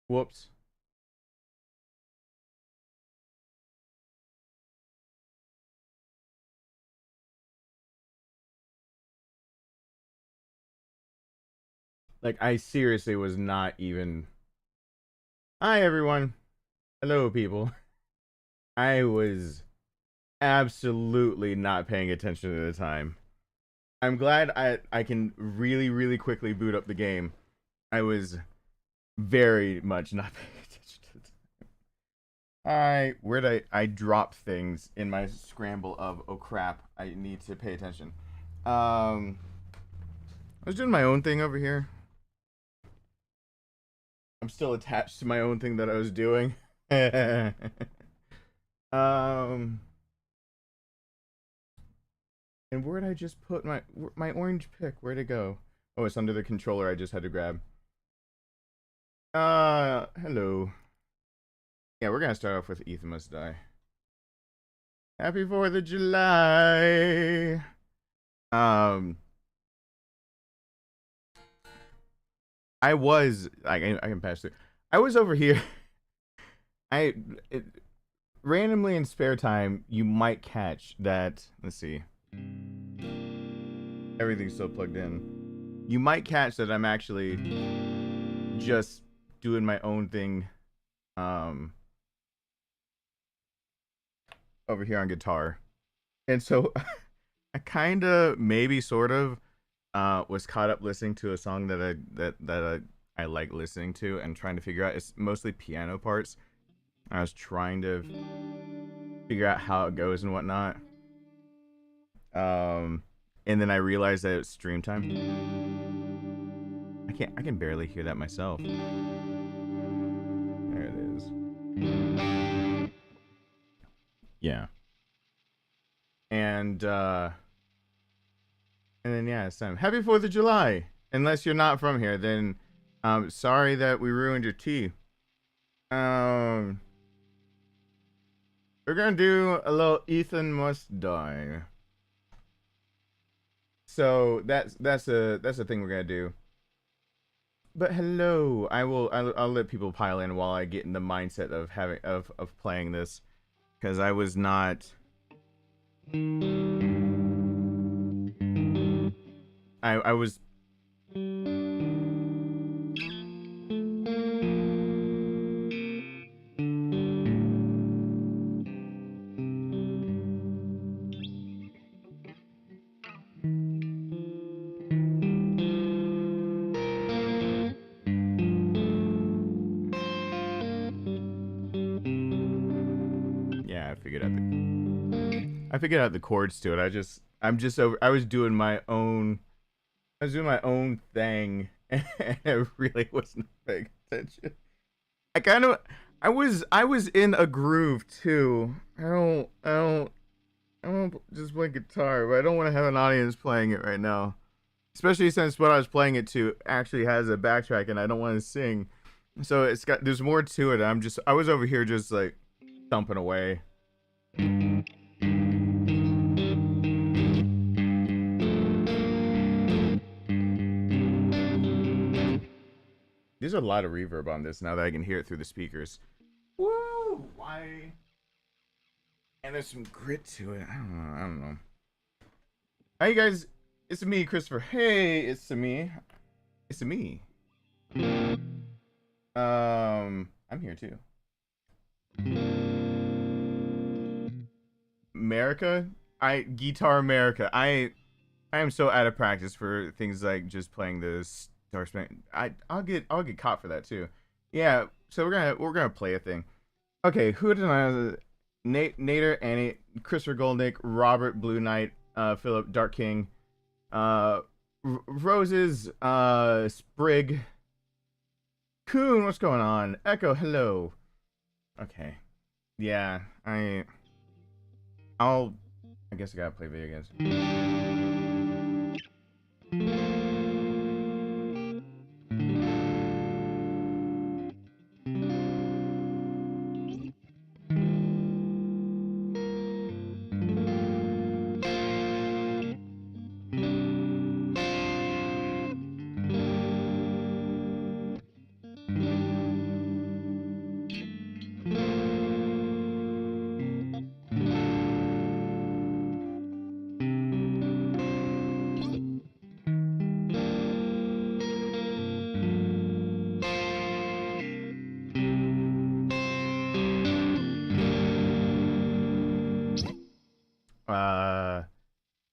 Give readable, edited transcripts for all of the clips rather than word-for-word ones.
Whoops. Like, I seriously was not even. Hi, everyone. Hello, people. I was absolutely not paying attention at the time. I'm glad I can really quickly boot up the game. I was very much not paying attention to the time. Where'd I drop things in my scramble of, oh crap, I need to pay attention. I was doing my own thing over here. I'm still attached to my own thing that I was doing. um, and where'd I just put my orange pick? Where'd it go? Oh, it's under the controller I just had to grab. Hello. Yeah, we're gonna start off with Ethan Must Die. Happy 4th of July. I can pass through. I was over here. I it, randomly in spare time, you might catch that. Let's see. Everything's still plugged in. You might catch that I'm actually just doing my own thing over here on guitar. And so I kind of maybe sort of was caught up listening to a song that I like listening to and trying to figure out. It's mostly piano parts. I was trying to figure out how it goes and whatnot. And then I realized that it's stream time. I can barely hear that myself. There it is. Yeah. And then yeah, it's time. Happy 4th of July. Unless you're not from here, then sorry that we ruined your tea. We're gonna do a little Ethan Must Die. So that's the thing we're gonna do. But hello, I'll let people pile in while I get in the mindset of having of playing this, because I was not. I was. Yeah, I figured out the chords to it. I was doing my own. I was doing my own thing, and I really wasn't paying attention. I kind of, I was in a groove too. I don't just play guitar, but I don't want to have an audience playing it right now. Especially since what I was playing it to actually has a backtrack, and I don't want to sing. So there's more to it. I was over here just like thumping away. There's a lot of reverb on this now that I can hear it through the speakers. Woo! Why? And there's some grit to it. I don't know. Hi, you guys. It's me, Christopher. Hey, it's me. It's me. I'm here too. America? Guitar America. I am so out of practice for things like just playing the Star Spangled. I'll get caught for that too. Yeah, so we're gonna play a thing. Okay, who did I? Nader, Annie, Christopher Goldnick, Robert Blue Knight, Philip Dark King, Roses, Sprig, Coon, what's going on? Echo, hello. Okay, yeah, I guess I gotta play video games.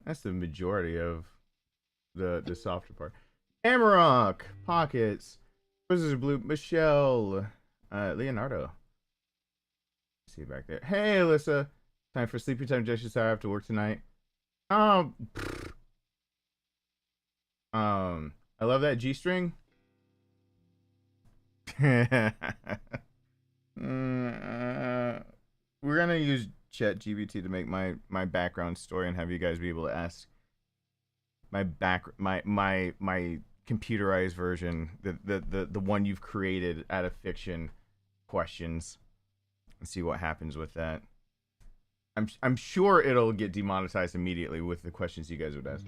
That's the majority of the softer part. Amarok, Pockets, Wizards Blue, Michelle, Leonardo. See you back there. Hey, Alyssa. Time for sleepy time, Jessica. I have to work tonight. I love that G string. We're gonna use ChatGPT to make my background story and have you guys be able to ask my computerized version, the one you've created out of fiction, questions, and see what happens with that. I'm sure it'll get demonetized immediately with the questions you guys would ask.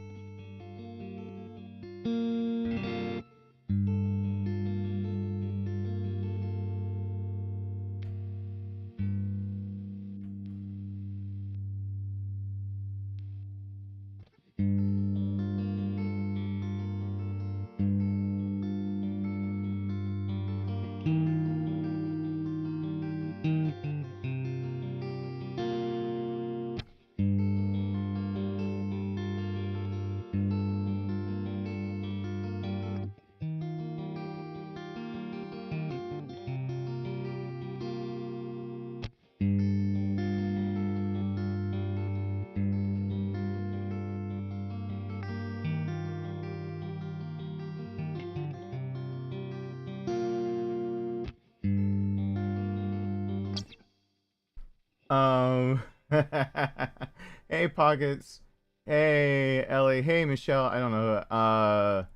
Hey, Pockets. Hey, Ellie. Hey, Michelle. I don't know.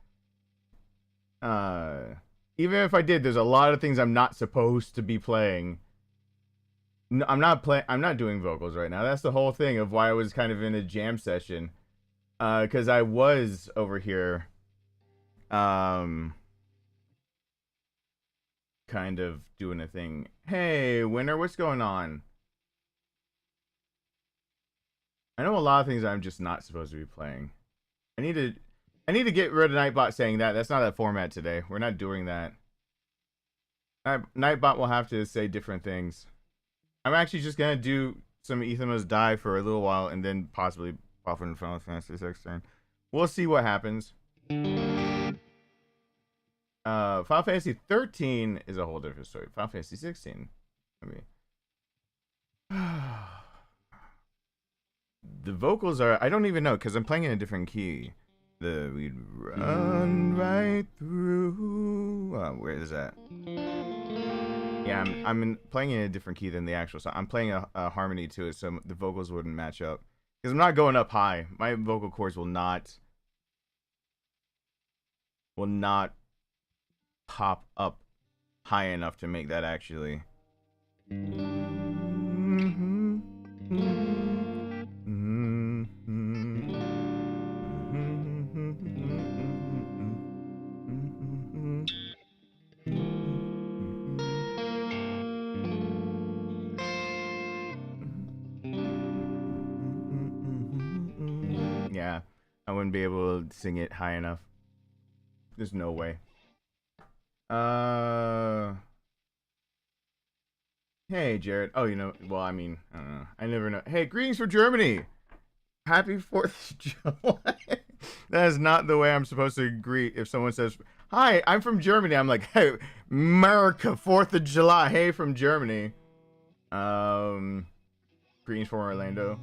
Even if I did, there's a lot of things I'm not supposed to be playing. No, I'm not doing vocals right now. That's the whole thing of why I was kind of in a jam session. Because I was over here, kind of doing a thing. Hey, Winner, what's going on? I know a lot of things I'm just not supposed to be playing. I need to get rid of Nightbot saying that. That's not a format today. We're not doing that. Nightbot will have to say different things. I'm actually just gonna do some Ethan Must Die for a little while and then possibly pop in Final Fantasy 16. We'll see what happens. Final Fantasy 13 is a whole different story. Final Fantasy 16. I mean, the vocals are, I don't even know because I'm playing in a different key. We'd run right through. Where is that? Yeah, I'm playing in a different key than the actual song. I'm playing a harmony to it, so the vocals wouldn't match up. Because I'm not going up high. My vocal cords will not pop up high enough to make that actually. Yeah, I wouldn't be able to sing it high enough. There's no way. Hey, Jared. Oh, you know, well, I mean, I don't know. I never know. Hey, greetings from Germany. Happy 4th of July. That is not the way I'm supposed to greet if someone says, hi, I'm from Germany. I'm like, hey, America, 4th of July. Hey, from Germany. Greetings from Orlando.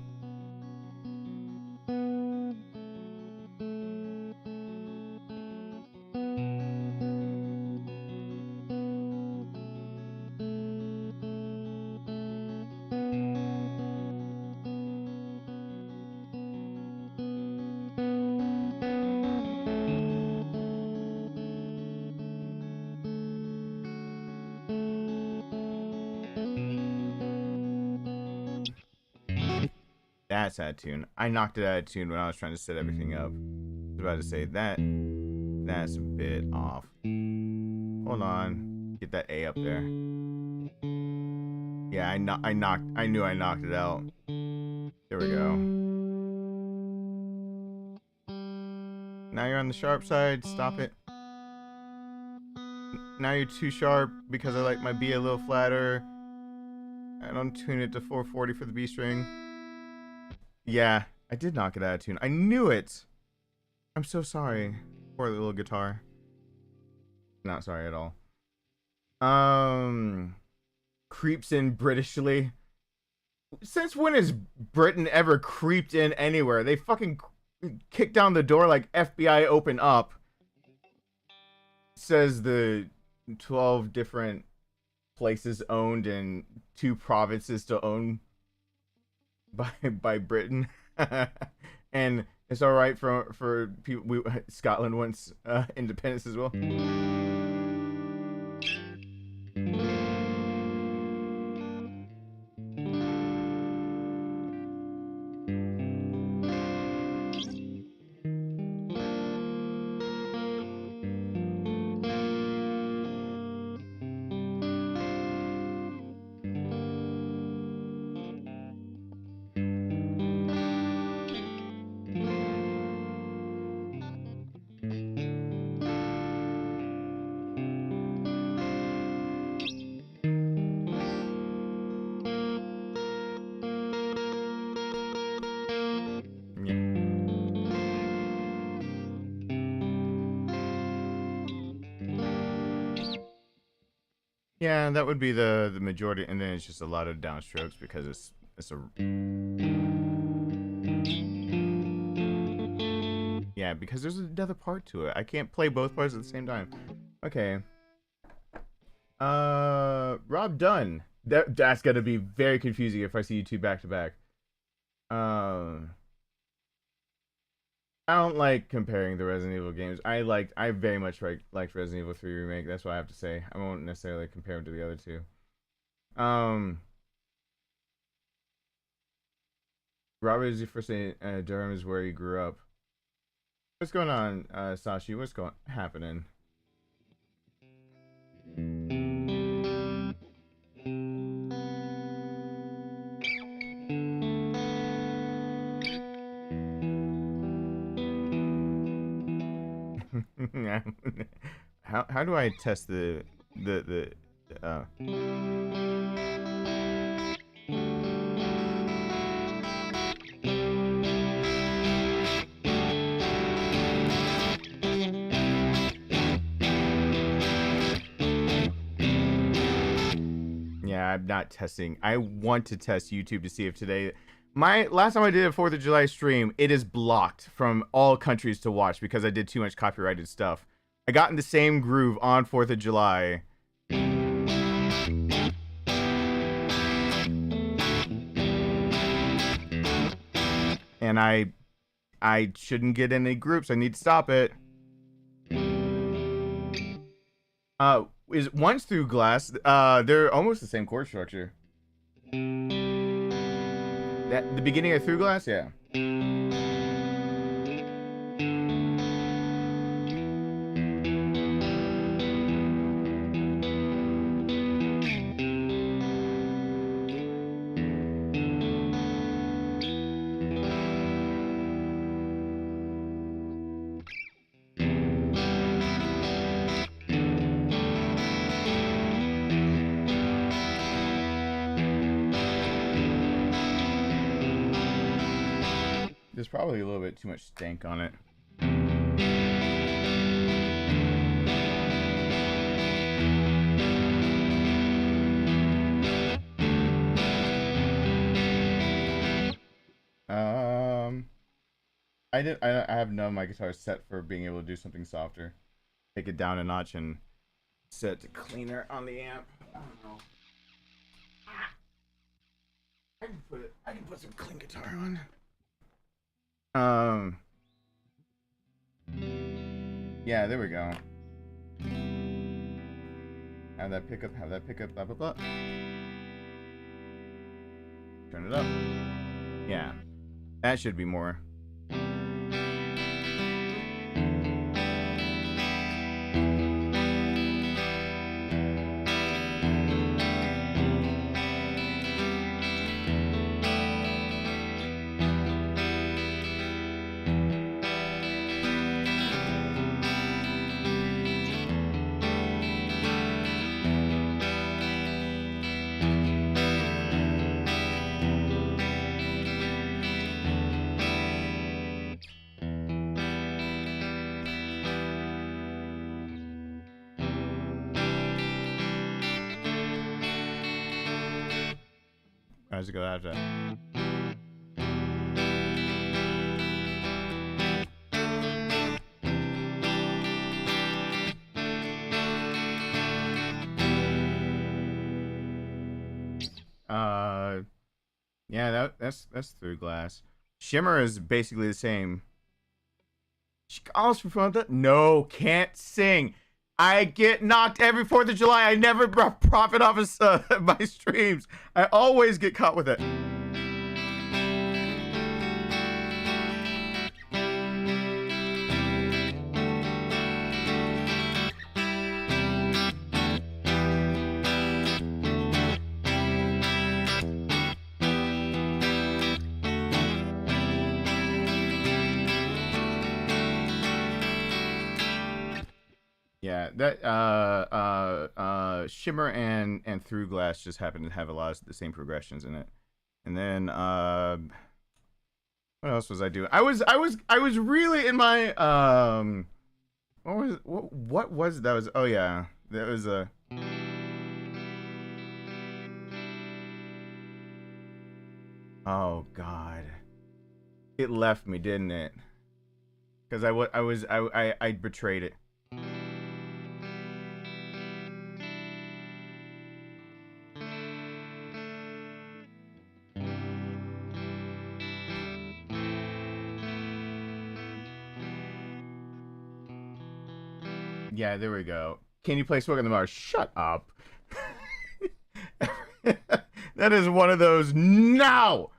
That's out of tune. I knocked it out of tune when I was trying to set everything up. I was about to say that's a bit off. Hold on. Get that A up there. Yeah, I knew I knocked it out. There we go. Now you're on the sharp side. Stop it. Now you're too sharp because I like my B a little flatter. I don't tune it to 440 for the B string. Yeah, I did not get out of tune. I knew it. I'm so sorry. Poor little guitar. Not sorry at all. Creeps in Britishly. Since when has Britain ever creeped in anywhere? They fucking kick down the door like FBI open up. Says the 12 different places owned and 2 provinces to own by Britain. And it's all right for people. Scotland wants independence as well. Yeah, that would be the majority, and then it's just a lot of downstrokes because it's a yeah, because there's another part to it. I can't play both parts at the same time. Okay. Rob Dunn. That's gonna be very confusing if I see you two back to back. I don't like comparing the Resident Evil games. I very much liked Resident Evil 3 Remake. That's what I have to say. I won't necessarily compare them to the other two. Robert is your first name. Durham is where he grew up. What's going on, Sashi? What's happening? How do I test the Yeah, I'm not testing. I want to test YouTube to see if today last time I did a 4th of July stream, it is blocked from all countries to watch because I did too much copyrighted stuff. I got in the same groove on 4th of July. And I shouldn't get in any groups. I need to stop it. Is Once Through Glass, they're almost the same chord structure. The beginning of Through Glass, yeah. There's probably a little bit too much stank on it. I have none of my guitars set for being able to do something softer. Take it down a notch and set it to cleaner on the amp. I don't know. I can put some clean guitar on. Yeah, there we go. Have that pickup, blah, blah, blah. Turn it up. Yeah. That should be more. does it go after that? Yeah, that's through glass. Shimmer is basically the same. She calls for fun. No, can't sing. I get knocked every 4th of July. I never profit off of my streams. I always get caught with it. Yeah, that Shimmer and Through Glass just happen to have a lot of the same progressions in it. And then what else was I doing? I was really in my what was that was oh yeah, that was a oh god. It left me, didn't it? Cuz I betrayed it. Yeah, there we go. Can you play Smoke on the Mars? Shut up. That is one of those. No!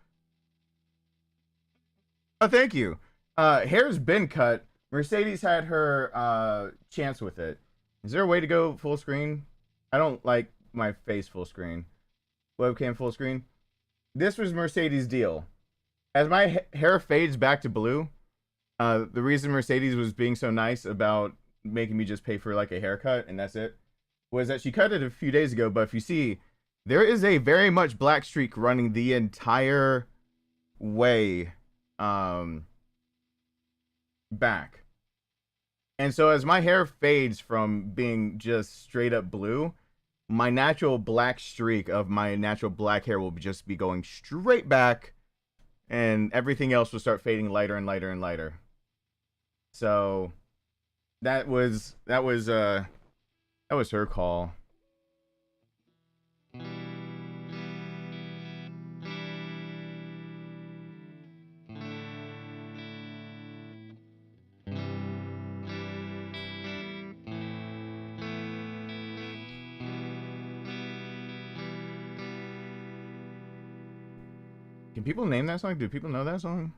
Oh, thank you. Hair's been cut. Mercedes had her chance with it. Is there a way to go full screen? I don't like my face full screen. Webcam full screen. This was Mercedes' deal. As my hair fades back to blue, the reason Mercedes was being so nice about making me just pay for like a haircut and that's it was that she cut it a few days ago, but if you see, there is a very much black streak running the entire way back. And so as my hair fades from being just straight up blue, my natural black streak of my natural black hair will just be going straight back, and everything else will start fading lighter and lighter and lighter. So that was her call. Can people name that song? Do people know that song?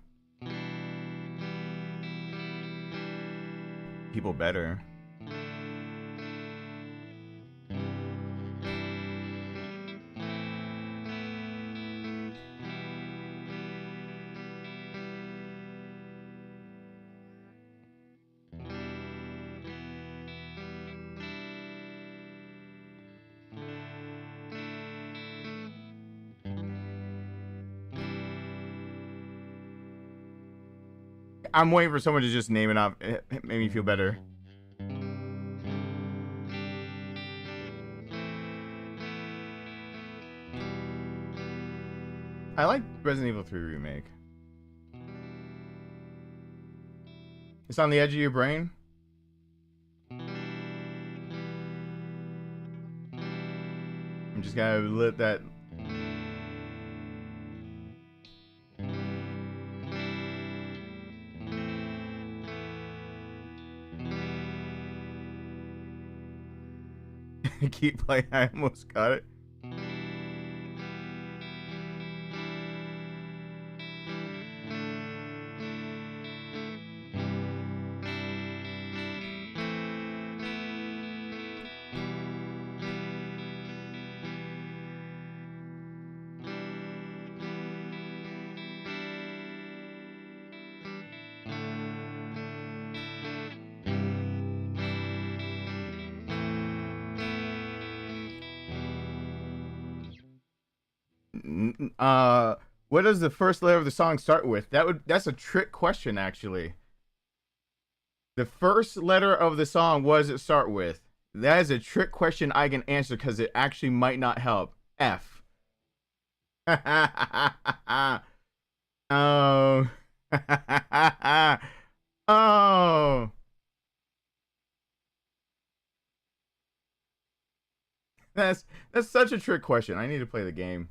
People better. I'm waiting for someone to just name it off. It made me feel better. I like Resident Evil 3 Remake. It's on the edge of your brain. I'm just gonna let that. Keep playing. I almost got it. What does the first letter of the song start with? That's a trick question, actually. The first letter of the song, what does it start with? That is a trick question I can answer because it actually might not help. F. Oh. Oh. That's such a trick question. I need to play the game.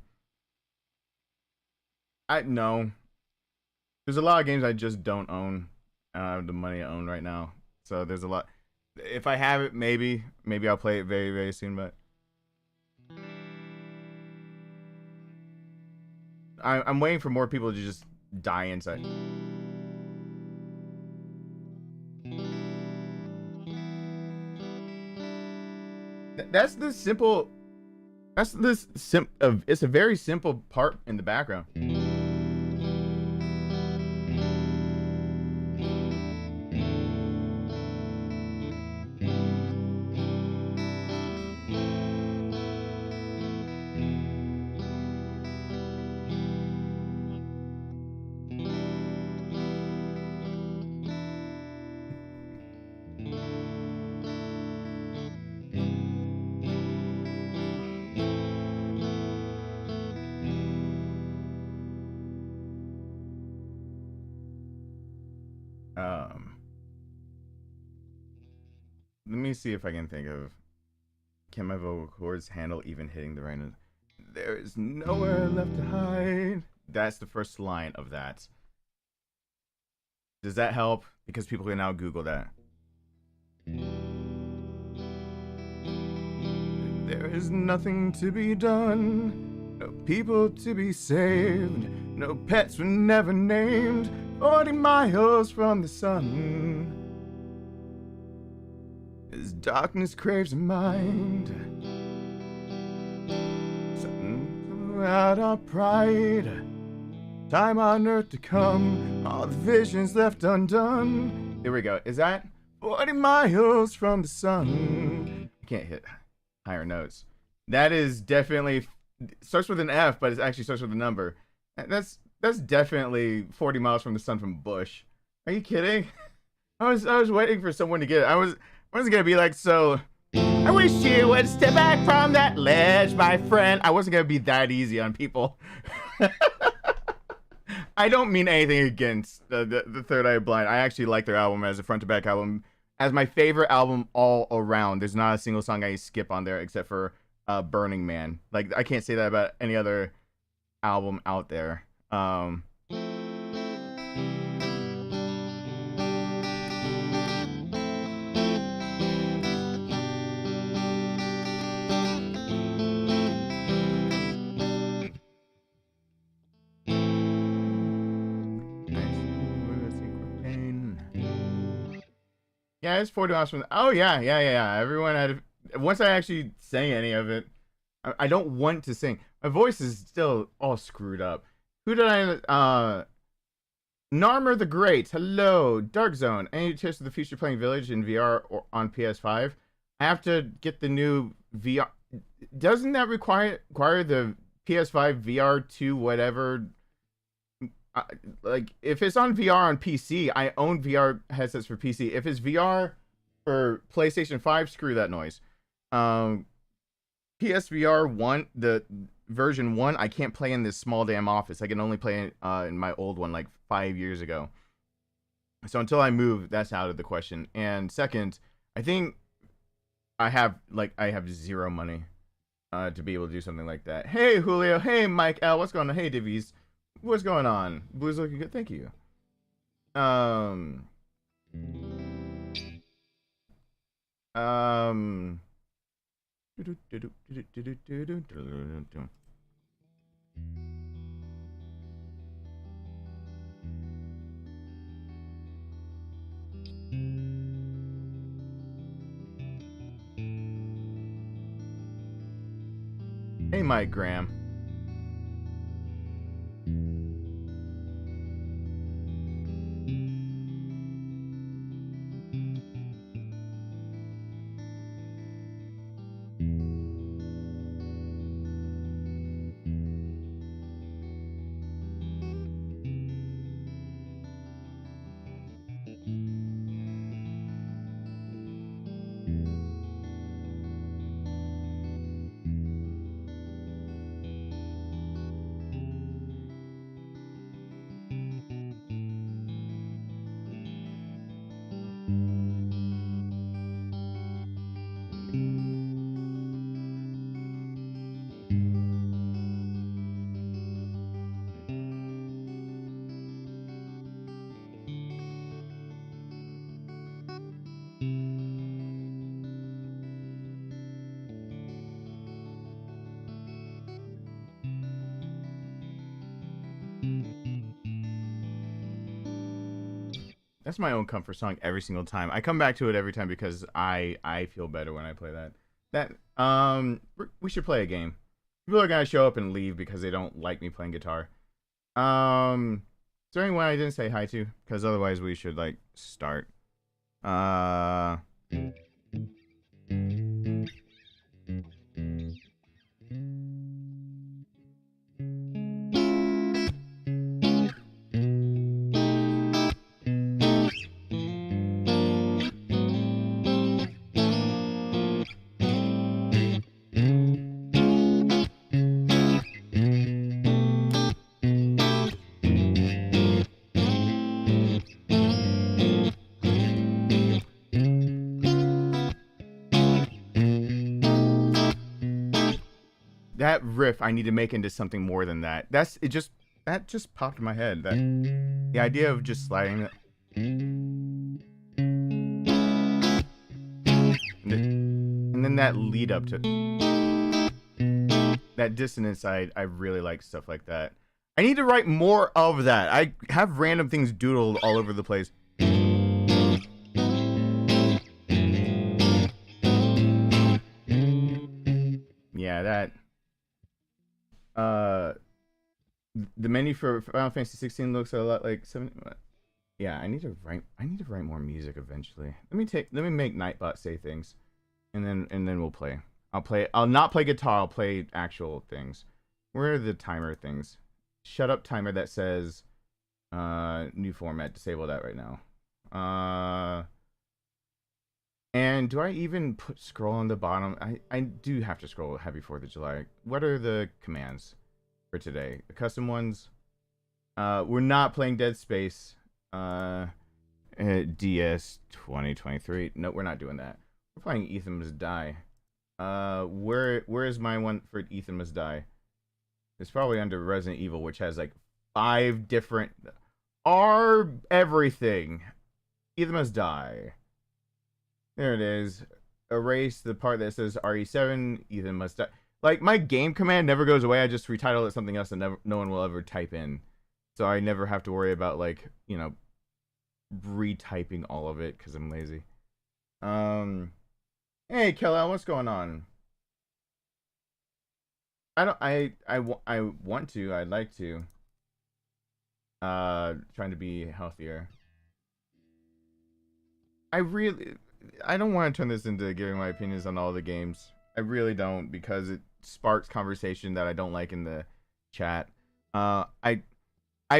I no. There's a lot of games I just don't own. I don't have the money to own right now. So there's a lot. If I have it, maybe I'll play it very, very soon. But I'm waiting for more people to just die inside. That's the simple. That's this sim. It's a very simple part in the background. Let me see if I can think of. Can my vocal cords handle even hitting the right note? There is nowhere left to hide. That's the first line of that. Does that help? Because people can now Google that. There is nothing to be done. No people to be saved. No pets were never named. 40 miles from the sun. As darkness craves a mind, something out our pride. Time on earth to come, all the visions left undone. Here we go. Is that 40 miles from the sun? I can't hit higher notes. That is definitely starts with an F, but it actually starts with a number. That's definitely 40 miles from the sun from Bush. Are you kidding? I was waiting for someone to get it. I was gonna be like, so I wish you would step back from that ledge, my friend. I wasn't gonna be that easy on people. I don't mean anything against the Third Eye Blind. I actually like their album as a front to back album, as my favorite album all around. There's not a single song I skip on there except for Burning Man. Like, I can't say that about any other album out there. Yeah, it's 40 miles from. Oh yeah. Everyone had. Once I actually sang any of it, I don't want to sing. My voice is still all screwed up. Who did I? Narmer the Great. Hello, Dark Zone. Any tips for the future playing Village in VR or on PS5? I have to get the new VR. Doesn't that require the PS5 VR2 whatever? Like, if it's on VR on PC, I own VR headsets for PC. If it's VR for PlayStation 5, screw that noise. PSVR 1, the version 1, I can't play in this small damn office. I can only play in my old one like 5 years ago. So until I move, that's out of the question. And second, I think I have zero money to be able to do something like that. Hey Julio, hey Mike L, what's going on? Hey Divies. What's going on? Blue's looking good. Thank you. Hey, Mike Graham. That's my own comfort song every single time. I come back to it every time because I feel better when I play that. We should play a game. People are gonna show up and leave because they don't like me playing guitar. Is there anyone I didn't say hi to? Because otherwise we should like start. That riff I need to make into something more than that. That just popped in my head. That the idea of just sliding it. And then that lead up to that dissonance I really like stuff like that. I need to write more of that. I have random things doodled all over the place. Yeah, that the menu for Final Fantasy 16 looks a lot like 7. Yeah, I need to write more music eventually. Let me make Nightbot say things, and then we'll play. I'll not play guitar. I'll play actual things. Where are the timer things? Shut up timer that says new format. Disable that right now. And do I even put scroll on the bottom? I do have to scroll. Happy 4th of July. What are the commands for today? The custom ones. We're not playing Dead Space. DS 2023. No, we're not doing that. We're playing Ethan Must Die. Where is my one for Ethan Must Die? It's probably under Resident Evil, which has like 5 different everything. Ethan Must Die. There it is. Erase the part that says RE7. Ethan Must Die. Like, my game command never goes away. I just retitle it something else that no one will ever type in. So I never have to worry about, like, you know, retyping all of it because I'm lazy. Hey, Kelly, what's going on? I want to. I'd like to. Trying to be healthier. I don't want to turn this into giving my opinions on all the games. I really don't, because it sparks conversation that I don't like in the chat. I've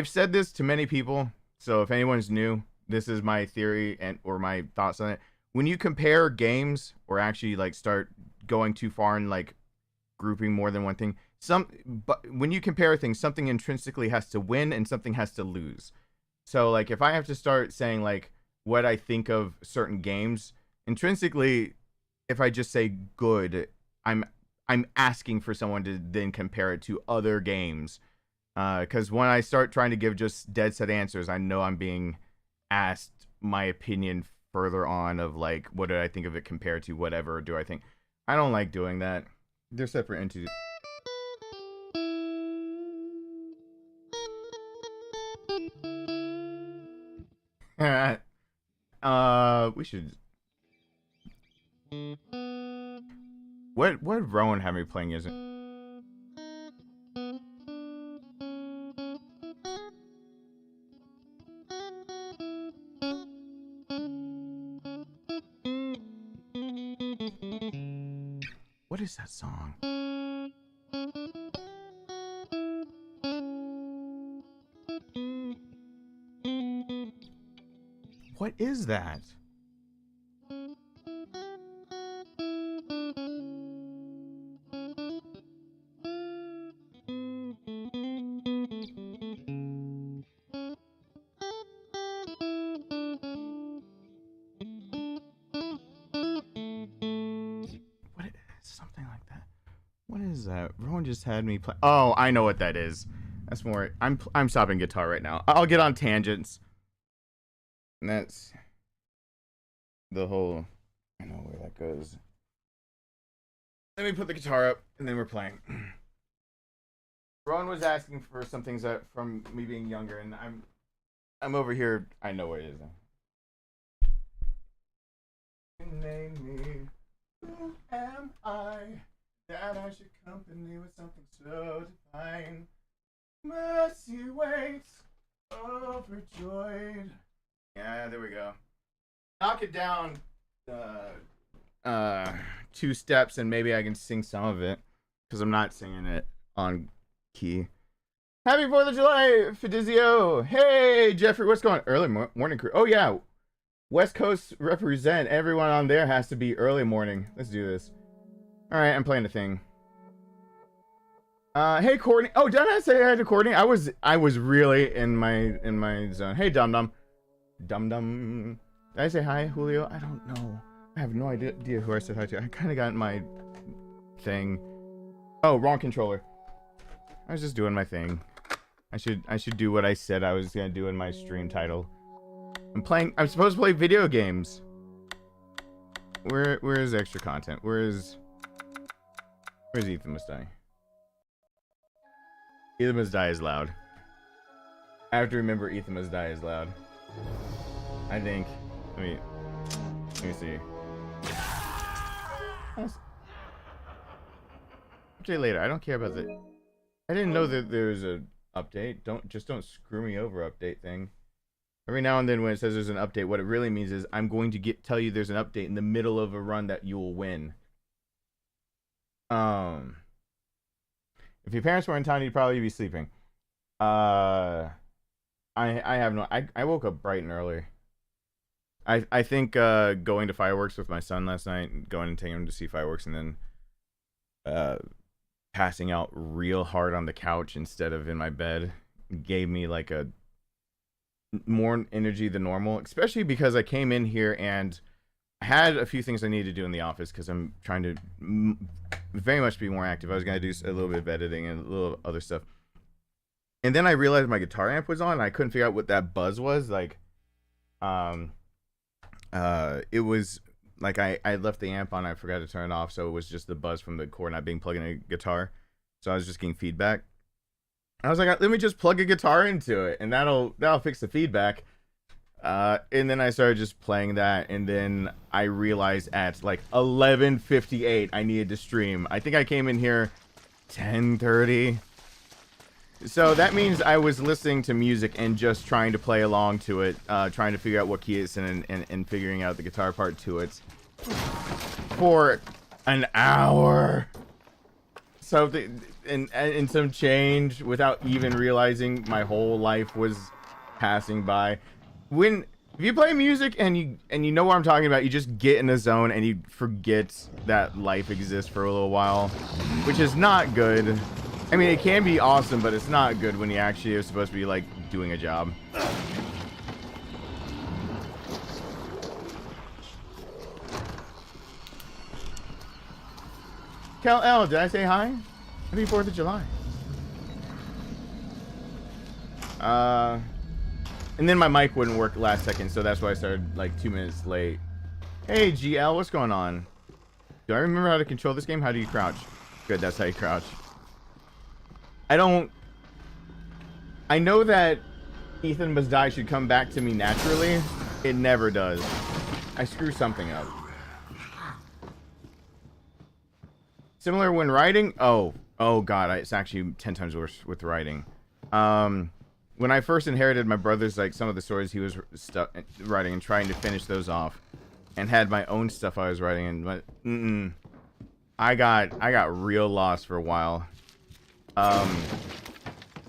said this to many people, so if anyone's new, this is my theory or my thoughts on it. When you compare games, or actually like start going too far and like grouping more than one thing, but when you compare things, something intrinsically has to win and something has to lose. So like if I have to start saying like what I think of certain games, intrinsically, if I just say good, I'm asking for someone to then compare it to other games. Because when I start trying to give just dead set answers, I know I'm being asked my opinion further on of like, what did I think of it compared to whatever do I think. I don't like doing that. They're separate entities. We should. What did Rowan have me playing? Isn't? What is that song? What is that? Something like that. What is that? Rowan just had me play. Oh, I know what that is. That's more. I'm stopping guitar right now. I'll get on tangents. And that's the whole. I know where that goes. Let me put the guitar up, and then we're playing. Rowan was asking for some things that from me being younger, and I'm over here. I know where it is. name me. Who am I that I should company with something so divine? Mercy waits, overjoyed. Yeah, there we go. Knock it down 2 steps and maybe I can sing some of it, because I'm not singing it on key. Happy 4th of July, Fidizio. Hey, Jeffrey, what's going on? Early morning crew. Oh, yeah. West Coast represent. Everyone on there has to be early morning. Let's do this. All right, I'm playing the thing. Hey, Courtney. Oh, did I say hi to Courtney? I was really in my zone. Hey, Dum Dum. Dum Dum. Did I say hi, Julio? I don't know. I have no idea who I said hi to. I kind of got my thing. Oh, wrong controller. I was just doing my thing. I should do what I said I was gonna do in my stream title. I'm supposed to play video games. Where is extra content? Where's Ethan Must Die? Ethan Must Die is loud. I have to remember Ethan Must Die is loud. I think. Let me see. Update later. I don't care about the. I didn't know that there's a update. Don't screw me over update thing. Every now and then when it says there's an update, what it really means is I'm going to tell you there's an update in the middle of a run that you will win. If your parents were in town, you'd probably be sleeping. I have no. I woke up bright and early. I think going to fireworks with my son last night, going and taking him to see fireworks, and then passing out real hard on the couch instead of in my bed gave me like a more energy than normal, especially because I came in here and I had a few things I needed to do in the office because I'm trying to very much be more active. I was going to do a little bit of editing and a little other stuff. And then I realized my guitar amp was on and I couldn't figure out what that buzz was. Like, it was like I left the amp on, I forgot to turn it off, so it was just the buzz from the cord not being plugged in a guitar. So I was just getting feedback. I was like, let me just plug a guitar into it, and that'll fix the feedback. And then I started just playing that, and then I realized at like 11:58 I needed to stream. I think I came in here 10:30. So that means I was listening to music and just trying to play along to it, trying to figure out what key it's in and figuring out the guitar part to it for an hour. So and some change without even realizing my whole life was passing by. If you play music and you know what I'm talking about, you just get in a zone and you forget that life exists for a little while, which is not good. I mean, it can be awesome, but it's not good when you actually are supposed to be like doing a job. Cal L, did I say hi? Happy 4th of July. And then my mic wouldn't work last second, so that's why I started like 2 minutes late. Hey, GL, what's going on? Do I remember how to control this game? How do you crouch? Good, that's how you crouch. I know that Ethan Must Die should come back to me naturally. It never does. I screw something up. Similar when writing? Oh god, it's actually 10 times worse with writing. When I first inherited my brother's, like, some of the stories he was writing and trying to finish those off, and had my own stuff I was writing, and I got real lost for a while. I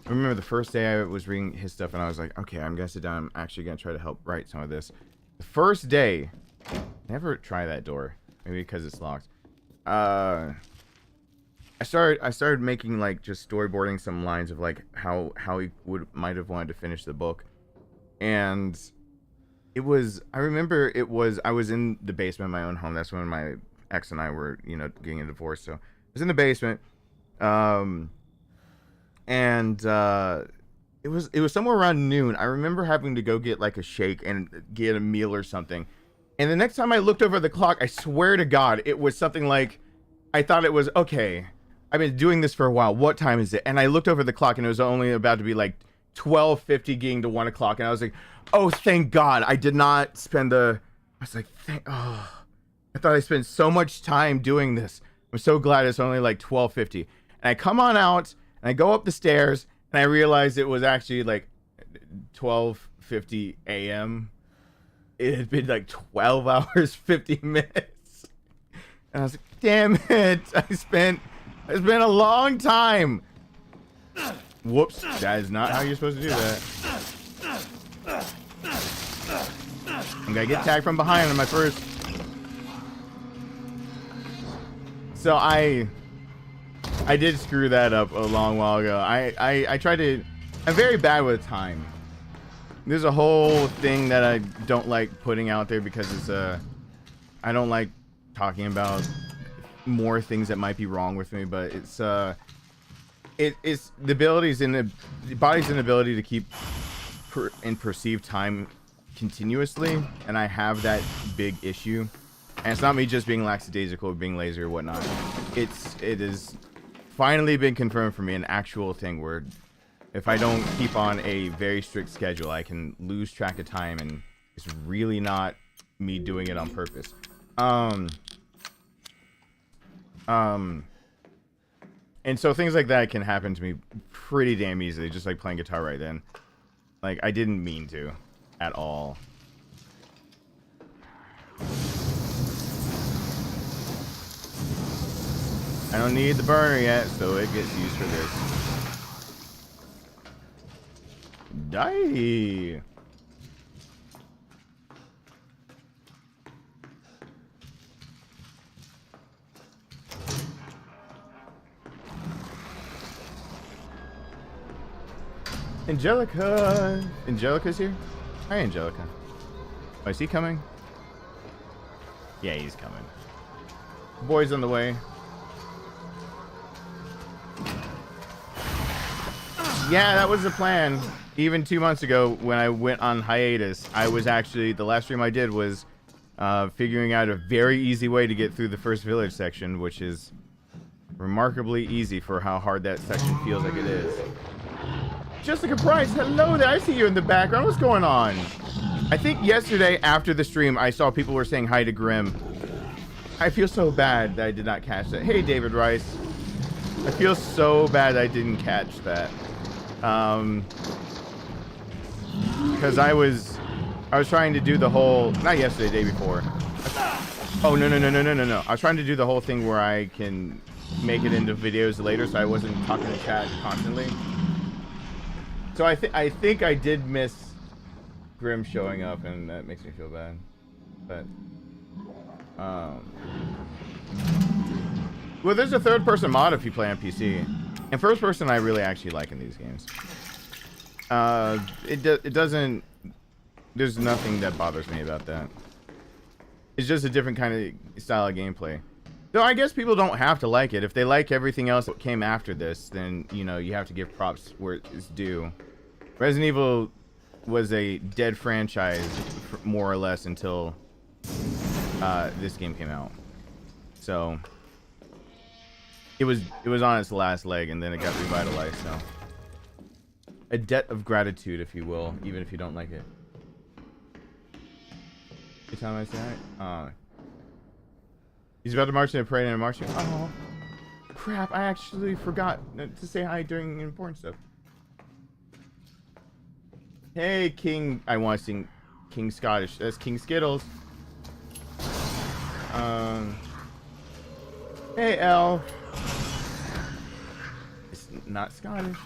remember the first day I was reading his stuff, and I was like, okay, I'm gonna sit down. I'm actually gonna try to help write some of this. The first day, never try that door, maybe because it's locked. I started making like just storyboarding some lines of like how he might have wanted to finish the book, and I was in the basement of my own home. That's when my ex and I were getting a divorce, so I was in the basement, and it was somewhere around noon. I remember having to go get like a shake and get a meal or something, and the next time I looked over the clock, I swear to God, it was something like, I thought it was okay, I've been doing this for a while, what time is it? And I looked over the clock and it was only about to be like 12:50 getting to 1 o'clock, and I was like, oh, thank God I did not spend I was like, I thought I spent so much time doing this. I'm so glad it's only like 12:50. And I come on out and I go up the stairs and I realized it was actually like 12:50 a.m. It had been like 12 hours 50 minutes. And I was like, damn it. I spent a long time. Whoops. That is not how you're supposed to do that. I'm gonna get tagged from behind on my first. So I did screw that up a long while ago. I tried to. I'm very bad with time. There's a whole thing that I don't like putting out there because it's I don't like talking about more things that might be wrong with me, but it's the body's inability to keep and perceive time continuously, and I have that big issue. And it's not me just being lackadaisical or being lazy or whatnot. It is finally been confirmed for me, an actual thing where if I don't keep on a very strict schedule, I can lose track of time, and it's really not me doing it on purpose. And so things like that can happen to me pretty damn easily, just like playing guitar right then. Like, I didn't mean to at all. I don't need the burner yet, so it gets used for this. Die! Angelica! Angelica's here? Hi, Angelica. Oh, is he coming? Yeah, he's coming. Boy's on the way. Yeah, that was the plan. Even 2 months ago, when I went on hiatus, I was actually, the last stream I did was figuring out a very easy way to get through the first village section, which is remarkably easy for how hard that section feels like it is. Jessica Price, hello there. I see you in the background. What's going on? I think yesterday after the stream, I saw people were saying hi to Grim. I feel so bad that I did not catch that. Hey, David Rice. I feel so bad I didn't catch that. Because I was trying to do the whole, not yesterday, the day before. Oh, no. I was trying to do the whole thing where I can make it into videos later, so I wasn't talking to chat constantly. So I think I did miss Grim showing up, and that makes me feel bad. But well, there's a third-person mod if you play on PC, and first-person I really actually like in these games. It doesn't. There's nothing that bothers me about that. It's just a different kind of style of gameplay. Though I guess people don't have to like it. If they like everything else that came after this, then, you know, you have to give props where it's due. Resident Evil was a dead franchise, more or less, until this game came out. So it was on its last leg, and then it got revitalized. So a debt of gratitude, if you will, even if you don't like it. Every time I say hi, he's about to march in a parade and I'm marching. Oh, crap! I actually forgot to say hi during important stuff. Hey, King. I want to sing King Scottish. That's King Skittles. Hey, L. It's not Scottish.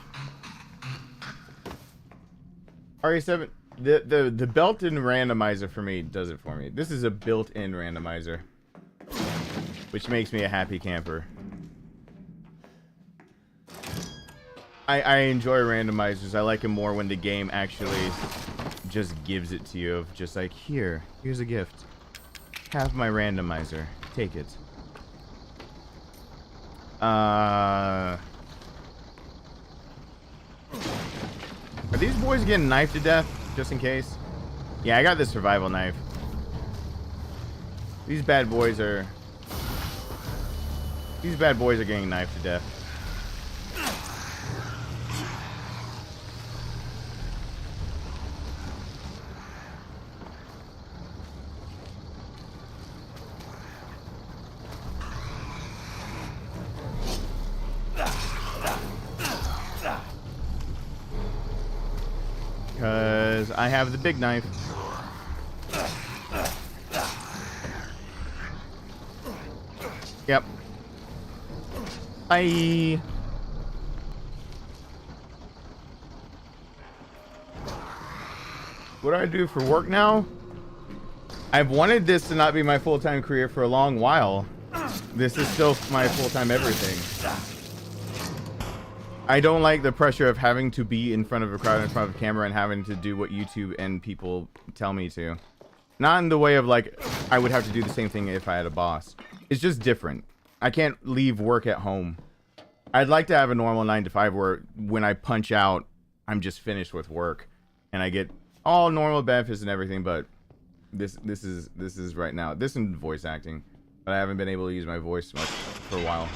RE7. The built-in randomizer for me does it for me. This is a built-in randomizer, which makes me a happy camper. I enjoy randomizers. I like them more when the game actually just gives it to you. Just like, here's a gift. Have my randomizer. Take it. Are these boys getting knifed to death? Just in case. Yeah, I got this survival knife. These bad boys are getting knifed to death. I have the big knife. Yep. Bye. What do I do for work now? I've wanted this to not be my full-time career for a long while. This is still my full-time everything. I don't like the pressure of having to be in front of a crowd, in front of a camera, and having to do what YouTube and people tell me to. Not in the way of like, I would have to do the same thing if I had a boss. It's just different. I can't leave work at home. I'd like to have a normal 9 to 5 where when I punch out, I'm just finished with work. And I get all normal benefits and everything, but this is right now. This and voice acting. But I haven't been able to use my voice much for a while.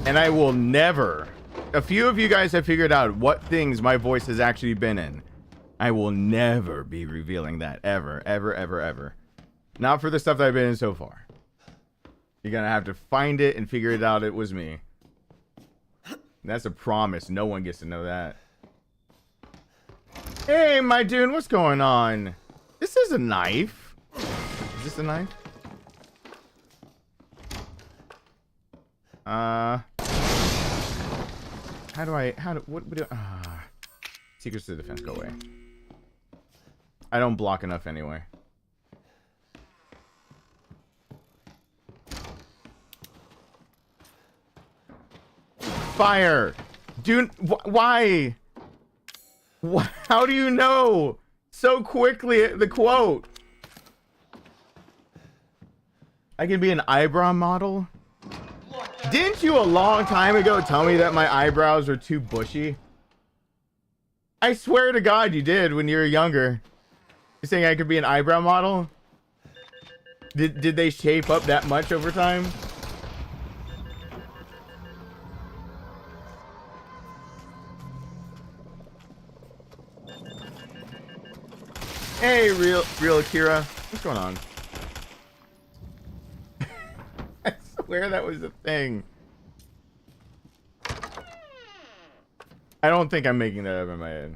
And I will never... A few of you guys have figured out what things my voice has actually been in. I will never be revealing that. Ever, ever, ever, ever. Not for the stuff that I've been in so far. You're gonna have to find it and figure it out. It was me. That's a promise. No one gets to know that. Hey, my dude, what's going on? This is a knife. Is this a knife? Secrets to the defense, go away. I don't block enough anyway. Fire! Dude, why? How do you know so quickly the quote? I can be an eyebrow model? Didn't you a long time ago tell me that my eyebrows are too bushy? I swear to God you did when you were younger. You're saying I could be an eyebrow model? Did they shape up that much over time? Hey, real Akira. What's going on? I swear that was a thing. I don't think I'm making that up in my head.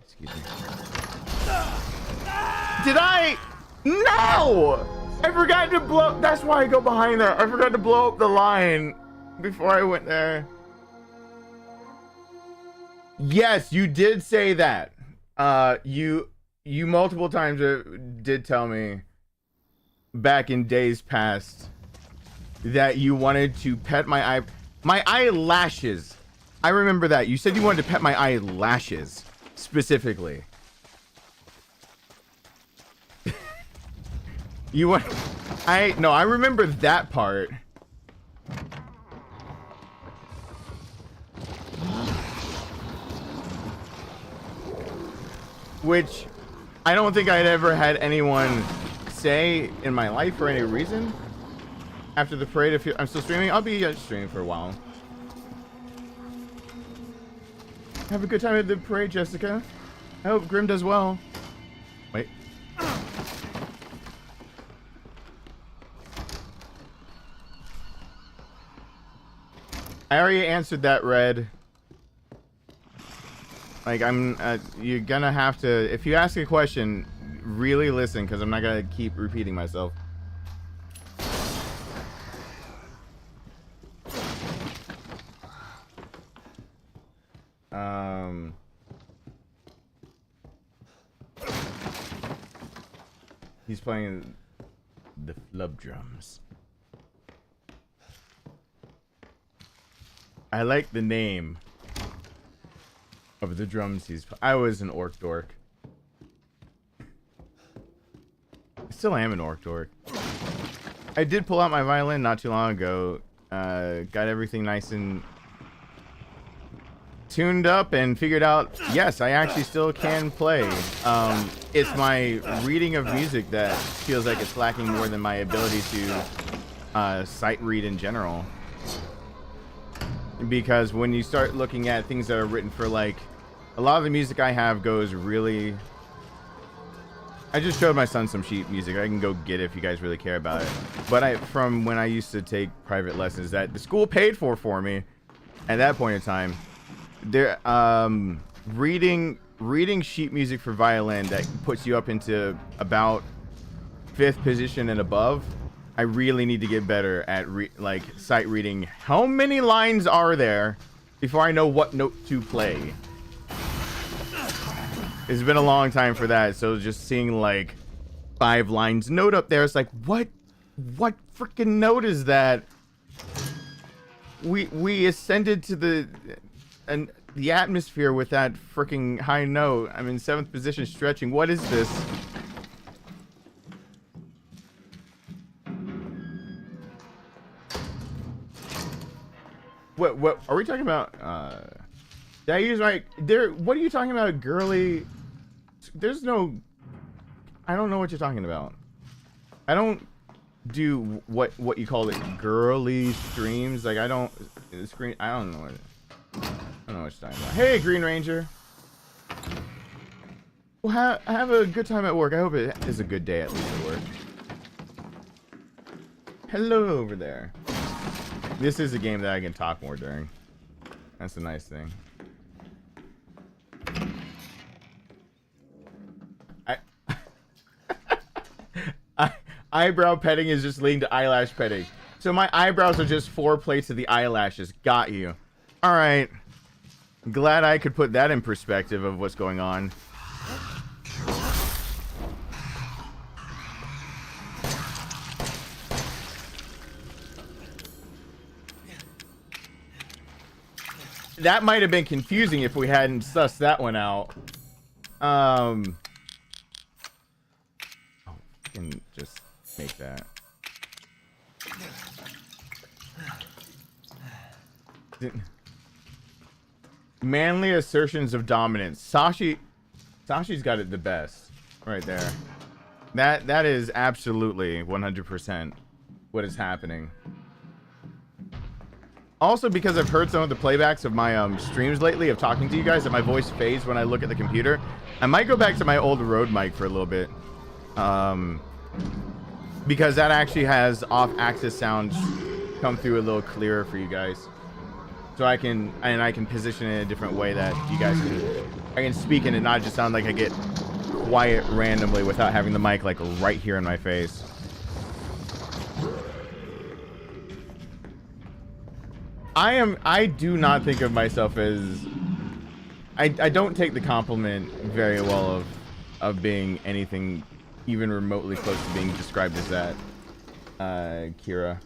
Excuse me. Did I? No! I forgot to blow. That's why I go behind there. I forgot to blow up the line before I went there. Yes, you did say that. You multiple times did tell me back in days past that you wanted to pet my eyelashes. I remember that. You said you wanted to pet my eyelashes specifically. You want... I remember that part. Which I don't think I'd ever had anyone say in my life for any reason. After the parade, if I'm still streaming, I'll be streaming for a while. Have a good time at the parade, Jessica. I hope Grim does well. Wait. I already answered that, Red. Like, you're gonna have to, if you ask a question, really listen, because I'm not gonna keep repeating myself. He's playing the flub drums. I like the name of the drums I was an orc dork. I still am an orc dork. I did pull out my violin not too long ago. Got everything nice and tuned up and figured out, yes, I actually still can play. It's my reading of music that feels like it's lacking more than my ability to sight read in general. Because when you start looking at things that are written for, like, a lot of the music I have goes really I just showed my son some sheet music. I can go get it if you guys really care about it. But from when I used to take private lessons that the school paid for me, at that point in time, there reading sheet music for violin that puts you up into about 5th position and above. I really need to get better at like sight reading. How many lines are there before I know what note to play? It's been a long time for that, so just seeing like 5 lines note up there, it's like, what freaking note is that? We ascended to the atmosphere with that freaking high note. I'm in 7th position stretching. What is this? What are we talking about? Did I use my what are you talking about, girly? There's no, I don't know what you're talking about. I don't do what you call it, girly streams. Like I don't know what I don't know what you're talking about. Hey, Green Ranger. Well, have a good time at work. I hope it is a good day at least at work. Hello over there. This is a game that I can talk more during. That's a nice thing. Eyebrow petting is just leading to eyelash petting. So my eyebrows are just 4 plates of the eyelashes. Got you. All right. Glad I could put that in perspective of what's going on. That might have been confusing if we hadn't sussed that one out. Oh, can just make that. Manly assertions of dominance. Sashi's got it the best right there. That is absolutely 100% what is happening. Also, because I've heard some of the playbacks of my streams lately of talking to you guys, that my voice fades when I look at the computer. I might go back to my old Rode mic for a little bit, because that actually has off-axis sound come through a little clearer for you guys. So I can position it in a different way that you guys I can speak in it, not just sound like I get quiet randomly without having the mic like right here in my face. I do not think of myself as, I don't take the compliment very well of being anything even remotely close to being described as that, Kira.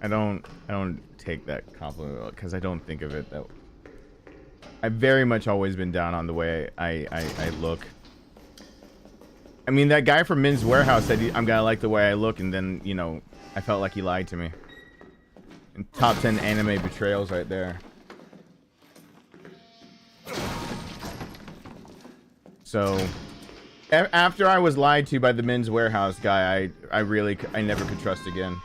I don't take that compliment because I don't think of it that. I've very much always been down on the way I look. I mean, that guy from Men's Warehouse said I'm gonna like the way I look, and then, you know, I felt like he lied to me. And top 10 anime betrayals right there. So, after I was lied to by the Men's Warehouse guy, I never could trust again.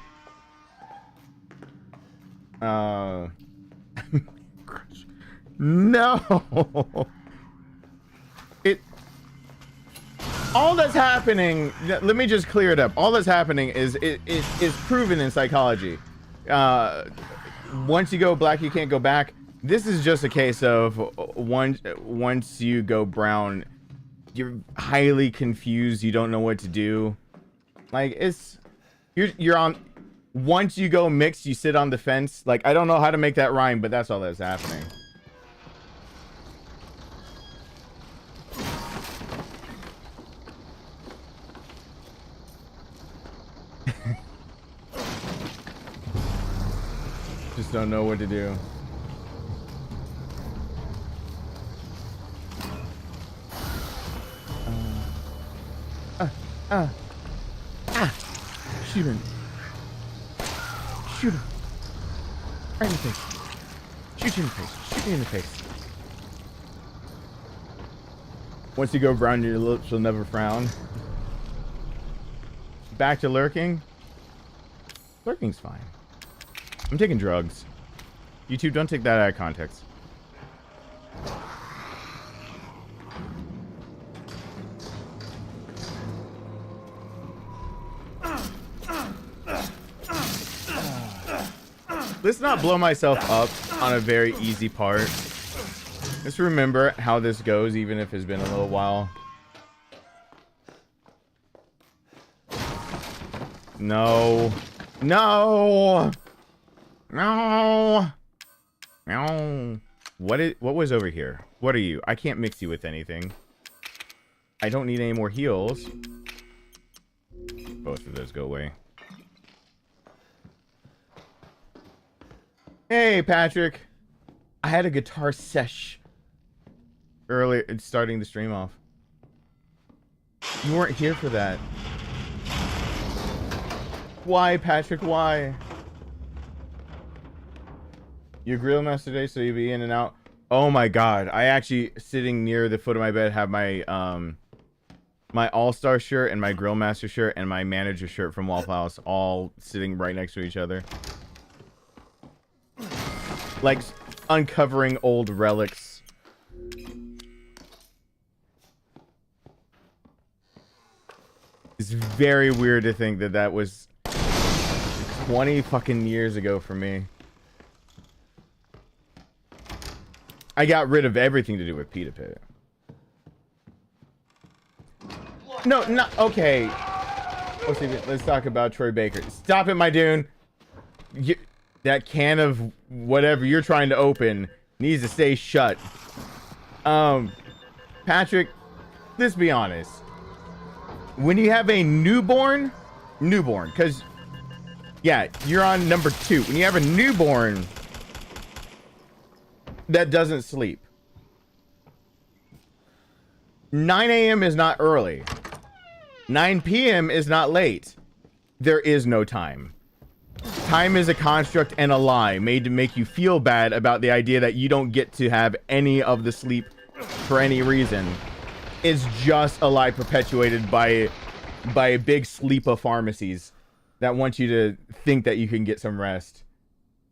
No. All that's happening, let me just clear it up. All that's happening is it is proven in psychology. Once you go black, you can't go back. This is just a case of once you go brown, you're highly confused. You don't know what to do. Like, you're on. Once you go mixed, you sit on the fence. Like, I don't know how to make that rhyme, but that's all that's happening. Just don't know what to do. Shoot him. Shoot him. Right in the face. Shoot you in the face. Shoot me in the face. Once you go brown, your lips will never frown. Back to lurking. Lurking's fine. I'm taking drugs. YouTube, don't take that out of context. let's not blow myself up on a very easy part. Just remember how this goes, even if it's been a little while. No. No. No. No. What was over here? What are you? I can't mix you with anything. I don't need any more heals. Both of those go away. Hey, Patrick. I had a guitar sesh earlier, starting the stream off. You weren't here for that. Why, Patrick? Why? You grill master today, so you'll be in and out. Oh my god! I actually, sitting near the foot of my bed, have my my all-star shirt and my grill master shirt and my manager shirt from Waffle House all sitting right next to each other, like uncovering old relics. It's very weird to think that that was 20 fucking years ago for me. I got rid of everything to do with Pita Pit. No, not okay. Let's talk about Troy Baker. Stop it, my dude. That can of whatever you're trying to open needs to stay shut. Patrick, let's be honest. When you have a newborn, because yeah, you're on number 2. When you have a newborn that doesn't sleep, 9 a.m. is not early. 9 p.m. is not late. There is no time. Time is a construct and a lie made to make you feel bad about the idea that you don't get to have any of the sleep for any reason. It's just a lie perpetuated by big sleeper pharmacies that want you to think that you can get some rest.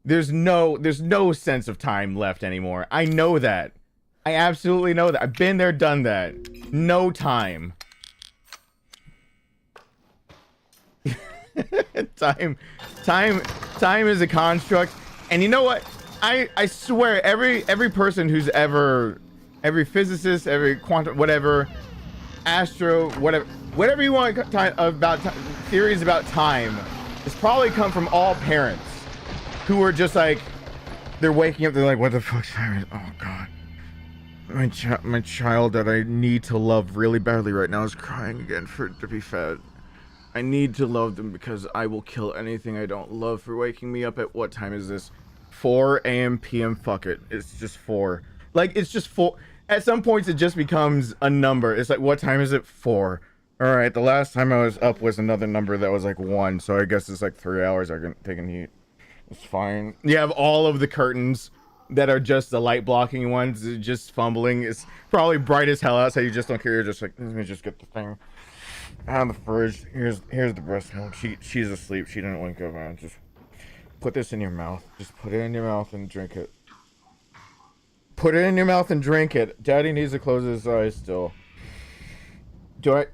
There's no sense of time left anymore. I know that. I absolutely know that. I've been there, done that. No time. Time is a construct. And you know what? I swear every person who's ever, every physicist, every quantum, whatever, astro, whatever you want about theories about time, it's probably come from all parents who are just like, they're waking up, they're like, what the fuck's time is? Oh god, my child that I need to love really badly right now is crying again for it to be fed. I need to love them because I will kill anything I don't love for waking me up at, what time is this? 4 a.m. p.m. Fuck it, it's just 4. Like, it's just 4. At some points it just becomes a number. It's like, what time is it? 4. All right, the last time I was up was another number that was like 1, so I guess it's like 3 hours I can take a heat. It's fine. You have all of the curtains that are just the light blocking ones, just fumbling. It's probably bright as hell outside. You just don't care. You're just like, let me just get the thing out of the fridge. Here's the breast milk. She's asleep. She didn't wake up. Just put this in your mouth. Just put it in your mouth and drink it. Put it in your mouth and drink it. Daddy needs to close his eyes still. Do I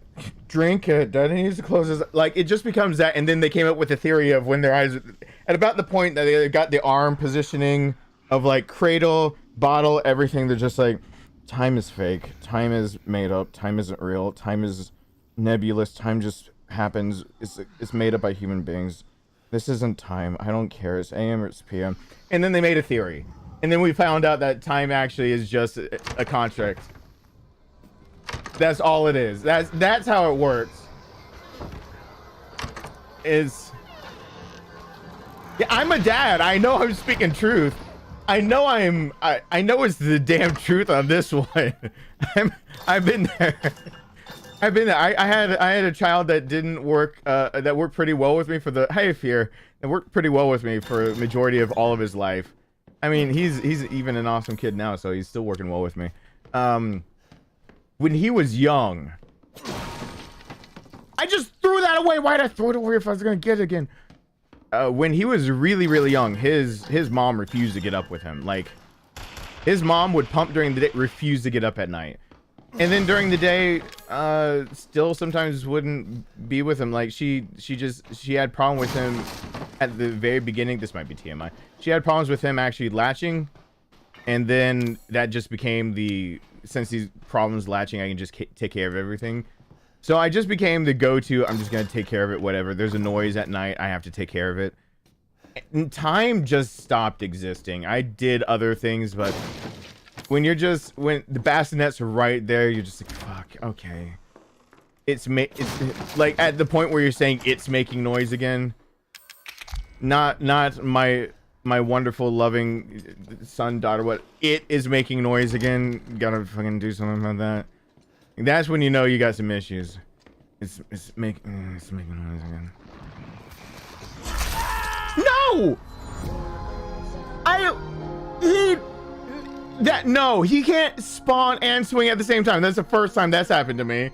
drink it? Daddy needs to close his, like, it just becomes that. And then they came up with the theory of when their eyes, at about the point that they got the arm positioning of like cradle, bottle, everything, they're just like, time is fake, time is made up, time isn't real, time is nebulous, time just happens, it's made up by human beings. This isn't time. I don't care. It's AM or it's PM. And then they made a theory. And then we found out that time actually is just a construct. That's all it is. That's how it works. Yeah, I'm a dad. I know I'm speaking truth. I know I know it's the damn truth on this one. I've been there. I've been there. I had a child that didn't work, that worked pretty well with me for the, hey, Fear, that worked pretty well with me for the majority of all of his life. I mean, he's even an awesome kid now, so he's still working well with me. When he was young, I just threw that away. Why'd I throw it away if I was gonna get it again? When he was really, really young, his mom refused to get up with him. Like, his mom would pump during the day, refuse to get up at night. And then during the day, still sometimes wouldn't be with him. Like, she had problem with him at the very beginning, this might be TMI, she had problems with him actually latching, and then that just became since these problems latching, I can just take care of everything. So I just became the go-to, I'm just gonna take care of it, whatever. There's a noise at night, I have to take care of it. And time just stopped existing. I did other things, but when the bassinet's right there, you're just like, fuck, okay. It's like at the point where you're saying it's making noise again. Not my wonderful loving son, daughter, what it is making noise again. Gotta fucking do something about that. That's when you know you got some issues. It's making noise again. No! No, he can't spawn and swing at the same time. That's the first time that's happened to me.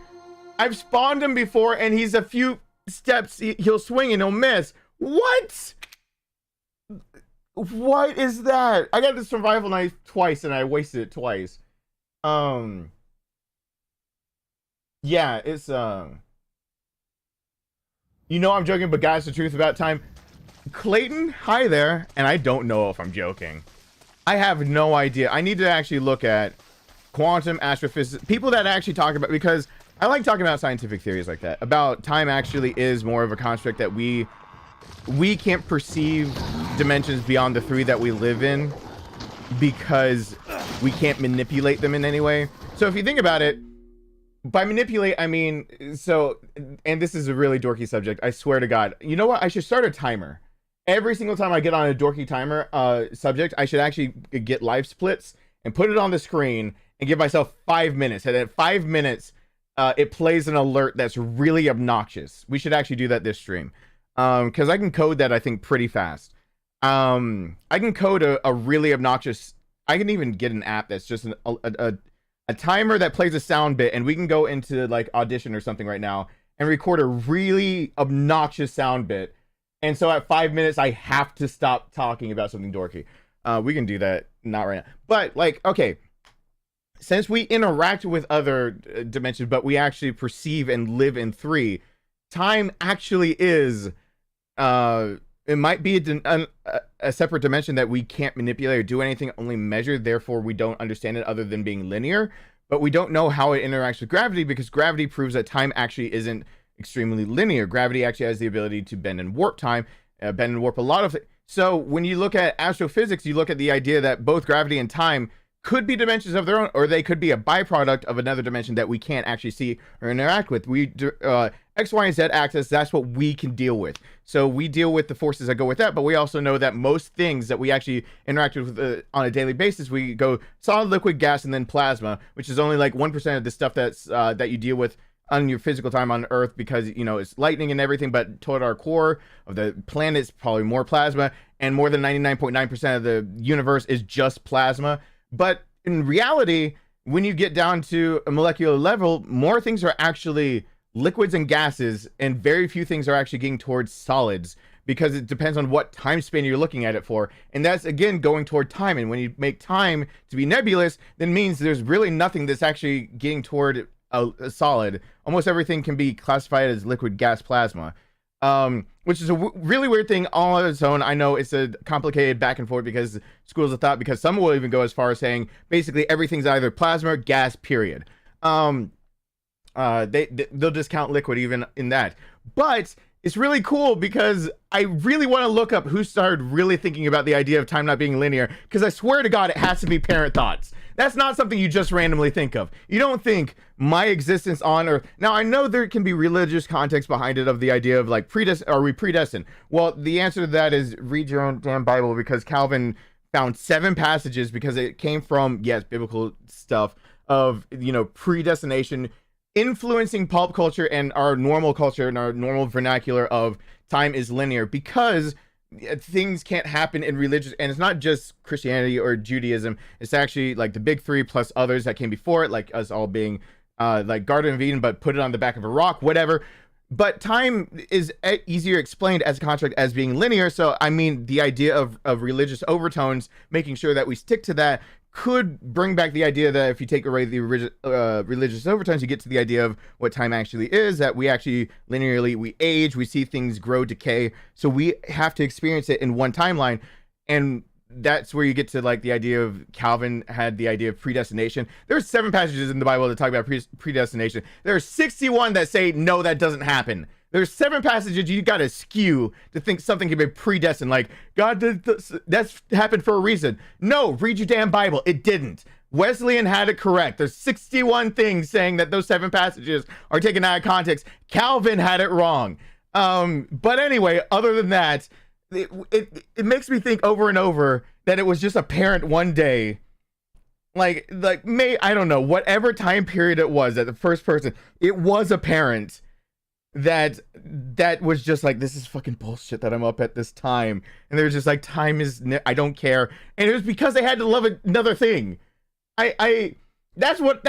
I've spawned him before and he's a few steps, he'll swing and he'll miss. What? What is that? I got the survival knife twice and I wasted it twice. Yeah, it's you know I'm joking, but guys, the truth about time. Clayton, hi there, and I don't know if I'm joking. I have no idea. I need to actually look at quantum astrophysics, people that actually talk about, because I like talking about scientific theories like that, about time actually is more of a construct that we can't perceive dimensions beyond the 3 that we live in because we can't manipulate them in any way. So if you think about it, by manipulate, I mean, so, and this is a really dorky subject, I swear to God. You know what? I should start a timer. Every single time I get on a dorky timer subject, I should actually get live splits and put it on the screen and give myself 5 minutes. And at 5 minutes, it plays an alert that's really obnoxious. We should actually do that this stream. Because I can code that, I think, pretty fast. I can code a really obnoxious... I can even get an app that's just a timer that plays a sound bit, and we can go into, like, Audition or something right now and record a really obnoxious sound bit. And so at 5 minutes, I have to stop talking about something dorky. We can do that, not right now. But, like, okay. Since we interact with other dimensions, but we actually perceive and live in 3, time actually is... it might be a separate dimension that we can't manipulate or do anything, only measure, therefore we don't understand it other than being linear. But we don't know how it interacts with gravity, because gravity proves that time actually isn't extremely linear. Gravity actually has the ability to bend and warp time, bend and warp a lot of it. So when you look at astrophysics, you look at the idea that both gravity and time could be dimensions of their own, or they could be a byproduct of another dimension that we can't actually see or interact with. X, Y, and Z axis, that's what we can deal with. So we deal with the forces that go with that, but we also know that most things that we actually interact with on a daily basis, we go solid, liquid, gas, and then plasma, which is only like 1% of the stuff that's that you deal with on your physical time on Earth, because, you know, it's lightning and everything, but toward our core of the planet's probably more plasma, and more than 99.9% of the universe is just plasma. But in reality, when you get down to a molecular level, more things are actually liquids and gases, and very few things are actually getting towards solids, because it depends on what time span you're looking at it for. And that's, again, going toward time. And when you make time to be nebulous, then means there's really nothing that's actually getting toward a solid. Almost everything can be classified as liquid, gas, plasma. Which is a really weird thing all on its own. I know it's a complicated back and forth, because schools of thought, because some will even go as far as saying basically everything's either plasma or gas, period. They'll discount liquid even in that. But it's really cool, because I really want to look up who started really thinking about the idea of time not being linear, because I swear to God, it has to be parent thoughts. That's not something you just randomly think of. You don't think my existence on Earth. Now, I know there can be religious context behind it, of the idea of like, are we predestined? Well, the answer to that is read your own damn Bible, because Calvin found 7 passages, because it came from, yes, biblical stuff of, you know, predestination influencing pulp culture and our normal culture and our normal vernacular of time is linear, because things can't happen in religious, and it's not just Christianity or Judaism, it's actually like the big 3 plus others that came before it, like us all being like Garden of Eden, but put it on the back of a rock, whatever. But time is easier explained as a construct as being linear. So I mean, the idea of religious overtones, making sure that we stick to that, could bring back the idea that if you take away the religious overtones, you get to the idea of what time actually is, that we actually linearly, we age, we see things grow, decay, so we have to experience it in one timeline. And that's where you get to like the idea of Calvin had the idea of predestination. There's 7 passages in the Bible that talk about predestination. There are 61 that say no, that doesn't happen. There's 7 passages you got to skew to think something can be predestined. Like, God did this, that's happened for a reason. No, read your damn Bible. It didn't. Wesleyan had it correct. There's 61 things saying that those 7 passages are taken out of context. Calvin had it wrong. But anyway, other than that, it makes me think over and over that it was just apparent one day, like I don't know, whatever time period it was at the first person, it was apparent that was just like, this is fucking bullshit that I'm up at this time. And they're just like, time is, I don't care. And it was because they had to love another thing. That's what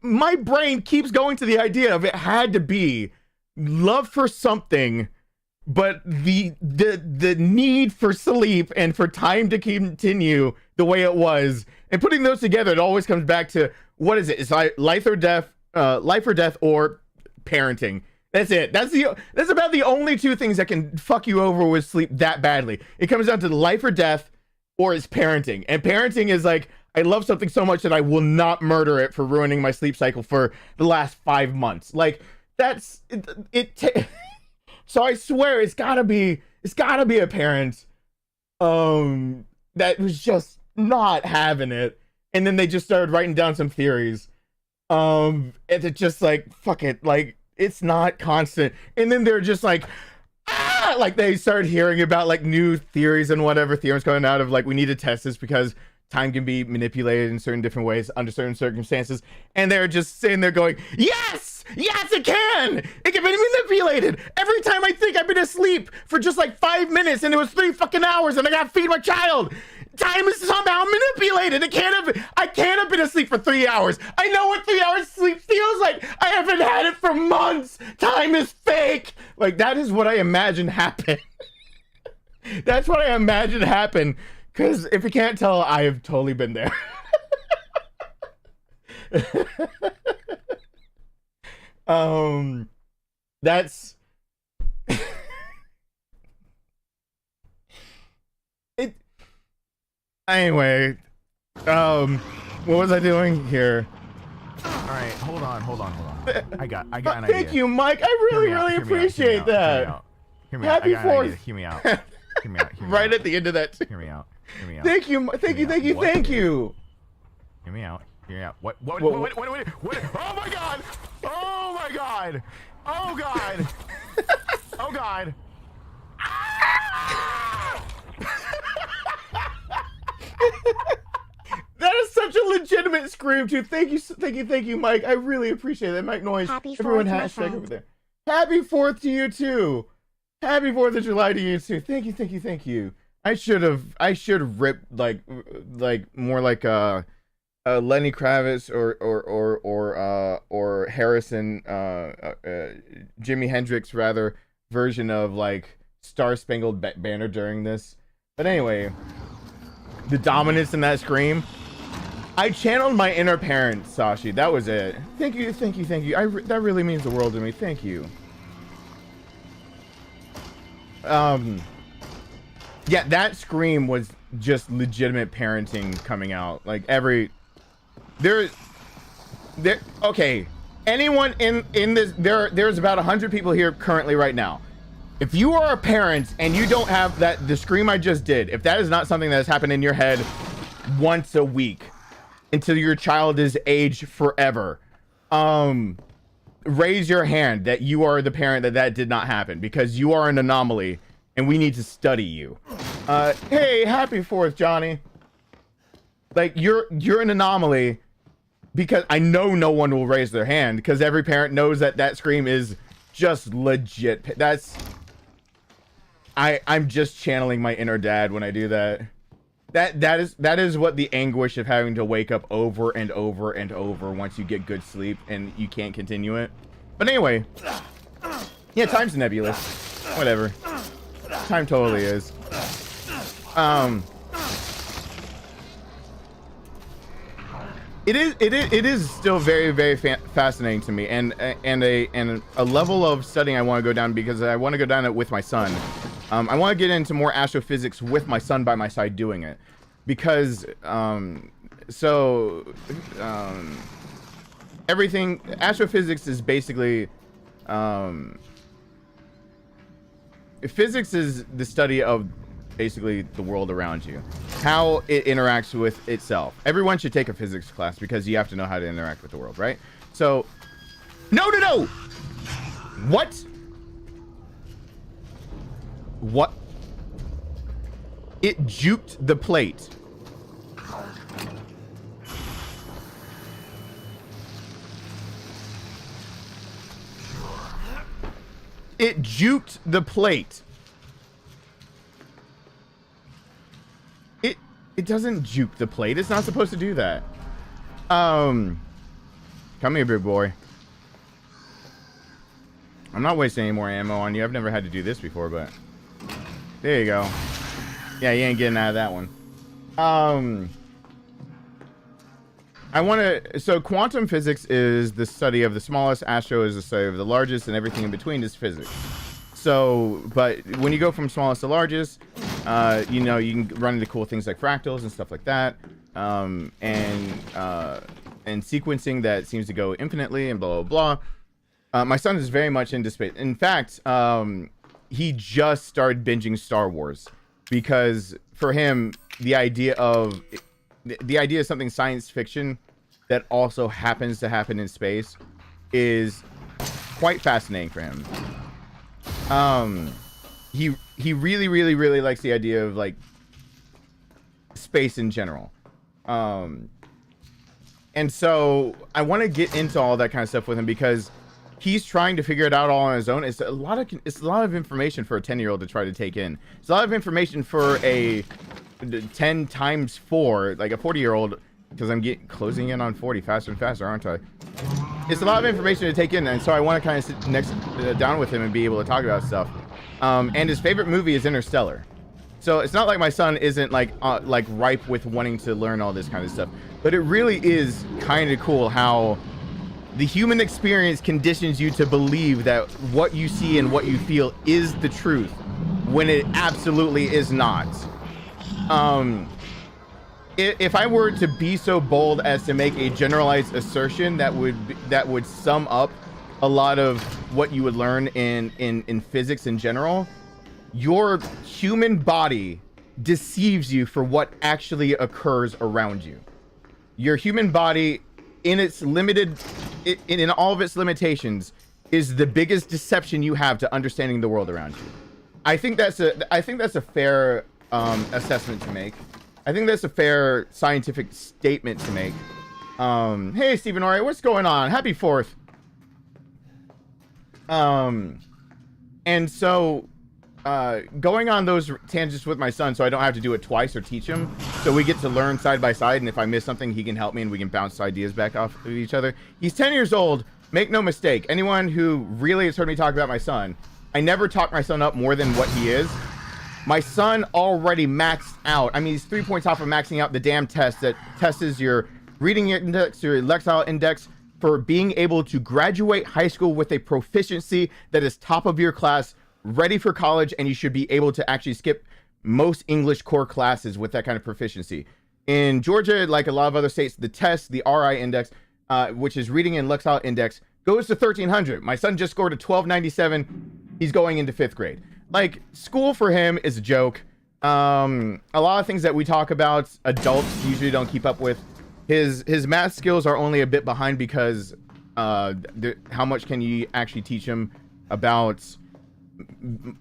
my brain keeps going to the idea of it had to be love for something, but the need for sleep and for time to continue the way it was, and putting those together, it always comes back to, what is it? It's like life or death or parenting. That's it. That's about the only 2 things that can fuck you over with sleep that badly. It comes down to life or death, or it's parenting. And parenting is like, I love something so much that I will not murder it for ruining my sleep cycle for the last 5 months. Like, that's it. So I swear it's gotta be a parent that was just not having it, and then they just started writing down some theories. And it's just like, fuck it, like, it's not constant. And then they're just like, like they started hearing about like new theories and whatever theorems coming out of like, we need to test this because time can be manipulated in certain different ways under certain circumstances. And they're just sitting there going, yes, it can be manipulated. Every time I think I've been asleep for just like 5 minutes and it was 3 fucking hours and I gotta feed my child, time is somehow manipulated. I can't have been asleep for 3 hours. I know what 3 hours sleep feels like. I haven't had it for months. Time is fake. Like, that is what I imagine happened. That's what I imagine happened. Because if you can't tell, I have totally been there. That's it. Anyway, what was I doing here? All right, hold on. I got an idea. Thank you, Mike. I really appreciate that. Hear me out. Happy 4th. Hear me out. Right at the end of that. Hear me out. Thank you. Hear me out. What? Oh my god! Oh god! That is such a legitimate scream too. Thank you, Mike. I really appreciate that. Mike Noise. Everyone hashtag over there. Happy 4th to you too. Happy 4th of July to you too. Thank you. I should have ripped like more like Lenny Kravitz or Harrison Jimi Hendrix rather version of like Star Spangled Banner during this. But anyway, the dominance in that scream, I channeled my inner parent, Sashi. That was it. Thank you. That really means the world to me. Thank you. Yeah, that scream was just legitimate parenting coming out. Like okay. Anyone in this, there's about 100 people here currently right now. If you are a parent and you don't have the scream I just did, if that is not something that has happened in your head once a week until your child is aged forever, raise your hand that you are the parent that did not happen, because you are an anomaly and we need to study you. Hey, happy 4th, Johnny. Like, you're an anomaly, because I know no one will raise their hand, because every parent knows that scream is just legit. I'm just channeling my inner dad when I do that. That is what the anguish of having to wake up over and over and over once you get good sleep and you can't continue it. But anyway, yeah, time's nebulous. Whatever. Time totally is. it is still very, very fascinating to me, and a level of studying I want to go down, because I want to go down it with my son. I want to get into more astrophysics with my son by my side doing it, because everything astrophysics is basically physics is the study of basically the world around you, how it interacts with itself. Everyone should take a physics class because you have to know how to interact with the world, right? So no, what it juked the plate. It juked the plate. It doesn't juke the plate. It's not supposed to do that. Come here, big boy. I'm not wasting any more ammo on you. I've never had to do this before, but there you go. Yeah, you ain't getting out of that one. So quantum physics is the study of the smallest, astro is the study of the largest, and everything in between is physics. So, but when you go from smallest to largest, you know, you can run into cool things like fractals and stuff like that, and sequencing that seems to go infinitely and blah, blah, blah. My son is very much into space. In fact, he just started binging Star Wars because for him, the idea of something science fiction that also happens to happen in space is quite fascinating for him. He really likes the idea of like space in general. And so I want to get into all that kind of stuff with him because he's trying to figure it out all on his own. It's a lot of information for a 10-year-old to try to take in. It's a lot of information for a 10 times 4, like a 40-year-old, because I'm closing in on 40 faster and faster, aren't I? It's a lot of information to take in, and so I want to kind of sit down with him and be able to talk about stuff. And his favorite movie is Interstellar. So it's not like my son isn't like ripe with wanting to learn all this kind of stuff, but it really is kind of cool how the human experience conditions you to believe that what you see and what you feel is the truth when it absolutely is not. If I were to be so bold as to make a generalized assertion that would sum up a lot of what you would learn in physics in general, your human body deceives you for what actually occurs around you. Your human body, in its limited, in all of its limitations, is the biggest deception you have to understanding the world around you. I think that's a fair assessment to make. I think that's a fair scientific statement to make. Hey, Stephen Ori, what's going on? Happy 4th. And so, going on those tangents with my son so I don't have to do it twice or teach him, so we get to learn side by side, and if I miss something, he can help me and we can bounce ideas back off of each other. He's 10 years old. Make no mistake. Anyone who really has heard me talk about my son, I never talk my son up more than what he is. My son already maxed out. I mean, he's 3 points off of maxing out the damn test that tests your reading index, your lexile index, for being able to graduate high school with a proficiency that is top of your class, ready for college, and you should be able to actually skip most English core classes with that kind of proficiency. In Georgia, like a lot of other states, the test, the RI index, which is reading and lexile index, goes to 1300. My son just scored a 1297. He's going into 5th grade. Like, school for him is a joke. A lot of things that we talk about, adults usually don't keep up with. His math skills are only a bit behind because how much can you actually teach him about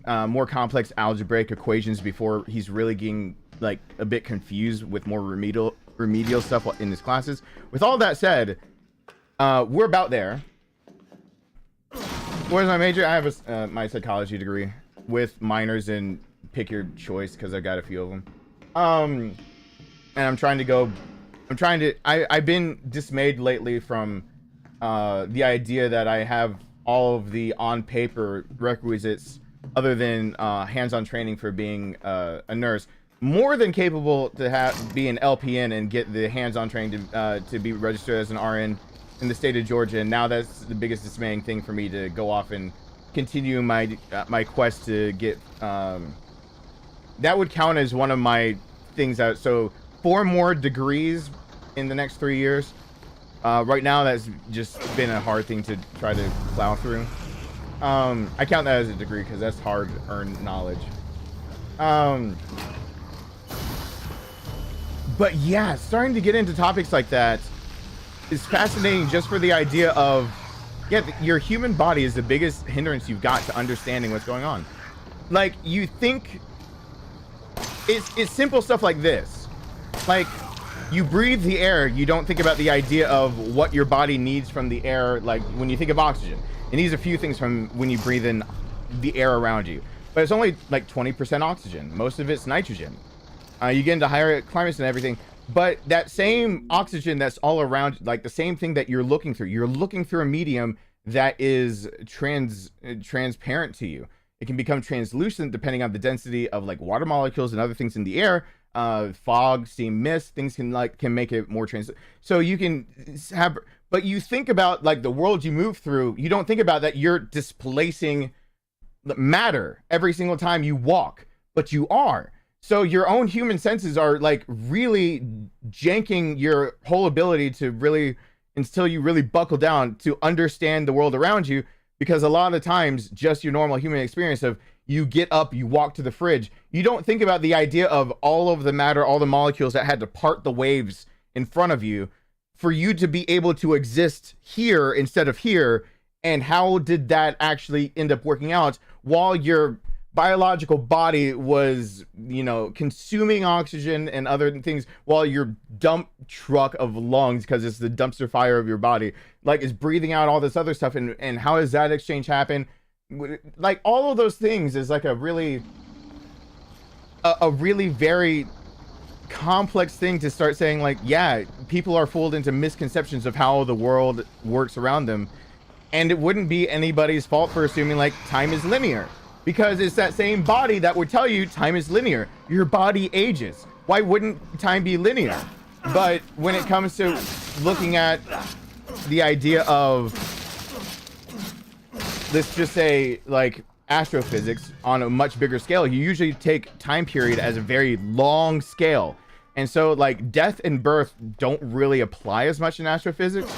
more complex algebraic equations before he's really getting like a bit confused with more remedial stuff in his classes. With all that said, we're about there. Where's my major? I have my psychology degree with minors in pick your choice because I got a few of them. And I've been dismayed lately from the idea that I have all of the on paper requisites other than hands-on training for being a nurse. more than capable to be an LPN and get the hands-on training to be registered as an RN in the state of Georgia. And now that's the biggest dismaying thing for me, to go off and continue my my quest to get that would count as one of my things out. So 4 more degrees in the next 3 years. Right now, that's just been a hard thing to try to plow through. I count that as a degree because that's hard-earned knowledge. But yeah, starting to get into topics like that is fascinating, just for the idea of, yeah, your human body is the biggest hindrance you've got to understanding what's going on. Like, you think it's simple stuff like this. Like, you breathe the air, you don't think about the idea of what your body needs from the air. Like, when you think of oxygen, it needs a few things from when you breathe in the air around you, but it's only like 20% oxygen. Most of it's nitrogen. You get into higher climates and everything, but that same oxygen that's all around, like the same thing that you're looking through a medium that is transparent to you. It can become translucent depending on the density of like water molecules and other things in the air. Fog, steam, mist, things can make it more so you can have. But you think about like the world you move through, you don't think about that you're displacing matter every single time you walk, but you are. So your own human senses are like really janking your whole ability to really, until you really buckle down to understand the world around you. Because a lot of times, just your normal human experience of you get up, you walk to the fridge, you don't think about the idea of all of the matter, all the molecules that had to part the waves in front of you for you to be able to exist here instead of here. And how did that actually end up working out while your biological body was, you know, consuming oxygen and other things, while your dump truck of lungs, because it's the dumpster fire of your body, like, is breathing out all this other stuff. And how does that exchange happen? Like, all of those things is like a really very complex thing to start saying, like, yeah, people are fooled into misconceptions of how the world works around them. And it wouldn't be anybody's fault for assuming like time is linear, because it's that same body that would tell you time is linear. Your body ages. Why wouldn't time be linear? But when it comes to looking at the idea of, let's just say, like, astrophysics on a much bigger scale, you usually take time period as a very long scale. And so, like, death and birth don't really apply as much in astrophysics.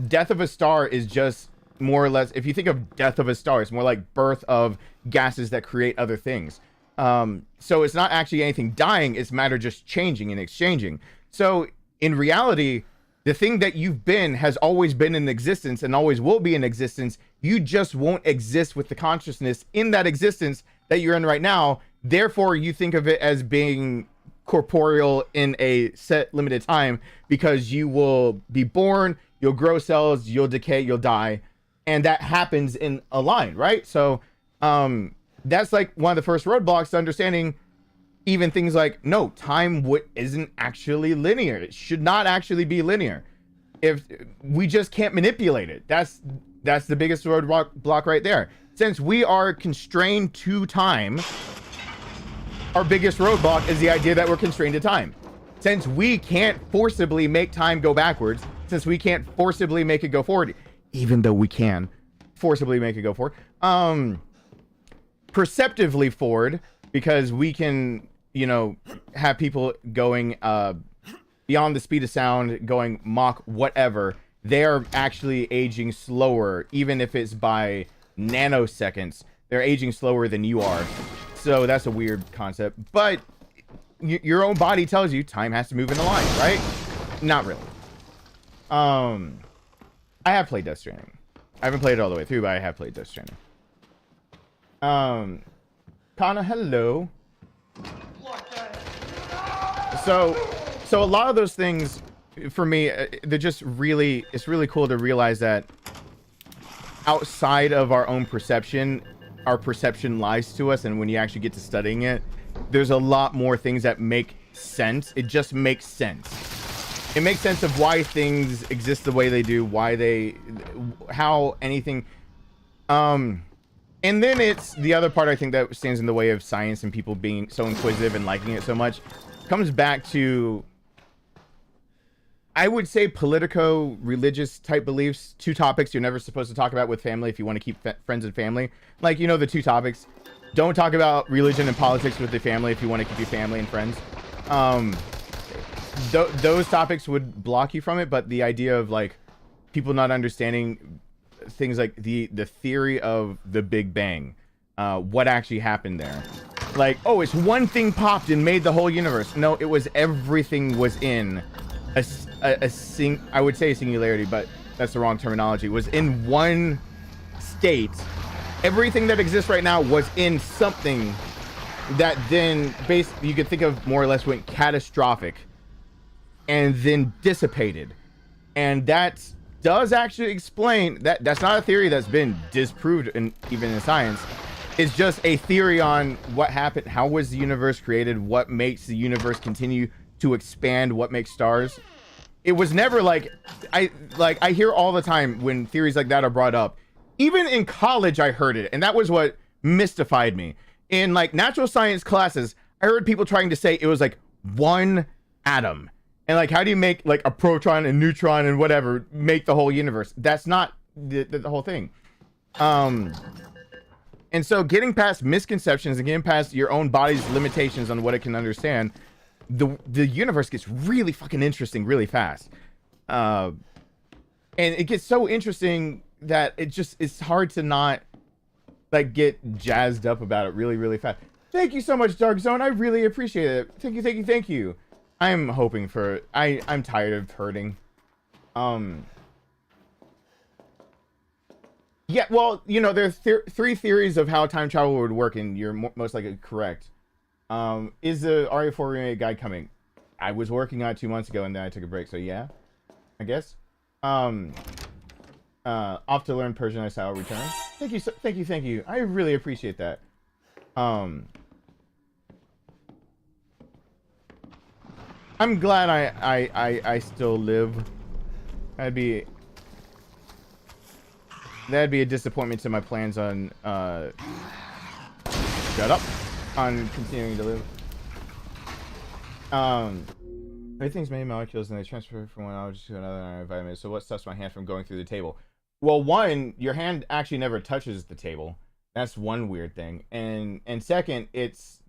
Death of a star is just more or less, if you think of death of a star, it's more like birth of gases that create other things. So it's not actually anything dying, it's matter just changing and exchanging. So in reality, the thing that you've been has always been in existence and always will be in existence. You just won't exist with the consciousness in that existence that you're in right now. Therefore, you think of it as being corporeal in a set limited time, because you will be born, you'll grow cells, you'll decay, you'll die. And that happens in a line, right? So that's like one of the first roadblocks to understanding even things like, no, time isn't actually linear. It should not actually be linear. If we just can't manipulate it, that's the biggest roadblock right there. Since we are constrained to time, our biggest roadblock is the idea that we're constrained to time. Since we can't forcibly make time go backwards, since we can't forcibly make it go forward, even though we can forcibly make it go forward, perceptively forward, because we can, you know, have people going beyond the speed of sound, going Mach whatever. They're actually aging slower, even if it's by nanoseconds. They're aging slower than you are. So that's a weird concept, but your own body tells you time has to move in a line, right? Not really. I have played Death Stranding. I haven't played it all the way through, but I have played Death Stranding. Kana, hello. So a lot of those things, for me, they're just really, it's really cool to realize that outside of our own perception, our perception lies to us, and when you actually get to studying it, there's a lot more things that make sense. It just makes sense. It makes sense of why things exist the way they do, how anything, And then it's the other part I think that stands in the way of science and people being so inquisitive and liking it so much comes back to, I would say, politico-religious type beliefs. 2 topics you're never supposed to talk about with family if you want to keep friends and family. Like, you know, the 2 topics. Don't talk about religion and politics with your family if you want to keep your family and friends. Those topics would block you from it, but the idea of, like, people not understanding things like the theory of the Big Bang, what actually happened there. Like, oh, it's one thing popped and made the whole universe. No, it was everything was in I would say a singularity, but that's the wrong terminology. Was in one state. Everything that exists right now was in something that then you could think of more or less went catastrophic and then dissipated. And that does actually explain that. That's not a theory that's been disproved even in science. It's just a theory on what happened, how was the universe created, what makes the universe continue to expand, what makes stars. It was never like I hear all the time when theories like that are brought up. Even in college I heard it, and that was what mystified me. In like natural science classes, I heard people trying to say it was like one atom. And like, how do you make like a proton and neutron and whatever make the whole universe? That's not the whole thing. And so getting past misconceptions and getting past your own body's limitations on what it can understand, the universe gets really fucking interesting really fast. And it gets so interesting that it's hard to not like get jazzed up about it really, really fast. Thank you so much, Dark Zone. I really appreciate it. Thank you, thank you, thank you. I'm hoping for, I'm tired of hurting. Yeah, well, you know, there's 3 theories of how time travel would work, and you're most likely correct. Is the RE4 remake guide coming? I was working on it 2 months ago, and then I took a break, so yeah, I guess. Off to learn Persian, I shall return. Thank you, thank you, thank you. I really appreciate that. I'm glad I still live. That'd be a disappointment to my plans on shut up, on continuing to live. Everything's made molecules and they transfer from one object to another environment. So what stops my hand from going through the table? Well, one, your hand actually never touches the table. That's one weird thing. And second, it's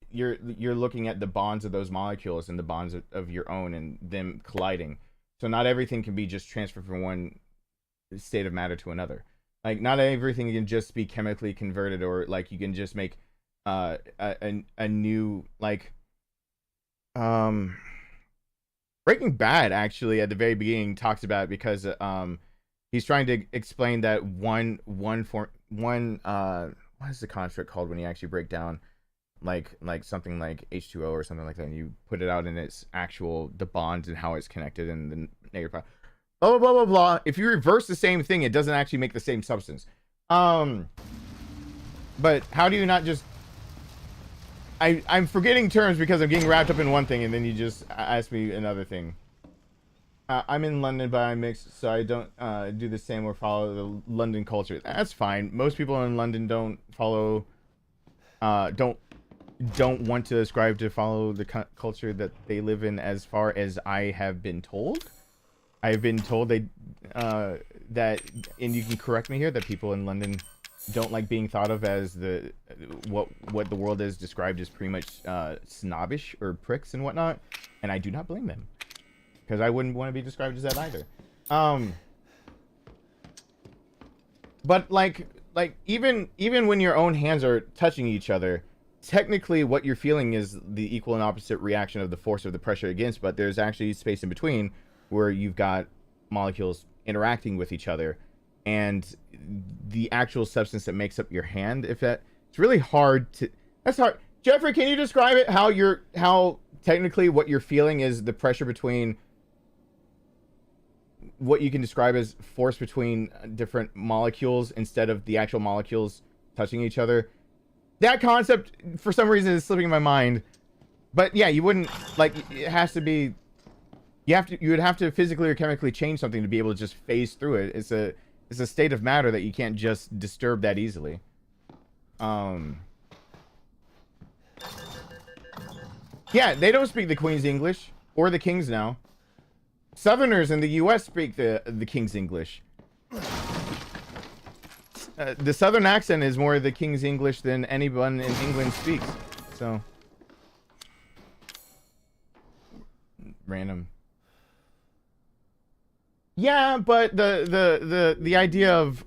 you're looking at the bonds of those molecules and the bonds of your own and them colliding. So not everything can be just transferred from one state of matter to another. Like not everything can just be chemically converted, or like you can just make a new, like Breaking Bad actually at the very beginning talks about it, because he's trying to explain that one what is the construct called when you actually break down like something like H2O or something like that, and you put it out in its actual the bonds and how it's connected and the negative blah blah blah blah blah. If you reverse the same thing, it doesn't actually make the same substance. But how do you not just I'm forgetting terms because I'm getting wrapped up in one thing and then you just ask me another thing. I'm in London, but I'm mixed, so I don't do the same or follow the London culture. That's fine. Most people in London don't follow don't want to ascribe to follow the culture that they live in, as far as I have been told. I've been told they that, and you can correct me here, that people in London don't like being thought of as the what the world is described as pretty much snobbish or pricks and whatnot, and I do not blame them, because I wouldn't want to be described as that either. But like even when your own hands are touching each other, technically what you're feeling is the equal and opposite reaction of the force of the pressure against, but there's actually space in between where you've got molecules interacting with each other, and the actual substance that makes up your hand, if that, it's really hard to, that's hard. Jeffrey, can you describe it, how technically what you're feeling is the pressure between what you can describe as force between different molecules instead of the actual molecules touching each other? That concept for some reason is slipping my mind, but yeah, you wouldn't, like, it has to be, you would have to physically or chemically change something to be able to just phase through it. It's a state of matter that you can't just disturb that easily. Yeah, they don't speak the Queen's English or the King's now. Southerners in the U.S. speak the King's English. The Southern accent is more the King's English than anyone in England speaks. So, random. Yeah, but the idea of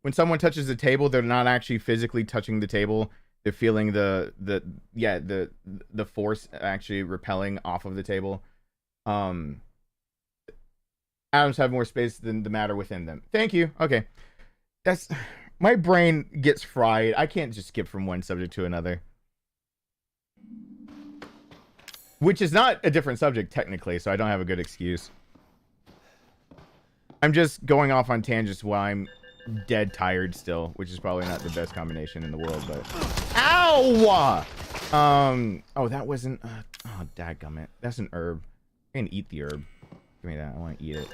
when someone touches the table, they're not actually physically touching the table. They're feeling the force actually repelling off of the table. Atoms have more space than the matter within them. Thank you. Okay. That's my brain gets fried. I can't just skip from one subject to another. Which is not a different subject technically, so I don't have a good excuse. I'm just going off on tangents while I'm dead tired still, which is probably not the best combination in the world, but ow! Oh, that wasn't oh, dadgummit. That's an herb. I can eat the herb. Give me that. I want to eat it.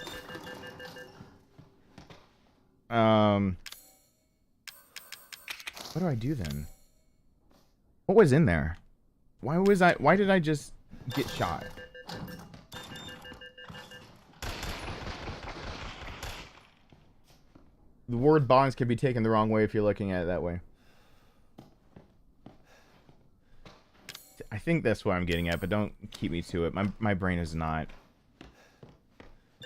What do I do then? What was in there? Why did I just get shot? The word bonds can be taken the wrong way if you're looking at it that way. I think that's what I'm getting at, but don't keep me to it. My brain is not.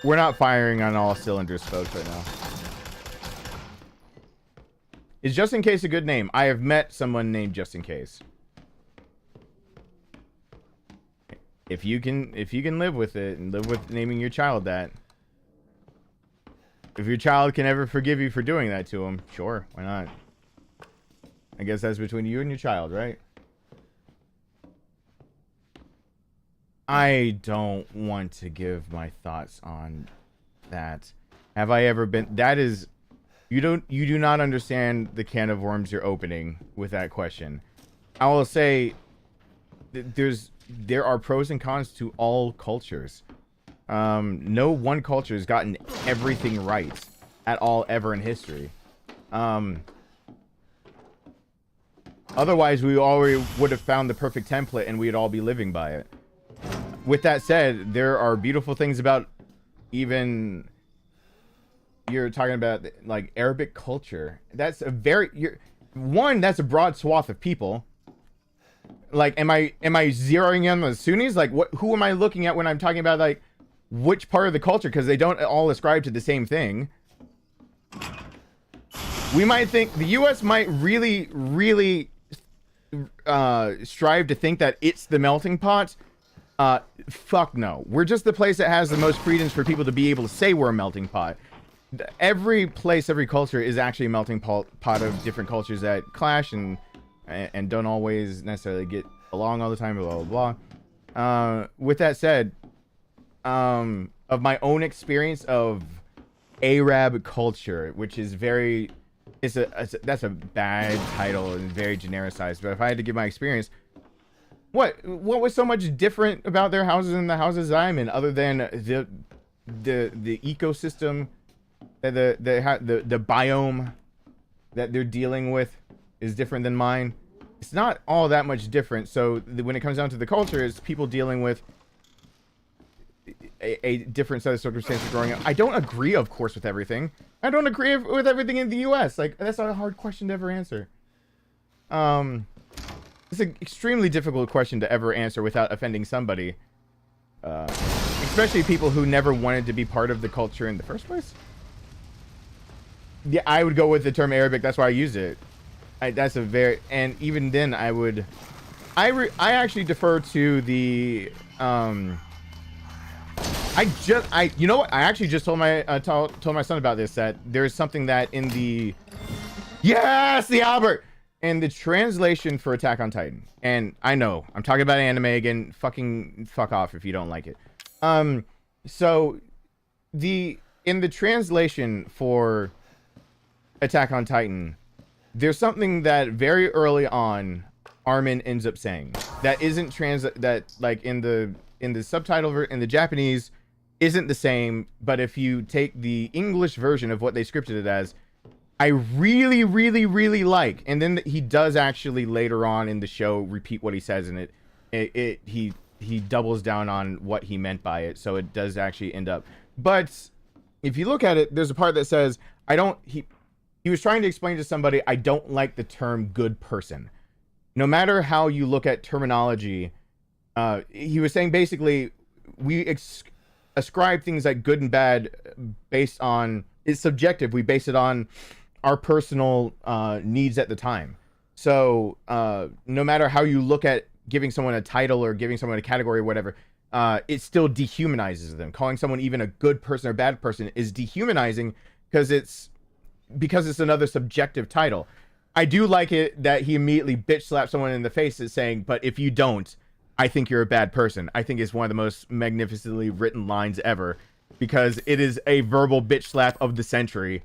We're not firing on all cylinders, folks, right now. Is Just In Case a good name? I have met someone named Just In Case. If you can live with it and live with naming your child that. If your child can ever forgive you for doing that to him, sure, why not? I guess that's between you and your child, right? I don't want to give my thoughts on that. Have I ever been... That is... You do not understand the can of worms you're opening with that question. I will say... There are pros and cons to all cultures. No one culture has gotten everything right at all ever in history. Otherwise, we already would have found the perfect template and we'd all be living by it. With that said, there are beautiful things about even... You're talking about, like, Arabic culture. That's a very... That's a broad swath of people. Like, am I zeroing in on the Sunnis? Like, who am I looking at when I'm talking about, like, which part of the culture? Because they don't all ascribe to the same thing. We might think... The U.S. might really, really strive to think that it's the melting pot. Fuck no. We're just the place that has the most freedoms for people to be able to say we're a melting pot. Every place, every culture is actually a melting pot of different cultures that clash and don't always necessarily get along all the time, blah, blah, blah. With that said, of my own experience of Arab culture, which is very... that's a bad title and very genericized, but if I had to give my experience... What was so much different about their houses and the houses I'm in, other than the ecosystem, the biome that they're dealing with is different than mine? It's not all that much different. So when it comes down to the culture, it's people dealing with a different set of circumstances growing up. I don't agree, of course, with everything. I don't agree with everything in the U.S. Like, that's not a hard question to ever answer. It's an extremely difficult question to ever answer without offending somebody. Especially people who never wanted to be part of the culture in the first place. Yeah, I would go with the term Arabic. That's why I used it. That's a very... And even then, I would... I actually defer to the... You know what? I actually just told my told my son about this, that there's something that in the... Yes! The Albert! And the translation for Attack on Titan, and I know I'm talking about anime again. Fuck off if you don't like it. So in the translation for Attack on Titan, there's something that very early on Armin ends up saying that isn't that like in the subtitle in the Japanese isn't the same, but if you take the English version of what they scripted it as, I really, really, really like. And then he does actually later on in the show repeat what he says, and he doubles down on what he meant by it. So it does actually end up. But if you look at it, there's a part that says, he was trying to explain to somebody, I don't like the term good person. No matter how you look at terminology, he was saying basically we ascribe things like good and bad based on, it's subjective. We base it on our personal needs at the time. So no matter how you look at giving someone a title or giving someone a category or whatever, it still dehumanizes them. Calling someone even a good person or bad person is dehumanizing because it's another subjective title. I do like it that he immediately bitch slapped someone in the face as saying, but if you don't, I think you're a bad person. I think it's one of the most magnificently written lines ever, because it is a verbal bitch slap of the century.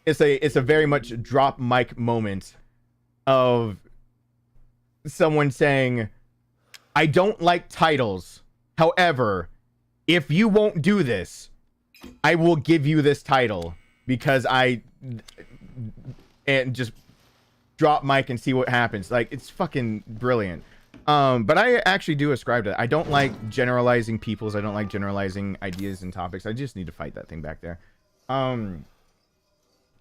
It's a very much drop mic moment of someone saying, I don't like titles. However, if you won't do this, I will give you this title because and just drop mic and see what happens. Like, it's fucking brilliant. But I actually do ascribe to it. I don't like generalizing peoples. I don't like generalizing ideas and topics. I just need to fight that thing back there. I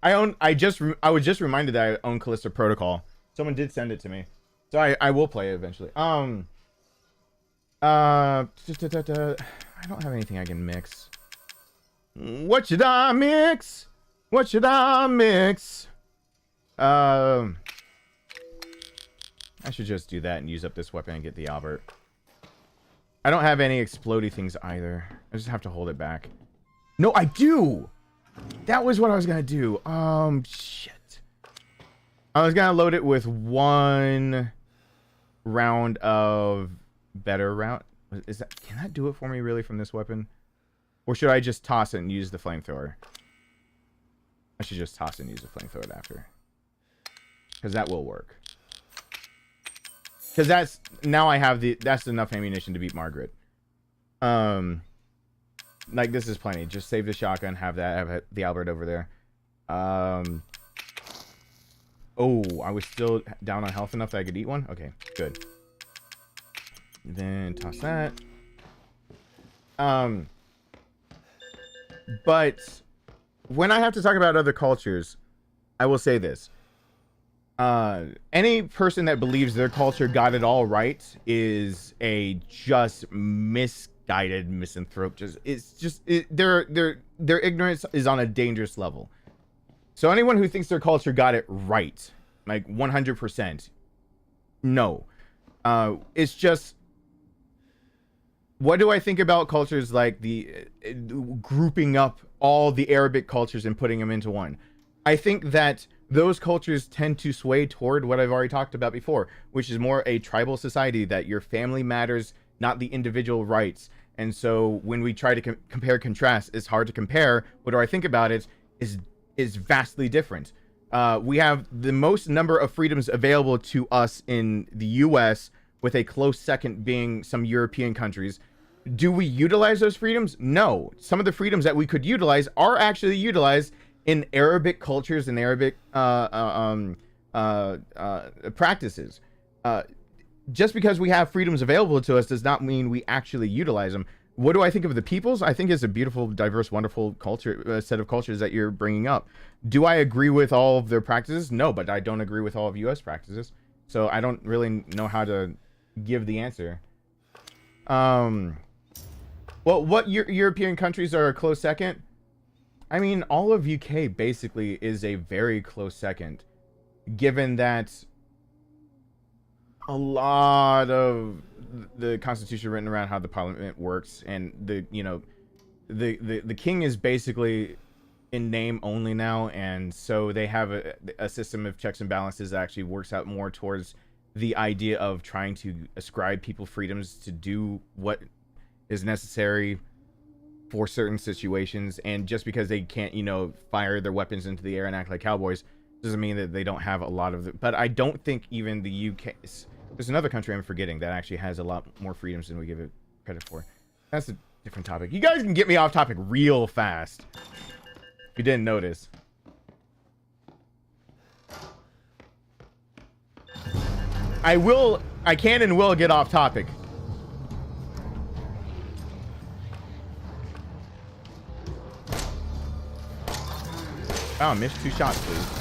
was just reminded that I own Callisto Protocol. Someone did send it to me, so I will play it eventually. I don't have anything I can mix. What should I mix? What should I mix? I should just do that and use up this weapon and get the Albert. I don't have any explodey things either. I just have to hold it back. No, I do! That was what I was gonna do. Shit. I was gonna load it with 1 round of better round. Can that do it for me really from this weapon? Or should I just toss it and use the flamethrower? I should just toss it and use the flamethrower after. Because that will work. Because now I have that's enough ammunition to beat Margaret. Like, this is plenty. Just save the shotgun, have the Albert over there. Oh, I was still down on health enough that I could eat one? Okay, good. Then toss that. But when I have to talk about other cultures, I will say this. Any person that believes their culture got it all right is a just misguided misanthrope. Their ignorance is on a dangerous level. So anyone who thinks their culture got it right, like 100%, no. It's just, what do I think about cultures like the grouping up all the Arabic cultures and putting them into one? I think that those cultures tend to sway toward what I've already talked about before, which is more a tribal society, that your family matters, not the individual rights. And so when we try to compare contrast, it's hard to compare. What do I think about it is vastly different. We have the most number of freedoms available to us in the US, with a close second being some European countries. Do we utilize those freedoms? No. Some of the freedoms that we could utilize are actually utilized in Arabic cultures and Arabic practices. Just because we have freedoms available to us does not mean we actually utilize them. What do I think of the peoples? I think it's a beautiful, diverse, wonderful culture, set of cultures that you're bringing up. Do I agree with all of their practices? No, but I don't agree with all of US practices. So I don't really know how to give the answer. Well, what European countries are a close second? I mean, all of UK basically is a very close second, given that a lot of the Constitution written around how the Parliament works, and the king is basically in name only now, and so they have a system of checks and balances that actually works out more towards the idea of trying to ascribe people freedoms to do what is necessary for certain situations. And just because they can't, fire their weapons into the air and act like cowboys, doesn't mean that they don't have a lot of but I don't think even the UK, there's another country I'm forgetting that actually has a lot more freedoms than we give it credit for. That's a different topic. You guys can get me off topic real fast if you didn't notice. I can and will get off topic. Oh, I missed 2 shots, please.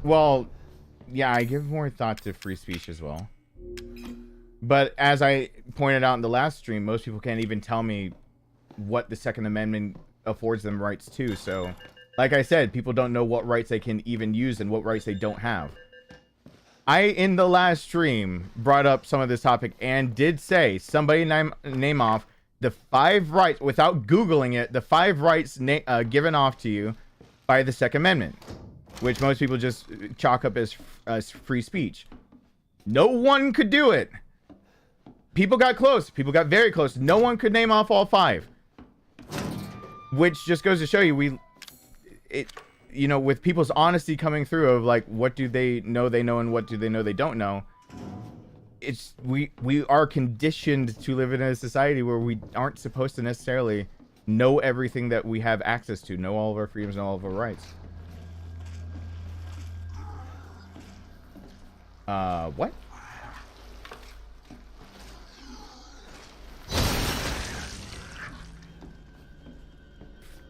Well, yeah, I give more thought to free speech as well. But as I pointed out in the last stream, most people can't even tell me what the Second Amendment affords them rights to. So, like I said, people don't know what rights they can even use and what rights they don't have. I, in the last stream, brought up some of this topic and did say, somebody name off the 5 rights, without Googling it, the 5 rights given off to you by the Second Amendment, which most people just chalk up as free speech. No one could do it. People got close. People got very close. No one could name off all 5. Which just goes to show you, you know, with people's honesty coming through of like, what do they know and what do they know they don't know. It's, we are conditioned to live in a society where we aren't supposed to necessarily know everything that we have access to, know all of our freedoms and all of our rights. What?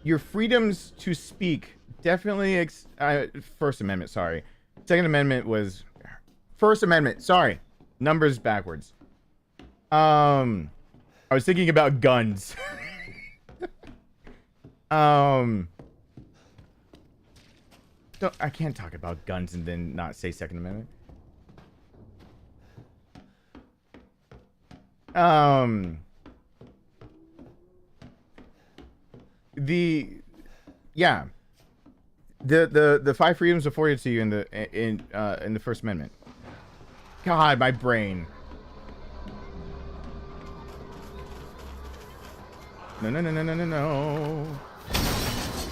Your freedoms to speak definitely First Amendment, sorry. Second Amendment was First Amendment, sorry. Numbers backwards. I was thinking about guns. I can't talk about guns and then not say Second Amendment. The 5 freedoms afforded to you in the First Amendment. God, my brain. No.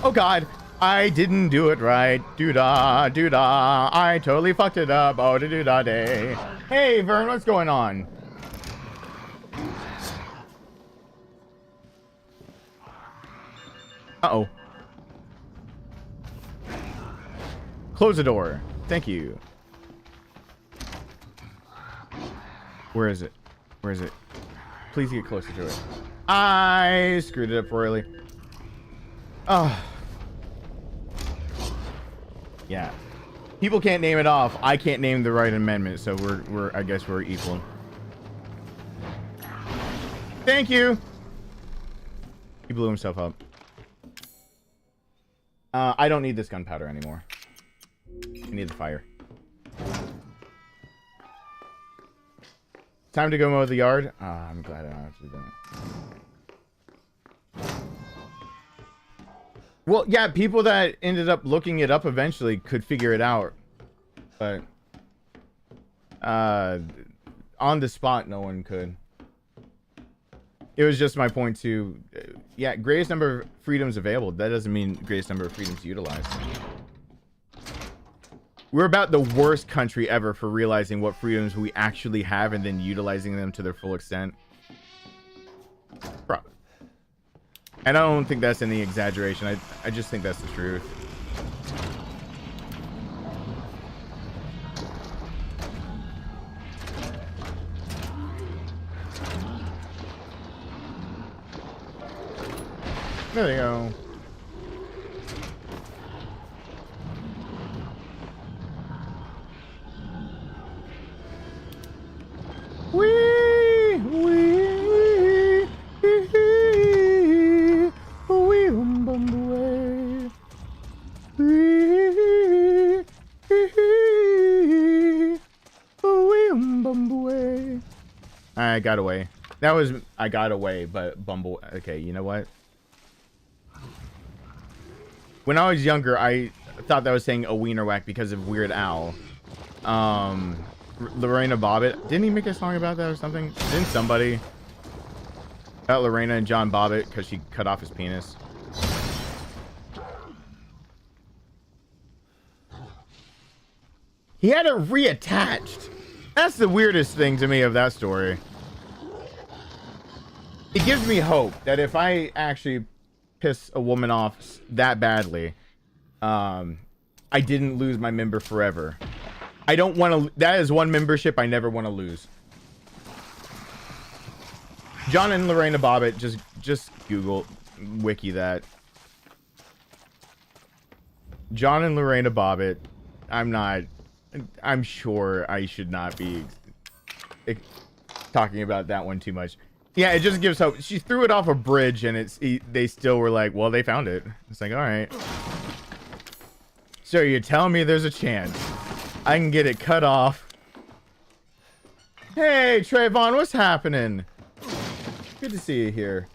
Oh God, I didn't do it right. Doo-da, doo-da. I totally fucked it up. Oh, doo-da day. Hey, Vern, what's going on? Uh-oh. Close the door. Thank you. Where is it? Where is it? Please get closer to it. I screwed it up royally. Oh. Yeah. People can't name it off. I can't name the right amendment, so I guess we're equal. Thank you. He blew himself up. I don't need this gunpowder anymore. I need the fire. Time to go mow the yard. I'm glad I don't have to do that. Well, yeah, people that ended up looking it up eventually could figure it out. But on the spot, no one could. It was just my point to, yeah, greatest number of freedoms available. That doesn't mean greatest number of freedoms utilized. We're about the worst country ever for realizing what freedoms we actually have and then utilizing them to their full extent. And I don't think that's any exaggeration. I just think that's the truth. There you go. Wee, wee, wee, wee, way. Wee, way. I got away. That was I got away, but Bumble. Okay, you know what? When I was younger, I thought that was saying a wiener whack because of Weird Al. Lorena Bobbitt. Didn't he make a song about that or something? Didn't somebody about Lorena and John Bobbitt because she cut off his penis? He had it reattached. That's the weirdest thing to me of that story. It gives me hope that if I actually piss a woman off that badly, I didn't lose my member forever. I don't want to. That is one membership I never want to lose. John and Lorena Bobbitt, just Google, wiki that. John and Lorena Bobbitt. I'm sure I should not be talking about that one too much. Yeah, it just gives hope. She threw it off a bridge, and they still were like, well, they found it. It's like, all right. So you're telling me there's a chance I can get it cut off? Hey, Trayvon, what's happening? Good to see you here.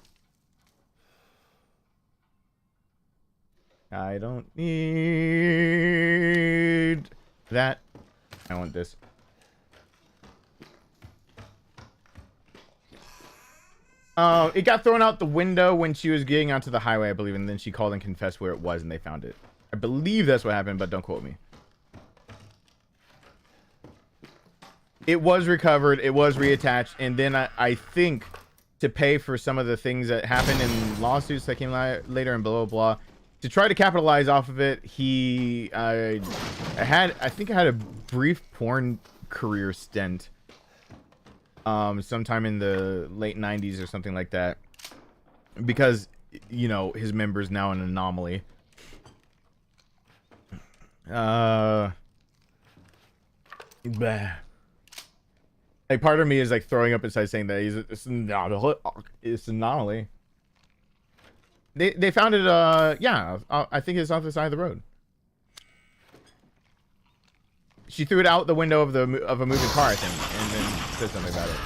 I don't need that. I want this. It got thrown out the window when she was getting onto the highway, I believe, and then she called and confessed where it was, and they found it. I believe that's what happened, but don't quote me. It was recovered, it was reattached, and then I think to pay for some of the things that happened in lawsuits that came later and blah, blah, blah, to try to capitalize off of it, I think I had a brief porn career stint. Sometime in the late 90s or something like that, because, you know, his member's now an anomaly. Like, part of me is like throwing up inside saying that it's an anomaly. They found it, yeah, I think it's off the side of the road. She threw it out the window of a moving car, I think, and then said something about it.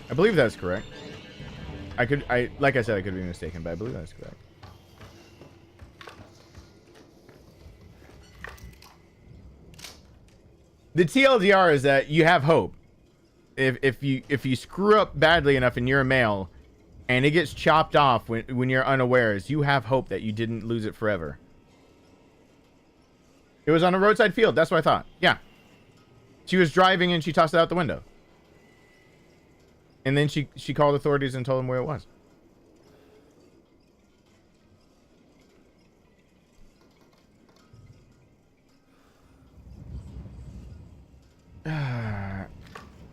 I believe that's correct. Like I said, I could be mistaken, but I believe that's correct. The TLDR is that you have hope. If you screw up badly enough and you're a male, and it gets chopped off when you're unawares, you have hope that you didn't lose it forever. It was on a roadside field. That's what I thought. Yeah. She was driving and she tossed it out the window. And then she called authorities and told them where it was.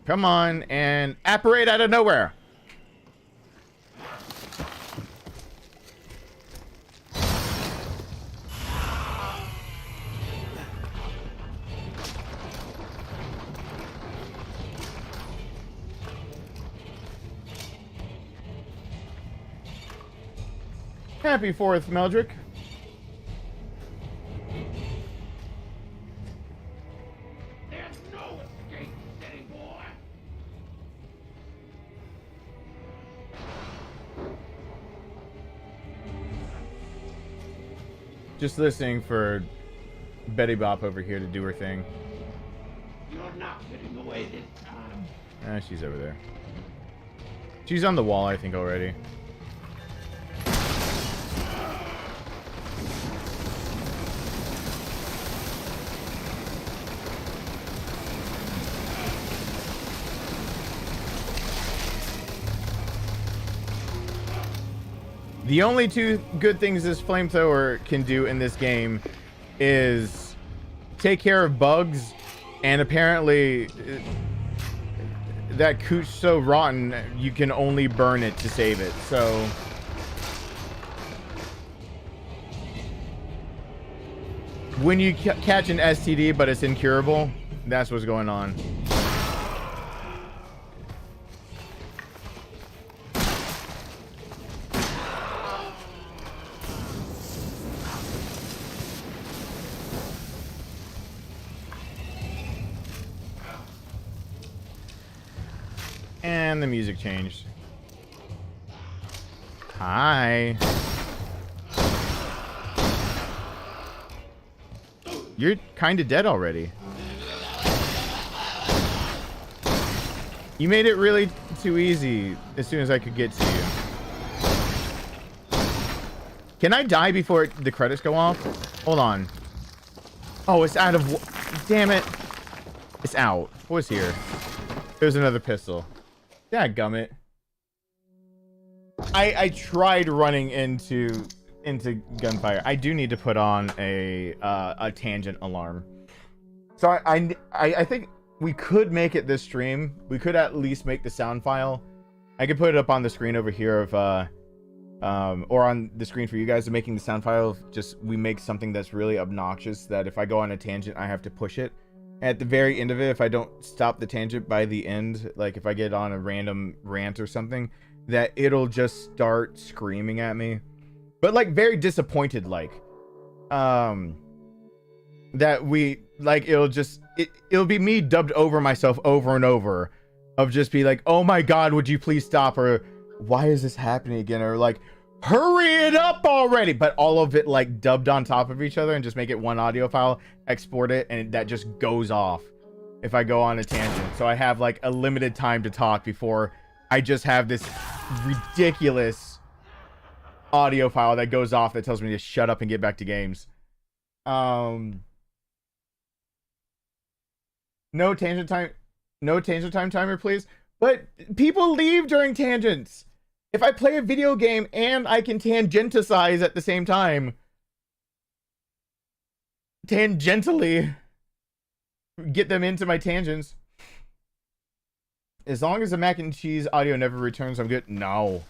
Come on and apparate out of nowhere. Happy 4th, Meldrick. There's no escape anymore. Just listening for Betty Bop over here to do her thing. You're not getting away this time. She's over there. She's on the wall, I think, already. The only two good things this flamethrower can do in this game is take care of bugs, and apparently that cooch so rotten you can only burn it to save it. So when you catch an STD but it's incurable, that's what's going on. And the music changed. Hi. You're kind of dead already. You made it really too easy as soon as I could get to you. Can I die before the credits go off? Hold on. Oh, it's out of... Damn it. It's out. What's here? There's another pistol. Dadgummit. I tried running into gunfire. I do need to put on a tangent alarm. So I think we could make it this stream. We could at least make the sound file. I could put it up on the screen over here of or on the screen for you guys of making the sound file of just we make something that's really obnoxious that if I go on a tangent I have to push it. At the very end of it, if I don't stop the tangent by the end, like if I get on a random rant or something, that it'll just start screaming at me. But like very disappointed like. That we like it'll be me dubbed over myself over and over of just be like, oh my god, would you please stop, or why is this happening again, or like hurry it up already, but all of it like dubbed on top of each other and just make it one audio file, export it, and that just goes off if I go on a tangent. So I have like a limited time to talk before I just have this ridiculous audio file that goes off that tells me to shut up and get back to games. No tangent time timer, please. But people leave during tangents. If I play a video game and I can tangenticize at the same time, tangentially get them into my tangents. As long as the mac and cheese audio never returns, I'm good. No.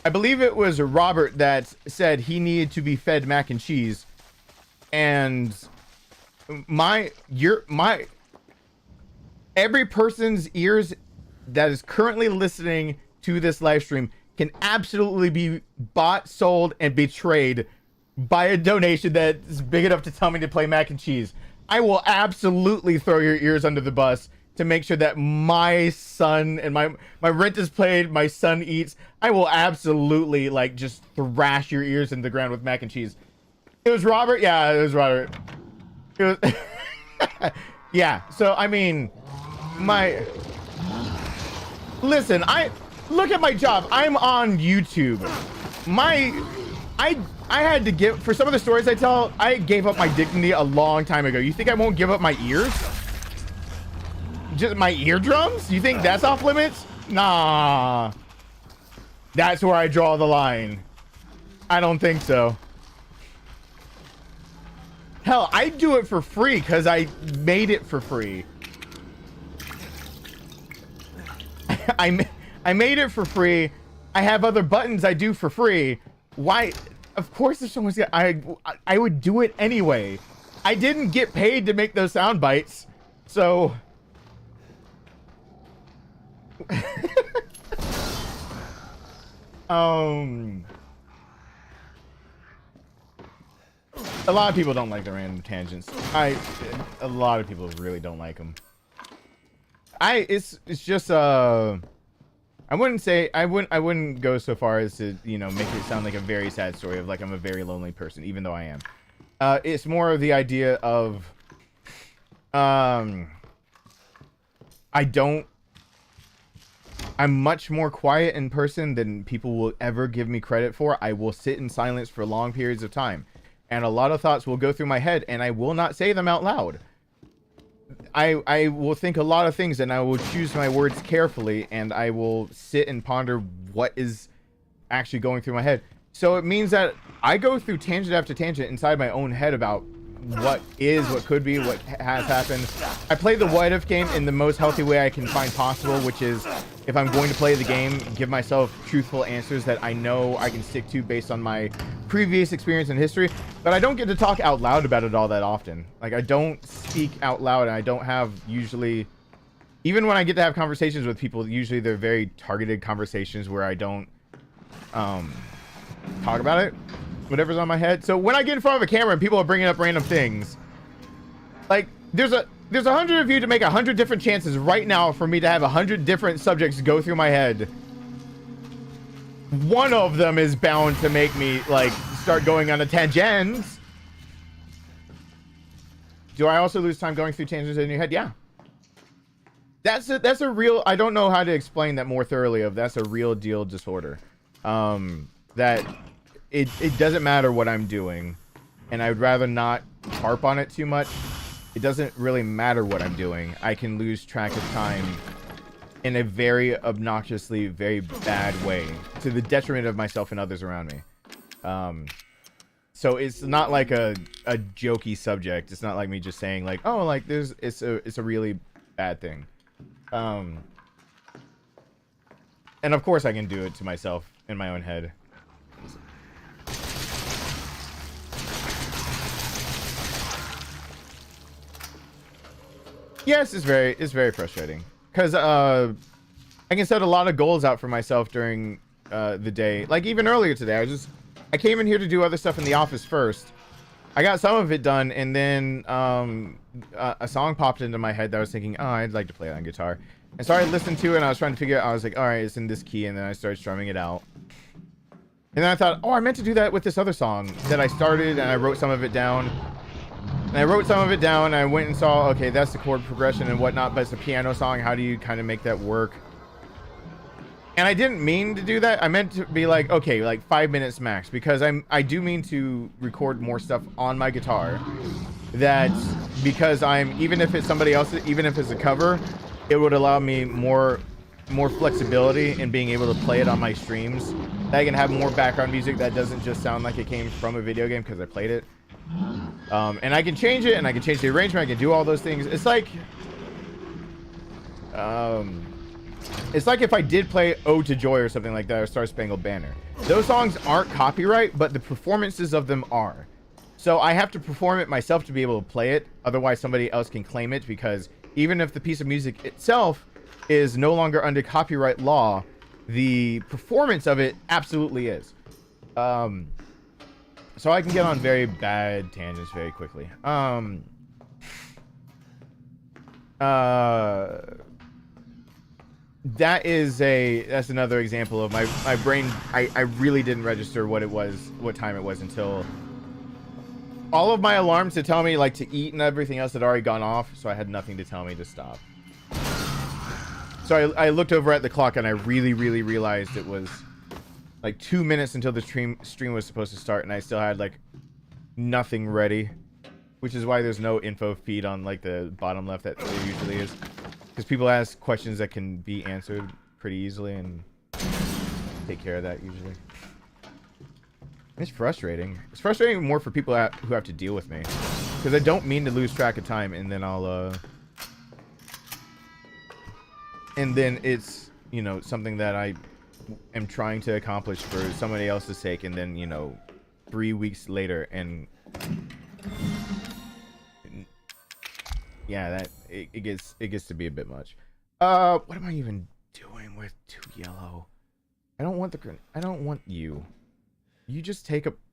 I believe it was Robert that said he needed to be fed mac and cheese, and every person's ears that is currently listening to this live stream can absolutely be bought, sold, and betrayed by a donation that's big enough to tell me to play mac and cheese. I will absolutely throw your ears under the bus to make sure that my son and my rent is paid, my son eats. I will absolutely like just thrash your ears into the ground with mac and cheese. It was Robert? Yeah, it was Robert. It was yeah, so I mean, listen, I look at my job. I'm on YouTube. I had to give, for some of the stories I tell, I gave up my dignity a long time ago. You think I won't give up my ears? Just my eardrums? You think that's off limits? Nah. That's where I draw the line. I don't think so. Hell, I do it for free because I made it for free. I made it for free. I have other buttons I do for free. Why? Of course, if someone's got, I would do it anyway. I didn't get paid to make those sound bites, so. A lot of people don't like the random tangents. A lot of people really don't like them. It's just I wouldn't go so far as to, you know, make it sound like a very sad story of like I'm a very lonely person, even though I am. It's more of the idea of I'm much more quiet in person than people will ever give me credit for. I will sit in silence for long periods of time, and a lot of thoughts will go through my head, and I will not say them out loud. I will think a lot of things, and I will choose my words carefully, and I will sit and ponder what is actually going through my head. So it means that I go through tangent after tangent inside my own head about what is, what could be, what has happened. I play the what if game in the most healthy way I can find possible, which is if I'm going to play the game, give myself truthful answers that I know I can stick to based on my previous experience and history. But I don't get to talk out loud about it all that often. Like, I don't speak out loud, and I don't have usually, even when I get to have conversations with people, usually they're very targeted conversations where I don't talk about it, whatever's on my head. So when I get in front of a camera and people are bringing up random things, like there's 100 of you to make 100 different chances right now for me to have 100 different subjects go through my head. One of them is bound to make me like start going on a tangent. Do I also lose time going through tangents in your head? Yeah. That's a real, I don't know how to explain that more thoroughly of that's a real deal disorder. That it doesn't matter what I'm doing, and I would rather not harp on it too much. It doesn't really matter what I'm doing. I can lose track of time in a very obnoxiously, very bad way to the detriment of myself and others around me. So it's not like a jokey subject. It's not like me just saying like, oh, like it's a really bad thing. And of course I can do it to myself in my own head. Yes, it's very frustrating because I can set a lot of goals out for myself during the day. Like even earlier today, I came in here to do other stuff in the office first. I got some of it done, and then a song popped into my head that I was thinking, oh, I'd like to play it on guitar. And so I listened to it, and I was trying to figure out, I was like, all right, it's in this key, and then I started strumming it out. And then I thought, oh, I meant to do that with this other song that I started, and I wrote some of it down. And I wrote some of it down, and I went and saw, okay, that's the chord progression and whatnot, but it's a piano song. How do you kind of make that work? And I didn't mean to do that. I meant to be like, okay, like 5 minutes max, because I do mean to record more stuff on my guitar. That because even if it's somebody else, even if it's a cover, it would allow me more flexibility in being able to play it on my streams. That I can have more background music that doesn't just sound like it came from a video game because I played it. And I can change it, and I can change the arrangement. I can do all those things. It's like if I did play Ode to Joy or something like that, or Star Spangled Banner. Those songs aren't copyright, but the performances of them are. So I have to perform it myself to be able to play it. Otherwise, somebody else can claim it, because even if the piece of music itself is no longer under copyright law, the performance of it absolutely is. So I can get on very bad tangents very quickly. That's another example of my brain. I really didn't register what time it was until all of my alarms to tell me like to eat and everything else had already gone off, so I had nothing to tell me to stop. So I looked over at the clock, and I really realized it was like 2 minutes until the stream was supposed to start, and I still had like nothing ready, which is why there's no info feed on like the bottom left that there usually is, because people ask questions that can be answered pretty easily, and take care of that usually. It's frustrating. It's frustrating more for people who have to deal with me, because I don't mean to lose track of time, and then and then it's, you know, something that I am trying to accomplish for somebody else's sake, and then, you know, 3 weeks later, and yeah, that it gets to be a bit much. What am I even doing with 2 yellow? I don't want you. You just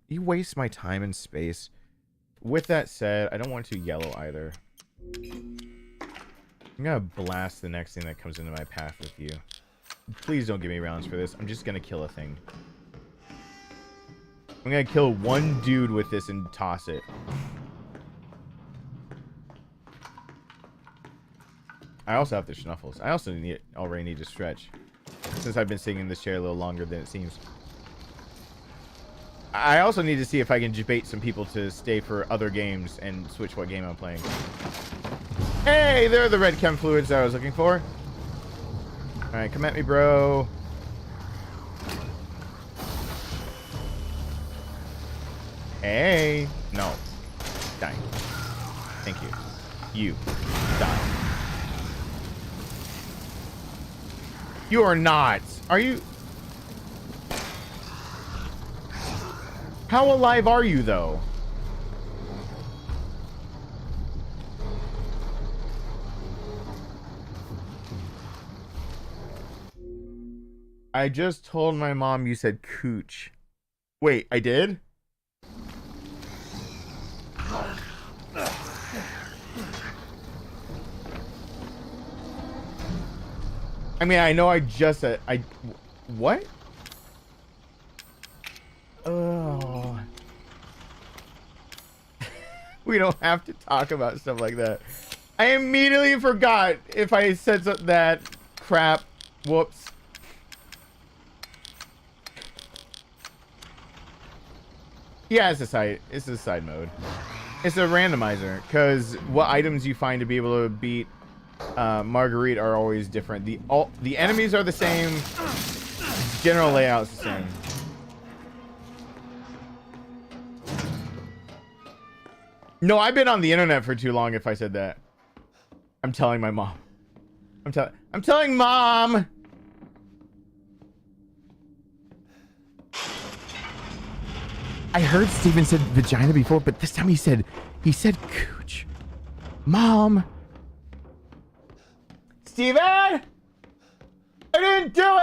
you waste my time and space. With that said, I don't want 2 yellow either. I'm gonna blast the next thing that comes into my path with you. Please don't give me rounds for this. I'm just gonna kill a thing. I'm gonna kill one dude with this and toss it. I also have the Schnuffles. I also already need to stretch, since I've been sitting in this chair a little longer than it seems. I also need to see if I can debate some people to stay for other games and switch what game I'm playing. Hey, there are the red chem fluids that I was looking for. Alright, come at me, bro. Hey. No. Die. Thank you. You. Die. You are not. Are you? How alive are you, though? I just told my mom you said cooch. Wait, I did? I mean, I know I just said... What? Oh. We don't have to talk about stuff like that. I immediately forgot if I said that crap. Whoops. Yeah, it's a side mode. It's a randomizer, because what items you find to be able to beat Marguerite are always different. The enemies are the same. General layout's the same. No, I've been on the internet for too long if I said that. I'm telling my mom. I'm telling mom. I heard Steven said vagina before, but this time he said cooch. Mom. Steven! I didn't do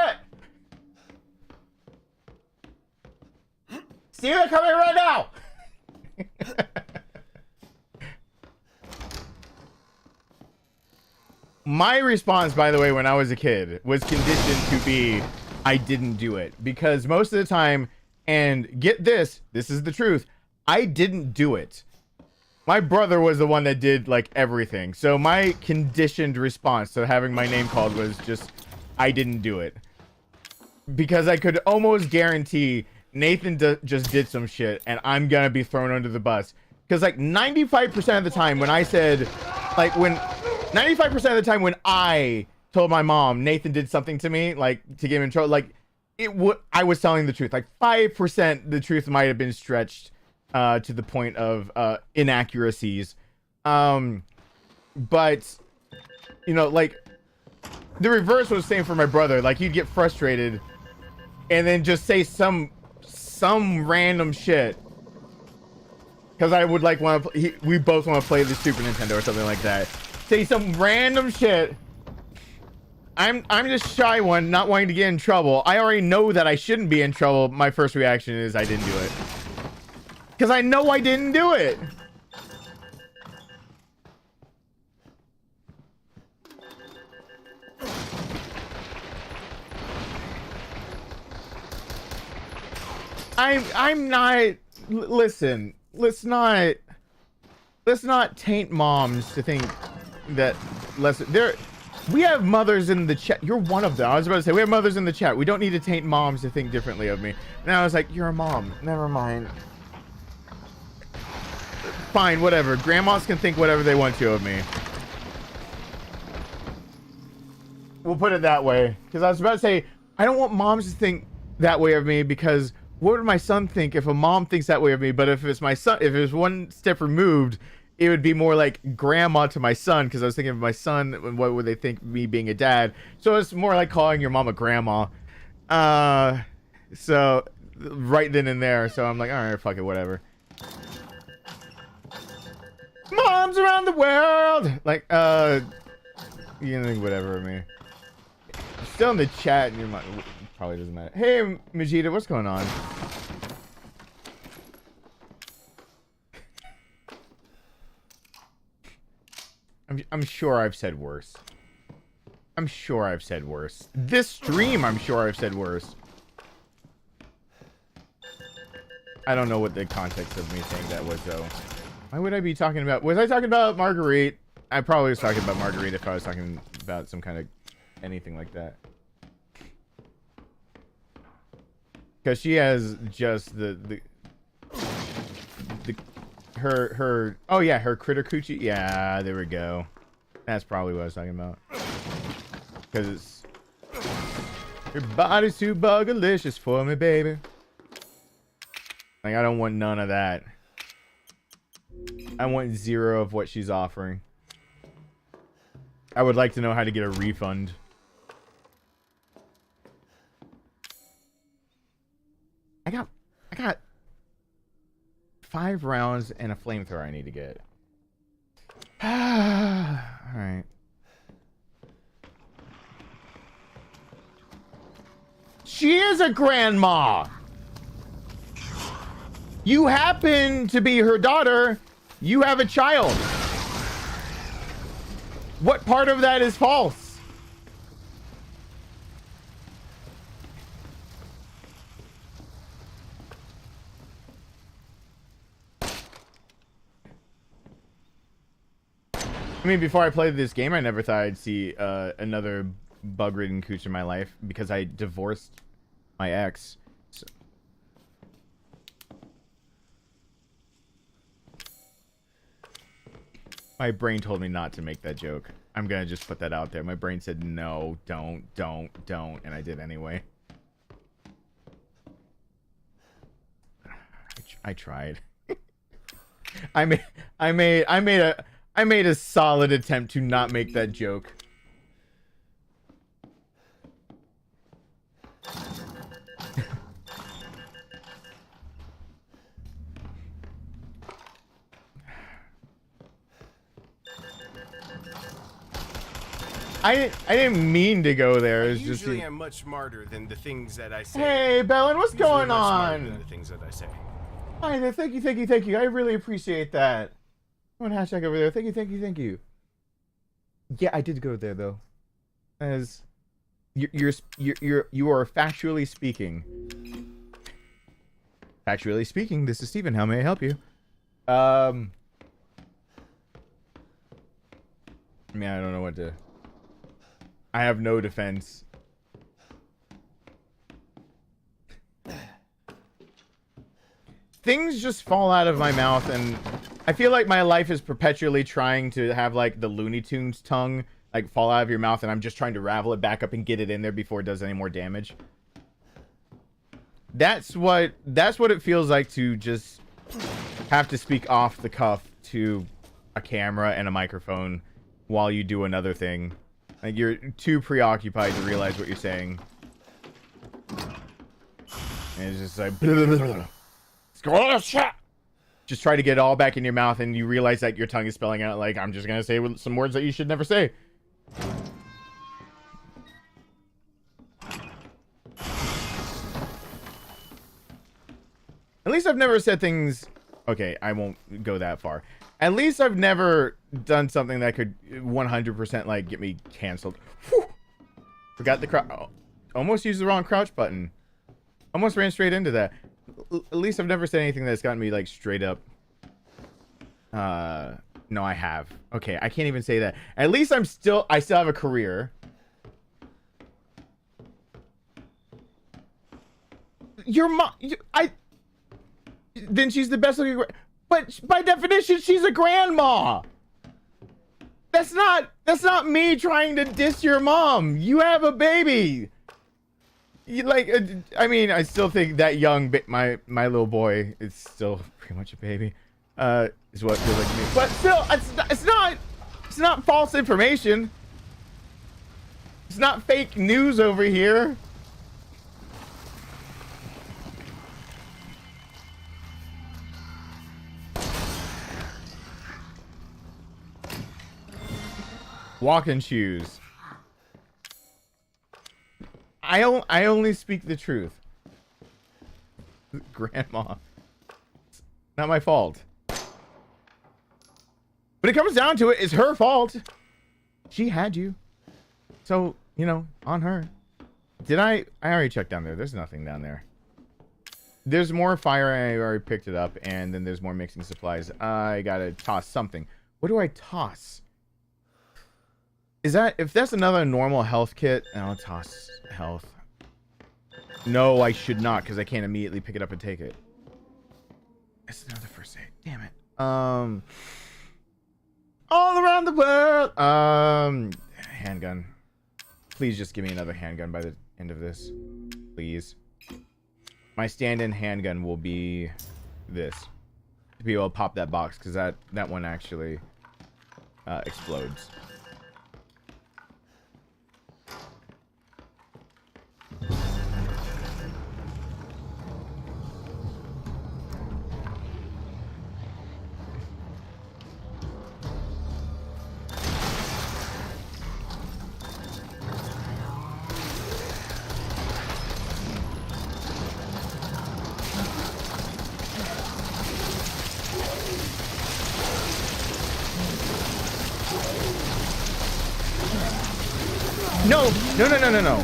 it! Steven, come here right now! My response, by the way, when I was a kid, was conditioned to be, I didn't do it. Because most of the time, and get this is the truth, I didn't do it. My brother was the one that did, like, everything. So my conditioned response to having my name called was just, I didn't do it. Because I could almost guarantee Nathan just did some shit, and I'm gonna be thrown under the bus. Because, like, 95% of the time when I said, like, 95% of the time when I told my mom Nathan did something to me, like, to get him in trouble, like, I was telling the truth. Like, 5% the truth might have been stretched to the point of inaccuracies. But, you know, like, the reverse was the same for my brother. Like, he'd get frustrated and then just say some random shit. Because I would, like, we both want to play the Super Nintendo or something like that. Say some random shit. I'm just shy one, not wanting to get in trouble. I already know that I shouldn't be in trouble. My first reaction is I didn't do it. Because I know I didn't do it. I'm not. Listen, let's not taint moms to think that we have mothers in the chat. You're one of them. I was about to say we have mothers in the chat. We don't need to taint moms to think differently of me. And I was like, you're a mom. Never mind. Fine, whatever. Grandmas can think whatever they want to of me. We'll put it that way. Because I was about to say, I don't want moms to think that way of me, because what would my son think if a mom thinks that way of me? But if it's my son, if it was one step removed, it would be more like grandma to my son, because I was thinking of my son, what would they think me being a dad? So it's more like calling your mom a grandma. So right then and there, so I'm like, all right, fuck it, whatever. Moms around the world, like, you can think whatever of me. I'm still in the chat, and you might, probably doesn't matter. Hey, Majida, what's going on? I'm sure I've said worse. I'm sure I've said worse. This stream, I'm sure I've said worse. I don't know what the context of me saying that was, though. Why would I be talking about... Was I talking about Marguerite? I probably was talking about Marguerite if I was talking about some kind of... anything like that. Because she has just her oh yeah, her critter coochie. Yeah, there we go. That's probably what I was talking about. Because it's your body's too bugalicious for me, baby. Like, I don't want none of that. I want zero of what she's offering. I would like to know how to get a refund. I got 5 rounds and a flamethrower I need to get. Alright. She is a grandma! You happen to be her daughter. You have a child. What part of that is false? I mean, before I played this game, I never thought I'd see another bug-ridden cooch in my life because I divorced my ex. So. My brain told me not to make that joke. I'm gonna just put that out there. My brain said no, don't, and I did anyway. I tried. I made a solid attempt to not make that joke. I didn't mean to go there. It's just usually I'm much smarter than the things that I say. Hey, Bellin, what's Usually going much smarter on? than the things that I say. Hi there, thank you. I really appreciate that. One hashtag over there. Thank you. Yeah, I did go there though. As you are factually speaking. Factually speaking, this is Steven. How may I help you? I mean, I don't know what to. I have no defense. Things just fall out of my mouth, and I feel like my life is perpetually trying to have like the Looney Tunes tongue like fall out of your mouth, and I'm just trying to ravel it back up and get it in there before it does any more damage. That's what it feels like to just have to speak off the cuff to a camera and a microphone while you do another thing. Like you're too preoccupied to realize what you're saying. And it's just like just try to get it all back in your mouth, and you realize that your tongue is spelling out like, I'm just gonna say some words that you should never say. At least I've never said things. Okay, I won't go that far. At least I've never done something that could 100% like get me canceled. Whew. Forgot the crouch. Oh, almost used the wrong crouch button. Almost ran straight into that. At least I've never said anything that's gotten me like straight up. No, I have. Okay, I can't even say that. At least I still have a career. Your mom, then she's the best looking. But by definition, she's a grandma. That's not me trying to diss your mom. You have a baby. You, like, I mean, I still think that young, my little boy is still pretty much a baby. Is what feels like to me. But still, it's not false information. It's not fake news over here. Walking shoes. I only speak the truth. Grandma. It's not my fault. But it comes down to it, it's her fault. She had you. So, you know, on her. Did I already checked down there. There's nothing down there. There's more fire. I already picked it up. And then there's more mixing supplies. I gotta toss something. What do I toss? Is that, if that's another normal health kit, I'll toss health. No, I should not, because I can't immediately pick it up and take it. It's another first aid. Damn it. All around the world. Handgun. Please just give me another handgun by the end of this. Please. My stand-in handgun will be this. To be able to pop that box, because that one actually explodes. No.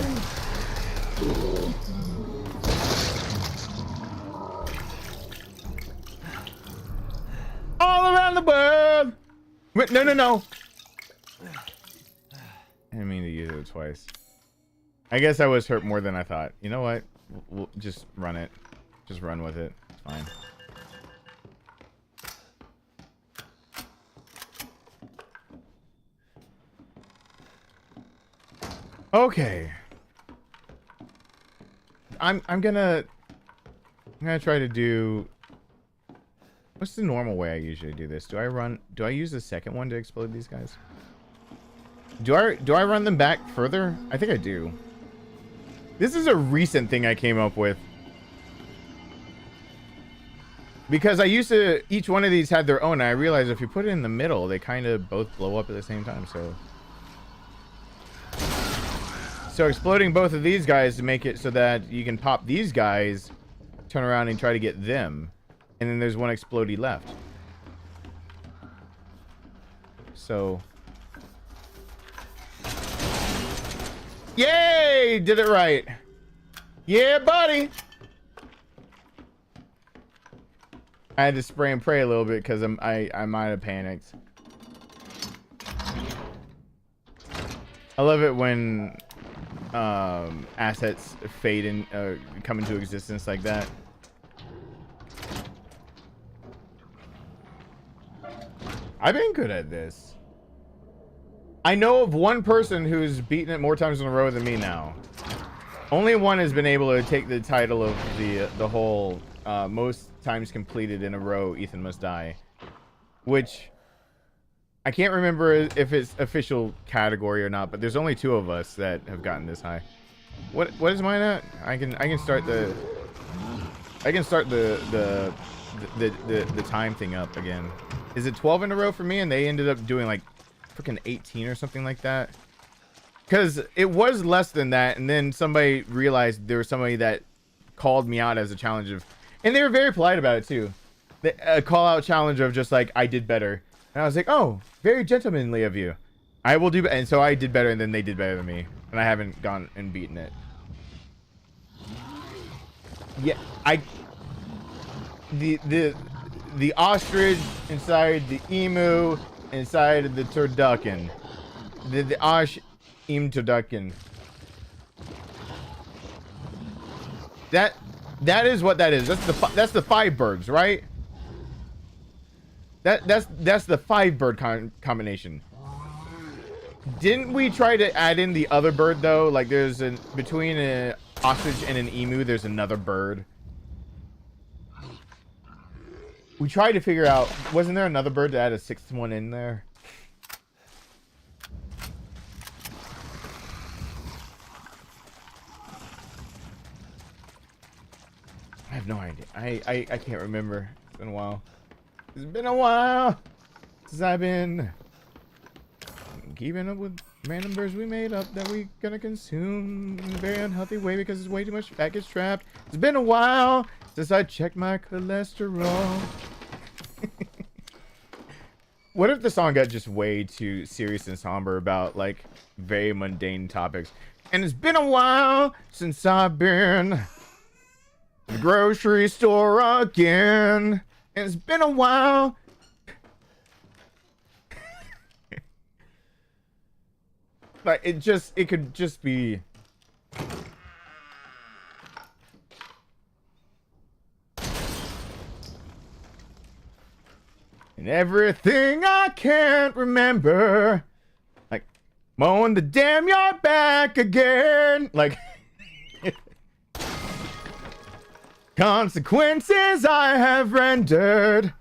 All around the world. Wait, no. it twice. I guess I was hurt more than I thought. You know what? We'll just run it. Just run with it. It's fine. Okay. I'm gonna try to do. What's the normal way I usually do this? Do I use the second one to explode these guys? Do I run them back further? I think I do. This is a recent thing I came up with. Because I used to, each one of these had their own, and I realized if you put it in the middle, they kind of both blow up at the same time, So exploding both of these guys to make it so that you can pop these guys, turn around and try to get them, and then there's one explodey left. So... Yay! Did it right. Yeah, buddy! I had to spray and pray a little bit because I might have panicked. I love it when assets fade and come into existence like that. I've been good at this. I know of one person who's beaten it more times in a row than me now. Only one has been able to take the title of the whole most times completed in a row, Ethan Must Die. Which, I can't remember if it's official category or not, but there's only 2 of us that have gotten this high. What is mine at? I can start the time thing up again. Is it 12 in a row for me? And they ended up doing like freaking 18 or something like that. Because it was less than that, and then somebody realized there was somebody that called me out as a challenge of, and they were very polite about it too. A call out challenge of just like, I did better. And I was like, oh, very gentlemanly of you. I will do, and so I did better, and then they did better than me, and I haven't gone and beaten it. Yeah, the ostrich inside the emu inside the turducken. The osh im turducken. That is what that is. That's the 5 birds, right? That's the 5 bird combination. Didn't we try to add in the other bird though? Like there's between an ostrich and an emu, there's another bird. We tried to figure out, wasn't there another bird to add a 6th one in there? I have no idea. I can't remember. It's been a while. It's been a while since I've been keeping up with random birds we made up that we gonna consume in a very unhealthy way because it's way too much fat gets trapped. It's been a while since I checked my cholesterol. What if the song got just way too serious and somber about like very mundane topics? And it's been a while since I've been to the grocery store again. And it's been a while. Like it could just be. And everything I can't remember. Like, mowing the damn yard back again. Like, consequences I have rendered.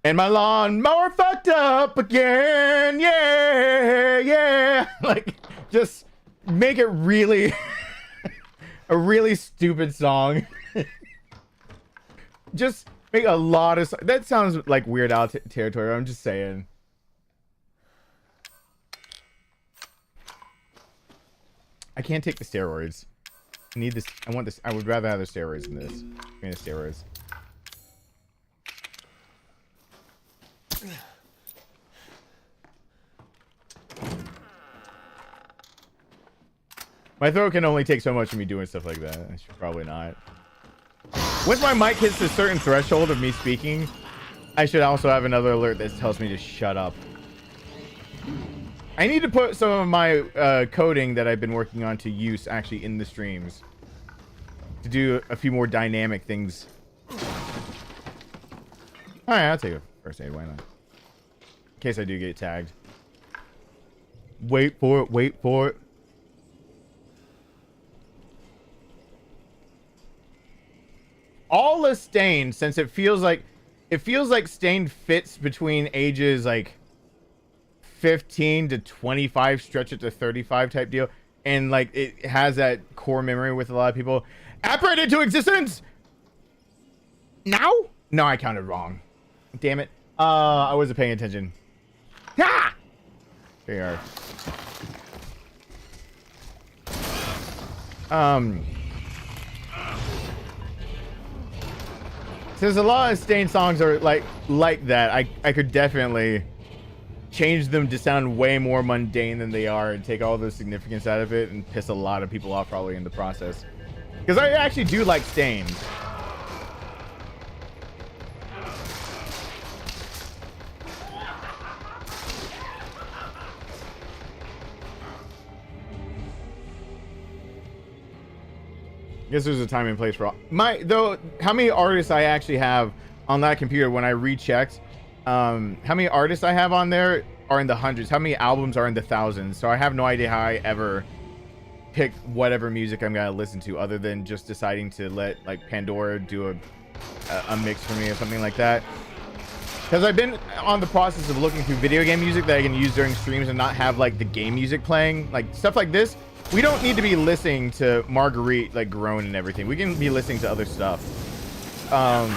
And my lawnmower fucked up again. Yeah, yeah. Like, just make it really a really stupid song. Just make a lot of... That sounds like Weird Al territory. I'm just saying. I can't take the steroids. I need this. I want this. I would rather have the steroids than this. Give me the steroids. My throat can only take so much of me doing stuff like that. I should probably not. Once my mic hits a certain threshold of me speaking, I should also have another alert that tells me to shut up. I need to put some of my coding that I've been working on to use actually in the streams to do a few more dynamic things. All right, I'll take a first aid. Why not? In case I do get tagged. Wait for it. Wait for it. All of Stain, since it feels like Stain fits between ages like 15 to 25, stretch it to 35 type deal, and like it has that core memory with a lot of people. Apparate into existence now? No, I counted wrong. Damn it. I wasn't paying attention. Ha! There you are. Since a lot of Stain songs are like that, I could definitely change them to sound way more mundane than they are and take all the significance out of it and piss a lot of people off probably in the process. Because I actually do like Stain. I guess there's a time and place for all. How many artists I actually have on that computer when I rechecked, how many artists I have on there are in the hundreds. How many albums are in the thousands? So I have no idea how I ever pick whatever music I'm gonna listen to, other than just deciding to let like Pandora do a mix for me or something like that. Because I've been on the process of looking through video game music that I can use during streams and not have like the game music playing, like stuff like this. We don't need to be listening to Marguerite like groan and everything. We can be listening to other stuff. But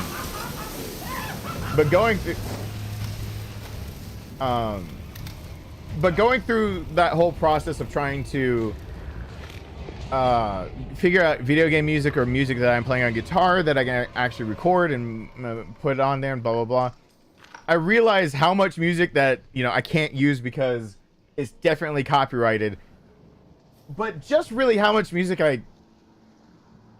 going through that whole process of trying to figure out video game music or music that I'm playing on guitar that I can actually record and put it on there and blah blah blah, I realize how much music that, you know, I can't use because it's definitely copyrighted. But just really how much music I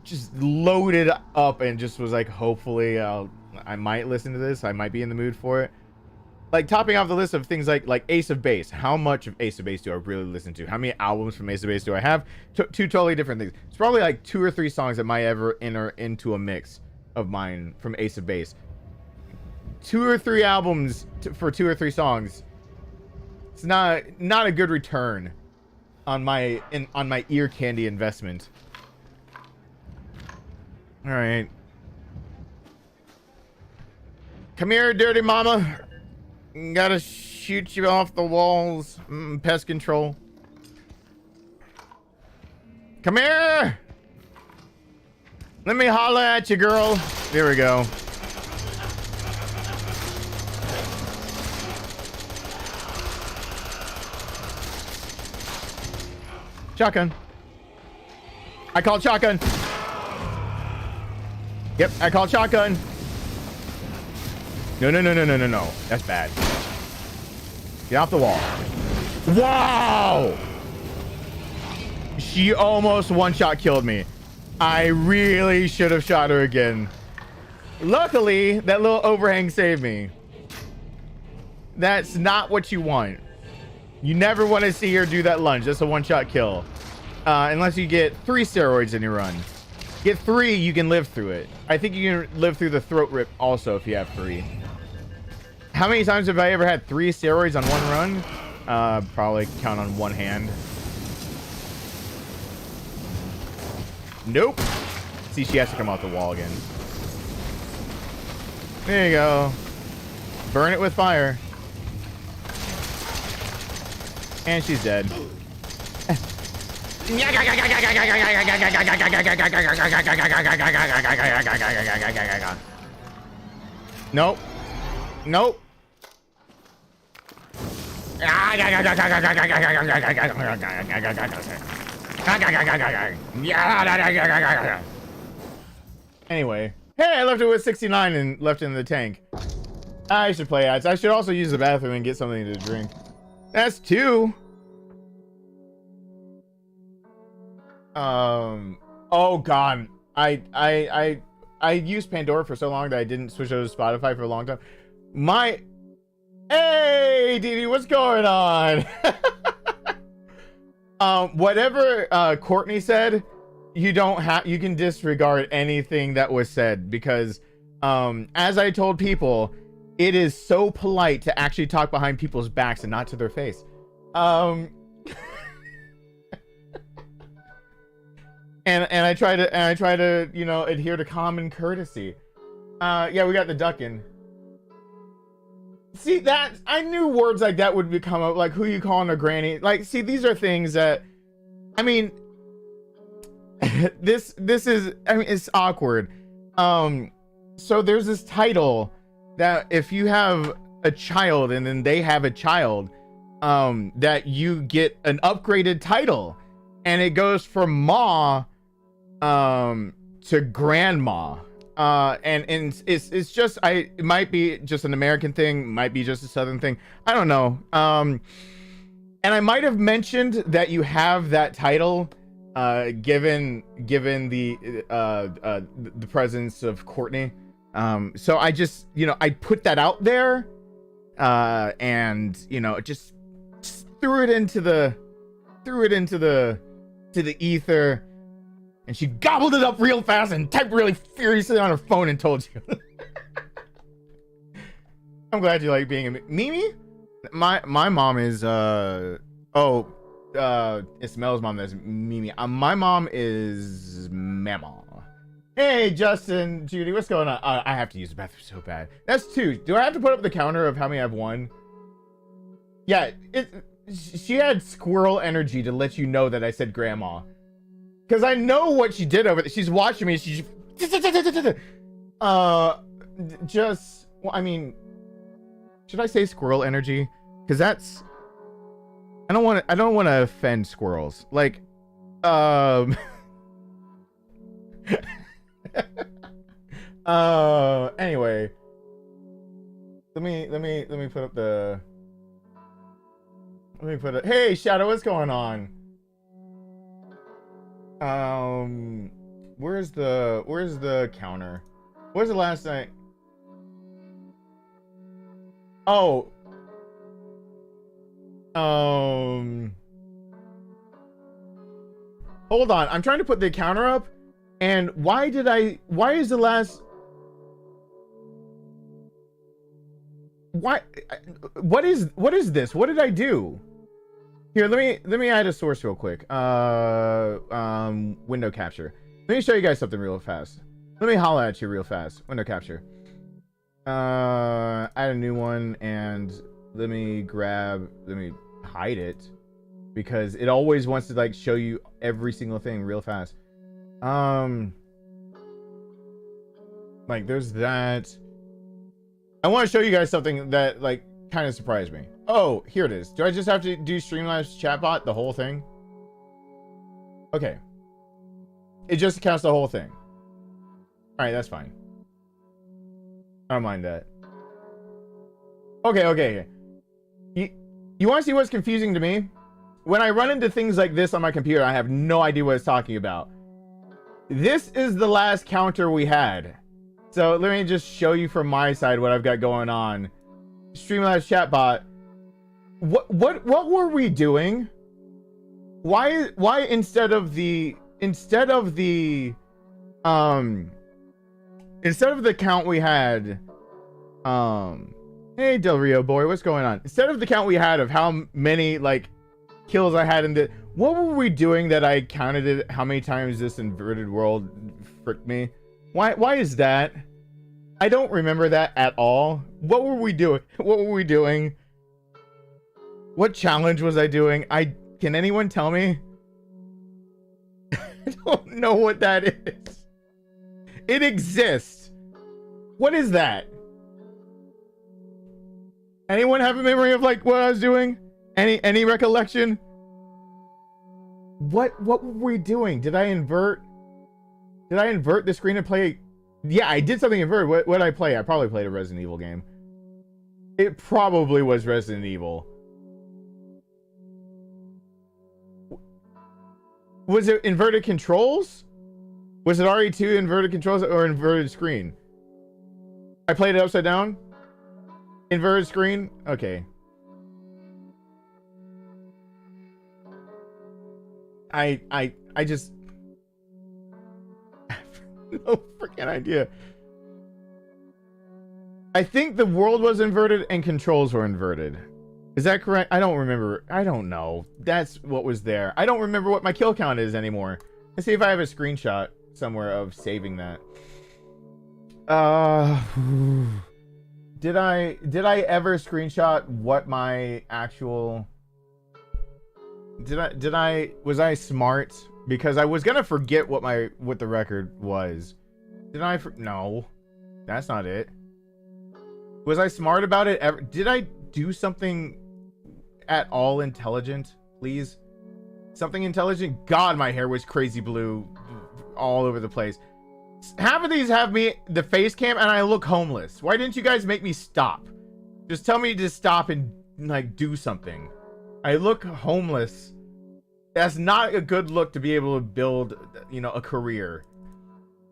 just loaded up and just was like, hopefully I might listen to this. I might be in the mood for it. Like topping off the list of things like Ace of Base. How much of Ace of Base do I really listen to? How many albums from Ace of Base do I have? Two totally different things. It's probably like 2 or 3 songs that might ever enter into a mix of mine from Ace of Base. 2 or 3 albums for 2 or 3 songs. It's not a good return on my ear candy investment. All right. Come here, dirty mama. Gotta shoot you off the walls. Pest control. Come here. Let me holler at you, girl. There we go. Shotgun. I called shotgun. Yep, I called shotgun. No. That's bad. Get off the wall. Wow! She almost one-shot killed me. I really should have shot her again. Luckily, that little overhang saved me. That's not what you want. You never want to see her do that lunge. That's a one-shot kill. Unless you get 3 steroids in your run. Get 3, you can live through it. I think you can live through the throat rip also if you have 3. How many times have I ever had 3 steroids on one run? Probably count on one hand. Nope. See, she has to come off the wall again. There you go. Burn it with fire. And she's dead. Nope. Nope. Anyway. Hey, I left it with 69 and left it in the tank. I should play ads. I should also use the bathroom and get something to drink. That's 2. Oh god. I used Pandora for so long that I didn't switch over to Spotify for a long time. Hey, Dee Dee, what's going on? Whatever Courtney said, you can disregard anything that was said because, as I told people, it is so polite to actually talk behind people's backs and not to their face. And I try to, you know, adhere to common courtesy. Yeah, we got the ducking. See, that I knew words like that would become up, like who you calling a granny. Like, see, these are things that, I mean, this is, I mean, it's awkward. So there's this title that if you have a child and then they have a child, that you get an upgraded title, and it goes from ma, to grandma. And it's just, it might be just an American thing, might be just a Southern thing. I don't know. And I might have mentioned that you have that title, given the presence of Courtney. So I just, you know, I put that out there, and, you know, just threw it into the ether. And she gobbled it up real fast and typed really furiously on her phone and told you. I'm glad you like being a Mimi. My mom is it's Mel's mom that's Mimi. My mom is Mama. Hey Justin, Judy, what's going on? I have to use the bathroom so bad. That's 2. Do I have to put up the counter of how many I've won? Yeah, she had squirrel energy to let you know that I said grandma. Because I know what she did over there. She's watching me. She's well, I mean, should I say squirrel energy? Because that's, I don't want to offend squirrels. Like, anyway, let me put up the. Hey Shadow, what's going on? Where's the counter? Where's the last night? Oh. Hold on. I'm trying to put the counter up, and why is the last? What is this? What did I do? Here, let me add a source real quick. Window capture. Let me show you guys something real fast. Let me holla at you real fast. Window capture. Add a new one, and let me hide it because it always wants to like show you every single thing real fast. Like there's that. I want to show you guys something that like kind of surprised me. Oh, here it is. Do I just have to do Streamlabs chatbot the whole thing? Okay. It just counts the whole thing. Alright, that's fine. I don't mind that. Okay. You want to see what's confusing to me? When I run into things like this on my computer, I have no idea what it's talking about. This is the last counter we had. So let me just show you from my side what I've got going on. Streamlabs chatbot. What were we doing? Why instead of the count we had, hey Del Rio boy, what's going on? Instead of the count we had of how many like kills I had in the, what were we doing that I counted it how many times this inverted world fricked me? Why is that? I don't remember that at all. What were we doing? What challenge was I doing? Can anyone tell me? I don't know what that is. It exists. What is that? Anyone have a memory of like what I was doing? Any recollection? What were we doing? Did I invert the screen and play? Yeah, I did something inverted. What did I play? I probably played a Resident Evil game. It probably was Resident Evil. Was it inverted controls? Was it RE2 inverted controls or inverted screen? I played it upside down? Inverted screen? Okay. I just no freaking idea. I think the world was inverted and controls were inverted. Is that correct? I don't remember. I don't know. That's what was there. I don't remember what my kill count is anymore. Let's see if I have a screenshot somewhere of saving that. Did I ever screenshot what my actual was I smart? Because I was gonna forget what the record was. No, that's not it. Was I smart about it ever? Did I do something at all intelligent? Please, something intelligent. God, my hair was crazy blue all over the place. Half of these have me the face cam and I look homeless. Why didn't you guys make me stop? Just tell me to stop and like do something. I look homeless. That's not a good look to be able to build, you know, a career.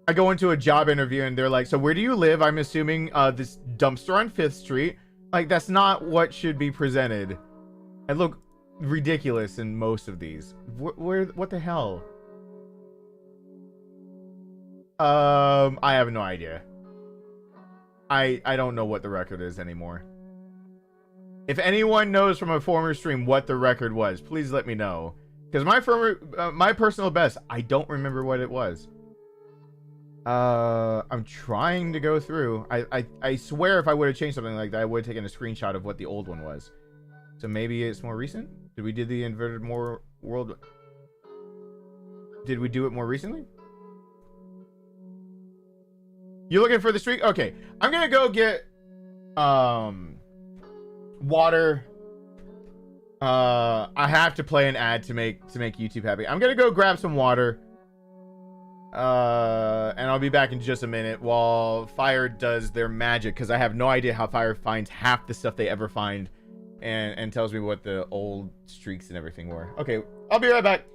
I go into a job interview and they're like, so where do you live? I'm assuming this dumpster on 5th Street. Like, that's not what should be presented. I look ridiculous in most of these. What the hell? I have no idea. I don't know what the record is anymore. If anyone knows from a former stream what the record was, please let me know. Because my personal best, I don't remember what it was. I'm trying to go through. I swear if I would have changed something like that, I would have taken a screenshot of what the old one was. So maybe it's more recent? Did we do the inverted world? Did we do it more recently? You looking for the streak? Okay. I'm gonna go get water. I have to play an ad to make YouTube happy. I'm gonna go grab some water. And I'll be back in just a minute while Fire does their magic, because I have no idea how Fire finds half the stuff they ever find and tells me what the old streaks and everything were. Okay, I'll be right back.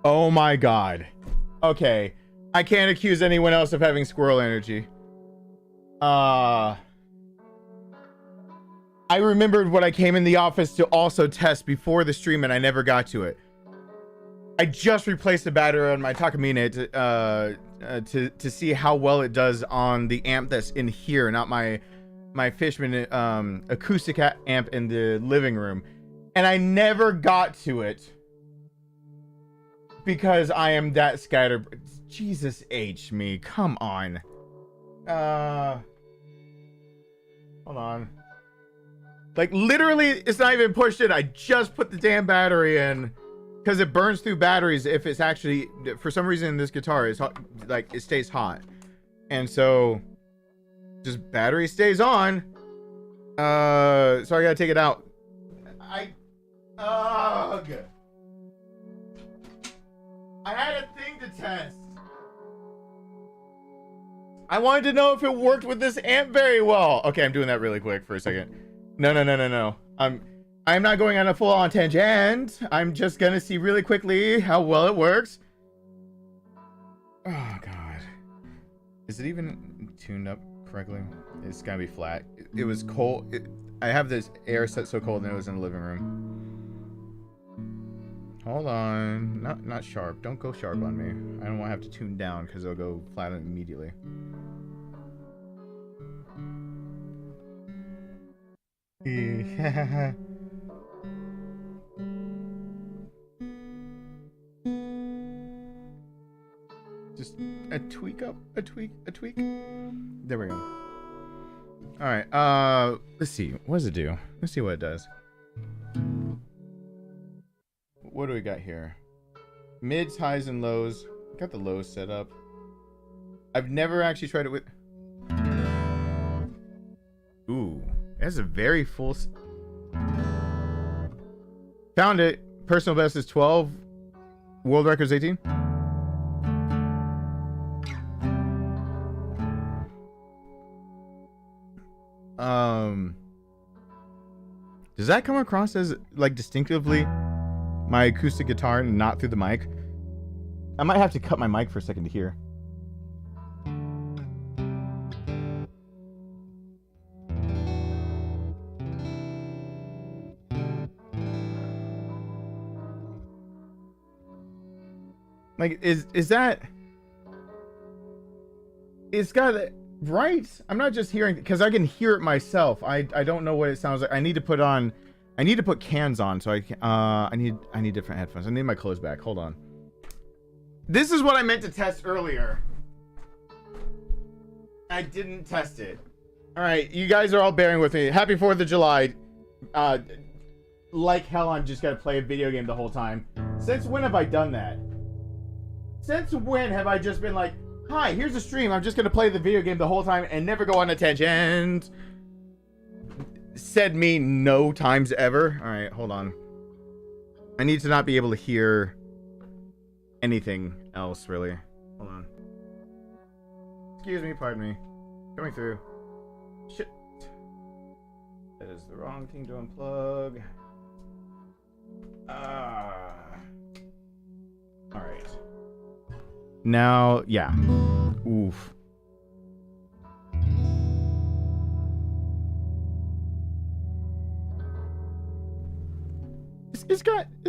Oh my god. Okay. I can't accuse anyone else of having squirrel energy. I remembered what I came in the office to also test before the stream, and I never got to it. I just replaced the battery on my Takamine to see how well it does on the amp that's in here, not my Fishman acoustic amp in the living room. And I never got to it because I am that scattered. Jesus H me, come on. Hold on. Like, literally, it's not even pushed in. I just put the damn battery in because it burns through batteries if it's actually, for some reason, this guitar is hot, like, it stays hot. And so, just battery stays on. So I gotta take it out. Ugh. I had a thing to test. I wanted to know if it worked with this amp very well. Okay, I'm doing that really quick for a second. No. I'm not going on a full-on tangent. I'm just gonna see really quickly how well it works. Oh god. Is it even tuned up correctly? It's gotta be flat. It was cold. I have this air set so cold and it was in the living room. Hold on. Not sharp. Don't go sharp on me. I don't want to have to tune down because it'll go flat immediately. Just a tweak up, a tweak. There we go. All right. Let's see. What does it do? Let's see what it does. What do we got here? Mids, highs, and lows. Got the lows set up. I've never actually tried it with. Ooh, that's a very full. Found it. Personal best is 12. World record's 18. Does that come across as like distinctively my acoustic guitar, not through the mic? I might have to cut my mic for a second to hear. Like, is that? It's got it right. I'm not just hearing because I can hear it myself. I don't know what it sounds like. I need to put cans on so I need different headphones. I need my clothes back. Hold on. This is what I meant to test earlier. I didn't test it. All right, you guys are all bearing with me. Happy 4th of July. Like hell, I'm just gonna play a video game the whole time. Since when have I done that? Since when have I just been like, hi, here's a stream, I'm just gonna play the video game the whole time and never go on a tangent? Said me no times ever. All right, hold on. I need to not be able to hear anything else, really. Hold on. Excuse me, pardon me. Coming through. Shit. That is the wrong thing to unplug. Alright. Now, yeah. Oof. It's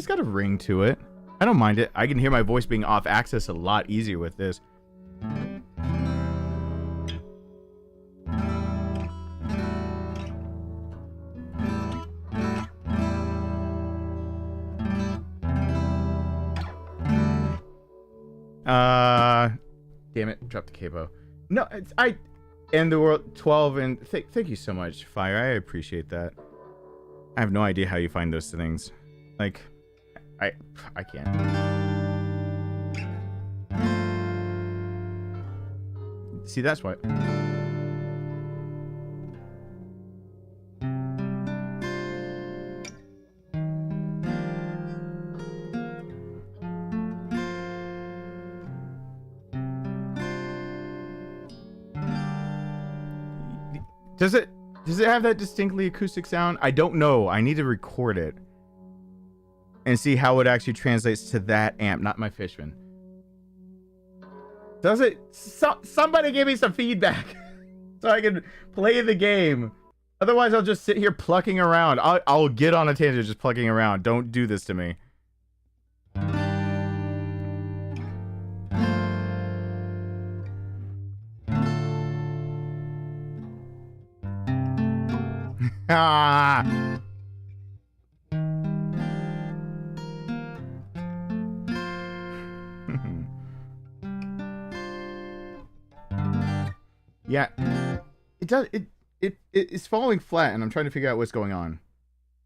got a ring to it. I don't mind it. I can hear my voice being off axis a lot easier with this. Damn it, dropped the capo. No, I end the world 12 and thank you so much, Fire. I appreciate that. I have no idea how you find those things. Like, I can't. See, that's why. Does it have that distinctly acoustic sound? I don't know. I need to record it. and see how it actually translates to that amp, not my Fishman. Does it? Somebody give me some feedback so I can play the game. Otherwise, I'll just sit here plucking around. I'll get on a tangent just plucking around. Don't do this to me. Ah. Yeah, it's falling flat, and I'm trying to figure out what's going on.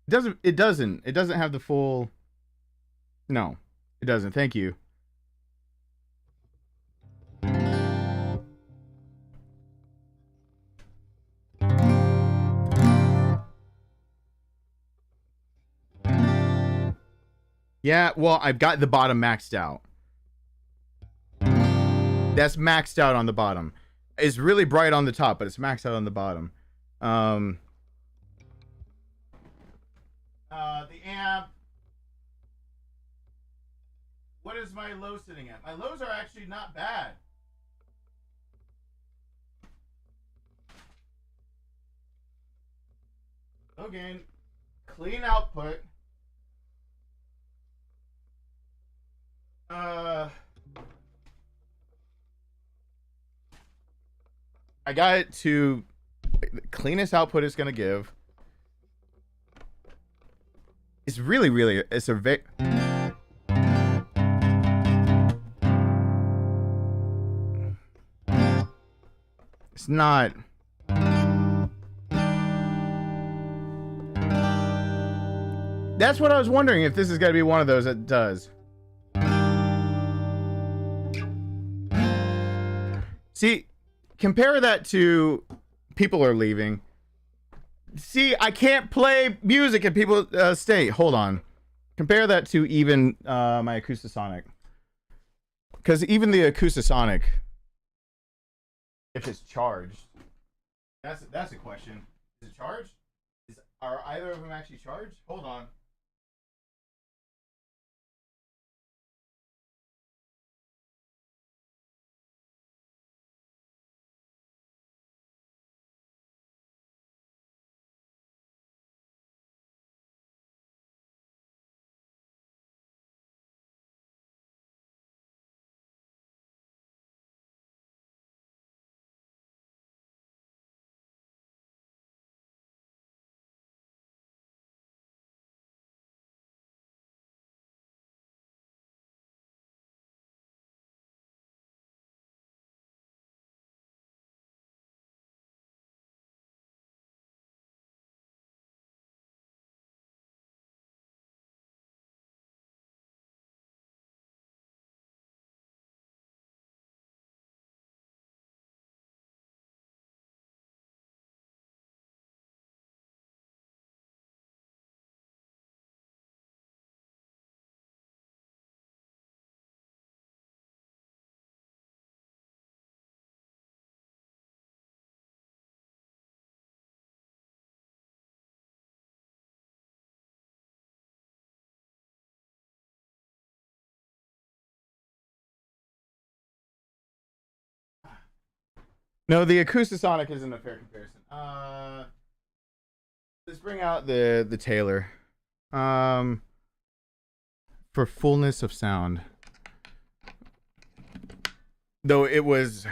It doesn't have the full. No, it doesn't. Thank you. Yeah, well, I've got the bottom maxed out. That's maxed out on the bottom. It's really bright on the top, but it's maxed out on the bottom. The amp. What is my low sitting at? My lows are actually not bad. Low gain, clean output. I got it to the cleanest output it's gonna give. It's really, it's a very. It's not. That's what I was wondering, if this is gonna be one of those that does. See, compare that to people are leaving. See, I can't play music and people stay. Hold on. Compare that to even my Acoustasonic. Because even the Acoustasonic, if it's charged, that's a question. Is it charged? Are either of them actually charged? Hold on. No, the Acoustasonic isn't a fair comparison. Let's bring out the Taylor. For fullness of sound. Though it was,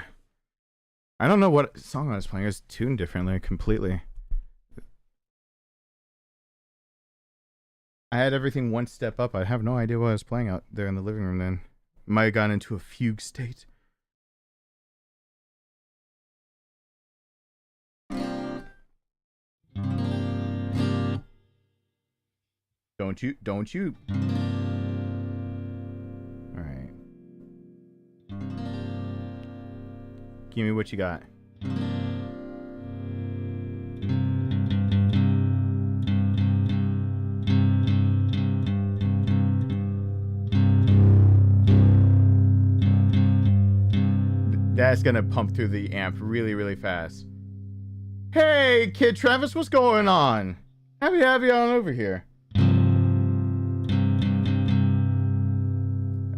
I don't know what song I was playing. It was tuned differently completely. I had everything one step up. I have no idea what I was playing out there in the living room then. Might have gone into a fugue state. Don't you. All right. Give me what you got. That's gonna pump through the amp really, really fast. Hey, Kid Travis, what's going on? Happy to have you on over here.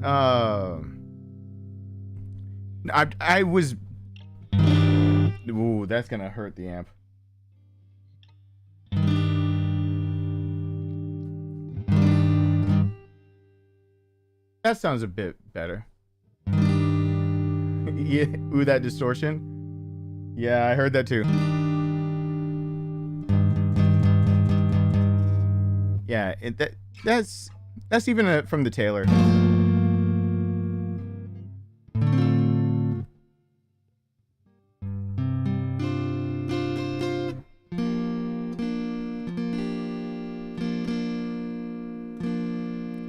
I was. Ooh, that's gonna hurt the amp. That sounds a bit better. Yeah, ooh, that distortion. Yeah, I heard that too. Yeah, that's even from the Taylor.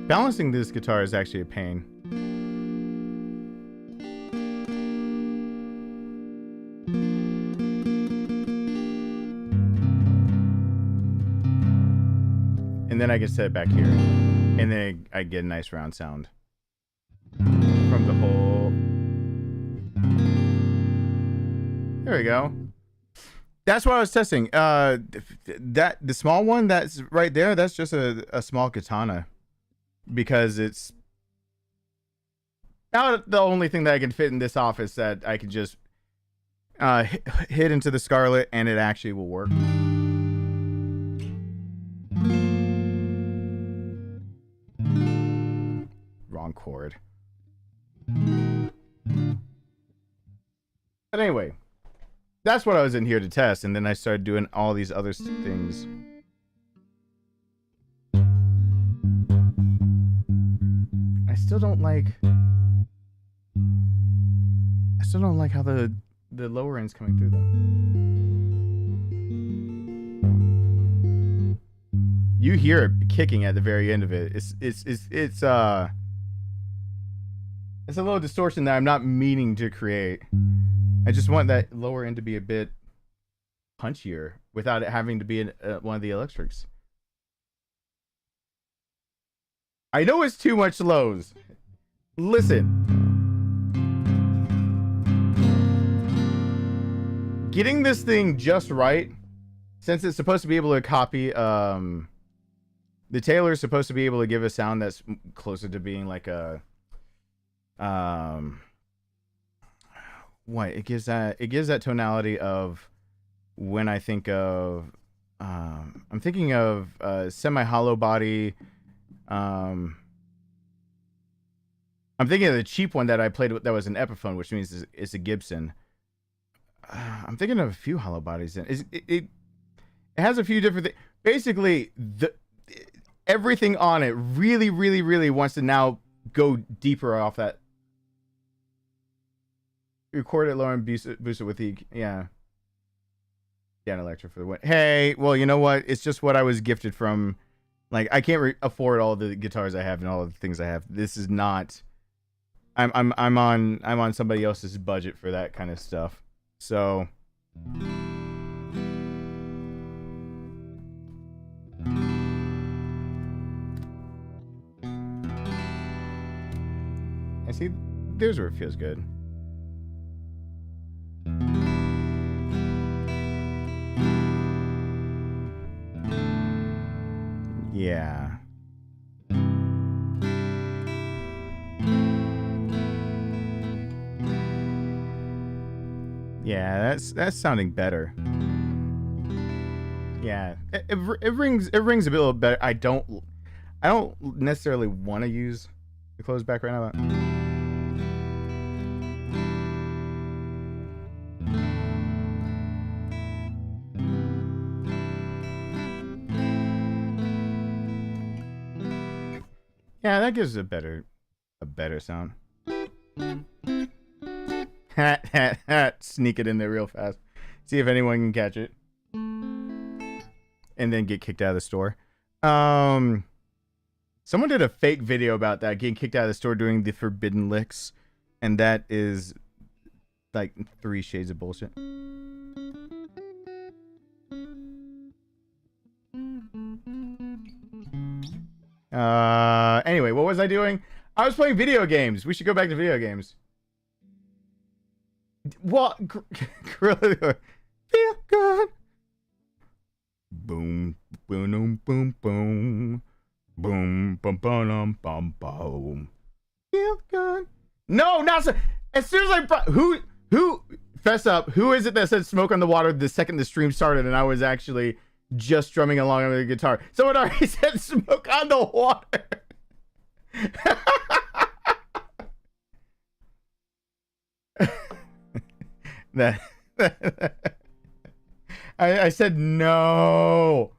Balancing this guitar is actually a pain. And then I can set it back here. And then I get a nice round sound from the whole. There we go. That's what I was testing. The small one that's right there, that's just a small katana. Because it's about the only thing that I can fit in this office that I can just hit into the Scarlet and it actually will work. Wrong chord. But anyway, that's what I was in here to test, and then I started doing all these other things. I still don't like how the lower end's coming through though. You hear it kicking at the very end of it. It's a little distortion that I'm not meaning to create. I just want that lower end to be a bit punchier without it having to be one of the electrics. I know it's too much lows. Listen. Getting this thing just right, since it's supposed to be able to copy, the Taylor's supposed to be able to give a sound that's closer to being like a, what? It gives that tonality of when I think of, I'm thinking of semi-hollow body. I'm thinking of the cheap one that I played with that was an Epiphone, which means it's a Gibson. I'm thinking of a few hollow bodies. It has a few different things. Basically, everything on it really, really, really wants to now go deeper off that. Record it lower and boost it with the, yeah. Dan Electra for the win. Hey, well, you know what? It's just what I was gifted from. Like, I can't afford all the guitars I have and all the things I have. This is not. I'm on somebody else's budget for that kind of stuff. So. I see. There's where it feels good. Yeah. Yeah, that's sounding better. Yeah, it rings a little better. I don't necessarily want to use the closed back right now. Yeah, that gives a better sound. Sneak it in there real fast. See if anyone can catch it. And then get kicked out of the store. Someone did a fake video about that, getting kicked out of the store doing the forbidden licks. And that is like 3 shades of bullshit. Anyway, what was I doing? I was playing video games. We should go back to video games. What? Feel good. Boom, boom, boom, boom, boom, boom, boom, boom, boom, boom. feel good. No, not so. As soon as I brought who fess up, who is it that said smoke on the water the second the stream started and I was actually just strumming along on the guitar? Someone already said smoke on the water. that I said no.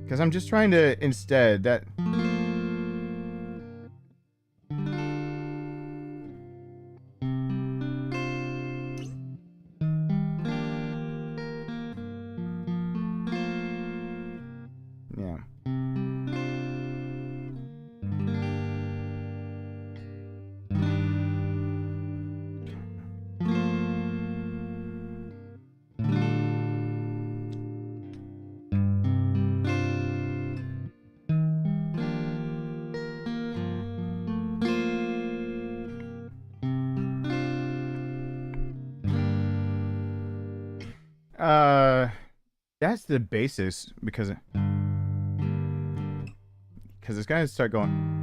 Because I'm just trying to instead that. Yeah. That's the basis because it's gonna start going.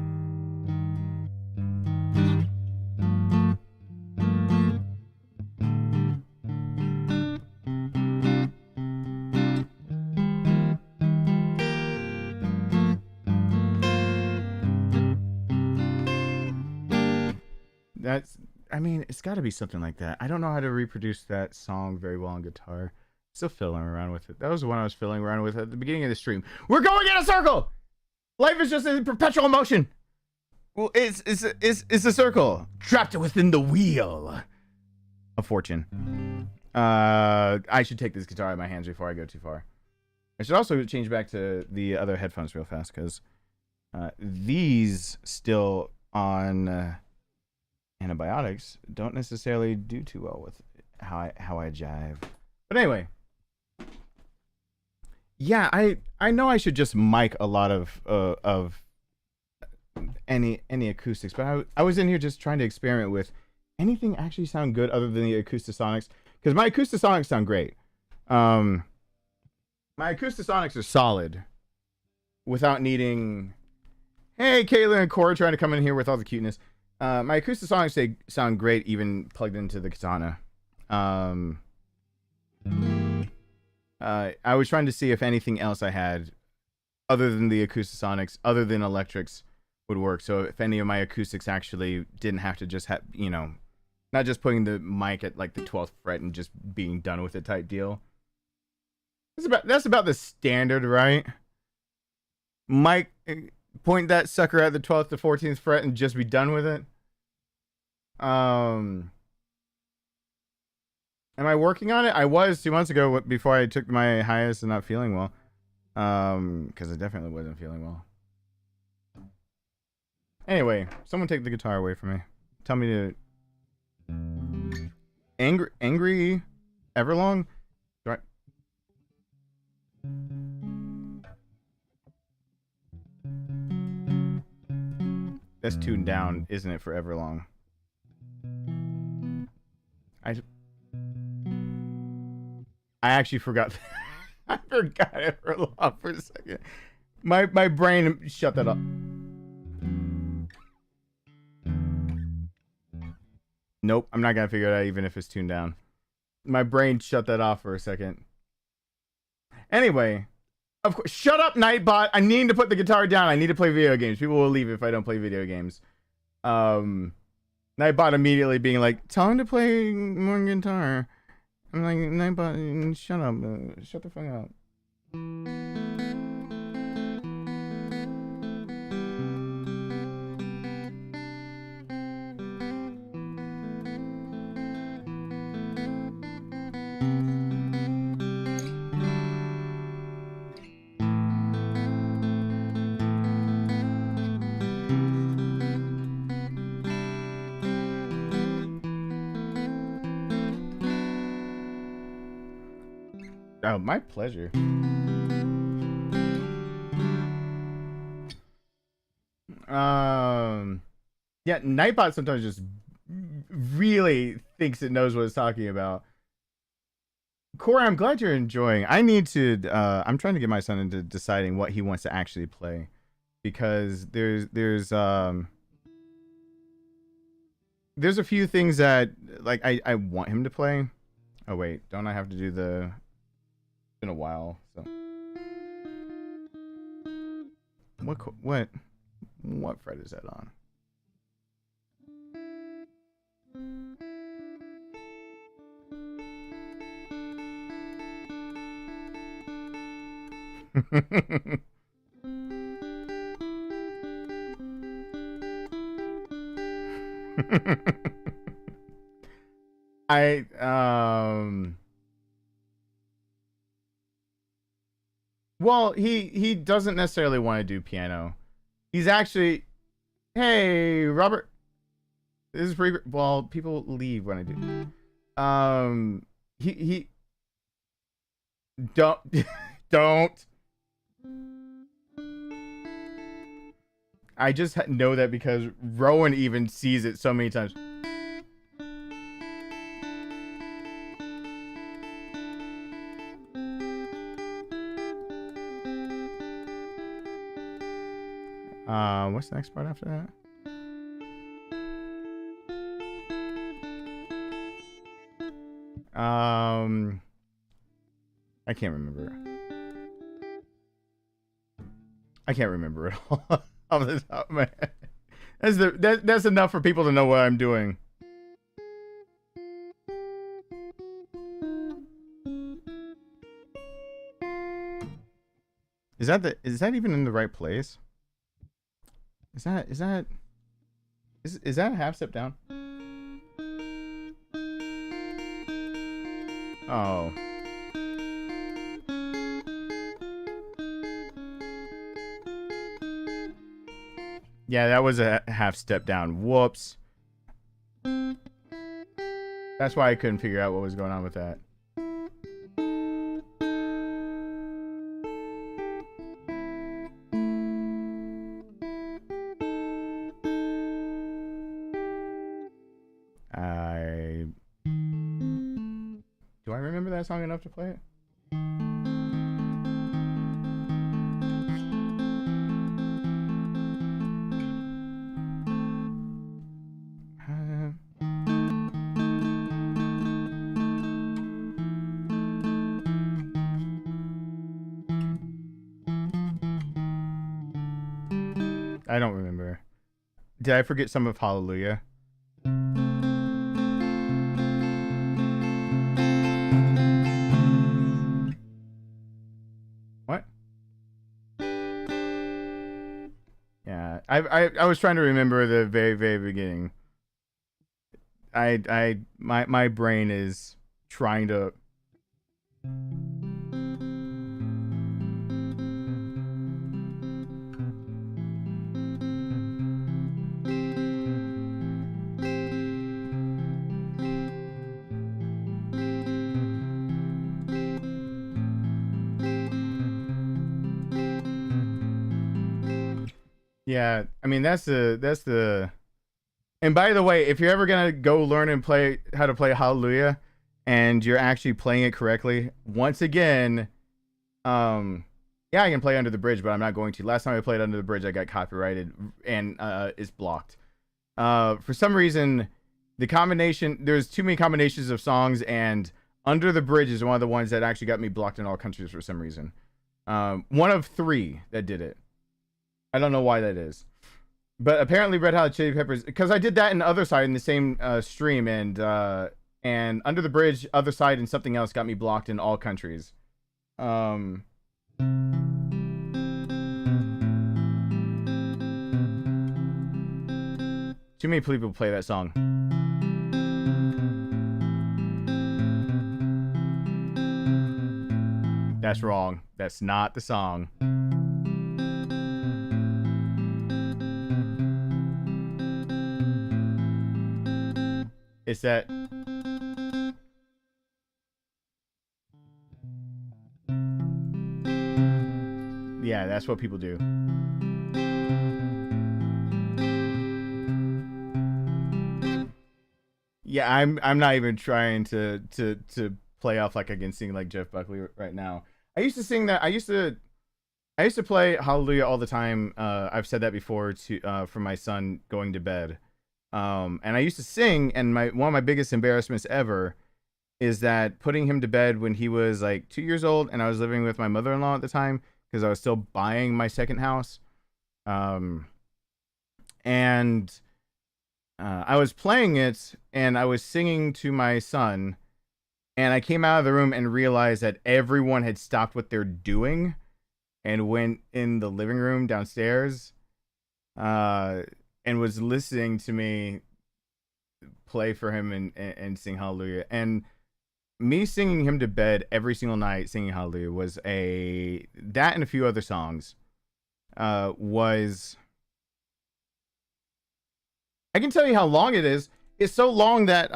I mean, it's got to be something like that. I don't know how to reproduce that song very well on guitar. Still fiddling around with it. That was the one I was fiddling around with at the beginning of the stream. We're going in a circle. Life is just in perpetual motion. Well, it's a circle trapped within the wheel of fortune. I should take this guitar out of my hands before I go too far. I should also change back to the other headphones real fast because these still on antibiotics don't necessarily do too well with how I jive. But anyway. Yeah, I know I should just mic a lot of any acoustics, but I was in here just trying to experiment with anything actually sound good other than the Acoustasonics, because my Acoustasonics sound great. My Acoustasonics are solid without needing. Hey, Kayla and Cora trying to come in here with all the cuteness. My Acoustasonics sound great even plugged into the Katana. I was trying to see if anything else I had other than the Acoustasonics, other than electrics, would work. So if any of my acoustics actually didn't have to just have, not just putting the mic at like the 12th fret and just being done with it type deal. That's about the standard, right? Mic, point that sucker at the 12th to 14th fret and just be done with it. Am I working on it? I was 2 months ago before I took my hiatus and not feeling well. Because I definitely wasn't feeling well. Anyway, someone take the guitar away from me. Tell me to... Angry Everlong? Right. That's tuned down, isn't it, for Everlong? I actually forgot. I forgot Everlong for a second. My brain shut that up. Nope, I'm not gonna figure it out even if it's tuned down. My brain shut that off for a second. Anyway, of course, shut up, Nightbot. I need to put the guitar down. I need to play video games. People will leave if I don't play video games. Nightbot immediately being like, tell him to play more guitar. I'm like, Nightbot, shut up. Shut the fuck up. Oh, my pleasure. Yeah, Nightbot sometimes just really thinks it knows what it's talking about. Corey, I'm glad you're enjoying. I need to I'm trying to get my son into deciding what he wants to actually play. because there's a few things that like I want him to play. Oh wait, don't I have to do the? It's been a while, so what fret is that on? Well, he doesn't necessarily want to do piano. He's actually, hey Robert, this is pretty. Well, people leave when I do. He don't don't. I just know that because Rowan even sees it so many times. What's the next part after that? I can't remember. I can't remember it all off the top of my head. That's enough for people to know what I'm doing. Is that even in the right place? Is that a half step down? Oh. Yeah, that was a half step down. Whoops. That's why I couldn't figure out what was going on with that. Do I remember that song enough to play it? I don't remember. Did I forget some of Hallelujah? What? Yeah, I was trying to remember the very, very beginning. My brain is trying to. Yeah, I mean that's the. And by the way, if you're ever gonna go learn and play how to play Hallelujah, and you're actually playing it correctly, once again, yeah, I can play Under the Bridge, but I'm not going to. Last time I played Under the Bridge, I got copyrighted and it's blocked. For some reason, the combination there's too many combinations of songs, and Under the Bridge is one of the ones that actually got me blocked in all countries for some reason. One of 3 that did it. I don't know why that is. But apparently Red Hot Chili Peppers, because I did that in the other side in the same stream, and Under the Bridge, other side, and something else got me blocked in all countries. Too many people play that song. That's wrong. That's not the song. It's that. Yeah, that's what people do. Yeah, I'm not even trying to play off like I can sing like Jeff Buckley right now. I used to sing that. I used to I used to play Hallelujah all the time. I've said that before for my son going to bed. And I used to sing, and one of my biggest embarrassments ever is that putting him to bed when he was like 2 years old, and I was living with my mother-in-law at the time because I was still buying my second house. And I was playing it, and I was singing to my son, and I came out of the room and realized that everyone had stopped what they're doing and went in the living room downstairs, and was listening to me play for him and sing Hallelujah. And me singing him to bed every single night, singing Hallelujah, was that and a few other songs. Was I can tell you how long it is. It's so long that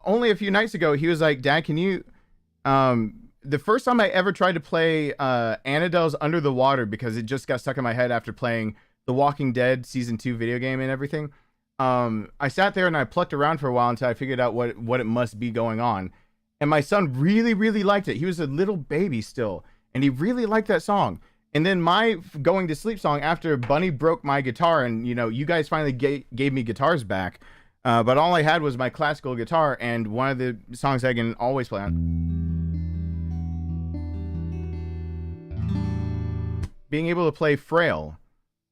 only a few nights ago he was like, "Dad, can you?" The first time I ever tried to play Annabelle's Under the Water, because it just got stuck in my head after playing The Walking Dead Season 2 video game and everything. I sat there and I plucked around for a while until I figured out what it must be going on. And my son really, really liked it. He was a little baby still, and he really liked that song. And then my going to sleep song after Bunny broke my guitar, and you guys finally gave me guitars back. But all I had was my classical guitar, and one of the songs I can always play on. Being able to play Frail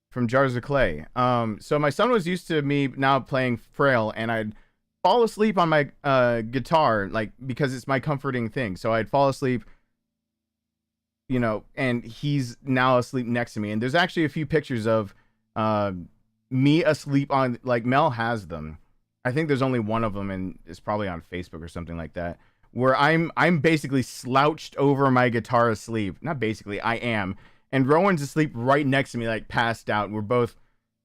from Jars of Clay. So my son was used to me now playing Frail, and I'd fall asleep on my guitar, like, because it's my comforting thing. So I'd fall asleep, and he's now asleep next to me. And there's actually a few pictures of me asleep on, like, Mel has them. I think there's only one of them, and it's probably on Facebook or something like that, where I'm basically slouched over my guitar asleep. Not basically, I am. And Rowan's asleep right next to me, like passed out. We're both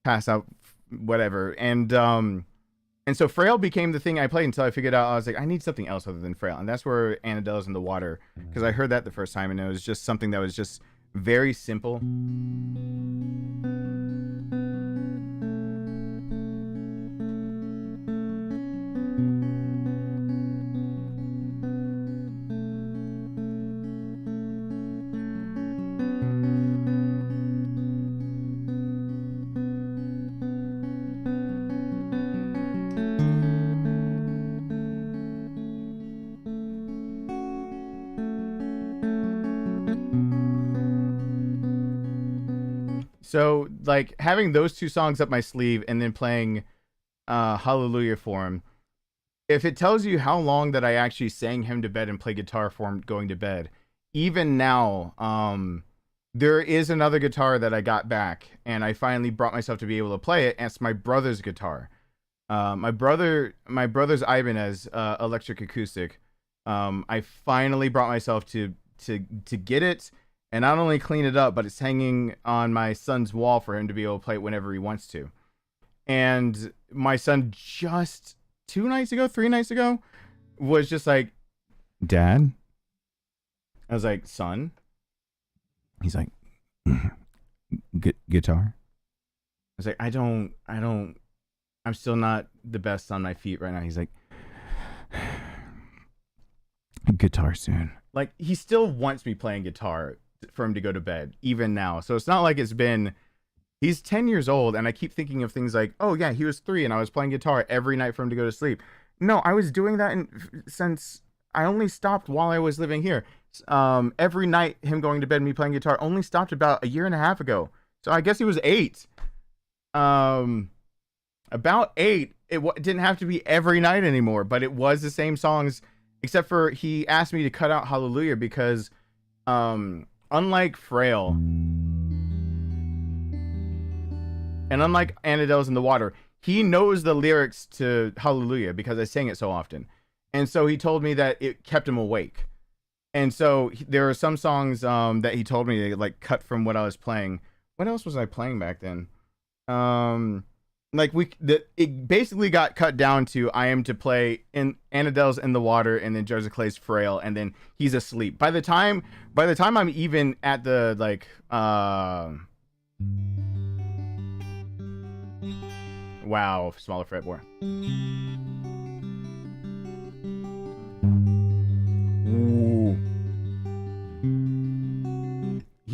passed out, whatever. And so Frail became the thing I played until I figured out, I was like, I need something else other than Frail. And that's where Annabelle's in the Water, because I heard that the first time, and it was just something that was just very simple. So, like, having those two songs up my sleeve and then playing Hallelujah for him, if it tells you how long that I actually sang him to bed and play guitar for him going to bed, even now, there is another guitar that I got back, and I finally brought myself to be able to play it, and it's my brother's guitar. My brother's Ibanez electric acoustic. I finally brought myself to get it, and not only clean it up, but it's hanging on my son's wall for him to be able to play it whenever he wants to. And my son just 3 nights ago, was just like, "Dad?" I was like, "Son?" He's like, "Guitar?" I was like, I'm still not the best on my feet right now. He's like, "Guitar soon." Like, he still wants me playing guitar for him to go to bed, even now. So it's not like he's 10 years old, and I keep thinking of things like, oh yeah, he was 3 and I was playing guitar every night for him to go to sleep. No, I was doing that since I only stopped while I was living here. Every night him going to bed and me playing guitar only stopped about 1.5 years ago. So I guess he was 8. About 8. It didn't have to be every night anymore, but it was the same songs, except for he asked me to cut out Hallelujah because unlike Frail and unlike Annabelle's in the Water, he knows the lyrics to Hallelujah because I sang it so often. And so he told me that it kept him awake. And so there are some songs that he told me to, like, cut from what I was playing. What else was I playing back then? It basically got cut down to I am to play in Annabelle's in the Water, and then Jars of Clay's Frail, and then he's asleep. By the time I'm even at the, like, wow, smaller fretboard. Ooh.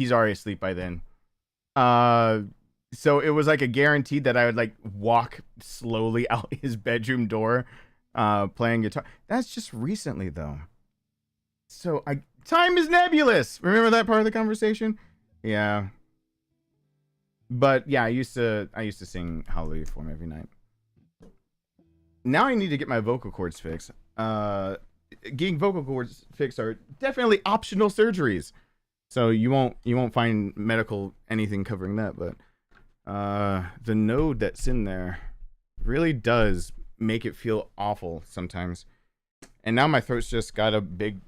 he's already asleep by then. So it was like a guaranteed that I would like walk slowly out his bedroom door, playing guitar. That's just recently though. So time is nebulous. Remember that part of the conversation? Yeah. But yeah, I used to sing Hallelujah for him every night. Now I need to get my vocal cords fixed. Getting vocal cords fixed are definitely optional surgeries. So you won't find medical anything covering that, but the node that's in there really does make it feel awful sometimes. And now my throat's just got a big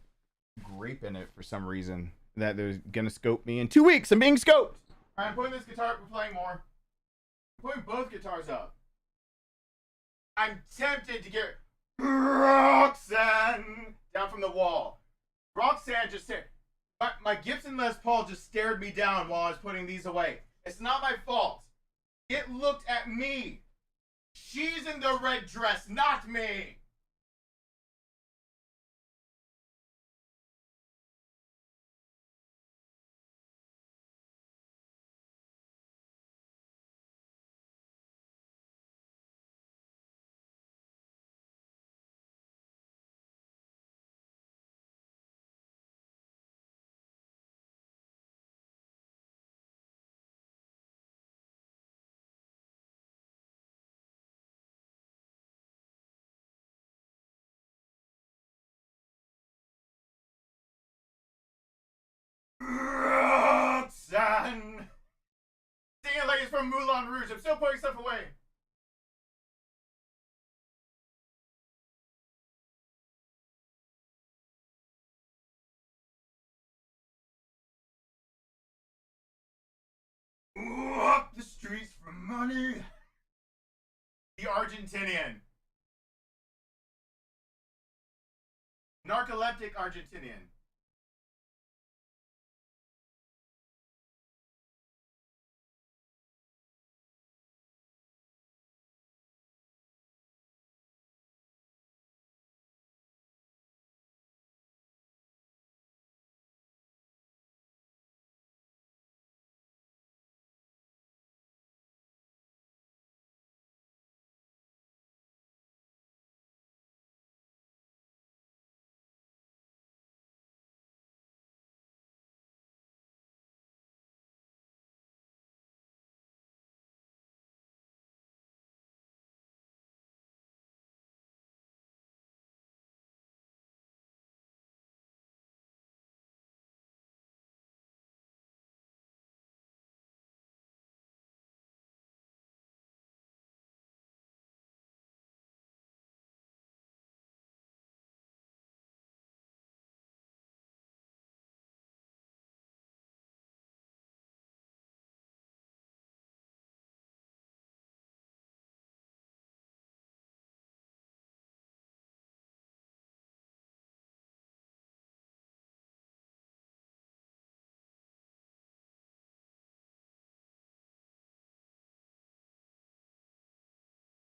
grape in it for some reason that they're gonna scope me in 2 weeks. I'm being scoped. All right, I'm putting this guitar up and playing more. I'm putting both guitars up. I'm tempted to get Roxanne down from the wall. Roxanne just said, my Gibson Les Paul just stared me down while I was putting these away. It's not my fault. It looked at me. She's in the red dress, not me. Roxanne! Singing like it's from Moulin Rouge. I'm still putting stuff away. Up the streets for money. The Argentinian. Narcoleptic Argentinian.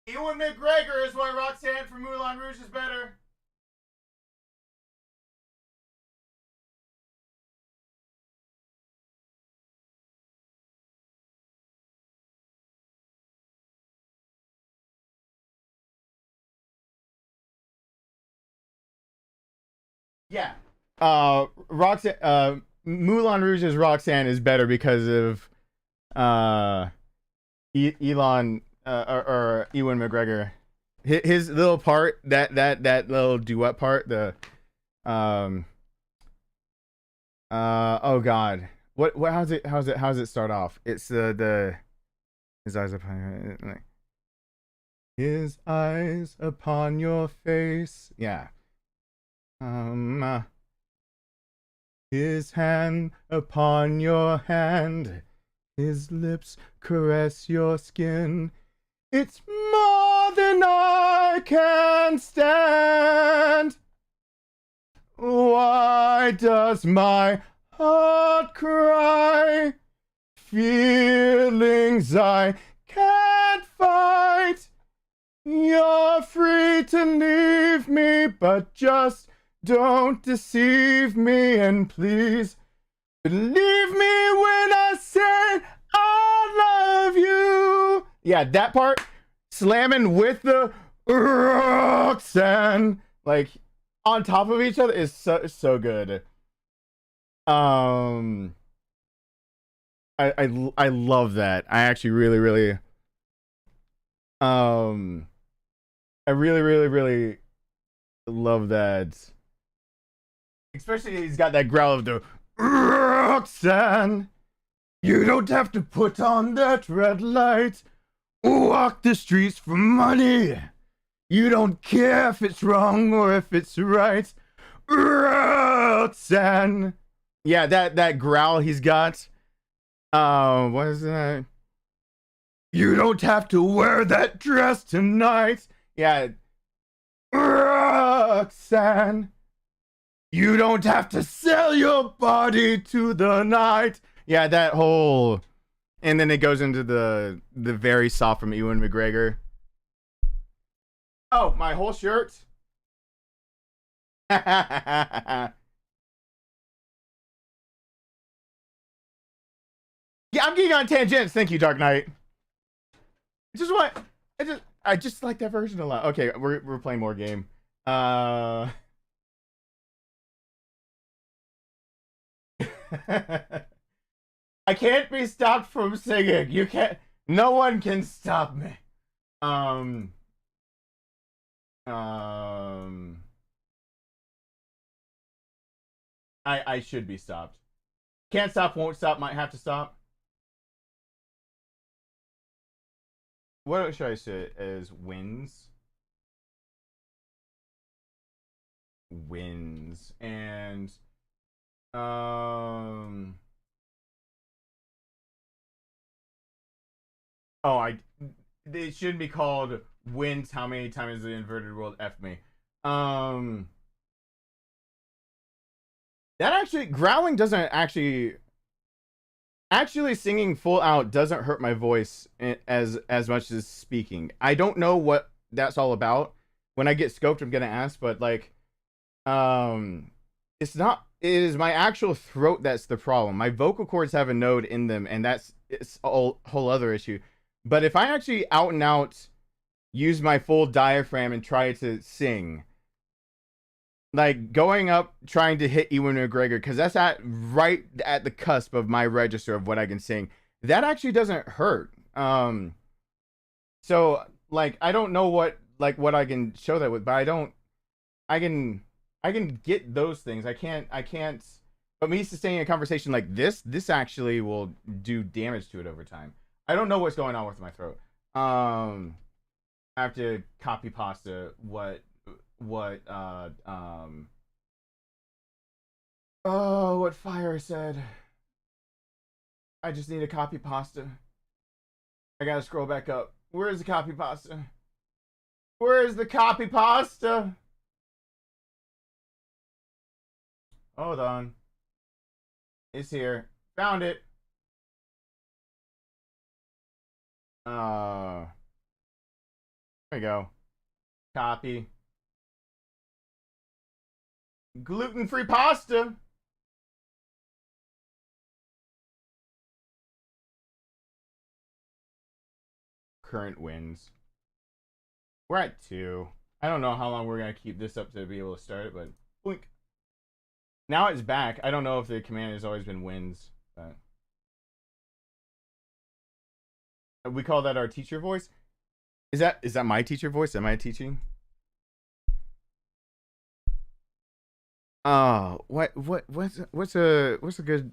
Ewan McGregor is why Roxanne from Moulin Rouge is better. Yeah. Roxanne, Moulin Rouge's Roxanne is better because of Elon or Ewan McGregor. His little part, that little duet part, the oh god. What how's it start off? It's the his eyes upon like, his eyes upon your face. Yeah. His hand upon your hand, his lips caress your skin. It's more than I can stand. Why does my heart cry? Feelings I can't fight. You're free to leave me, but just don't deceive me, and please Believe me when I say I love you. Yeah, that part, slamming with the Roxanne, like on top of each other, is so good. I love that. I actually really I really love that. Especially he's got that growl of the Roxanne. You don't have to put on that red light. Walk the streets for money. You don't care if it's wrong or if it's right. Roxanne. Yeah, that growl he's got. What is that? You don't have to wear that dress tonight. Yeah. Roxanne. You don't have to sell your body to the night. Yeah, that whole, and then it goes into the very soft from Ewan McGregor. Oh, my whole shirt. Yeah, I'm getting on tangents. Thank you, Dark Knight. I just like that version a lot. Okay, we're playing more game. I can't be stopped from singing. You can't. No one can stop me. I should be stopped. Can't stop, won't stop, might have to stop. What should I say as wins? Wins. And oh, it shouldn't be called wins. How many times the inverted world F me? That actually, growling doesn't actually singing full out doesn't hurt my voice as much as speaking. I don't know what that's all about. When I get scoped, I'm gonna ask, but like, it's not. It is my actual throat that's the problem. My vocal cords have a node in them, and it's a whole other issue. But if I actually out and out use my full diaphragm and try to sing, like going up trying to hit Ewan McGregor, because that's right at the cusp of my register of what I can sing, that actually doesn't hurt. So like I don't know what I can show that with, but I can get those things. I can't but me sustaining a conversation like this actually will do damage to it over time. I don't know what's going on with my throat. I have to copy pasta what Fire said. I just need a copy pasta. I gotta scroll back up. Where is the copy pasta? Where is the copy pasta? Hold on. It's here. Found it. There we go. Copy. Gluten-free pasta. Current wins. We're at 2. I don't know how long we're gonna keep this up to be able to start it, but blink. Now it's back. I don't know if the command has always been wins, but we call that our teacher voice. Is that my teacher voice? Am I teaching? What's a good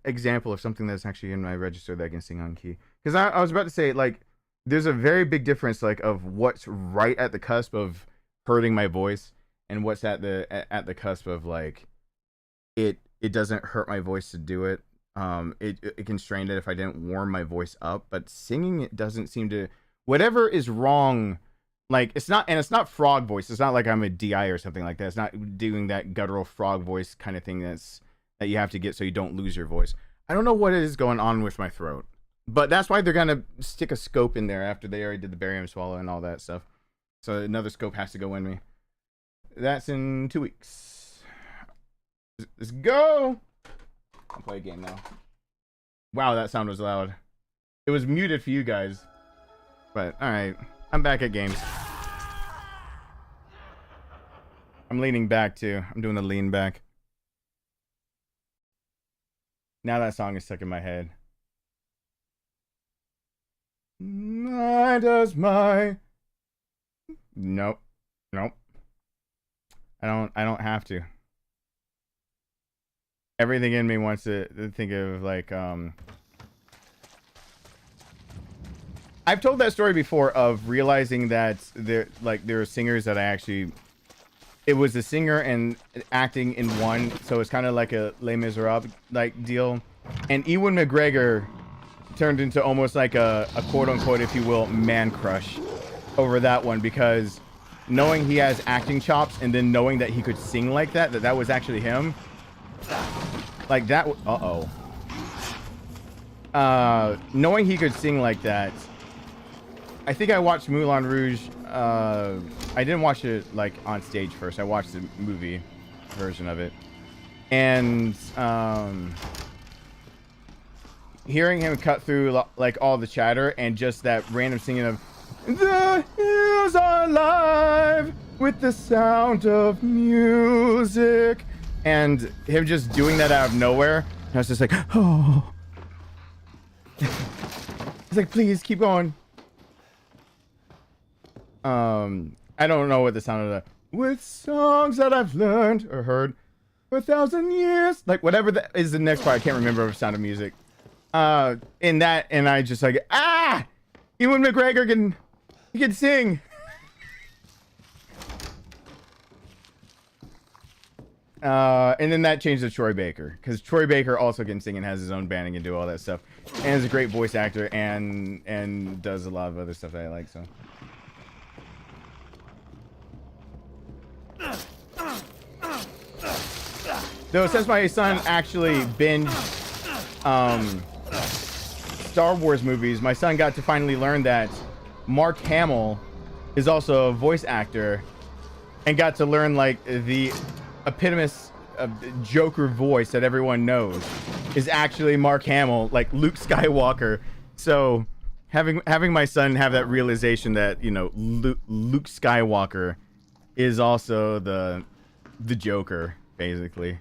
example of something that's actually in my register that I can sing on key? Because I was about to say, like, there's a very big difference, like, of what's right at the cusp of hurting my voice and what's at the cusp of, like, it doesn't hurt my voice to do it. It constrained it if I didn't warm my voice up, but singing, it doesn't seem to. Whatever is wrong, like it's not frog voice. It's not like I'm a DI or something like that. It's not doing that guttural frog voice kind of thing that you have to get so you don't lose your voice. I don't know what is going on with my throat, but that's why they're gonna stick a scope in there after they already did the barium swallow and all that stuff. So another scope has to go in me. That's in 2 weeks. Let's go. I'll play a game now. Wow, that sound was loud. It was muted for you guys. But, alright. I'm back at games. I'm leaning back, too. I'm doing the lean back. Now that song is stuck in my head. Does my... Nope. Nope. I don't have to. Everything in me wants to think of, like, I've told that story before of realizing that there are singers that I actually... It was a singer and acting in one, so it's kind of like a Les Miserables like deal. And Ewan McGregor turned into almost like a quote-unquote, if you will, man crush over that one, because knowing he has acting chops and then knowing that he could sing like that was actually him. Like that... knowing he could sing like that... I think I watched Moulin Rouge. I didn't watch it like on stage first. I watched the movie version of it, and hearing him cut through like all the chatter and just that random singing of "The hills are alive with the sound of music," and him just doing that out of nowhere. And I was just like, oh. It's like, please keep going. I don't know what the sound of that. With songs that I've learned or heard for 1,000 years, like whatever that is the next part. I can't remember the Sound of Music. In that, and I just like, Ewan McGregor can sing. And then that changed to Troy Baker, because Troy Baker also can sing and has his own band and can do all that stuff, and is a great voice actor and does a lot of other stuff that I like. So. Though since my son actually binged Star Wars movies, my son got to finally learn that Mark Hamill is also a voice actor, and got to learn like the epitomous of Joker voice that everyone knows is actually Mark Hamill, like Luke Skywalker. So having my son have that realization that, you know, Luke Skywalker is also the Joker, basically.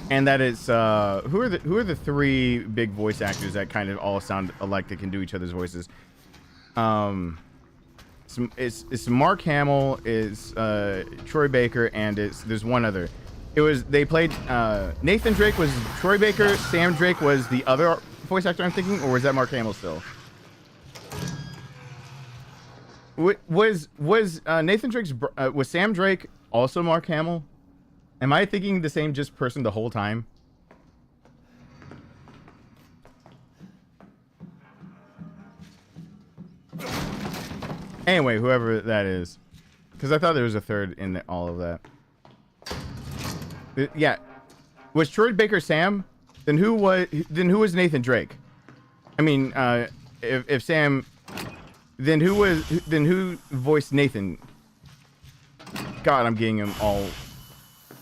And that it's who are the three big voice actors that kind of all sound alike that can do each other's voices? It's Mark Hamill, is Troy Baker, and there's one other. They played Nathan Drake was Troy Baker, Sam Drake was the other voice actor I'm thinking, or was that Mark Hamill still? Was Nathan Drake's was Sam Drake also Mark Hamill? Am I thinking the same just person the whole time? Anyway, whoever that is, because I thought there was a third in all of that. Yeah, was Troy Baker Sam? Then who was Nathan Drake? I mean, if Sam, then who voiced Nathan? God, I'm getting them all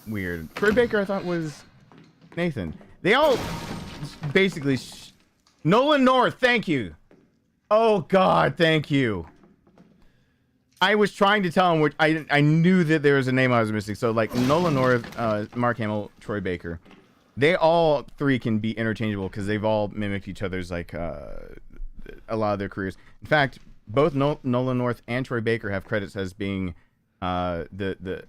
weird. Troy Baker, I thought, was Nathan. They all basically Nolan North, thank you. Oh God, thank you. I was trying to tell him, I knew that there was a name I was missing. So like Nolan North, Mark Hamill, Troy Baker, they all three can be interchangeable because they've all mimicked each other's like a lot of their careers. In fact, both Nolan North and Troy Baker have credits as being the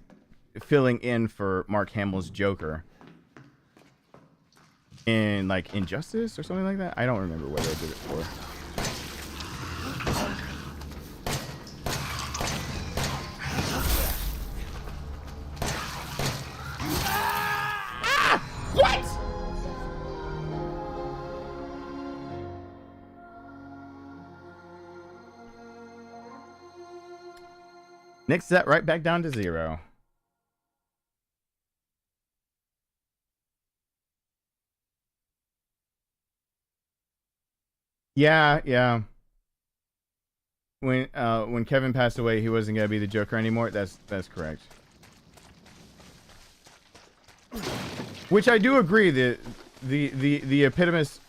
filling in for Mark Hamill's Joker in like Injustice or something like that. I don't remember what they did it for. What? Next set right back down to 0. Yeah. When Kevin passed away, he wasn't gonna be the Joker anymore. That's correct. Which I do agree that the epitomous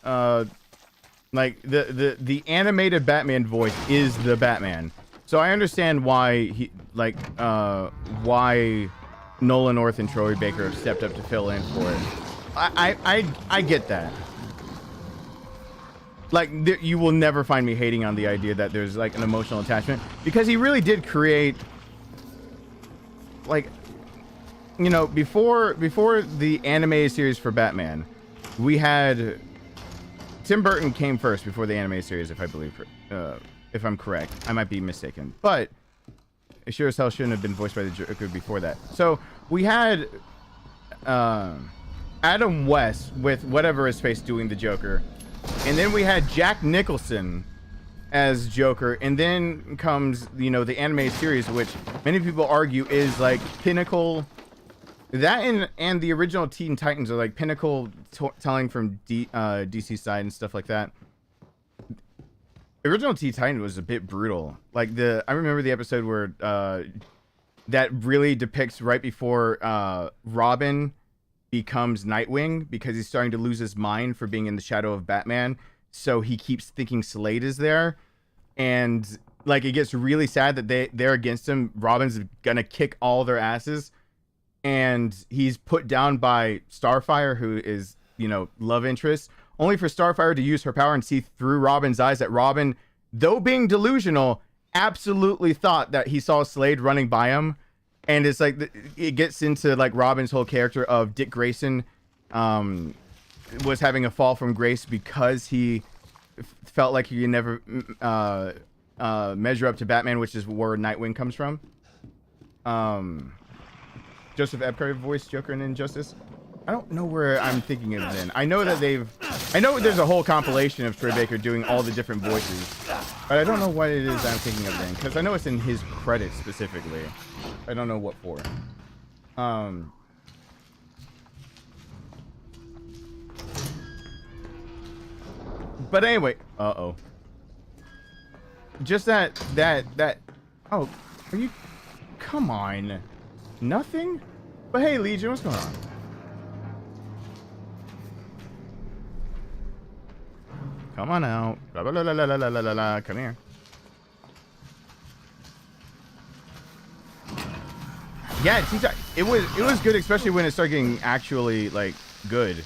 like the animated Batman voice is the Batman. So I understand why why Nolan North and Troy Baker have stepped up to fill in for it. I get that. Like, you will never find me hating on the idea that there's like an emotional attachment, because he really did create, like, you know, before the animated series for Batman, we had Tim Burton came first before the animated series, if I believe, if I'm correct. I might be mistaken, but it sure as hell shouldn't have been voiced by the Joker before that. So we had Adam West with whatever his face doing the Joker, and then we had Jack Nicholson as Joker, and then comes, you know, the animated series, which many people argue is like pinnacle. That and the original Teen Titans are like pinnacle telling from DC side and stuff like that. The original Teen Titans was a bit brutal. Like, I remember the episode where that really depicts right before Robin becomes Nightwing, because he's starting to lose his mind for being in the shadow of Batman. So he keeps thinking Slade is there, and like it gets really sad that they're against him. Robin's gonna kick all their asses, and he's put down by Starfire, who is, you know, love interest, only for Starfire to use her power and see through Robin's eyes that Robin, though being delusional, absolutely thought that he saw Slade running by him. And it's like, it gets into like Robin's whole character of Dick Grayson was having a fall from grace because he felt like he could never measure up to Batman, which is where Nightwing comes from. Joseph Epcar voiced Joker in Injustice. I don't know where I'm thinking of then. I know that there's a whole compilation of Troy Baker doing all the different voices, but I don't know what it is I'm thinking of then, because I know it's in his credits specifically. I don't know what for. But anyway, just that. Oh, are you? Come on, nothing. But hey, Legion, what's going on? Come on out. La, la, la, la, la, la, la, la. Come here. Yeah, it was good, especially when it started getting actually like good.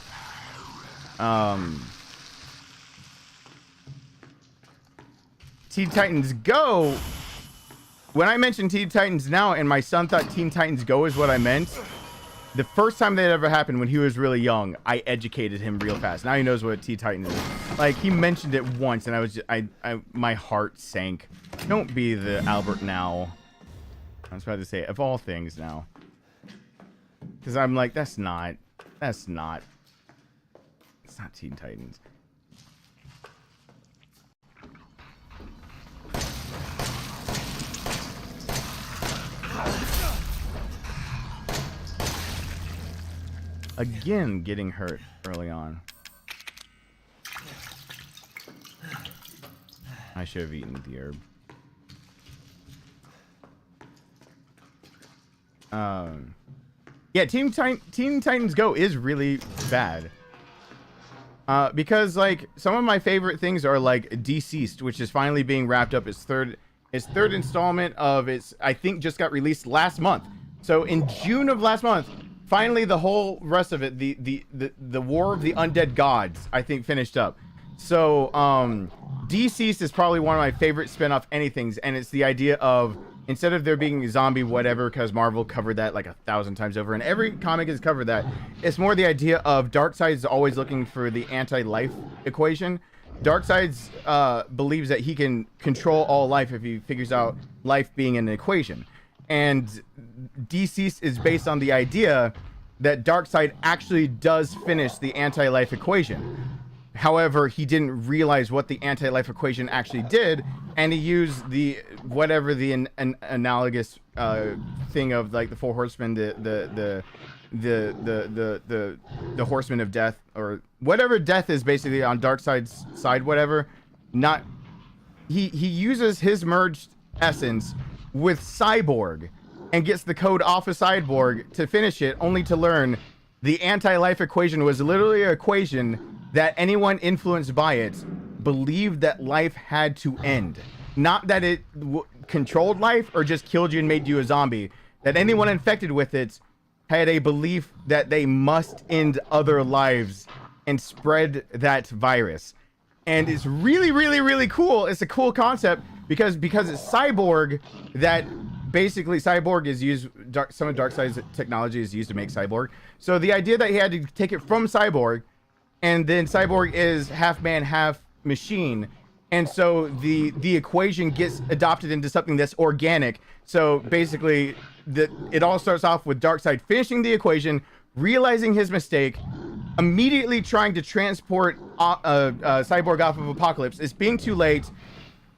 Teen Titans Go. When I mentioned Teen Titans Now, and my son thought Teen Titans Go is what I meant, the first time that ever happened when he was really young, I educated him real fast. Now he knows what Teen Titans is. Like, he mentioned it once, and I was just, my heart sank. Don't be the Albert Now. I was about to say, of all things now. Because I'm like, it's not Teen Titans. Again, getting hurt early on. I should have eaten the herb. Yeah, Teen Titans Go is really bad. Because like some of my favorite things are like Deceased, which is finally being wrapped up. Its third installment of its, I think, just got released last month. So in June of last month, finally the whole rest of it, the War of the Undead Gods, I think, finished up. So Deceased is probably one of my favorite spin-off anythings, and it's the idea of, instead of there being zombie whatever, because Marvel covered that like 1,000 times over, and every comic has covered that, it's more the idea of Darkseid is always looking for the anti-life equation. Darkseid believes that he can control all life if he figures out life being an equation. And Deceased is based on the idea that Darkseid actually does finish the anti-life equation. However, he didn't realize what the anti-life equation actually did, and he used the whatever the analogous thing of like the Four Horsemen, the Horsemen of Death, or whatever death is basically on Darkseid's side. Whatever, not he uses his merged essence with Cyborg and gets the code off of Cyborg to finish it, only to learn the anti-life equation was literally an equation that anyone influenced by it believed that life had to end. Not that it controlled life or just killed you and made you a zombie. That anyone infected with it had a belief that they must end other lives and spread that virus. And it's really, really, really cool. It's a cool concept because it's Cyborg that basically Cyborg is used. Some of Darkseid's technology is used to make Cyborg. So the idea that he had to take it from Cyborg, and then Cyborg is half man, half machine. And so the equation gets adopted into something that's organic. So basically, it all starts off with Darkseid finishing the equation, realizing his mistake, immediately trying to transport Cyborg off of Apocalypse. It's being too late.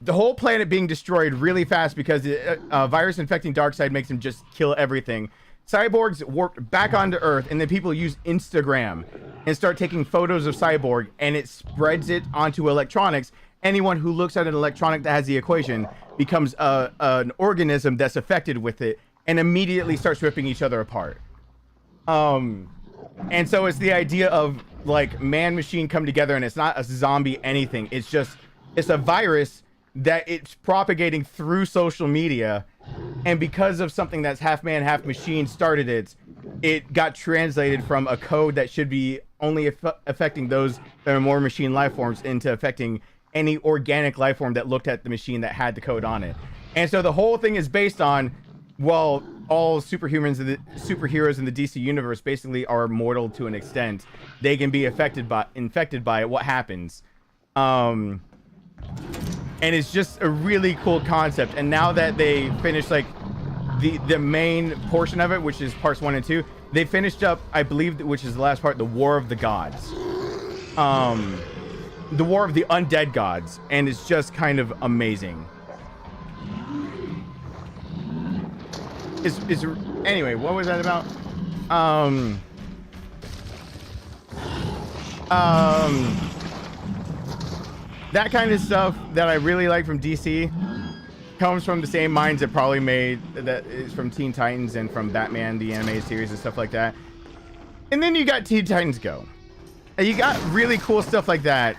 The whole planet being destroyed really fast because a virus infecting Darkseid makes him just kill everything. Cyborg's warped back onto Earth, and then people use Instagram and start taking photos of Cyborg, and it spreads it onto electronics. Anyone who looks at an electronic that has the equation becomes an organism that's affected with it and immediately starts ripping each other apart. And so it's the idea of like man machine come together, and it's not a zombie anything. It's a virus that it's propagating through social media, and because of something that's half man, half machine started it got translated from a code that should be only affecting those that are more machine life forms into affecting any organic life form that looked at the machine that had the code on it. And so the whole thing is based on, well, all superheroes in the DC universe basically are mortal to an extent. They can be infected by it. What happens? And it's just a really cool concept. And now that they finished like the main portion of it, which is parts 1 and 2, they finished up, I believe, which is the last part, the War of the Gods. The War of the Undead Gods, and it's just kind of amazing. Anyway, what was that about? That kind of stuff that I really like from DC comes from the same minds that probably made that is from Teen Titans and from Batman the animated series and stuff like that. And then you got Teen Titans Go. And you got really cool stuff like that.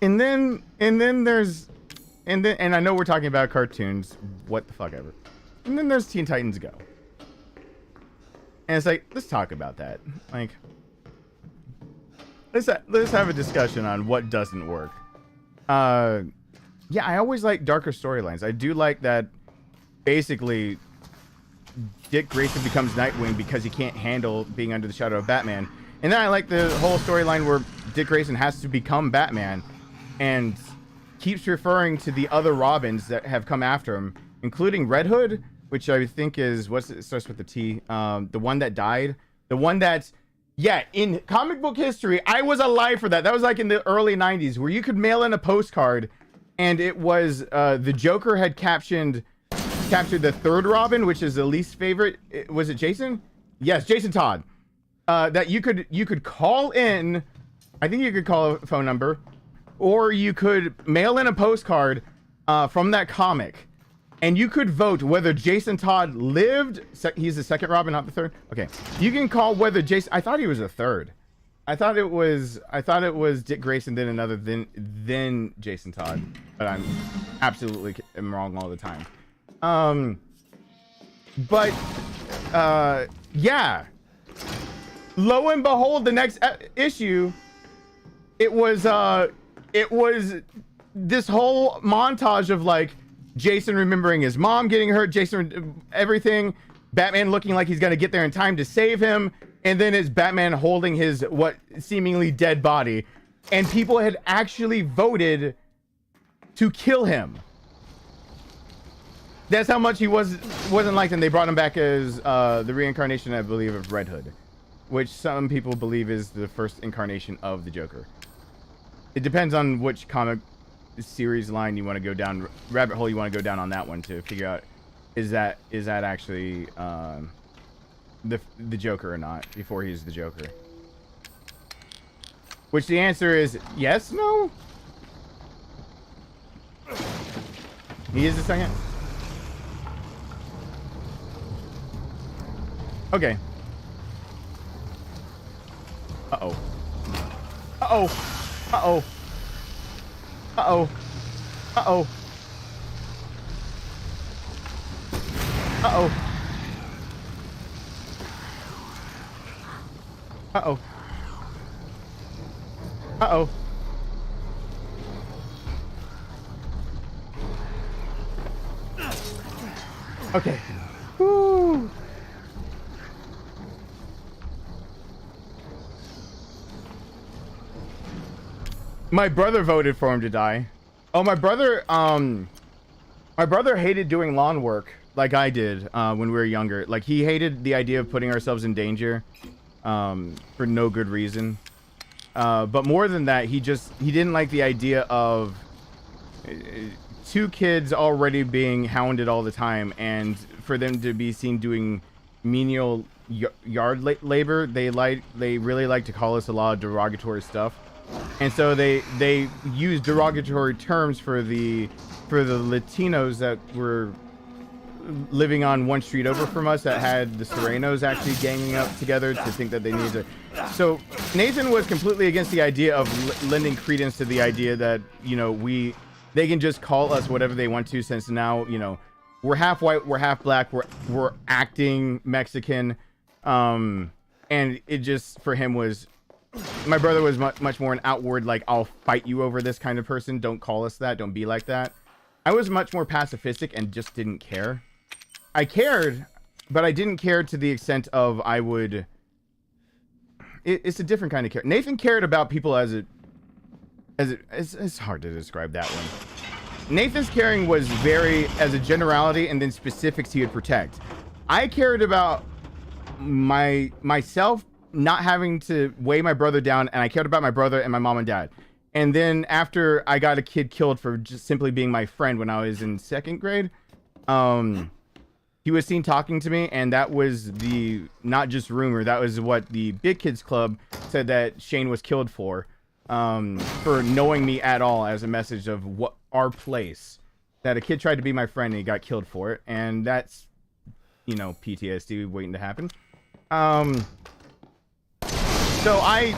And then I know we're talking about cartoons, what the fuck ever. And then there's Teen Titans Go. And it's like, let's talk about that. Like, let's have a discussion on what doesn't work. Yeah, I always like darker storylines. I do like that basically Dick Grayson becomes Nightwing because he can't handle being under the shadow of Batman. And then I like the whole storyline where Dick Grayson has to become Batman and keeps referring to the other Robins that have come after him, including Red Hood, which I think is, it starts with the T, the one that died. The one that's, yeah, in comic book history, I was alive for that. That was like in the early 90s where you could mail in a postcard and it was, the Joker had captured the third Robin, which is the least favorite. Was it Jason? Yes, Jason Todd. That you could call in, I think you could call a phone number, or you could mail in a postcard from that comic, and you could vote whether Jason Todd lived. He's the second Robin, not the third. Okay, you can call whether Jason. I thought he was a third. I thought it was Dick Grayson, then another, then Jason Todd. But I'm absolutely am wrong all the time. Yeah. Lo and behold, the next issue, it was this whole montage of like Jason remembering his mom getting hurt, Jason everything, Batman looking like he's gonna get there in time to save him, and then it's Batman holding his what seemingly dead body, and people had actually voted to kill him. That's how much he wasn't liked, and they brought him back as the reincarnation, I believe, of Red Hood, which some people believe is the first incarnation of the Joker. It depends on which comic series line you want to go down, rabbit hole you want to go down on that one to figure out is that actually the Joker or not before he's the Joker. Which the answer is yes, no. He is the second. Okay. Uh-oh. Uh-oh. Uh-oh. Uh-oh. Uh-oh. Uh-oh. Uh-oh. Uh-oh. Okay. Woo. My brother voted for him to die. Oh, my brother hated doing lawn work like I did when we were younger. Like, he hated the idea of putting ourselves in danger for no good reason. But more than that, he didn't like the idea of two kids already being hounded all the time, and for them to be seen doing menial yard labor. They really like to call us a lot of derogatory stuff. And so they use derogatory terms for the Latinos that were living on one street over from us, that had the Serenos actually ganging up together to think that they needed to. So Nathan was completely against the idea of lending credence to the idea that, you know, they can just call us whatever they want to, since now, you know, we're half white, we're half black, we're acting Mexican, and it just, for him, was, my brother was much more an outward, like, I'll fight you over this kind of person. Don't call us that. Don't be like that. I was much more pacifistic and just didn't care. I cared, but I didn't care to the extent of I would... It's a different kind of care. Nathan cared about people it's hard to describe that one. Nathan's caring was very as a generality, and then specifics he would protect. I cared about myself not having to weigh my brother down, and I cared about my brother and my mom and dad. And then after I got a kid killed for just simply being my friend when I was in 2nd grade, he was seen talking to me, and that was the not just rumor, that was what the Big Kids Club said that Shane was killed for knowing me at all, as a message of what our place, that a kid tried to be my friend and he got killed for it. And that's, you know, PTSD waiting to happen. So I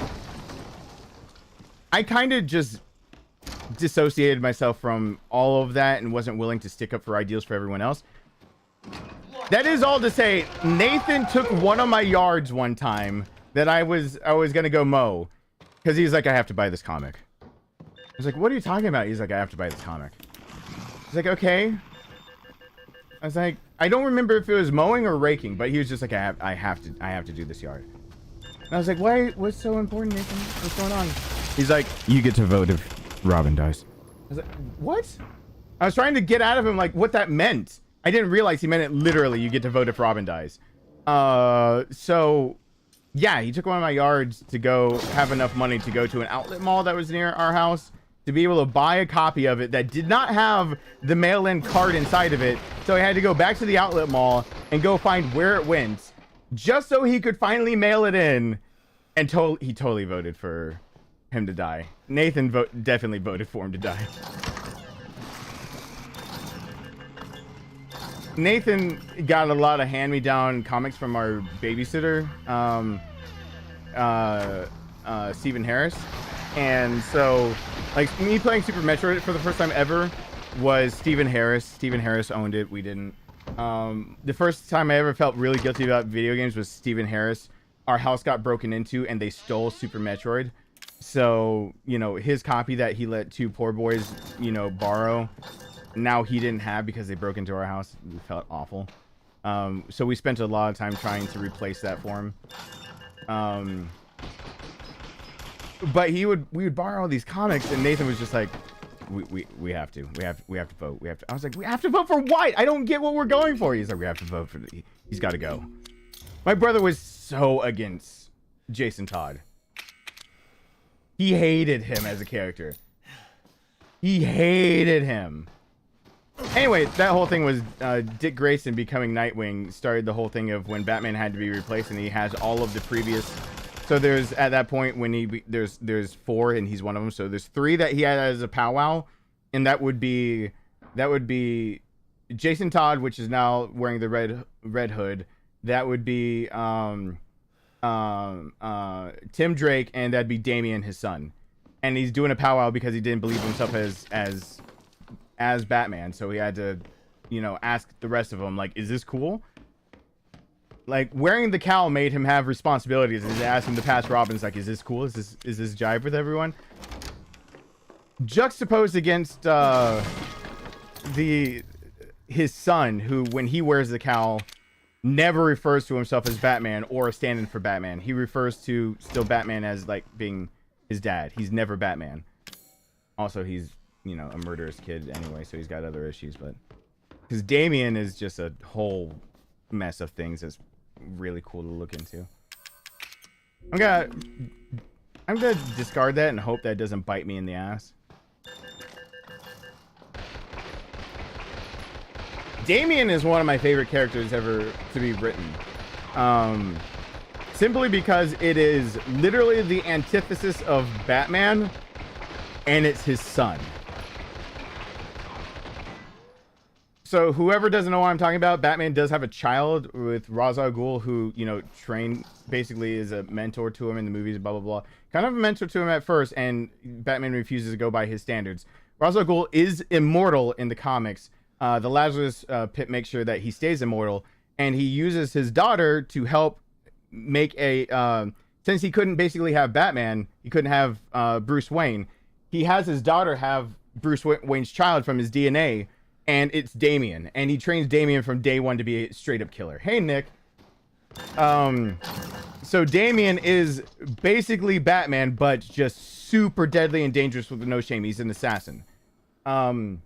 kind of just dissociated myself from all of that and wasn't willing to stick up for ideals for everyone else. That is all to say, Nathan took one of my yards one time that I was gonna go mow, because he's like, I have to buy this comic. I was like, what are you talking about? He's like, I have to buy this comic. He's like, okay. I was like, I don't remember if it was mowing or raking, but he was just like, I have to do this yard. And I was like, why? What's so important, Nathan? What's going on? He's like, you get to vote if Robin dies. I was like, what? I was trying to get out of him, like, what that meant. I didn't realize he meant it literally. You get to vote if Robin dies. So yeah, he took one of my yards to go have enough money to go to an outlet mall that was near our house to be able to buy a copy of it that did not have the mail-in card inside of it. So I had to go back to the outlet mall and go find where it went, just so he could finally mail it in. And he totally voted for him to die. Nathan definitely voted for him to die. Nathan got a lot of hand-me-down comics from our babysitter, Stephen Harris. And so, like, me playing Super Metroid for the first time ever was Stephen Harris. Stephen Harris owned it. We didn't. The first time I ever felt really guilty about video games was Stephen Harris. Our house got broken into and they stole Super Metroid. So, you know, his copy that he let two poor boys, you know, borrow, now he didn't have because they broke into our house. We felt awful. So we spent a lot of time trying to replace that for him. But we would borrow all these comics, and Nathan was just like, we have to vote. I was like, we have to vote for what? I don't get what we're going for. He's like, we have to vote for he's got to go. My brother was so against Jason Todd. He hated him as a character. He hated him. Anyway, that whole thing was Dick Grayson becoming Nightwing started the whole thing of when Batman had to be replaced, and he has all of the previous. So there's at that point when there's 4 and he's one of them. So there's 3 that he had as a powwow, and that would be Jason Todd, which is now wearing the red hood. that would be Tim Drake, and that'd be Damian, his son. And he's doing a powwow because he didn't believe himself as Batman, so he had to, you know, ask the rest of them, like, is this cool? Like, wearing the cowl made him have responsibilities. And he asked him to pass Robin's, like, is this cool? Is this jive with everyone? Juxtaposed against his son, who, when he wears the cowl, never refers to himself as Batman or a stand-in for Batman. He refers to still Batman as, like, being his dad. He's never Batman. Also, he's, you know, a murderous kid anyway, so he's got other issues, but... Because Damian is just a whole mess of things that's really cool to look into. I'm gonna discard that and hope that it doesn't bite me in the ass. Damian is one of my favorite characters ever to be written. Simply because it is literally the antithesis of Batman, and it's his son. So whoever doesn't know what I'm talking about, Batman does have a child with Ra's al Ghul, who, you know, trained, basically is a mentor to him in the movies, blah, blah, blah. Kind of a mentor to him at first, and Batman refuses to go by his standards. Ra's al Ghul is immortal in the comics. The Lazarus Pit makes sure that he stays immortal, and he uses his daughter to help make a... since he couldn't basically have Batman, he couldn't have Bruce Wayne, he has his daughter have Bruce Wayne's child from his DNA, and it's Damian, and he trains Damian from day one to be a straight-up killer. Hey, Nick. So Damian is basically Batman, but just super deadly and dangerous with no shame. He's an assassin. And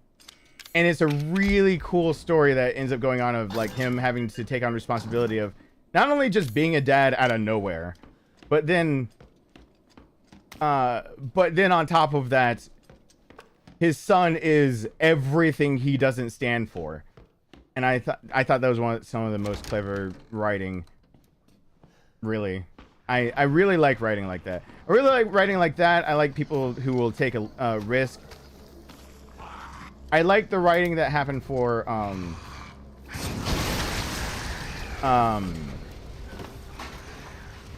it's a really cool story that ends up going on of, like, him having to take on responsibility of not only just being a dad out of nowhere, but then on top of that, his son is everything he doesn't stand for. And I thought that was some of the most clever writing. Really. I really like writing like that. I really like writing like that. I like people who will take a risk. I like the writing that happened for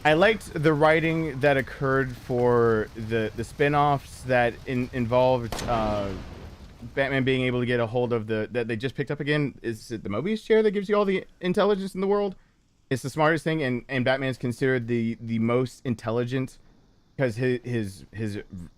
I liked the writing that occurred for the spin-offs that involved Batman being able to get a hold of that they just picked up again. Is it the Mobius chair that gives you all the intelligence in the world? It's the smartest thing, and Batman's considered the most intelligent because his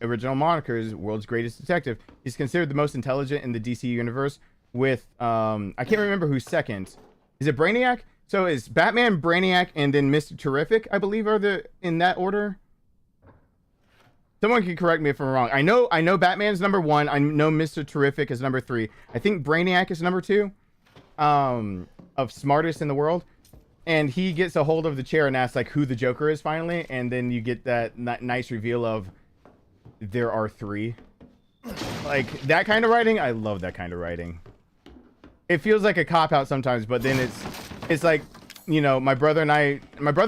original moniker is world's greatest detective. He's considered the most intelligent in the DC universe with I can't remember who's second. Is it Brainiac? So it's Batman, Brainiac, and then Mr. Terrific, I believe, are in that order. Someone can correct me if I'm wrong. I know Batman's number 1. I know Mr. Terrific is number 3. I think Brainiac is number 2 of smartest in the world. And he gets a hold of the chair and asks, like, who the Joker is finally. And then you get that nice reveal of there are 3. Like, that kind of writing, I love that kind of writing. It feels like a cop-out sometimes, but then it's like, you know, my brother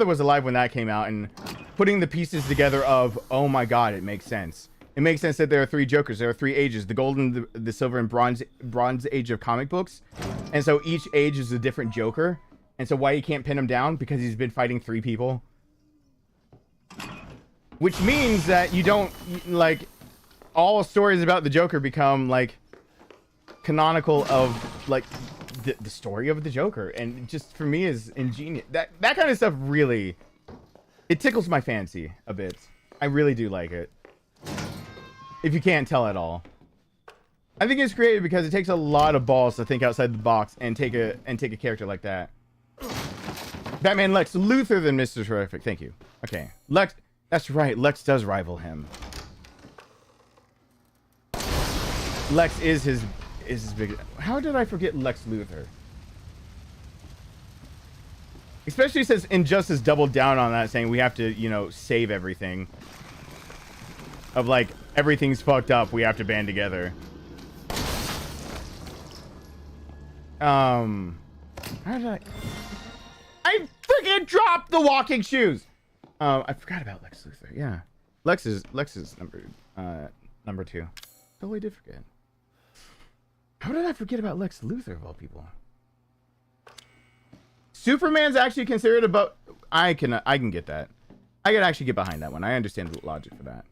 was alive when that came out, and putting the pieces together of, oh my god, it makes sense. It makes sense that there are 3 Jokers. There are 3 ages, the golden, the silver, and bronze age of comic books. And so each age is a different Joker. And so why you can't pin him down? Because he's been fighting 3 people. Which means that you don't, like, all stories about the Joker become, like, canonical of, like, the story of the Joker. And just, for me, is ingenious. That kind of stuff really, it tickles my fancy a bit. I really do like it. If you can't tell at all. I think it's creative because it takes a lot of balls to think outside the box and take a character like that. Batman Lex Luthor than Mr. Terrific. Thank you. Okay. Lex. That's right. Lex does rival him. Lex is his big... How did I forget Lex Luthor? Especially since Injustice doubled down on that, saying we have to, you know, save everything. Of, like, everything's fucked up, we have to band together. How did I freaking dropped the walking shoes! I forgot about Lex Luthor, yeah. Lex is number 2. Totally did forget. How did I forget about Lex Luthor, of all people? Superman's actually considered above. I can get that. I can actually get behind that one. I understand the logic for that.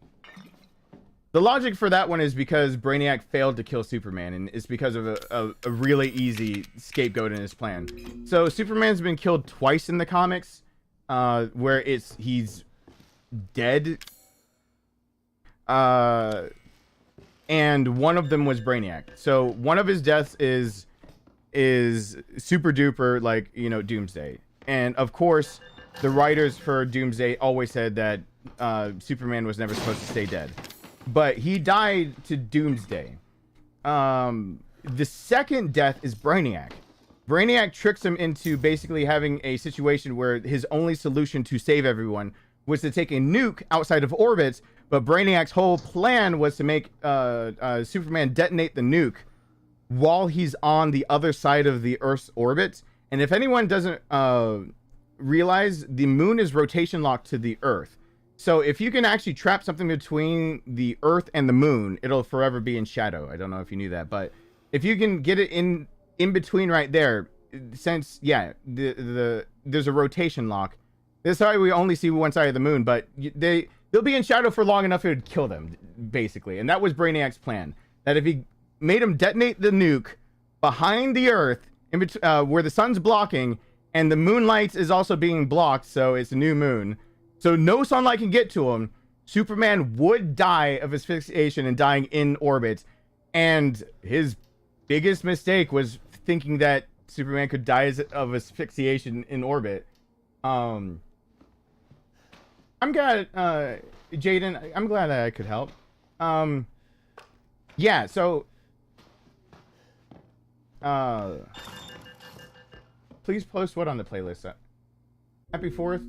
The logic for that one is because Brainiac failed to kill Superman, and it's because of a really easy scapegoat in his plan. So Superman's been killed twice in the comics, where he's dead. And one of them was Brainiac. So one of his deaths is super duper, like, you know, Doomsday. And of course, the writers for Doomsday always said that Superman was never supposed to stay dead. But he died to Doomsday. The second death is Brainiac. Brainiac tricks him into basically having a situation where his only solution to save everyone was to take a nuke outside of orbit, but Brainiac's whole plan was to make Superman detonate the nuke while he's on the other side of the Earth's orbit. And if anyone doesn't realize, the moon is rotation locked to the Earth. So if you can actually trap something between the Earth and the moon, it'll forever be in shadow. I don't know if you knew that, but if you can get it in between right there, since there's a rotation lock. This is why we only see one side of the moon, but they'll be in shadow for long enough it would kill them, basically. And that was Brainiac's plan. That if he made him detonate the nuke behind the Earth, where the sun's blocking, and the moonlight is also being blocked, so it's a new moon. So no sunlight can get to him. Superman would die of asphyxiation and dying in orbit. And his biggest mistake was thinking that Superman could die of asphyxiation in orbit. I'm glad, Jaden, I'm glad that I could help. Yeah, so, please post what on the playlist? Happy 4th.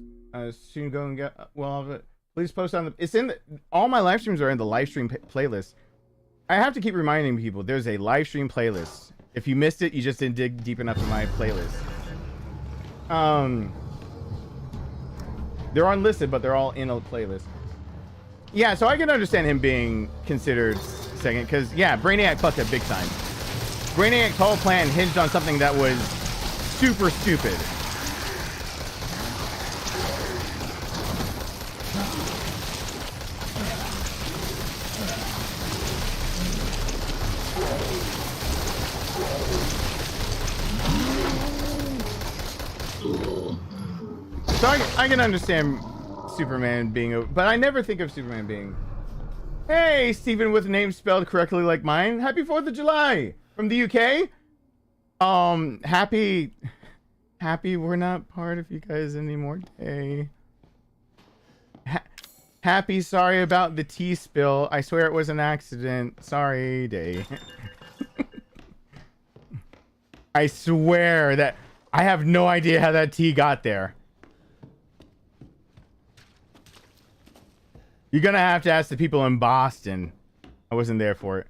Soon go and get well of it. Please post on the. It's in the, all my live streams are in the live stream playlist. I have to keep reminding people there's a live stream playlist. If you missed it, you just didn't dig deep enough in my playlist. They're unlisted, but they're all in a playlist. Yeah, so I can understand him being considered second, because yeah, Brainiac fucked up big time. Brainiac's whole plan hinged on something that was super stupid. So I can understand Superman being but I never think of Superman being, hey, Stephen with a name spelled correctly like mine. Happy 4th of July from the UK. Happy we're not part of you guys anymore day. Happy sorry about the tea spill. I swear it was an accident. Sorry day. I swear that I have no idea how that tea got there. You're gonna have to ask the people in Boston. I wasn't there for it.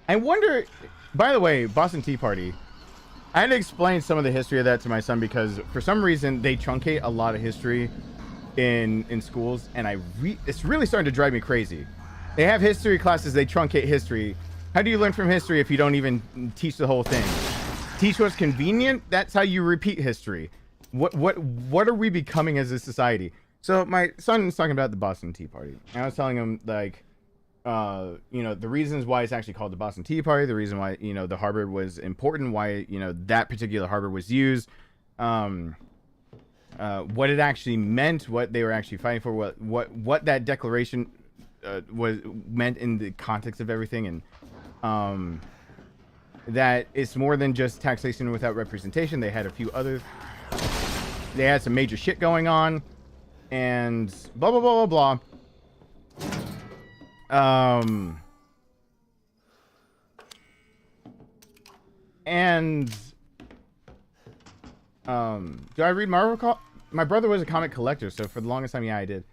I wonder, by the way, Boston Tea Party. I had to explain some of the history of that to my son because for some reason they truncate a lot of history in schools, and it's really starting to drive me crazy. They have history classes, they truncate history. How do you learn from history if you don't even teach the whole thing? Teach what's convenient? That's how you repeat history. What are we becoming as a society? So my son was talking about the Boston Tea Party. And I was telling him, like, you know, the reasons why it's actually called the Boston Tea Party, the reason why, you know, the harbor was important, why, you know, that particular harbor was used, what it actually meant, what they were actually fighting for, what that declaration was meant in the context of everything, and that it's more than just taxation without representation. They had a few other, they had some major shit going on, and blah blah blah blah blah. And do I read Marvel? My brother was a comic collector, so for the longest time, yeah, I did.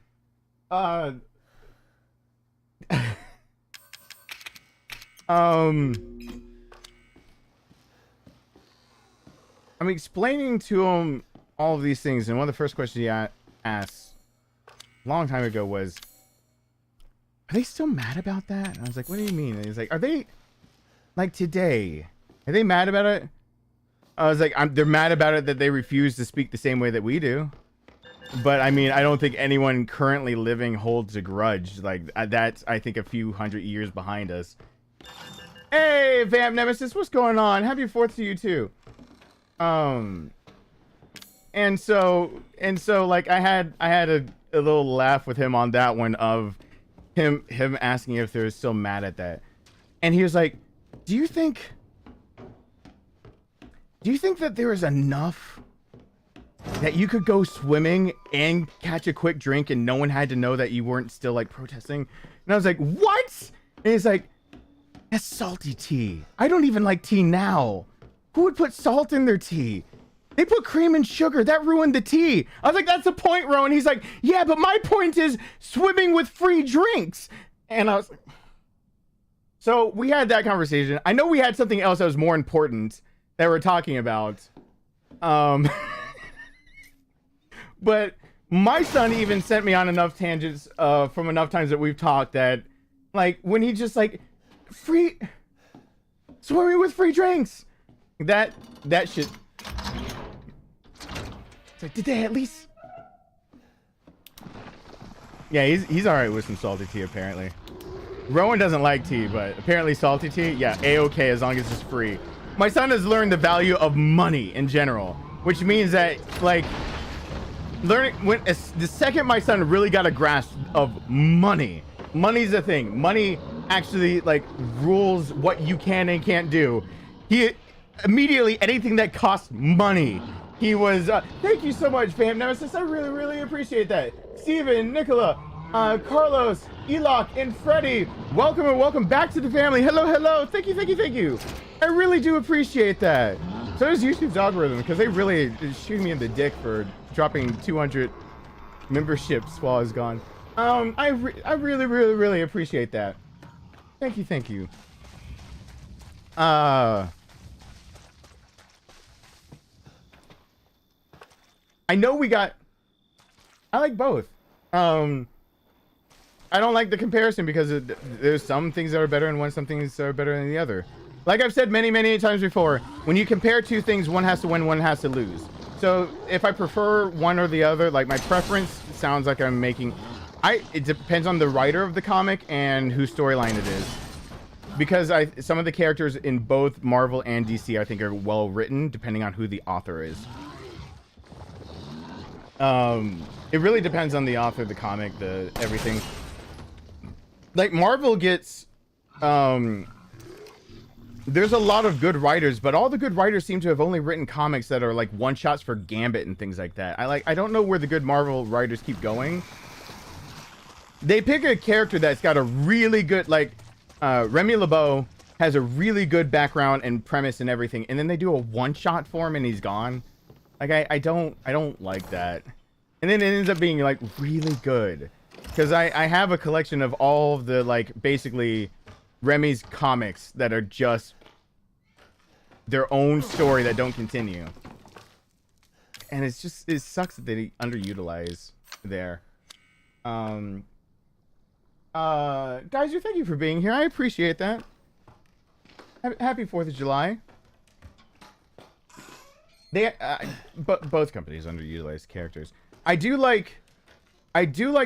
I'm explaining to him all of these things, and one of the first questions asked a long time ago was, are they still mad about that? And I was like, what do you mean? And he's like, are they, like today, are they mad about it? I was like, they're mad about it that they refuse to speak the same way that we do. But I mean, I don't think anyone currently living holds a grudge. Like, that's, I think, a few hundred years behind us. Hey, Vamp Nemesis, what's going on? Happy 4th to you too. And so like I had a little laugh with him on that one of him asking if they're still mad at that. And he was like, do you think that there is enough that you could go swimming and catch a quick drink and no one had to know that you weren't still like protesting? And I was like, what? And he's like, that's salty tea. I don't even like tea now. Who would put salt in their tea? They put cream and sugar. That ruined the tea. I was like, that's the point, Rowan. He's like, yeah, but my point is swimming with free drinks. And I was like, so we had that conversation. I know we had something else that was more important that we're talking about. But my son even sent me on enough tangents from enough times that we've talked that, like, when he just like, free swimming with free drinks. That shit. It's like, did they at least? Yeah, he's all right with some salty tea apparently. Rowan doesn't like tea, but apparently salty tea, yeah, a-okay as long as it's free. My son has learned the value of money in general, which means that like the second my son really got a grasp of money's a thing. Money actually like rules what you can and can't do. He immediately, anything that costs money, he was thank you so much, Fam Nemesis. I really appreciate that. Steven, Nicola, Carlos, Elok, and Freddie, welcome and welcome back to the family. Hello. Thank you. I really do appreciate that. So does YouTube's algorithm, because they really shoot me in the dick for dropping 200 memberships while I was gone. I really appreciate that. Thank you. I know we got. I like both. I don't like the comparison because there's some things that are better in one, some things that are better than the other. Like I've said many times before, when you compare two things, one has to win, one has to lose. So if I prefer one or the other, like my preference sounds like I'm making. It depends on the writer of the comic and whose storyline it is. Because some of the characters in both Marvel and DC I think are well written, depending on who the author is. It really depends on the author, the comic, everything. Like Marvel gets, there's a lot of good writers, but all the good writers seem to have only written comics that are like one-shots for Gambit and things like that. I don't know where the good Marvel writers keep going. They pick a character that's got a really good, like, Remy LeBeau has a really good background and premise and everything, and then they do a one-shot for him and he's gone. Like, I don't like that. And then it ends up being, like, really good. Because I have a collection of all of the, like, basically Remy's comics that are just their own story that don't continue. And it's just, it sucks that they underutilize there. Guys, thank you for being here. I appreciate that. Happy 4th of July. But both companies underutilize characters. I do like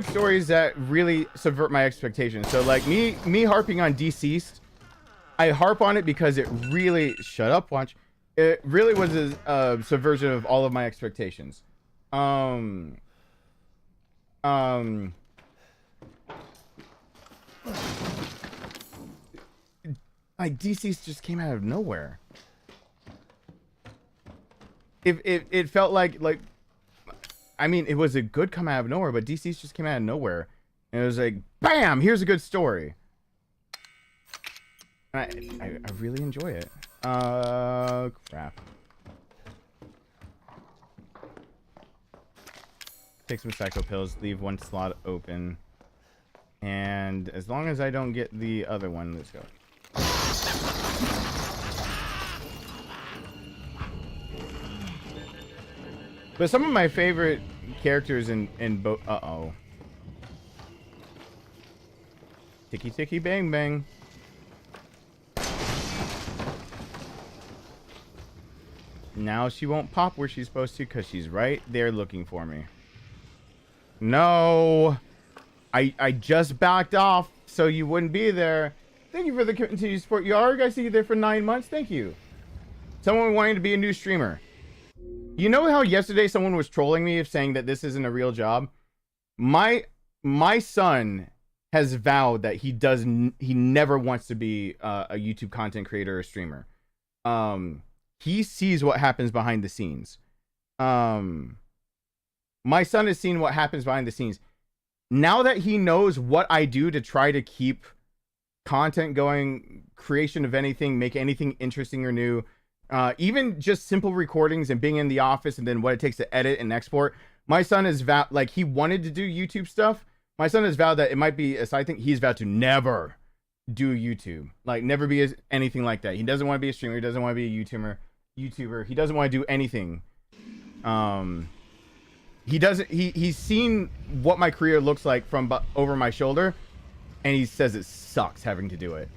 stories that really subvert my expectations. So like me harping on Deceased, I harp on it because it really it really was a subversion of all of my expectations. Like Deceased just came out of nowhere. It felt like I mean, it was a good come out of nowhere, but Deceased just came out of nowhere. And it was like, bam, here's a good story. And I really enjoy it. Crap. Take some psycho pills, leave one slot open. And as long as I don't get the other one, let's go. But some of my favorite characters in both. Uh-oh. Ticky ticky bang bang. Now she won't pop where she's supposed to because she's right there looking for me. No. I just backed off so you wouldn't be there. Thank you for the continued support. Yarg, I see you there for 9 months. Thank you. Someone wanting to be a new streamer. You know how yesterday someone was trolling me of saying that this isn't a real job? My son has vowed that he never wants to be a YouTube content creator or streamer. He sees what happens behind the scenes. My son has seen what happens behind the scenes. Now that he knows what I do to try to keep content going, creation of anything, make anything interesting or new, even just simple recordings and being in the office and then what it takes to edit and export. My son is like, he wanted to do YouTube stuff. My son has vowed that it might be a side thing. He's vowed to never do YouTube, like never be anything like that. He doesn't want to be a streamer. He doesn't want to be a YouTuber. He doesn't want to do anything. He's seen what my career looks like from over my shoulder, and he says it sucks having to do it.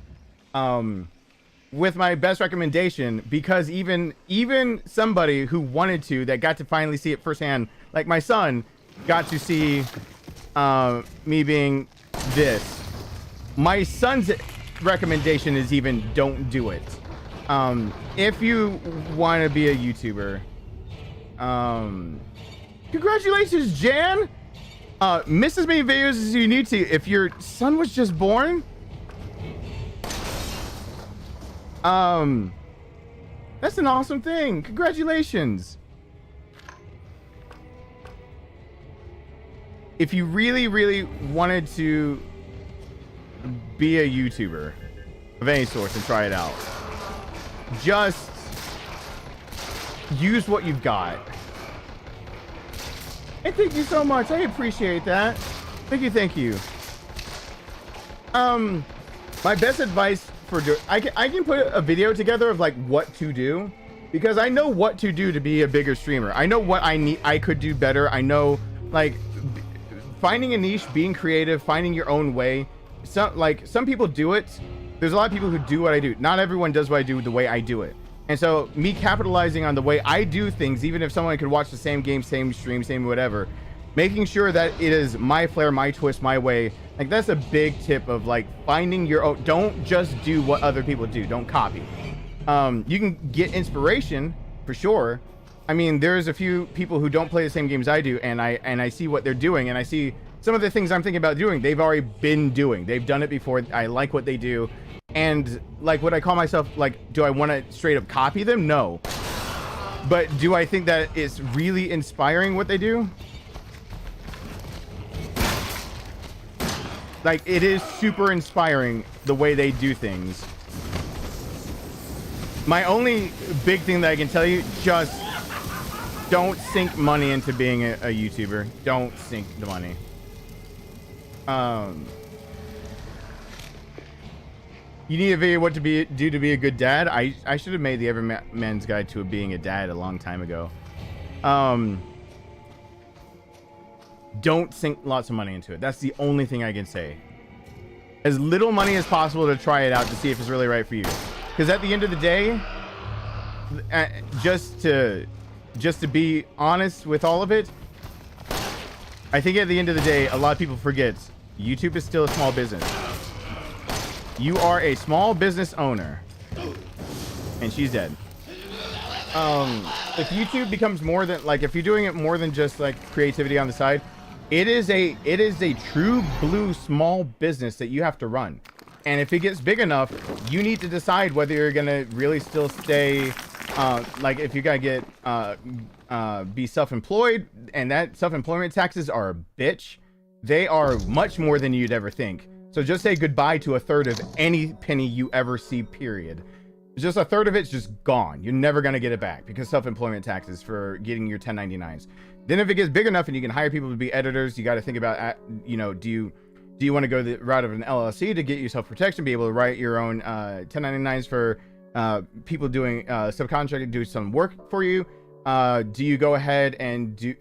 With my best recommendation, because even somebody who wanted to, that got to finally see it firsthand, like my son, got to see me being this. My son's recommendation is even don't do it. If you want to be a YouTuber, congratulations, Jan. Miss as many videos as you need to. If your son was just born, that's an awesome thing. Congratulations. If you really, really wanted to be a YouTuber of any sort and try it out, just use what you've got. And thank you so much. I appreciate that. Thank you. Thank you. My best advice for I can put a video together of like what to do, because I know what to do to be a bigger streamer. I know what I could do better. I know, like, finding a niche, being creative, finding your own way. Some people do it. There's a lot of people who do what I do. Not everyone does what I do the way I do it. And so me capitalizing on the way I do things, even if someone could watch the same game, same stream, same whatever, making sure that it is my flair, my twist, my way. Like, that's a big tip of like finding your own. Don't just do what other people do. Don't copy. You can get inspiration for sure. I mean, there's a few people who don't play the same games I do, and I see what they're doing, and I see some of the things I'm thinking about doing. They've already been doing. They've done it before. I like what they do. And like, would I call myself, like, do I want to straight up copy them? No. But do I think that it's really inspiring what they do? Like, it is super inspiring the way they do things. My only big thing that I can tell you, just don't sink money into being a YouTuber. Don't sink the money. You need a video what to do to be a good dad. I should have made the Everyman's Guide to being a dad a long time ago. Don't sink lots of money into it. That's the only thing I can say. As little money as possible to try it out to see if it's really right for you. Because at the end of the day, just to be honest with all of it, I think at the end of the day, a lot of people forget YouTube is still a small business. You are a small business owner. And she's dead. If YouTube becomes more than, like, if you're doing it more than just like creativity on the side, it is a true blue small business that you have to run. And if it gets big enough, you need to decide whether you're gonna really still stay, like, if you gotta get be self-employed, and that self-employment taxes are a bitch. They are much more than you'd ever think. So just say goodbye to a third of any penny you ever see, period. Just a third of it's just gone. You're never going to get it back because self-employment taxes for getting your 1099s. Then if it gets big enough and you can hire people to be editors, you got to think about, you know, do you want to go the route of an LLC to get yourself protection, be able to write your own 1099s for people doing subcontracting, do some work for you? Do you go ahead and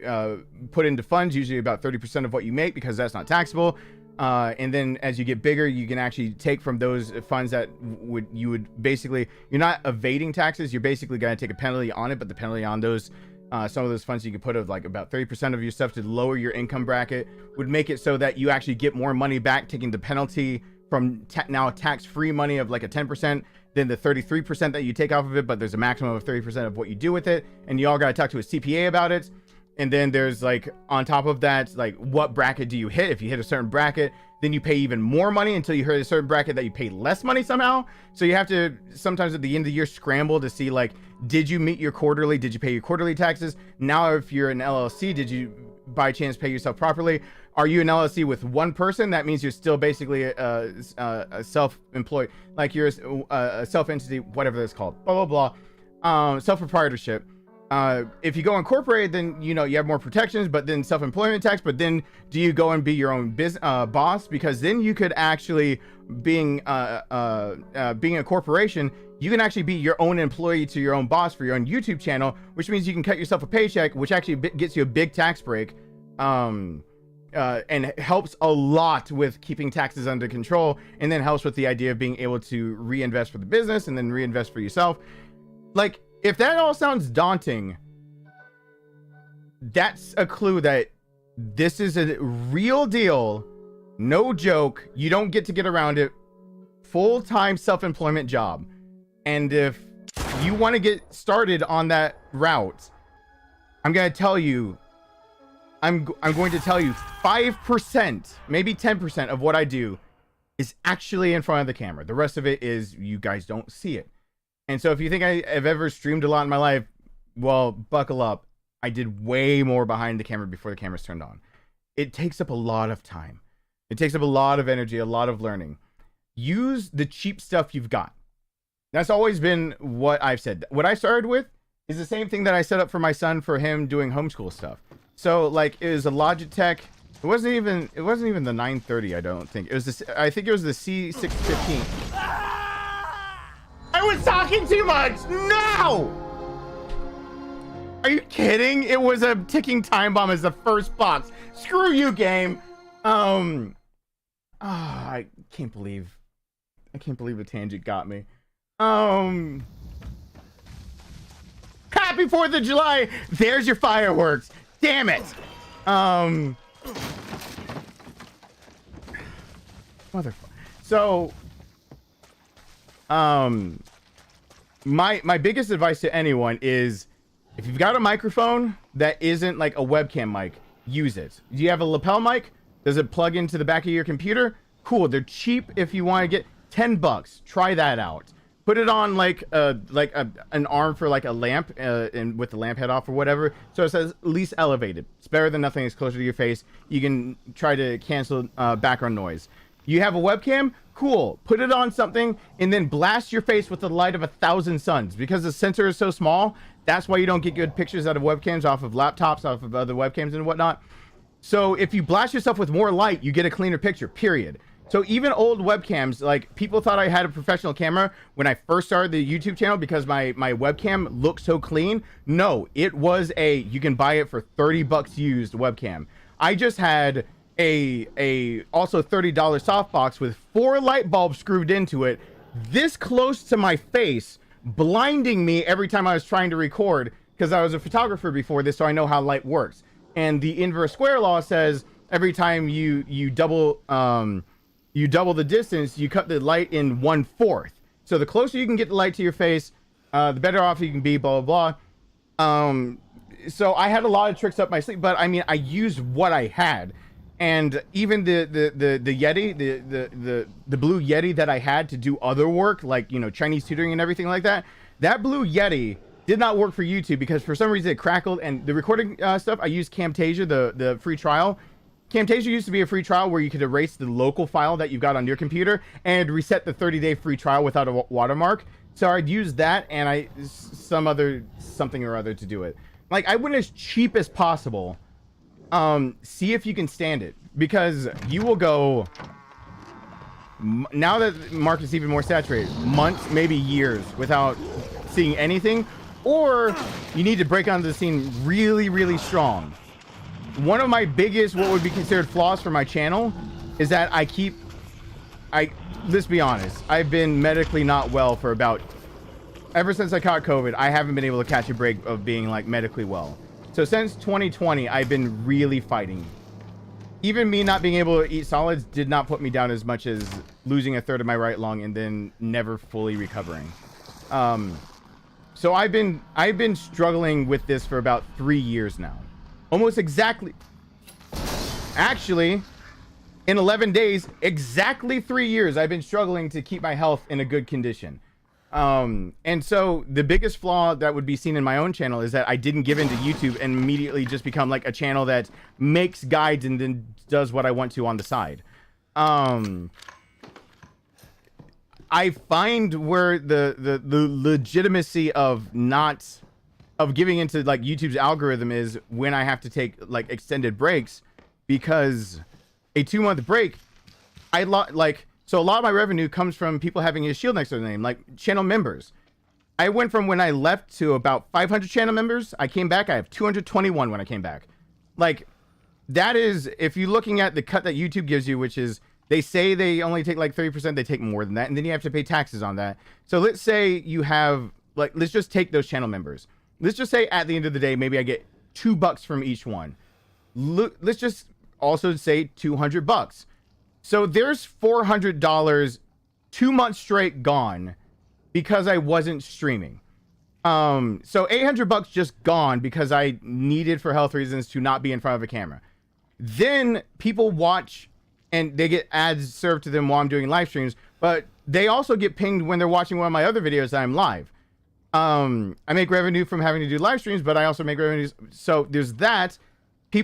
put into funds, usually about 30% of what you make, because that's not taxable. And then as you get bigger, you can actually take from those funds that you would basically, you're not evading taxes. You're basically going to take a penalty on it, but the penalty on those, some of those funds you can put of like about 30% of your stuff to lower your income bracket would make it so that you actually get more money back, taking the penalty from now tax-free money of like a 10%, then the 33% that you take off of it, but there's a maximum of 30% of what you do with it. And you all got to talk to a CPA about it. And then there's like, on top of that, like what bracket do you hit? If you hit a certain bracket, then you pay even more money until you hit a certain bracket that you pay less money somehow. So you have to sometimes at the end of the year scramble to see like, did you meet your quarterly? Did you pay your quarterly taxes? Now, if you're an LLC, did you by chance pay yourself properly? Are you an LLC with one person? That means you're still basically a self-employed, like you're a self-entity, whatever that's called, blah, blah, blah. Self-proprietorship. If you go incorporated, then, you know, you have more protections, but then self-employment tax, but then do you go and be your own boss? Because then you could actually, being a corporation, you can actually be your own employee to your own boss for your own YouTube channel, which means you can cut yourself a paycheck, which actually gets you a big tax break. And helps a lot with keeping taxes under control, and then helps with the idea of being able to reinvest for the business and then reinvest for yourself. Like, if that all sounds daunting, that's a clue that this is a real deal, no joke. You don't get around it. Full-time self-employment job. And if you want to get started on that route, I'm going to tell you, I'm going to tell you 5%, maybe 10% of what I do is actually in front of the camera. The rest of it is you guys don't see it. And so if you think I've ever streamed a lot in my life, well, buckle up. I did way more behind the camera before the camera's turned on. It takes up a lot of time. It takes up a lot of energy, a lot of learning. Use the cheap stuff you've got. That's always been what I've said. What I started with is the same thing that I set up for my son for him doing homeschool stuff. So like it was a Logitech. It wasn't even the 930, I don't think. It was this, I think it was the C615. I was talking too much. No! Are you kidding? It was a ticking time bomb as the first box. Screw you, game. I can't believe a tangent got me. Happy 4th of July. There's your fireworks. Damn it. Motherfucker. So, my biggest advice to anyone is, if you've got a microphone that isn't like a webcam mic, use it. Do you have a lapel mic? Does it plug into the back of your computer? Cool. They're cheap if you want to get $10. Try that out. Put it on like an arm for like a lamp, and with the lamp head off or whatever, so it says least elevated. It's better than nothing. It's closer to your face. You can try to cancel background noise. You have a webcam? Cool. Put it on something and then blast your face with the light of 1,000 suns. Because the sensor is so small, that's why you don't get good pictures out of webcams, off of laptops, off of other webcams and whatnot. So if you blast yourself with more light, you get a cleaner picture, period. So even old webcams, like people thought I had a professional camera when I first started the YouTube channel because my webcam looked so clean. No, it was you can buy it for $30 used webcam. I just had a also $30 softbox with 4 light bulbs screwed into it, this close to my face, blinding me every time I was trying to record, because I was a photographer before this, so I know how light works. And the inverse square law says every time you double the distance, you cut the light in 1/4. So the closer you can get the light to your face, the better off you can be, blah, blah, blah. So I had a lot of tricks up my sleeve, but I mean, I used what I had. And even the Yeti, the blue Yeti that I had to do other work, like, you know, Chinese tutoring and everything like that, that blue Yeti did not work for YouTube because for some reason it crackled. And the recording stuff, I used Camtasia, the free trial. Camtasia used to be a free trial where you could erase the local file that you've got on your computer and reset the 30-day free trial without a watermark. So I'd use that and something or other to do it. Like, I went as cheap as possible. See if you can stand it, because you will go, now that market's even more saturated, months, maybe years without seeing anything, or you need to break onto the scene really, really strong. One of my biggest, what would be considered flaws for my channel, is that let's be honest, I've been medically not well for ever since I caught COVID. I haven't been able to catch a break of being like medically well. So since 2020, I've been really fighting. Even me not being able to eat solids did not put me down as much as losing a third of my right lung and then never fully recovering. So I've been struggling with this for about 3 years now. Almost exactly. Actually, in 11 days, exactly 3 years, I've been struggling to keep my health in a good condition. And so the biggest flaw that would be seen in my own channel is that I didn't give into YouTube and immediately just become like a channel that makes guides and then does what I want to on the side. I find where the legitimacy of giving into like YouTube's algorithm is when I have to take like extended breaks, because a 2-month break, so a lot of my revenue comes from people having a shield next to their name, like channel members. I went from when I left to about 500 channel members. I came back, I have 221 when I came back. Like, that is, if you're looking at the cut that YouTube gives you, which is, they say they only take like 30%, they take more than that, and then you have to pay taxes on that. So let's say you have, like, let's just take those channel members. Let's just say at the end of the day, maybe I get $2 from each one. Let's just also say $200. So there's $400 2 months straight gone because I wasn't streaming. So $800 just gone because I needed, for health reasons, to not be in front of a camera. Then people watch and they get ads served to them while I'm doing live streams, but they also get pinged when they're watching one of my other videos that I'm live. I make revenue from having to do live streams, but I also make revenues. So there's that.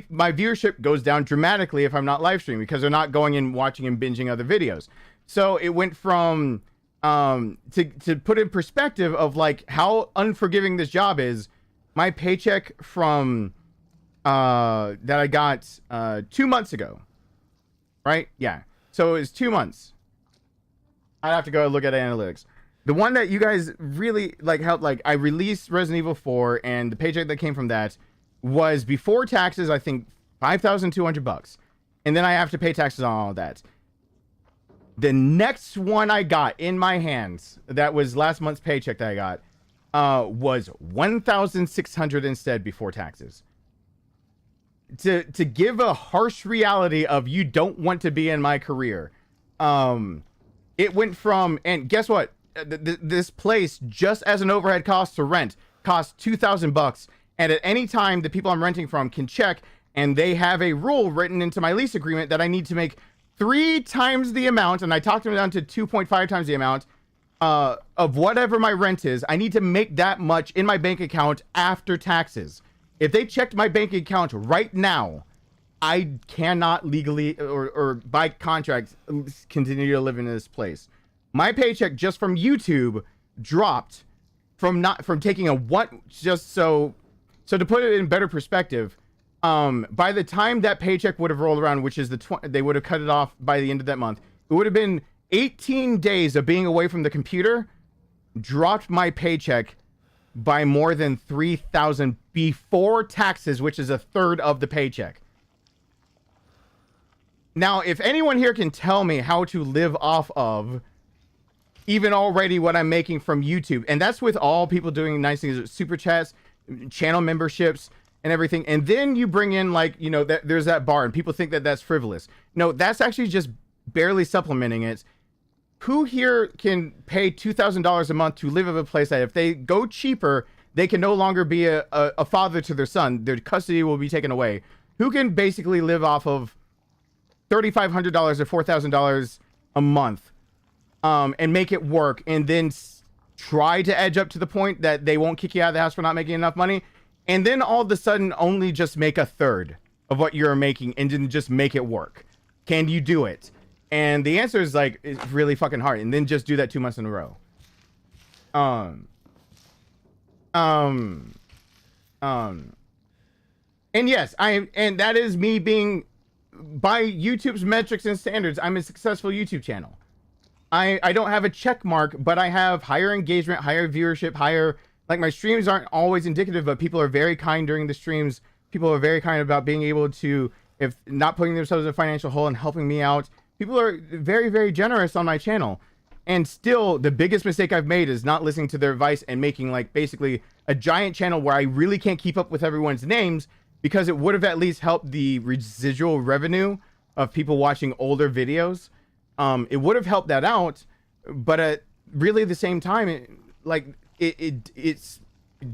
My viewership goes down dramatically if I'm not live streaming because they're not going and watching and binging other videos. So it went from, to put in perspective of like how unforgiving this job is, my paycheck from, that I got, 2 months ago, right? Yeah. So it was 2 months. I'd have to go look at analytics. The one that you guys really like helped, like I released Resident Evil 4 and the paycheck that came from that was before taxes, I think $5,200, and then I have to pay taxes on all of that. The next one I got in my hands, that was last month's paycheck that I got, was $1,600 instead before taxes. To give a harsh reality of you don't want to be in my career, it went from, and guess what? This place, just as an overhead cost to rent, costs $2,000. And at any time, the people I'm renting from can check, and they have a rule written into my lease agreement that I need to make 3 times the amount, and I talked them down to 2.5 times the amount of whatever my rent is. I need to make that much in my bank account after taxes. If they checked my bank account right now, I cannot legally or by contract continue to live in this place. My paycheck just from YouTube dropped from taking a So to put it in better perspective, by the time that paycheck would have rolled around, which is they would have cut it off by the end of that month, it would have been 18 days of being away from the computer, dropped my paycheck by more than $3,000 before taxes, which is a third of the paycheck. Now, if anyone here can tell me how to live off of even already what I'm making from YouTube, and that's with all people doing nice things, super chats, channel memberships and everything, and then you bring in, like, you know, that there's that bar and people think that that's frivolous. No, that's actually just barely supplementing it. Who here can pay $2,000 a month to live in a place that if they go cheaper, they can no longer be a father to their son, their custody will be taken away? Who can basically live off of $3,500 or $4,000 a month and make it work, and then try to edge up to the point that they won't kick you out of the house for not making enough money, and then all of a sudden only just make a third of what you're making and then just make it work? Can you do it? And the answer is like, it's really fucking hard. And then just do that 2 months in a row. And yes, and that is me being, by YouTube's metrics and standards, I'm a successful YouTube channel. I don't have a check mark, but I have higher engagement, higher viewership, higher Like, my streams aren't always indicative, but people are very kind during the streams. People are very kind about being able to, if not putting themselves in a financial hole and helping me out. People are very, very generous on my channel. And still, the biggest mistake I've made is not listening to their advice and making, like, basically a giant channel where I really can't keep up with everyone's names, because it would have at least helped the residual revenue of people watching older videos. It would have helped that out, but at really the same time, it's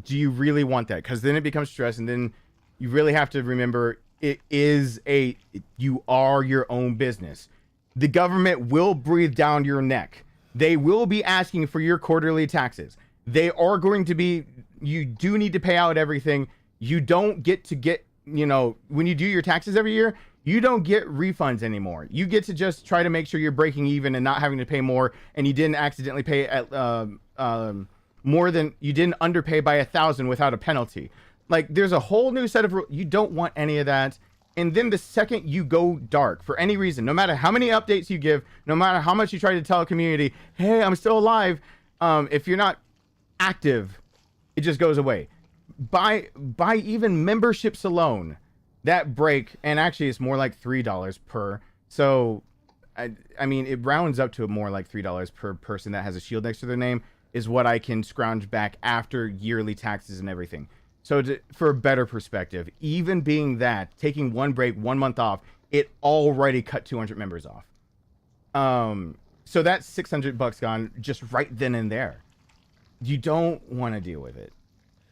do you really want that? Because then it becomes stress, and then you really have to remember you are your own business. The government will breathe down your neck. They will be asking for your quarterly taxes. They are going to be, you do need to pay out everything. You don't get, when you do your taxes every year, you don't get refunds anymore. You get to just try to make sure you're breaking even and not having to pay more, and you didn't accidentally pay at more than, you didn't underpay by 1,000 without a penalty. Like, there's a whole new set of rules. You don't want any of that. And then the second you go dark for any reason, no matter how many updates you give, no matter how much you try to tell a community, hey, I'm still alive, if you're not active, it just goes away. By even memberships alone, that break, and actually it's more like $3 per. So, I mean, it rounds up to more like $3 per person that has a shield next to their name, is what I can scrounge back after yearly taxes and everything. So for a better perspective, even being that, taking one break, 1 month off, it already cut 200 members off. So that's $600 gone just right then and there. You don't want to deal with it.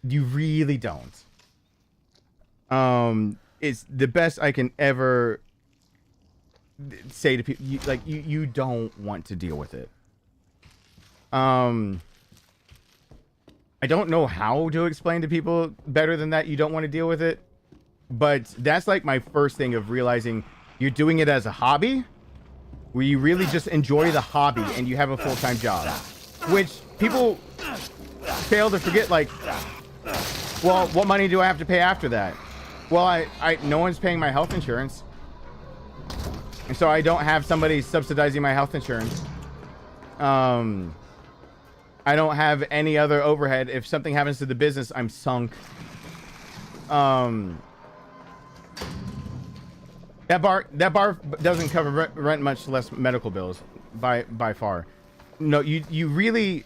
You really don't. It's the best I can ever say to people. You don't want to deal with it. I don't know how to explain to people better than that. You don't want to deal with it, but that's like my first thing of realizing you're doing it as a hobby, where you really just enjoy the hobby and you have a full-time job, which people fail to forget. Like, well, what money do I have to pay after that? Well, no one's paying my health insurance, and so I don't have somebody subsidizing my health insurance. I don't have any other overhead. If something happens to the business, I'm sunk. That bar doesn't cover rent, much less medical bills by far. No, you really,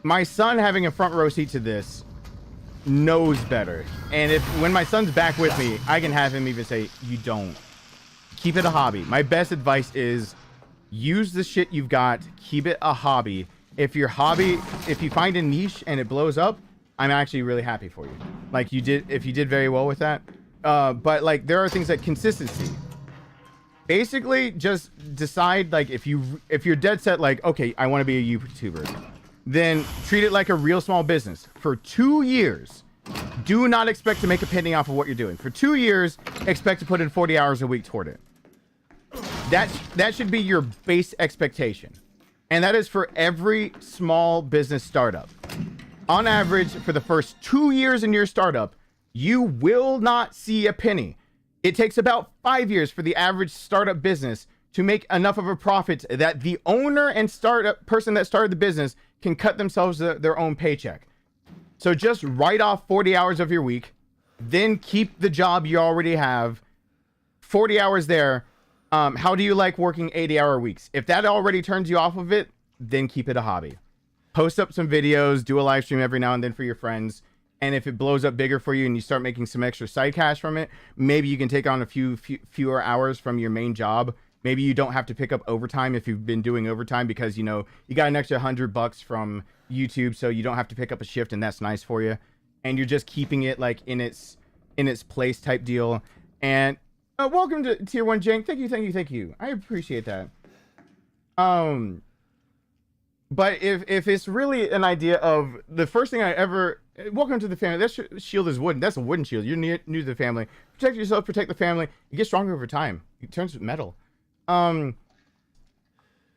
my son having a front row seat to this knows better. And when my son's back with me, I can have him even say, you don't. Keep it a hobby. My best advice is use the shit you've got. Keep it a hobby. If you find a niche and it blows up, I'm actually really happy for you. Like if you did very well with that. But like, there are things like consistency. Basically, just decide, like, if you're dead set, like, okay, I want to be a YouTuber, then treat it like a real small business. For 2 years, do not expect to make a penny off of what you're doing. For 2 years, expect to put in 40 hours a week toward it. That should be your base expectation. And that is for every small business startup. On average, for the first 2 years in your startup, you will not see a penny. It takes about 5 years for the average startup business to make enough of a profit that the owner and startup person that started the business can cut themselves their own paycheck. So just write off 40 hours of your week, then keep the job you already have, 40 hours there. How do you like working 80-hour weeks? If that already turns you off of it, then keep it a hobby. Post up some videos, do a live stream every now and then for your friends. And if it blows up bigger for you and you start making some extra side cash from it, maybe you can take on a fewer hours from your main job. Maybe you don't have to pick up overtime if you've been doing overtime because, you got an extra $100 from YouTube, so you don't have to pick up a shift, and that's nice for you. And you're just keeping it like in its place type deal. And welcome to Tier 1 Jank. Thank you. I appreciate that. But if it's really an idea of the first thing welcome to the family. That shield is wooden. That's a wooden shield. You're new to the family. Protect yourself, protect the family. You get stronger over time. It turns metal. The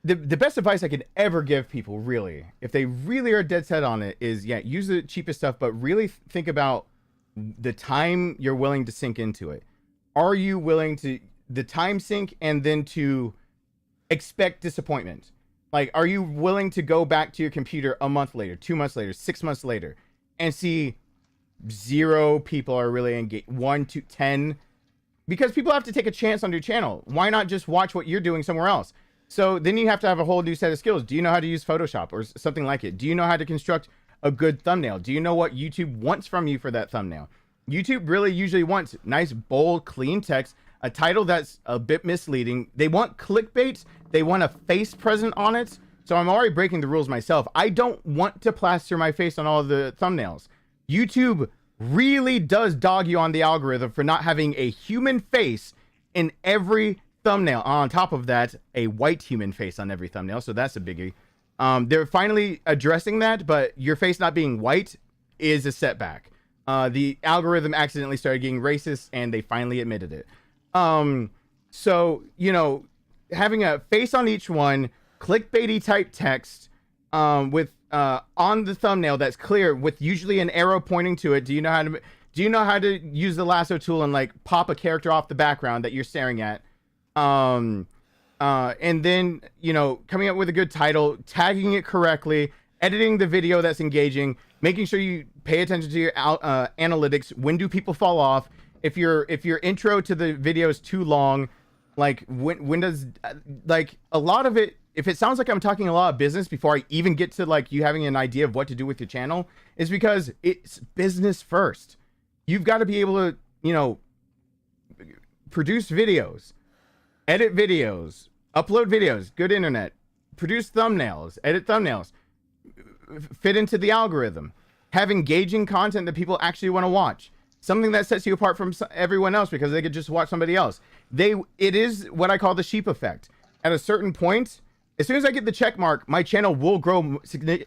best advice I could ever give people, really, if they really are dead set on it, is, use the cheapest stuff, but really think about the time you're willing to sink into it. Are you willing to the time sink and then to expect disappointment? Like, are you willing to go back to your computer a month later, 2 months later, 6 months later, and see 0 people are really engaged, 1 to 10, because people have to take a chance on your channel. Why not just watch what you're doing somewhere else? So then you have to have a whole new set of skills. Do you know how to use Photoshop or something like it? Do you know how to construct a good thumbnail? Do you know what YouTube wants from you for that thumbnail? YouTube really usually wants nice, bold, clean text, a title that's a bit misleading. They want clickbait. They want a face present on it. So I'm already breaking the rules myself. I don't want to plaster my face on all of the thumbnails. YouTube really does dog you on the algorithm for not having a human face in every thumbnail. On top of that, a white human face on every thumbnail. So that's a biggie. They're finally addressing that, but your face not being white is a setback. The algorithm accidentally started getting racist and they finally admitted it. So, you know, having a face on each one, clickbaity type text, with on the thumbnail that's clear with usually an arrow pointing to it. Do you know how to use the lasso tool and like pop a character off the background that you're staring at? And then, you know, coming up with a good title, tagging it correctly, editing the video that's engaging, making sure you pay attention to your analytics. When do people fall off? If your intro to the video is too long, like when does, like, a lot of it, if it sounds like I'm talking a lot of business before I even get to like you having an idea of what to do with your channel, is because it's business first. You've got to be able to, you know, produce videos, edit videos, upload videos, good internet, produce thumbnails, edit thumbnails, fit into the algorithm, have engaging content that people actually want to watch, something that sets you apart from everyone else because they could just watch somebody else. It is what I call the sheep effect. At a certain point, as soon as I get the check mark, my channel will grow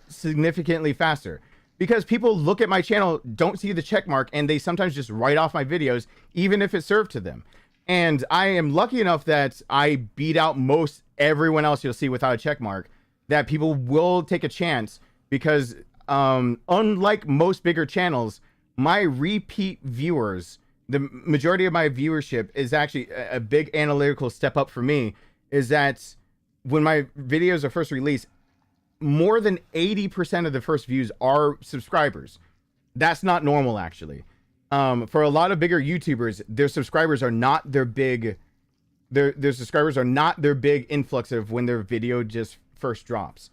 significantly faster because people look at my channel, don't see the check mark, and they sometimes just write off my videos, even if it served to them. And I am lucky enough that I beat out most everyone else you'll see without a check mark, that people will take a chance because unlike most bigger channels, my repeat viewers, the majority of my viewership is actually a big analytical step up for me, is that when my videos are first released, more than 80% of the first views are subscribers. That's not normal, actually. For a lot of bigger YouTubers, their subscribers are not their big, their subscribers are not their big influx of when their video just first drops.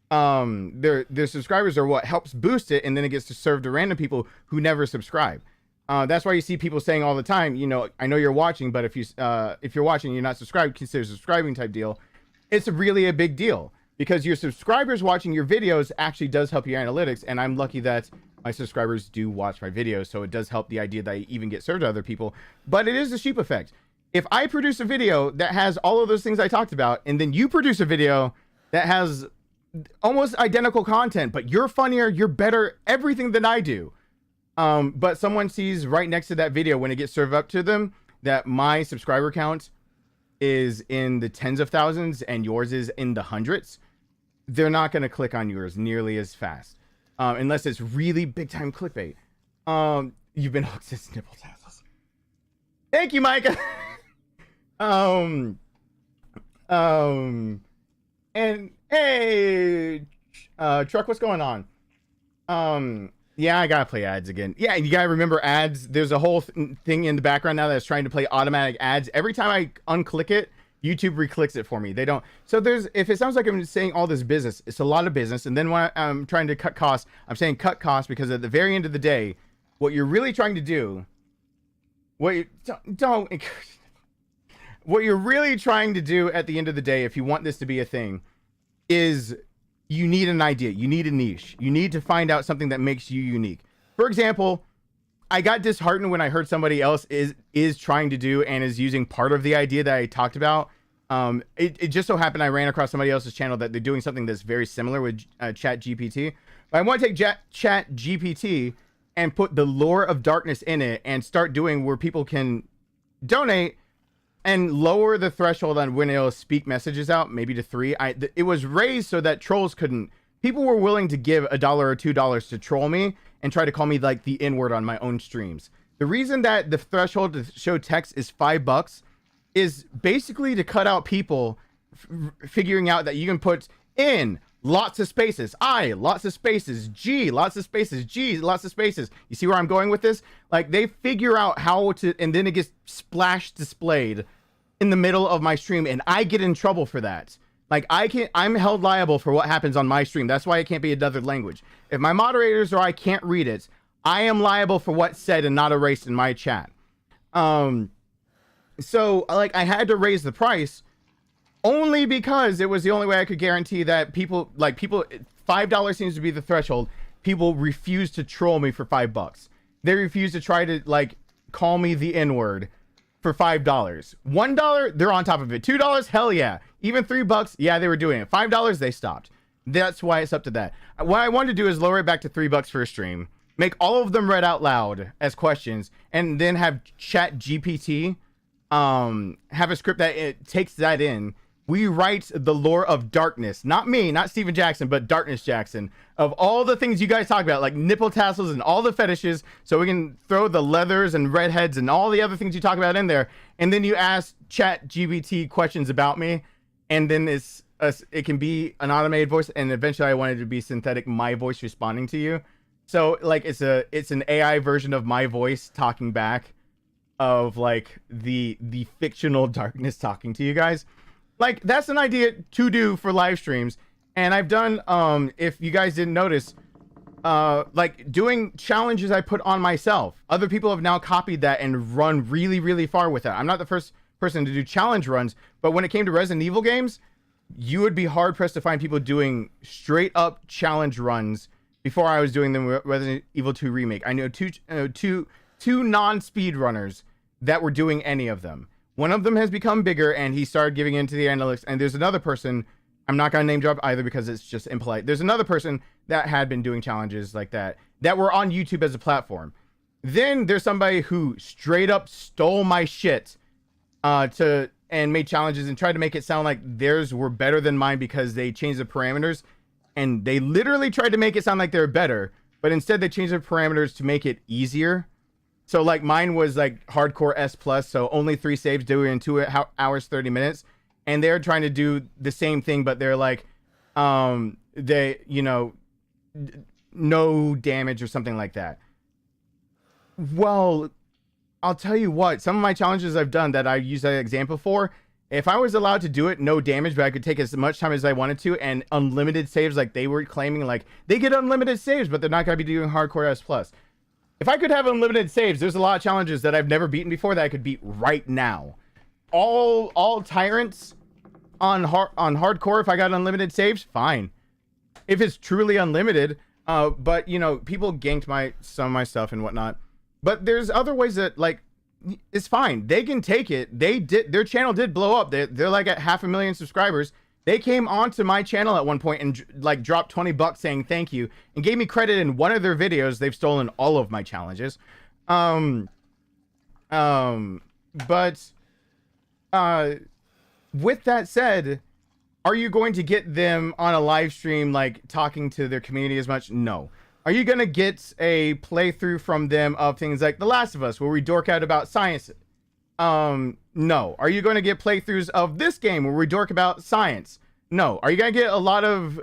Their subscribers are what helps boost it, and then it gets to serve to random people who never subscribe. That's why you see people saying all the time, you know, I know you're watching, but if you're watching and you're not subscribed, consider subscribing type deal. It's really a big deal because your subscribers watching your videos actually does help your analytics. And I'm lucky that my subscribers do watch my videos. So it does help the idea that I even get served to other people, but it is a sheep effect. If I produce a video that has all of those things I talked about, and then you produce a video that has almost identical content, but you're funnier, you're better, everything than I do. But someone sees right next to that video when it gets served up to them that my subscriber count is in the tens of thousands and yours is in the hundreds, they're not going to click on yours nearly as fast. Unless it's really big time clickbait. You've been hooked since nipple tassels. Thank you, Micah. And hey, Truck, what's going on? Yeah, I gotta play ads again. Yeah, you gotta remember ads. There's a whole thing in the background now that's trying to play automatic ads. Every time I unclick it, YouTube reclicks it for me. They don't. So if it sounds like I'm saying all this business, it's a lot of business. And then when I'm trying to cut costs, I'm saying cut costs because at the very end of the day, what you're really trying to do, what you're really trying to do at the end of the day, if you want this to be a thing, is you need an idea. You need a niche. You need to find out something that makes you unique. For example, I got disheartened when I heard somebody else is trying to do and is using part of the idea that I talked about. It just so happened I ran across somebody else's channel that they're doing something that's very similar with Chat GPT. But I want to take Chat GPT and put the lore of darkness in it and start doing where people can donate and lower the threshold on when it'll speak messages out, maybe to 3. It was raised so that trolls couldn't. People were willing to give $1 or $2 to troll me and try to call me like the N-word on my own streams. The reason that the threshold to show text is $5 is basically to cut out people figuring out that you can put in lots of spaces. I, lots of spaces. G, lots of spaces. G, lots of spaces. You see where I'm going with this? Like, they figure out how to, and then it gets splash displayed in the middle of my stream, and I get in trouble for that. Like, I'm held liable for what happens on my stream. That's why it can't be another language. If my moderators or I can't read it, I am liable for what's said and not erased in my chat. So, like, I had to raise the price only because it was the only way I could guarantee that people, $5 seems to be the threshold. People refuse to troll me for $5. They refuse to try to, like, call me the N-word for $5. $1, they're on top of it. $2, hell yeah. Even $3, yeah, they were doing it. $5, they stopped. That's why it's up to that. What I wanted to do is lower it back to $3 for a stream, make all of them read out loud as questions, and then have Chat GPT have a script that it takes that in. We write the lore of Darkness, not me, not Steven Jackson, but DarknessJackson, of all the things you guys talk about, like nipple tassels and all the fetishes, so we can throw the leathers and redheads and all the other things you talk about in there, and then you ask Chat GPT questions about me, and then it can be an automated voice, and eventually I wanted it to be synthetic, my voice responding to you. So, like, it's an AI version of my voice talking back of, like, the fictional Darkness talking to you guys. Like, that's an idea to do for live streams. And I've done, if you guys didn't notice, like, doing challenges I put on myself. Other people have now copied that and run really, really far with it. I'm not the first person to do challenge runs, but when it came to Resident Evil games, you would be hard-pressed to find people doing straight-up challenge runs before I was doing them with Resident Evil 2 Remake. I know two non-speed runners that were doing any of them. One of them has become bigger, and he started giving into the analytics. And there's another person, I'm not going to name drop either because it's just impolite. There's another person that had been doing challenges like that were on YouTube as a platform. Then there's somebody who straight up stole my shit and made challenges and tried to make it sound like theirs were better than mine because they changed the parameters. And they literally tried to make it sound like they're better, but instead they changed the parameters to make it easier. So, like, mine was like hardcore S+, so only 3 saves, doing in 2 hours 30 minutes, and they're trying to do the same thing, but they're like, they, you know, no damage or something like that. Well, I'll tell you what, some of my challenges I've done that I use that example for, if I was allowed to do it, no damage, but I could take as much time as I wanted to, and unlimited saves, like they were claiming, like, they get unlimited saves, but they're not going to be doing hardcore S+. If I could have unlimited saves, there's a lot of challenges that I've never beaten before that I could beat right now. All tyrants on hardcore, if I got unlimited saves, fine. If it's truly unlimited, but, you know, people ganked some of my stuff and whatnot. But there's other ways that, like, it's fine. They can take it. Their channel did blow up. They're like at 500,000 subscribers. They came onto my channel at one point and like dropped $20 saying thank you and gave me credit in one of their videos. They've stolen all of my challenges. But with that said, are you going to get them on a live stream, like talking to their community as much? No. Are you going to get a playthrough from them of things like The Last of Us, where we dork out about science? No. Are you going to get playthroughs of this game where we dork about science? No. Are you going to get a lot of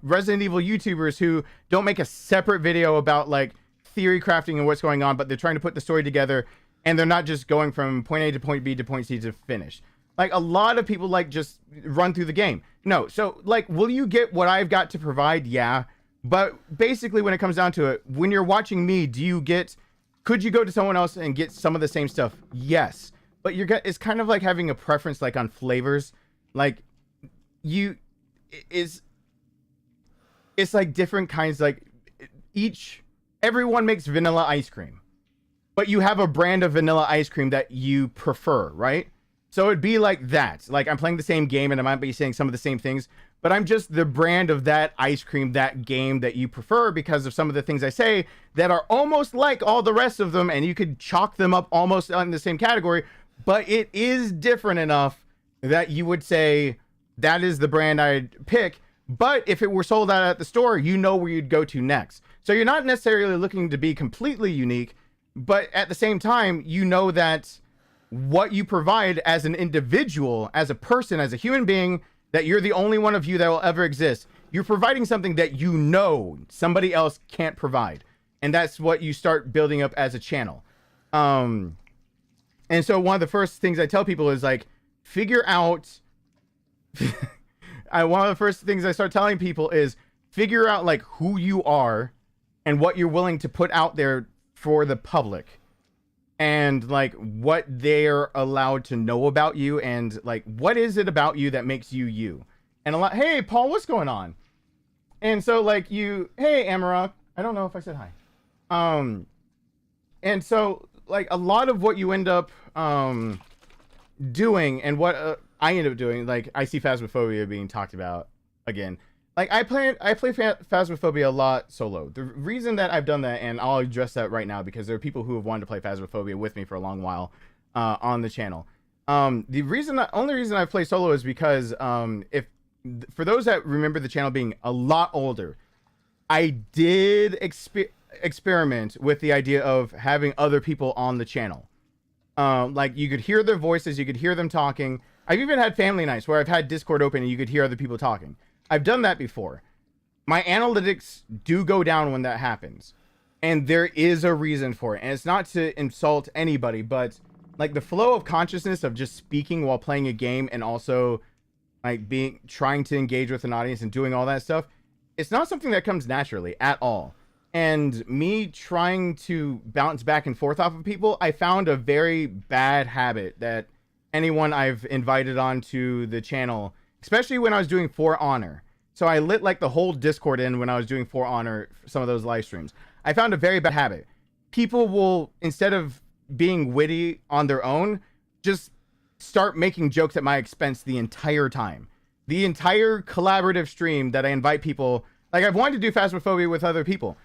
Resident Evil YouTubers who don't make a separate video about like theory crafting and what's going on, but they're trying to put the story together and they're not just going from point A to point B to point C to finish? Like, a lot of people like just run through the game. No. So, like, will you get what I've got to provide? Yeah. But basically, when it comes down to it, when you're watching me, could you go to someone else and get some of the same stuff? Yes. But it's kind of like having a preference, like, on flavors. Like, it's like different kinds, like, everyone makes vanilla ice cream. But you have a brand of vanilla ice cream that you prefer, right? So it'd be like that. Like, I'm playing the same game and I might be saying some of the same things, but I'm just the brand of that ice cream, that game that you prefer because of some of the things I say that are almost like all the rest of them, and you could chalk them up almost in the same category, but it is different enough that you would say that is the brand I'd pick. But if it were sold out at the store, you know where you'd go to next. So you're not necessarily looking to be completely unique, but at the same time, you know that what you provide as an individual, as a person, as a human being, that you're the only one of you that will ever exist. you're providing something that you know somebody else can't provide. And that's what you start building up as a channel. And so one of the first things I tell people is like, figure out, one of the first things I start telling people is figure out like who you are and what you're willing to put out there for the public. And like what they're allowed to know about you, and like what is it about you that makes you you. And hey Paul, what's going on? And so like hey Amarok, I don't know if I said hi. And so like a lot of what you end up doing, and what I end up doing, like I see Phasmophobia being talked about again. Like I play Phasmophobia a lot solo. The reason that I've done that, and I'll address that right now, because there are people who have wanted to play Phasmophobia with me for a long while on the channel. The only reason I play solo is because for those that remember the channel being a lot older, I did experiment with the idea of having other people on the channel. Like you could hear their voices, you could hear them talking. I've even had family nights where I've had Discord open and you could hear other people talking. I've done that before. My analytics do go down when that happens. And there is a reason for it. And it's not to insult anybody, but like the flow of consciousness of just speaking while playing a game, and also like trying to engage with an audience and doing all that stuff, it's not something that comes naturally at all. And me trying to bounce back and forth off of people, I found a very bad habit that anyone I've invited onto the channel, especially when I was doing For Honor. So I lit like the whole Discord in when I was doing For Honor, some of those live streams. I found a very bad habit. People will, instead of being witty on their own, just start making jokes at my expense the entire time. The entire collaborative stream that I invite people, like I've wanted to do Phasmophobia with other people,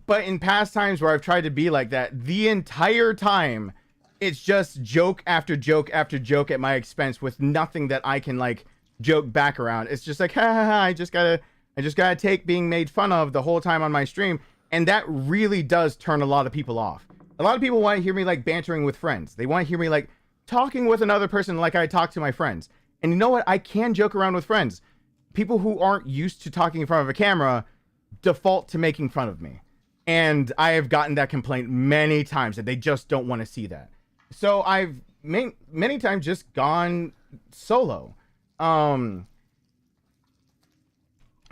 but in past times where I've tried to be like that, the entire time, it's just joke after joke after joke at my expense with nothing that I can like joke back around. It's just like, ha ha ha, I just gotta take being made fun of the whole time on my stream. And that really does turn a lot of people off. A lot of people want to hear me like bantering with friends. They want to hear me like talking with another person like I talk to my friends. And you know what? I can joke around with friends. People who aren't used to talking in front of a camera default to making fun of me. And I have gotten that complaint many times that they just don't want to see that. So I've many times just gone solo. And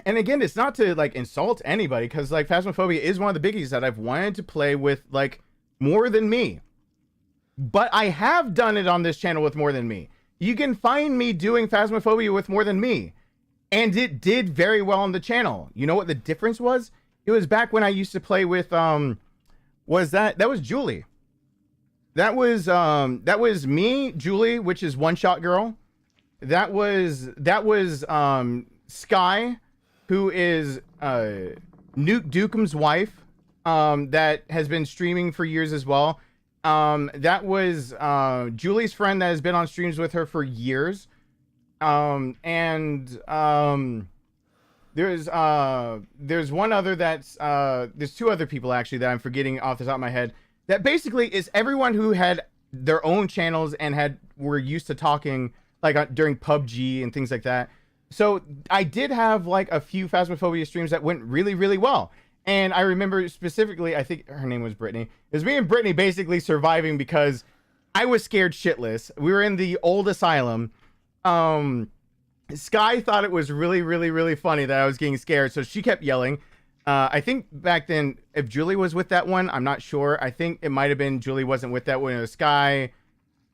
again, it's not to like insult anybody, because like Phasmophobia is one of the biggies that I've wanted to play with like more than me. But I have done it on this channel with more than me. You can find me doing Phasmophobia with more than me. And it did very well on the channel. You know what the difference was? It was back when I used to play with that was Julie. That was me, Julie, which is One Shot Girl. That was Sky, who is Nuke Dukem's wife, that has been streaming for years as well. That was Julie's friend that has been on streams with her for years. There's one other there's two other people actually that I'm forgetting off the top of my head. That basically is everyone who had their own channels and were used to talking like during PUBG and things like that. So I did have like a few Phasmophobia streams that went really, really well. And I remember specifically, I think her name was Brittany. It was me and Brittany basically surviving because I was scared shitless. We were in the old asylum. Sky thought it was really, really, really funny that I was getting scared, so she kept yelling. I think back then, if Julie was with that one, I'm not sure. I think it might have been Julie wasn't with that one. It was Sky,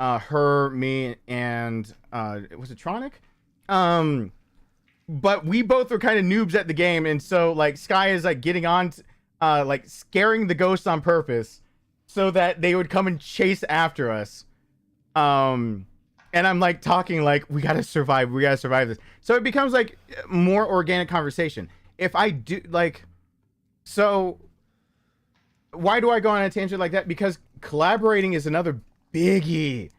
her, me, and was it Tronic? But we both were kind of noobs at the game, and so like Sky is like getting on, like scaring the ghosts on purpose, so that they would come and chase after us. And I'm like talking like, we gotta survive this. So it becomes like more organic conversation. If I do like, so why do I go on a tangent like that? Because collaborating is another biggie.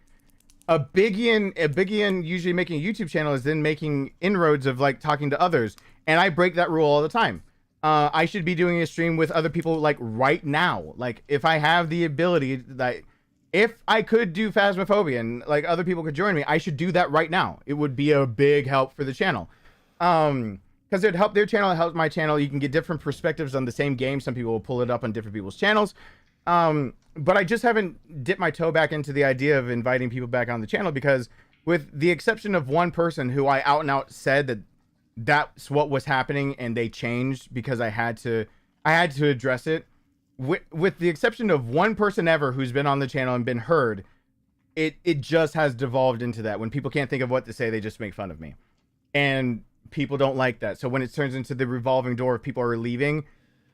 A biggie in usually making a YouTube channel is then making inroads of like talking to others. And I break that rule all the time. I should be doing a stream with other people like right now. Like if I have the ability, like if I could do Phasmophobia and like other people could join me, I should do that right now. It would be a big help for the channel. And because it helped their channel, it helps my channel. You can get different perspectives on the same game. Some people will pull it up on different people's channels. But I just haven't dipped my toe back into the idea of inviting people back on the channel, because with the exception of one person who I out and out said that that's what was happening and they changed because I had to address it. With the exception of one person ever who's been on the channel and been heard, it just has devolved into that. When people can't think of what to say, they just make fun of me. And people don't like that. So when it turns into the revolving door of people are leaving,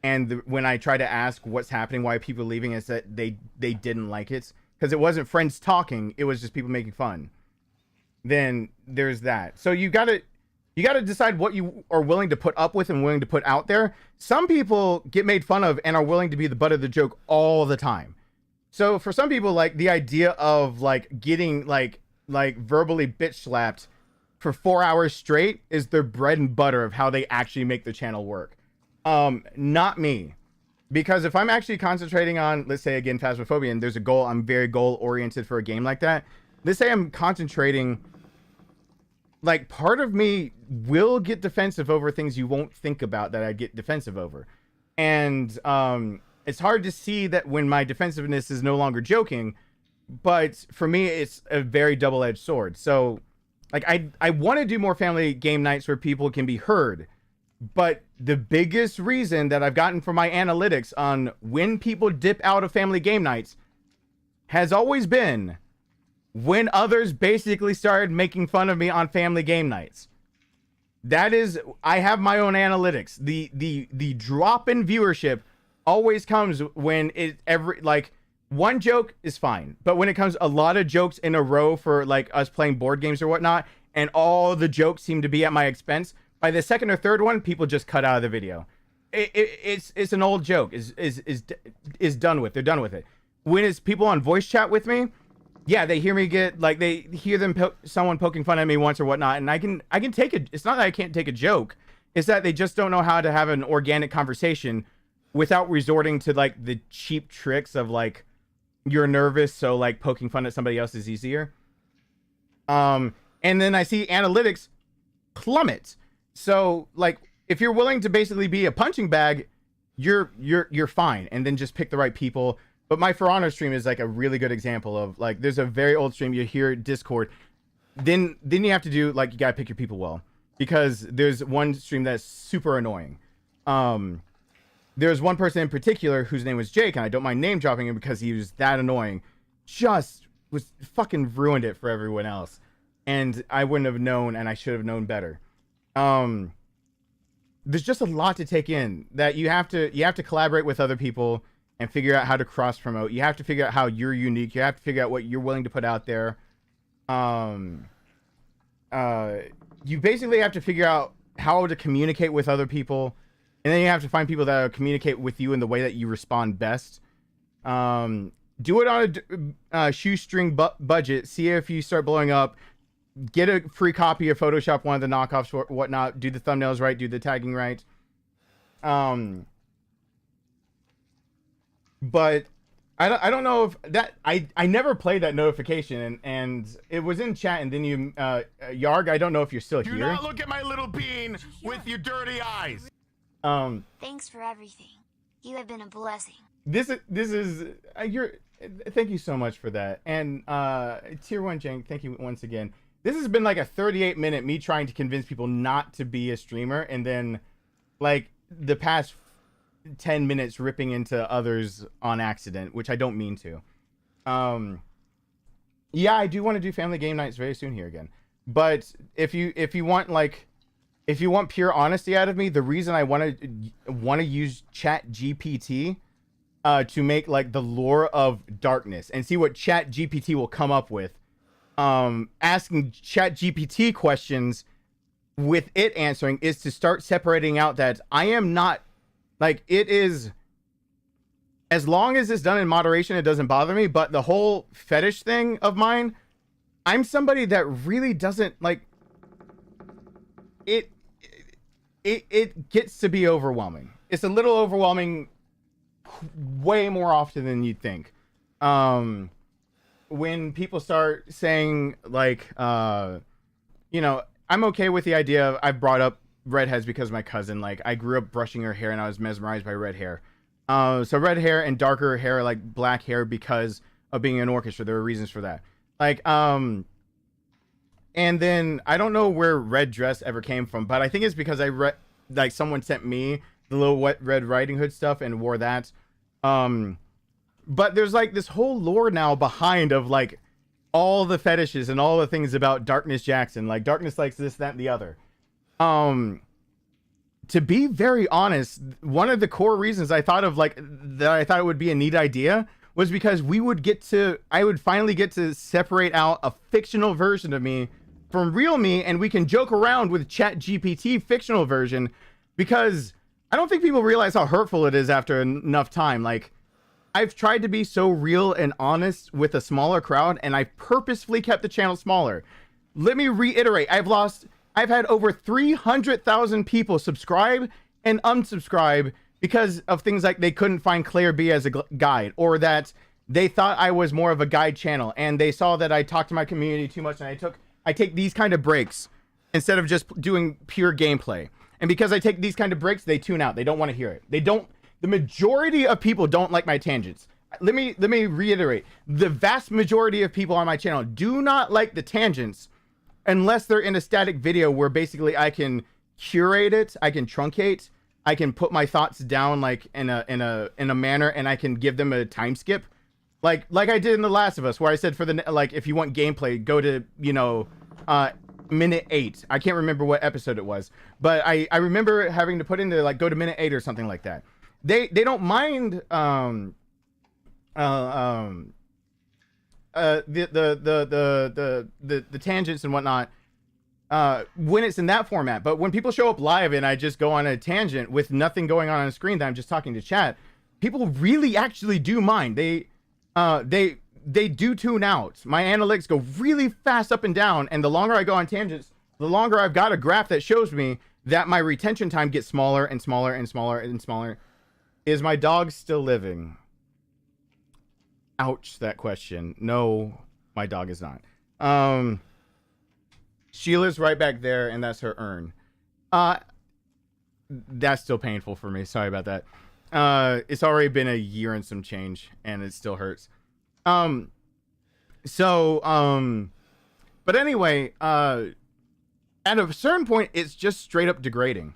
and when I try to ask what's happening, why people are leaving, it's that they didn't like it. Because it wasn't friends talking, it was just people making fun. Then there's that. So you gotta decide what you are willing to put up with and willing to put out there. Some people get made fun of and are willing to be the butt of the joke all the time. So for some people, like, the idea of like getting like verbally bitch slapped for 4 hours straight is their bread and butter of how they actually make the channel work. Not me. Because if I'm actually concentrating on, let's say again, Phasmophobia, and there's a goal, I'm very goal oriented for a game like that. Let's say I'm concentrating, like, part of me will get defensive over things you won't think about that I get defensive over. And it's hard to see that when my defensiveness is no longer joking, but for me, it's a very double-edged sword. So, like, I want to do more family game nights where people can be heard. But the biggest reason that I've gotten from my analytics on when people dip out of family game nights has always been when others basically started making fun of me on family game nights. That is, I have my own analytics. The drop in viewership always comes when like, one joke is fine, but when it comes a lot of jokes in a row for like us playing board games or whatnot, and all the jokes seem to be at my expense, by the second or third one, people just cut out of the video. It's an old joke. Is done with. They're done with it. When it's people on voice chat with me, yeah, they hear me get, like, they hear someone poking fun at me once or whatnot, and I can take it. It's not that I can't take a joke. It's that they just don't know how to have an organic conversation without resorting to like the cheap tricks of like, you're nervous, so like poking fun at somebody else is easier. And then I see analytics plummet. So, like, if you're willing to basically be a punching bag, you're fine, and then just pick the right people. But my For Honor stream is like a really good example of, like, there's a very old stream you hear Discord. Then you have to do, like, you gotta pick your people well, because there's one stream that's super annoying. There's one person in particular whose name was Jake, and I don't mind name dropping him because he was that annoying. Just was fucking ruined it for everyone else, and I wouldn't have known, and I should have known better. There's just a lot to take in, that you have to collaborate with other people and figure out how to cross promote. You have to figure out how you're unique. You have to figure out what you're willing to put out there. You basically have to figure out how to communicate with other people, and then you have to find people that will communicate with you in the way that you respond best. Do it on a shoestring budget. See if you start blowing up. Get a free copy of Photoshop, one of the knockoffs or whatnot. Do the thumbnails right. Do the tagging right. But I don't know if that I never played that notification, and it was in chat, and then you Yarg, I don't know if you're still here. Do not look at my little bean with your dirty eyes. Thanks for everything. You have been a blessing. This is you're. Thank you so much for that. And Tier 1 Jank, thank you once again. This has been like a 38-minute me trying to convince people not to be a streamer, and then like the past 10 minutes ripping into others on accident, which I don't mean to. Yeah, I do want to do family game nights very soon here again. But if you want pure honesty out of me, the reason I want to use Chat GPT to make like the lore of Darkness and see what Chat GPT will come up with, asking Chat GPT questions with it answering, is to start separating out that I am not, like, it is, as long as it's done in moderation, it doesn't bother me. But the whole fetish thing of mine, I'm somebody that really doesn't like it. It gets to be overwhelming. It's a little overwhelming way more often than you'd think. When people start saying like, you know, I'm okay with the idea of, I've brought up redheads because of my cousin. Like, I grew up brushing her hair and I was mesmerized by red hair. So red hair and darker hair, like black hair, because of being in an orchestra. There were reasons for that. Like, and then I don't know where red dress ever came from, but I think it's because I read, like, someone sent me the little wet Red Riding Hood stuff and wore that. But there's like this whole lore now behind of like all the fetishes and all the things about DarknessJackson. Like, Darkness likes this, that, and the other. To be very honest, one of the core reasons I thought of, like, that I thought it would be a neat idea was because I would finally get to separate out a fictional version of me from real me, and we can joke around with ChatGPT fictional version, because I don't think people realize how hurtful it is after enough time. Like, I've tried to be so real and honest with a smaller crowd, and I purposefully kept the channel smaller. Let me reiterate, I've had over 300,000 people subscribe and unsubscribe because of things like they couldn't find Claire B as a guide, or that they thought I was more of a guide channel and they saw that I talked to my community too much, and I take these kind of breaks instead of just doing pure gameplay. And because I take these kind of breaks, they tune out. They don't want to hear it. The majority of people don't like my tangents. Let me reiterate. The vast majority of people on my channel do not like the tangents unless they're in a static video where basically I can curate it, I can truncate, I can put my thoughts down like in a manner, and I can give them a time skip. Like I did in The Last of Us, where I said, for the, like, if you want gameplay, go to, minute 8. I can't remember what episode it was, but I remember having to put in there, like, go to minute 8 or something like that. They don't mind the tangents and whatnot when it's in that format. But when people show up live and I just go on a tangent with nothing going on the screen, that I'm just talking to chat, people really actually do mind. They do tune out. My analytics go really fast up and down, and the longer I go on tangents, the longer I've got a graph that shows me that my retention time gets smaller and smaller and smaller and smaller. Is my dog still living? Ouch, that question. No, my dog is not. Sheila's right back there, and that's her urn. That's still painful for me. Sorry about that. It's already been a year and some change, and it still hurts. But anyway, at a certain point, it's just straight up degrading.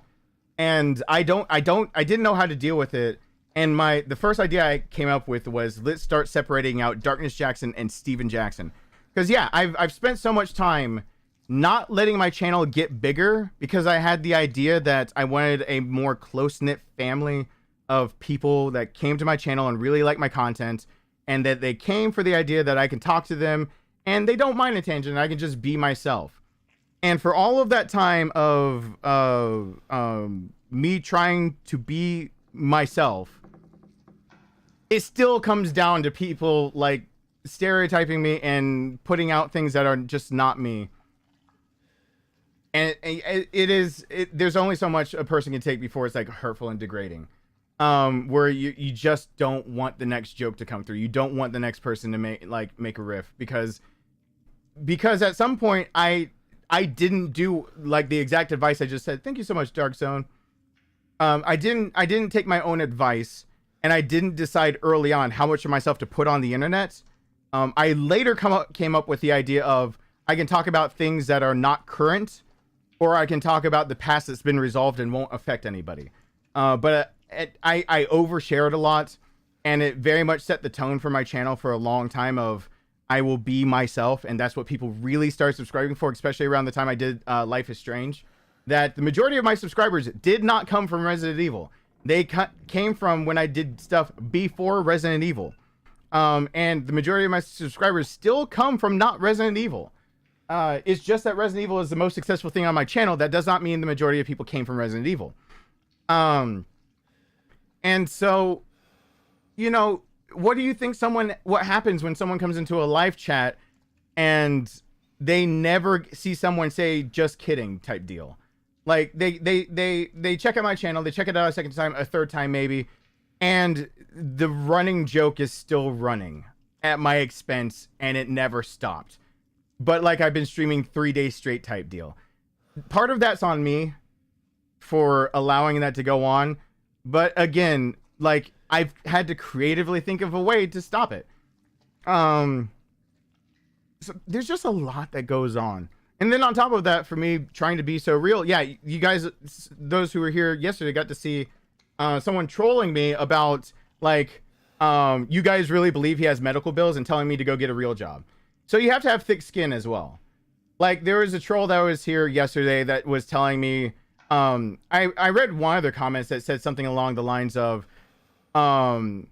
And I didn't know how to deal with it. And the first idea I came up with was, let's start separating out DarknessJackson and Steven Jackson. Because yeah, I've spent so much time not letting my channel get bigger, because I had the idea that I wanted a more close-knit family of people that came to my channel and really like my content, and that they came for the idea that I can talk to them and they don't mind a tangent, I can just be myself. And for all of that time of me trying to be myself, it still comes down to people like stereotyping me and putting out things that are just not me. And there's only so much a person can take before it's like hurtful and degrading. Where you just don't want the next joke to come through. You don't want the next person to make a riff, because at some point I didn't do like the exact advice I just said. Thank you so much, Dark Zone. I didn't take my own advice, and I didn't decide early on how much of myself to put on the internet. I later came up with the idea of, I can talk about things that are not current, or I can talk about the past that's been resolved and won't affect anybody. But I overshared a lot, and it very much set the tone for my channel for a long time of, I will be myself, and that's what people really started subscribing for, especially around the time I did Life is Strange. That the majority of my subscribers did not come from Resident Evil. They came from when I did stuff before Resident Evil. And the majority of my subscribers still come from not Resident Evil. It's just that Resident Evil is the most successful thing on my channel. That does not mean the majority of people came from Resident Evil. And so, what do you think what happens when someone comes into a live chat and they never see someone say just kidding type deal? Like they check out my channel, they check it out a second time, a third time maybe, and the running joke is still running at my expense, and it never stopped. But like, I've been streaming 3 days straight type deal. Part of that's on me. for allowing that to go on. But again, like, I've had to creatively think of a way to stop it. So there's just a lot that goes on. And then on top of that, for me trying to be so real, yeah, you guys, those who were here yesterday, got to see someone trolling me about, like, you guys really believe he has medical bills, and telling me to go get a real job. So you have to have thick skin as well. Like, there was a troll that was here yesterday that was telling me, I read one of their comments that said something along the lines of, I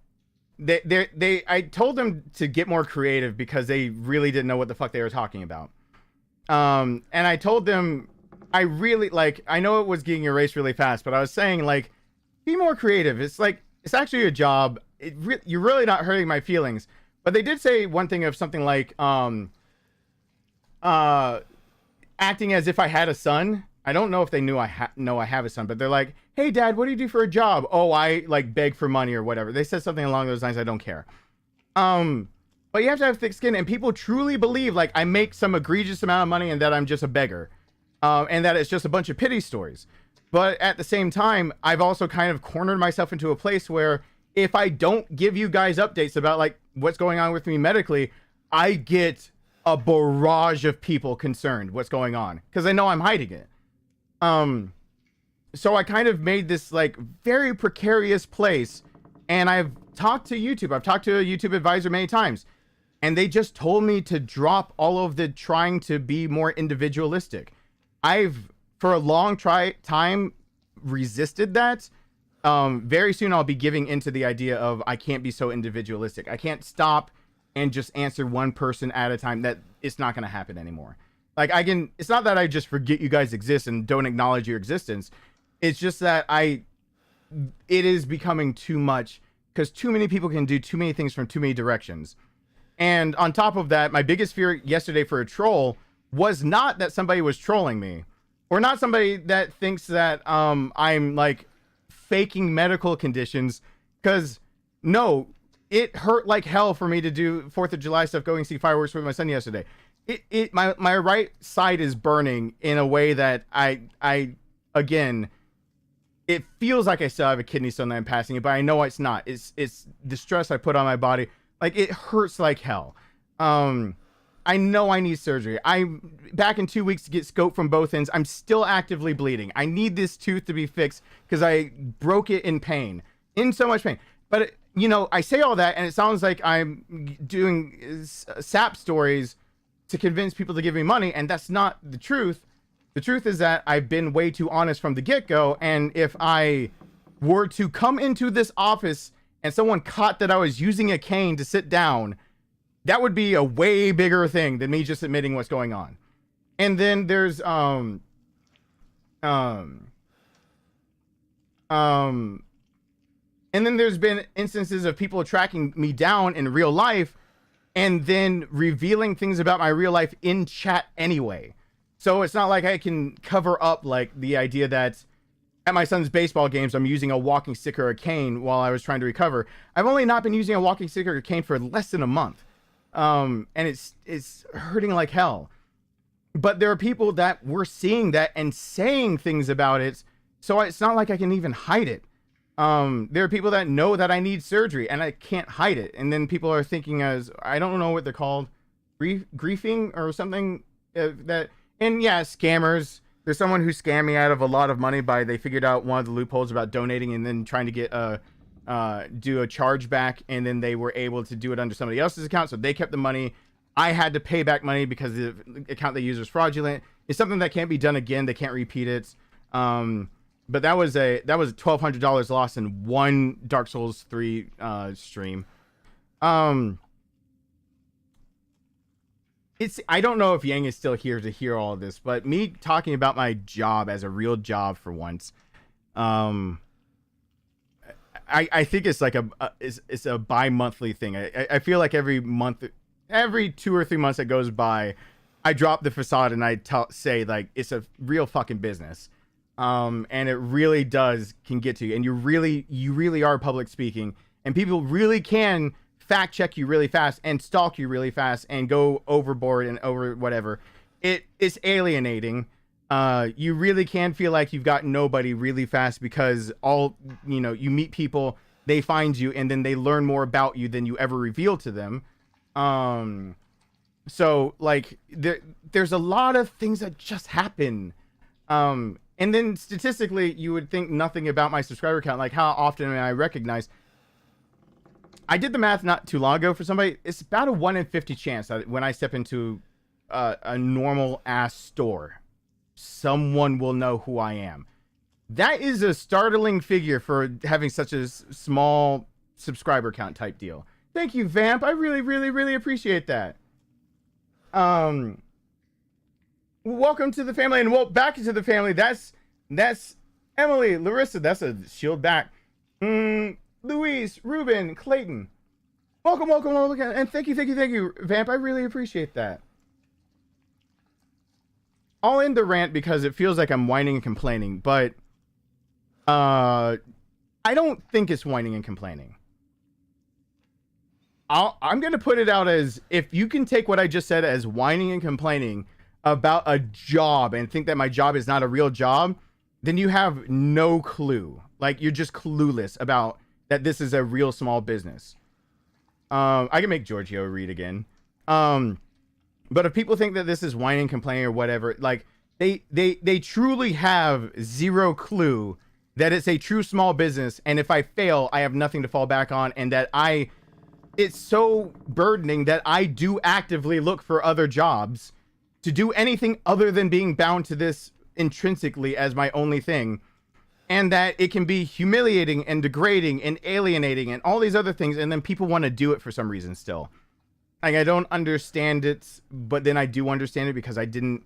told them to get more creative because they really didn't know what the fuck they were talking about. And I told them, I really, like, I know it was getting erased really fast, but I was saying, like, be more creative. It's like, it's actually a job. You're really not hurting my feelings. But they did say one thing of something like, acting as if I had a son. I don't know if they knew I have a son, but they're like, hey dad, what do you do for a job? Oh, I like beg for money or whatever. They said something along those lines. I don't care. But you have to have thick skin, and people truly believe like I make some egregious amount of money and that I'm just a beggar. And that it's just a bunch of pity stories. But at the same time, I've also kind of cornered myself into a place where if I don't give you guys updates about like what's going on with me medically, I get a barrage of people concerned what's going on because they know I'm hiding it. So I kind of made this like very precarious place, and I've talked to YouTube. I've talked to a YouTube advisor many times, and they just told me to drop all of the trying to be more individualistic. I've for a long time resisted that. Very soon I'll be giving into the idea of I can't be so individualistic. I can't stop and just answer one person at a time. That it's not going to happen anymore. Like it's not that I just forget you guys exist and don't acknowledge your existence. It's just that it is becoming too much because too many people can do too many things from too many directions. And on top of that, my biggest fear yesterday for a troll was not that somebody was trolling me, or not somebody that thinks that I'm like faking medical conditions, because no, it hurt like hell for me to do 4th of July stuff, going to see fireworks with my son yesterday. My right side is burning in a way that I again, it feels like I still have a kidney stone that I'm passing it, but I know it's not. It's the stress I put on my body. Like, it hurts like hell. I know I need surgery. I'm back in 2 weeks to get scoped from both ends. I'm still actively bleeding. I need this tooth to be fixed because I broke it in pain, in so much pain. But, you know, I say all that and it sounds like I'm doing sap stories to convince people to give me money, and that's not the truth. The truth is that I've been way too honest from the get-go, and if I were to come into this office and someone caught that I was using a cane to sit down, that would be a way bigger thing than me just admitting what's going on. And then there's and then there's been instances of people tracking me down in real life and then revealing things about my real life in chat anyway. So it's not like I can cover up like the idea that at my son's baseball games, I'm using a walking stick or a cane while I was trying to recover. I've only not been using a walking stick or a cane for less than a month. And it's hurting like hell. But there are people that were seeing that and saying things about it. So it's not like I can even hide it. There are people that know that I need surgery and I can't hide it. And then people are thinking as, I don't know what they're called, griefing or something that, and yeah, scammers. There's someone who scammed me out of a lot of money they figured out one of the loopholes about donating and then trying to get do a chargeback, and then they were able to do it under somebody else's account. So they kept the money. I had to pay back money because the account they used was fraudulent. It's something that can't be done again. They can't repeat it. But that was a $1,200 loss in one Dark Souls 3 stream. I don't know if Yang is still here to hear all of this, but me talking about my job as a real job for once, I think it's like it's a bi-monthly thing. I feel like every month, every 2 or 3 months that goes by, I drop the facade and I say like it's a real fucking business. And it really can get to you, and you really are public speaking, and people really can fact check you really fast and stalk you really fast and go overboard and over whatever. It's alienating. you really can feel like you've got nobody really fast because you meet people, they find you, and then they learn more about you than you ever reveal to them. So like there's a lot of things that just happen. And then statistically, you would think nothing about my subscriber count. Like, how often am I recognized? I did the math not too long ago for somebody. It's about a 1 in 50 chance that when I step into a normal ass store, someone will know who I am. That is a startling figure for having such a small subscriber count type deal. Thank you, Vamp. I really, really, really appreciate that. Welcome to the family, and back into the family. That's Emily, Larissa. That's a shield back. Luis, Ruben, Clayton. Welcome, and thank you, Vamp. I really appreciate that. I'll end the rant because it feels like I'm whining and complaining, but I don't think it's whining and complaining. I'm going to put it out as, if you can take what I just said as whining and complaining about a job and think that my job is not a real job, then you have no clue. Like, you're just clueless about that this is a real small business. I can make Giorgio read again. But if people think that this is whining, complaining, or whatever, like, they truly have zero clue that it's a true small business, and if I fail, I have nothing to fall back on, and that it's so burdening that I do actively look for other jobs to do anything other than being bound to this intrinsically as my only thing, and that it can be humiliating and degrading and alienating and all these other things, and then people want to do it for some reason still. Like, I don't understand it, but then I do understand it because I did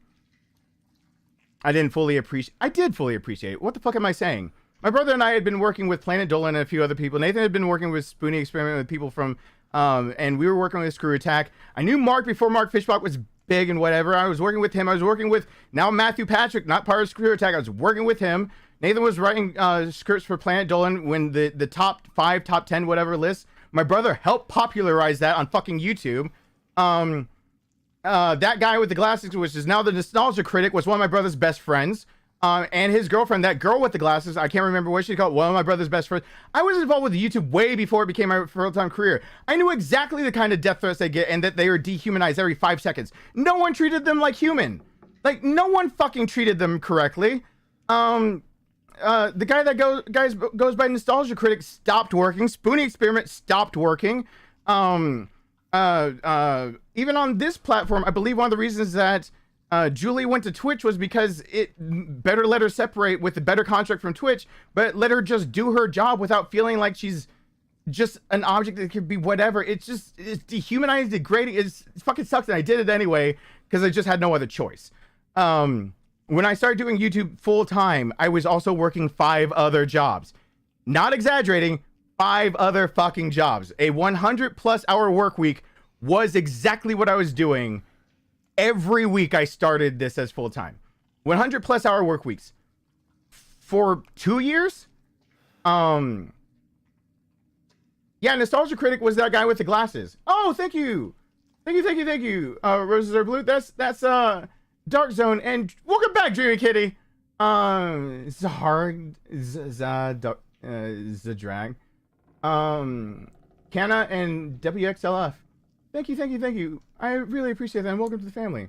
fully appreciate it. What the fuck am I saying? My brother and I had been working with Planet Dolan and a few other people. Nathan had been working with Spoonie Experiment with people from, and we were working with Screw Attack. I knew Mark before Mark Fishbach was big and whatever. I was working with him. I was working with now Matthew Patrick, not part of Screw Attack. I was working with him. Nathan was writing scripts for Planet Dolan when the top 5, top 10, whatever list. My brother helped popularize that on fucking YouTube. That guy with the glasses, which is now the Nostalgia Critic, was one of my brother's best friends. And his girlfriend, that girl with the glasses, I can't remember what she called, one of my brother's best friends. I was involved with YouTube way before it became my full-time career. I knew exactly the kind of death threats they get and that they were dehumanized every 5 seconds. No one treated them like human. Like, no one fucking treated them correctly. The guy that goes by Nostalgia Critic stopped working. Spoonie Experiment stopped working. Even on this platform, I believe one of the reasons that Julie went to Twitch was because it better let her separate with a better contract from Twitch, but let her just do her job without feeling like she's just an object that could be whatever. It's dehumanized, degrading. It fucking sucks, and I did it anyway because I just had no other choice. When I started doing YouTube full time, I was also working 5 other jobs. Not exaggerating, 5 other fucking jobs. A 100+ hour work week was exactly what I was doing. Every week I started this as full time. 100+ hour work weeks for 2 years. Yeah, Nostalgia Critic was that guy with the glasses. Oh, thank you. Roses are blue. That's Dark Zone, and welcome back, Dreamy Kitty. Zadrag. Canna and WXLF. Thank you. I really appreciate that, and welcome to the family.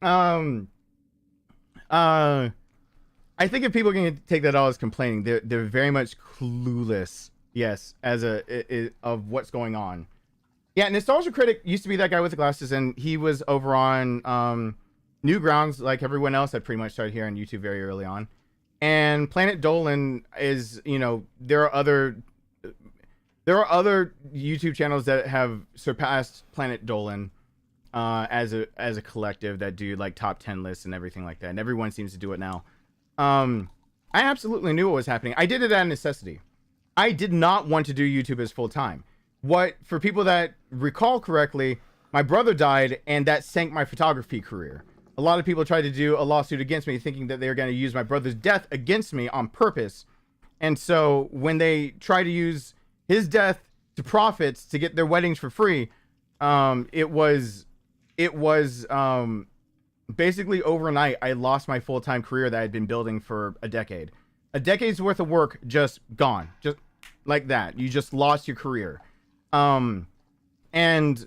I think if people can take that all as complaining, they're very much clueless. Yes, of what's going on. Yeah, Nostalgia Critic used to be that guy with the glasses, and he was over on Newgrounds, like everyone else. I pretty much started here on YouTube very early on. And Planet Dolan is, there are other YouTube channels that have surpassed Planet Dolan as a collective that do like top 10 lists and everything like that. And everyone seems to do it now. I absolutely knew what was happening. I did it out of necessity. I did not want to do YouTube as full time. For people that recall correctly, my brother died, and that sank my photography career. A lot of people tried to do a lawsuit against me, thinking that they were going to use my brother's death against me on purpose. And so when they try to use his death to profits to get their weddings for free, it was basically overnight, I lost my full-time career that I had been building for a decade. A decade's worth of work just gone, just like that. You just lost your career. And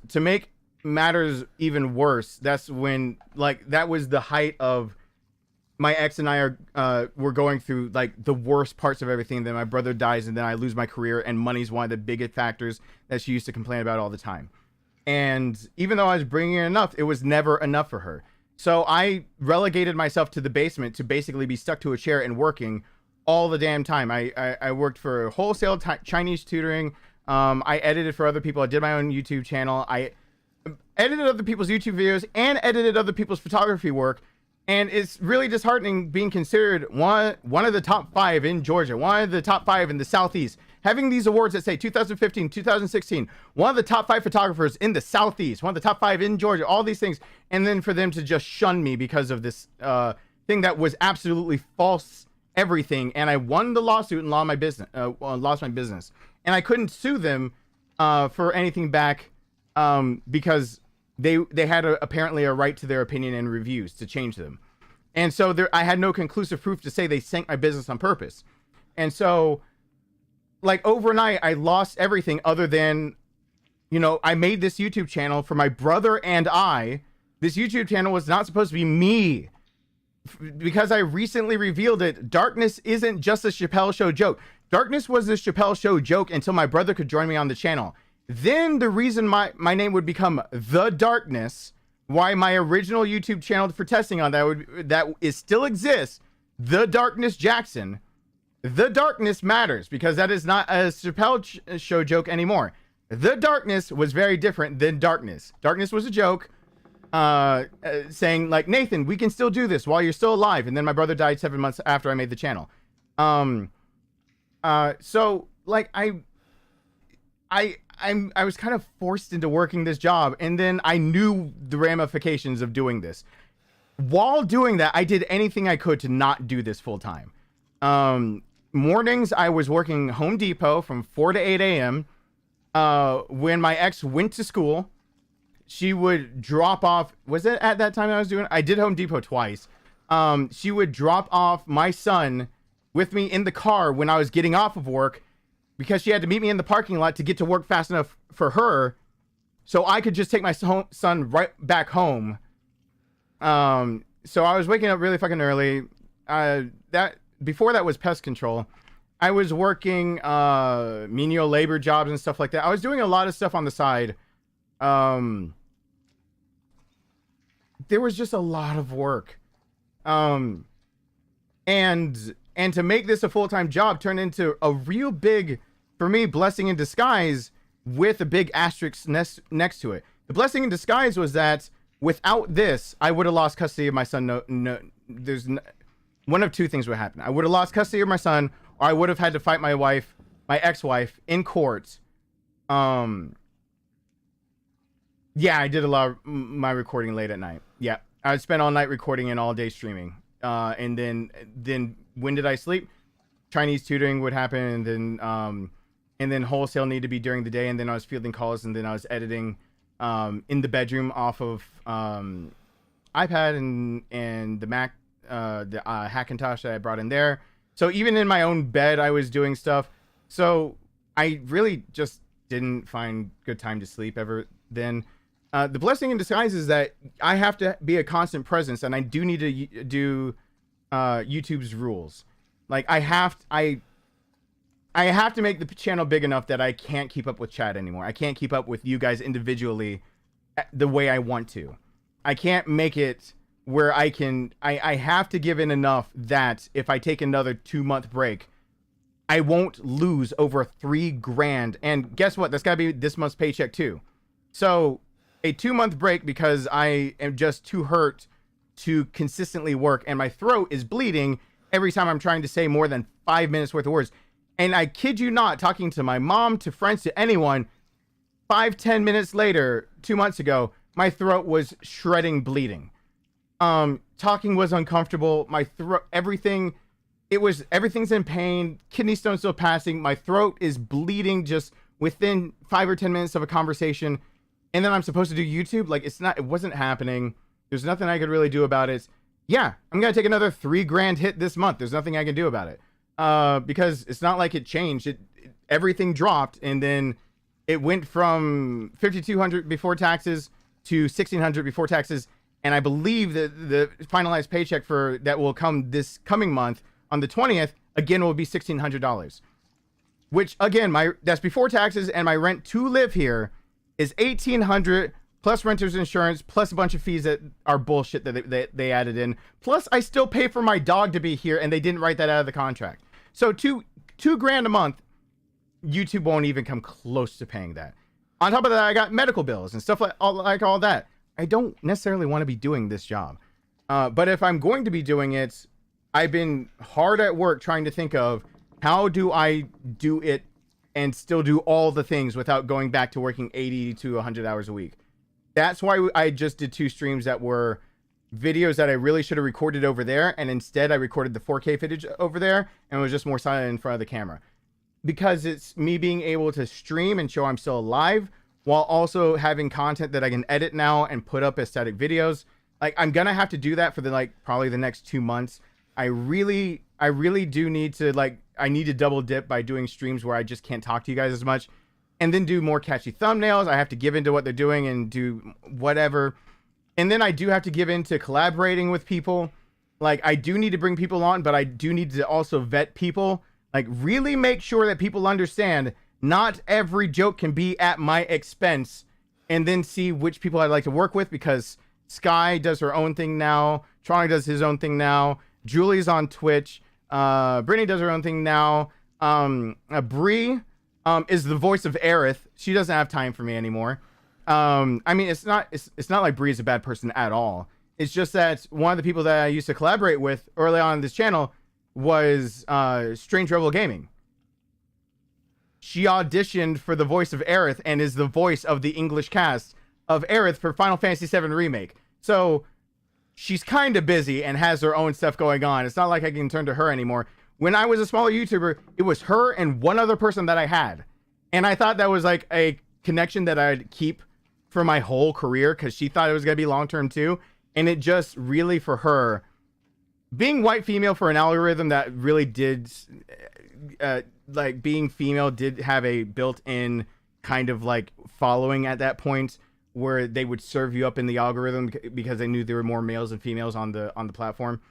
to make matters even worse, that's when, like, that was the height of my ex and I were going through like the worst parts of everything. Then my brother dies, and then I lose my career, and money's one of the biggest factors that she used to complain about all the time. And even though I was bringing in enough, it was never enough for her. So I relegated myself to the basement to basically be stuck to a chair and working all the damn time. I worked for wholesale Chinese tutoring. I edited for other people. I did my own YouTube channel. I edited other people's YouTube videos and edited other people's photography work. And it's really disheartening being considered one of the top 5 in Georgia, one of the top 5 in the Southeast. Having these awards that say 2015, 2016, one of the top 5 photographers in the Southeast, one of the top 5 in Georgia, all these things. And then for them to just shun me because of this thing that was absolutely false everything. And I won the lawsuit and lost my business. And I couldn't sue them for anything back because they had apparently a right to their opinion and reviews to change them. And so I had no conclusive proof to say they sank my business on purpose. And so, like, overnight, I lost everything other than, you know, I made this YouTube channel for my brother and I. This YouTube channel was not supposed to be me. Because I recently revealed it, Darkness isn't just a Chappelle Show joke. Darkness was the Chappelle Show joke until my brother could join me on the channel. Then the reason my name would become The Darkness, why my original YouTube channel for testing on that still exists, The DarknessJackson. The Darkness matters because that is not a Chappelle Show joke anymore. The Darkness was very different than Darkness. Darkness was a joke saying like, Nathan, we can still do this while you're still alive. And then my brother died 7 months after I made the channel. So like I was kind of forced into working this job, and then I knew the ramifications of doing this. While doing that, I did anything I could to not do this full time. Mornings, I was working Home Depot from 4 to 8 a.m. When my ex went to school, she would drop off. Was it at that time I did Home Depot twice. She would drop off my son with me in the car when I was getting off of work, because she had to meet me in the parking lot to get to work fast enough for her so I could just take my son right back home. So I was waking up really fucking early. Before that was pest control. I was working menial labor jobs and stuff like that. I was doing a lot of stuff on the side. There was just a lot of work. And to make this a full-time job turned into a real big, for me, blessing in disguise with a big asterisk next to it. The blessing in disguise was that without this, I would have lost custody of my son. One of two things would happen. I would have lost custody of my son, or I would have had to fight my ex-wife in court. Yeah, I did a lot of my recording late at night. Yeah, I would spend all night recording and all day streaming. And then when did I sleep? Chinese tutoring would happen, and then wholesale need to be during the day, and then I was fielding calls, and then I was editing in the bedroom off of iPad and the Mac, the Hackintosh that I brought in there. So even in my own bed, I was doing stuff. So I really just didn't find good time to sleep ever then. The blessing in disguise is that I have to be a constant presence, and I do need to do YouTube's rules. Like I have to make the channel big enough that I can't keep up with chat anymore. I can't keep up with you guys individually the way I want to. I can't make it where I have to give in enough that if I take another 2-month break, I won't lose over $3,000. And guess what? That's gotta be this month's paycheck too. So a 2-month break because I am just too hurt to consistently work, and my throat is bleeding every time I'm trying to say more than 5 minutes worth of words. And I kid you not, talking to my mom, to friends, to anyone, 5-10 minutes later, 2 months ago, my throat was shredding bleeding. Talking was uncomfortable. My throat, everything's in pain. Kidney stone still passing. My throat is bleeding just within 5 or 10 minutes of a conversation. And then I'm supposed to do YouTube. Like, it wasn't happening. There's nothing I could really do about it. Yeah, I'm going to take another $3,000 hit this month. There's nothing I can do about it. Because it's not like it changed. Everything dropped, and then it went from $5,200 before taxes to $1,600 before taxes. And I believe that the finalized paycheck for that will come this coming month on the 20th, again, will be $1,600. Which, again, that's before taxes, and my rent to live here is $1,800 plus renter's insurance, plus a bunch of fees that are bullshit that they added in. Plus, I still pay for my dog to be here, and they didn't write that out of the contract. So $2,000 a month, YouTube won't even come close to paying that. On top of that, I got medical bills and stuff like all that. I don't necessarily want to be doing this job. But if I'm going to be doing it, I've been hard at work trying to think of how do I do it and still do all the things without going back to working 80 to 100 hours a week. That's why I just did 2 streams that were videos that I really should have recorded over there, and instead I recorded the 4K footage over there and was just more silent in front of the camera. Because it's me being able to stream and show I'm still alive while also having content that I can edit now and put up as static videos. Like, I'm gonna have to do that for probably the next 2 months. I really do need to, I need to double dip by doing streams where I just can't talk to you guys as much, and then do more catchy thumbnails. I have to give into what they're doing and do whatever. And then I do have to give into collaborating with people. Like, I do need to bring people on, but I do need to also vet people. Like, really make sure that people understand not every joke can be at my expense, and then see which people I'd like to work with, because Sky does her own thing now. Charlie does his own thing now. Julie's on Twitch. Brittany does her own thing now. Bree is the voice of Aerith. She doesn't have time for me anymore. I mean, it's not like Bree is a bad person at all. It's just that one of the people that I used to collaborate with early on this channel was Strange Rebel Gaming. She auditioned for the voice of Aerith and is the voice of the English cast of Aerith for Final Fantasy VII Remake. So she's kind of busy and has her own stuff going on. It's not like I can turn to her anymore. When I was a smaller YouTuber, it was her and one other person that I had. And I thought that was like a connection that I'd keep for my whole career, because she thought it was going to be long-term too. And it just really, for her, being white female for an algorithm that really did, like, being female did have a built-in kind of like following at that point, where they would serve you up in the algorithm because they knew there were more males and females on the platform.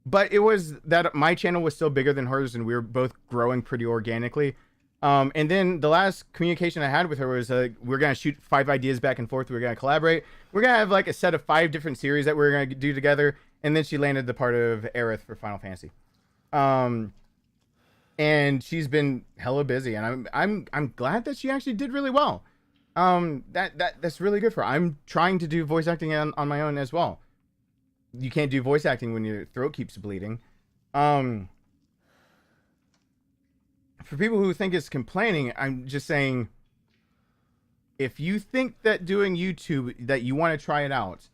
But it was that my channel was still bigger than hers, and we were both growing pretty organically. And then the last communication I had with her was, we're going to shoot 5 ideas back and forth. We're going to collaborate. We're going to have like a set of 5 different series that we're going to do together. And then she landed the part of Aerith for Final Fantasy. And she's been hella busy, and I'm glad that she actually did really well. That's really good for her. I'm trying to do voice acting on my own as well. You can't do voice acting when your throat keeps bleeding. For people who think it's complaining, I'm just saying, if you think that doing YouTube, that you want to try it out,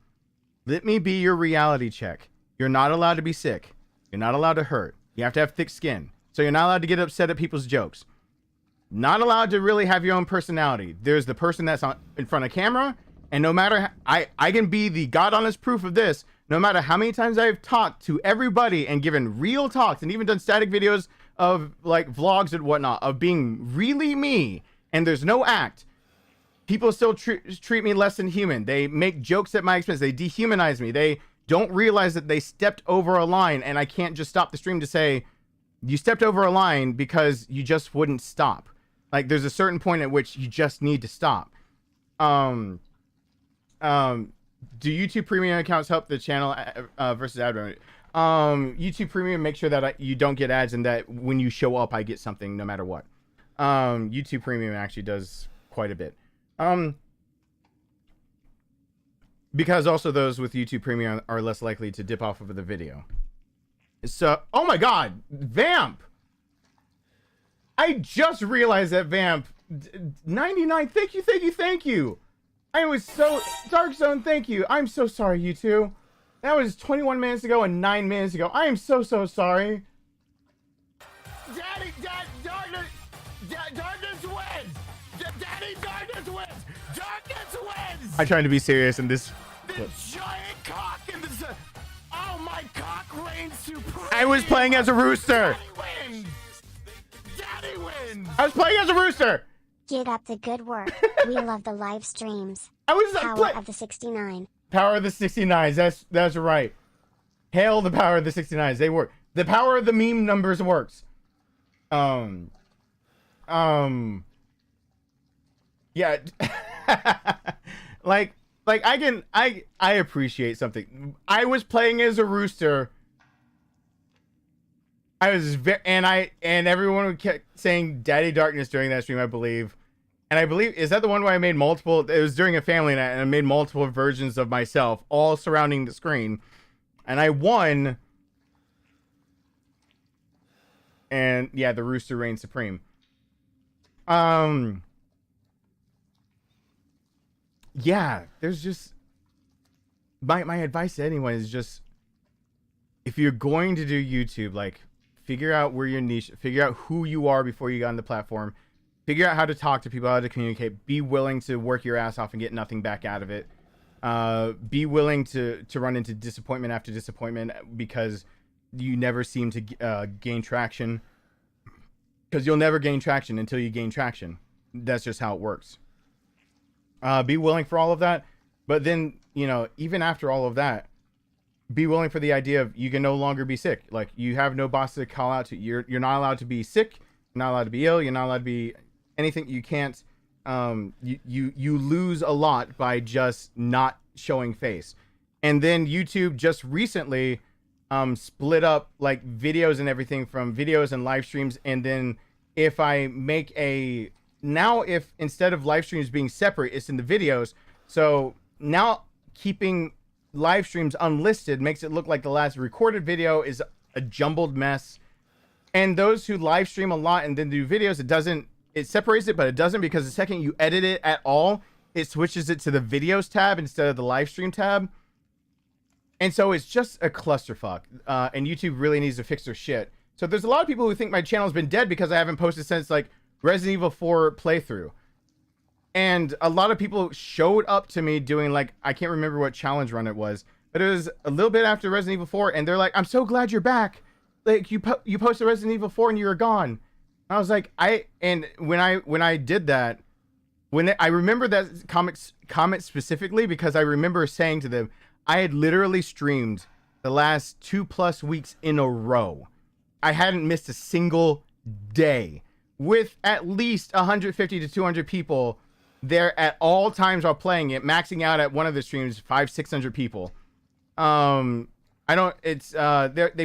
let me be your reality check. You're not allowed to be sick. You're not allowed to hurt. You have to have thick skin. So you're not allowed to get upset at people's jokes. Not allowed to really have your own personality. There's the person that's in front of camera, and no matter I can be the God honest proof of this. No matter how many times I've talked to everybody and given real talks and even done static videos of like vlogs and whatnot of being really me, and there's no act, people still treat me less than human. They make jokes at my expense. They dehumanize me. They don't realize that they stepped over a line, and I can't just stop the stream to say, you stepped over a line, because you just wouldn't stop. Like, there's a certain point at which you just need to stop. Do YouTube Premium accounts help the channel versus ad revenue? YouTube Premium makes sure that you don't get ads, and that when you show up, I get something no matter what. YouTube Premium actually does quite a bit. Because also those with YouTube Premium are less likely to dip off of the video. So, oh my God, Vamp! I just realized that Vamp 99. Thank you. I was so Dark Zone. Thank you. I'm so sorry, you two. That was 21 minutes ago and 9 minutes ago. I am so sorry. Darkness wins! Daddy, Darkness wins! Darkness wins! I'm trying to be serious, and this clip. Giant cock in the. Oh, my cock reigns supreme. I was playing as a rooster. Daddy wins. Daddy wins. I was playing as a rooster. Get up the good work. We love the live streams. I was Power of the 69. Power of the 69s. That's right. Hail the power of the 69s. They work. The power of the meme numbers works. Yeah. like I appreciate something. I was playing as a rooster. I was and everyone kept saying Daddy Darkness during that stream, I believe. And I believe, is that the one where I made multiple, it was during a family night, and I made multiple versions of myself, all surrounding the screen. And I won. And yeah, the rooster reigns supreme. Yeah, there's just, my advice to anyone is just, if you're going to do YouTube, like, figure out where your niche, figure out who you are before you got on the platform, figure out how to talk to people, how to communicate, be willing to work your ass off and get nothing back out of it. Be willing to run into disappointment after disappointment because you never seem to gain traction, because you'll never gain traction until you gain traction. That's just how it works. Be willing for all of that, but then, you know, even after all of that, be willing for the idea of you can no longer be sick. Like, you have no boss to call out to. You're not allowed to be sick. You're not allowed to be ill. You're not allowed to be anything. You can't. You lose a lot by just not showing face. And then YouTube just recently split up like videos and everything from videos and live streams. And then if I make if instead of live streams being separate, it's in the videos. So now keeping live streams unlisted makes it look like the last recorded video is a jumbled mess. And those who live stream a lot and then do videos, it separates it, but it doesn't, because the second you edit it at all, it switches it to the videos tab instead of the live stream tab. And so it's just a clusterfuck. And YouTube really needs to fix their shit. So there's a lot of people who think my channel's been dead because I haven't posted since like Resident Evil 4 playthrough. And a lot of people showed up to me doing like, I can't remember what challenge run it was, but it was a little bit after Resident Evil 4, and they're like, I'm so glad you're back. Like, you posted Resident Evil 4 and you were gone. I was like, when I did that, I remember that comment specifically because I remember saying to them, I had literally streamed the last 2+ weeks in a row. I hadn't missed a single day with at least 150 to 200 people there at all times while playing it, maxing out at one of the streams 500-600 people. They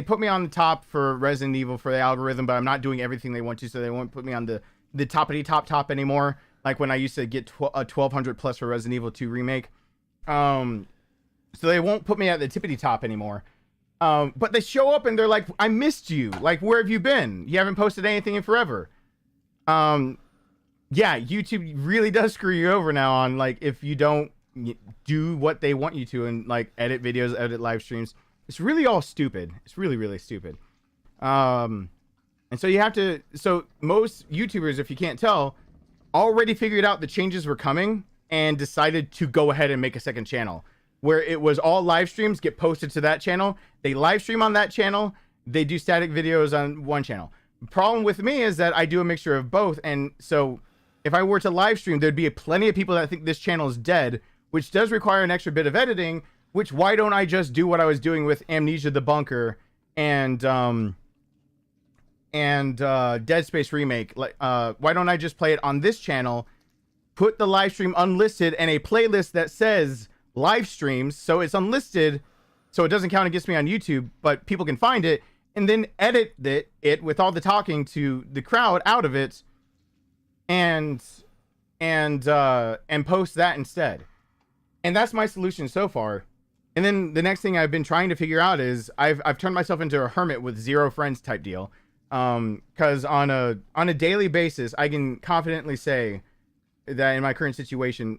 put me on the top for Resident Evil for the algorithm, but I'm not doing everything they want to, so they won't put me on the toppity top anymore, like when I used to get 1200 plus for Resident Evil 2 remake. So they won't put me at the tippity top anymore. But they show up and they're like, I missed you. Like, where have you been? You haven't posted anything in forever. Yeah, YouTube really does screw you over now on, like, if you don't do what they want you to and, like, edit videos, edit live streams. It's really all stupid. It's really, really stupid. And so you have to, so most YouTubers, if you can't tell, already figured out the changes were coming and decided to go ahead and make a second channel where it was all live streams get posted to that channel. They live stream on that channel. They do static videos on one channel. The problem with me is that I do a mixture of both. And so if I were to live stream, there'd be plenty of people that think this channel is dead, which does require an extra bit of editing, which why don't I just do what I was doing with Amnesia the Bunker and Dead Space Remake? Like, why don't I just play it on this channel, put the live stream unlisted and a playlist that says live streams, so it's unlisted, so it doesn't count against me on YouTube, but people can find it, and then edit it with all the talking to the crowd out of it, and post that instead. And that's my solution so far. And then the next thing I've been trying to figure out is I've turned myself into a hermit with 0 friends type deal. Because on a daily basis, I can confidently say that in my current situation,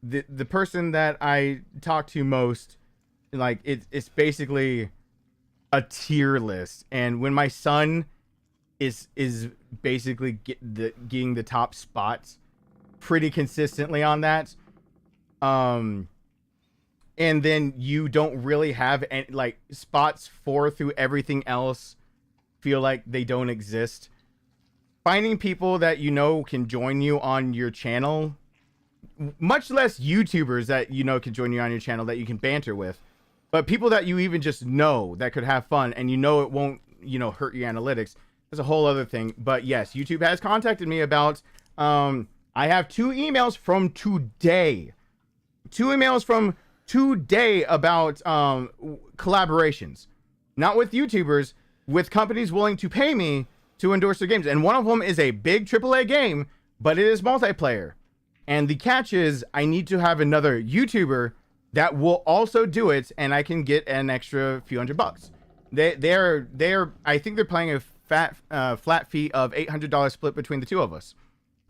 the person that I talk to most, like, it's basically a tier list. And when my son is basically getting the top spots pretty consistently on that, and then you don't really have any, like, spots 4 through everything else feel like they don't exist. Finding people that you know can join you on your channel, much less YouTubers that you know can join you on your channel that you can banter with, but people that you even just know that could have fun and you know it won't, you know, hurt your analytics. That's a whole other thing. But yes, YouTube has contacted me about, I have 2 emails from today. 2 emails from today about collaborations. Not with YouTubers, with companies willing to pay me to endorse their games. And one of them is a big AAA game, but it is multiplayer. And the catch is I need to have another YouTuber that will also do it, and I can get an extra few $100. They're I think they're playing a flat fee of $800 split between the 2 of us.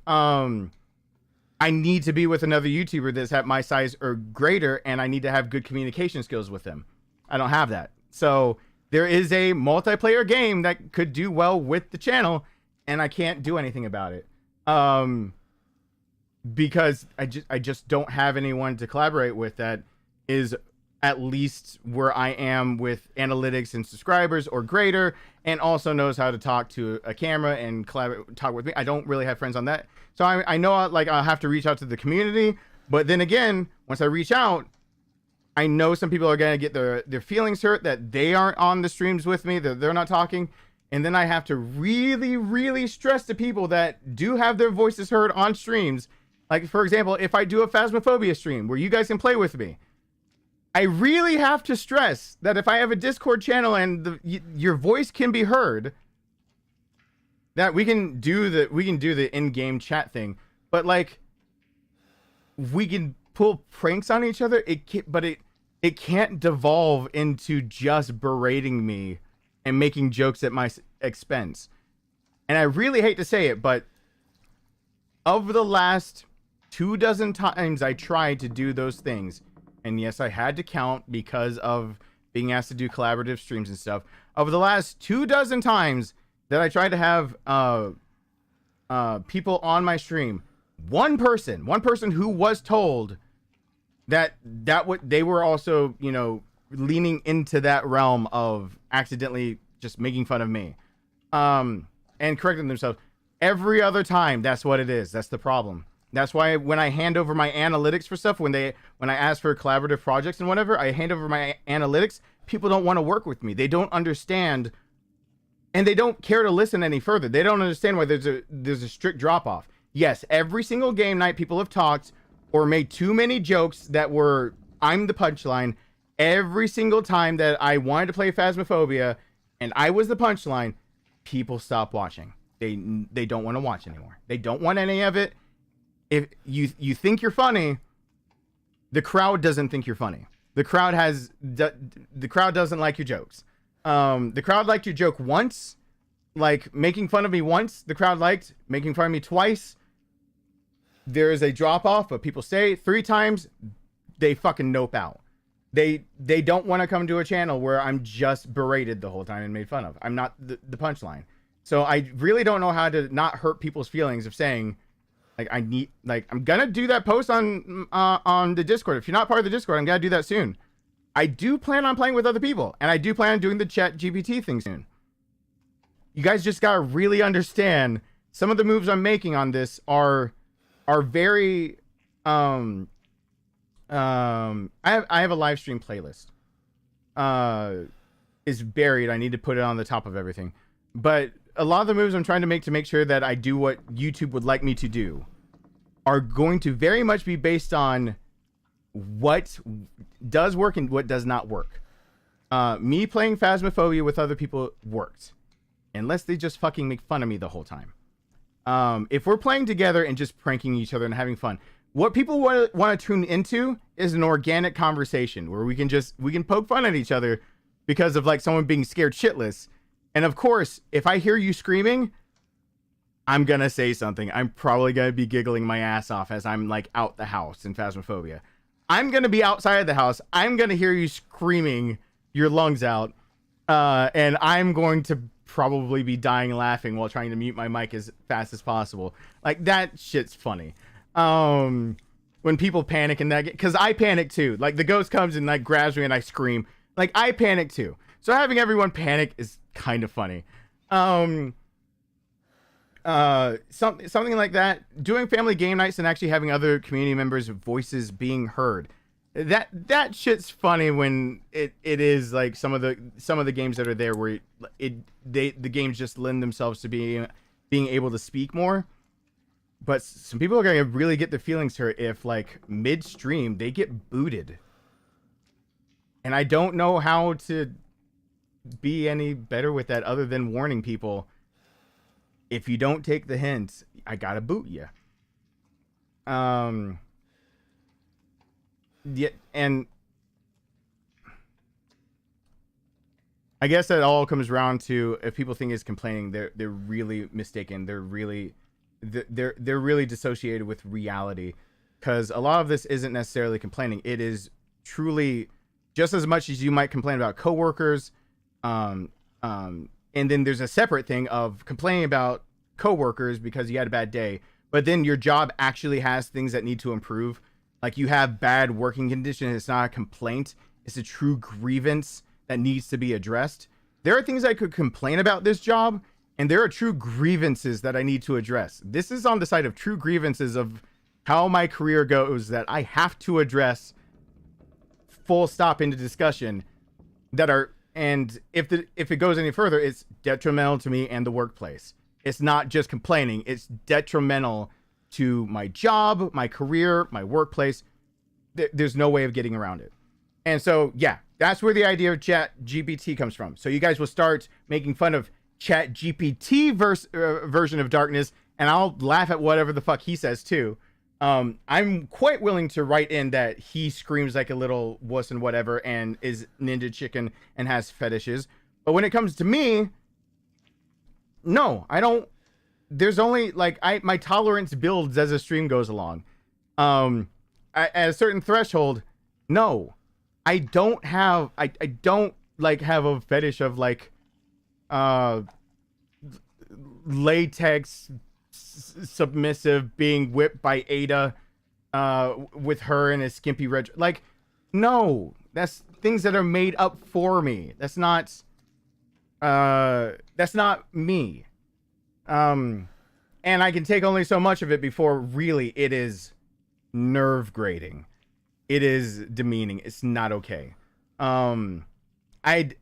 I need to be with another YouTuber that's at my size or greater, and I need to have good communication skills with them. I don't have that. So there is a multiplayer game that could do well with the channel, and I can't do anything about it. Because I just don't have anyone to collaborate with that is at least where I am with analytics and subscribers or greater, and also knows how to talk to a camera and talk with me. I don't really have friends on that. So I know like I'll have to reach out to the community, but then again, once I reach out, I know some people are going to get their feelings hurt that they aren't on the streams with me, that they're not talking. And then I have to really, really stress to people that do have their voices heard on streams. Like, for example, if I do a Phasmophobia stream where you guys can play with me, I really have to stress that if I have a Discord channel and your voice can be heard, that we can do the in-game chat thing. But like, we can pull pranks on each other. It can't devolve into just berating me and making jokes at my expense. And I really hate to say it, but over the last 24 times I tried to do those things, and yes, I had to count because of being asked to do collaborative streams and stuff. Over the last 24 times that I tried to have people on my stream, one person who was told that they were also, you know, leaning into that realm of accidentally just making fun of me, and correcting themselves. Every other time, that's what it is. That's the problem. That's why when I hand over my analytics for stuff, when I ask for collaborative projects and whatever, I hand over my analytics, people don't want to work with me. They don't understand, and they don't care to listen any further. They don't understand why there's a strict drop off. Yes, every single game night, people have talked or made too many jokes that were, I'm the punchline. Every single time that I wanted to play Phasmophobia and I was the punchline, people stop watching. They don't want to watch anymore. They don't want any of it. If you think you're funny, the crowd doesn't think you're funny. The crowd doesn't like your jokes. The crowd liked your joke once, like making fun of me once. The crowd liked making fun of me twice. There is a drop off, but people say 3 times, they fucking nope out. They don't want to come to a channel where I'm just berated the whole time and made fun of. I'm not the punchline. So I really don't know how to not hurt people's feelings of saying, like, I'm gonna do that post on the Discord. If you're not part of the Discord, I'm gonna do that soon. I do plan on playing with other people, and I do plan on doing the chat GPT thing soon. You guys just gotta really understand some of the moves I'm making on this are very I have a live stream playlist. Is buried. I need to put it on the top of everything. But a lot of the moves I'm trying to make sure that I do what YouTube would like me to do are going to very much be based on what does work and what does not work. Me playing Phasmophobia with other people worked, unless they just fucking make fun of me the whole time. If we're playing together and just pranking each other and having fun, what people want to tune into is an organic conversation where we can poke fun at each other because of like someone being scared shitless. And of course, if I hear you screaming, I'm going to say something. I'm probably going to be giggling my ass off as I'm like out the house in Phasmophobia. I'm going to be outside of the house. I'm going to hear you screaming your lungs out. And I'm going to probably be dying laughing while trying to mute my mic as fast as possible. Like, that shit's funny. when people panic in that game, because I panic too. Like the ghost comes and like grabs me and I scream. Like I panic too. So having everyone panic is kind of funny. Something like that. Doing family game nights and actually having other community members' voices being heard. That shit's funny when it is like some of the games that are there where the games just lend themselves to being able to speak more. But some people are gonna really get their feelings hurt if like midstream they get booted. And I don't know how to be any better with that other than warning people, if you don't take the hint, I gotta boot you. Yeah, and I guess that all comes around to, if people think it's complaining, they're really mistaken. They're really dissociated with reality, because a lot of this isn't necessarily complaining. It is truly just as much as you might complain about coworkers, and then there's a separate thing of complaining about coworkers because you had a bad day, but then your job actually has things that need to improve. Like you have bad working conditions. It's not a complaint. It's a true grievance that needs to be addressed. There are things I could complain about this job, and there are true grievances that I need to address. This is on the side of true grievances of how my career goes that I have to address, full stop, into discussion, that are, and if it goes any further, it's detrimental to me and the workplace. It's not just complaining, it's detrimental to my job, my career, my workplace. There's no way of getting around it. And so, yeah, that's where the idea of Chat GPT comes from. So you guys will start making fun of Chat GPT version of Darkness, and I'll laugh at whatever the fuck he says too. I'm quite willing to write in that he screams like a little wuss and whatever, and is ninja chicken and has fetishes. But when it comes to me, no, I don't. There's only like my tolerance builds as a stream goes along. At a certain threshold, no, I don't have have a fetish of like latex submissive being whipped by Ada with her in a skimpy red. Like, no, that's things that are made up for me. That's not me. And I can take only so much of it before really it is nerve grating. It is demeaning. It's not okay. I'd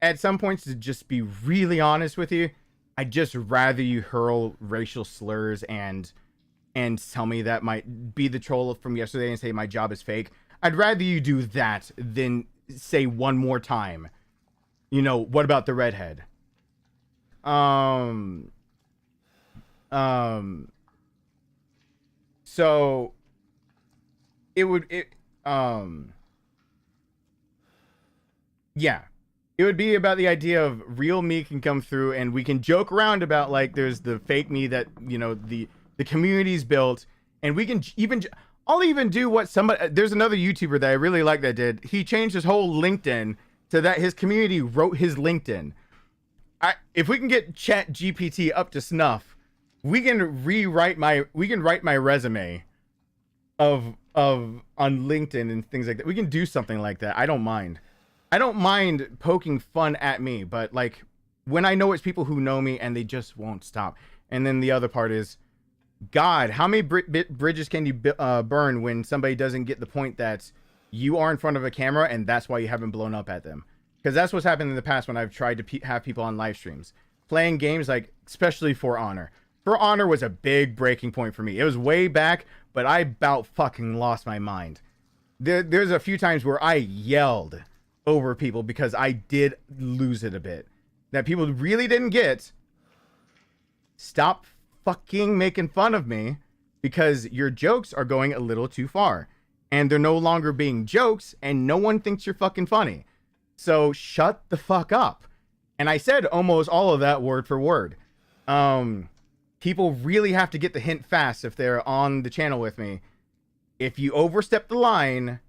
at some points, to just be really honest with you, I'd just rather you hurl racial slurs and tell me that might be the troll from yesterday and say my job is fake. I'd rather you do that than say one more time, you know, what about the redhead? So yeah, it would be about the idea of real me can come through, and we can joke around about like there's the fake me that, you know, the community's built, and we can I'll even do what there's another YouTuber that I really like that did. He changed his whole LinkedIn to that his community wrote his LinkedIn. If we can get Chat GPT up to snuff, we can write my resume of on LinkedIn and things like that. We can do something like that. I don't mind poking fun at me, but like when I know it's people who know me and they just won't stop. And then the other part is, God, how many bridges can you burn when somebody doesn't get the point that you are in front of a camera and that's why you haven't blown up at them? Because that's what's happened in the past when I've tried to have people on live streams playing games, like especially For Honor. For Honor was a big breaking point for me. It was way back, but I about fucking lost my mind. There's a few times where I yelled over people because I did lose it a bit. That people really didn't get. Stop fucking making fun of me because your jokes are going a little too far. And they're no longer being jokes and no one thinks you're fucking funny. So shut the fuck up. And I said almost all of that word for word. People really have to get the hint fast if they're on the channel with me. If you overstep the line,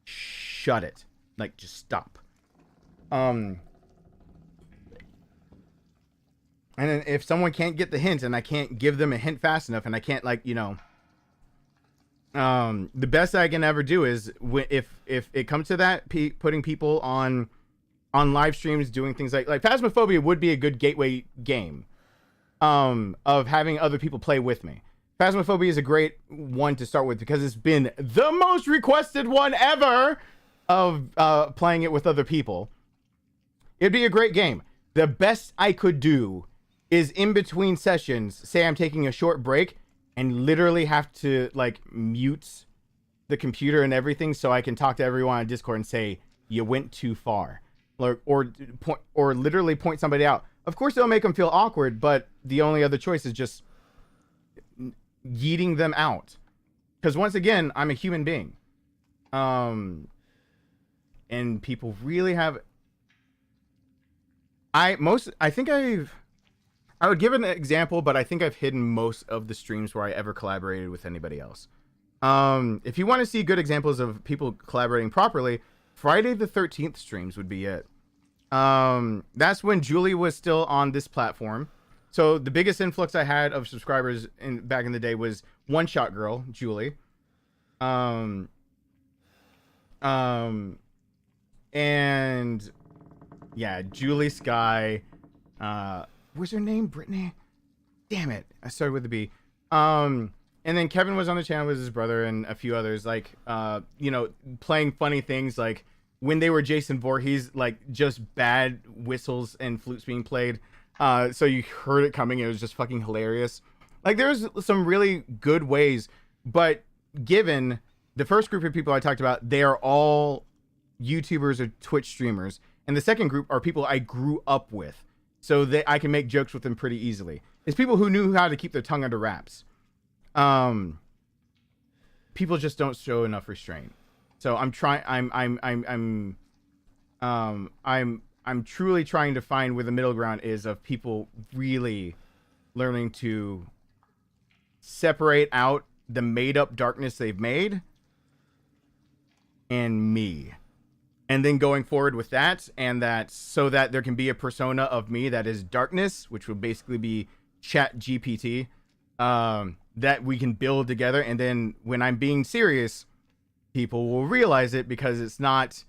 shut it. Like, just stop. And then if someone can't get the hint and I can't give them a hint fast enough and I can't, like, you know, The best I can ever do is if it comes to that, putting people on live streams, doing things like Phasmophobia would be a good gateway game, of having other people play with me. Phasmophobia is a great one to start with because it's been the most requested one ever of playing it with other people. It'd be a great game. The best I could do is in between sessions, say I'm taking a short break and literally have to like mute the computer and everything so I can talk to everyone on Discord and say, you went too far. Or literally point somebody out. Of course, it'll make them feel awkward, but the only other choice is just yeeting them out. Because once again, I'm a human being. And people really have... I would give an example, but I think I've hidden most of the streams where I ever collaborated with anybody else. If you want to see good examples of people collaborating properly, Friday the 13th streams would be it. That's when Julie was still on this platform. So the biggest influx I had of subscribers back in the day was One Shot Girl, Julie. And yeah, Julie Sky. What's her name? Brittany? Damn it. I started with a B. And then Kevin was on the channel with his brother and a few others, like, playing funny things like when they were Jason Voorhees, like just bad whistles and flutes being played. So you heard it coming. It was just fucking hilarious. Like there's some really good ways, but given the first group of people I talked about, they are all YouTubers or Twitch streamers. And the second group are people I grew up with. So that I can make jokes with them pretty easily. It's people who knew how to keep their tongue under wraps. People just don't show enough restraint. So I'm truly trying to find where the middle ground is of people really learning to separate out the made up darkness they've made and me. And then going forward with that, and that so that there can be a persona of me that is darkness, which will basically be Chat GPT, that we can build together. And then when I'm being serious, people will realize it because it's not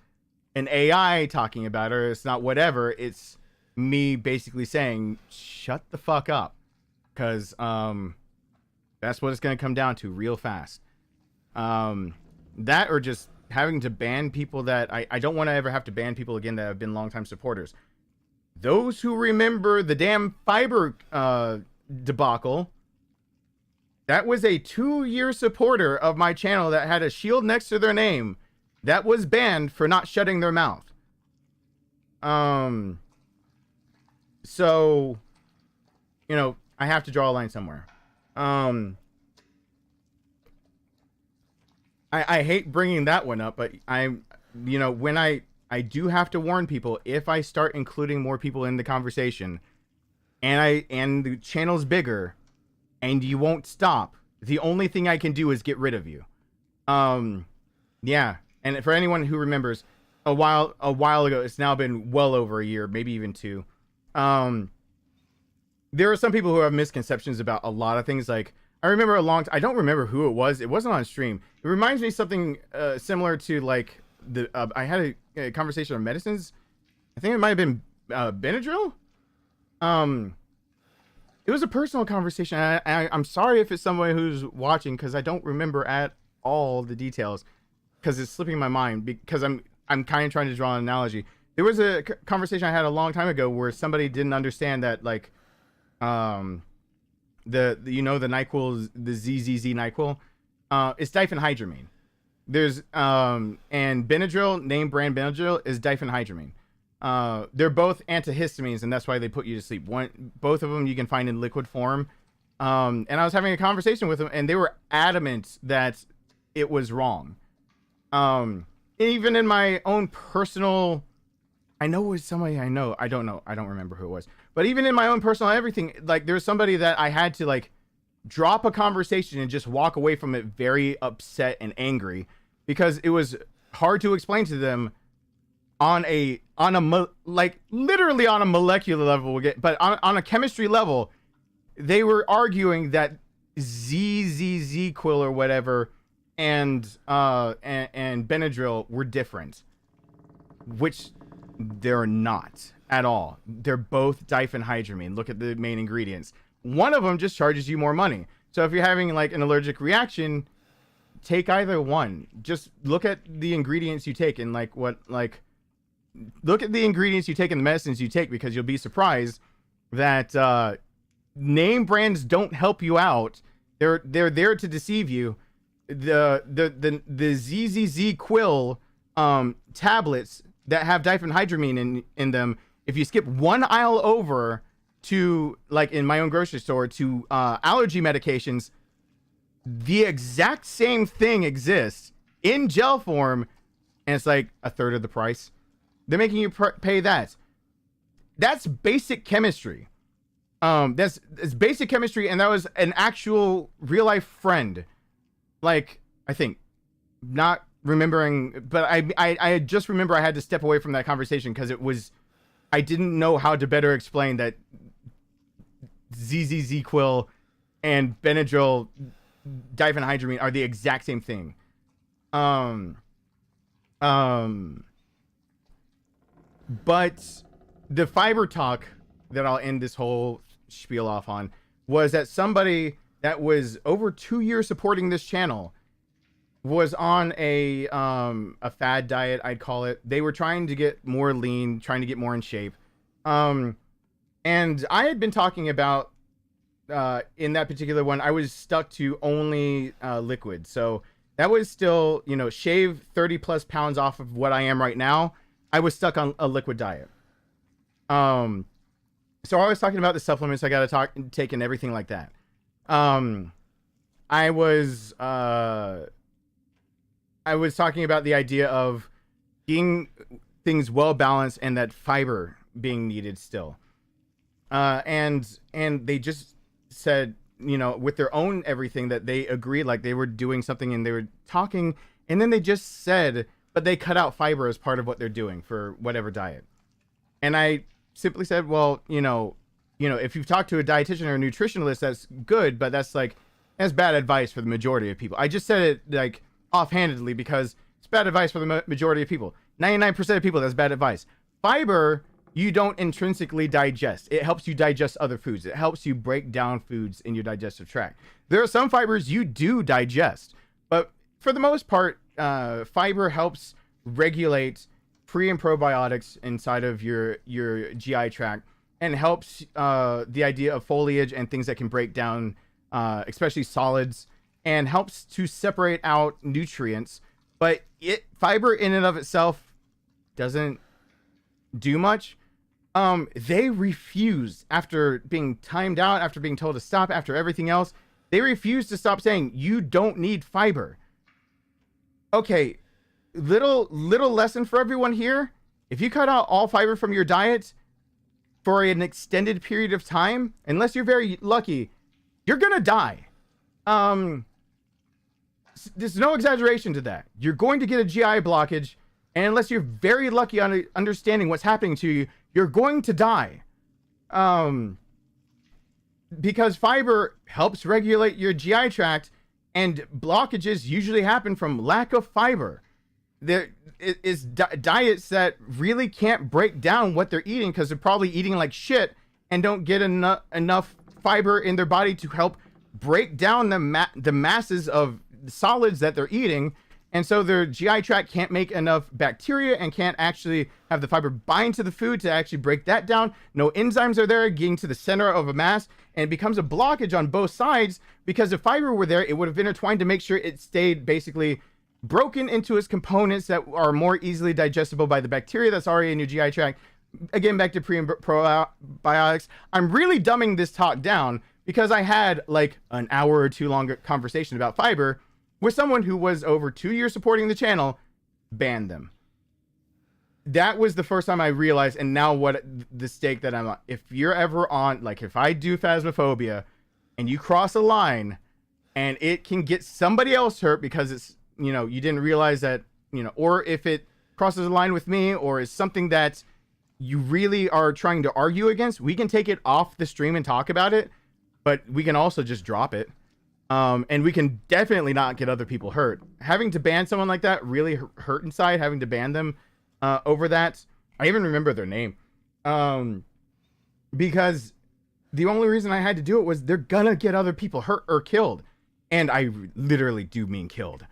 an AI talking about it, or it's not whatever. It's me basically saying, shut the fuck up. Because that's what it's going to come down to real fast. That or just having to ban people that I don't want to ever have to ban people again that have been longtime supporters. Those who remember the damn fiber debacle, that was a 2-year supporter of my channel that had a shield next to their name that was banned for not shutting their mouth. So, I have to draw a line somewhere. I hate bringing that one up, but when I do have to warn people, if I start including more people in the conversation and the channel's bigger and you won't stop, the only thing I can do is get rid of you. Yeah. And for anyone who remembers a while ago, it's now been well over a year, maybe even 2. There are some people who have misconceptions about a lot of things. Like, I remember I don't remember who it was. It wasn't on stream. It reminds me of something similar to like I had a conversation on medicines. I think it might have been Benadryl. It was a personal conversation. I'm sorry if it's someone who's watching because I don't remember at all the details because it's slipping my mind because I'm kind of trying to draw an analogy. There was a conversation I had a long time ago where somebody didn't understand that like the NyQuil, the ZZZ NyQuil, it's diphenhydramine. There's and Benadryl, name brand Benadryl, is diphenhydramine. They're both antihistamines, and that's why they put you to sleep. Both of them you can find in liquid form. And I was having a conversation with them, and they were adamant that it was wrong. Even in my own personal, I know it was somebody I know. I don't know. I don't remember who it was. But even in my own personal everything, like there's somebody that I had to like drop a conversation and just walk away from it very upset and angry because it was hard to explain to them literally on a molecular level, but on a chemistry level, they were arguing that ZZZ quill or whatever and Benadryl were different, which they're not at all. They're both diphenhydramine. Look at the main ingredients. One of them just charges you more money. So if you're having like an allergic reaction, take either one. Just look at the ingredients you take and look at the ingredients you take and the medicines you take, because you'll be surprised that name brands don't help you out. They're there to deceive you. The ZZZ Quill tablets that have diphenhydramine in them, if you skip one aisle over to, like in my own grocery store, to allergy medications, the exact same thing exists in gel form, and it's like a third of the price. They're making you pay that. That's basic chemistry. That's basic chemistry, and that was an actual real life friend. Like, I think, not remembering, but I just remember I had to step away from that conversation because I didn't know how to better explain that ZZZ Quill and Benadryl diphenhydramine are the exact same thing. But the fiber talk that I'll end this whole spiel off on was that somebody that was over 2 years supporting this channel was on a fad diet, I'd call it. They were trying to get more lean, trying to get more in shape. And I had been talking about, in that particular one, I was stuck to only liquid. So that was still, shave 30 plus pounds off of what I am right now. I was stuck on a liquid diet. So I was talking about the supplements I got to take and everything like that. I was talking about the idea of being things well balanced and that fiber being needed still. And they just said, with their own everything, that they agreed, like they were doing something and they were talking, and then they just said, but they cut out fiber as part of what they're doing for whatever diet. And I simply said, well, if you've talked to a dietitian or a nutritionalist, that's good, but that's bad advice for the majority of people. I just said it like offhandedly because it's bad advice for the majority of people. 99% of people, that's bad advice. Fiber, you don't intrinsically digest. It helps you digest other foods. It helps you break down foods in your digestive tract. There are some fibers you do digest, but for the most part, fiber helps regulate pre and probiotics inside of your GI tract, and helps the idea of foliage and things that can break down, especially solids, and helps to separate out nutrients. But fiber in and of itself doesn't do much. They refuse, after being timed out, after being told to stop, after everything else, they refuse to stop saying you don't need fiber. Okay, little lesson for everyone here. If you cut out all fiber from your diet for an extended period of time, unless you're very lucky, you're gonna die. There's no exaggeration to that. You're going to get a GI blockage, and unless you're very lucky on understanding what's happening to you, you're going to die. Because fiber helps regulate your GI tract, and blockages usually happen from lack of fiber. There is diets that really can't break down what they're eating because they're probably eating like shit and don't get enough fiber in their body to help break down the masses of solids that they're eating. And so their GI tract can't make enough bacteria and can't actually have the fiber bind to the food to actually break that down. No enzymes are there getting to the center of a mass, and it becomes a blockage on both sides, because if fiber were there, it would have intertwined to make sure it stayed basically broken into its components that are more easily digestible by the bacteria that's already in your GI tract. Again, back to pre and probiotics. I'm really dumbing this talk down because I had like an hour or two longer conversation about fiber with someone who was over 2 years supporting the channel, banned them. That was the first time I realized, and now what the stake that I'm on. If you're ever on, like if I do Phasmophobia and you cross a line and it can get somebody else hurt because it's, you didn't realize that, or if it crosses a line with me or is something that you really are trying to argue against, we can take it off the stream and talk about it, but we can also just drop it. And we can definitely not get other people hurt. Having to ban someone like that really hurt inside, having to ban them over that. I even remember their name. Because the only reason I had to do it was they're gonna get other people hurt or killed. And I literally do mean killed.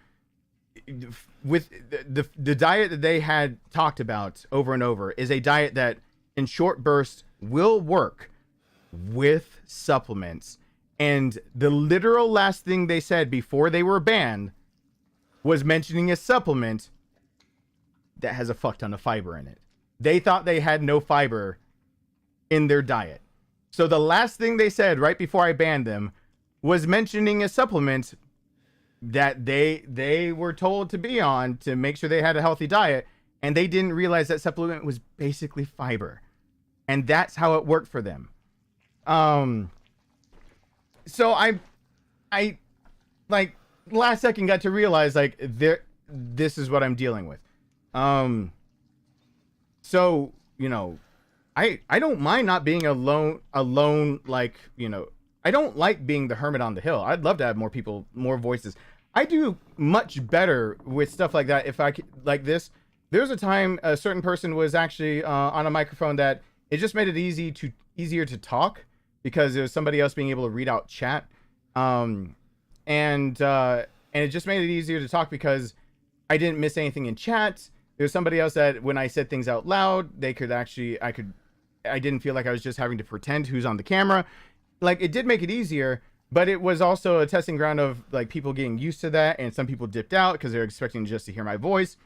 With the diet that they had talked about over and over is a diet that in short bursts will work with supplements. And the literal last thing they said before they were banned was mentioning a supplement that has a fuck ton of fiber in it. They thought they had no fiber in their diet. So the last thing they said right before I banned them was mentioning a supplement that they were told to be on to make sure they had a healthy diet, and they didn't realize that supplement was basically fiber. And that's how it worked for them. So I like last second got to realize like this is what I'm dealing with. So, you know, I don't mind not being alone, like, you know, I don't like being the hermit on the hill. I'd love to have more people, more voices. I do much better with stuff like that if I could, like this. There's a time a certain person was actually on a microphone that it just made it easier to talk because there was somebody else being able to read out chat. And it just made it easier to talk because I didn't miss anything in chat. There's somebody else that when I said things out loud, they could actually, I didn't feel like I was just having to pretend who's on the camera. Like, it did make it easier, but it was also a testing ground of like people getting used to that. And some people dipped out because they're expecting just to hear my voice.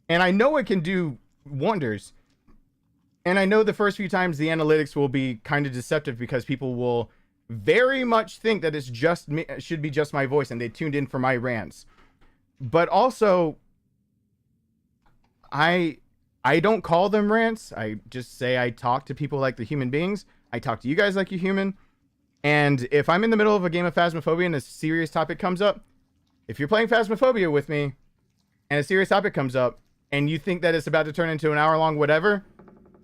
And I know it can do wonders. And I know the first few times the analytics will be kind of deceptive because people will very much think that it's just me, should be just my voice, and they tuned in for my rants. But also, I don't call them rants. I just say I talk to people like the human beings. I talk to you guys like you're human. And if I'm in the middle of a game of Phasmophobia and a serious topic comes up, if you're playing Phasmophobia with me and a serious topic comes up and you think that it's about to turn into an hour-long whatever,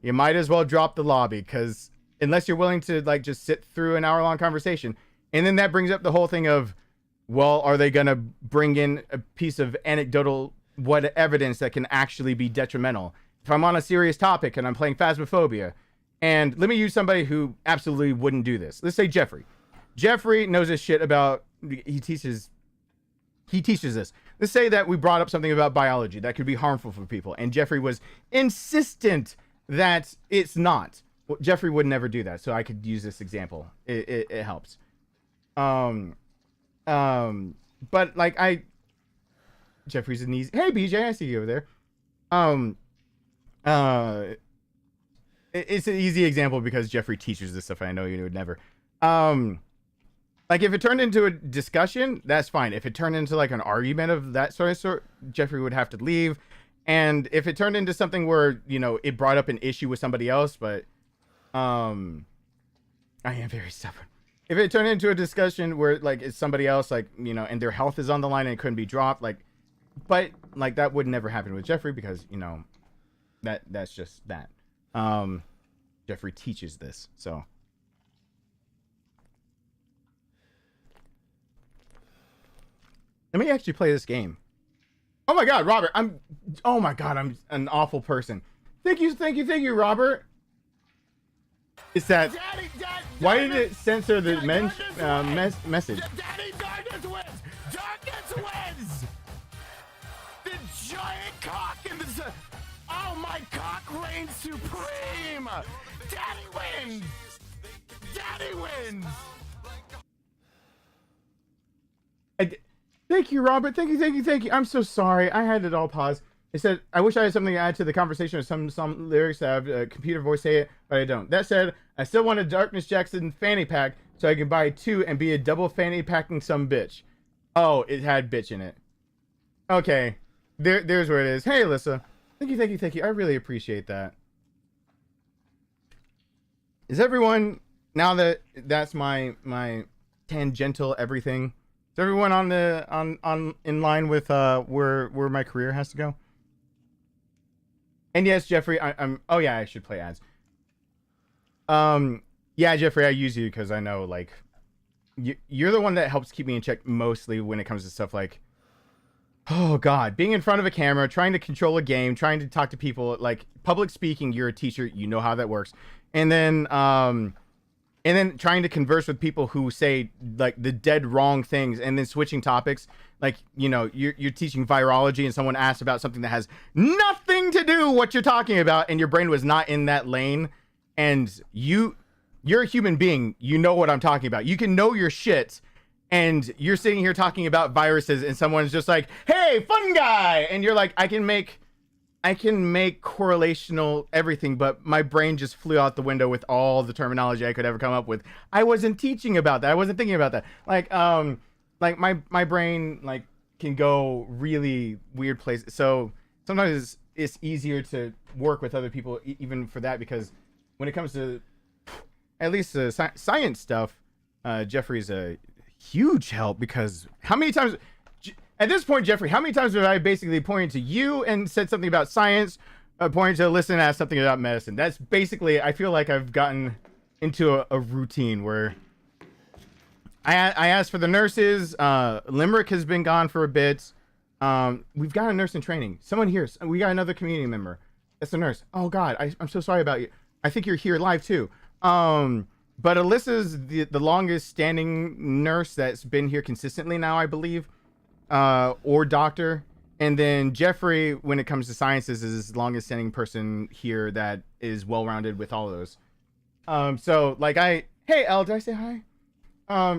you might as well drop the lobby, because unless you're willing to like just sit through an hour-long conversation, and then that brings up the whole thing of, well, are they gonna bring in a piece of anecdotal evidence that can actually be detrimental? If I'm on a serious topic and I'm playing Phasmophobia, and let me use somebody who absolutely wouldn't do this. Let's say Jeffrey. Jeffrey knows his shit about, he teaches this. Let's say that we brought up something about biology that could be harmful for people, and Jeffrey was insistent that it's not. Well, Jeffrey would never do that, so I could use this example. It helps. But like Jeffrey's an easy. Hey BJ, I see you over there. It's an easy example because Jeffrey teaches this stuff. I know you would never. Like if it turned into a discussion, that's fine. If it turned into like an argument of that sort, Jeffrey would have to leave. And if it turned into something where, you know, it brought up an issue with somebody else, but I am very stubborn. If it turned into a discussion where like it's somebody else, like, you know, and their health is on the line and it couldn't be dropped, like, but like that would never happen with Jeffrey because, you know, that's just that. Jeffrey teaches this, so. Let me actually play this game. Oh my God, Robert, I'm an awful person. Thank you, Robert. It's that, why did it censor the message? Daddy Darkness wins! Darkness wins! The giant cock in the... Oh, my cock reigns supreme! Daddy wins! Daddy wins! Thank you, Robert. Thank you. I'm so sorry. I had it all paused. It said, I wish I had something to add to the conversation or some lyrics that have a computer voice say it, but I don't. That said, I still want a DarknessJackson fanny pack so I can buy 2 and be a double fanny packing some bitch. Oh, it had bitch in it. Okay. There's where it is. Hey, Alyssa. Thank you. I really appreciate that. Is everyone, now that that's my tangential everything, is everyone on in line with where my career has to go? And yes, Jeffrey, I'm oh yeah, I should play ads. Yeah, Jeffrey, I use you because I know, like, you're the one that helps keep me in check mostly when it comes to stuff like, oh god, being in front of a camera, trying to control a game, trying to talk to people, like public speaking. You're a teacher, you know how that works. And then trying to converse with people who say like the dead wrong things, and then switching topics. Like, you know, you're teaching virology and someone asked about something that has nothing to do with what you're talking about, and your brain was not in that lane, and you're a human being, you know what I'm talking about. You can know your shit, and you're sitting here talking about viruses, and someone's just like, hey, fun guy, and you're like, I can make correlational everything, but my brain just flew out the window with all the terminology I could ever come up with. I wasn't teaching about that. I wasn't thinking about that. Like my brain like can go really weird places. So sometimes it's easier to work with other people even for that, because when it comes to at least the science stuff, Jeffrey's a huge help, because how many times at this point, Jeffrey, how many times have I basically pointed to you and said something about science, pointed to Alyssa and asked something about medicine? That's basically, I feel like I've gotten into a routine where I asked for the nurses. Limerick has been gone for a bit. We've got a nurse in training. Someone here. We got another community member. That's the nurse. Oh God, I'm so sorry about you. I think you're here live too. But Alyssa's the longest standing nurse that's been here consistently now, I believe. Or doctor. And then Jeffrey, when it comes to sciences, is the longest standing person here that is well-rounded with all of those. So like hey Elle, did I say hi?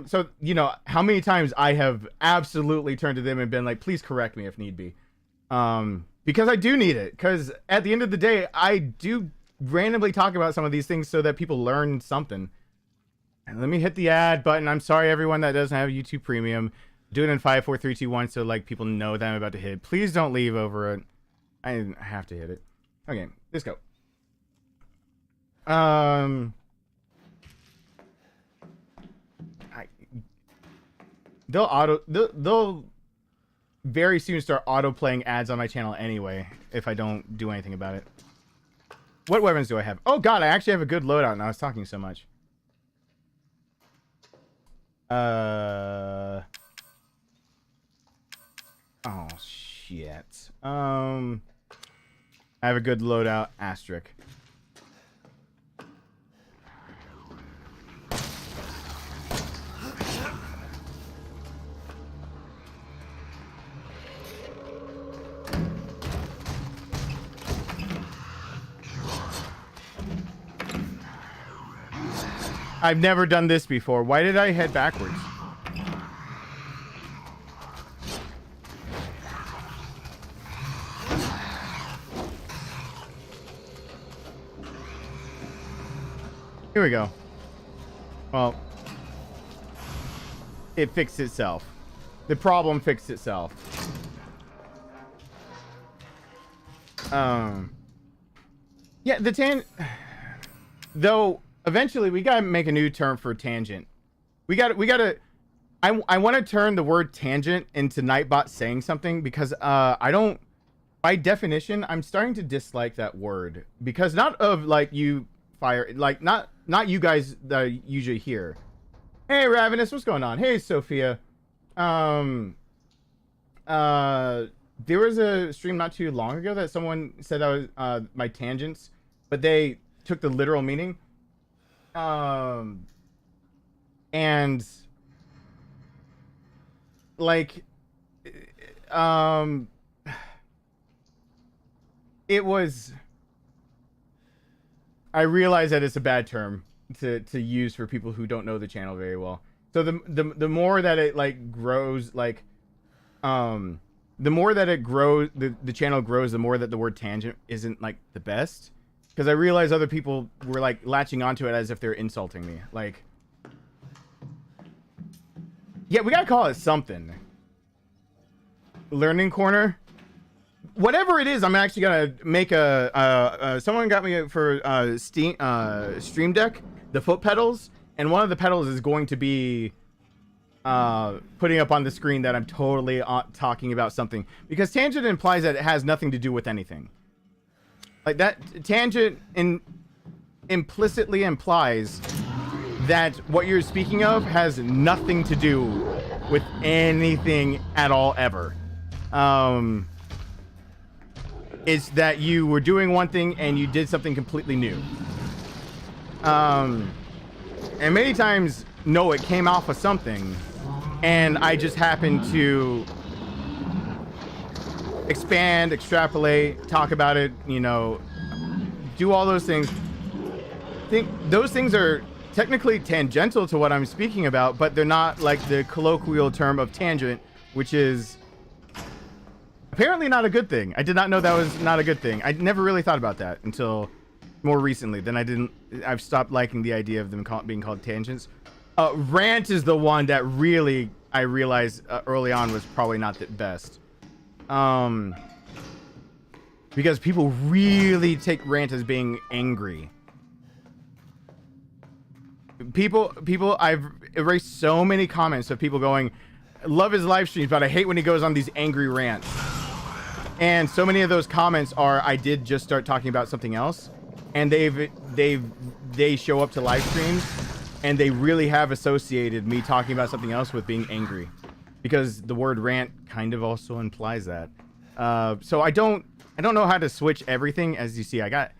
So you know how many times I have absolutely turned to them and been like, please correct me if need be. Because I do need it, because at the end of the day, I do randomly talk about some of these things so that people learn something. And let me hit the ad button. I'm sorry everyone that doesn't have YouTube Premium. Do it in 5, 4, 3, 2, 1, so like people know that I'm about to hit. Please don't leave over it. I have to hit it. Okay, let's go. They'll very soon start auto playing ads on my channel anyway if I don't do anything about it. What weapons do I have? Oh god, I actually have a good loadout and I was talking so much. Oh shit. I have a good loadout, asterisk. I've never done this before. Why did I head backwards? Here we go. Well, it fixed itself. The problem fixed itself. Yeah, though eventually we gotta make a new term for tangent. We gotta I want to turn the word tangent into Nightbot saying something, because I don't, by definition, I'm starting to dislike that word, because not of like you fire, like not you guys that I usually hear. Hey Ravenous, what's going on? Hey Sophia. There was a stream not too long ago that someone said I was my tangents, but they took the literal meaning. And like it was, I realize that it's a bad term to use for people who don't know the channel very well. So the more that it like grows, like the more that it grows, the channel grows, the more that the word tangent isn't like the best, because I realize other people were like latching onto it as if they're insulting me. Like, yeah, we gotta call it something. Learning corner, whatever it is. I'm actually gonna make a someone got me for Stream Deck the foot pedals, and one of the pedals is going to be putting up on the screen that I'm totally talking about something, because tangent implies that it has nothing to do with anything. Like that tangent implicitly implies that what you're speaking of has nothing to do with anything at all ever. It's that you were doing one thing and you did something completely new. And many times, no, it came off of something, and I just happened to expand, extrapolate, talk about it, you know, do all those things. Those things are technically tangential to what I'm speaking about, but they're not like the colloquial term of tangent, which is apparently not a good thing. I did not know that was not a good thing. I never really thought about that until more recently. Then I've stopped liking the idea of them being called tangents. Rant is the one that really I realized early on was probably not the best. Because people really take rant as being angry. I've erased so many comments of people going, love his live streams, but I hate when he goes on these angry rants. And so many of those comments are, I did just start talking about something else, and they show up to live streams, and they really have associated me talking about something else with being angry, because the word rant kind of also implies that. So I don't know how to switch everything. As you see, I got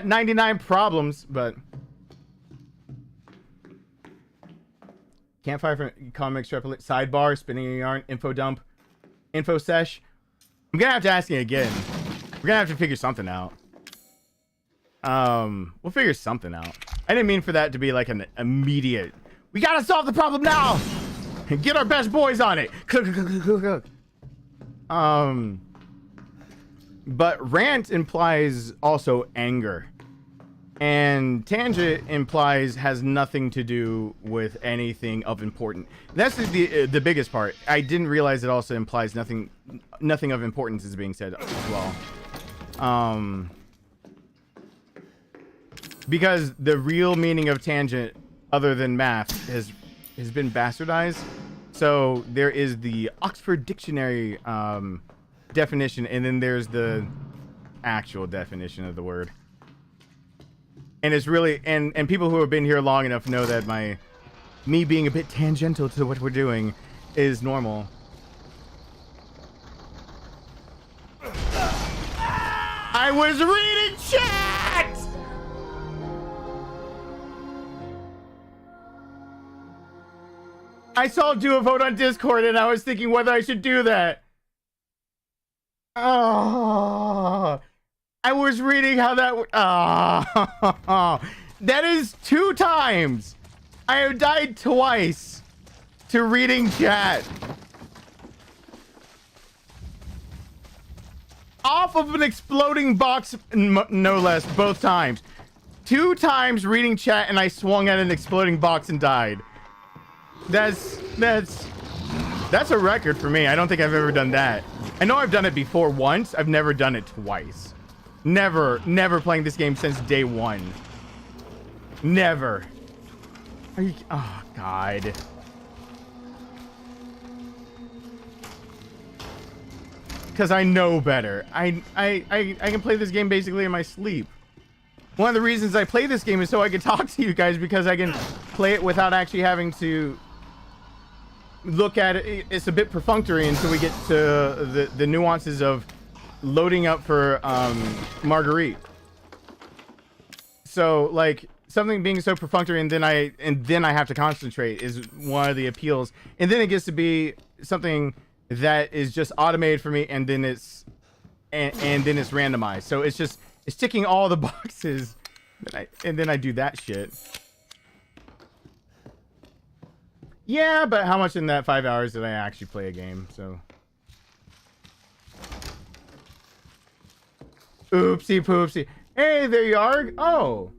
99 problems, but campfire for comic extrapolate, sidebar, spinning a yarn, info dump, info sesh. I'm gonna have to ask you again. We're gonna have to figure something out. We'll figure something out. I didn't mean for that to be like an immediate, we gotta solve the problem now and get our best boys on it. But rant implies also anger, and tangent implies has nothing to do with anything of importance. That's the biggest part. I didn't realize it also implies nothing of importance is being said as well. Because the real meaning of tangent, other than math, has been bastardized. So there is the Oxford Dictionary definition, and then there's the actual definition of the word. And it's really, and people who have been here long enough know that me being a bit tangential to what we're doing is normal. I was reading chat! I saw do a vote on Discord and I was thinking whether I should do that. Oh, I was reading how that that is 2 times. I have died twice to reading chat. Off of an exploding box, no less, both times. 2 times reading chat and I swung at an exploding box and died. That's a record for me. I don't think I've ever done that. I know I've done it before once. I've never done it twice. Never playing this game since day 1. Never. Are you? Oh God. Because I know better. I can play this game basically in my sleep. One of the reasons I play this game is so I can talk to you guys, because I can play it without actually having to look at it. It's a bit perfunctory until we get to the nuances of loading up for Marguerite. So like something being so perfunctory and then I have to concentrate is one of the appeals. And then it gets to be something that is just automated for me, and then it's and then it's randomized. So it's ticking all the boxes, and then I do that shit. Yeah, but how much in that 5 hours did I actually play a game? So oopsie poopsie. Hey, there you are. Oh.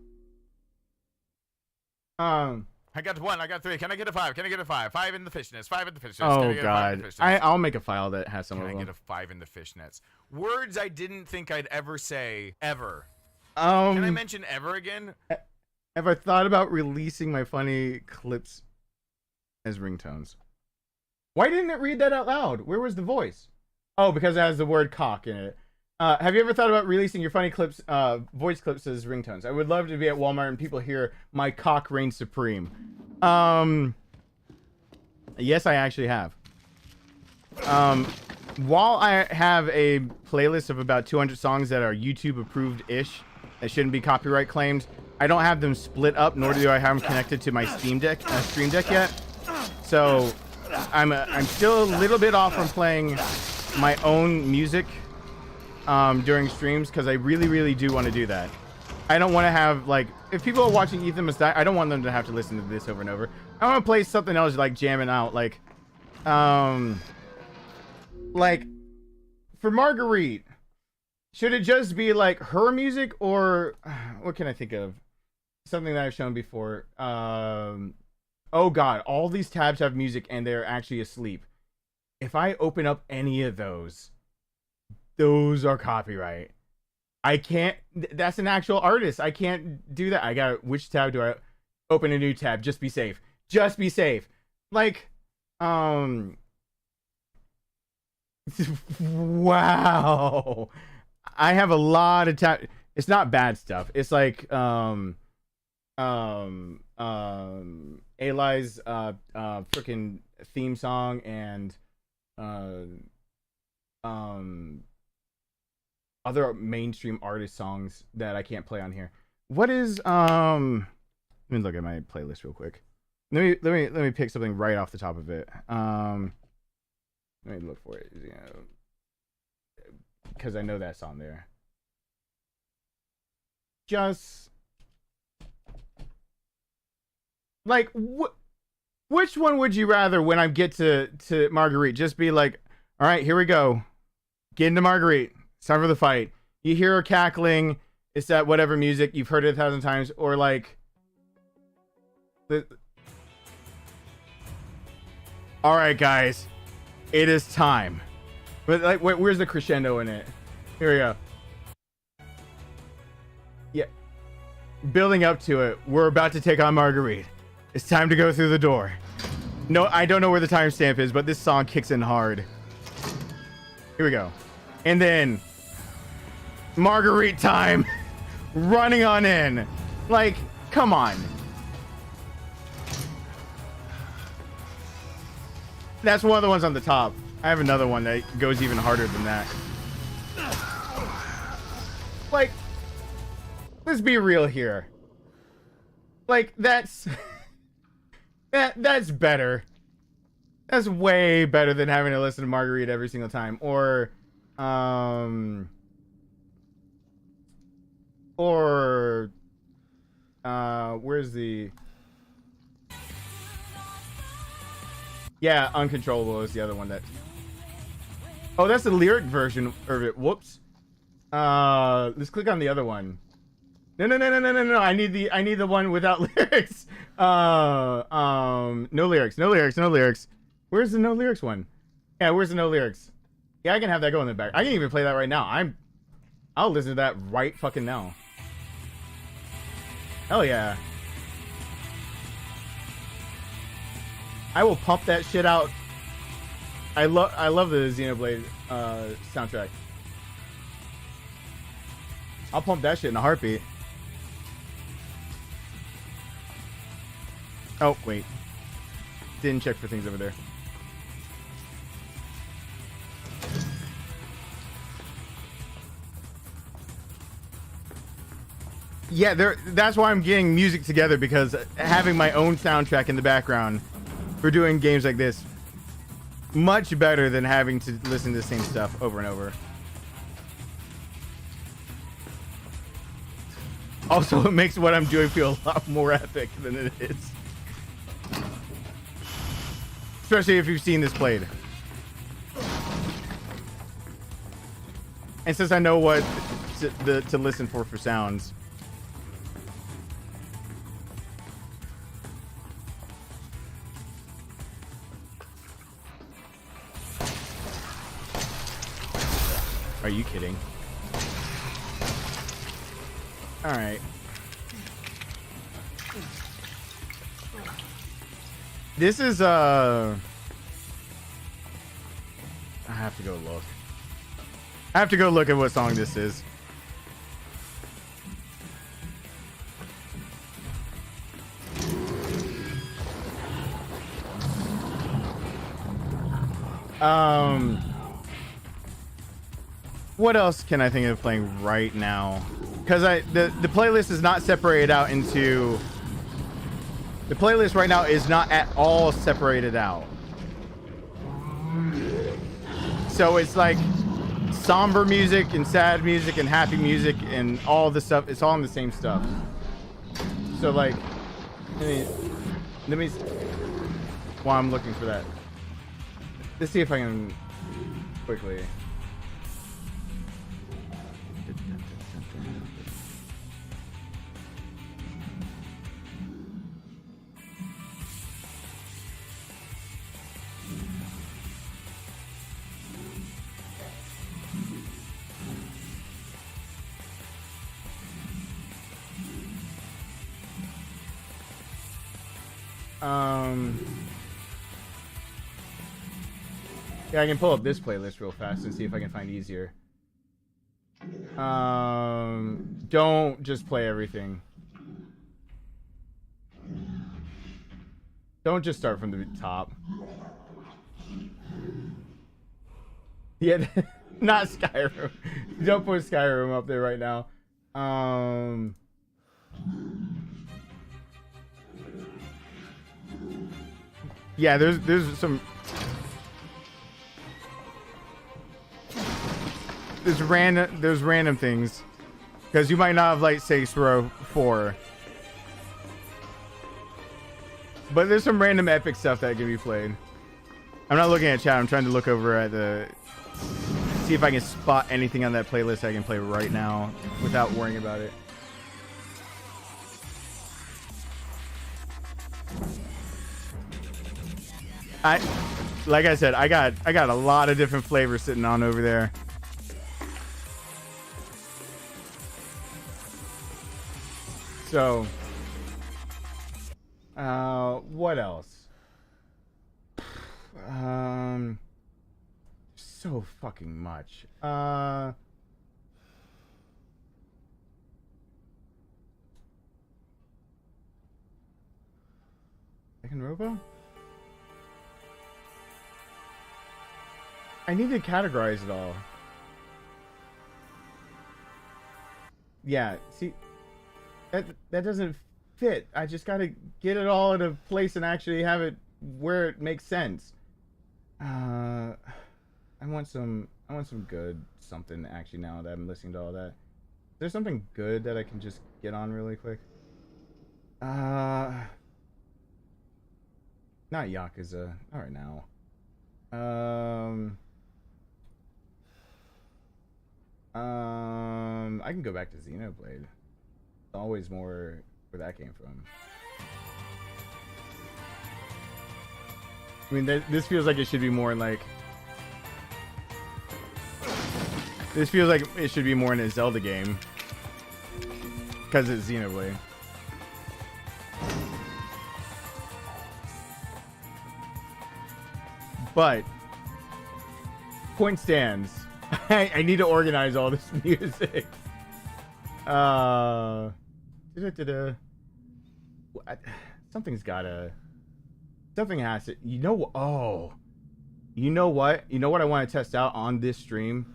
I got 1. I got 3. Can I get a 5? Can I get a 5? 5 in the fishnets. 5 in the fishnets. Oh God. I'll make a file that has some of them. Can I get a 5 in the fishnets? Words I didn't think I'd ever say ever. Can I mention ever again? Have I thought about releasing my funny clips as ringtones? Why didn't it read that out loud? Where was the voice? Oh, because it has the word cock in it. Have you ever thought about releasing your funny clips, voice clips as ringtones? I would love to be at Walmart and people hear my cock reigns supreme. Yes, I actually have. While I have a playlist of about 200 songs that are YouTube approved-ish, that shouldn't be copyright claimed, I don't have them split up, nor do I have them connected to my Stream Deck yet. So I'm still a little bit off from playing my own music during streams, because I really do want to do that. I don't want to have, like, if people are watching Ethan Must Die, I don't want them to have to listen to this over and over. I want to play something else, like jamming out, like for Marguerite, should it just be like her music, or what can I think of? Something that I've shown before. Oh god, all these tabs have music and they're actually asleep. If I open up any of those are copyright. I can't. That's an actual artist. I can't do that. I got, which tab do I open? A new tab? Just be safe. Just be safe. Like, wow. I have a lot of tab. It's not bad stuff. It's like Ali's freaking theme song and other mainstream artist songs that I can't play on here. What is let me look at my playlist real quick. Let me pick something right off the top of it. Let me look for it, you know, because I know that's on there. Just like which one would you rather when I get to Marguerite? Just be like, all right, here we go. Get into Marguerite. It's time for the fight. You hear her cackling. It's that whatever music. You've heard it 1,000 times. Or like... Alright, guys. It is time. But like, where's the crescendo in it? Here we go. Yeah. Building up to it. We're about to take on Marguerite. It's time to go through the door. No, I don't know where the timestamp is, but this song kicks in hard. Here we go. And then... Marguerite time. Running on in. Like, come on. That's one of the ones on the top. I have another one that goes even harder than that. Like, let's be real here. Like, that's that's better. That's way better than having to listen to Marguerite every single time. Or where's the... Yeah, Uncontrollable is the other one that... Oh, that's the lyric version of it. Whoops. Let's click on the other one. No. I need the one without lyrics. No lyrics. Where's the no lyrics one? Yeah, where's the no lyrics? Yeah, I can have that go in the back. I can even play that right now. I'll listen to that right fucking now. Hell yeah. I will pump that shit out. I love the Xenoblade soundtrack. I'll pump that shit in a heartbeat. Oh, wait. Didn't check for things over there. Yeah, that's why I'm getting music together, because having my own soundtrack in the background for doing games like this, much better than having to listen to the same stuff over and over. Also, it makes what I'm doing feel a lot more epic than it is. Especially if you've seen this played. And since I know what to listen for sounds. Are you kidding? All right. This is I have to go look. I have to go look at what song this is. What else can I think of playing right now? Because the playlist is not separated out into... The playlist right now is not at all separated out. So it's like somber music and sad music and happy music and all the stuff. It's all in the same stuff. So like, let me while I'm looking for that, let's see if I can quickly. Yeah, I can pull up this playlist real fast and see if I can find easier. Don't just play everything. Don't just start from the top. Yeah, not Skyrim. Don't put Skyrim up there right now. Yeah, there's some... There's random things. Because you might not have liked Saints Row 4. But there's some random epic stuff that can be played. I'm not looking at chat. I'm trying to look over at the... See if I can spot anything on that playlist I can play right now without worrying about it. Like I said, I got a lot of different flavors sitting on over there. So, what else? So fucking much. Second Robo? I need to categorize it all. Yeah, see, that doesn't fit. I just gotta get it all in a place and actually have it where it makes sense. I want some good something actually now that I'm listening to all that. Is there something good that I can just get on really quick? Not Yakuza. All right now. I can go back to Xenoblade. Always more where that came from. I mean, this feels like it should be more like... This feels like it should be more in a Zelda game. Because it's Xenoblade. But... Point stands. I need to organize all this music. Something's gotta... Something has to... You know... Oh. You know what? You know what I want to test out on this stream?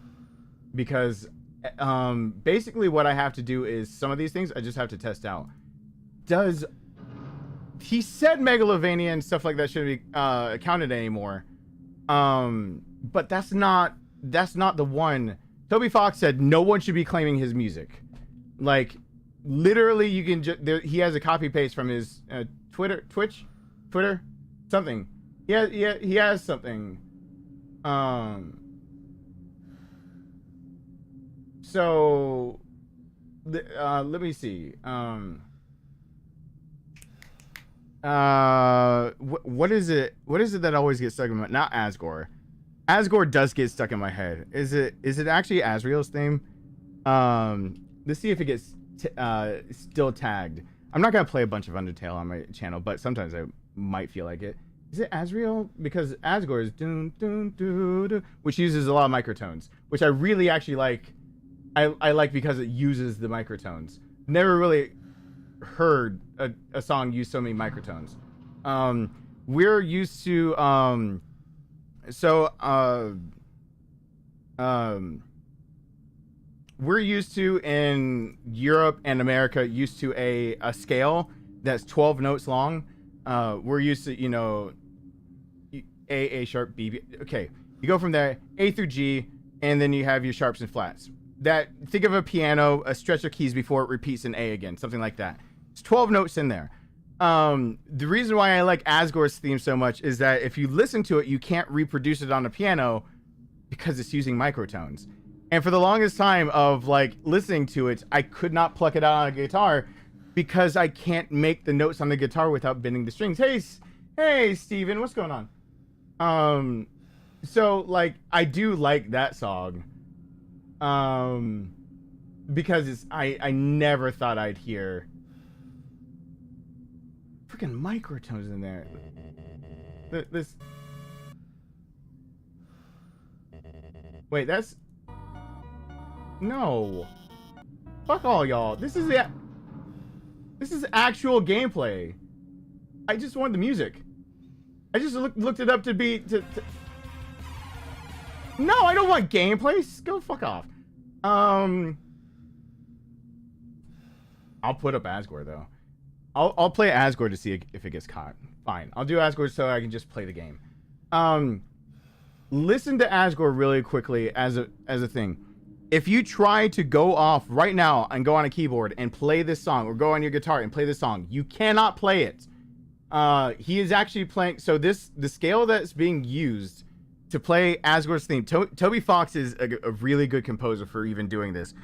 Because basically what I have to do is some of these things I just have to test out. Does... He said Megalovania and stuff like that shouldn't be counted anymore. But that's not the one. Toby Fox said no one should be claiming his music. Like, literally, you can just... He has a copy paste from his Twitter, something. He has something. So, let me see. What is it? What is it that always gets stuck in my... Not Asgore. Asgore does get stuck in my head. Is it actually Asriel's theme? Let's see if it gets still tagged. I'm not gonna play a bunch of Undertale on my channel, but sometimes I might feel like it. Is it Azrael? Because Asgore is dun dun dun dun, which uses a lot of microtones, which I really actually like. I like because it uses the microtones. Never really heard a song use so many microtones. We're used to we're used to in Europe and America used to a scale that's 12 notes long. We're used to, you know, A sharp, B. Okay, you go from there, A through G, and then you have your sharps and flats. That, think of a piano, a stretch of keys before it repeats an A again, something like that. It's 12 notes in there. The reason why I like Asgore's theme so much is that if you listen to it, you can't reproduce it on a piano because it's using microtones. And for the longest time of like listening to it, I could not pluck it out on a guitar because I can't make the notes on the guitar without bending the strings. Hey, Steven, what's going on? So like I do like that song. Because I never thought I'd hear freaking microtones in there. This. Wait, that's no. Fuck all y'all. This is actual gameplay. I just want the music. I just looked it up to be to. No, I don't want gameplay. Go fuck off. I'll put up Asgore though. I'll play Asgore to see if it gets caught. Fine. I'll do Asgore so I can just play the game. Listen to Asgore really quickly as a thing. If you try to go off right now and go on a keyboard and play this song, or go on your guitar and play this song, you cannot play it. He is actually playing. So the scale that's being used to play Asgore's theme. Toby Fox is a really good composer for even doing this.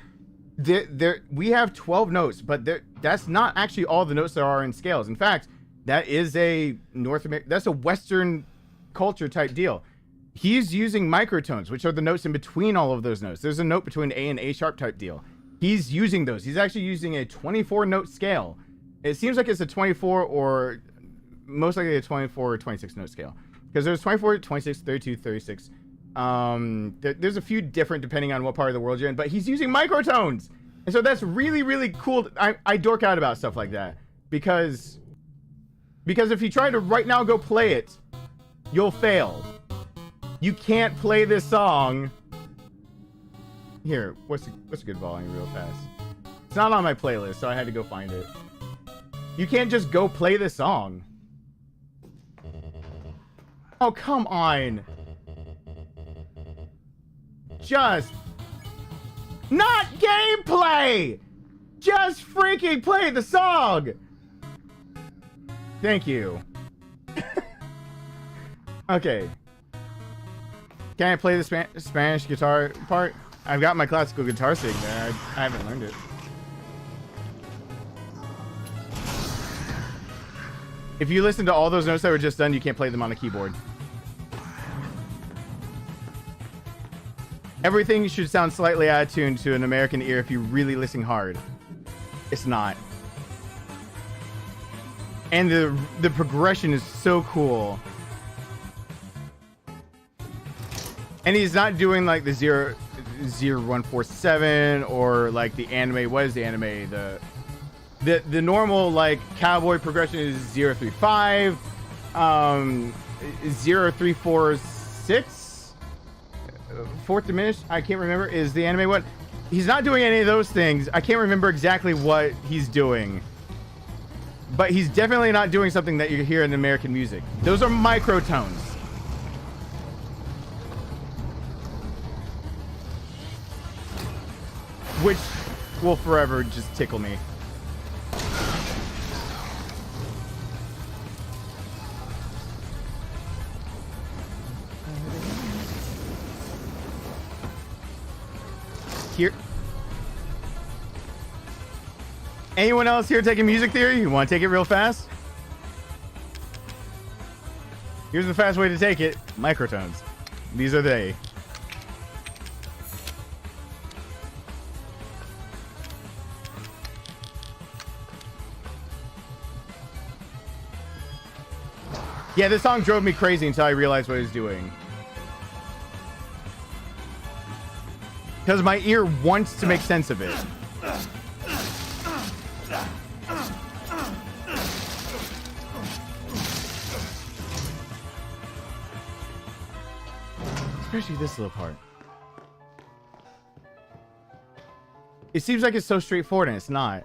We have 12 notes, but that's not actually all the notes there are in scales. In fact, that is a that's a Western culture type deal. He's using microtones, which are the notes in between all of those notes. There's a note between A and A sharp type deal. He's using those. He's actually using a 24 note scale. It seems like it's a 24 or most likely a 24 or 26 note scale. Because there's 24, 26, 32, 36. There's a few different depending on what part of the world you're in, but he's using microtones. And so that's really, really cool. I dork out about stuff like that. Because if you try to right now go play it, you'll fail. You can't play this song. Here, what's a good volume real fast? It's not on my playlist, so I had to go find it. You can't just go play this song. Oh, come on. Just not gameplay. Just freaking play the song. Thank you. Okay. Can I play the Spanish guitar part? I've got my classical guitar sitting there. I haven't learned it. If you listen to all those notes that were just done, you can't play them on a keyboard. Everything should sound slightly out of tune to an American ear if you really listen hard. It's not. And the progression is so cool. And he's not doing like the 0147 or like the anime. What is the anime? The normal like cowboy progression is 035, 0346, fourth diminished. I can't remember. Is the anime what? He's not doing any of those things. I can't remember exactly what he's doing. But he's definitely not doing something that you hear in American music. Those are microtones. Which will forever just tickle me. Here. Anyone else here taking music theory? You want to take it real fast? Here's the fast way to take it. Microtones. These are they. Yeah, this song drove me crazy until I realized what he was doing. Because my ear wants to make sense of it. Especially this little part. It seems like it's so straightforward and it's not.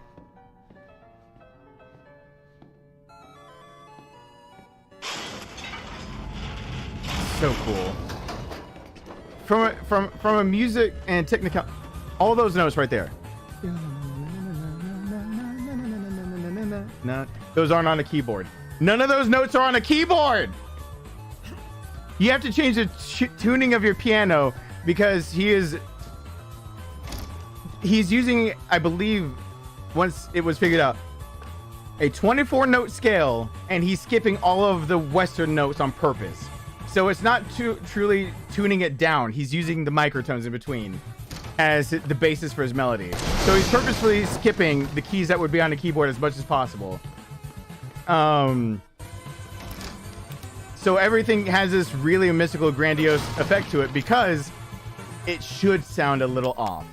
So cool. From a music and technical, all those notes right there. No, those aren't on a keyboard. None of those notes are on a keyboard. You have to change the tuning of your piano because he's using, I believe, once it was figured out, a 24 note scale, and he's skipping all of the Western notes on purpose. So it's not truly tuning it down. He's using the microtones in between as the basis for his melody. So he's purposefully skipping the keys that would be on the keyboard as much as possible. So everything has this really mystical, grandiose effect to it because it should sound a little off.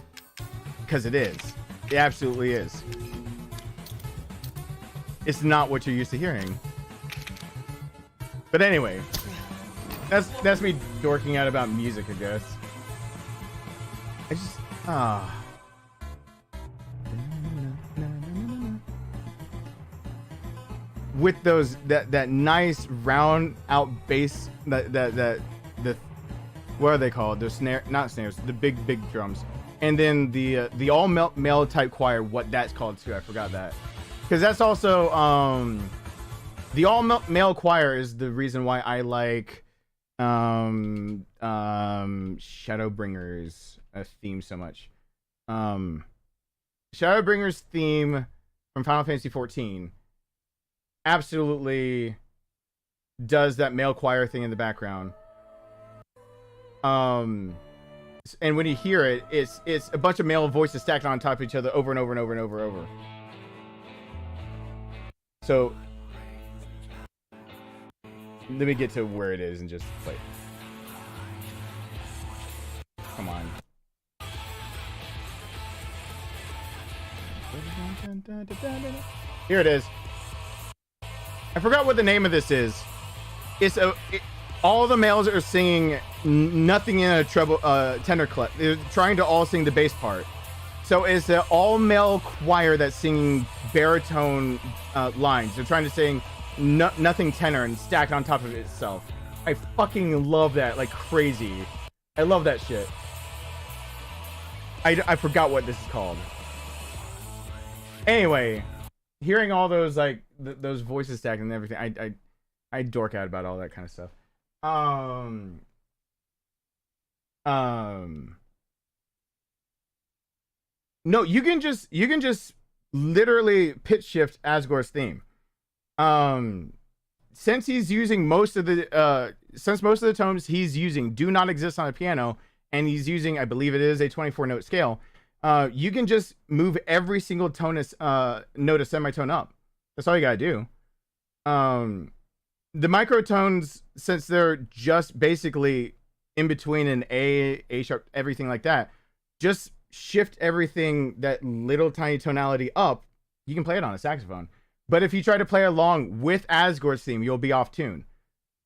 Because it is. It absolutely is. It's not what you're used to hearing. But anyway, that's me dorking out about music, I guess. I just with those that nice round out bass, the what are they called? The not snares, the big drums, and then the all male type choir. What that's called too? I forgot that, because that's also the all male choir is the reason why I like Shadowbringers theme so much. Shadowbringers theme from Final Fantasy 14 absolutely does that male choir thing in the background. And when you hear it, it's a bunch of male voices stacked on top of each other over and over and over and over and over. So let me get to where it is and just play. Come on. Here it is. I forgot what the name of this is. It's all the males are singing nothing in a treble, tenor clef. They're trying to all sing the bass part. So it's an all-male choir that's singing baritone lines. They're trying to sing nothing tenor and stacked on top of itself. I fucking love that like crazy. I love that shit. I forgot what this is called. Anyway, hearing all those like those voices stacked and everything, I dork out about all that kind of stuff. No, you can just literally pitch shift Asgore's theme. Since he's using most of the tones he's using do not exist on a piano, and he's using, I believe it is a 24 note scale, you can just move every single note a semitone up. That's all you gotta do. The microtones, since they're just basically in between an A sharp, everything like that, just shift everything that little tiny tonality up. You can play it on a saxophone. But if you try to play along with Asgore's theme, you'll be off tune.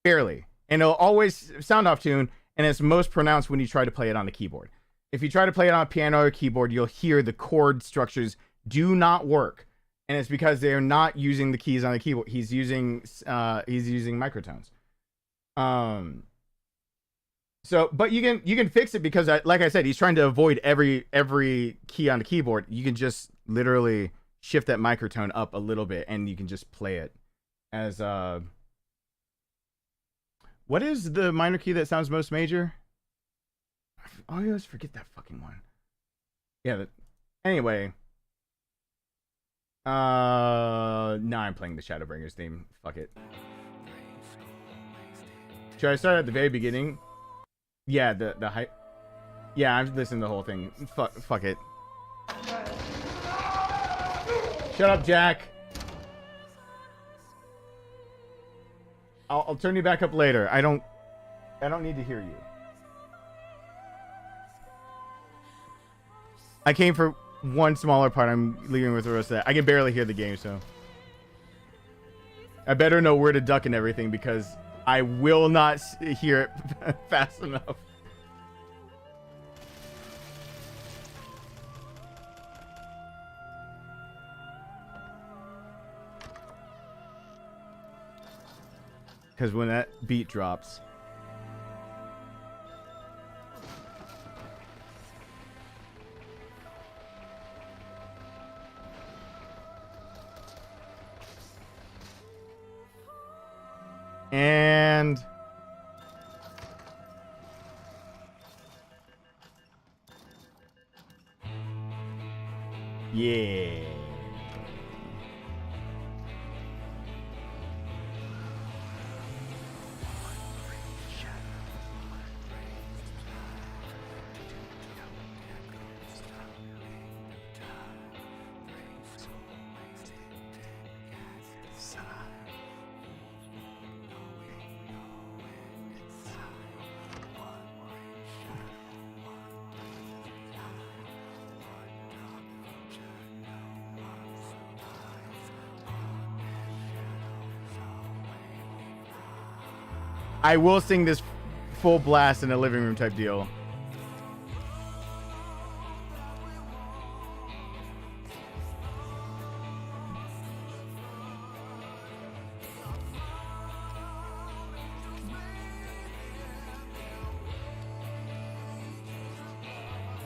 Barely. And it'll always sound off tune, and it's most pronounced when you try to play it on a keyboard. If you try to play it on a piano or keyboard, you'll hear the chord structures do not work. And it's because they're not using the keys on the keyboard. He's using microtones. So, but you can fix it because, like I said, he's trying to avoid every key on the keyboard. You can just literally shift that microtone up a little bit, and you can just play it as what is the minor key that sounds most major? I always forget that fucking one. Yeah. Anyway. Now I'm playing the Shadowbringers theme. Fuck it. Should I start at the very beginning? Yeah, the hype. Yeah, I'm listening to the whole thing. Fuck it. Shut up, Jack. I'll turn you back up later. I don't need to hear you. I came for one smaller part. I'm leaving with the rest of that. I can barely hear the game, so I better know where to duck and everything because I will not hear it fast enough. Because when that beat drops. And yeah. I will sing this full blast in a living room type deal.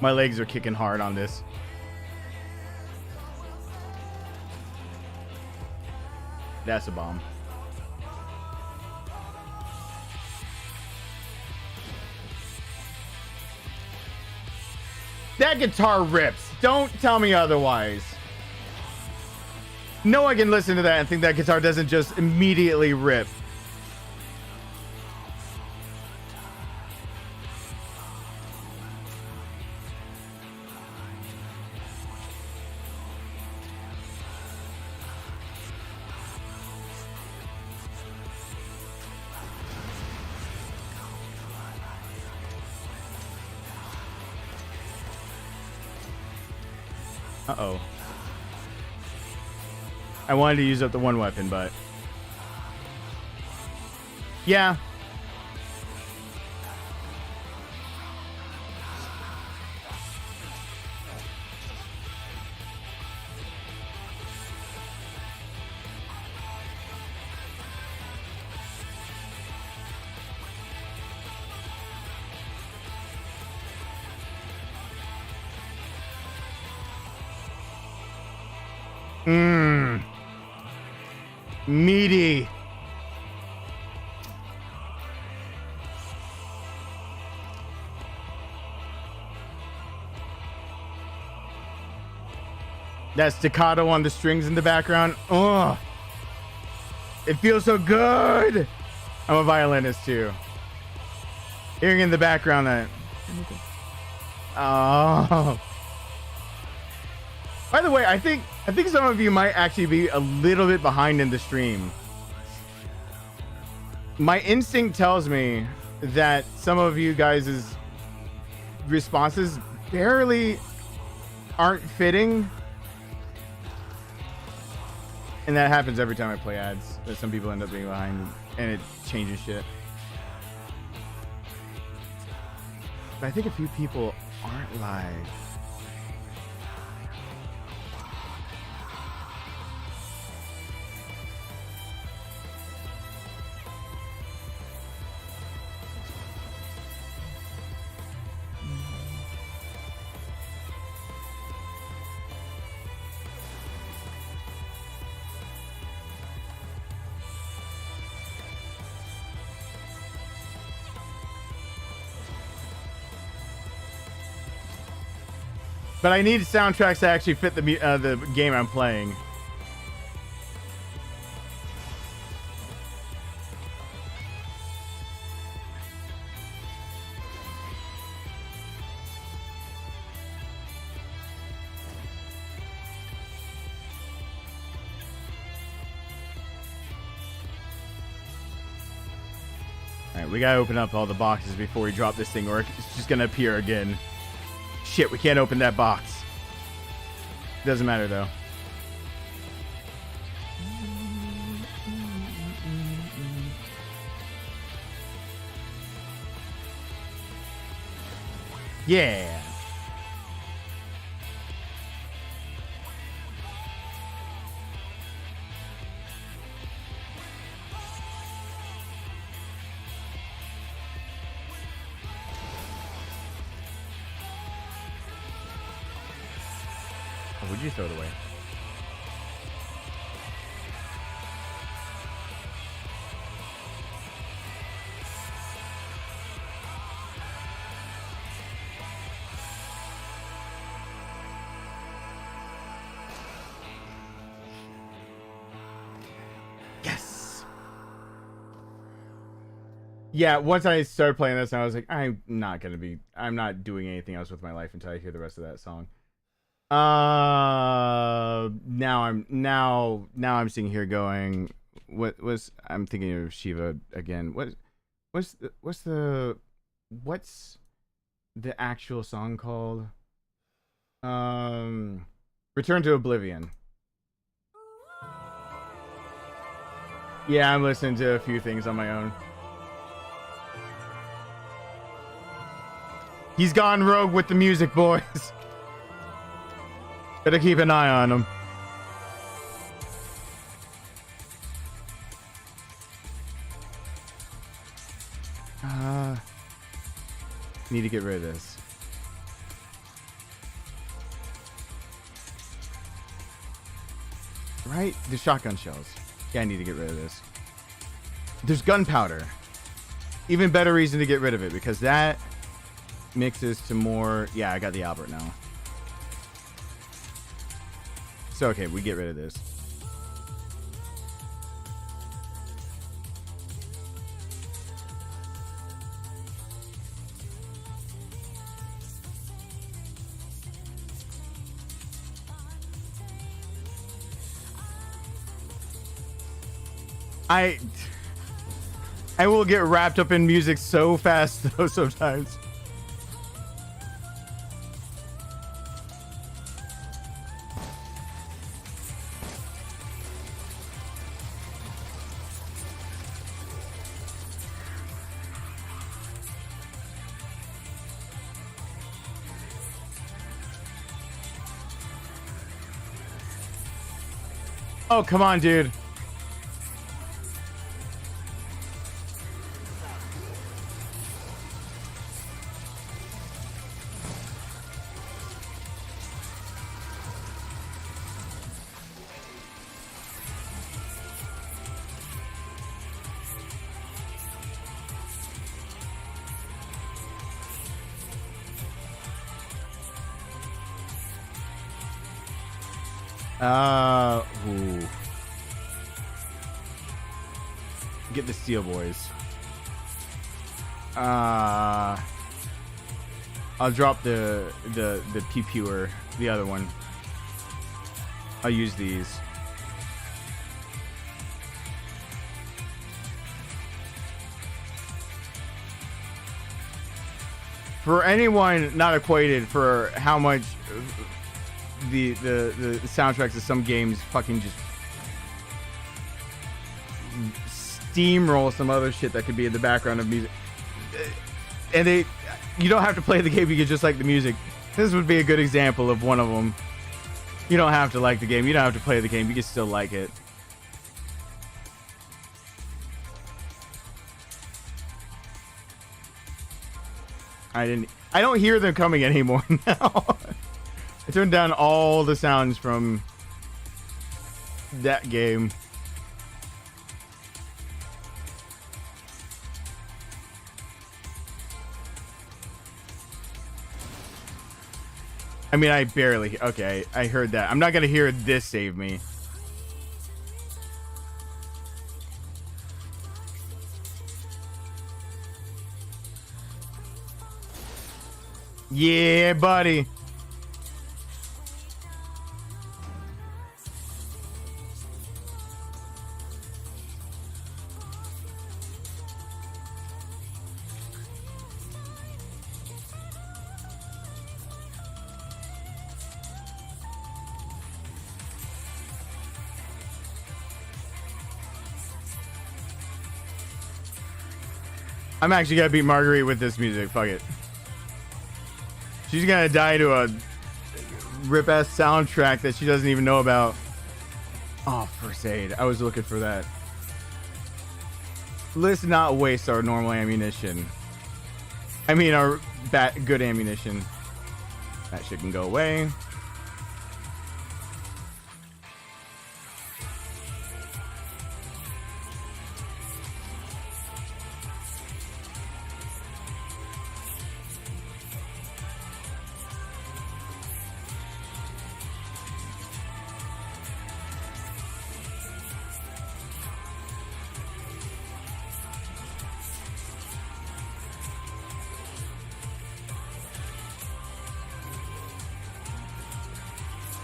My legs are kicking hard on this. That's a bomb. That guitar rips. Don't tell me otherwise. No one can listen to that and think that guitar doesn't just immediately rip. Uh-oh. I wanted to use up the one weapon, but... yeah. Meaty. That staccato on the strings in the background. Oh, it feels so good. I'm a violinist too. Hearing in the background that. Oh. By the way, I think some of you might actually be a little bit behind in the stream. My instinct tells me that some of you guys' responses barely aren't fitting. And that happens every time I play ads, that some people end up being behind and it changes shit. But I think a few people aren't live. But I need soundtracks that actually fit the game I'm playing. Alright, we gotta open up all the boxes before we drop this thing, or it's just gonna appear again. Shit, we can't open that box. Doesn't matter, though. Yeah. Oh, would you throw it away? Yes. Yeah, once I started playing this, I was like, I'm not doing anything else with my life until I hear the rest of that song. Now I'm sitting here going, I'm thinking of Shiva again. What's the actual song called? Return to Oblivion. Yeah, I'm listening to a few things on my own. He's gone rogue with the music, boys. Gotta keep an eye on him. Need to get rid of this. Right? The shotgun shells. Yeah, I need to get rid of this. There's gunpowder. Even better reason to get rid of it, because that mixes to more... Yeah, I got the Albert now. So, okay, we get rid of this. I will get wrapped up in music so fast, though, sometimes. Oh, come on, dude. Ooh. Get the Steel Boys. I'll drop the Pure, the other one. I'll use these. For anyone not acquainted for how much the soundtracks of some games fucking just steamroll some other shit that could be in the background of music, and you don't have to play the game, you can just like the music. This would be a good example of one of them. You don't have to like the game, you don't have to play the game, you can still like it. I don't hear them coming anymore now. I turned down all the sounds from that game. I mean, I barely... Okay, I heard that. I'm not gonna hear this save me. Yeah, buddy. I'm actually gonna beat Marguerite with this music. Fuck it. She's gonna die to a rip-ass soundtrack that she doesn't even know about. Oh, first aid. I was looking for that. Let's not waste our normal ammunition. I mean, our good ammunition. That shit can go away.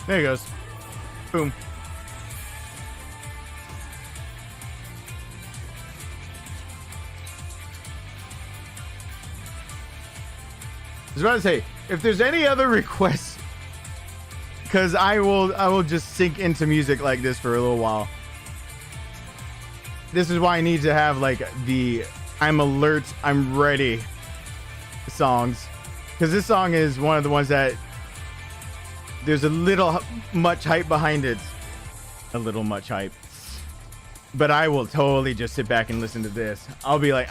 There he goes. Boom. I was about to say, if there's any other requests, because I will just sink into music like this for a little while. This is why I need to have like the I'm alert, I'm ready songs, because this song is one of the ones that there's a little much hype behind it. A little much hype. But I will totally just sit back and listen to this. I'll be like,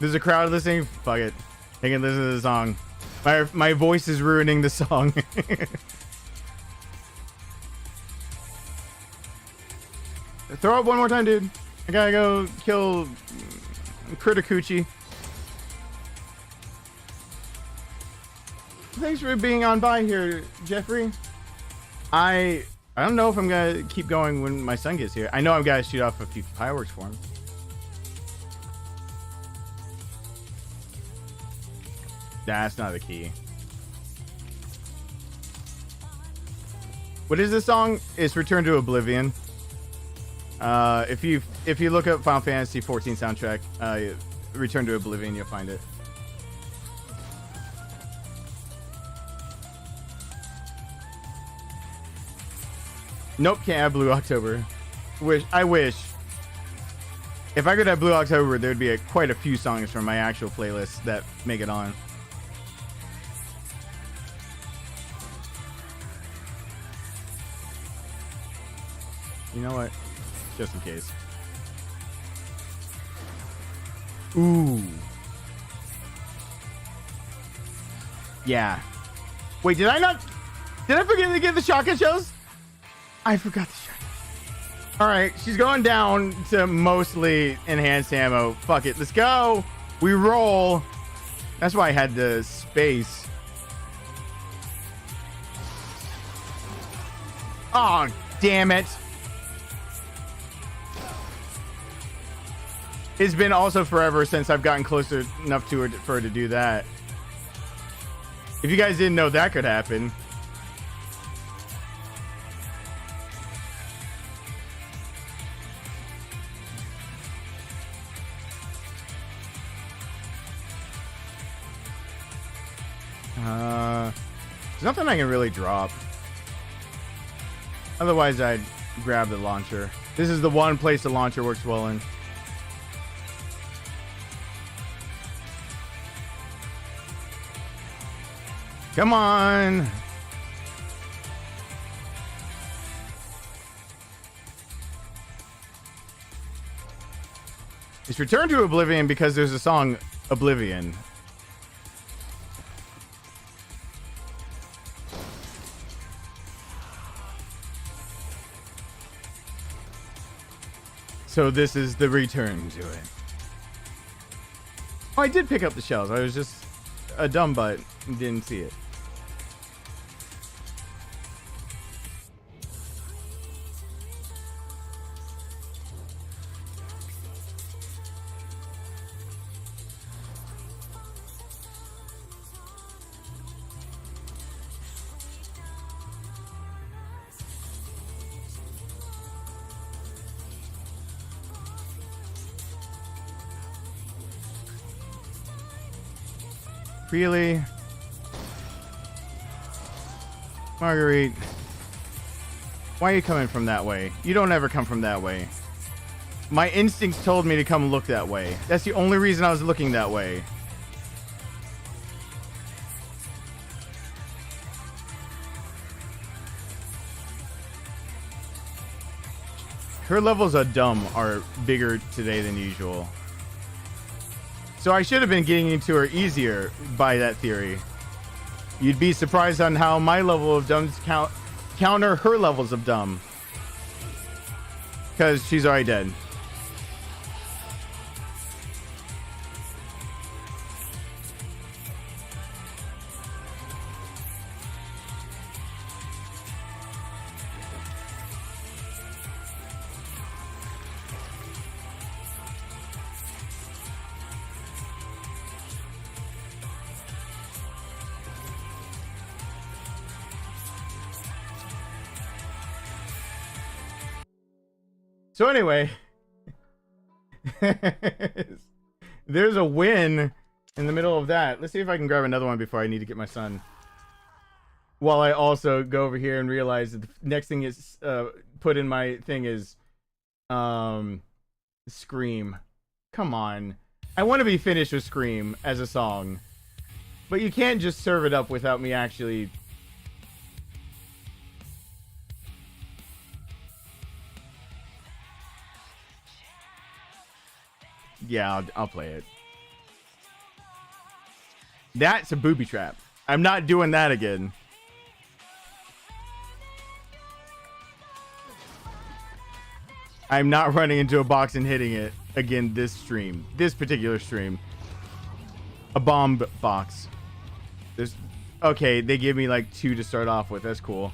there's a crowd listening. Fuck it. They can listen to the song. My voice is ruining the song. Throw up one more time, dude. I gotta go kill Critikuchi. Thanks for being on by here, Jeffrey. I don't know if I'm gonna keep going when my son gets here. I know I've got to shoot off a few fireworks for him. That's not the key. What is this song? It's Return to Oblivion. If you look up Final Fantasy 14 soundtrack, Return to Oblivion, you'll find it. Nope, can't have Blue October. I wish. If I could have Blue October, there'd be quite a few songs from my actual playlist that make it on. You know what? Just in case. Ooh. Yeah. Wait, did I forget to get the shotgun shells? I forgot the shotgun. Alright, she's going down to mostly enhanced ammo. Fuck it, let's go. We roll. That's why I had the space. Oh, damn it. It's been also forever since I've gotten closer enough to her for her to do that. If you guys didn't know that could happen. There's nothing I can really drop. Otherwise, I'd grab the launcher. This is the one place the launcher works well in. Come on. It's Return to Oblivion because there's a song Oblivion. So this is the return to it. Oh, I did pick up the shells. I was just a dumb butt and didn't see it. Really? Marguerite. Why are you coming from that way? You don't ever come from that way. My instincts told me to come look that way. That's the only reason I was looking that way. Her levels of dumb are bigger today than usual. So I should have been getting into her easier by that theory. You'd be surprised on how my level of dumb counter her levels of dumb. Because she's already dead. So anyway, there's a win in the middle of that. Let's see if I can grab another one before I need to get my son. While I also go over here and realize that the next thing is put in my thing is Scream. Come on. I want to be finished with Scream as a song. But you can't just serve it up without me actually... Yeah, I'll play it. That's a booby trap. I'm not doing that again. I'm not running into a box and hitting it again this stream. This particular stream. A bomb box. There's... Okay, they give me like 2 to start off with. That's cool.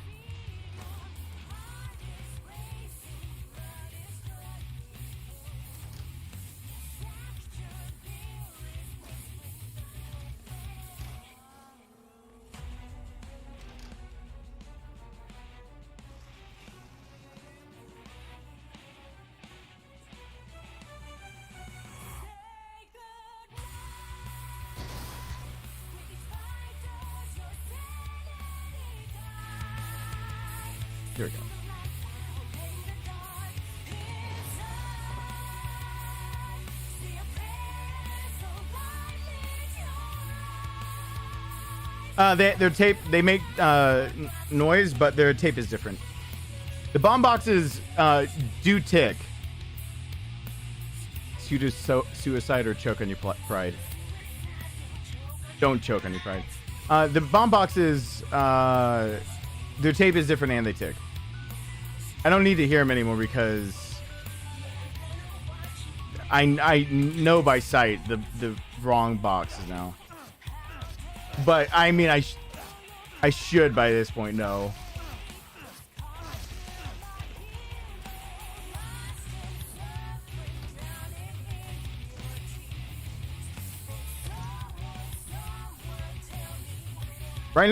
Here we go. Their tape, they make noise, but their tape is different. The bomb boxes do tick. Suicide or choke on your pride. Don't choke on your pride. The bomb boxes, their tape is different and they tick. I don't need to hear them anymore because I know by sight the wrong boxes now. But I mean, I should by this point know. Right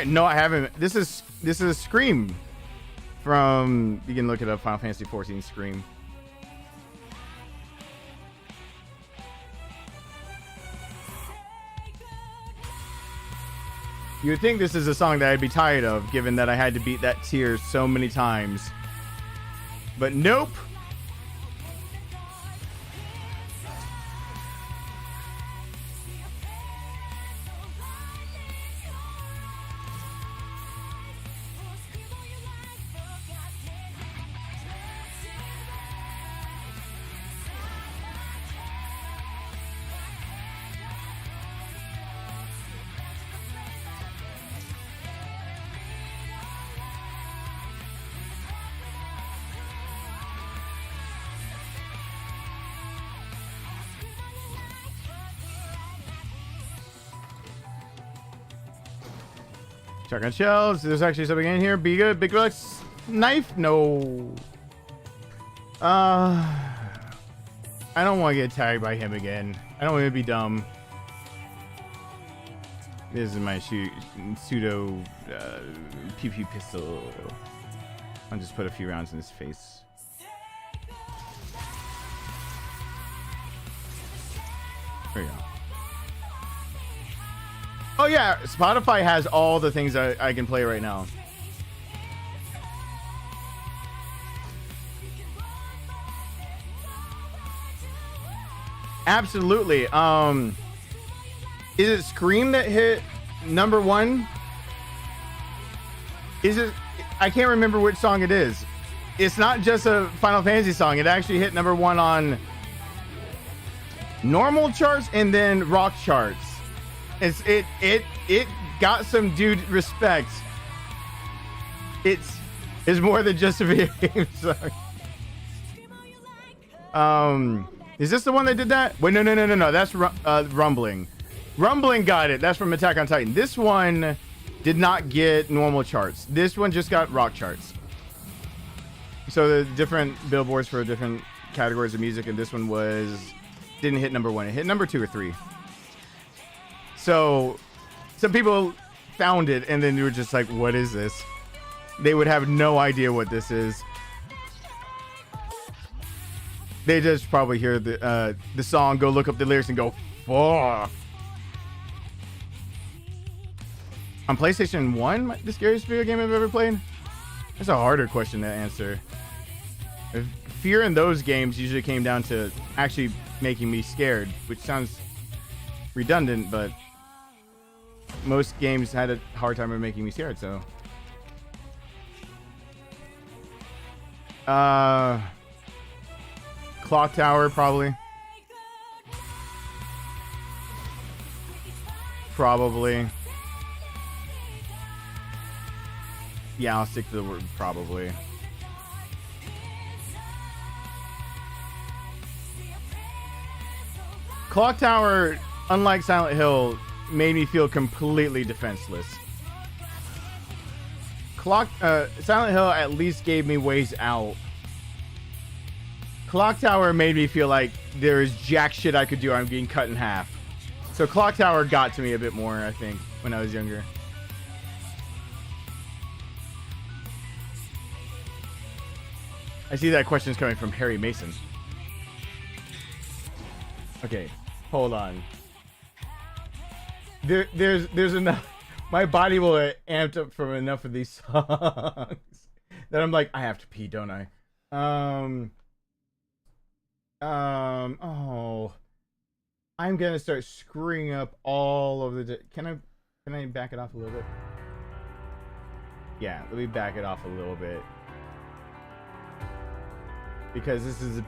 now, I haven't. This is a Scream from, you can look it up, Final Fantasy 14 Scream. You would think this is a song that I'd be tired of, given that I had to beat that tier so many times. But nope. Shotgun shells. There's actually something in here. Be good. Big Rex knife. No. I don't want to get tagged by him again. I don't want to be dumb. This is my pseudo pew pew pistol. I'll just put a few rounds in his face. There we go. Oh yeah, Spotify has all the things I can play right now. Absolutely. Is it Scream that hit number 1? Is it? I can't remember which song it is. It's not just a Final Fantasy song. It actually hit number 1 on normal charts and then rock charts. It got some dude respect. It's more than just a video game song. Is this the one that did that? Wait, no. That's Rumbling. Rumbling got it. That's from Attack on Titan. This one did not get normal charts. This one just got rock charts. So the different billboards for different categories of music, and this one didn't hit number 1. It hit number 2 or 3. So some people found it, and then they were just like, "What is this?" They would have no idea what this is. They just probably hear the song, go look up the lyrics, and go, "Fuck." On PlayStation 1, the scariest video game I've ever played? That's a harder question to answer. Fear in those games usually came down to actually making me scared, which sounds redundant, but most games had a hard time of making me scared, so. Clock Tower, probably. Probably. Yeah, I'll stick to the word probably. Clock Tower, unlike Silent Hill, made me feel completely defenseless. Silent Hill at least gave me ways out. Clock Tower made me feel like there is jack shit I could do. I'm being cut in half. So Clock Tower got to me a bit more, I think, when I was younger. I see that question is coming from Harry Mason. Okay, hold on. There's enough. My body will amped up from enough of these songs that I'm like, I have to pee, don't I? Oh, I'm gonna start screwing up all of the. Can I back it off a little bit? Yeah, let me back it off a little bit. Because this is the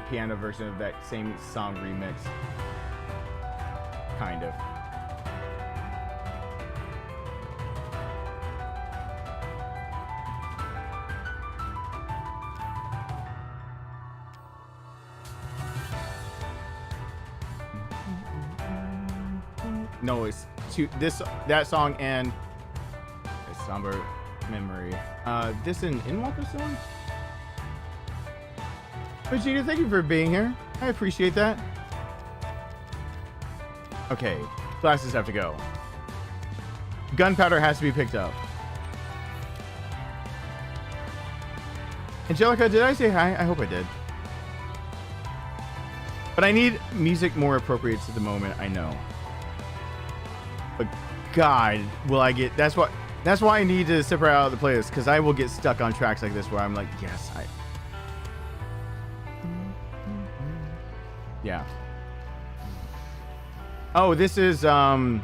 piano version of that same song remix. Kind of. No, it's that song and a somber memory. This an Inwalker song? Vegeta, thank you for being here. I appreciate that. Okay, glasses have to go. Gunpowder has to be picked up. Angelica, did I say hi? I hope I did. But I need music more appropriate to the moment, I know. But God, will I get... That's why I need to separate out the playlist, because I will get stuck on tracks like this where I'm like, yes, Yeah. Oh, this is To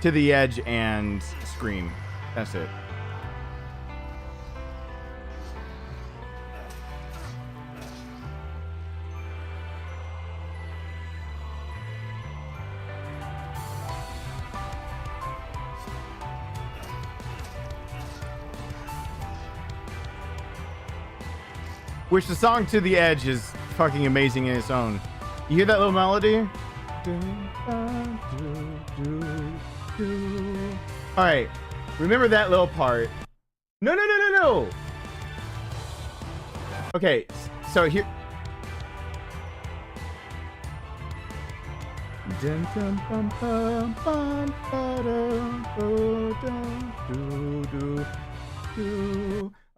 the Edge and Scream. That's it. Which the song To the Edge is fucking amazing in its own. You hear that little melody? Alright. Remember that little part. No. Okay, so here.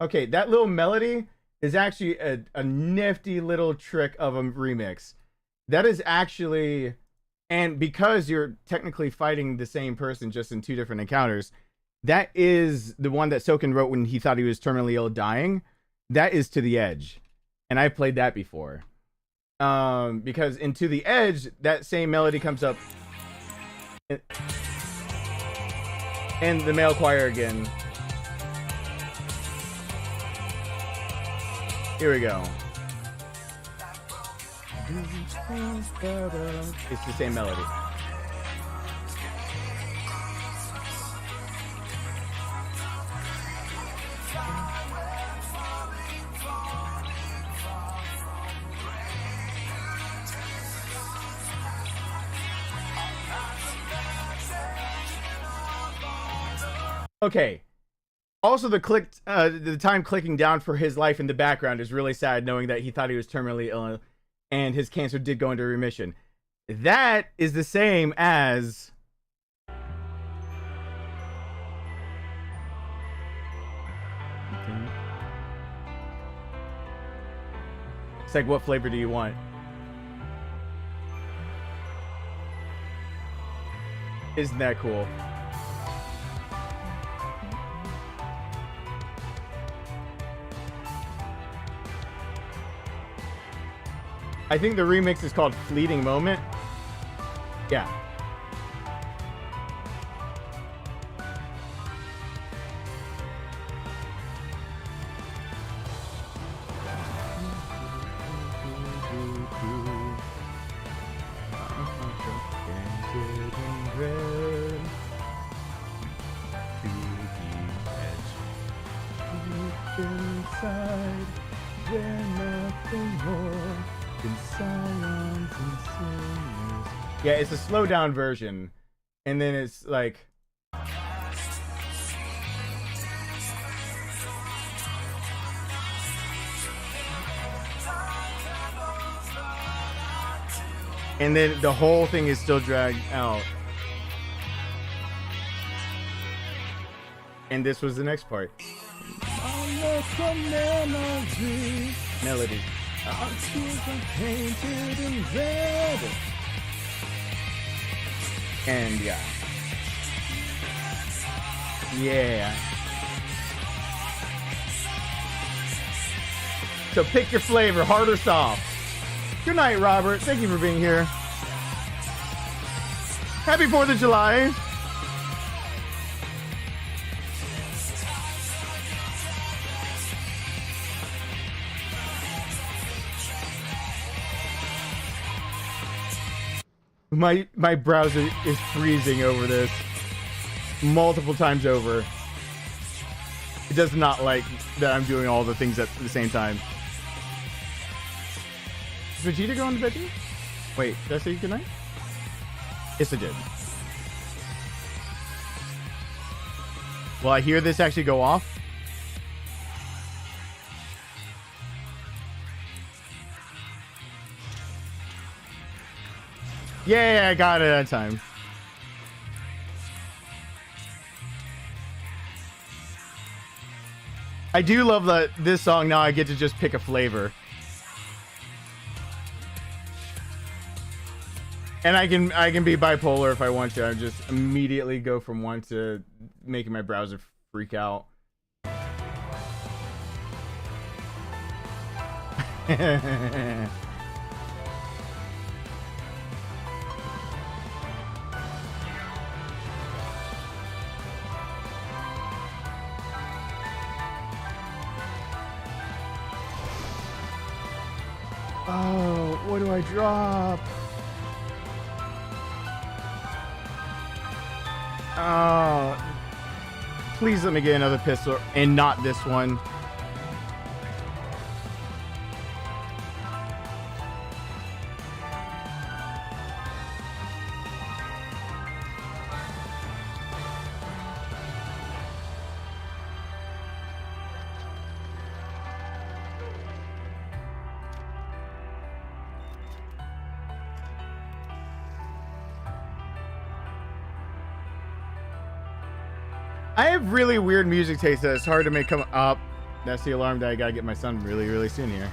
Okay, that little melody is actually a nifty little trick of a remix. That is actually, and because you're technically fighting the same person just in two different encounters, that is the one that Soken wrote when he thought he was terminally ill dying. That is To the Edge. And I played that before. Because into the edge, that same melody comes up, and the male choir again. Here we go. It's the same melody. Okay. Also, the time clicking down for his life in the background is really sad, knowing that he thought he was terminally ill and his cancer did go into remission. That is the same as it's like, what flavor do you want? Isn't that cool? I think the remix is called Fleeting Moment. Yeah. Inside, where nothing more. Yeah, it's a slow down version, and then it's like and then the whole thing is still dragged out. And this was the next part. Melody. Our tears are painted in red. And yeah. Yeah. So pick your flavor, hard or soft. Good night, Robert. Thank you for being here. Happy 4th of July. My browser is freezing over this multiple times over. It does not like that I'm doing all the things at the same time. Did Vegeta go on to bed too? Wait, did I say goodnight? Yes, I did. Will I hear this actually go off? Yeah, I got it at time. I do love that this song now I get to just pick a flavor. And I can be bipolar if I want to. I just immediately go from one to making my browser freak out. Oh, what do I drop? Oh, please let me get another pistol and not this one. I have really weird music taste that it's hard to make come up. That's the alarm that I gotta get my son really, really soon here.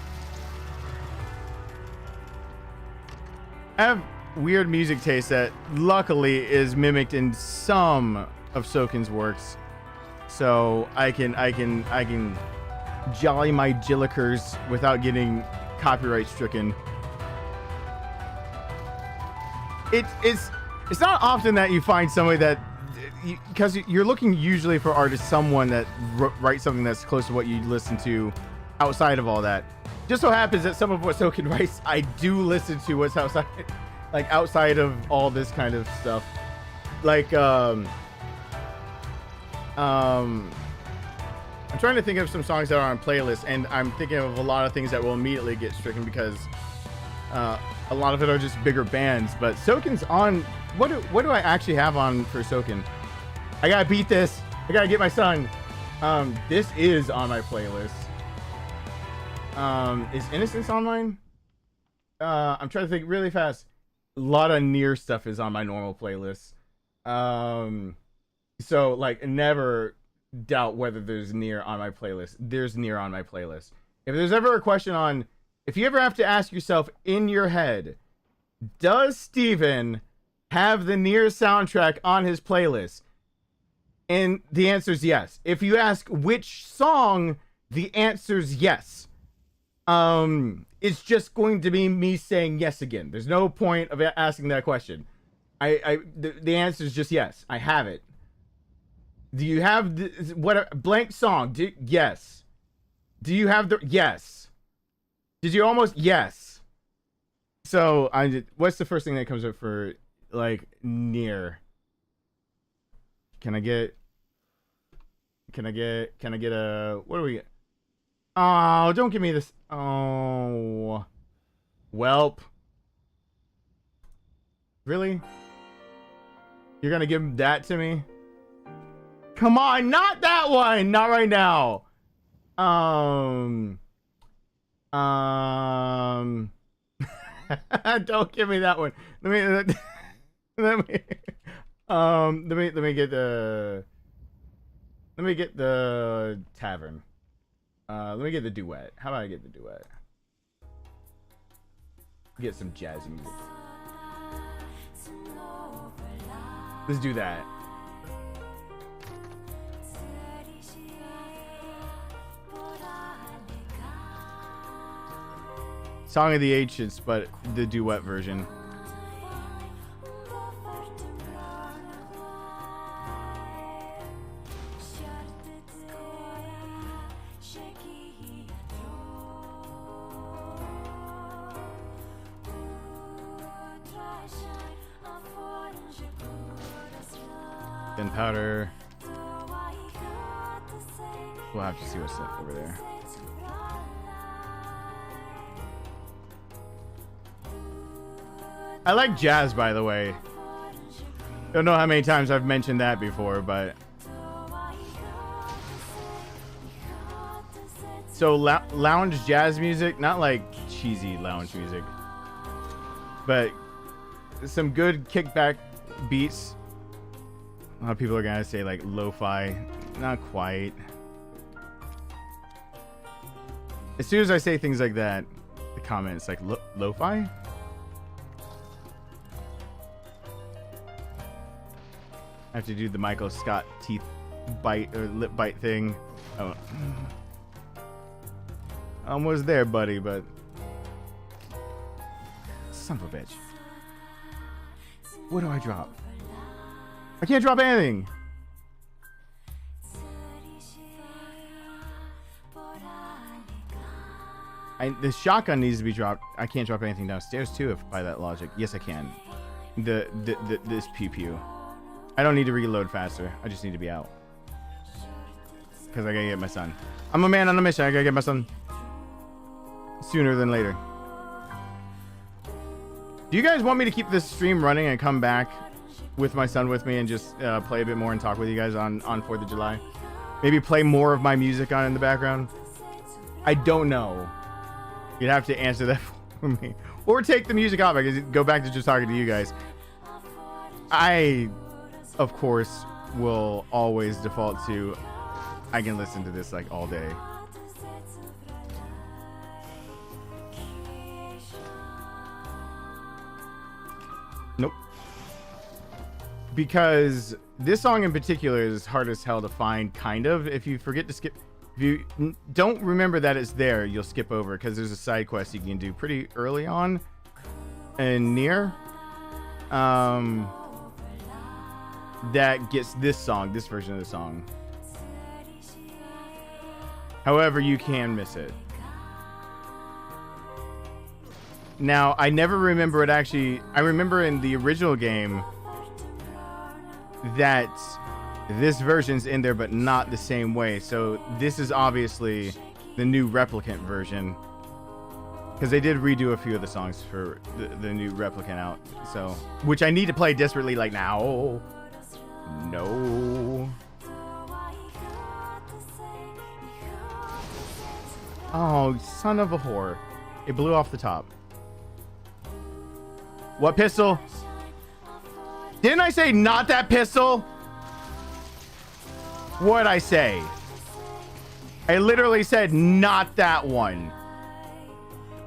I have weird music taste that luckily is mimicked in some of Soken's works. So I can jolly my jillikers without getting copyright stricken. it's not often that you find somebody that, because you're looking usually for artists, someone that writes something that's close to what you listen to outside of all that. Just so happens that some of what Soken writes, I do listen to what's outside, like outside of all this kind of stuff. Like, I'm trying to think of some songs that are on playlists, and I'm thinking of a lot of things that will immediately get stricken because a lot of it are just bigger bands. But Soken's on. What do I actually have on for Soken? I gotta beat this. I gotta get my son. This is on my playlist. Is Innocence on mine? I'm trying to think really fast. A lot of Near stuff is on my normal playlist. So like never doubt whether there's Near on my playlist. There's Near on my playlist. If there's ever a question on, if you ever have to ask yourself in your head, does Steven have the Near soundtrack on his playlist? And the answer is yes. If you ask which song, the answer is yes. It's just going to be me saying yes again. There's no point of asking that question. The answer is just yes. I have it. Do you have the blank song? Yes. Do you have the yes? Did you almost yes? So what's the first thing that comes up for like Near? Can I get a, what do we get? Oh, don't give me this. Oh, welp. Really? You're gonna give that to me? Come on, not that one. Not right now. Don't give me that one. Let me get the tavern. Let me get the duet. How about I get the duet? Get some jazzy music. Let's do that. Song of the Ancients, but the duet version. Gunpowder. We'll have to see what's up over there. I like jazz, by the way. Don't know how many times I've mentioned that before, but so lounge jazz music, not like cheesy lounge music, but some good kickback beats. A lot of people are gonna say like lo-fi. Not quite. As soon as I say things like that, the comments like lo-fi. I have to do the Michael Scott teeth bite or lip bite thing. Oh, almost there, buddy, but son of a bitch. What do I drop? I can't drop anything. The shotgun needs to be dropped. I can't drop anything downstairs too, if by that logic. Yes, I can. This pew pew. I don't need to reload faster. I just need to be out. Because I gotta get my son. I'm a man on a mission. I gotta get my son sooner than later. Do you guys want me to keep this stream running and come back with my son with me and just play a bit more and talk with you guys on 4th of July? Maybe play more of my music on in the background? I don't know. You'd have to answer that for me. Or take the music off. I could go back to just talking to you guys. I, of course, will always default to I can listen to this like all day. Nope. Because this song in particular is hard as hell to find, kind of. If you forget to skip, if you don't remember that it's there, you'll skip over because there's a side quest you can do pretty early on and Near. that gets this version of the song. However, you can miss it. Now, I never remember it actually. I remember in the original game that this version's in there, but not the same way. So this is obviously the new Replicant version, because they did redo a few of the songs for the new Replicant out. So, which I need to play desperately, like now. No. Oh, son of a whore! It blew off the top. What pistol? Didn't I say not that pistol? What'd I say? I literally said not that one.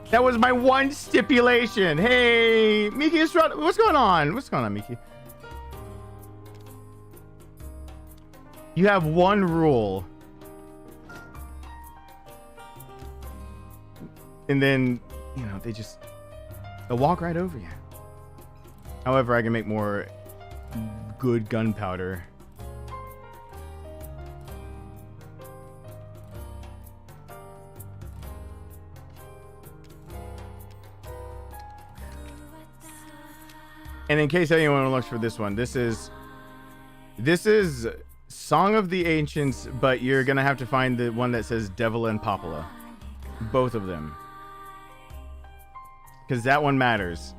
That was my one stipulation. Hey, Miki Estrada, what's going on? What's going on, Miki? You have one rule. And then, you know, they'll walk right over you. However, I can make more good gunpowder. And in case anyone looks for this one, this is Song of the Ancients, but you're gonna have to find the one that says Devil and Popula. Both of them. Because that one matters.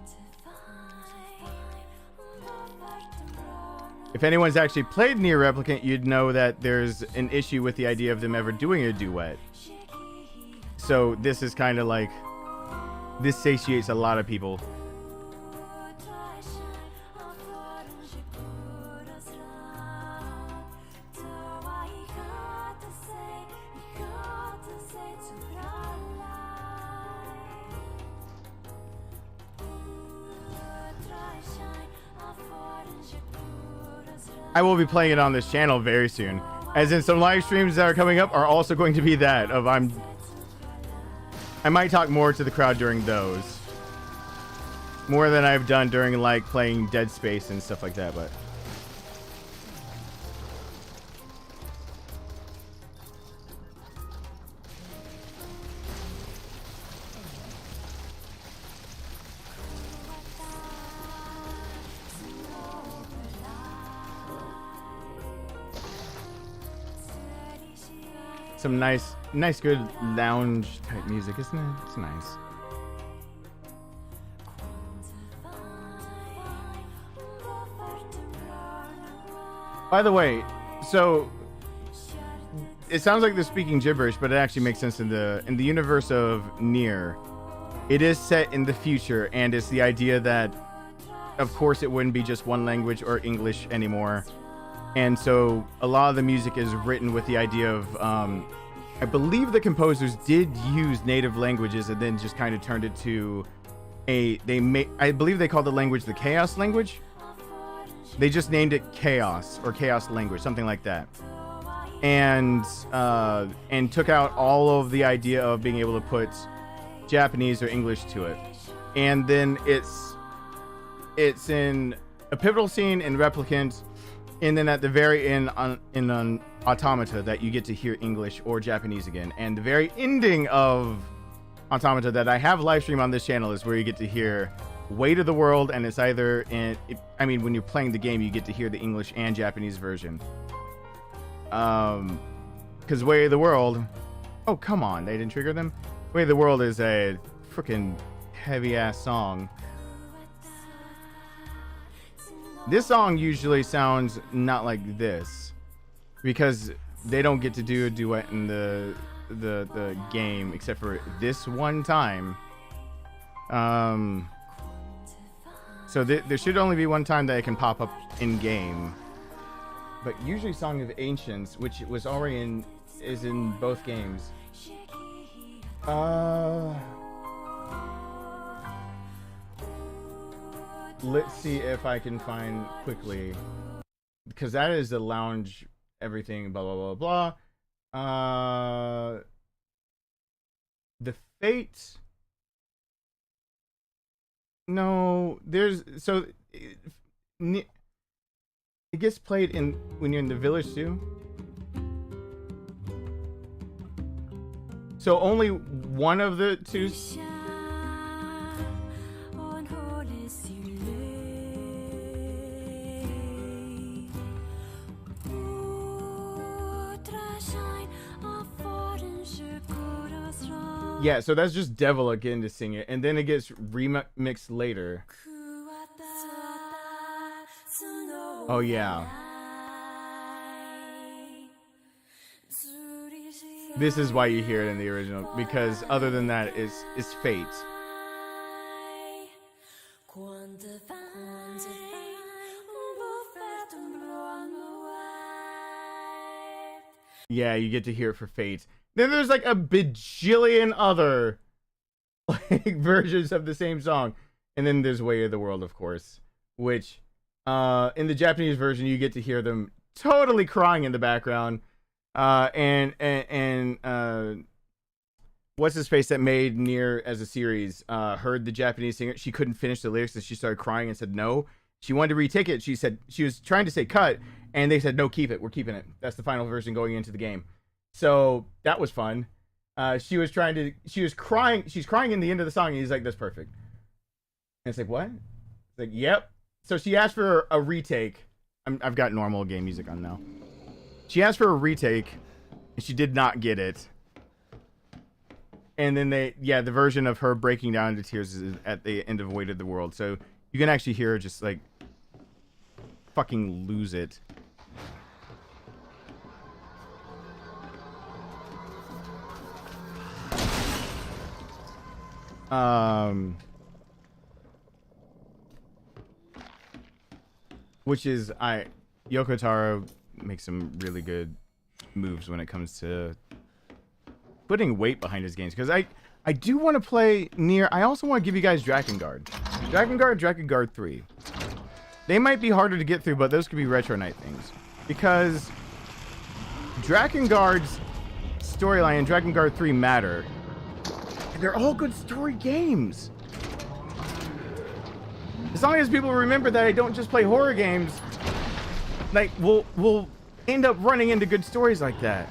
If anyone's actually played Nier Replicant, you'd know that there's an issue with the idea of them ever doing a duet. So this is kind of like, this satiates a lot of people. I will be playing it on this channel very soon. As in, some live streams that are coming up are also going to be that of I might talk more to the crowd during those. More than I've done during like playing Dead Space and stuff like that, but some nice good lounge type music, isn't it? It's nice. By the way, so it sounds like they're speaking gibberish, but it actually makes sense in the universe of Nier. It is set in the future, and it's the idea that, of course, it wouldn't be just one language or English anymore. And so a lot of the music is written with the idea of, I believe the composers did use native languages and then just kind of turned it to I believe they called the language the Chaos language. They just named it Chaos or Chaos language, something like that. And took out all of the idea of being able to put Japanese or English to it. And then it's in a pivotal scene in Replicant. And then at the very end, in Automata, that you get to hear English or Japanese again. And the very ending of Automata that I have live stream on this channel is where you get to hear Weight of the World, and it's either when you're playing the game, you get to hear the English and Japanese version. Because Weight of the World, oh come on, they didn't trigger them. Weight of the World is a freaking heavy ass song. This song usually sounds not like this because they don't get to do a duet in the game except for this one time. So there should only be one time that it can pop up in game. But usually Song of Ancients, which was already is in both games. Let's see if I can find quickly, because that is the lounge, everything, blah blah blah blah. The Fate. No, it gets played in when you're in the village too. So only one of the two. Yeah, so that's just Devil again to sing it, and then it gets remixed later. Oh yeah. This is why you hear it in the original, because other than that, it's Fate. Yeah, you get to hear it for Fate. Then there's like a bajillion other like versions of the same song. And then there's Way of the World, of course, which in the Japanese version you get to hear them totally crying in the background. And what's his face that made Nier as a series heard the Japanese singer. She couldn't finish the lyrics and she started crying and said no. She wanted to retake it. She said she was trying to say cut, and they said no, keep it. We're keeping it. That's the final version going into the game. So that was fun. She was crying. She's crying in the end of the song, and he's like, that's perfect. And it's like, what? It's like, yep. So she asked for a retake. I've got normal game music on now. She asked for a retake, and she did not get it. And then the version of her breaking down into tears is at the end of Weight of the World. So you can actually hear her just like fucking lose it. Which is Yoko Taro makes some really good moves when it comes to putting weight behind his games, because I do want to play Nier. I also want to give you guys Drakengard. Drakengard 3. They might be harder to get through, but those could be Retro Night things. Because Drakengard's storyline and Drakengard 3 matter. And they're all good story games. As long as people remember that I don't just play horror games, like, we'll end up running into good stories like that.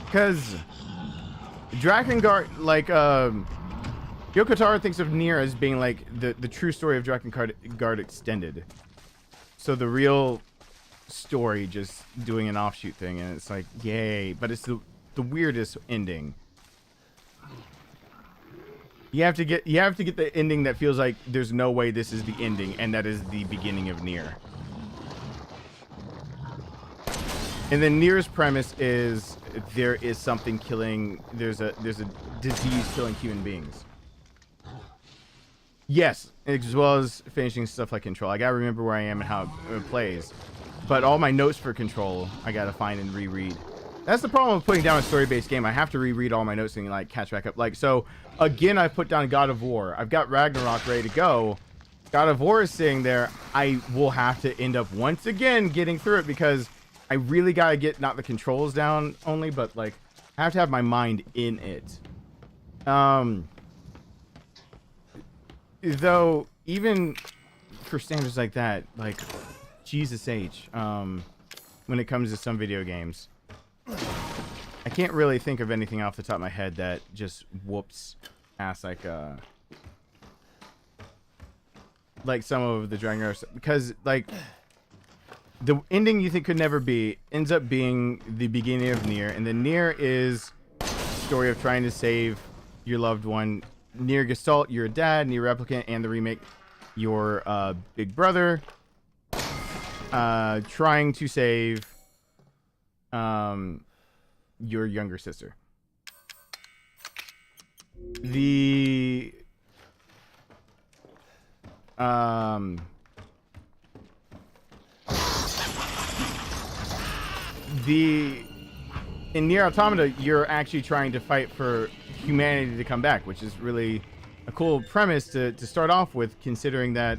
Because Drakengard, like, Yoko Taro thinks of Nier as being like the true story of Drakengard extended. So the real story just doing an offshoot thing, and it's like, yay. But it's the weirdest ending. You have to get the ending that feels like there's no way this is the ending, and that is the beginning of Nier. And then Nier's premise is there is something killing. There's a disease killing human beings. Yes, as well as finishing stuff like Control. I gotta remember where I am and how it plays. But all my notes for Control, I gotta find and reread. That's the problem with putting down a story-based game. I have to reread all my notes and like catch back up. Like, so again, I put down God of War. I've got Ragnarok ready to go. God of War is sitting there. I will have to end up once again getting through it, because I really gotta get not the controls down only, but like I have to have my mind in it. Though even for standards like that, like Jesus H, when it comes to some video games, I can't really think of anything off the top of my head that just whoops ass like some of the Dragon Ball, because like the ending you think could never be ends up being the beginning of Nier, and then Nier is the story of trying to save your loved one. Nier Gestalt, your dad. Nier Replicant and the remake, your big brother. Trying to save your younger sister. The in Nier Automata, you're actually trying to fight for humanity to come back, which is really a cool premise to start off with, considering that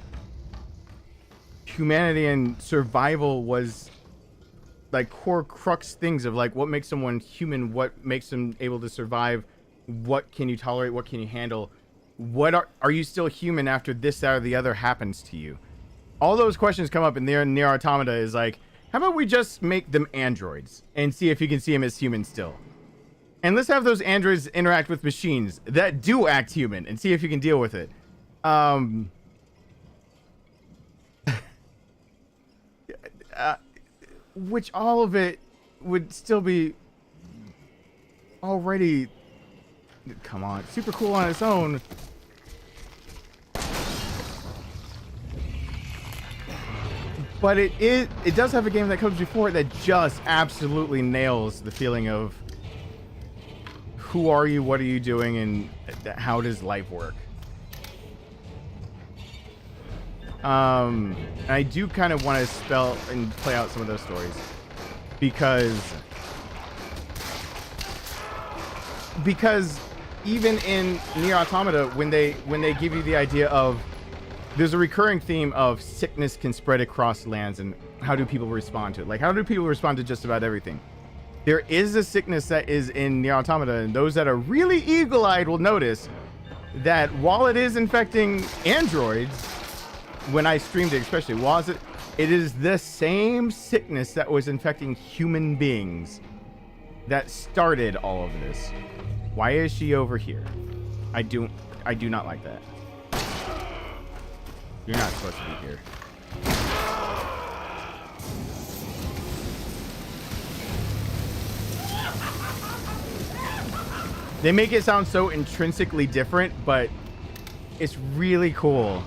humanity and survival was like core crux things of like what makes someone human, what makes them able to survive, what can you tolerate, what can you handle, what are you still human after this, that, or the other happens to you? All those questions come up in their Nier Automata. Is like, how about we just make them androids and see if you can see them as human still? And let's have those androids interact with machines that do act human and see if you can deal with it. Which all of it would still be already, come on, super cool on its own. But it does have a game that comes before it that just absolutely nails the feeling of who are you, what are you doing, and how does life work. I do kind of want to spell and play out some of those stories because even in Nier Automata, when they give you the idea of, there's a recurring theme of sickness can spread across lands, and how do people respond to it? Like, how do people respond to just about everything? There is a sickness that is in Nier Automata, and those that are really eagle-eyed will notice that while it is infecting androids, when I streamed it especially, it is the same sickness that was infecting human beings that started all of this. Why is she over here? I do not like that. You're not supposed to be here. They make it sound so intrinsically different, but it's really cool.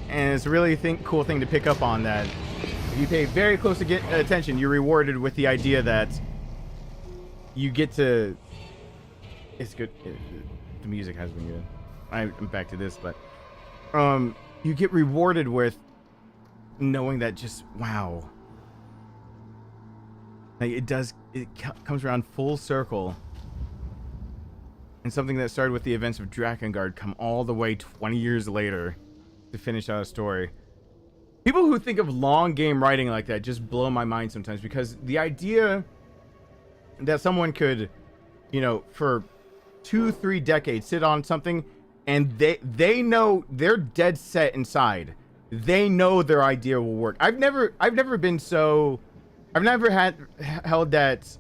And it's a really cool thing to pick up on, that if you pay very close attention, you're rewarded with the idea that you get to... It's good. The music has been good. I'm back to this, but... you get rewarded with knowing that just, wow. Like, it comes around full circle. And something that started with the events of Drakengard come all the way 20 years later to finish out a story. People who think of long game writing like that just blow my mind sometimes, because the idea that someone could, you know, for 2-3 decades sit on something and they know, they're dead set inside. They know their idea will work. I've never held that,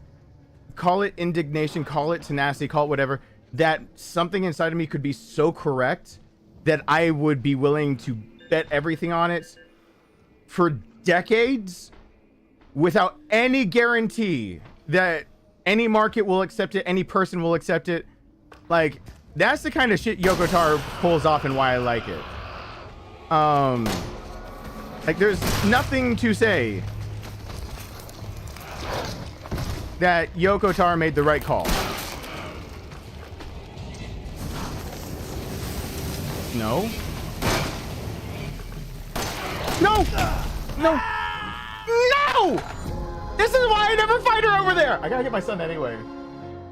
call it indignation, call it tenacity, call it whatever, that something inside of me could be so correct that I would be willing to bet everything on it for decades without any guarantee that any market will accept it, any person will accept it. Like, that's the kind of shit Yoko Taro pulls off, and why I like it. Like, there's nothing to say that Yoko Taro made the right call. No. No! No! No! This is why I never fight her over there! I gotta get my son anyway.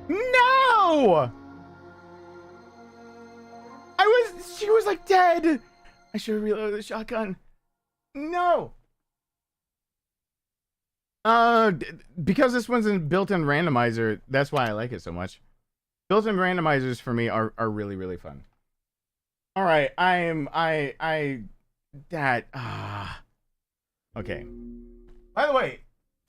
No! She was like dead! I should have reloaded the shotgun. No! Because this one's a built-in randomizer, that's why I like it so much. Built-in randomizers for me are really, really fun. Alright, okay. By the way,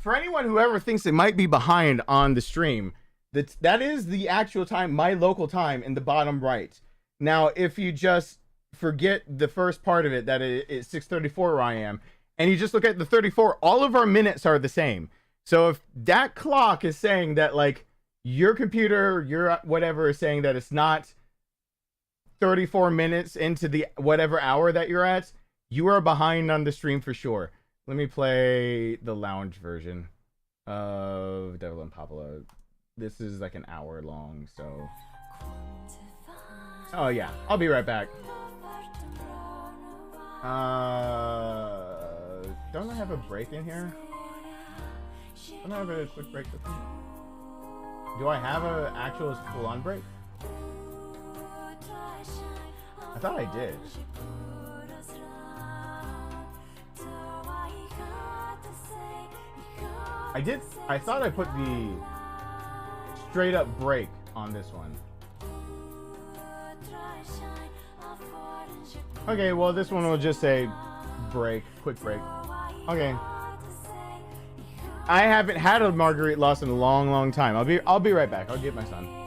for anyone who ever thinks it might be behind on the stream, that is the actual time, my local time in the bottom right. Now, if you just forget the first part of it, that it's 6:34 where I am, and you just look at the 34, all of our minutes are the same. So if that clock is saying that, like, your computer, your whatever is saying that it's not 34 minutes into the whatever hour that you're at, you are behind on the stream for sure. Let me play the lounge version of Devil and Popolo. This is like an hour long, so... Oh yeah, I'll be right back. Don't I have a break in here? Don't I have a quick break with me? Do I have an actual full-on break? I thought I did. I did. I thought I put the straight up break on this one. Okay, well this one will just say break, quick break. Okay. I haven't had a Marguerite loss in a long, long time. I'll be right back. I'll get my son.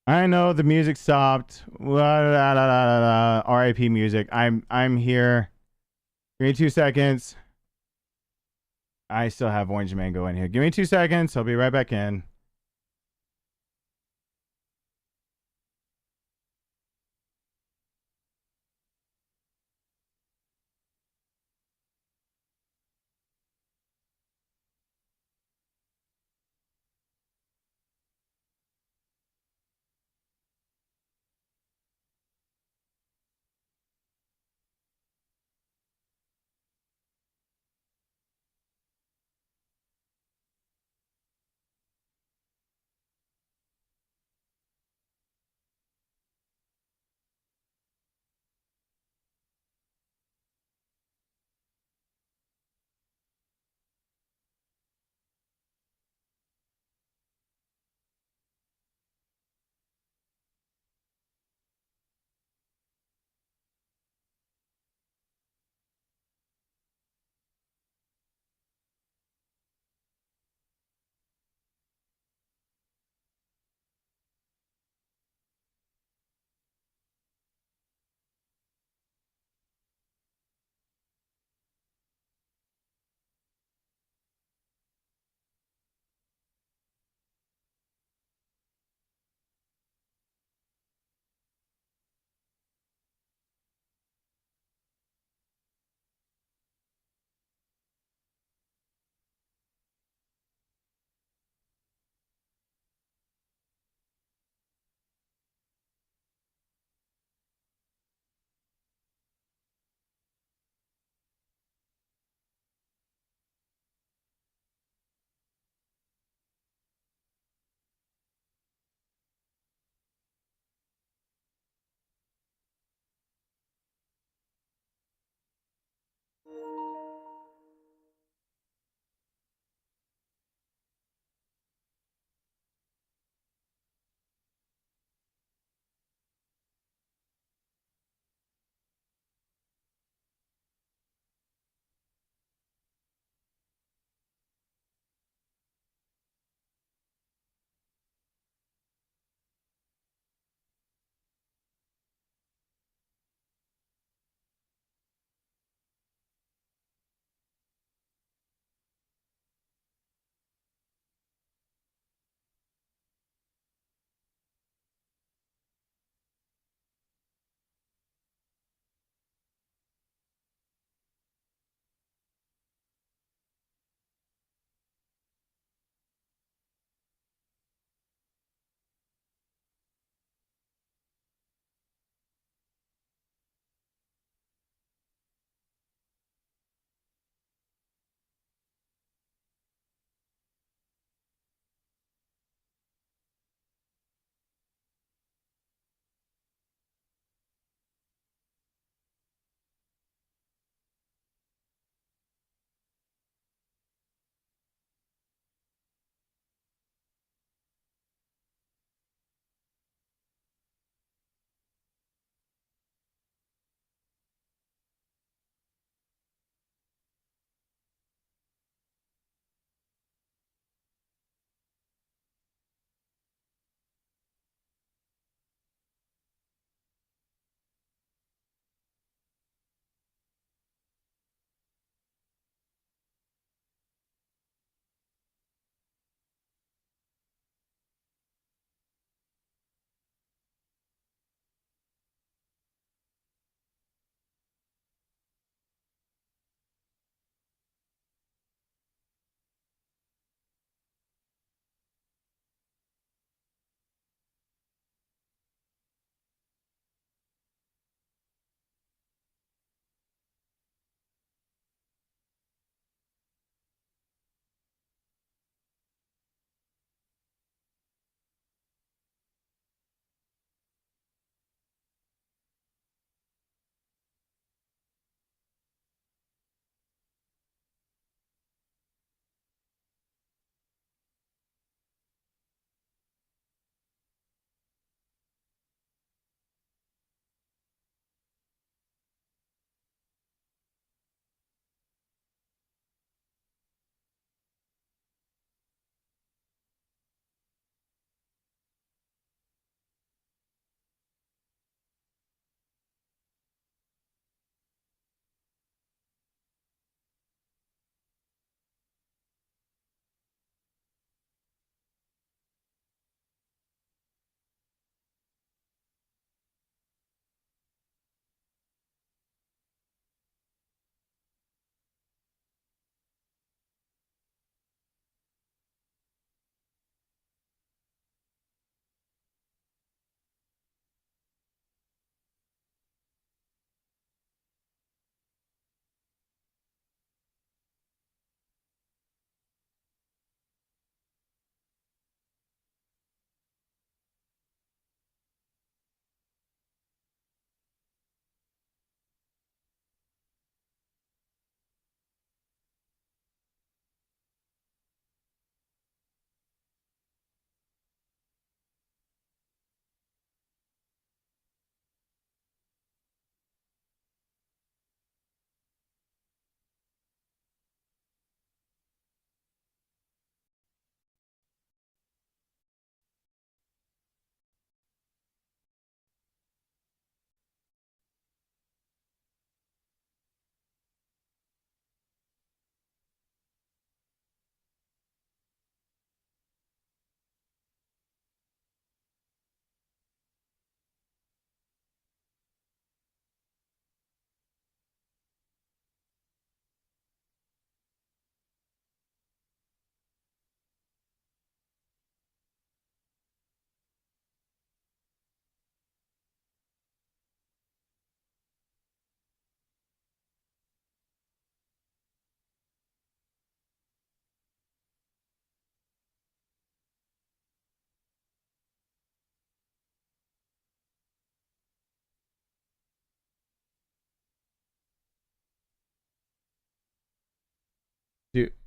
I know the music stopped. R.I.P. music. I'm here. Give me 2 seconds. I still have Orange Mango in here. Give me 2 seconds. I'll be right back in.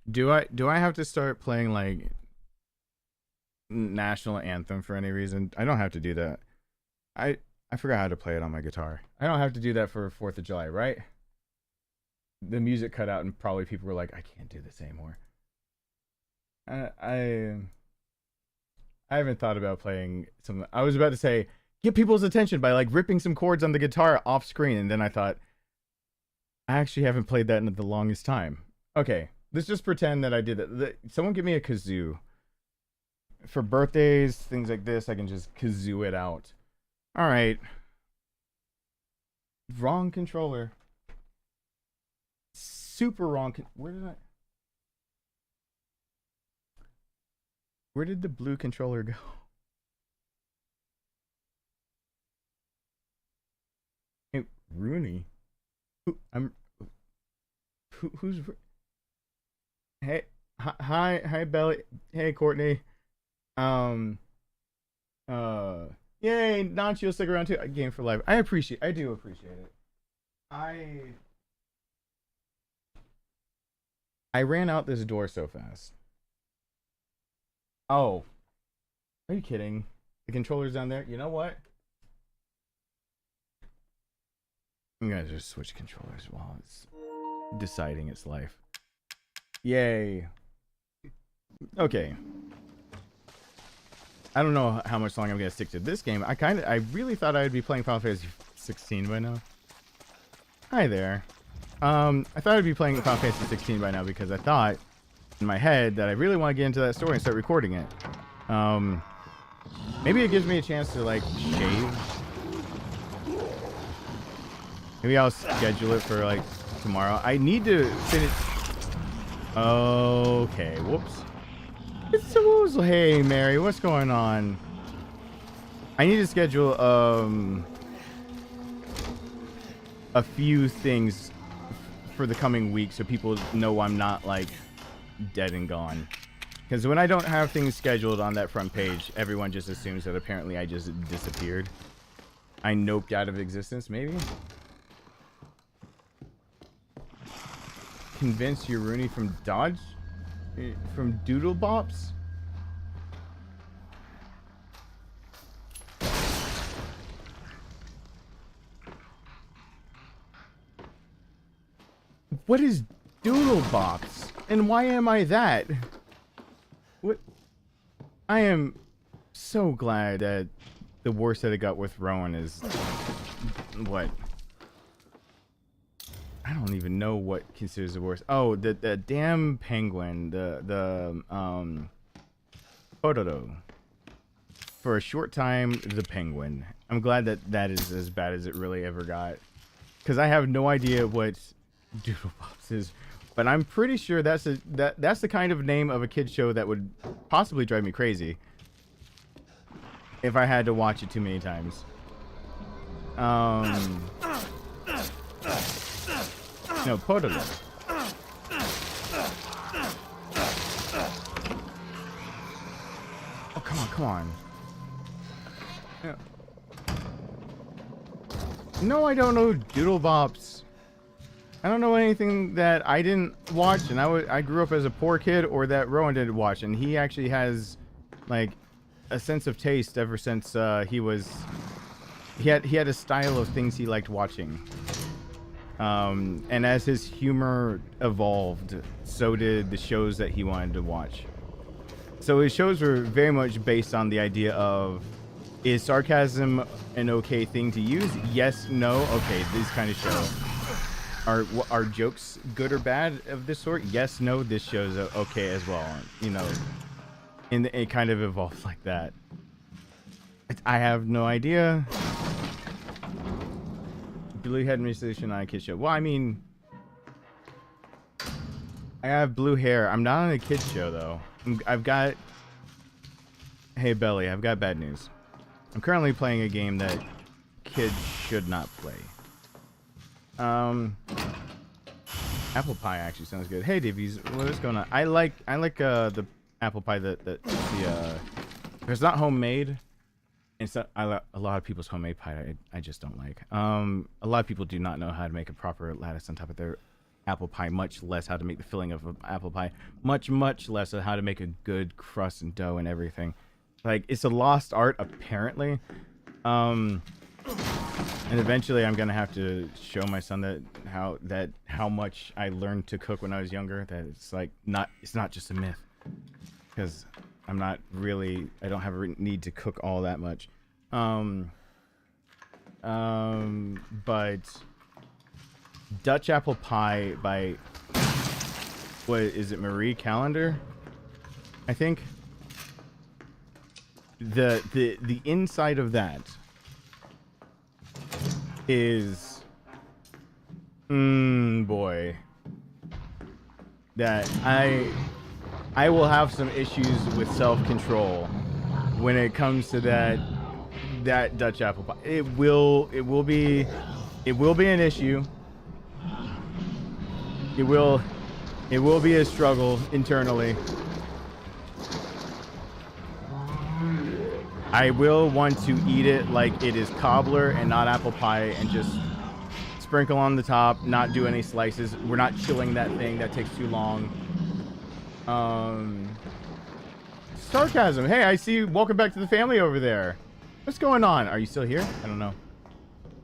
Do I have to start playing like national anthem for any reason? I don't have to do that. I forgot how to play it on my guitar. I don't have to do that for 4th of July, right? The music cut out and probably people were like, I can't do this anymore. I haven't thought about playing something. I was about to say get people's attention by like ripping some chords on the guitar off screen, and then I thought I actually haven't played that in the longest time. Okay, let's just pretend that I did it. Someone give me a kazoo. For birthdays, things like this, I can just kazoo it out. All right. Wrong controller. Super wrong. Where did the blue controller go? Hey, Rooney. Who's? Hey, hi, Belly. Hey, Courtney. Yay, Nanchi will stick around too. Game for life. I do appreciate it. I ran out this door so fast. Oh. Are you kidding? The controller's down there. You know what? I'm gonna just switch controllers while it's deciding its life. Yay. Okay. I don't know how much longer I'm gonna stick to this game. I really thought I'd be playing Final Fantasy 16 by now. Hi there. I thought I'd be playing Final Fantasy 16 by now because I thought in my head that I really want to get into that story and start recording it. Maybe it gives me a chance to like shave. Maybe I'll schedule it for like tomorrow. I need to finish. Okay, whoops. It's the Woozle. Hey, Mary, what's going on? I need to schedule a few things for the coming week so people know I'm not like dead and gone. Because when I don't have things scheduled on that front page, everyone just assumes that apparently I just disappeared. I noped out of existence, maybe? Convince your Rooney from Dodge? From Doodle Bops? What is Doodle Bops? And why am I that? What? I am so glad that the worst that it got with Rowan is what? I don't even know what considers the worst. Oh, the damn penguin, the Pororo. For a short time, the penguin. I'm glad that is as bad as it really ever got, because I have no idea what Doodle Pops is, but I'm pretty sure that's the kind of name of a kid show that would possibly drive me crazy if I had to watch it too many times. No, Pororo. Oh, come on. Yeah. No, I don't know Doodle Bops. I don't know anything that I didn't watch, and I grew up as a poor kid, or that Rowan didn't watch, and he actually has like a sense of taste ever since he had a style of things he liked watching. And as his humor evolved, so did the shows that he wanted to watch. So his shows were very much based on the idea of, is sarcasm an okay thing to use? Yes, no, okay, this kind of show. Are jokes good or bad of this sort? Yes, no, this show's okay as well. You know, and it kind of evolves like that. I have no idea. Blue head musician on a kid show. Well, I mean, I have blue hair. I'm not on a kid show though. I've got. Hey Belly, I've got bad news. I'm currently playing a game that kids should not play. Apple pie actually sounds good. Hey Divvies, what is going on? I like the apple pie that it's not homemade. It's not, a lot of people's homemade pie I just don't like. A lot of people do not know how to make a proper lattice on top of their apple pie, much less how to make the filling of an apple pie, much less how to make a good crust and dough and everything. Like, it's a lost art, apparently. And eventually I'm gonna have to show my son how much I learned to cook when I was younger. That it's like it's not just a myth, because I don't have a need to cook all that much. But Dutch apple pie by, what is it, Marie Callender, I think. The inside of that is, boy, that I will have some issues with self-control when it comes to that Dutch apple pie. It will be an issue. It will be a struggle internally. I will want to eat it like it is cobbler and not apple pie, and just sprinkle on the top, not do any slices. We're not chilling that thing. That takes too long. Sarcasm. Hey, I see you. Welcome back to the family over there. What's going on? Are you still here? I don't know.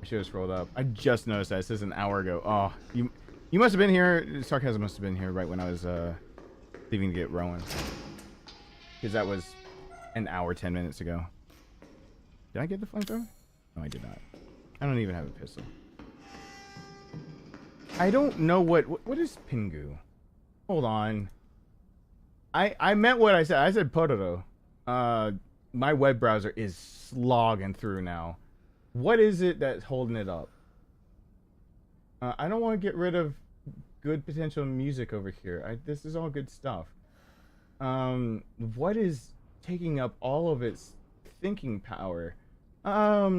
I should have scrolled up. I just noticed that. It says an hour ago. Oh, you must have been here. Sarcasm must have been here right when I was leaving to get Rowan. Because that was an hour, 10 minutes ago. Did I get the flamethrower? No, I did not. I don't even have a pistol. I don't know what is Pingu? Hold on. I meant what I said. I said Pororo. My web browser is slogging through now. What is it that's holding it up? I don't want to get rid of good potential music over here. This is all good stuff. What is taking up all of its thinking power? I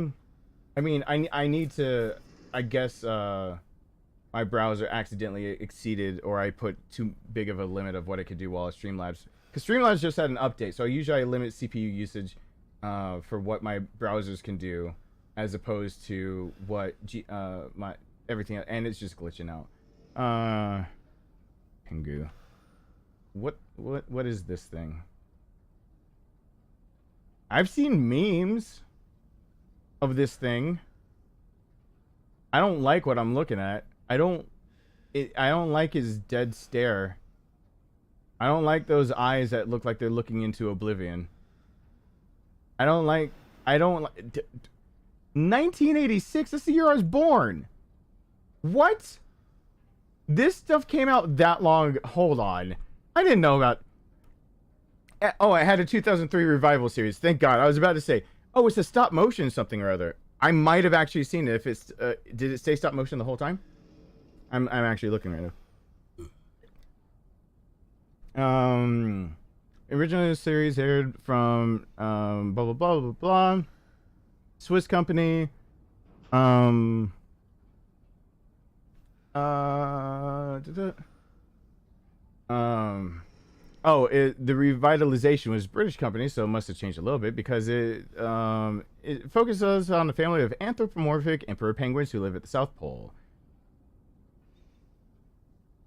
mean, I need to, I guess, my browser accidentally exceeded, or I put too big of a limit of what it could do while Streamlabs, because Streamlabs just had an update, so usually I limit CPU usage for what my browsers can do, as opposed to what my everything, and it's just glitching out. Pingu. What is this thing? I've seen memes of this thing. I don't like what I'm looking at. I don't like his dead stare. I don't like those eyes that look like they're looking into oblivion. I don't like 1986, that's the year I was born. What? This stuff came out that long. Hold on. I didn't know about. Oh, I had a 2003 revival series. Thank God. I was about to say, oh, it's a stop motion something or other. I might have actually seen it. If it's, did it stay stop motion the whole time? I'm actually looking right now. Original series aired from blah blah blah blah blah. Swiss company. The revitalization was a British company, so it must have changed a little bit, because it focuses on the family of anthropomorphic emperor penguins who live at the South Pole.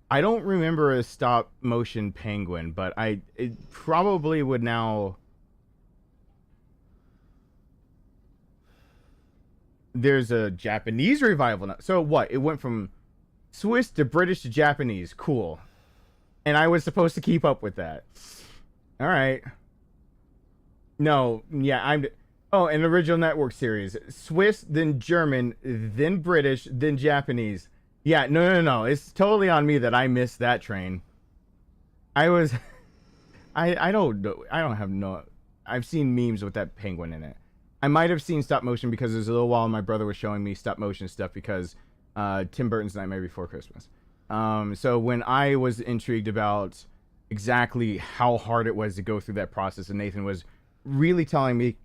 I don't remember a stop motion penguin, but it probably would now. There's a Japanese revival now. So what? It went from Swiss to British to Japanese. Cool. And I was supposed to keep up with that. All right. No, yeah, oh, an original network series. Swiss, then German, then British, then Japanese. Yeah, no. It's totally on me that I missed that train. I don't know. I've seen memes with that penguin in it. I might have seen stop motion because there's a little while my brother was showing me stop motion stuff, because Tim Burton's Nightmare Before Christmas. So when I was intrigued about exactly how hard it was to go through that process, and Nathan was really telling me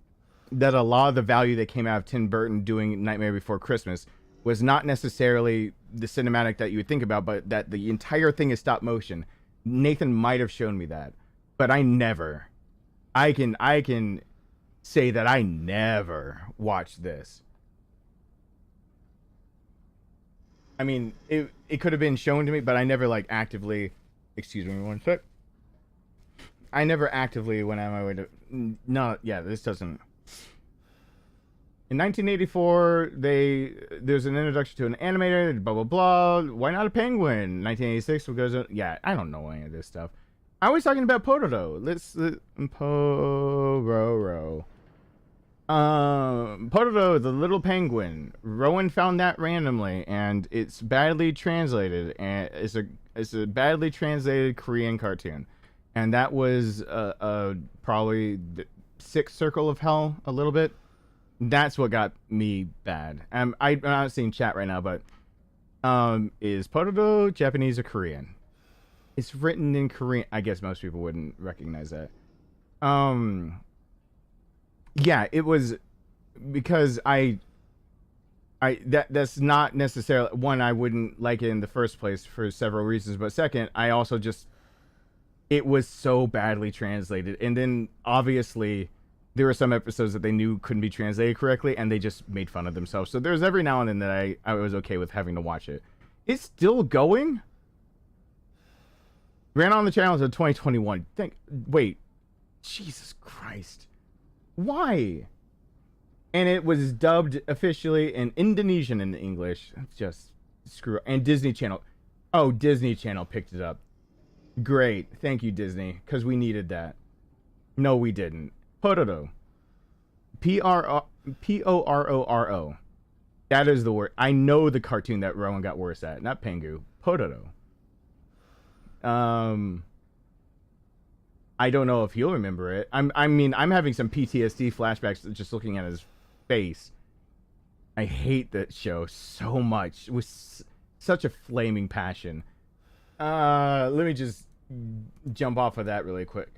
that a lot of the value that came out of Tim Burton doing Nightmare Before Christmas was not necessarily the cinematic that you would think about, but that the entire thing is stop motion. Nathan might have shown me that, but I can say that I never watched this. I mean, it could have been shown to me, but I never like actively. Excuse me one sec. I never actively went out of my way to. No, yeah, this doesn't. In 1984, there's an introduction to an animator. Blah blah blah. Why not a penguin? 1986, what goes on? Yeah, I don't know any of this stuff. I was talking about Pororo. Pororo. Pororo, the little penguin. Rowan found that randomly, and it's badly translated, and it's a badly translated Korean cartoon, and that was probably the sixth circle of hell a little bit. That's what got me bad. I'm not seeing chat right now, but is Pororo Japanese or Korean? It's written in Korean. I guess most people wouldn't recognize that. Yeah, it was because that's not necessarily one, I wouldn't like it in the first place for several reasons, but second, I also just, it was so badly translated, and then obviously there were some episodes that they knew couldn't be translated correctly, and they just made fun of themselves. So there's every now and then that I was okay with having to watch it. It's still going. Ran on the channel until 2021. Wait, Jesus Christ. Why? And it was dubbed officially in Indonesian and English. That's just screw up. And Disney Channel. Oh, Disney Channel picked it up. Great. Thank you, Disney. Because we needed that. No, we didn't. Pororo. Pororo. That is the word. I know the cartoon that Rowan got worse at. Not Pengu. Pororo. I don't know if he'll remember it. I mean, I'm having some PTSD flashbacks just looking at his face. I hate that show so much with such a flaming passion. Let me just jump off of that really quick.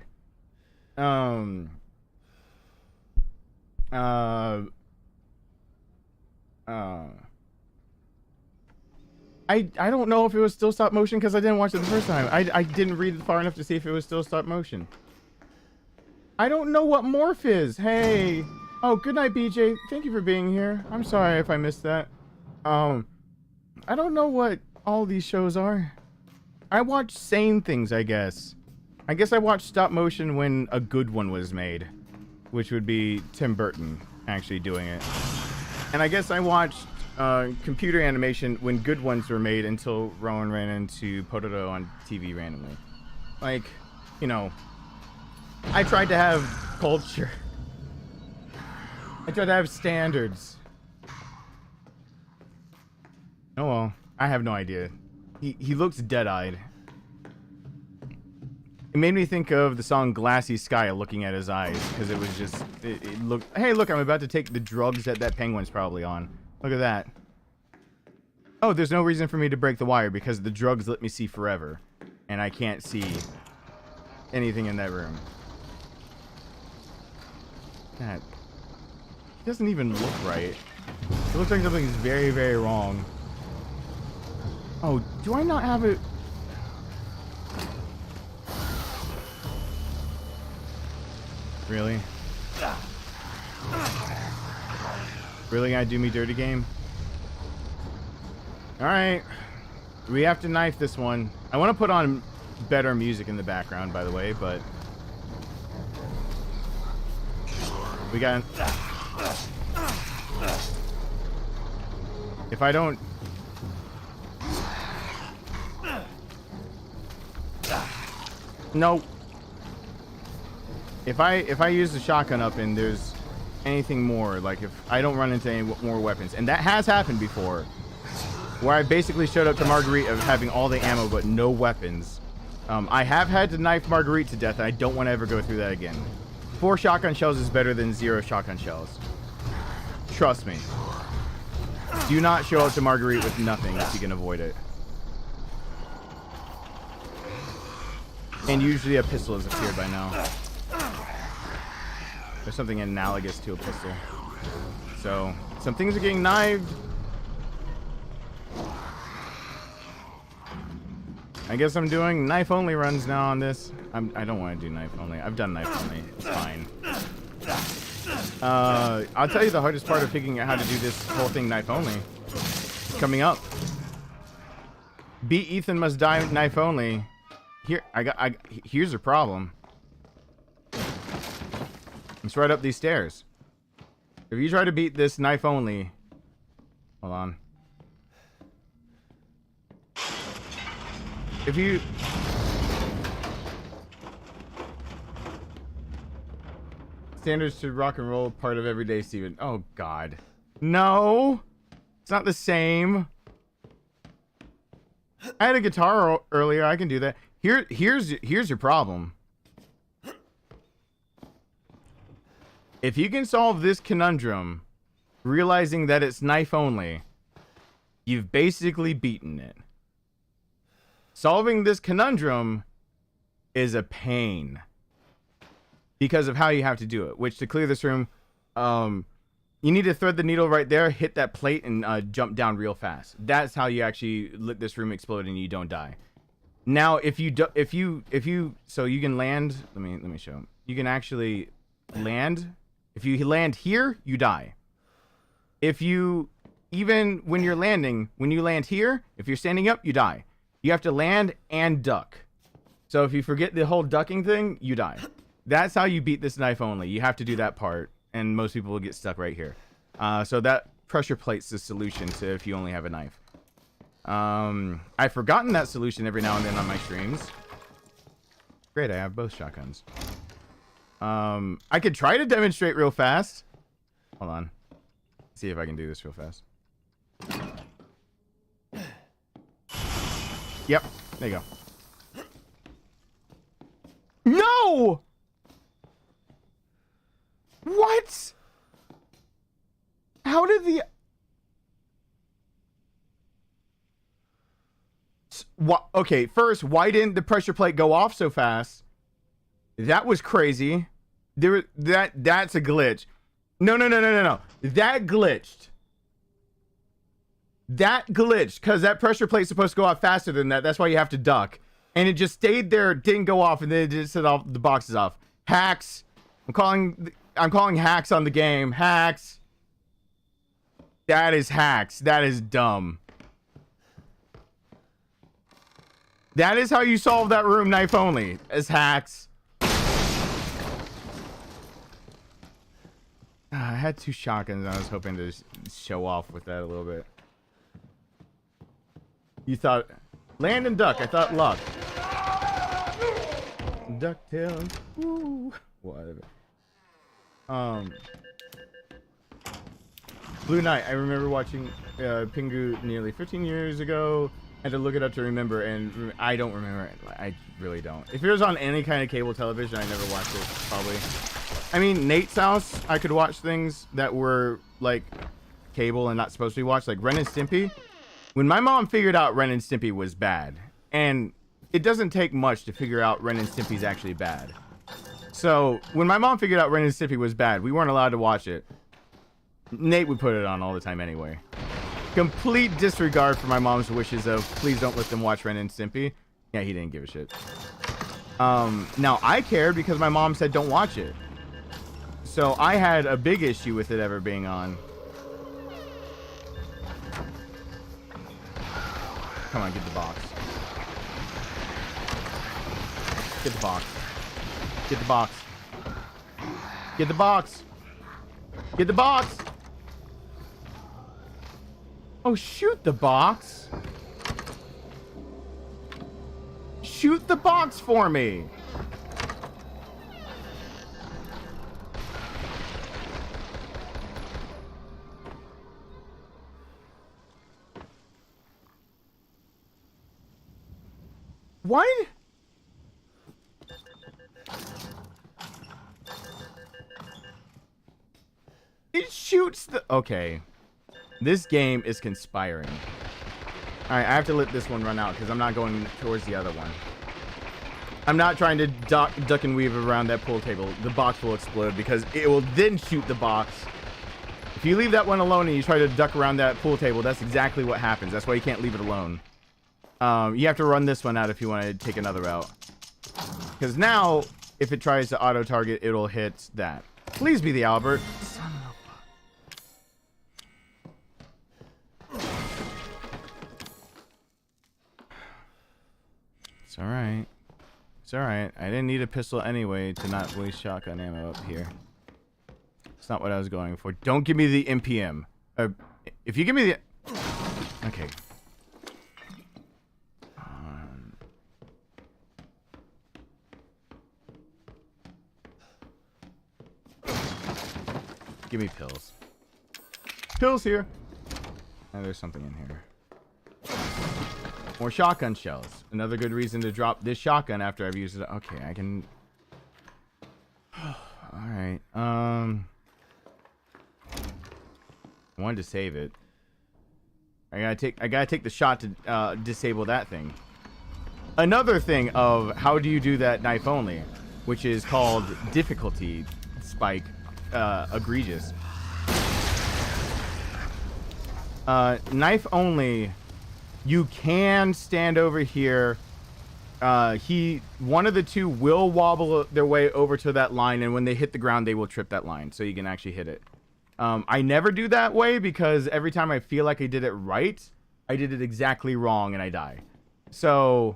I don't know if it was still stop motion because I didn't watch it the first time. I didn't read it far enough to see if it was still stop motion. I don't know what morph is. Hey. Oh, good night, BJ. Thank you for being here. I'm sorry if I missed that. I don't know what all these shows are. I watch sane things, I guess. I guess I watched stop motion when a good one was made, which would be Tim Burton actually doing it. And I guess I watched computer animation when good ones were made until Rowan ran into Pororo on TV randomly. Like, you know, I tried to have culture. I tried to have standards. Oh well, I have no idea. He looks dead-eyed. It made me think of the song Glassy Sky, looking at his eyes, because it was just, it looked, hey look, I'm about to take the drugs that penguin's probably on. Look at that. Oh, there's no reason for me to break the wire because the drugs let me see forever. And I can't see anything in that room. That doesn't even look right. It looks like something's very, very wrong. Oh, do I not have it? Really? Really gonna do me dirty, game? Alright. We have to knife this one. I want to put on better music in the background, by the way, but we got... If I don't... No. If I use the shotgun up and there's anything more, like if I don't run into any more weapons, and that has happened before, where I basically showed up to Marguerite of having all the ammo but no weapons. I have had to knife Marguerite to death, and I don't want to ever go through that again. 4 shotgun shells is better than 0 shotgun shells. Trust me. Do not show up to Marguerite with nothing if you can avoid it. And usually a pistol has appeared by now. There's something analogous to a pistol. So, some things are getting knifed. I guess I'm doing knife-only runs now on this. I don't want to do knife-only. I've done knife-only. It's fine. I'll tell you the hardest part of figuring out how to do this whole thing knife-only is coming up. Beat Ethan must die knife only. Here, here's a problem. It's right up these stairs. If you try to beat this knife only, hold on. If you standards to rock and roll, part of everyday Steven. Oh God, no, it's not the same. I had a guitar earlier. I can do that. Here's your problem. If you can solve this conundrum, realizing that it's knife only, you've basically beaten it. Solving this conundrum is a pain because of how you have to do it. Which, to clear this room, you need to thread the needle right there, hit that plate, and jump down real fast. That's how you actually let this room explode and you don't die. Now, if you so you can land. Let me show. You can actually land. If you land here, you die. If you even when you land here, if you're standing up, you die. You have to land and duck. So if you forget the whole ducking thing, you die. That's how you beat this knife only. You have to do that part, and most people will get stuck right here. So that pressure plate's the solution to if you only have a knife. I've forgotten that solution every now and then on my streams. Great, I have both shotguns. I could try to demonstrate real fast. Hold on. See if I can do this real fast. Yep, there you go. No! What? How did the... What? Okay, first, why didn't the pressure plate go off so fast? That was crazy. That's a glitch. No. That glitched. That glitched because that pressure plate's supposed to go off faster than that. That's why you have to duck. And it just stayed there, didn't go off, and then it just set off the boxes off. Hacks. I'm calling hacks on the game. Hacks. That is hacks. That is dumb. That is how you solve that room knife only, as hacks. I had two shotguns. I was hoping to show off with that a little bit. You thought land and duck. I thought luck. Ducktail. Woo. Whatever. Blue Knight. I remember watching Pingu nearly 15 years ago. Had to look it up to remember, and I don't remember it. I really don't. If it was on any kind of cable television, I never watched it, probably. I mean, Nate's house, I could watch things that were, like, cable and not supposed to be watched, like Ren and Stimpy. When my mom figured out Ren and Stimpy was bad, and it doesn't take much to figure out Ren and Stimpy's actually bad. So, when my mom figured out Ren and Stimpy was bad, we weren't allowed to watch it. Nate would put it on all the time anyway. Complete disregard for my mom's wishes of please don't let them watch Ren and Stimpy. Yeah, he didn't give a shit. Now I cared because my mom said don't watch it. So I had a big issue with it ever being on. Come on, get the box. Get the box. Get the box. Get the box. Get the box. Oh, shoot the box. Shoot the box for me. What? It shoots the... Okay. This game is conspiring. Alright, I have to let this one run out because I'm not going towards the other one. I'm not trying to duck and weave around that pool table. The box will explode because it will then shoot the box. If you leave that one alone and you try to duck around that pool table, that's exactly what happens. That's why you can't leave it alone. You have to run this one out if you want to take another route. Because now, if it tries to auto-target, it'll hit that. Please be the Albert. Son of a... It's alright. It's alright. I didn't need a pistol anyway to not waste shotgun ammo up here. It's not what I was going for. Don't give me the MPM. If you give me the... Okay. Give me pills. Pills here. Oh, there's something in here. More shotgun shells. Another good reason to drop this shotgun after I've used it. Okay, I can... Alright. I wanted to save it. I gotta take the shot to disable that thing. Another thing of how do you do that knife only, which is called difficulty spike, egregious. Knife only, you can stand over here. One of the two will wobble their way over to that line, and when they hit the ground, they will trip that line, so you can actually hit it. I never do that way because every time I feel like I did it right, I did it exactly wrong and I die. So,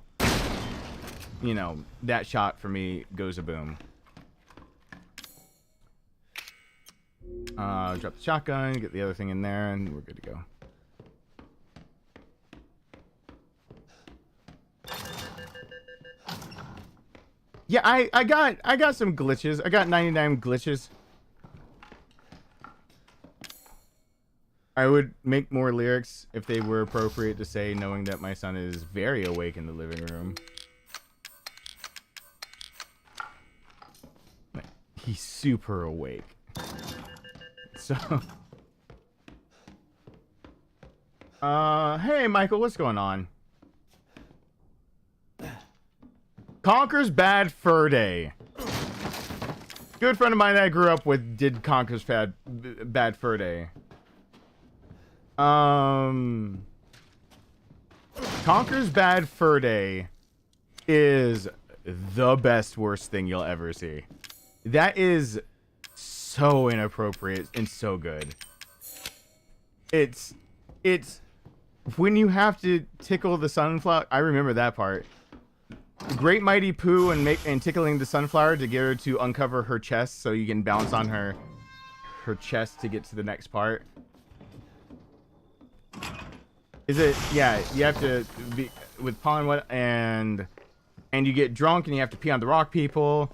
you know, that shot for me goes a boom. Drop the shotgun, get the other thing in there, and we're good to go. Yeah, I got some glitches. I got 99 glitches. I would make more lyrics if they were appropriate to say, knowing that my son is very awake in the living room. He's super awake. So, hey Michael, what's going on? Conker's Bad Fur Day. Good friend of mine that I grew up with did Conker's Bad Fur Day. Conker's Bad Fur Day is the best worst thing you'll ever see. That is so inappropriate and so good. It's when you have to tickle the sunflower. I remember that part. Great Mighty Pooh and tickling the sunflower to get her to uncover her chest so you can bounce on her chest to get to the next part. Is it? Yeah, you have to be with pollen what and you get drunk and you have to pee on the rock people.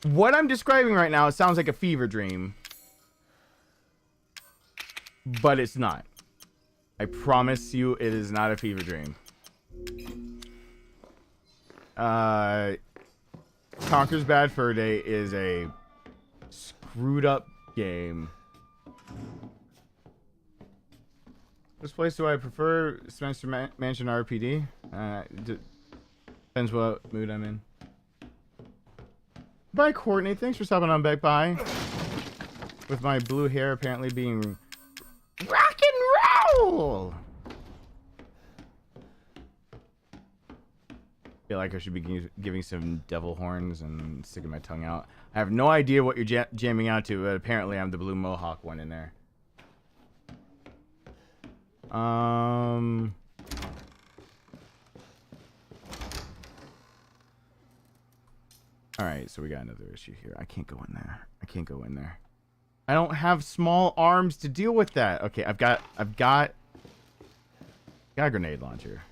What I'm describing right now sounds like a fever dream, but it's not. I promise you, it is not a fever dream. Conker's Bad Fur Day is a screwed up game. Which place do I prefer? Spencer Mansion RPD? Depends what mood I'm in. Bye, Courtney. Thanks for stopping on back by. With my blue hair apparently being rock and roll. Feel like I should be giving some devil horns and sticking my tongue out. I have no idea what you're jamming out to, but apparently I'm the blue mohawk one in there. Alright, so we got another issue here. I can't go in there. I can't go in there. I don't have small arms to deal with that. Okay, I've got a grenade launcher.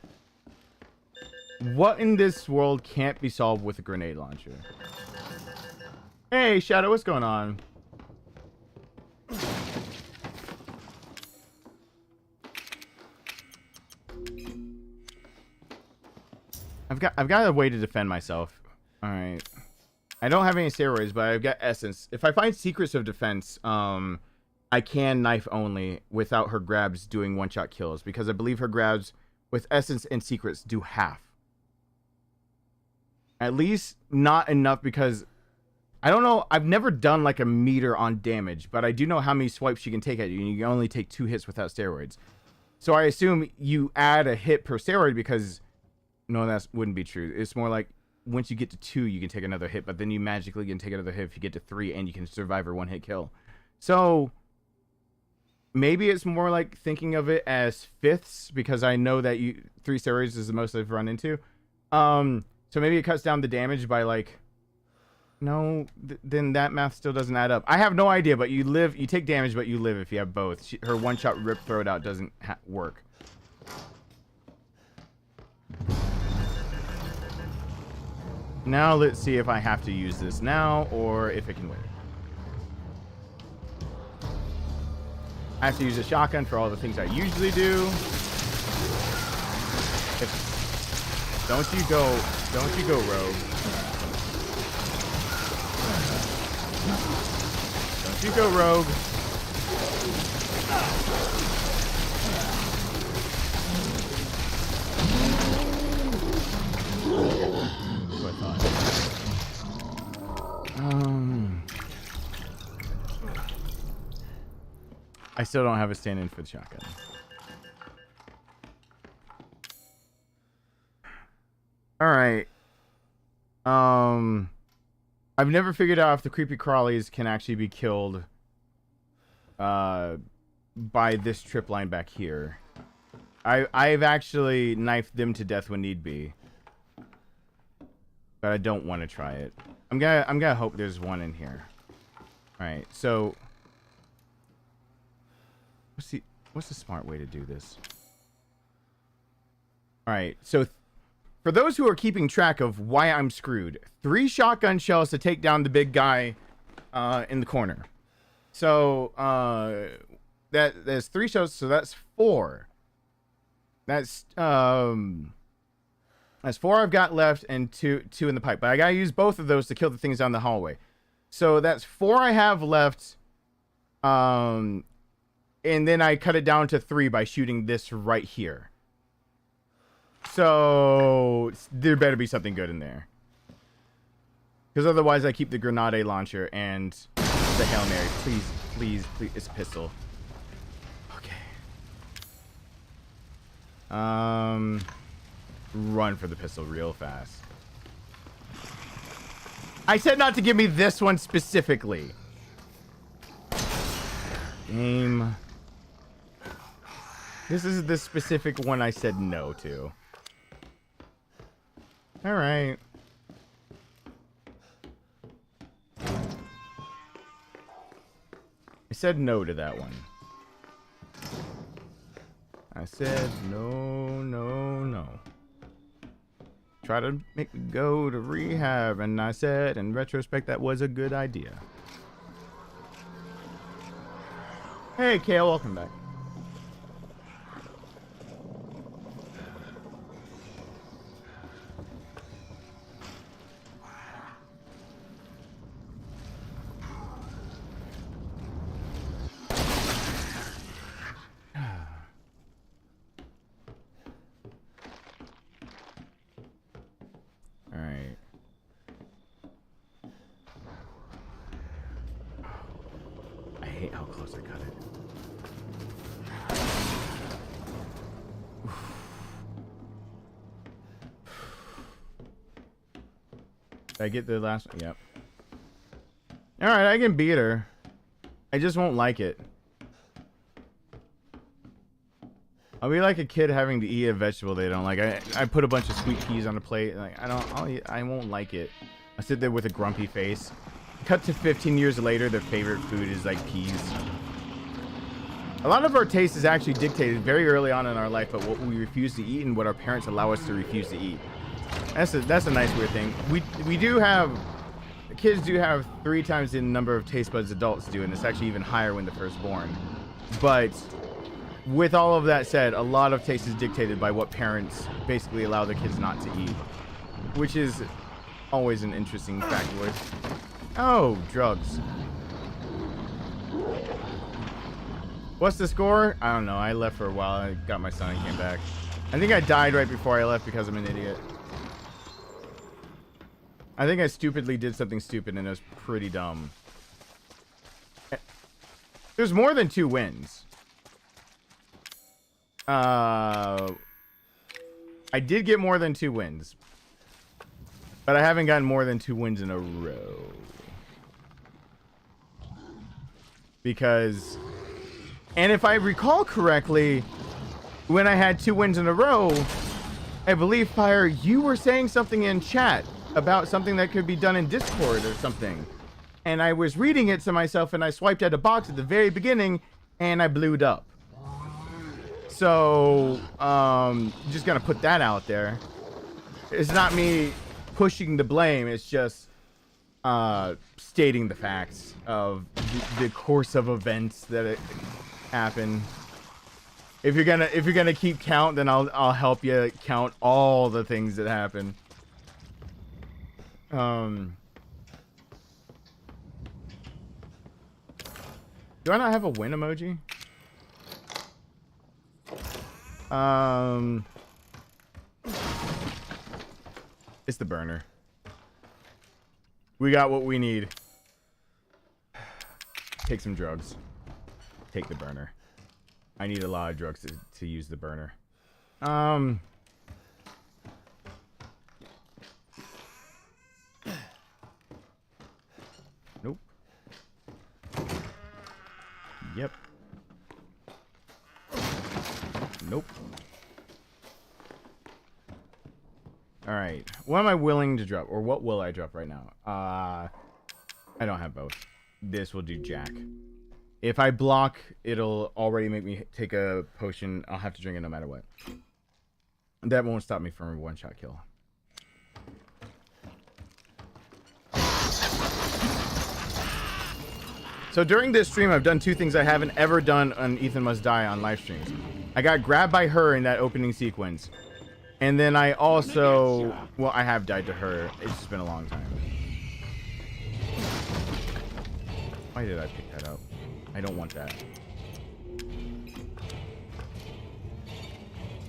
What in this world can't be solved with a grenade launcher? Hey, Shadow, what's going on? I've got a way to defend myself. All right. I don't have any steroids, but I've got essence. If I find secrets of defense, I can knife only without her grabs doing one-shot kills, because I believe her grabs with essence and secrets do half. At least not enough, because I don't know. I've never done like a meter on damage, but I do know how many swipes she can take at you, and you can only take 2 hits without steroids. So I assume you add a hit per steroid, because no, that wouldn't be true. It's more like once you get to 2, you can take another hit, but then you magically can take another hit if you get to 3, and you can survive her 1-hit kill. So maybe it's more like thinking of it as fifths, because I know that 3 steroids is the most I've run into. So maybe it cuts down the damage by like, no, then that math still doesn't add up. I have no idea, but you take damage, but you live if you have both. Her one-shot rip throw it out doesn't work. Now let's see if I have to use this now or if it can wait. I have to use a shotgun for all the things I usually do. Don't you go, rogue. Don't you go, rogue. What I thought. I still don't have a stand-in for the shotgun. All right. I've never figured out if the creepy crawlies can actually be killed by this trip line back here. I've actually knifed them to death when need be, but I don't want to try it. I'm gonna hope there's one in here. All right, so what's the smart way to do this? All right, so for those who are keeping track of why I'm screwed, 3 shotgun shells to take down the big guy in the corner. So there's 3 shells, so that's 4. That's 4 I've got left, and two in the pipe. But I gotta use both of those to kill the things down the hallway. So that's 4 I have left. And then I cut it down to 3 by shooting this right here. So there better be something good in there, because otherwise I keep the grenade launcher and the Hail Mary. Please, it's a pistol. Okay. Run for the pistol real fast. I said not to give me this one specifically. Game. This is the specific one I said no to. All right. I said no to that one. I said no. Try to make me go to rehab, and I said in retrospect that was a good idea. Hey Kale, welcome back. Did I get the last one? Yep. Alright, I can beat her. I just won't like it. I'll be like a kid having to eat a vegetable they don't like. I put a bunch of sweet peas on a plate. Like I won't like it. I sit there with a grumpy face. Cut to 15 years later, their favorite food is like peas. A lot of our taste is actually dictated very early on in our life, but what we refuse to eat and what our parents allow us to refuse to eat. That's a nice weird thing. We do have, kids do have 3 times the number of taste buds adults do, and it's actually even higher when they're first born. But with all of that said, a lot of taste is dictated by what parents basically allow their kids not to eat, which is always an interesting factoid. Oh, drugs. What's the score? I don't know. I left for a while. I got my son and came back. I think I died right before I left because I'm an idiot. I think I stupidly did something stupid and it was pretty dumb. There's more than 2 wins. I did get more than 2 wins. But I haven't gotten more than 2 wins in a row. Because And if I recall correctly, when I had 2 wins in a row, I believe, Fire, you were saying something in chat about something that could be done in Discord or something. And I was reading it to myself, and I swiped at a box at the very beginning, and I blew it up. So, just gonna put that out there. It's not me pushing the blame, it's just stating the facts of the course of events that it happened. If you're gonna keep count, then I'll help you count all the things that happen. Do I not have a win emoji? It's the burner. We got what we need. Take some drugs. Take the burner. I need a lot of drugs to use the burner. Nope. Yep. Nope. Alright. What am I willing to drop? Or what will I drop right now? I don't have both. This will do Jack. If I block, it'll already make me take a potion. I'll have to drink it no matter what. That won't stop me from a one-shot kill. So during this stream, I've done 2 things I haven't ever done on Ethan Must Die on live streams. I got grabbed by her in that opening sequence. And then I also... Well, I have died to her. It's just been a long time. Why did I pick that up? I don't want that.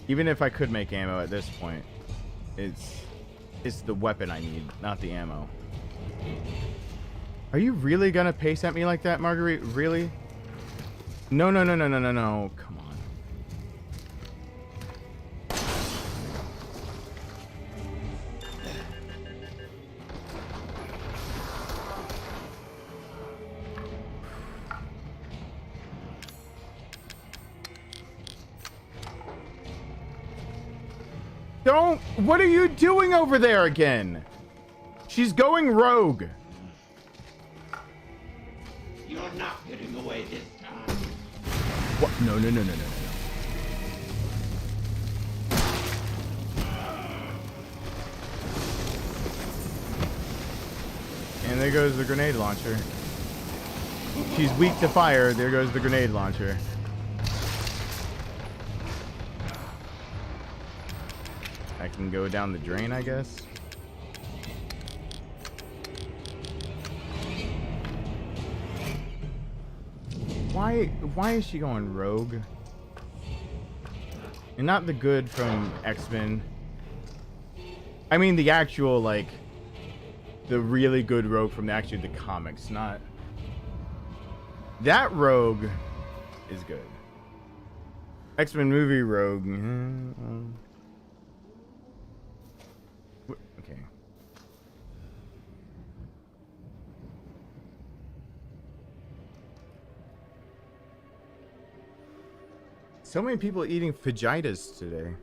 Even if I could make ammo at this point, it's the weapon I need, not the ammo. Are you really gonna pace at me like that, Marguerite? Really? No, no, no, no, no, no, no. Come on. Don't! What are you doing over there again? She's going rogue. You're not getting away this time. What? No, no, no, no, no, no. And there goes the grenade launcher. She's weak to fire. There goes the grenade launcher. I can go down the drain, I guess. Why is she going rogue? And not the good from X-Men. I mean the actual, like, the really good rogue from the comics, not... That rogue is good. X-Men movie rogue. Okay. So many people eating fajitas today.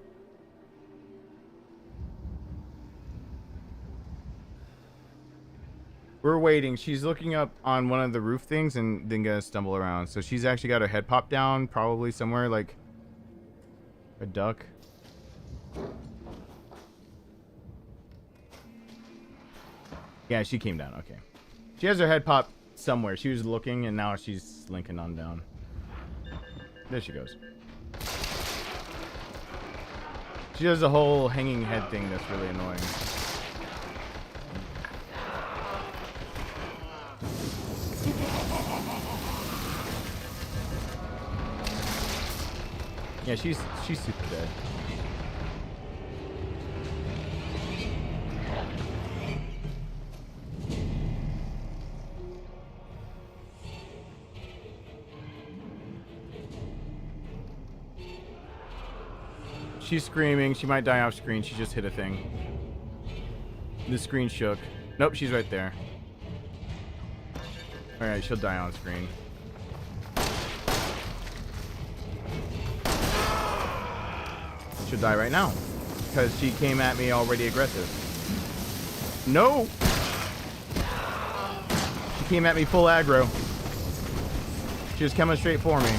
We're waiting. She's looking up on one of the roof things and then gonna stumble around. So she's actually got her head popped down, probably somewhere like a duck. Yeah, she came down. Okay. She has her head popped somewhere. She was looking and now she's slinking on down. There she goes. She does a whole hanging head thing that's really annoying. Yeah, she's super dead. She's screaming. She might die off screen. She just hit a thing. The screen shook. Nope, she's right there. Alright, she'll die on screen. should die right now. Because she came at me already aggressive. No! She came at me full aggro. She was coming straight for me.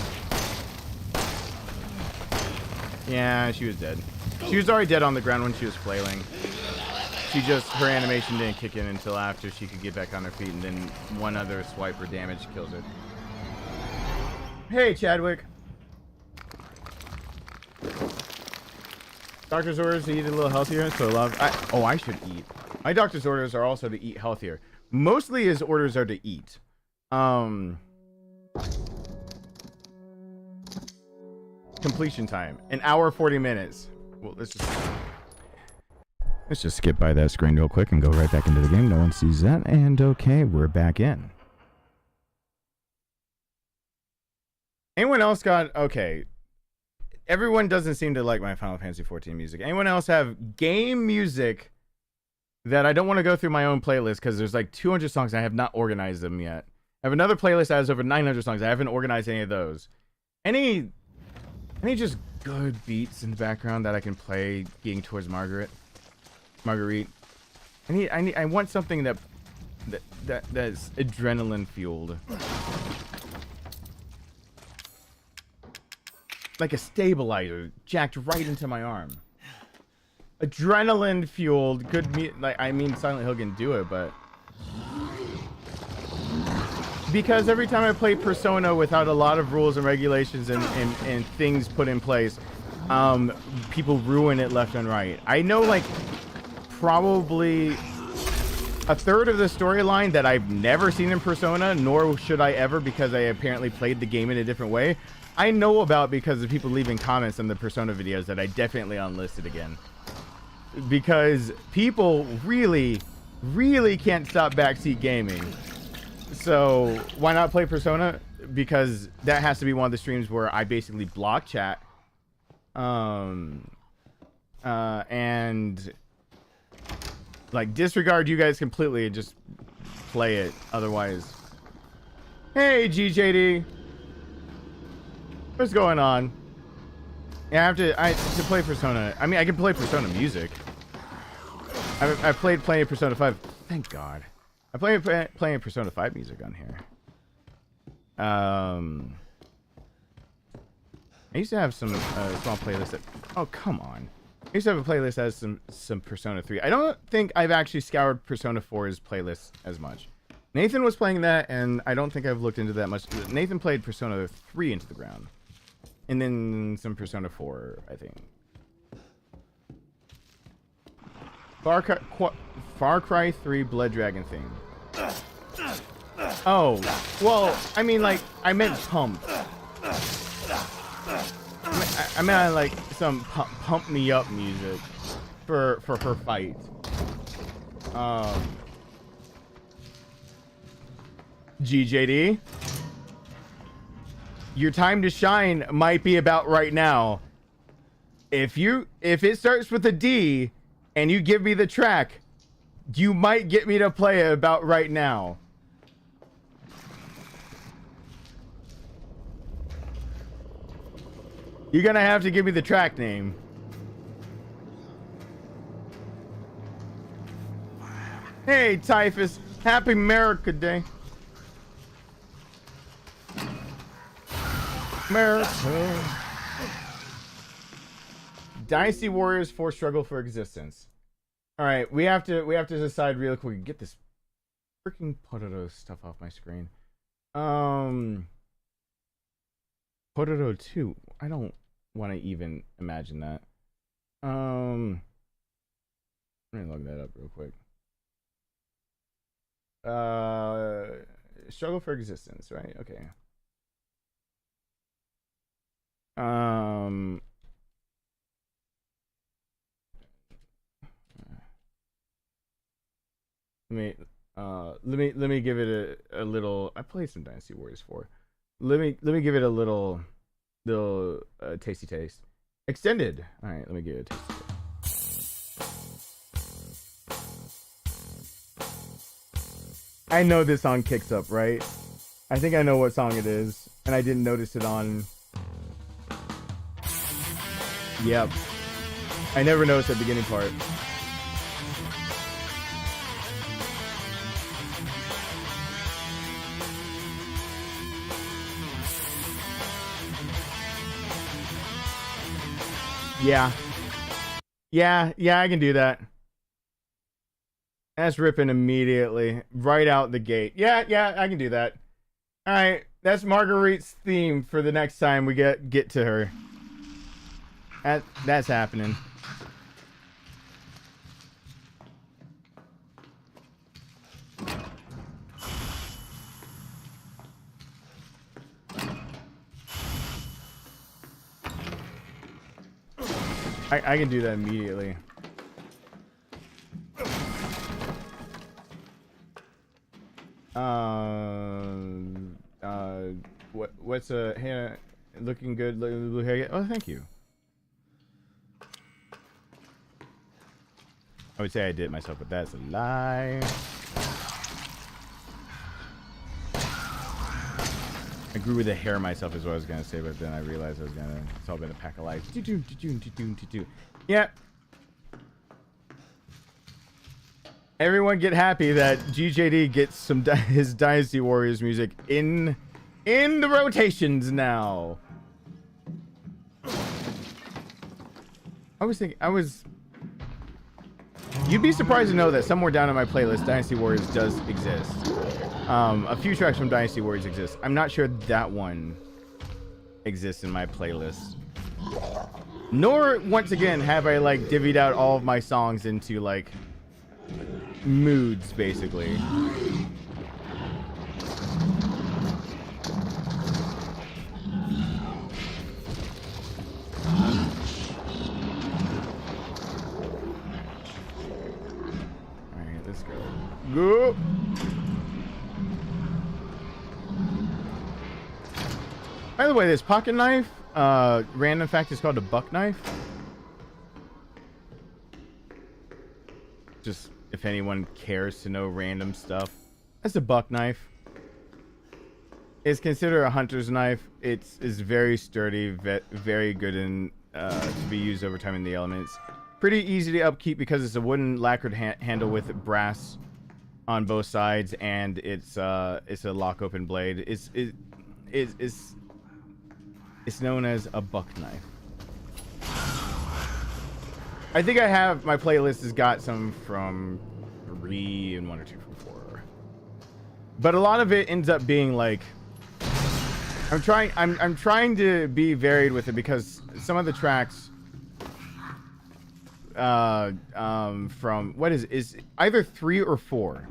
Yeah, she was dead. She was already dead on the ground when she was flailing. Her animation didn't kick in until after she could get back on her feet, and then one other swipe or damage kills her. Hey, Chadwick. Doctor's orders to eat a little healthier, so I should eat. My doctor's orders are also to eat healthier. Mostly his orders are to eat. Completion time, 1 hour 40 minutes. Well, let's just skip by that screen real quick and go right back into the game. No one sees that, and okay, we're back in. Anyone else got okay? Everyone doesn't seem to like my Final Fantasy 14 music. Anyone else have game music that I don't want to go through my own playlist because there's like 200 songs and I have not organized them yet. I have another playlist that has over 900 songs. I haven't organized any of those. Any just good beats in the background that I can play getting towards Marguerite. I want something that's adrenaline fueled. Like a stabilizer jacked right into my arm. Adrenaline fueled, good Silent Hill can do it, but because every time I play Persona without a lot of rules and regulations and things put in place, people ruin it left and right. I know like probably a third of the storyline that I've never seen in Persona, nor should I ever because I apparently played the game in a different way. I know about because of people leaving comments on the Persona videos that I definitely unlisted again. Because people really, really can't stop backseat gaming. So why not play Persona? Because that has to be one of the streams where I basically block chat. And like disregard you guys completely and just play it otherwise. Hey GJD. What's going on? Yeah, I have to play Persona. I mean, I can play Persona music. I played plenty of Persona 5. Thank God. I played playing Persona 5 music on here. I used to have some small playlists that... Oh, come on. I used to have a playlist that has some Persona 3. I don't think I've actually scoured Persona 4's playlist as much. Nathan was playing that, and I don't think I've looked into that much. Nathan played Persona 3 into the ground. And then some Persona 4, I think. Far Cry 3 Blood Dragon theme. Oh, well, I mean, like, I meant pump. I meant like some pump me up music for her fight. GJD, your time to shine might be about right now. If it starts with a D and you give me the track, you might get me to play it about right now. You're gonna have to give me the track name. Hey, Typhus. Happy America Day. America. Dynasty Warriors 4 struggle for existence. All right, we have to decide real quick. Get this freaking Potato stuff off my screen. Potato 2. I don't want to even imagine that. Let me log that up real quick. Struggle for existence, right? Okay. Let me give it a little. I played some Dynasty Warriors 4. Let me give it a little tasty taste. Extended. All right, let me give it a tasty taste. I know this song kicks up, right? I think I know what song it is, and I didn't notice it on. Yep. I never noticed the beginning part. Yeah. Yeah, I can do that. That's ripping immediately. Right out the gate. Yeah, I can do that. Alright, that's Marguerite's theme for the next time we get to her. That's happening. I can do that immediately. What's a hair looking good? Blue hair? Oh, thank you. I would say I did it myself, but that's a lie. I grew with the hair myself is what I was gonna say, but then I realized it's all been a pack of lies. Yeah. Everyone get happy that GJD gets some his Dynasty Warriors music in the rotations now. You'd be surprised to know that somewhere down in my playlist, Dynasty Warriors does exist. A few tracks from Dynasty Warriors exist. I'm not sure that one exists in my playlist. Nor, once again, have I, like, divvied out all of my songs into, like, moods, basically. Alright, let's go. Go! By the way, this pocket knife, random fact, is called a buck knife. Just if anyone cares to know random stuff, that's a buck knife. It's considered a hunter's knife. It's very sturdy, very good in to be used over time in the elements. Pretty easy to upkeep because it's a wooden lacquered handle with brass on both sides, and it's a lock open blade. It's known as a buck knife. I think I have, my playlist has got some from 3 and 1 or 2 from 4. But a lot of it ends up being like, I'm trying to be varied with it because some of the tracks from, what is either 3 or 4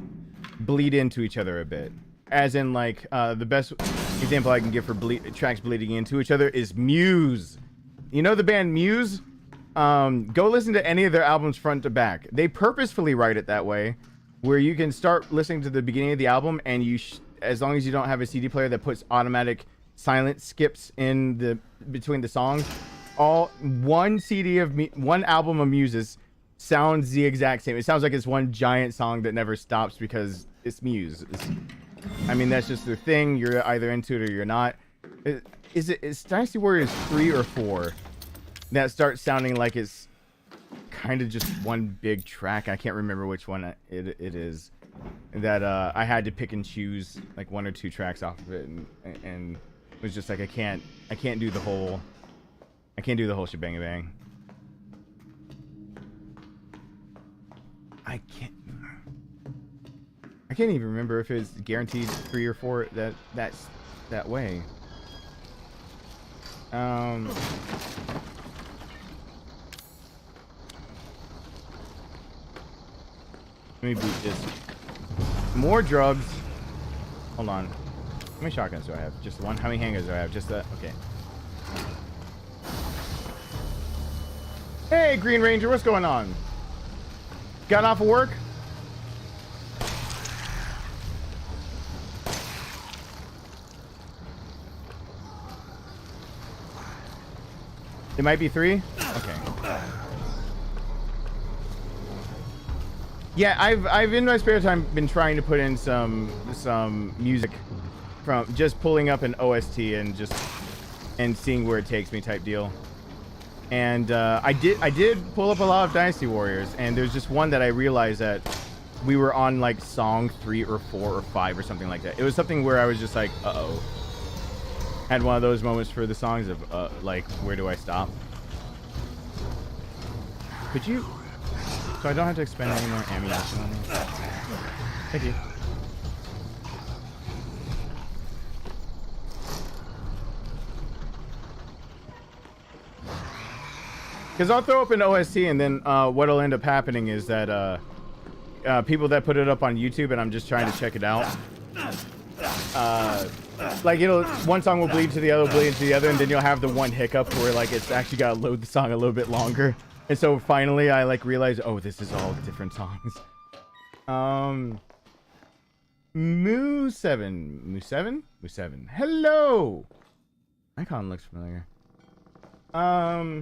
bleed into each other a bit. As in, like, the best example I can give for tracks bleeding into each other is Muse. You know the band Muse? Go listen to any of their albums front to back. They purposefully write it that way, where you can start listening to the beginning of the album, and as long as you don't have a CD player that puts automatic silent skips in between the songs, one album of Muse's sounds the exact same. It sounds like it's one giant song that never stops because it's Muse. I mean, that's just their thing. You're either into it or you're not. Is Dynasty Warriors 3 or 4 that starts sounding like it's kind of just one big track? I can't remember which one it is. That I had to pick and choose like 1 or 2 tracks off of it, and it was just like I can't do the whole shebang bang. I can't even remember if it's guaranteed 3 or 4 that's that way. Let me boot this. More drugs. Hold on. How many shotguns do I have? Just one? How many handguns do I have? Just that? Okay. Hey, Green Ranger, what's going on? Got off of work? It might be 3? Okay. Yeah, I've in my spare time been trying to put in some music from just pulling up an OST and seeing where it takes me type deal. And I did pull up a lot of Dynasty Warriors, and there's just one that I realized that we were on like song 3 or 4 or 5 or something like that. It was something where I was just like, uh-oh. Had one of those moments for the songs of like, where do I stop? Could you? So I don't have to expend any more ammunition on me. Thank you. Because I'll throw up an OST, and then what'll end up happening is that people that put it up on YouTube, and I'm just trying to check it out. Like one song will bleed to the other, bleed to the other, and then you'll have the one hiccup where like it's actually got to load the song a little bit longer. And so finally, I like realized, oh, this is all different songs. Moo7. Hello. Icon looks familiar. Huh.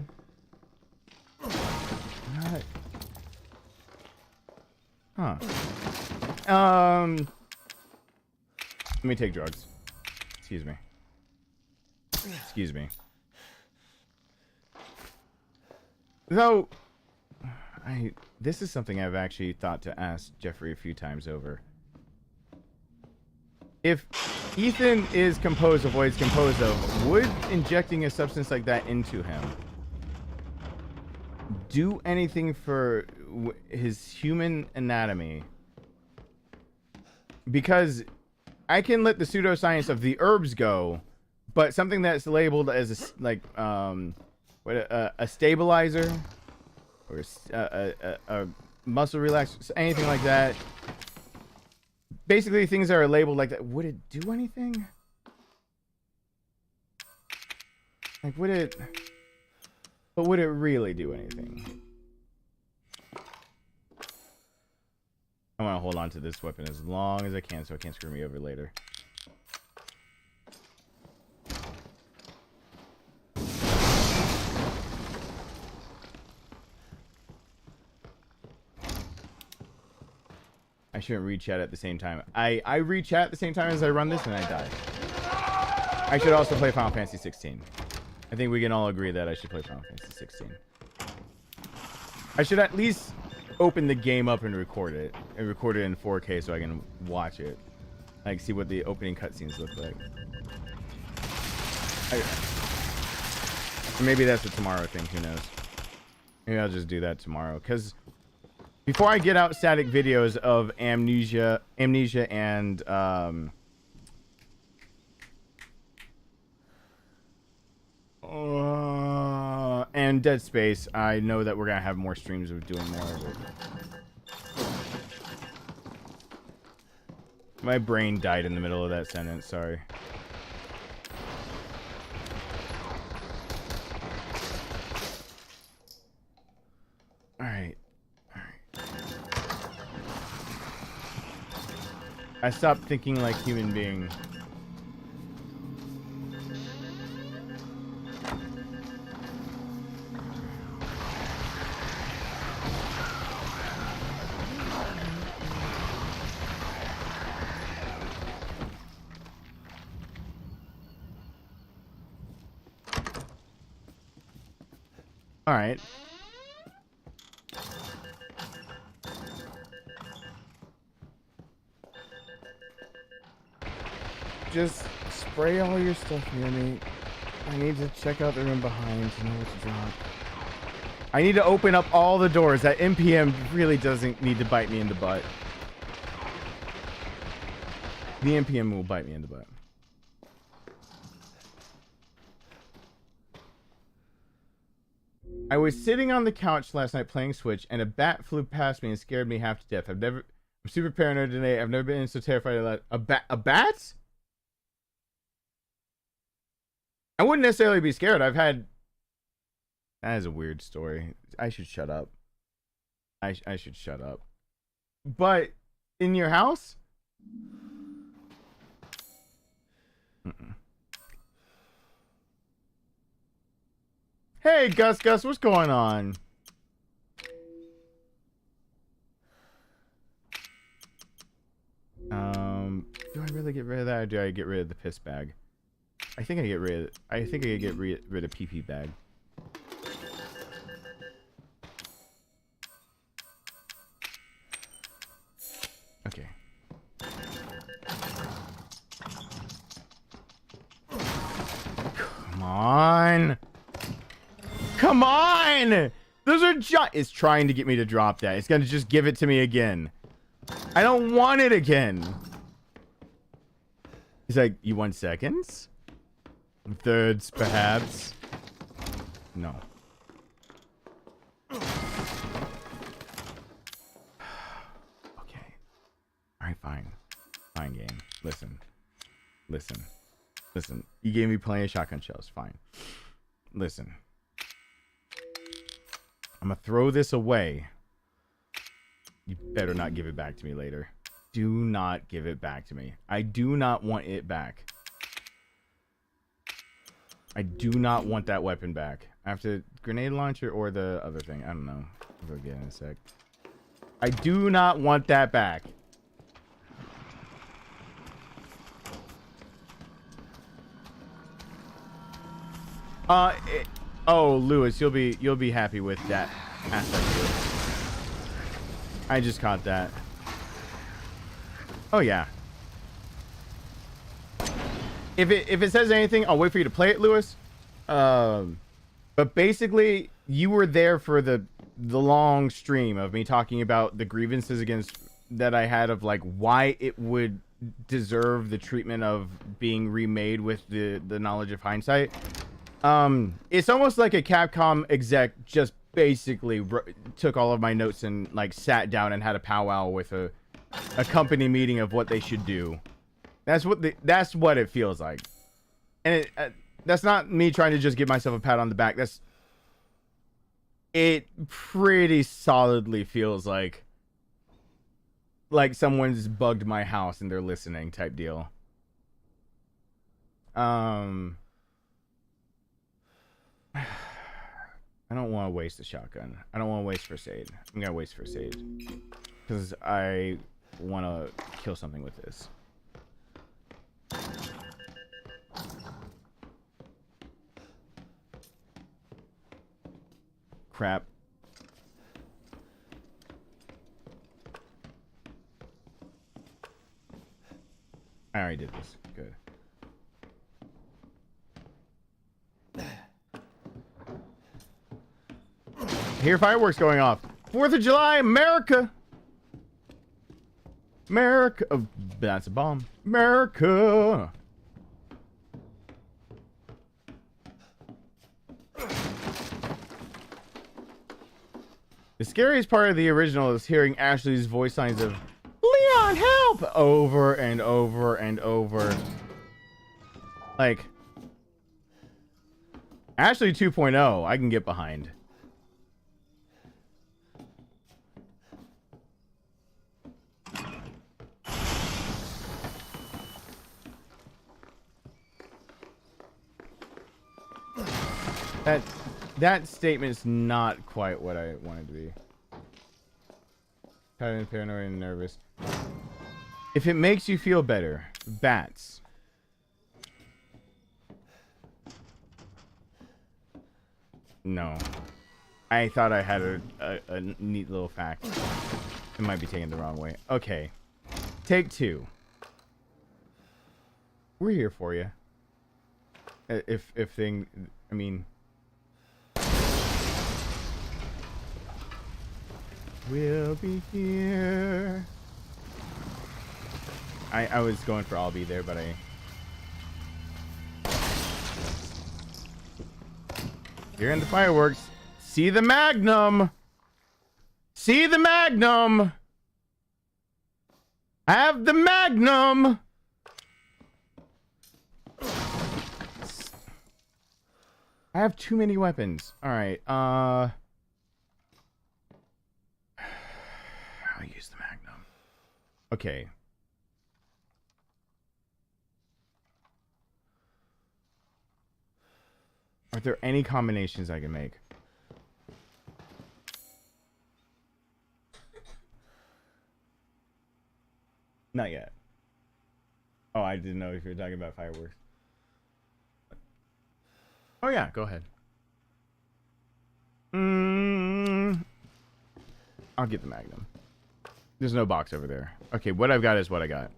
Let me take drugs. Excuse me. Though, this is something I've actually thought to ask Jeffrey a few times over. If Ethan is composed of what he's composed of, would injecting a substance like that into him do anything for his human anatomy? Because I can let the pseudoscience of the herbs go, but something that's labeled as a stabilizer or a muscle relaxer, anything like that. Basically, things that are labeled like that. Would it do anything? Like, would it? But would it really do anything? I want to hold on to this weapon as long as I can so it can't screw me over later. I shouldn't read chat at the same time. I read chat at the same time as I run this and I die. I should also play Final Fantasy 16. I think we can all agree that I should play Final Fantasy 16. I should at least open the game up and record it. And record it in 4K so I can watch it. Like, see what the opening cutscenes look like. Maybe that's a tomorrow thing, who knows. Maybe I'll just do that tomorrow. Because before I get out static videos of Amnesia and Dead Space, I know that we're gonna have more streams of doing more of it. My brain died in the middle of that sentence, sorry. Alright. I stopped thinking like human being. All right. Just spray all your stuff near me. I need to check out the room behind to know what to drop. I need to open up all the doors. That NPM really doesn't need to bite me in the butt. The NPM will bite me in the butt. I was sitting on the couch last night playing Switch, and a bat flew past me and scared me half to death. I'm super paranoid today. I've never been so terrified of that. A bat? I wouldn't necessarily be scared. I've had... That is a weird story. I should shut up. I should shut up. But in your house? Mm-mm. Hey, Gus, what's going on? Do I really get rid of that, or do I get rid of the piss bag? I think I get rid of PP bag. Okay. Come on. Come on! Those are it's trying to get me to drop that. It's gonna just give it to me again. I don't want it again. He's like, you want seconds? Thirds, perhaps? No. Okay. Alright, fine. Fine, game. Listen. Listen. Listen. You gave me plenty of shotgun shells. Fine. Listen. I'm gonna throw this away. You better not give it back to me later. Do not give it back to me. I do not want it back. I do not want that weapon back. After grenade launcher or the other thing. I don't know. We'll get in a sec. I do not want that back. Oh, Lewis, you'll be happy with that aspect of it. I just caught that. Oh yeah. If it says anything, I'll wait for you to play it, Lewis. But basically, you were there for the long stream of me talking about the grievances against that I had of like why it would deserve the treatment of being remade with the knowledge of hindsight. It's almost like a Capcom exec just basically took all of my notes and like sat down and had a powwow with a company meeting of what they should do. That's what it feels like. And that's not me trying to just give myself a pat on the back. It pretty solidly feels like someone's bugged my house and they're listening type deal. I don't want to waste the shotgun. I don't want to waste first aid. I'm gonna waste first aid because I want to kill something with this. Crap. I already did this. Good. I hear fireworks going off. 4th of July, America. America. Oh, that's a bomb. America. The scariest part of the original is hearing Ashley's voice lines of Leon, help! Over and over and over. Like, Ashley 2.0, I can get behind. That statement's not quite what I wanted to be. Kind of paranoid and nervous. If it makes you feel better, bats. No. I thought I had a neat little fact. It might be taken the wrong way. Okay. Take 2. We're here for you. I mean... We'll be here. I was going for I'll be there, but hearing the fireworks. See the Magnum. See the Magnum. Have the Magnum. I have too many weapons. All right. I'll use the Magnum. Okay. Are there any combinations I can make? Not yet. Oh, I didn't know if you were talking about fireworks. Oh yeah, go ahead. I'll get the Magnum. There's no box over there. Okay, what I've got is what I got.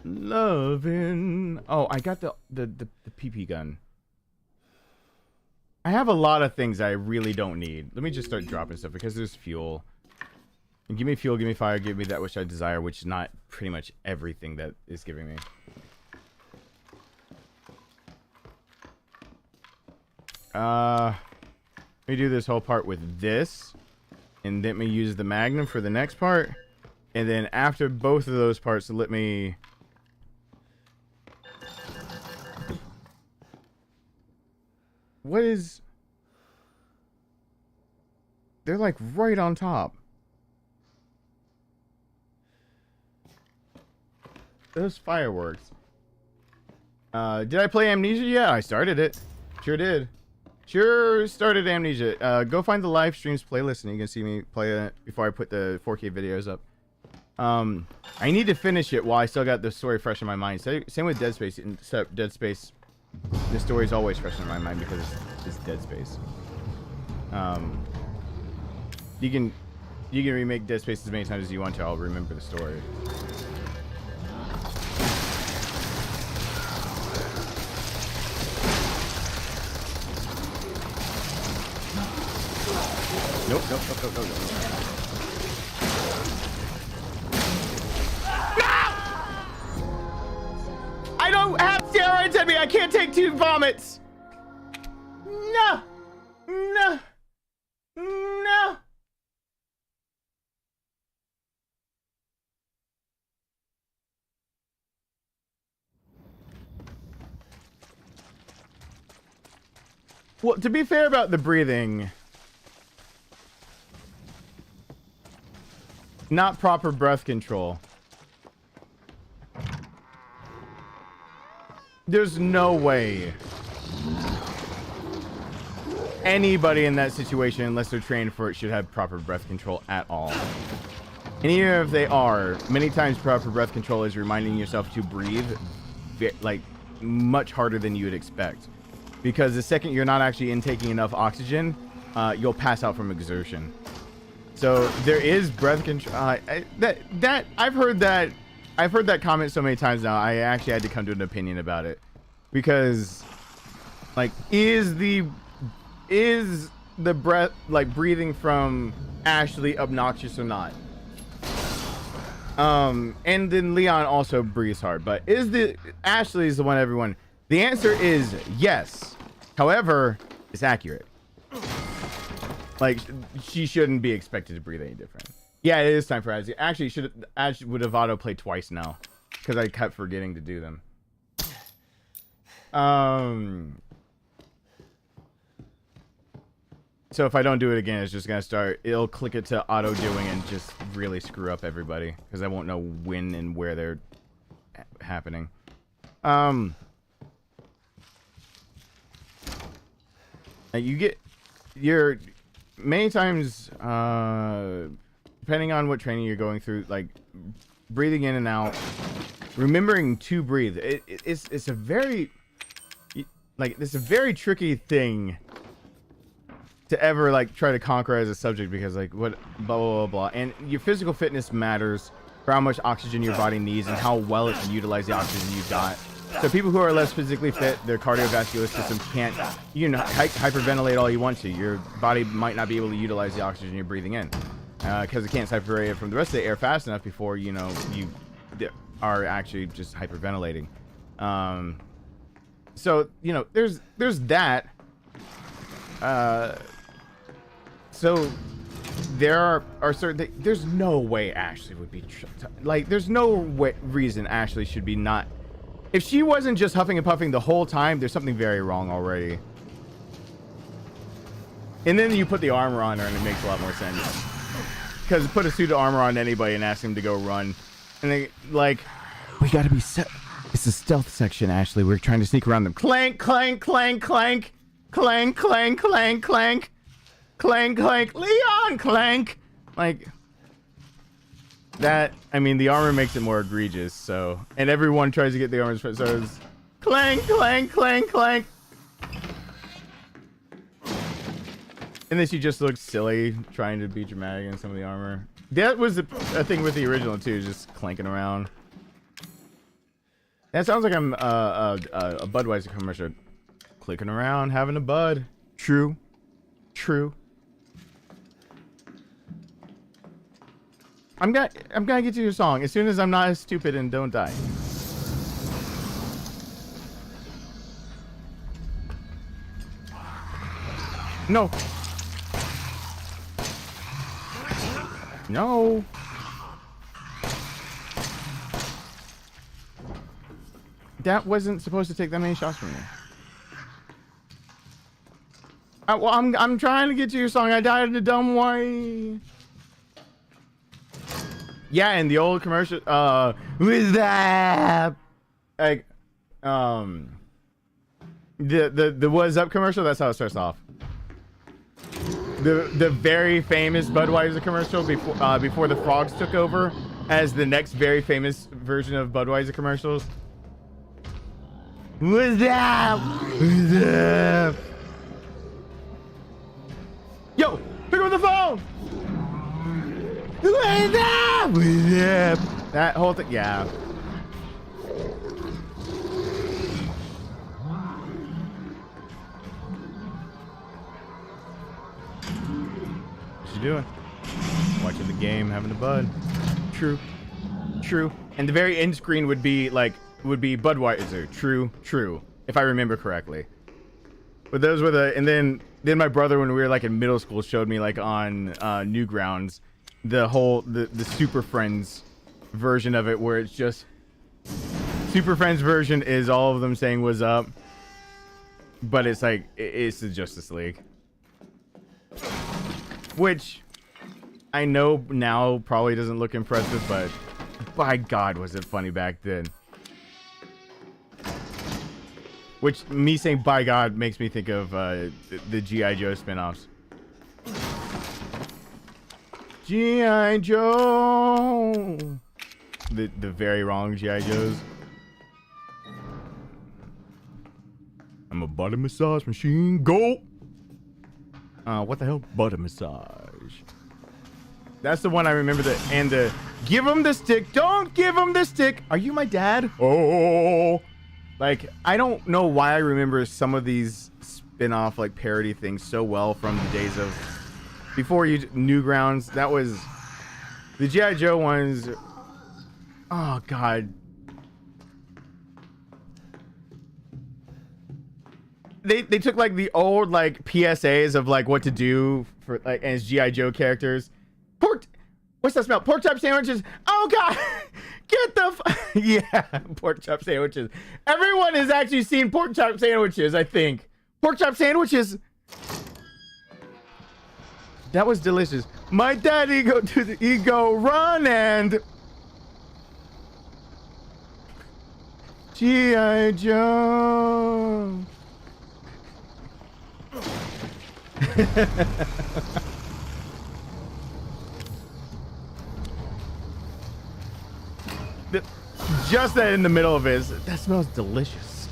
Lovin'. Oh, I got the PP gun. I have a lot of things I really don't need. Let me just start dropping stuff because there's fuel. And give me fuel, give me fire, give me that which I desire, which is not pretty much everything that is giving me. Let me do this whole part with this. And let me use the Magnum for the next part. And then after both of those parts, let me... What is... They're like right on top. Those fireworks. Did I play Amnesia? Yeah, I started it. Sure did. Sure started Amnesia. Go find the live streams playlist and you can see me play it before I put the 4K videos up. I need to finish it while I still got the story fresh in my mind. Same with Dead Space, except Dead Space, the story is always fresh in my mind because it's Dead Space. You can remake Dead Space as many times as you want to. I'll remember the story. Nope. No! I don't have steroids in me. I can't take 2 vomits. No. Well, to be fair about the breathing, not proper breath control. There's no way anybody in that situation, unless they're trained for it, should have proper breath control at all. And even if they are, many times proper breath control is reminding yourself to breathe like much harder than you would expect. Because the second you're not actually intaking enough oxygen, you'll pass out from exertion. So there is breath control. I've heard that comment so many times now. I actually had to come to an opinion about it, because like is the breath, like breathing from Ashley, obnoxious or not? And then Leon also breathes hard, but Ashley is the one everyone. The answer is yes. However, it's accurate. Like, she shouldn't be expected to breathe any different. Yeah, it is time for ads. Actually, would have auto-played twice now, because I kept forgetting to do them. So if I don't do it again, it's just gonna start. It'll click it to auto-doing and just really screw up everybody, because I won't know when and where they're happening. You get your many times, depending on what training you're going through, like breathing in and out, remembering to breathe. It's a very tricky thing to ever like try to conquer as a subject, because like what blah blah blah blah, and your physical fitness matters for how much oxygen your body needs and how well it can utilize the oxygen you've got. So people who are less physically fit, their cardiovascular system can't, hyperventilate all you want to. Your body might not be able to utilize the oxygen you're breathing in, because it can't separate it from the rest of the air fast enough before you are actually just hyperventilating. So there's that. So there are certain there's no way Ashley would be there's no reason Ashley should be not. If she wasn't just huffing and puffing the whole time, there's something very wrong already. And then you put the armor on her and it makes a lot more sense. Because put a suit of armor on anybody and ask him to go run, and they like, we gotta be set. It's the stealth section, Ashley. We're trying to sneak around them. Clank, clank, clank, clank, clank, clank, clank, clank, clank, clank, Leon, clank. Like that. I mean, the armor makes it more egregious. So, and everyone tries to get the armor. So it's clank, clank, clank, clank. And then she just looks silly trying to be dramatic in some of the armor. That was a thing with the original too, just clanking around. That sounds like I'm a Budweiser commercial. Clicking around, having a bud. True. True. I'm gonna get to your song as soon as I'm not as stupid and don't die. No. No. That wasn't supposed to take that many shots from me. Well, I'm trying to get to your song. I died in a dumb way. Yeah, in the old commercial, with that, like, the What's Up commercial. That's how it starts off. The very famous Budweiser commercial before the frogs took over as the next very famous version of Budweiser commercials. What's up? What's up? Yo, pick up the phone. What's up? What's up? That whole thing, yeah. What you doing? Watching the game, having a bud. True. True. And the very end screen would be Budweiser. True. True. If I remember correctly. But those were the, and then my brother, when we were like in middle school, showed me like on Newgrounds the Super Friends version of it, where it's just Super Friends version is all of them saying "What's up," but it's like it's the Justice League, which I know now probably doesn't look impressive, but by God, was it funny back then. Which, me saying by God makes me think of the G.I. Joe spinoffs. G.I. Joe! The very wrong G.I. Joes. I'm a butter massage machine. Go! What the hell? Butter massage. That's the one I remember. And the give him the stick. Don't give him the stick. Are you my dad? Oh! Like, I don't know why I remember some of these spin-off, like, parody things so well from the days of before Newgrounds. That was the G.I. Joe ones. Oh, God. They took, like, the old, like, PSAs of, like, what to do for, like, as G.I. Joe characters. What's that smell? Pork chop sandwiches. Oh, God. Get the yeah, pork chop sandwiches. Everyone has actually seen pork chop sandwiches, I think. Pork chop sandwiches. That was delicious. My daddy go to the ego run and G.I. Joe. Just that in the middle of it, that smells delicious.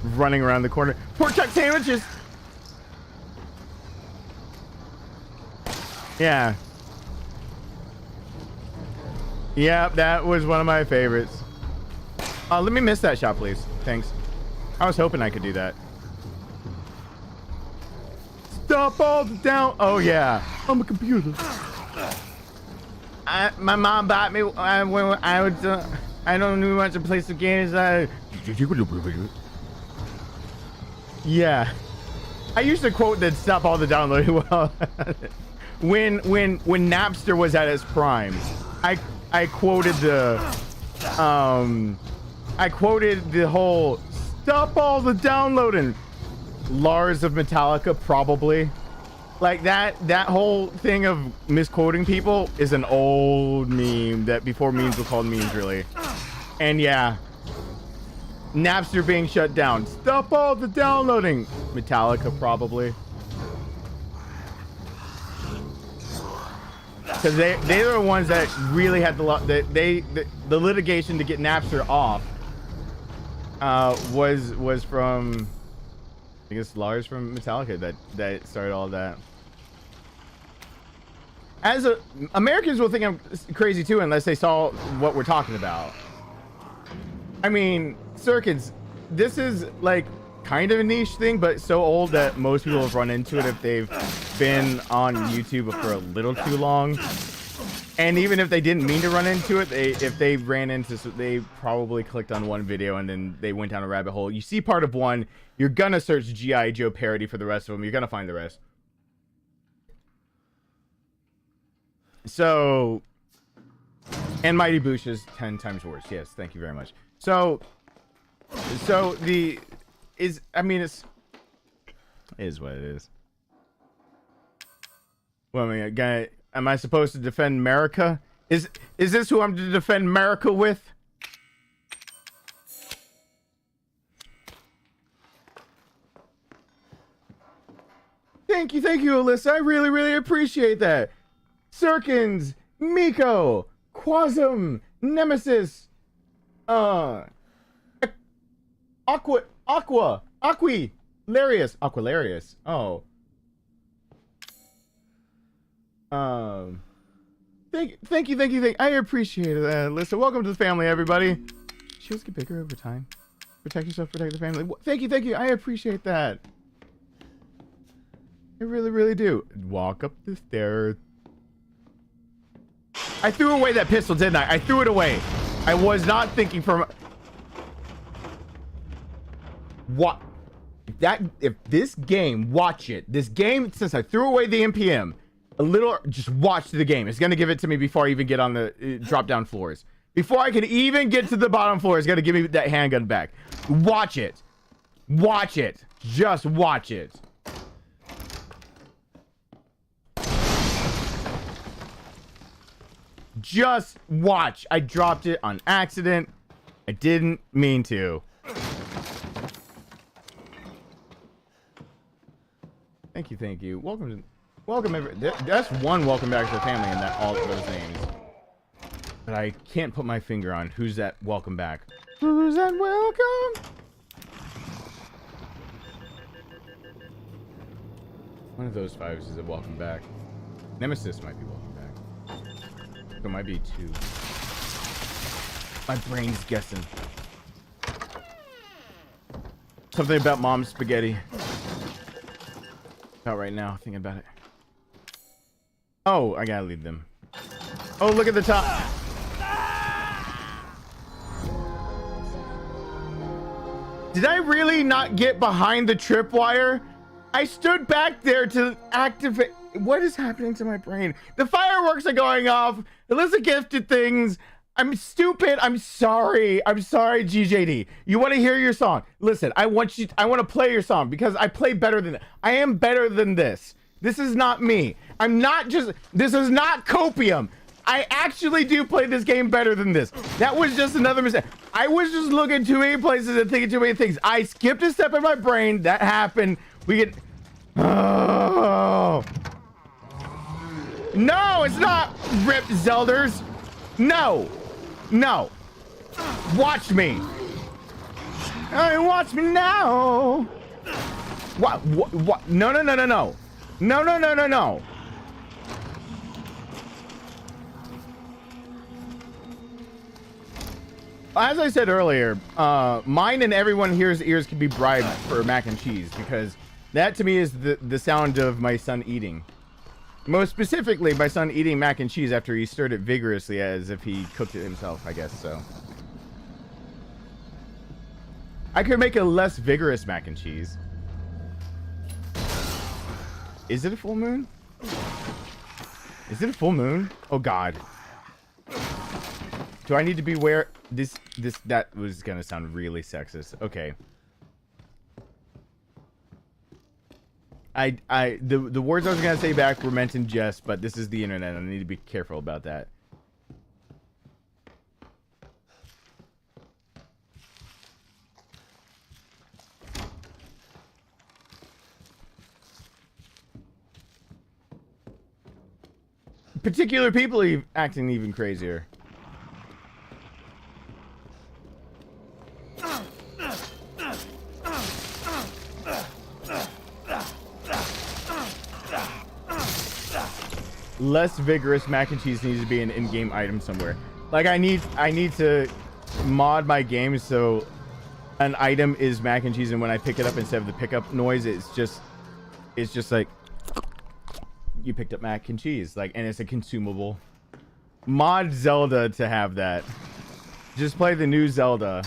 Running around the corner. Pork chop sandwiches! Yeah. Yeah, that was one of my favorites. Let me miss that shot, please. Thanks. I was hoping I could do that. Stop all the down. Oh yeah, I'm a computer. My mom bought me. I don't know much to play some games. Yeah, I used to quote that "Stop all the downloading." Well, when Napster was at its prime, I quoted the whole "Stop all the downloading." Lars of Metallica, probably. Like that whole thing of misquoting people is an old meme that before memes were called memes, really. And yeah, Napster being shut down. Stop all the downloading. Metallica, probably. Because they are the ones that really had the litigation to get Napster off was from think it's Lars from Metallica that started all that. Americans will think I'm crazy too unless they saw what we're talking about. I mean, circuits, this is like kind of a niche thing, but so old that most people have run into it if they've been on YouTube for a little too long. And even if they didn't mean to run into it, if they ran into, they probably clicked on one video and then they went down a rabbit hole. You see part of one, you're gonna search G.I. Joe parody for the rest of them. You're gonna find the rest. So, and Mighty Boosh is 10 times worse. Yes, thank you very much. So I mean, it is what it is. Well, I mean, am I supposed to defend America? Is this who I'm to defend America with? Thank you, Alyssa. I really, really appreciate that. Sirkins, Miko, Quasum, Nemesis, Aquilarius. Oh. Thank you. I appreciate that, Alyssa. Welcome to the family, everybody. Shields get bigger over time. Protect yourself, protect the family. Thank you. I appreciate that. I really, really do. Walk up the stairs. I threw away that pistol, didn't I? I threw it away. I was not thinking from... What? If this game, watch it. This game, since I threw away the NPM, just watch the game. It's going to give it to me before I even get on the drop down floors. Before I can even get to the bottom floor, it's going to give me that handgun back. Watch it. Watch it. Just watch it. Just watch. I dropped it on accident. I didn't mean to. Thank you. Welcome, that's one welcome back to the family in that all of those names. But I can't put my finger on who's that welcome back. Who's that welcome? One of those fives is a welcome back. Nemesis might be welcome back. There might be two. My brain's guessing. Something about mom's spaghetti. Not right now, thinking about it. Oh, I gotta leave them. Oh, look at the top. Did I really not get behind the tripwire? I stood back there to activate. What is happening to my brain? The fireworks are going off. Alyssa gifted things. I'm stupid. I'm sorry. GJD. You want to hear your song? Listen, I want to play your song because I play better than I am better than this. This is not me. This is not copium. I actually do play this game better than this. That was just another mistake. I was just looking too many places and thinking too many things. I skipped a step in my brain. That happened. We get... Oh. No, it's not Rip Zelders. No. Watch me. Watch me now. What? No. No. As I said earlier, mine and everyone here's ears can be bribed for mac and cheese because that to me is the sound of my son eating. Most specifically, my son eating mac and cheese after he stirred it vigorously as if he cooked it himself, I guess so. I could make a less vigorous mac and cheese. Is it a full moon? Is it a full moon? Oh God. Do I need to be aware? That was gonna sound really sexist. Okay. The words I was gonna say back were meant in jest, but this is the internet. I need to be careful about that. Particular people acting even crazier. less vigorous mac and cheese needs to be an in-game item somewhere. Like I need to mod my game so an item is mac and cheese, and when I pick it up, instead of the pickup noise, it's just like you picked up mac and cheese, like, and it's a consumable. Mod Zelda to have that. Just play the new Zelda,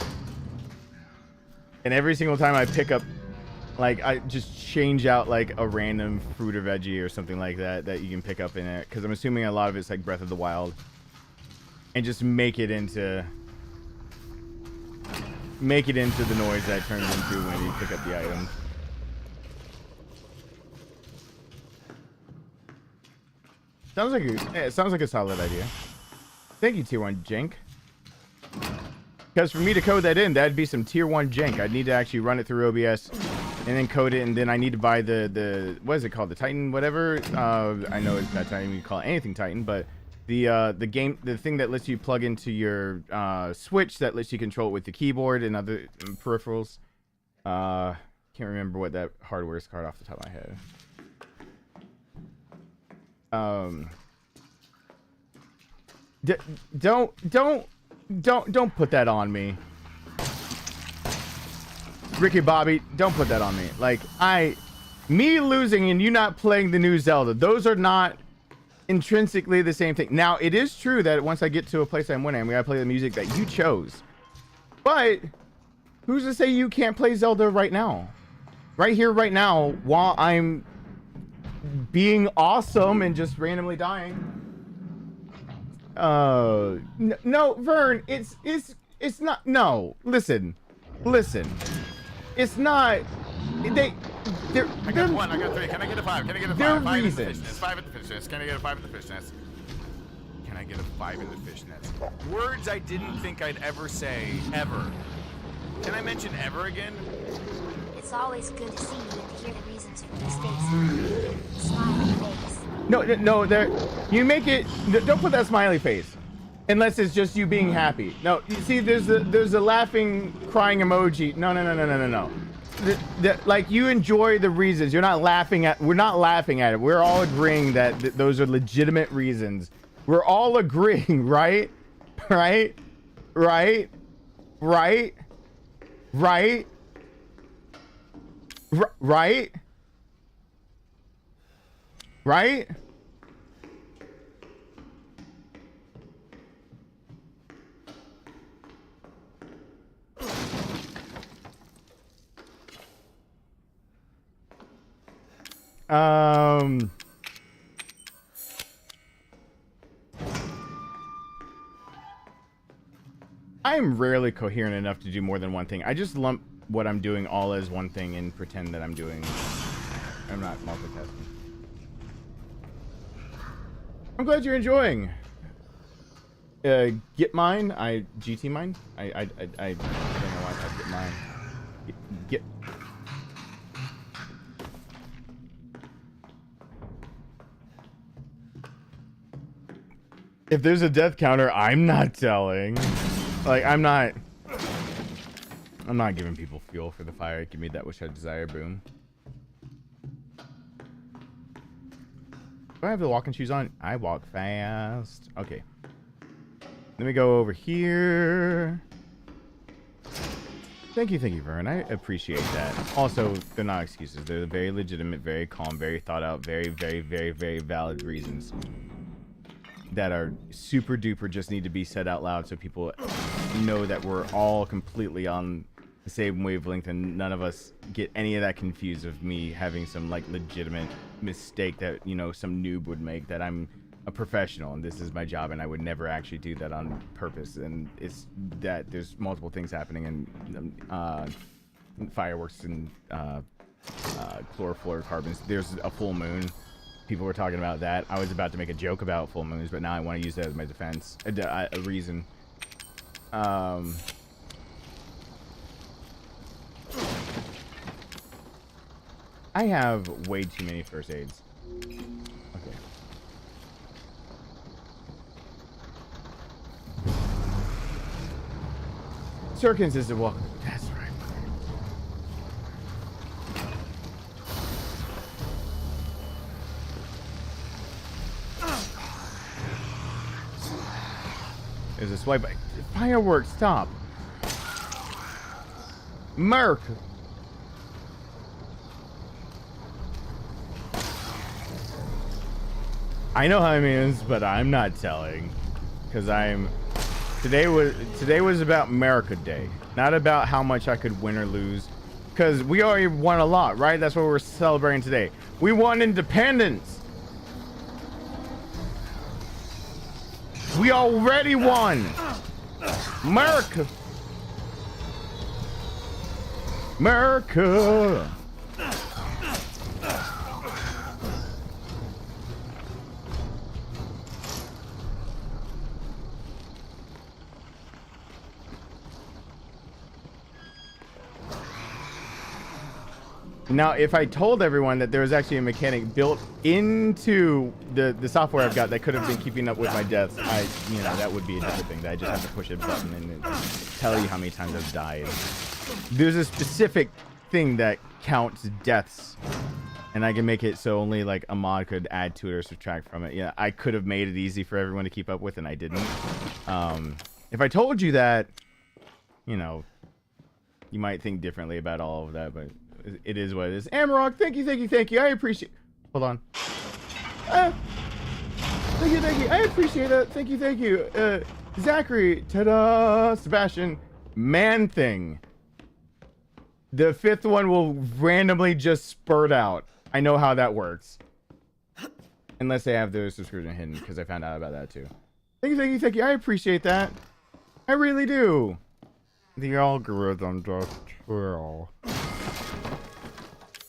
and every single time I pick up, like, I just change out like a random fruit or veggie or something like that that you can pick up in it, because I'm assuming a lot of it's like Breath of the Wild, and just make it into the noise that it turns into when you pick up the item. Sounds like a solid idea. Thank you, Tier 1 Jank. Because for me to code that in, that'd be some Tier 1 jank. I'd need to actually run it through OBS and then code it, and then I need to buy the what is it called? The Titan whatever? I know it's not Titan, you can call it anything Titan, but the thing that lets you plug into your Switch that lets you control it with the keyboard and other peripherals. Can't remember what that hardware is called off the top of my head. Don't put that on me, Ricky Bobby. Don't put that on me. Like, me losing and you not playing the new Zelda, those are not intrinsically the same thing. Now, it is true that once I get to a place I'm winning, we gotta play the music that you chose. But who's to say you can't play Zelda right now? Right here, right now, while I'm being awesome and just randomly dying. No, Vern, it's not. No, listen. It's not. I got 1, I got 3. Can I get a 5? Can I get a 5? They're 5 reasons. in the fishnets. 5 in the fishnets. Can I get a 5 in the fishnets? Can I get a 5 in the fishnets? Words I didn't think I'd ever say, ever. Can I mention ever again? It's always good to see you and to hear the reasons for mistakes. Smiley face. No, there. You make it. Don't put that smiley face, unless it's just you being happy. No, you see, there's a laughing, crying emoji. No. Like, you enjoy the reasons. You're not laughing at. We're not laughing at it. We're all agreeing that those are legitimate reasons. We're all agreeing, right? Right? I'm rarely coherent enough to do more than one thing. I just lump what I'm doing all as one thing and pretend that I'm not multitasking. I'm glad you're enjoying. Get mine. GT mine. I don't know why I get mine. Get. If there's a death counter, I'm not telling. Like, I'm not giving people fuel for the fire. Give me that which I desire. Boom. Do I have the walking shoes on? I walk fast. Okay. Let me go over here. Thank you, Vern. I appreciate that. Also, they're not excuses. They're very legitimate, very calm, very thought out, very, very, very, very valid reasons that are super duper just need to be said out loud so people know that we're all completely on the same wavelength and none of us get any of that confused of me having some like legitimate mistake that, you know, some noob would make, that I'm a professional and this is my job and I would never actually do that on purpose. And it's that there's multiple things happening and fireworks and chlorofluorocarbons. There's a full moon. People were talking about that. I was about to make a joke about full moons, but now I want to use that as my defense. A reason. I have way too many first aids. Okay. Sirkins is a welcome. That's right. There's a swipe. Fireworks, stop. Merc. I know how it means, but I'm not telling. Because today was about America Day. Not about how much I could win or lose. Because we already won a lot, right? That's what we're celebrating today. We won independence. We already won. America. America. Now, if I told everyone that there was actually a mechanic built into the software I've got that could have been keeping up with my deaths, that would be a different thing. That I just have to push a button and tell you how many times I've died. There's a specific thing that counts deaths, and I can make it so only like a mod could add to it or subtract from it. Yeah, I could have made it easy for everyone to keep up with, and I didn't. If I told you that, you might think differently about all of that, but it is what it is. Amarok, thank you. I appreciate. Hold on. Thank you. I appreciate that. Thank you. Zachary, ta-da! Sebastian, Man Thing. The fifth one will randomly just spurt out. I know how that works. Unless they have their subscription hidden, because I found out about that too. Thank you. I appreciate that. I really do. The algorithm does too.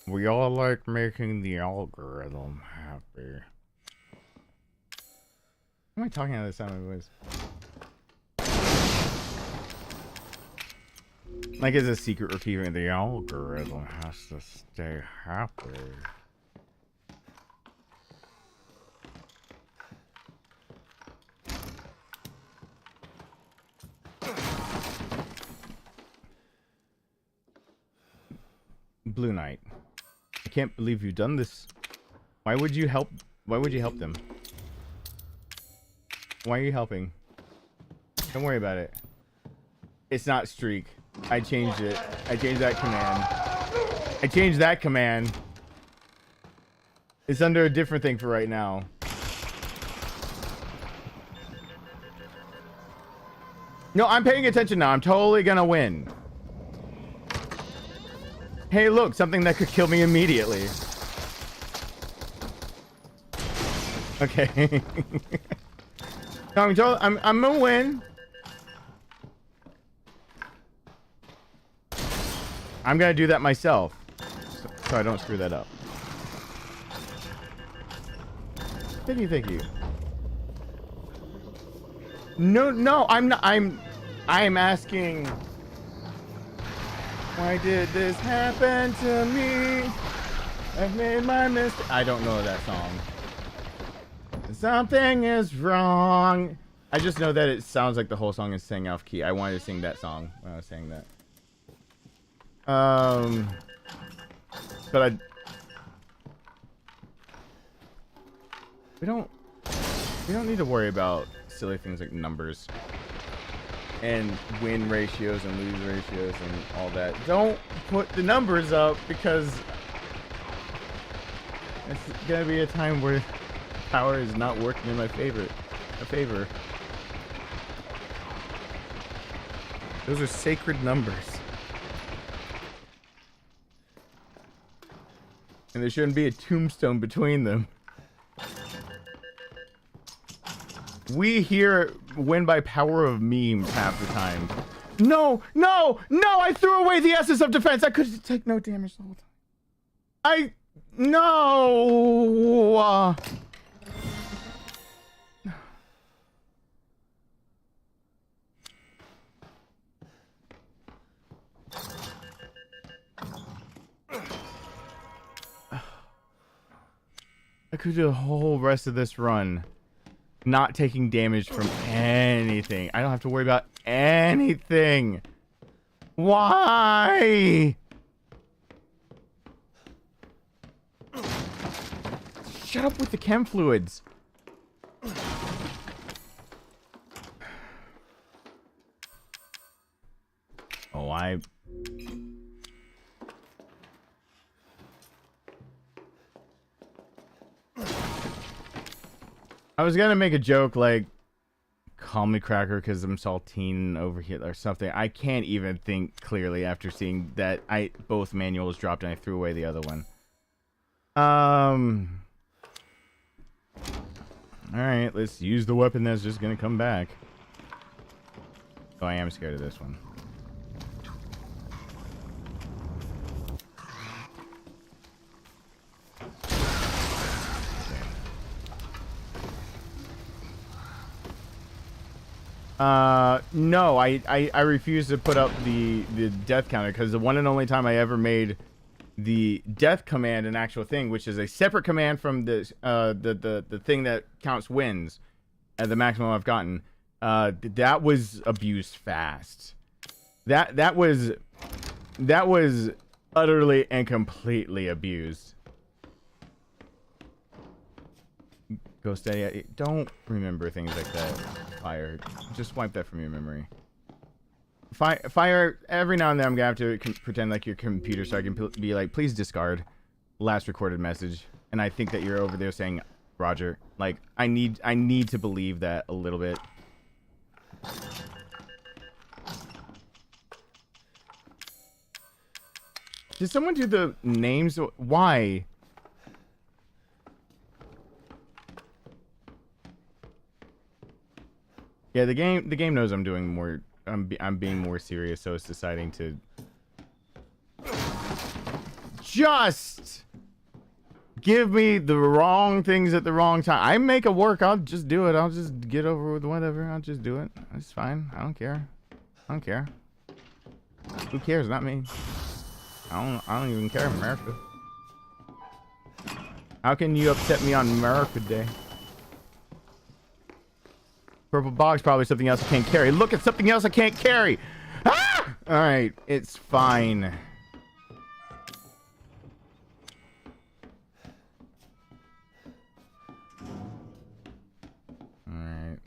We all like making the algorithm happy. Why am I talking out of the sound of my voice? Like it's a secret repeating. The algorithm has to stay happy. Blue Knight. I can't believe you've done this. Why would you help them? Why are you helping? Don't worry about it. It's not streak. I changed it. I changed that command. It's under a different thing for right now. No, I'm paying attention now. I'm totally gonna win. Hey, look, something that could kill me immediately. Okay. No, I'm gonna win. I'm gonna do that myself, so I don't screw that up. Thank you. No, I'm not. I'm asking. Why did this happen to me? I've made my mistake. I don't know that song. Something is wrong. I just know that it sounds like the whole song is sang off key. I wanted to sing that song when I was saying that. But we don't need to worry about silly things like numbers and win ratios and lose ratios and all that. Don't put the numbers up, because it's gonna be a time where power is not working in my favor. Those are sacred numbers. And there shouldn't be a tombstone between them. We here win by power of memes half the time. No! I threw away the essence of defense. I could take no damage the whole time. No! I could do the whole rest of this run not taking damage from anything. I don't have to worry about anything. Why? Shut up with the chem fluids. know. I was gonna make a joke like, call me cracker because I'm saltine over here or something. I can't even think clearly after seeing that both manuals dropped and I threw away the other one. Alright, let's use the weapon that's just gonna come back. Oh, I am scared of this one. No, I refuse to put up the death counter because the one and only time I ever made the death command an actual thing, which is a separate command from this the thing that counts wins at the maximum I've gotten, that was abused fast. That was utterly and completely abused. Go steady. Don't remember things like that. Fire. Just wipe that from your memory. Fire. Every now and then I'm gonna have to pretend like your computer so I can be like, please discard last recorded message. And I think that you're over there saying, Roger. Like, I need to believe that a little bit. Did someone do the names? Why? Yeah, the game knows I'm doing more. I'm being more serious, so it's deciding to just give me the wrong things at the wrong time. I make it work. I'll just do it. I'll just get over with whatever. I'll just do it. It's fine. I don't care. I don't care. Who cares? Not me. I don't even care. America. How can you upset me on America Day? Purple box, probably something else I can't carry. Look at something else I can't carry. Ah! All right, it's fine. All right.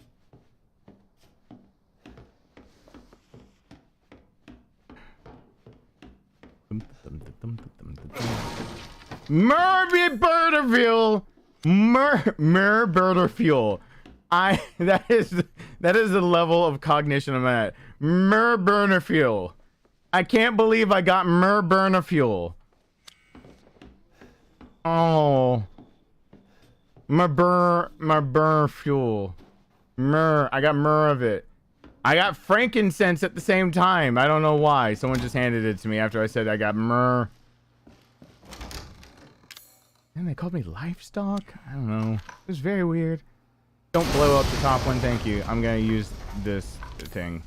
Murderville. Murderfuel. That is the level of cognition I'm at. Burner fuel. I can't believe I got burner fuel. Oh. Burn fuel. I got of it. I got frankincense at the same time. I don't know why. Someone just handed it to me after I said I got And they called me livestock? I don't know. It was very weird. Don't blow up the top one, thank you. I'm gonna use this thing.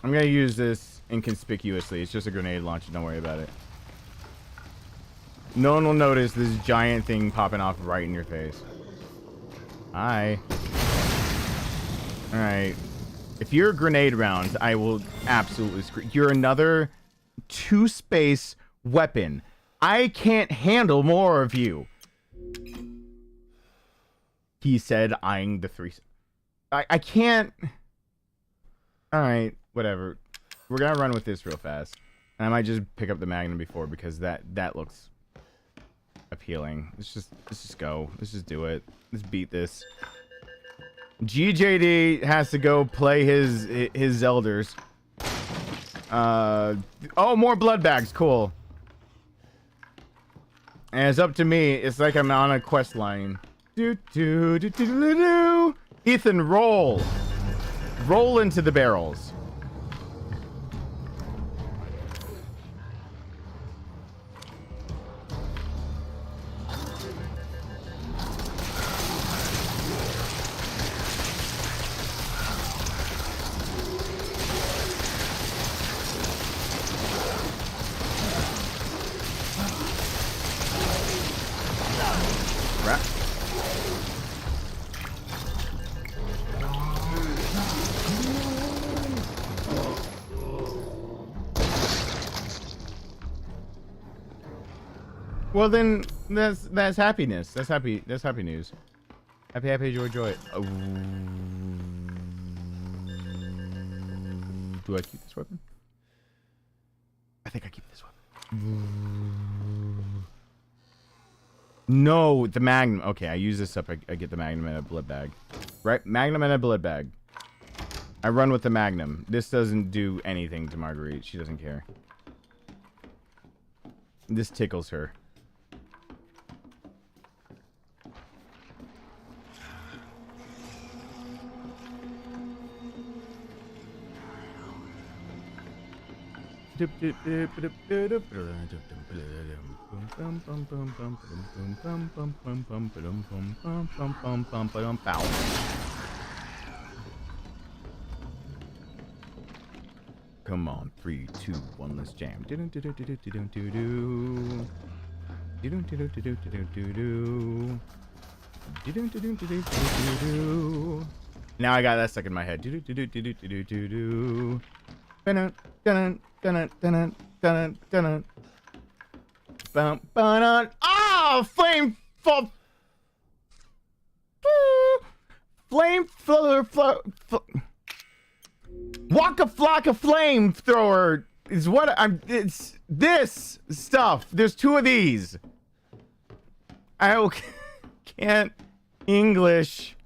I'm gonna use this inconspicuously. It's just a grenade launcher, don't worry about it. No one will notice this giant thing popping off right in your face. Hi. Alright. If you're grenade rounds, I will absolutely screw. You're another 2-space weapon. I can't handle more of you. He said, eyeing the 3. I can't. Alright, whatever. We're gonna run with this real fast. And I might just pick up the Magnum before because that looks appealing. Let's just go. Let's just do it. Let's beat this. GJD has to go play his elders. Oh, more blood bags. Cool. And it's up to me. It's like I'm on a quest line. Ethan, roll. Roll into the barrels. Well then, that's happiness. That's happy news. Happy, joy. Oh. Do I keep this weapon? I think I keep this weapon. No, the Magnum. Okay, I use this up. I get the Magnum in a blood bag. Right? Magnum in a blood bag. I run with the Magnum. This doesn't do anything to Marguerite. She doesn't care. This tickles her. Come on, 3, 2, 1, let's jam. Now I got that stuck in my head. Ah, flame fall. Flame Waka flocka flamethrower is what I'm. It's this stuff. There's 2 of these. I can't English.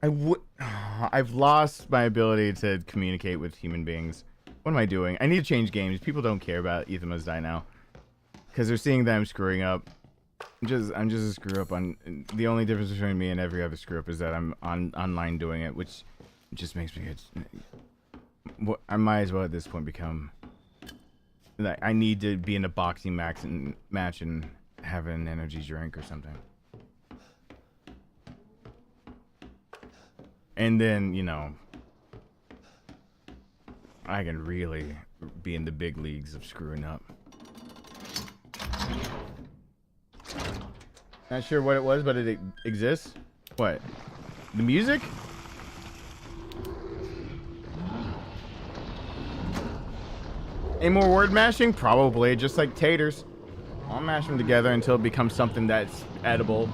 I've lost my ability to communicate with human beings. What am I doing? I need to change games. People don't care about Ethan Must Die now because they're seeing that I'm screwing up. I'm just a screw up. On the only difference between me and every other screw up is that I'm online doing it, which just makes me good. I might as well at this point become. I need to be in a boxing match and have an energy drink or something. And then, you know, I can really be in the big leagues of screwing up. Not sure what it was, but it exists. What? The music? Any more word mashing? Probably, just like taters. I'll mash them together until it becomes something that's edible,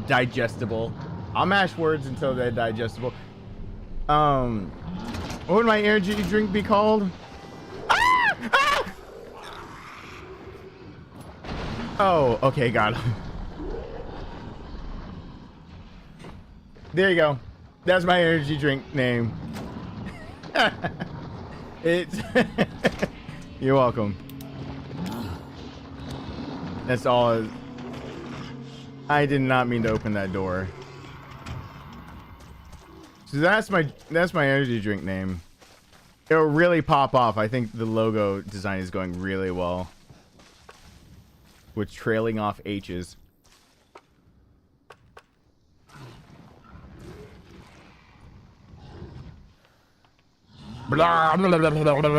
digestible. I'll mash words until they're digestible. What would my energy drink be called? Ah! Ah! Oh, okay, got it. There you go. That's my energy drink name. It's You're welcome. That's all. I did not mean to open that door. So that's my energy drink name. It'll really pop off. I think the logo design is going really well. With trailing off H's. Blah, blah, blah, blah, blah, blah.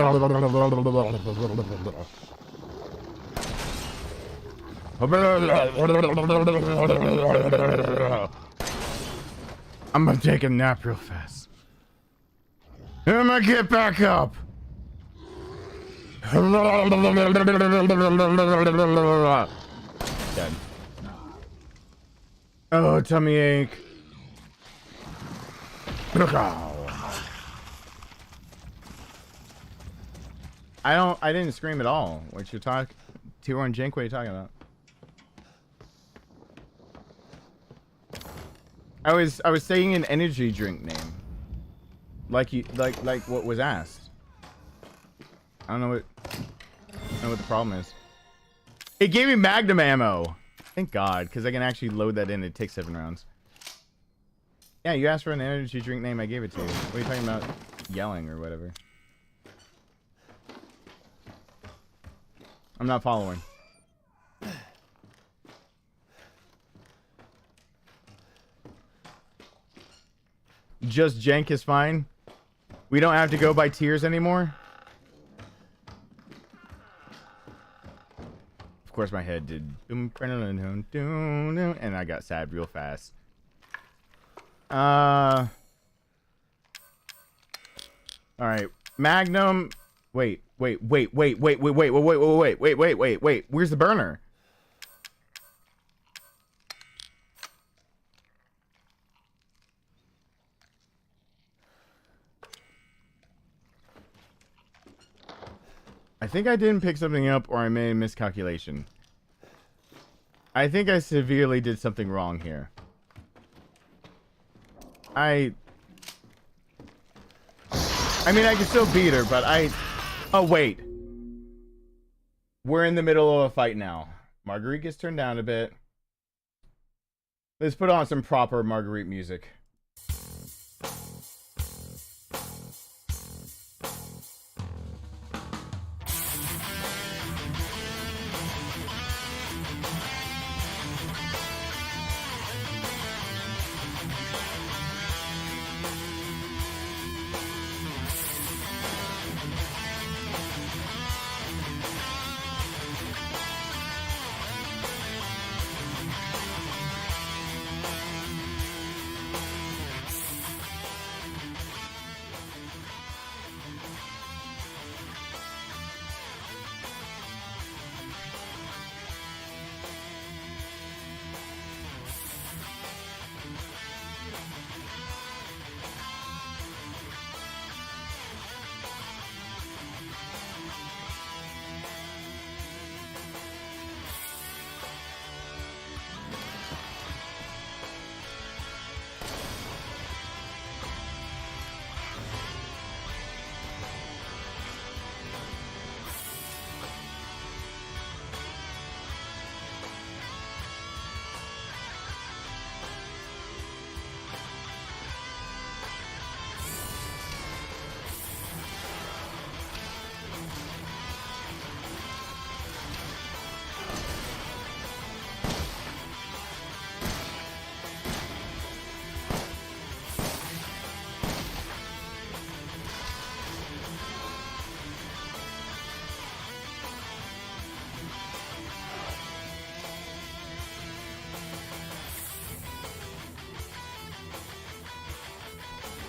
I'm gonna take a nap real fast. I'm gonna get back up. Dead. Oh, tummy ache. I didn't scream at all. What you talk? Tier 1 Jink, what are you talking about? I was saying an energy drink name. Like what was asked. I don't know what the problem is. It gave me Magnum ammo. Thank God, because I can actually load that in. It takes 7 rounds. Yeah, you asked for an energy drink name. I gave it to you. What are you talking about? Yelling or whatever. I'm not following. Just Jank is fine. We don't have to go by tiers anymore. Of course, my head did. And I got sad real fast. All right. Magnum. Wait. Where's the burner? I think I didn't pick something up, or I made a miscalculation. I think I severely did something wrong here. I mean, I can still beat her, but oh, wait. We're in the middle of a fight now. Marguerite gets turned down a bit. Let's put on some proper Marguerite music.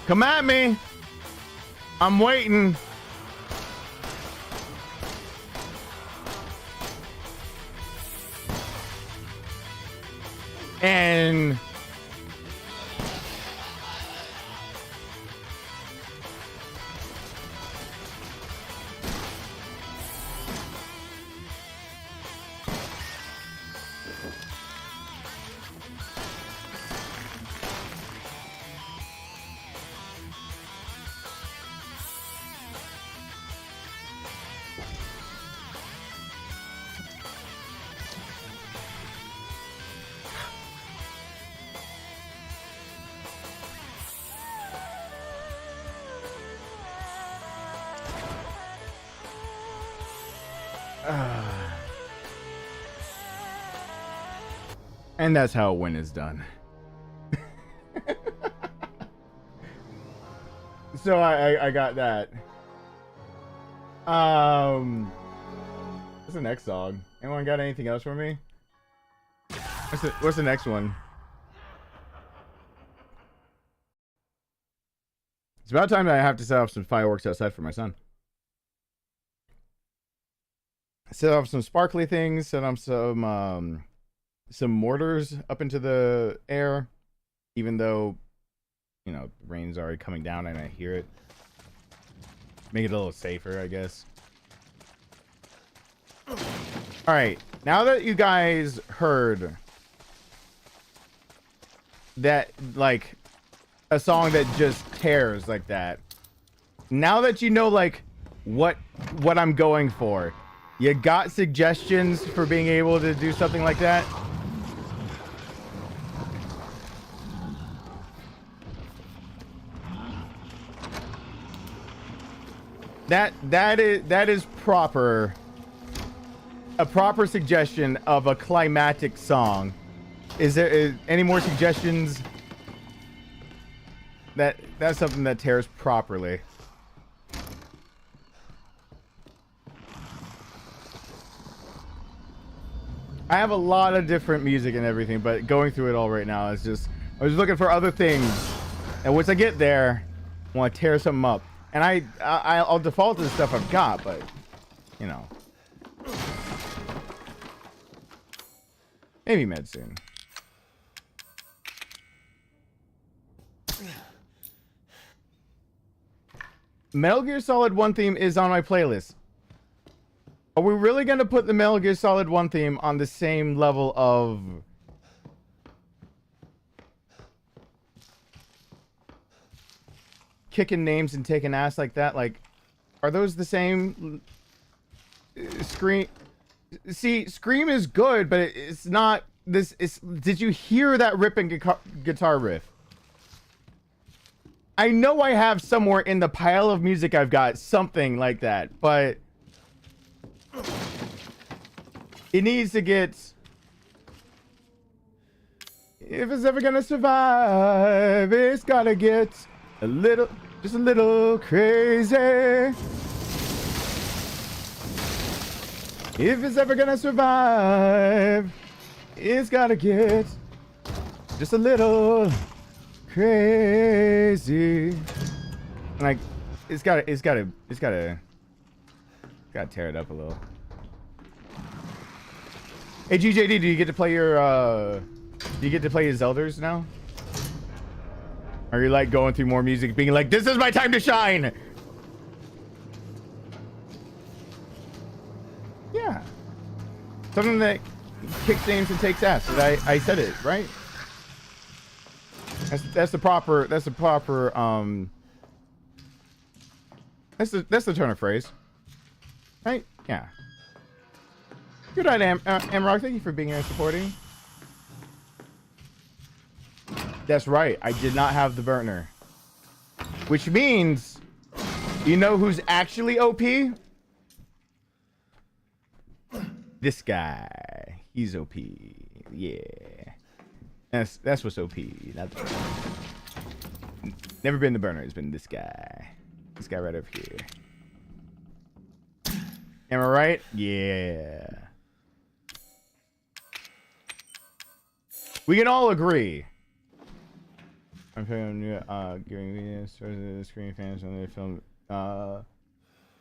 Come at me. I'm waiting. And and that's how a win is done. So I got that. What's the next song? Anyone got anything else for me? What's the next one? It's about time that I have to set off some fireworks outside for my son. Set off some sparkly things. Set off some mortars up into the air, even though, you know, the rain's already coming down and I hear it. Make it a little safer, I guess. All right, now that you guys heard that, like, a song that just tears like that, now that you know, like, what I'm going for, you got suggestions for being able to do something like that? That is proper. A proper suggestion of a climatic song. Is there any more suggestions? That's something that tears properly. I have a lot of different music and everything, but going through it all right now is just, I was looking for other things, and once I get there, I want to tear something up. And I'll default to the stuff I've got, but you know, maybe med soon. Metal Gear Solid 1 theme is on my playlist. Are we really gonna put the Metal Gear Solid 1 theme on the same level of kicking names and taking ass like that? Like, are those the same? Scream. See, Scream is good, but it's not this. It's. Did you hear that ripping guitar riff? I know I have somewhere in the pile of music I've got something like that, but it needs to get. If it's ever gonna survive, it's gotta get a little, just a little crazy. If it's ever gonna survive, it's gotta get just a little crazy. Like, it's gotta tear it up a little. Hey GJD, do you get to play your Zelders now? Are you like going through more music, being like, this is my time to shine? Yeah. Something that kicks names and takes ass. I said it, right? That's the proper that's the turn of phrase. Right? Yeah. Good night, Amrock. Thank you for being here and supporting. That's right. I did not have the burner. Which means, you know who's actually OP? This guy. He's OP. Yeah. That's what's OP. Never been the burner. It's been this guy. This guy right over here. Am I right? Yeah. We can all agree. I'm giving me the screen fans on the film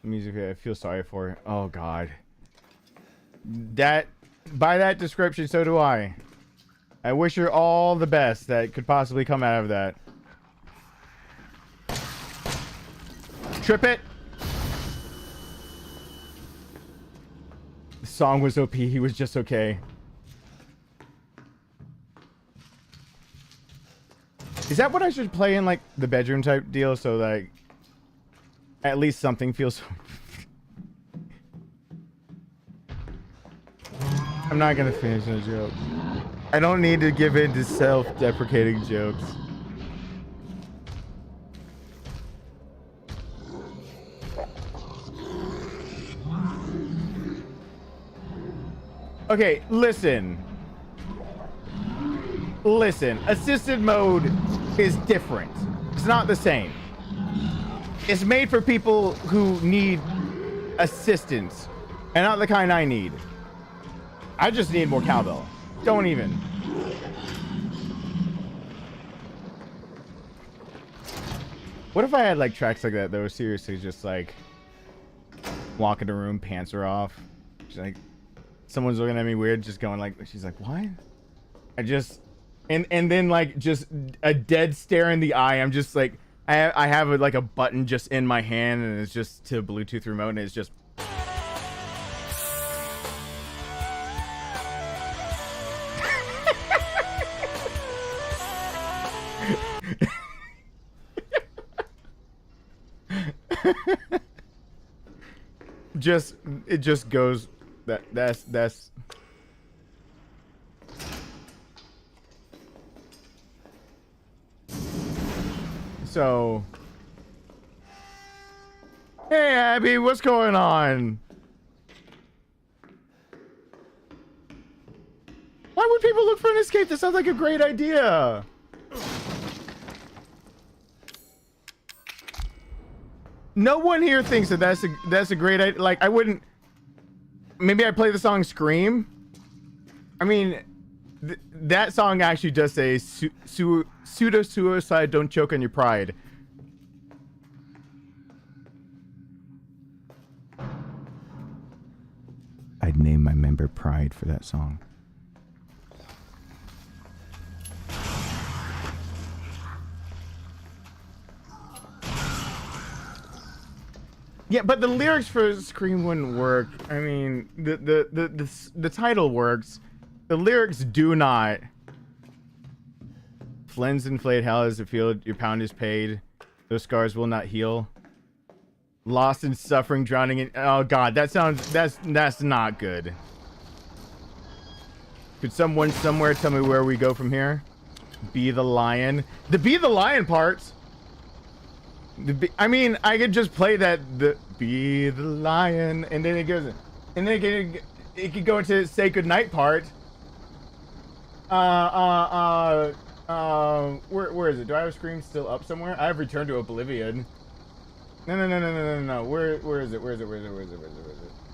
music. I feel sorry for. Oh God. That, by that description, so do I. I wish her all the best that could possibly come out of that. Trip it. The song was OP. He was just okay. Is that what I should play in, like, the bedroom type deal, so that at least something feels... I'm not gonna finish the joke. I don't need to give in to self-deprecating jokes. Okay, listen. Listen, assisted mode is different. It's not the same. It's made for people who need assistance, and not the kind I need. I just need more cowbell. Don't even. What if I had like tracks like that that were seriously just like walk in the room, pants are off. She's like, someone's looking at me weird, just going like, she's like, what? I just, and then like just a dead stare in the eye. I'm just like, I have like a button just in my hand, and it's just to Bluetooth remote, and it's just. It just goes that's so. Hey Abby, what's going on? Why would people look for an escape? That sounds like a great idea. No one here thinks that that's a great idea. Like, I wouldn't. Maybe I play the song Scream. I mean, that song actually does say pseudo suicide. Don't choke on your pride. I'd name my member Pride for that song. Yeah, but the lyrics for Scream wouldn't work. I mean, the title works. The lyrics do not. Flynn's inflated, hell is the field, your pound is paid. Those scars will not heal. Lost in suffering, drowning in... Oh god, that sounds... That's not good. Could someone somewhere tell me where we go from here? Be the lion. The be the lion parts. I mean, I could just play that, the be the lion, and then it goes, and then it could go into say goodnight part. Where is it? Do I have Scream still up somewhere? I have Return to Oblivion. No. Where is it? Where is it?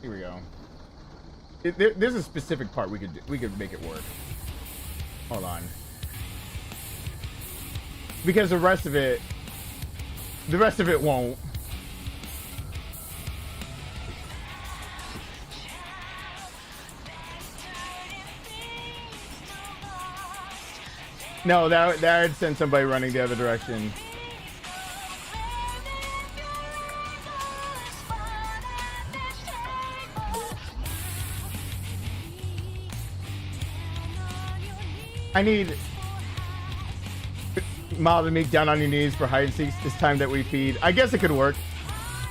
Here we go. There's a specific part we could make it work. Hold on. Because the rest of it won't. No, that would send somebody running the other direction. I need Mild and Meek down on your knees for hide and seeks. It's time that we feed. I guess it could work.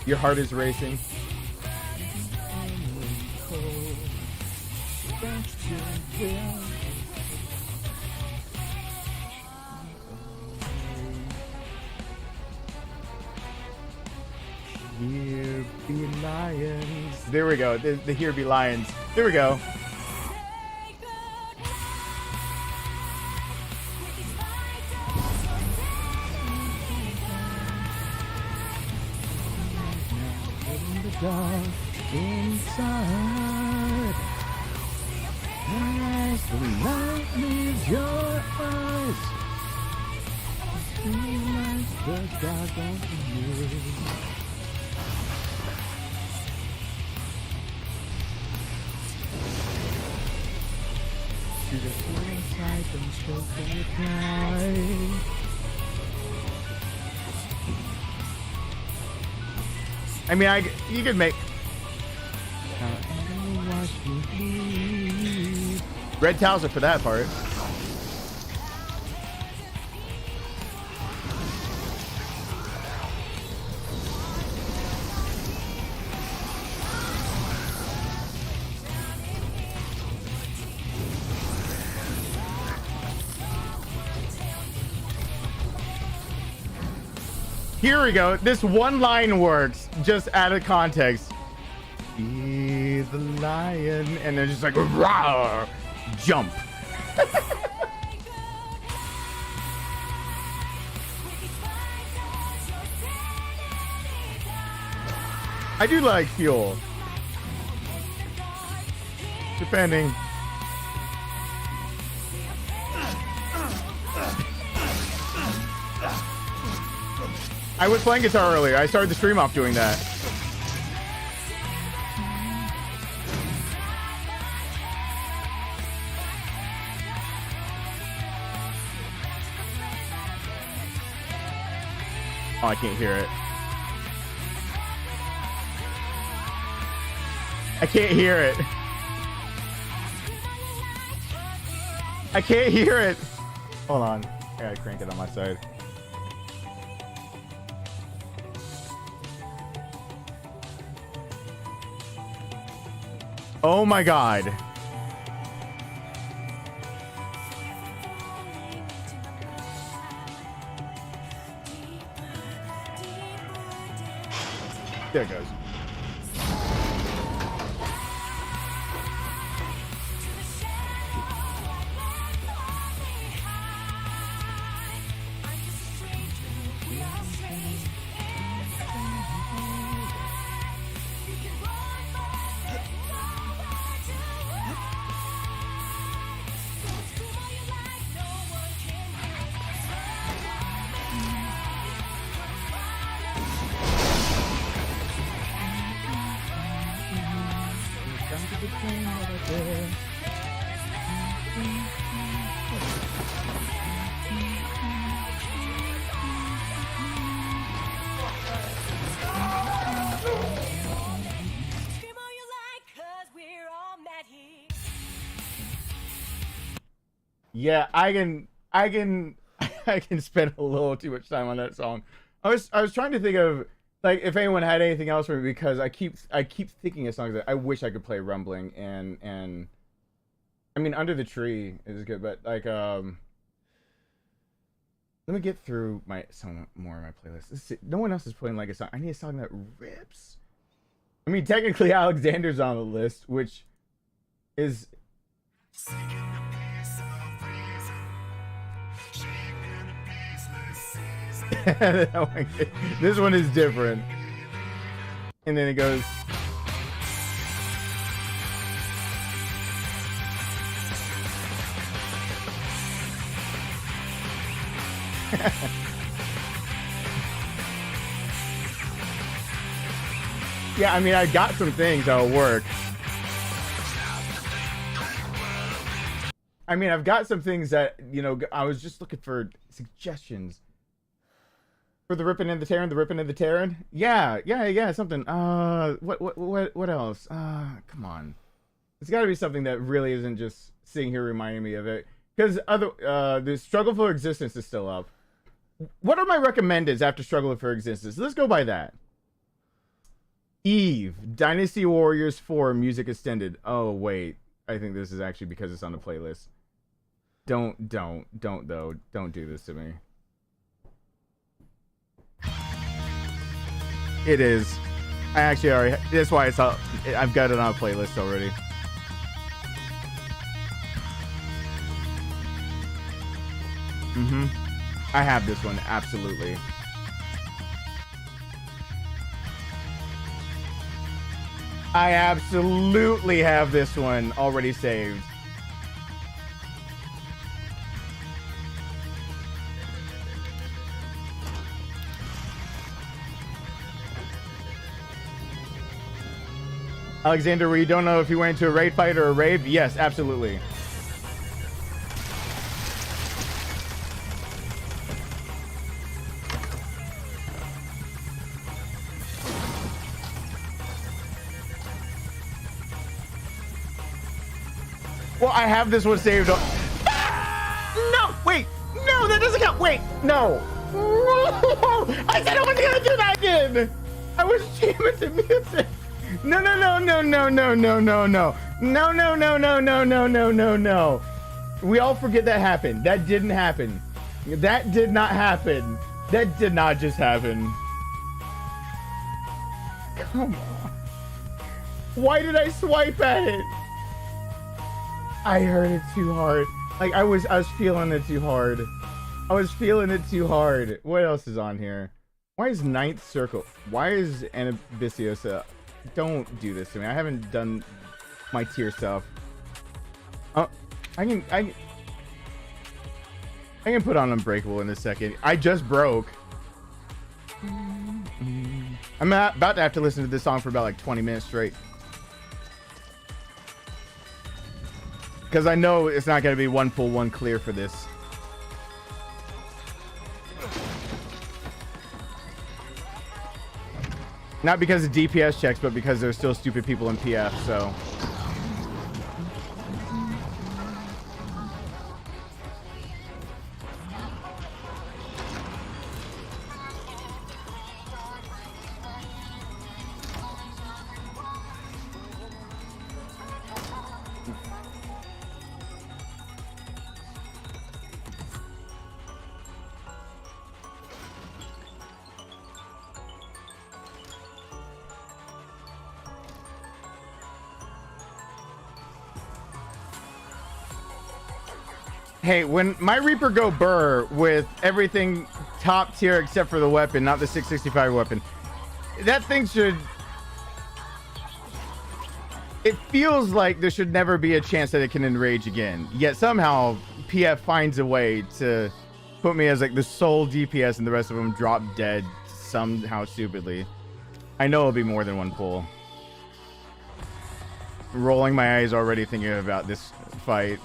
Your heart is racing. Here be lions. There we go. The here be lions. There we go. Dark inside, as the light leaves your eyes, feel like the dark of you. To the inside and choke the cry. I mean, you could make red towels are for that part. Here we go. This one line works, just out of context. Be the lion, and they're just like, rawr, jump. I do like fuel, depending. I was playing guitar earlier. I started the stream off doing that. Oh, I can't hear it. I can't hear it. I can't hear it. Hold on. I gotta crank it on my side. Oh my god. There it goes. Yeah, I can I can spend a little too much time on that song. I was trying to think of like if anyone had anything else for me, because I keep thinking of songs that I wish I could play. Rumbling and I mean Under the Tree is good, but like let me get through some more of my playlist. No one else is playing like a song. I need a song that rips. I mean, technically Alexander's on the list, which is this one is different. And then it goes yeah, I mean, I got some things that'll work. I mean, I've got some things that, you know, I was just looking for suggestions. For the ripping and the tearing, the ripping and the tearing? Yeah, something. What else? Come on. It's gotta be something that really isn't just sitting here reminding me of it. Because the Struggle for Existence is still up. What are my recommendeds after Struggle for Existence? Let's go by that. Eve, Dynasty Warriors 4 Music Extended. Oh, wait. I think this is actually because it's on the playlist. Don't though. Don't do this to me. It is. I actually already. That's why it's up. I've got it on a playlist already. I have this one, absolutely. I absolutely have this one already saved. Alexander, we don't know if you went into a raid fight or a rave. Yes, absolutely. Well, I have this one saved. No, wait, no, that doesn't count. Wait, no. I said I wasn't gonna do that again. I was jamming to music. No. We all forget that happened. That didn't happen. That did not happen. That did not just happen. Come on. Why did I swipe at it? I heard it too hard. Like I was feeling it too hard. I was feeling it too hard. What else is on here? Why is Ninth Circle? Why is Amnesia? Don't do this to me. I haven't done my tier stuff. Oh, I can put on Unbreakable in a second. I just broke. I'm about to have to listen to this song for about like 20 minutes straight. Because I know it's not going to be one full, one clear for this. Not because of DPS checks, but because there's still stupid people in PF, so. Hey, when my Reaper go burr with everything top tier except for the weapon, not the 665 weapon, that thing should... It feels like there should never be a chance that it can enrage again. Yet somehow PF finds a way to put me as like the sole DPS and the rest of them drop dead somehow stupidly. I know it'll be more than one pull. Rolling my eyes already thinking about this fight.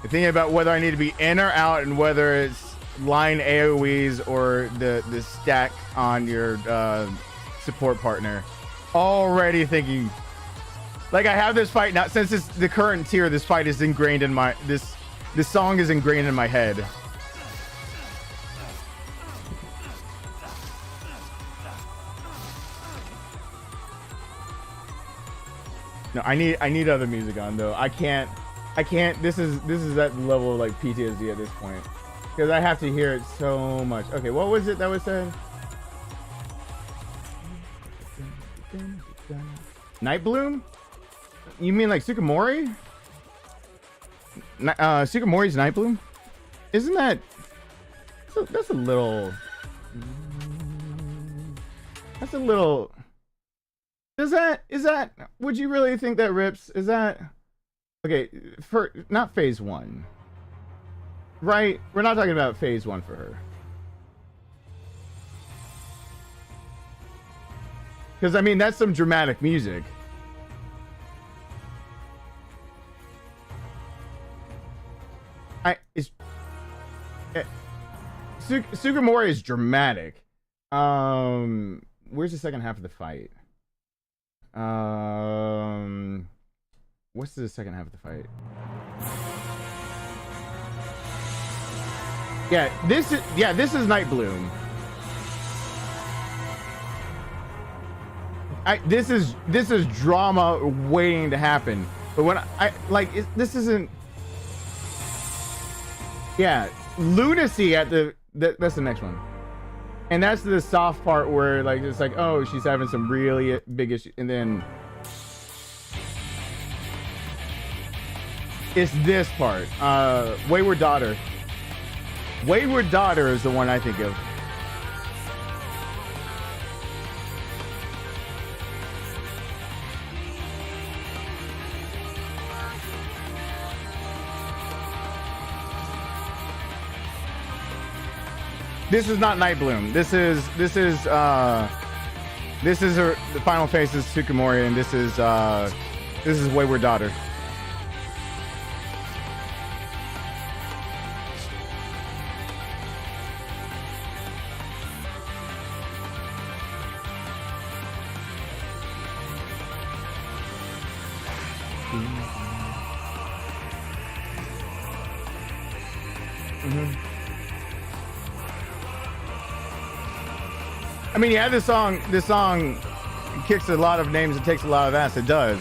Thinking about whether I need to be in or out and whether it's line AoEs or the stack on your support partner. Already thinking Like I have this fight now since it's the current tier. This fight is ingrained in my this song is ingrained in my head. No, I need other music on though. I can't. This is that level of like PTSD at this point because I have to hear it so much. Okay, what was it that was said? Night Bloom? You mean like Sukamori? Sukamori's Night Bloom? Isn't that? That's a little. That's a little. Is that? Would you really think that rips? Is that? Okay, for not phase one. Right? We're not talking about phase one for her. Because I mean that's some dramatic music. Sukamori is dramatic. Where's the second half of the fight? What's the second half of the fight? This is Night Bloom. This is drama waiting to happen. But when this isn't. Yeah, lunacy at that's the next one. And that's the soft part where like it's like, oh, she's having some really big issue, and then it's this part. Wayward Daughter. Wayward Daughter is the one I think of. This is not Night Bloom. This is the final phase is Sukamori, and this is Wayward Daughter. I mean, yeah, this song kicks a lot of names. It takes a lot of ass. It does.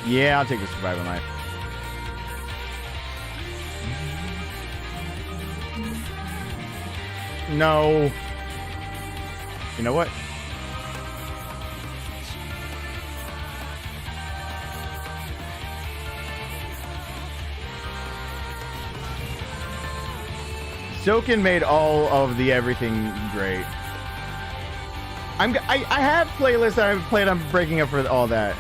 Yeah, I'll take the survival knife. No. You know what? Soken made all of the everything great. I have playlists that I've played on Breaking Up for all that.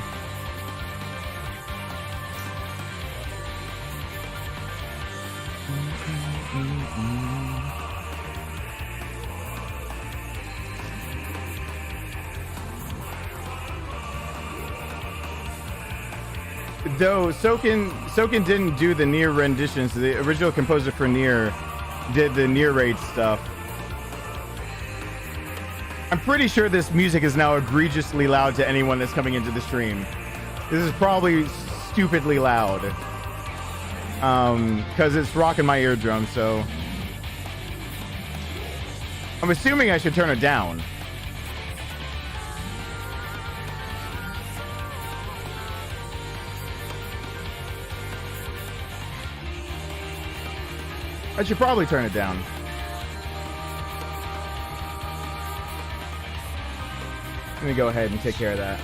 Though Soken didn't do the Nier renditions. The original composer for Nier did the Nier raid stuff. I'm pretty sure this music is now egregiously loud to anyone that's coming into the stream. This is probably stupidly loud. Because it's rocking my eardrum, so I'm assuming I should turn it down. I should probably turn it down. Let me go ahead and take care of that.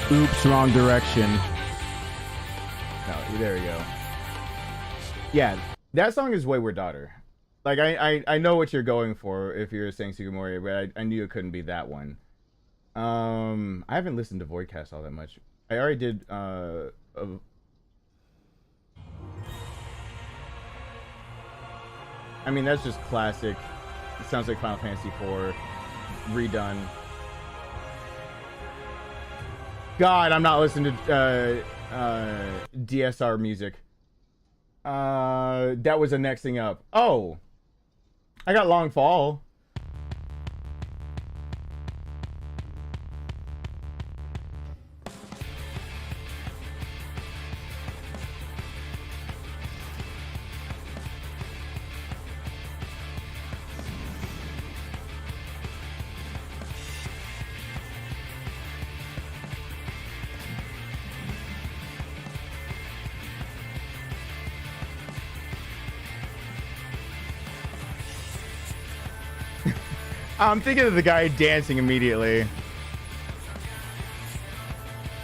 Oops, wrong direction. No, there we go. Yeah, that song is Wayward Daughter. Like, I know what you're going for if you're saying Sukamori, but I knew it couldn't be that one. I haven't listened to Voidcast all that much. I already did I mean, that's just classic. It sounds like Final Fantasy IV redone. God, I'm not listening to DSR music. That was the next thing up. Oh, I got Long Fall. I'm thinking of the guy dancing immediately.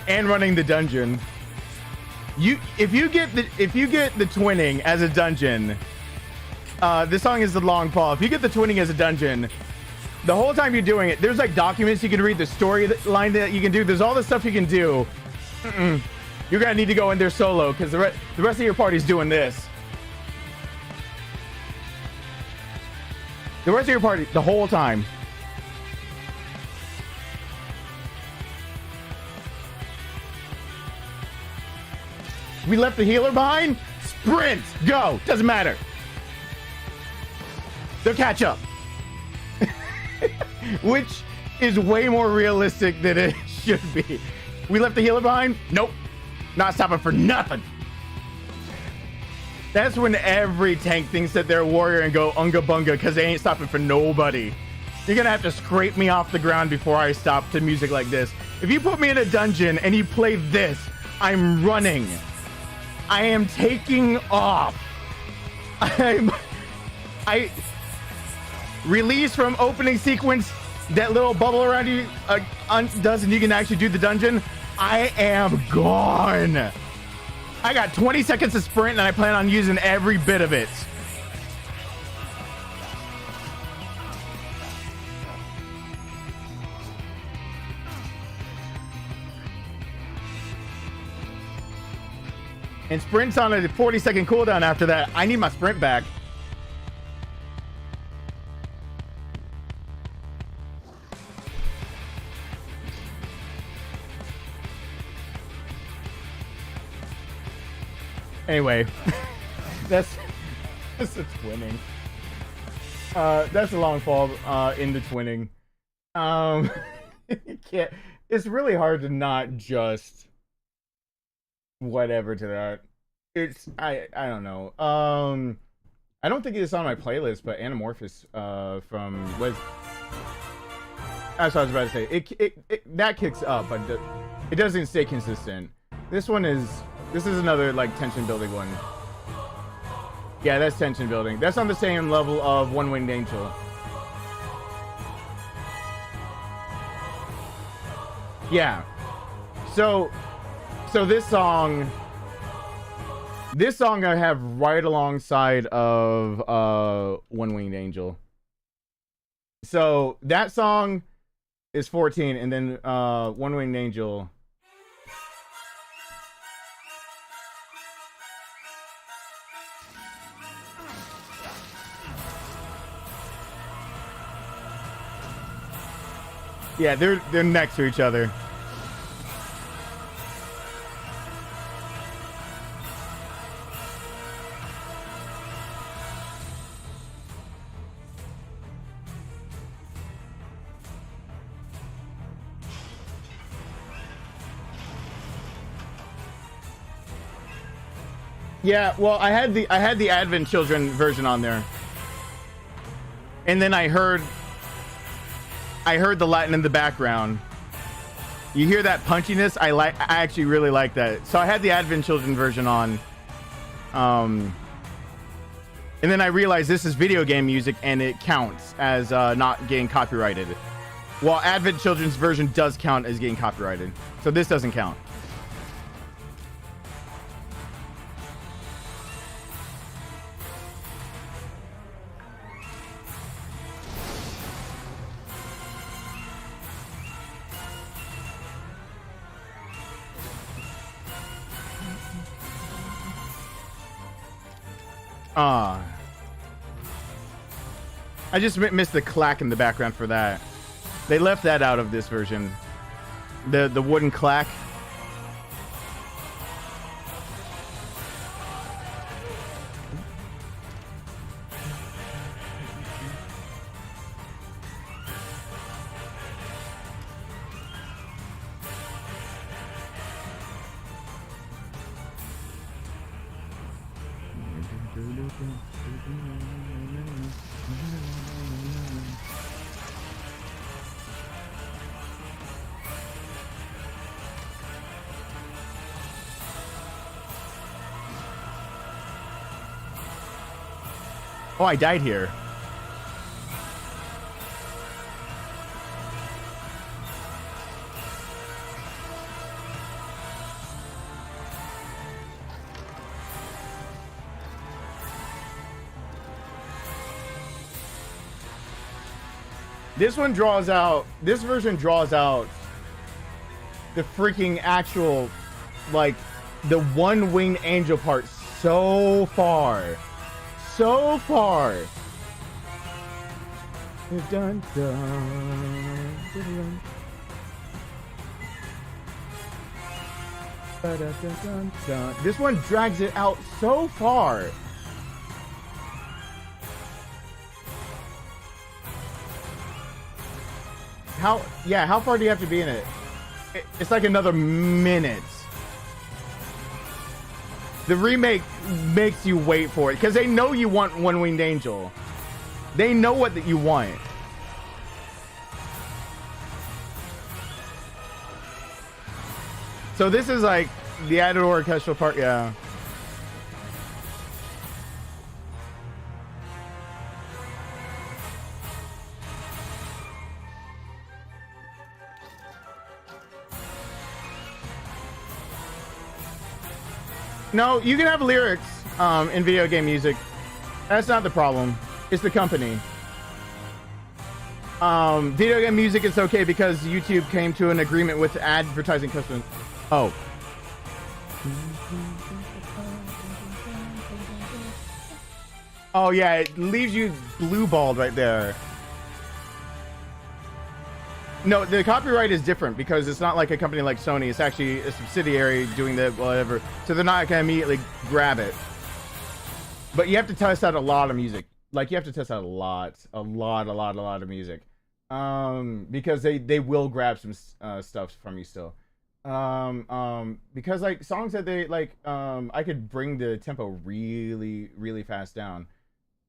And running the dungeon. If you get the twinning as a dungeon, this song is the Long Fall. If you get the twinning as a dungeon, the whole time you're doing it, there's like documents you can read, the storyline that you can do, there's all the stuff you can do. You're gonna need to go in there solo because the rest of your party's doing this. The rest of your party, the whole time. We left the healer behind? Sprint! Go! Doesn't matter. They'll catch up. Which is way more realistic than it should be. We left the healer behind? Nope. Not stopping for nothing. That's when every tank thinks that they're a warrior and go unga bunga because they ain't stopping for nobody. You're gonna have to scrape me off the ground before I stop to music like this. If you put me in a dungeon and you play this, I'm running. I am taking off. I release from opening sequence. That little bubble around you does, and you can actually do the dungeon. I am gone. I got 20 seconds to sprint, and I plan on using every bit of it. And sprint's on a 40-second cooldown after that. I need my sprint back. Anyway, that's the twinning. That's a Long Fall in the twinning. You can't. It's really hard to not just whatever to that. It's I don't know. I don't think it's on my playlist, but Anamorphous from was. That's what I was about to say. It that kicks up, but it doesn't stay consistent. This is another like tension building one. Yeah, that's tension building. That's on the same level of One Winged Angel. Yeah. So this song I have right alongside of One Winged Angel. So that song is 14, and then One Winged Angel. Yeah, they're next to each other. Yeah, well, I had the Advent Children version on there, and then I heard the Latin in the background. You hear that punchiness? I actually really like that. So I had the Advent Children version on, and then I realized this is video game music and it counts as not getting copyrighted. While Advent Children's version does count as getting copyrighted, so this doesn't count. I just missed the clack in the background for that. They left that out of this version. The wooden clack. Oh, I died here. This one draws out, this version draws out the freaking actual, like, the one-winged angel part so far. So far. Dun, dun, dun, dun. Dun, dun, dun, dun. This one drags it out so far. How far do you have to be in it? It's like another minute. The remake makes you wait for it because they know you want One-Winged Angel. They know what that you want. So this is like the added orchestral part, yeah. No, you can have lyrics in video game music. That's not the problem. It's the company. Video game music is okay because YouTube came to an agreement with advertising customers. Oh. Oh yeah, it leaves you blue-balled right there. No, the copyright is different because it's not like a company like Sony. It's actually a subsidiary doing the whatever. So they're not going to immediately grab it. But you have to test out a lot of music. Like, you have to test out a lot of music. Because they will grab some stuff from you still. Because, like, songs that they, like, I could bring the tempo really, really fast down.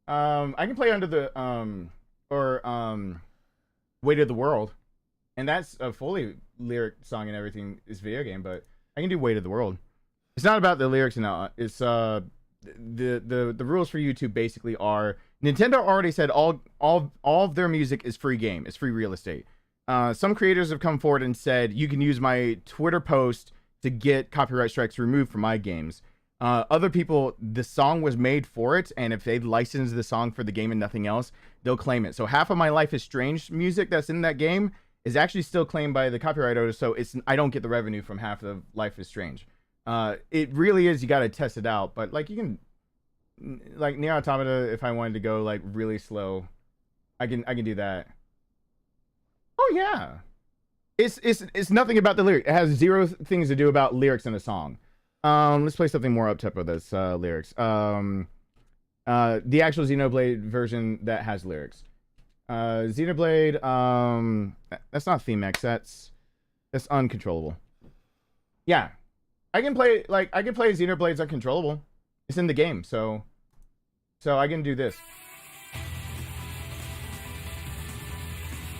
I can play Under the, Weight of the World. And that's a fully lyric song and everything is video game, but I can do Weight of the World. It's not about the lyrics now. It's the rules for YouTube basically are Nintendo already said all of their music is free game. It's free real estate. Some creators have come forward and said you can use my Twitter post to get copyright strikes removed from my games. Other people, the song was made for it, and if they license the song for the game and nothing else, they'll claim it. So half of my Life is Strange music that's in that game is actually still claimed by the copyright owner, so I don't get the revenue from half of Life is Strange. It really is, you gotta test it out, but like you can, like Nier Automata, if I wanted to go like really slow, I can do that. Oh yeah, it's nothing about the lyric. It has zero things to do about lyrics in a song. Let's play something more up tempo that's lyrics. The actual Xenoblade version that has lyrics. Xenoblade, that's not theme X, that's uncontrollable. Yeah. I can play Xenoblade's uncontrollable. It's in the game, so I can do this.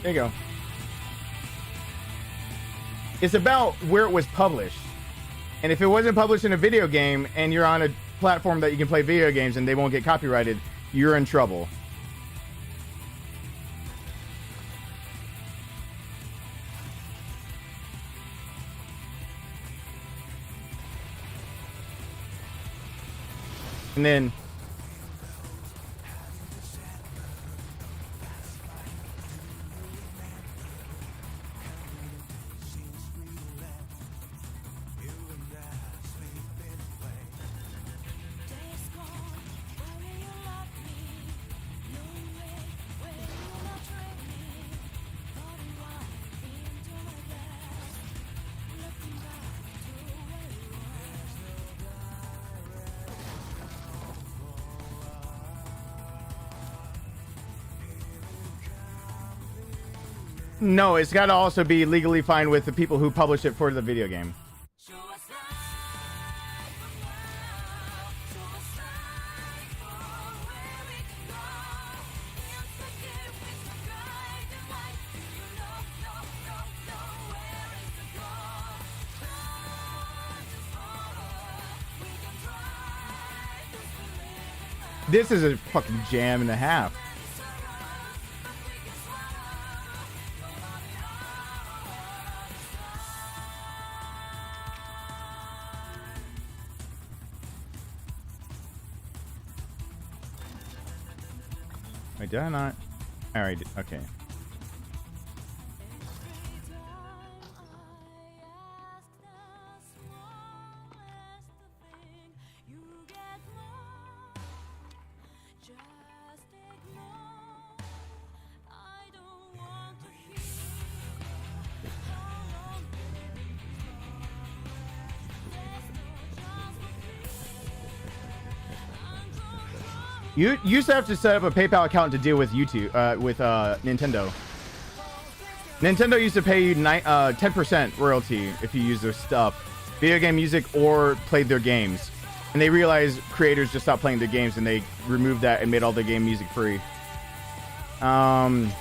There you go. It's about where it was published. And if it wasn't published in a video game and you're on a platform that you can play video games and they won't get copyrighted, you're in trouble. And then No, it's got to also be legally fine with the people who publish it for the video game. This is a fucking jam and a half. Wait, did I not? I already did. Okay. You used to have to set up a PayPal account to deal with YouTube, with Nintendo. Nintendo used to pay you 10% royalty if you use their stuff, video game music, or played their games. And they realized creators just stopped playing their games, and they removed that and made all their game music free. Unless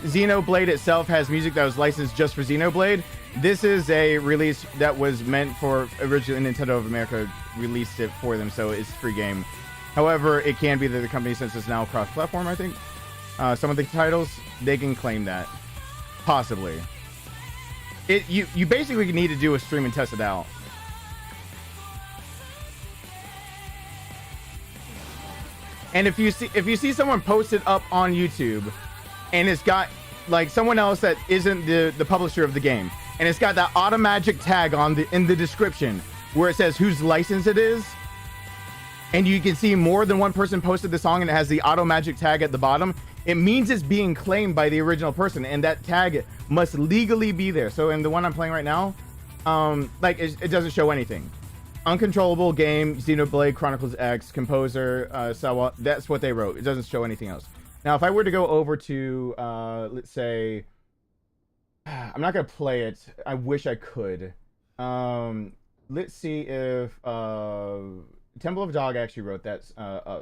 Xenoblade itself has music that was licensed just for Xenoblade, this is a release that was meant for originally Nintendo of America released it for them, so it's free game. However, it can be that the company, since it's now cross-platform, I think, some of the titles, they can claim that. Possibly. You basically need to do a stream and test it out. And if you see someone post it up on YouTube, and it's got like someone else that isn't the publisher of the game, and it's got that automagic tag in the description where it says whose license it is, and you can see more than one person posted the song and it has the automagic tag at the bottom, it means it's being claimed by the original person, and that tag must legally be there. So in the one I'm playing right now, like it doesn't show anything. Uncontrollable game, Xenoblade Chronicles X, composer, Sawa, that's what they wrote. It doesn't show anything else. Now, if I were to go over to, let's say, I'm not going to play it. I wish I could. Let's see if Temple of Dog actually wrote that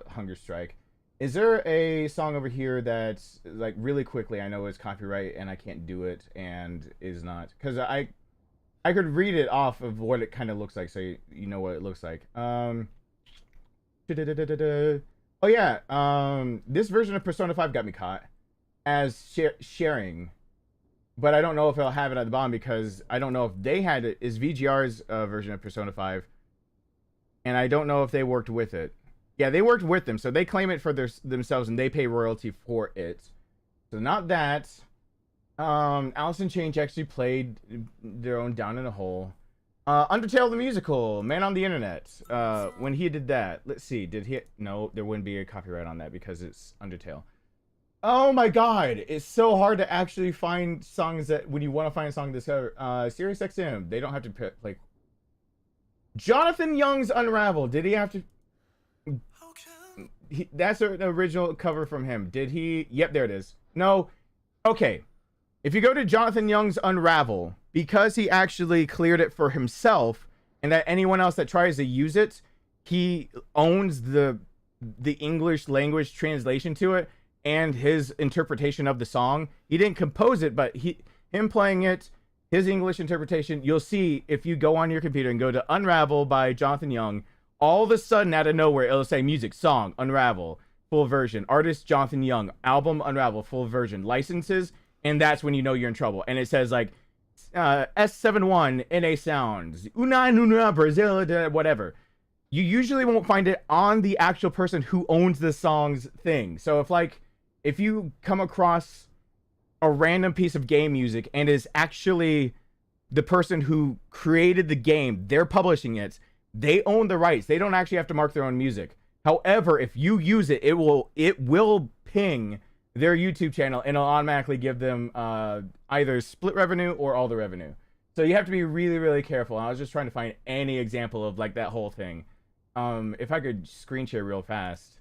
Hunger Strike. Is there a song over here that's, like, really quickly, I know it's copyright and I can't do it and is not? Because I could read it off of what it kind of looks like, so you know what it looks like. Oh yeah, this version of Persona 5 got me caught as sharing, but I don't know if I'll have it at the bottom because I don't know if they had it. Is VGR's version of Persona 5, and I don't know if they worked with it. Yeah, they worked with them, so they claim it for themselves and they pay royalty for it. So not that. Alice in Chains actually played their own Down in a Hole. Undertale the musical, Man on the Internet. When he did that, let's see, did he? No, there wouldn't be a copyright on that because it's Undertale. Oh my god, it's so hard to actually find songs that when you want to find a song this Sirius XM, they don't have to play. Jonathan Young's Unravel. Did he have to? That's an original cover from him. Did he? Yep, there it is. No. Okay. If you go to Jonathan Young's Unravel, because he actually cleared it for himself, and that anyone else that tries to use it, he owns the English language translation to it and his interpretation of the song. He didn't compose it, but him playing it, his English interpretation, you'll see if you go on your computer and go to Unravel by Jonathan Young, all of a sudden out of nowhere it'll say music, song, Unravel, full version, artist Jonathan Young, album Unravel, full version, licenses. And that's when you know you're in trouble. And it says like S71 NA Sounds, Una Brazil, whatever. You usually won't find it on the actual person who owns the song's thing. So if you come across a random piece of game music and is actually the person who created the game, they're publishing it, they own the rights. They don't actually have to mark their own music. However, if you use it, it will ping their YouTube channel and it'll automatically give them either split revenue or all the revenue. So you have to be really, really careful. I was just trying to find any example of like that whole thing. If I could screen share real fast.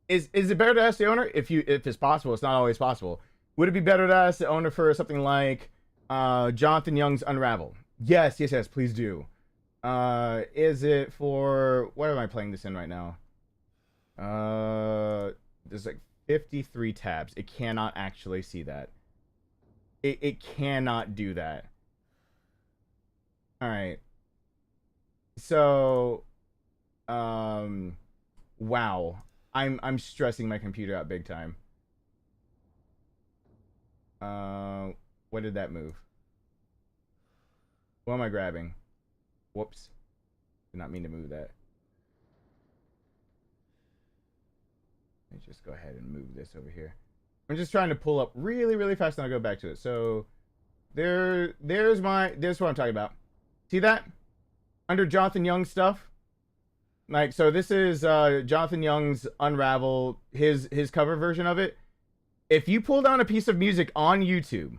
is it better to ask the owner if it's possible? It's not always possible. Would it be better to ask the owner for something like Jonathan Young's Unravel? Yes, please do. Is it for, what am I playing this in right now? There's like 53 tabs. It cannot actually see that. It cannot do that. All right. So, wow. I'm stressing my computer out big time. What did that move? What am I grabbing? Whoops. Did not mean to move that. Let me just go ahead and move this over here. I'm just trying to pull up really, really fast and I'll go back to it. So there's what I'm talking about. See that? Under Jonathan Young stuff. Like, so this is Jonathan Young's Unravel, his cover version of it. If you pull down a piece of music on YouTube,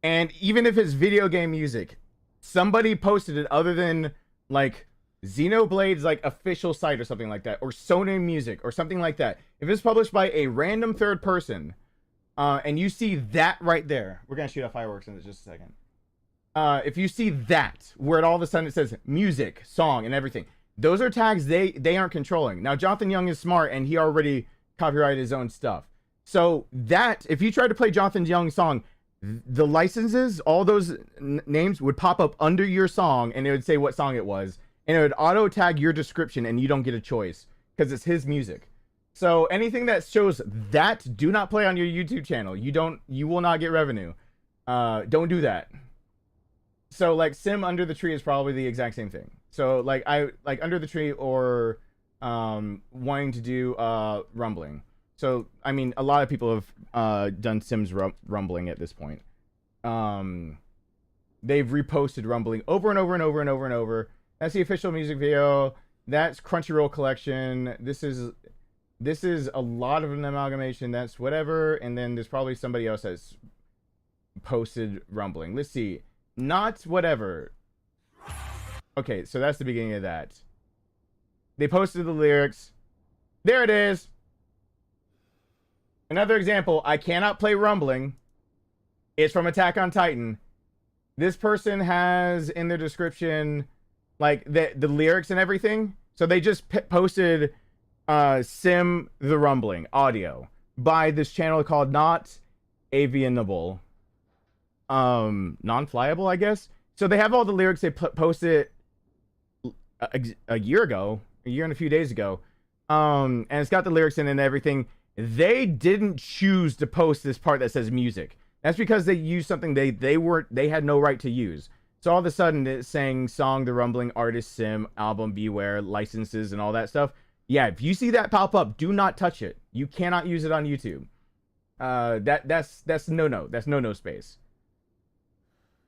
and even if it's video game music, somebody posted it other than like Xenoblade's like official site or something like that, or Sony Music or something like that. If it's published by a random third person, and you see that right there, we're gonna shoot off fireworks in just a second. If you see that, where it all of a sudden it says music, song, and everything, those are tags they aren't controlling. Now Jonathan Young is smart and he already copyrighted his own stuff. So that, if you try to play Jonathan Young's song, the licenses, all those names would pop up under your song and it would say what song it was. And it would auto tag your description and you don't get a choice because it's his music. So anything that shows that, do not play on your YouTube channel. You will not get revenue. Don't do that. So like Sim Under the Tree is probably the exact same thing. So like Under the Tree or wanting to do Rumbling. So I mean a lot of people have done Sim's Rumbling at this point. They've reposted Rumbling over and over and over and over and over. That's the official music video. That's Crunchyroll collection. This is a lot of an amalgamation. That's whatever. And then there's probably somebody else that's posted Rumbling. Let's see. Not whatever. Okay, so that's the beginning of that. They posted the lyrics. There it is. Another example. I cannot play Rumbling. It's from Attack on Titan. This person has in their description like the lyrics and everything. So they just posted Sim the Rumbling audio by this channel called Not Avianable. Non-flyable, I guess. So they have all the lyrics. They posted a year and a few days ago. And it's got the lyrics in and everything. They didn't choose to post this part that says music. That's because they used something they had no right to use. So all of a sudden it's saying song, the Rumbling, artist, Sim, album, beware, licenses, and all that stuff. Yeah, if you see that pop up, do not touch it. You cannot use it on YouTube. That's no. That's no space.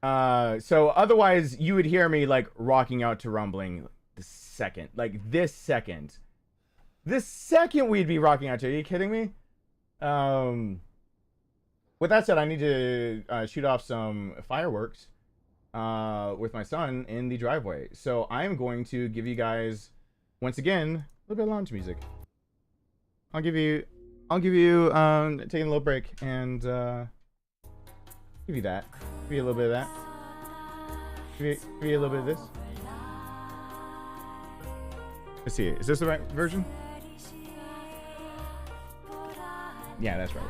So otherwise you would hear me like rocking out to Rumbling this second we'd be rocking out to. Are you kidding me? With that said, I need to shoot off some fireworks with my son in the driveway. So I'm going to give you guys once again a little bit of launch music. I'll give you taking a little break and give you that. Give you a little bit of that. Give you a little bit of this. Let's see. Is this the right version? Yeah, that's right.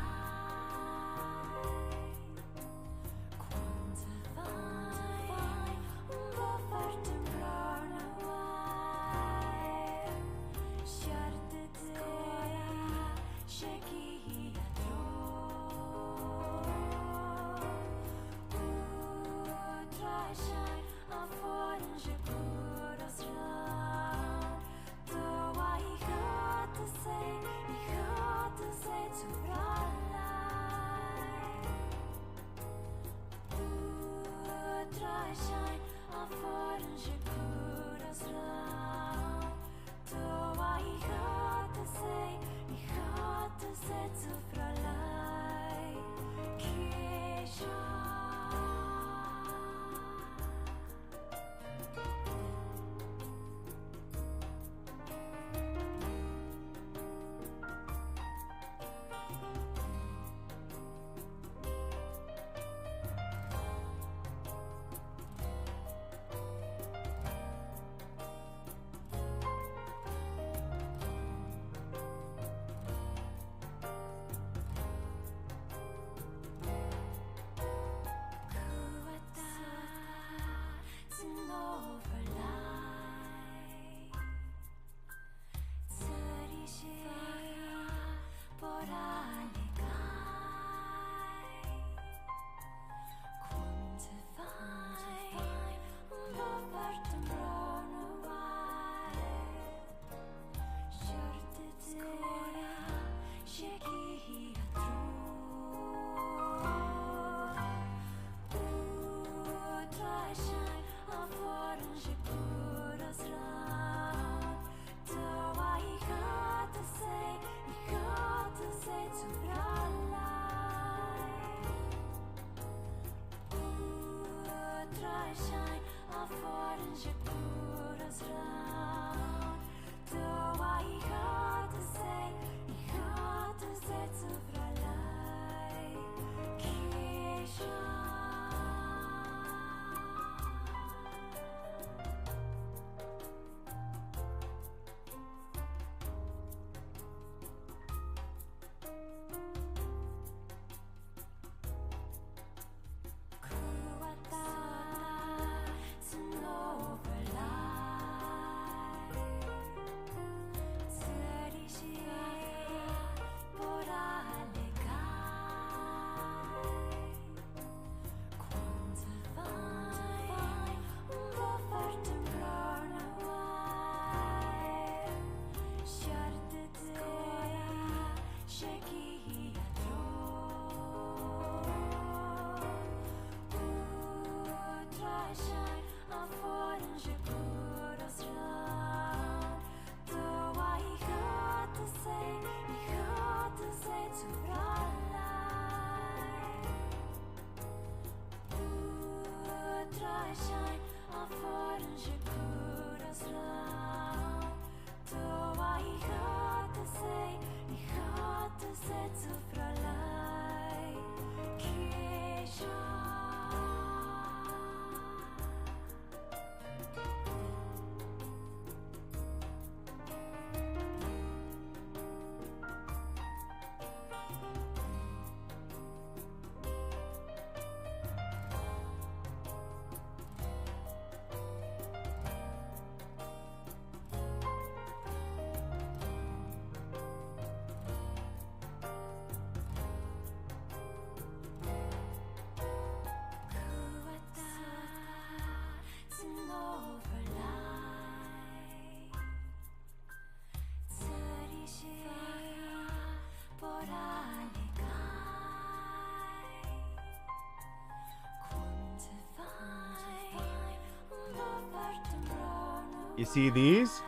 You see these?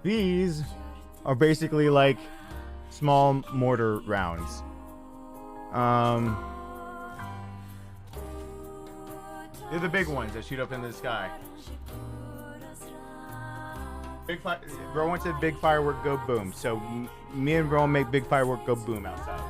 These are basically like small mortar rounds. They're the big ones that shoot up into the sky. Rowan said big firework go boom. So me and Rowan make big firework go boom outside.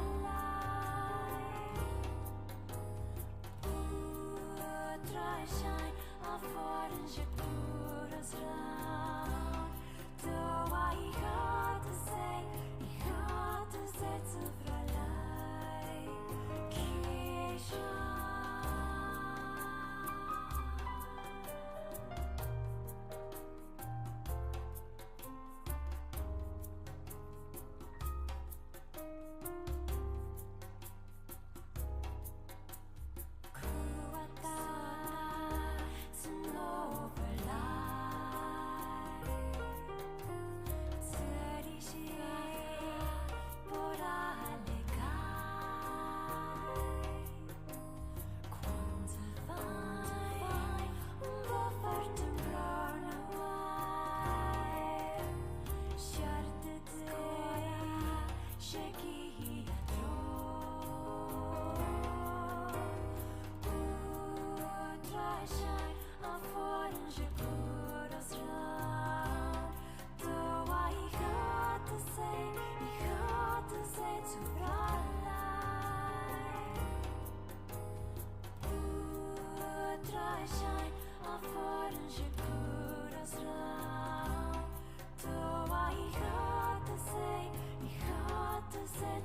Say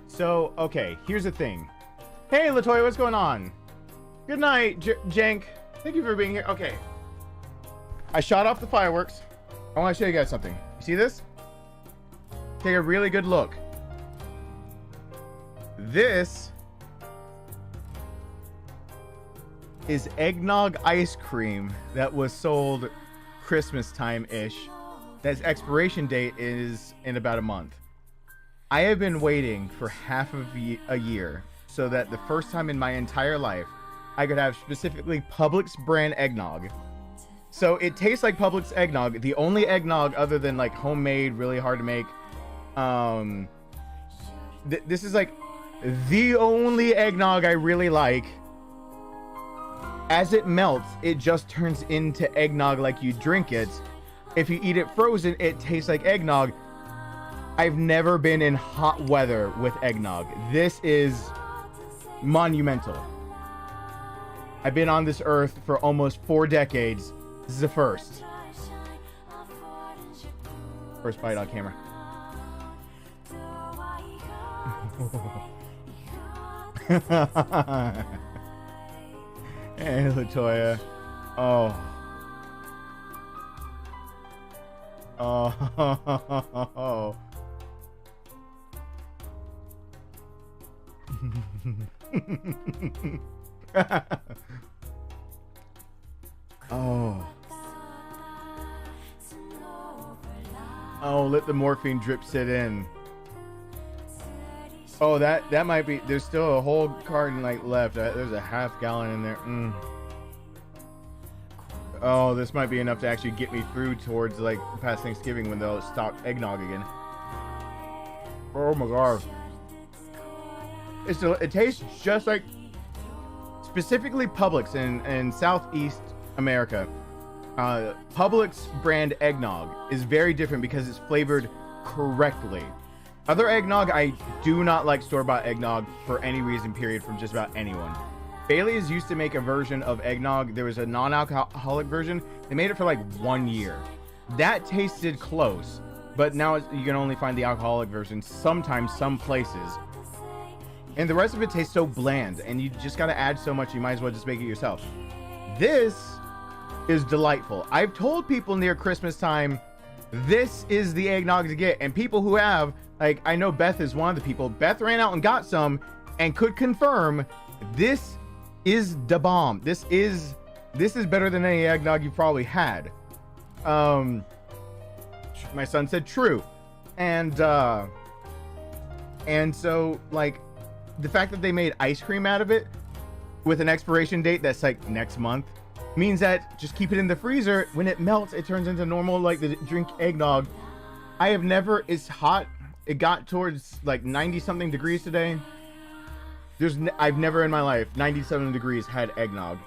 So, okay, here's the thing. Hey, Latoya, what's going on? Good night, Jank. Thank you for being here. Okay. I shot off the fireworks. I want to show you guys something. You see this? Take a really good look. This is eggnog ice cream that was sold Christmas time-ish. That's expiration date is in about a month. I have been waiting for half of a year so that the first time in my entire life I could have specifically Publix brand eggnog. So it tastes like Publix eggnog. The only eggnog other than like homemade, really hard to make. This is like the only eggnog I really like. As it melts, it just turns into eggnog like you drink it. If you eat it frozen, it tastes like eggnog. I've never been in hot weather with eggnog. This is monumental. I've been on this earth for almost 4 decades. This is the first. First bite on camera. Hey, Latoya. Oh. Oh. Oh. Oh, let the morphine drip sit in. Oh, that might be. There's still a whole carton like left. There's a half gallon in there. Oh, this might be enough to actually get me through towards like past Thanksgiving when they'll stock eggnog again. Oh my god. It tastes just like specifically Publix in Southeast America. Publix brand eggnog is very different because it's flavored correctly. Other eggnog, I do not like store-bought eggnog for any reason, period, from just about anyone. Bailey's used to make a version of eggnog. There was a non-alcoholic version. They made it for like 1 year. That tasted close, but now you can only find the alcoholic version sometimes, some places. And the rest of it tastes so bland, and you just got to add so much, you might as well just make it yourself. This is delightful. I've told people near Christmas time, this is the eggnog to get. And people who have, like, I know Beth is one of the people. Beth ran out and got some and could confirm this is the bomb. This is better than any eggnog you've probably had. My son said true. And so, like, the fact that they made ice cream out of it with an expiration date that's like next month means that just keep it in the freezer. When it melts, it turns into normal, like the drink eggnog. I have never, it's hot. It got towards like 90 something degrees today. I've never in my life 97 degrees had eggnog.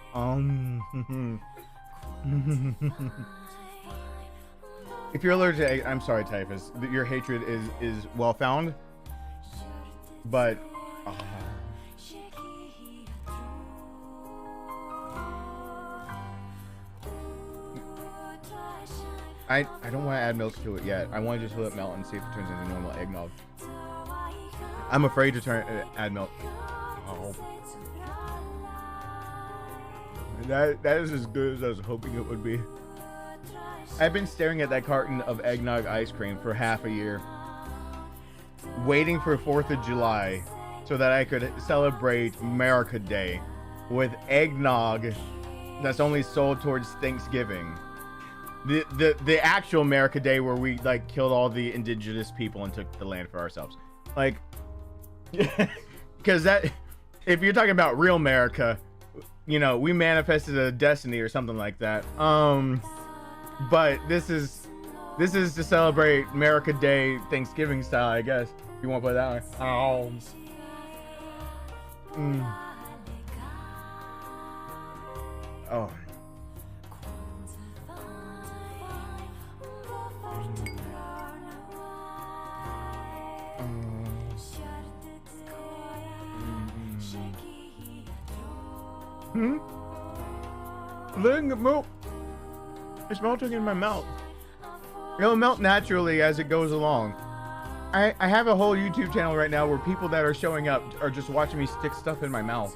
If you're allergic to egg, I'm sorry, Typhus. Your hatred is well found, but I don't want to add milk to it yet. I want to just let it melt and see if it turns into normal eggnog. I'm afraid to add milk. Oh. That is as good as I was hoping it would be. I've been staring at that carton of eggnog ice cream for half a year, waiting for 4th of July so that I could celebrate America Day with eggnog that's only sold towards Thanksgiving. The actual America Day where we like killed all the indigenous people and took the land for ourselves. Like, because that, if you're talking about real America, you know, we manifested a destiny or something like that. But this is to celebrate America Day Thanksgiving style, I guess. If you want to put it that way. Oh. Letting it melt. It's melting in my mouth. It'll melt naturally as it goes along. I have a whole YouTube channel right now where people that are showing up are just watching me stick stuff in my mouth.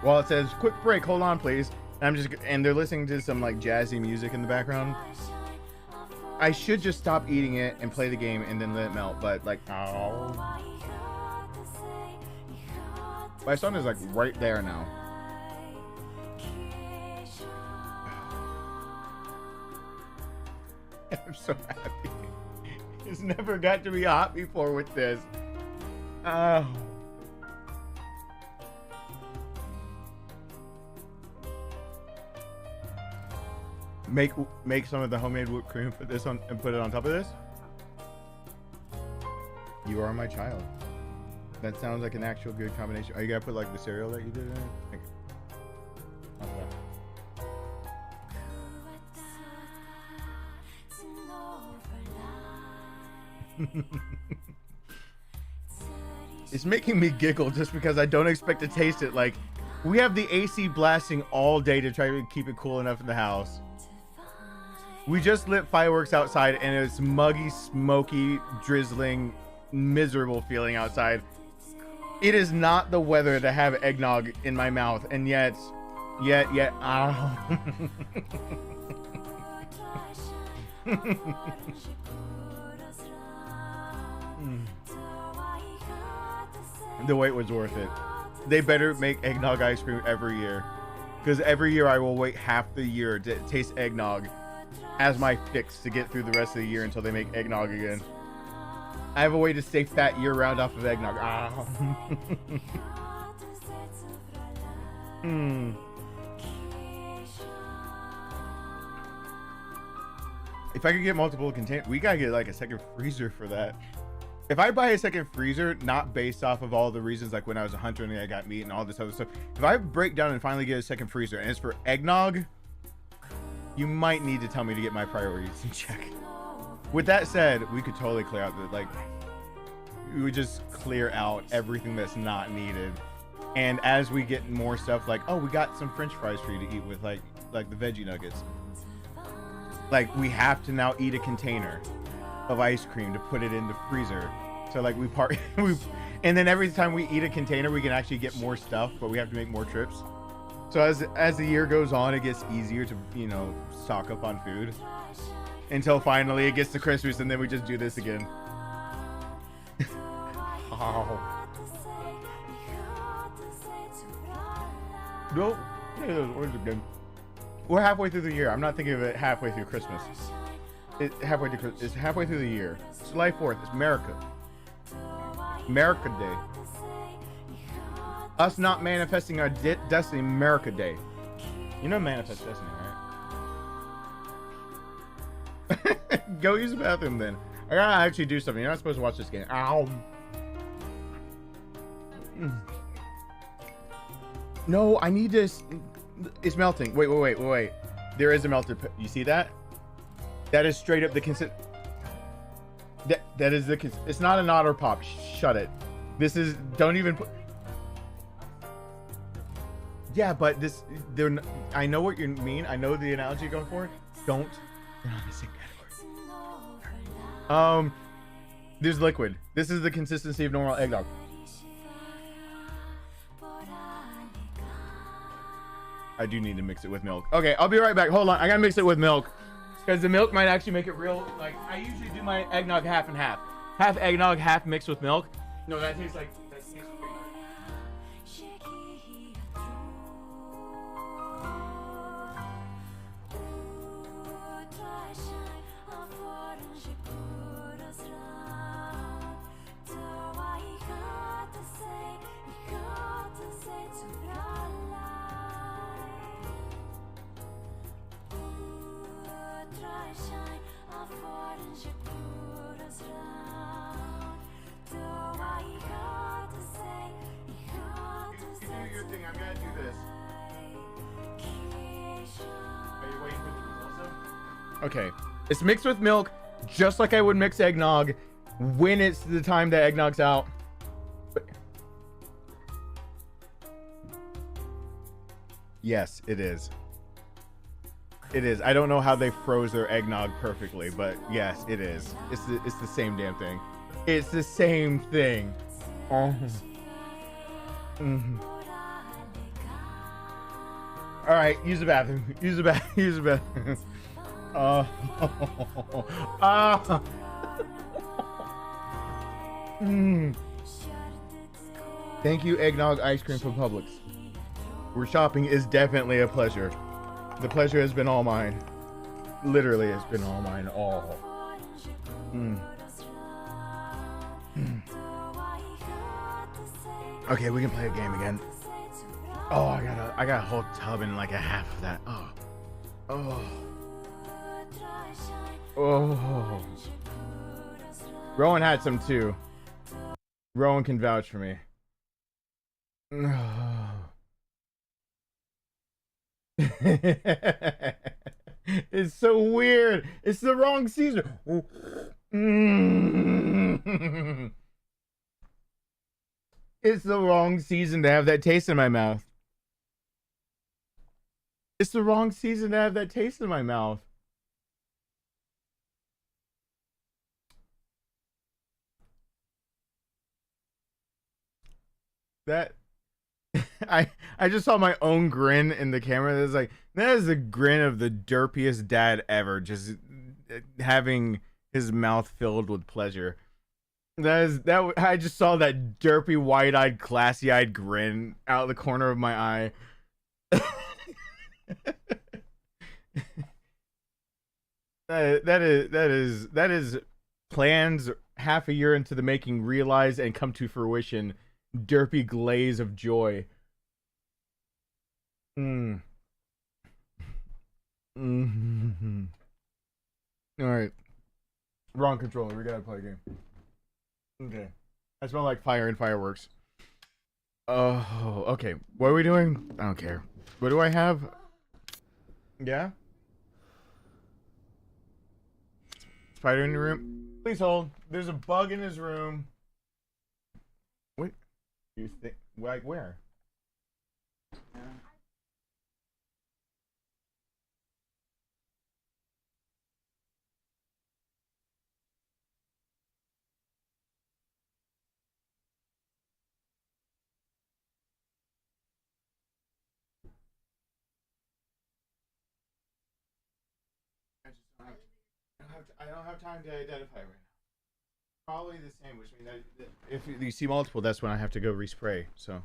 While it says, quick break, hold on please. And they're listening to some like jazzy music in the background. I should just stop eating it and play the game and then let it melt, but like, oh. My son is like right there now. I'm so happy. It's never got to be hot before with this. Oh. Make some of the homemade whipped cream, put this on and put it on top of this. You are my child. That sounds like an actual good combination. Are you gonna put like the cereal that you did in it? Okay. It's making me giggle just because I don't expect to taste it. Like, we have the AC blasting all day to try to keep it cool enough in the house. We just lit fireworks outside and it's muggy, smoky, drizzling, miserable feeling outside. It is not the weather to have eggnog in my mouth, and yet, ow. The wait was worth it. They better make eggnog ice cream every year, because every year I will wait half the year to taste eggnog as my fix to get through the rest of the year until they make eggnog again. I have a way to stay fat year round off of eggnog. If I could get multiple containers, we gotta get like a second freezer for that. If I buy a second freezer, not based off of all the reasons like when I was a hunter and I got meat and all this other stuff, if I break down and finally get a second freezer and it's for eggnog, you might need to tell me to get my priorities in check. With that said, we could totally clear out the, like, we would just clear out everything that's not needed. And as we get more stuff, like, oh, we got some French fries for you to eat with, like the veggie nuggets. Like, we have to now eat a container of ice cream to put it in the freezer. So like and then every time we eat a container, we can actually get more stuff, but we have to make more trips. So as the year goes on, it gets easier to, you know, stock up on food. Until finally it gets to Christmas and then we just do this again. Oh. No, yeah, those orange are good. We're halfway through the year. I'm not thinking of it halfway through Christmas. It's halfway through the year. It's July 4th. It's America. America Day. Us not manifesting our destiny. America Day. You know manifest destiny, right? Go use the bathroom then. I gotta actually do something. You're not supposed to watch this game. Ow. No, I need this. It's melting. Wait. There is a melted. You see that? That is straight up the consist. That is the. It's not an otter pop. Shut it. This is. Don't even put. Yeah, but this. They're. I know what you mean. I know the analogy you're going for. Don't. They're not the same category. There's liquid. This is the consistency of normal eggnog. I do need to mix it with milk. Okay, I'll be right back. Hold on. I gotta mix it with milk. Because the milk might actually make it real. Like, I usually do my eggnog half and half. Half eggnog, half mixed with milk. No, that tastes like. That tastes great. your thing. I'm gonna do this. Are you waiting for this also? Okay. It's mixed with milk, just like I would mix eggnog when it's the time that eggnog's out. Yes, it is. It is. I don't know how they froze their eggnog perfectly, but yes, it is. It's the same damn thing. It's the same thing. Oh. Mm-hmm. All right, use the bathroom. Use the bathroom. Oh. Ah. Mm. Thank you, eggnog ice cream from Publix. Where shopping is definitely a pleasure. The pleasure has been all mine. Literally, it's been all mine. All. Mm. Mm. Okay, we can play a game again. Oh, I got a whole tub and like a half of that. Oh. Oh. Oh. Rowan had some too. Rowan can vouch for me. It's so weird. It's the wrong season. It's the wrong season to have that taste in my mouth. It's the wrong season to have that taste in my mouth. That I just saw my own grin in the camera. That's like, that is the grin of the derpiest dad ever, just having his mouth filled with pleasure. That I just saw that derpy, wide-eyed, classy-eyed grin out of the corner of my eye. that is plans half a year into the making realized and come to fruition. Derpy glaze of joy. Mm. Mm-hmm. All right. Wrong controller. We gotta play a game. Okay. I smell like fire and fireworks. Oh, okay. What are we doing? I don't care. What do I have? Yeah? Spider in your room? Please hold. There's a bug in his room. What? You think? Like where? I don't have time to identify right now. Probably the same, which means that if you see multiple, that's when I have to go respray. So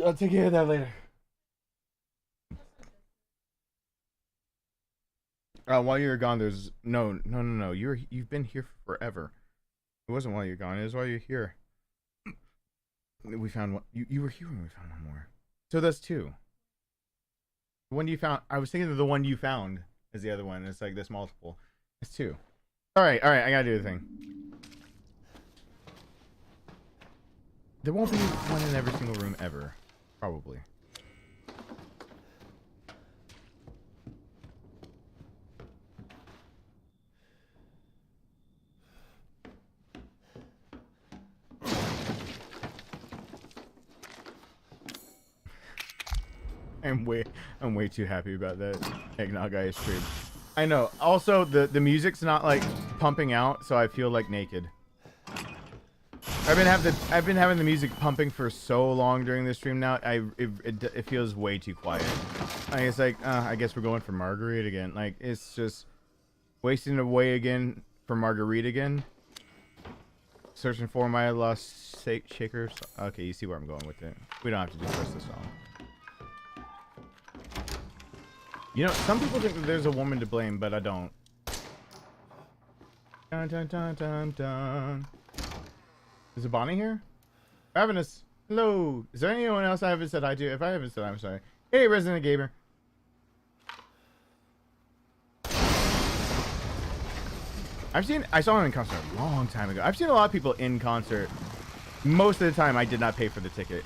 I'll take care of that later. While you were gone, there's no. You've been here forever. It wasn't while you're gone. It was while you're here. We found one. You were here when we found one more. So that's two. The one you found. I was thinking of the one you found is the other one. It's like this multiple. It's two. All right. I gotta do the thing. There won't be one in every single room ever, probably. I'm way too happy about that eggnog ice cream. I know. Also, the music's not like pumping out, so I feel like naked. I've been having the music pumping for so long during this stream now. It feels way too quiet. Like, it's like I guess we're going for Marguerite again. Like, it's just wasting away again for Marguerite again. Searching for my lost shakers. Okay, you see where I'm going with it. We don't have to do the rest of the song. You know, some people think that there's a woman to blame, but I don't. Dun, dun, dun, dun, dun. Is it Bonnie here? Ravenous. Hello. Is there anyone else I haven't said hi to? If I haven't said, I'm sorry. Hey, Resident Gamer. I saw him in concert a long time ago. I've seen a lot of people in concert. Most of the time, I did not pay for the ticket.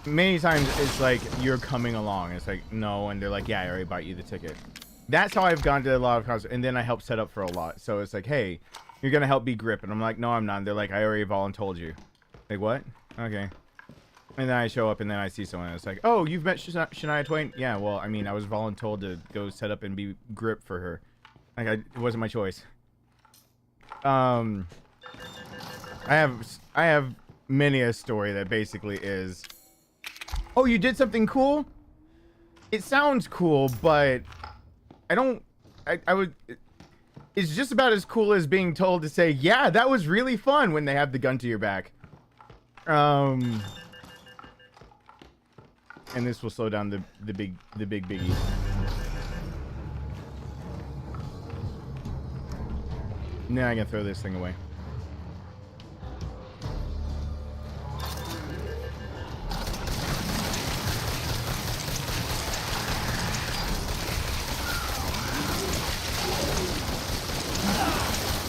many times it's like you're coming along. It's like, no, and they're like, yeah, I already bought you the ticket. That's how I've gone to a lot of concerts, and then I help set up for a lot. So it's like, hey, you're gonna help me grip, and I'm like, no, I'm not. And they're like, I already voluntold you. Like, what? Okay. And then I show up, and then I see someone, and it's like, oh, you've met Shania Twain? Yeah, well, I mean, I was voluntold to go set up and be grip for her. Like, it wasn't my choice. I have many a story that basically is, oh, you did something cool? It sounds cool, but I would, it's just about as cool as being told to say, yeah, that was really fun, when they have the gun to your back. And this will slow down the big biggie. Now I can throw this thing away.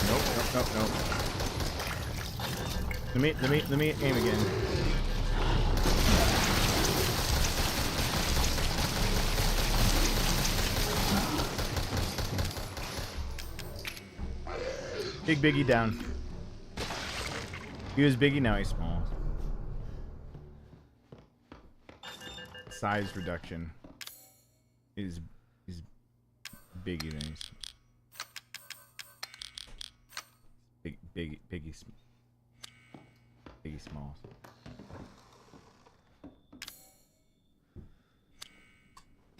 Nope. Let me aim again. Big Biggie down. He was Biggie, now he's small. Size reduction. He's Biggie then he's Biggie small.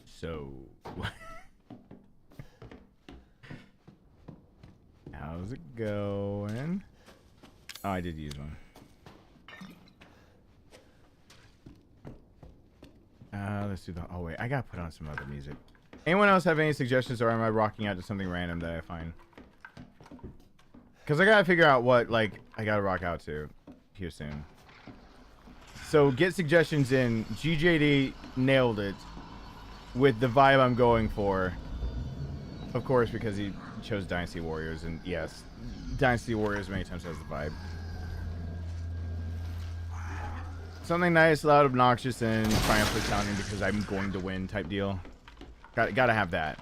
So how's it going? Oh, I did use one. Let's do the. Oh wait, I gotta put on some other music. Anyone else have any suggestions, or am I rocking out to something random that I find? Because I gotta figure out what I gotta rock out to here soon. So get suggestions in. GJD nailed it with the vibe I'm going for. Of course, because he chose Dynasty Warriors, and yes, Dynasty Warriors many times has the vibe. Something nice, loud, obnoxious, and triumphant sounding because I'm going to win type deal. Gotta have that.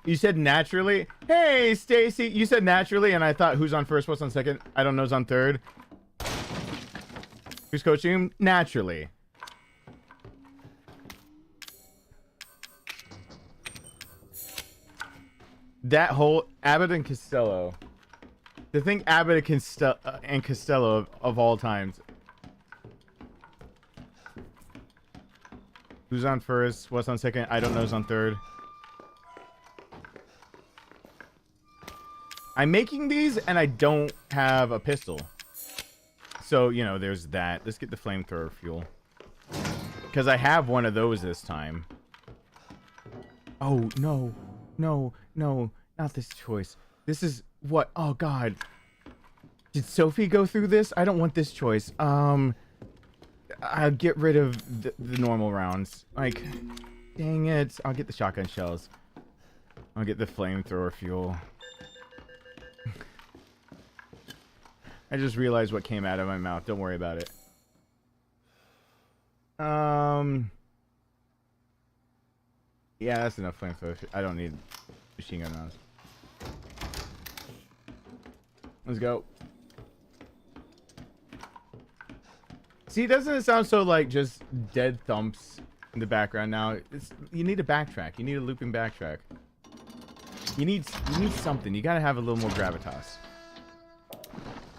You said naturally? Hey, Stacy, you said naturally, and I thought who's on first, what's on second? I don't know who's on third. Who's coaching him? Naturally. That whole Abbott and Costello. To think Abbott and Costello of all times. Who's on first? What's on second? I don't know who's on third. I'm making these and I don't have a pistol. So, you know, there's that. Let's get the flamethrower fuel. Because I have one of those this time. Oh, no. No, no. Not this choice. This is what? Oh, God. Did Sophie go through this? I don't want this choice. I'll get rid of the normal rounds. Like, dang it. I'll get the shotgun shells. I'll get the flamethrower fuel. I just realized what came out of my mouth. Don't worry about it. Yeah, that's enough flamethrower. I don't need machine gun rounds. Let's go. See, doesn't it sound so like just dead thumps in the background now? You need a backtrack. You need a looping backtrack. You need something. You gotta have a little more gravitas.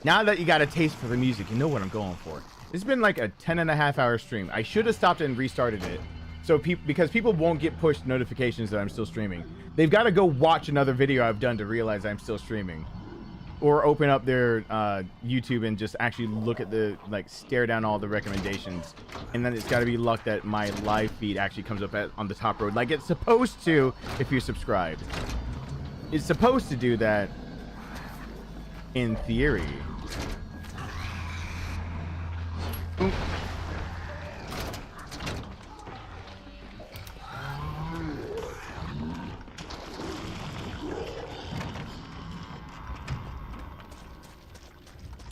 Now that you got a taste for the music, you know what I'm going for. It's been like a 10.5-hour stream. I should have stopped it and restarted it. So because people won't get pushed notifications that I'm still streaming. They've got to go watch another video I've done to realize I'm still streaming. Or open up their YouTube and just actually look at stare down all the recommendations. And then it's got to be luck that my live feed actually comes up on the top road. Like it's supposed to if you're subscribed. It's supposed to do that. in theory. Ooh.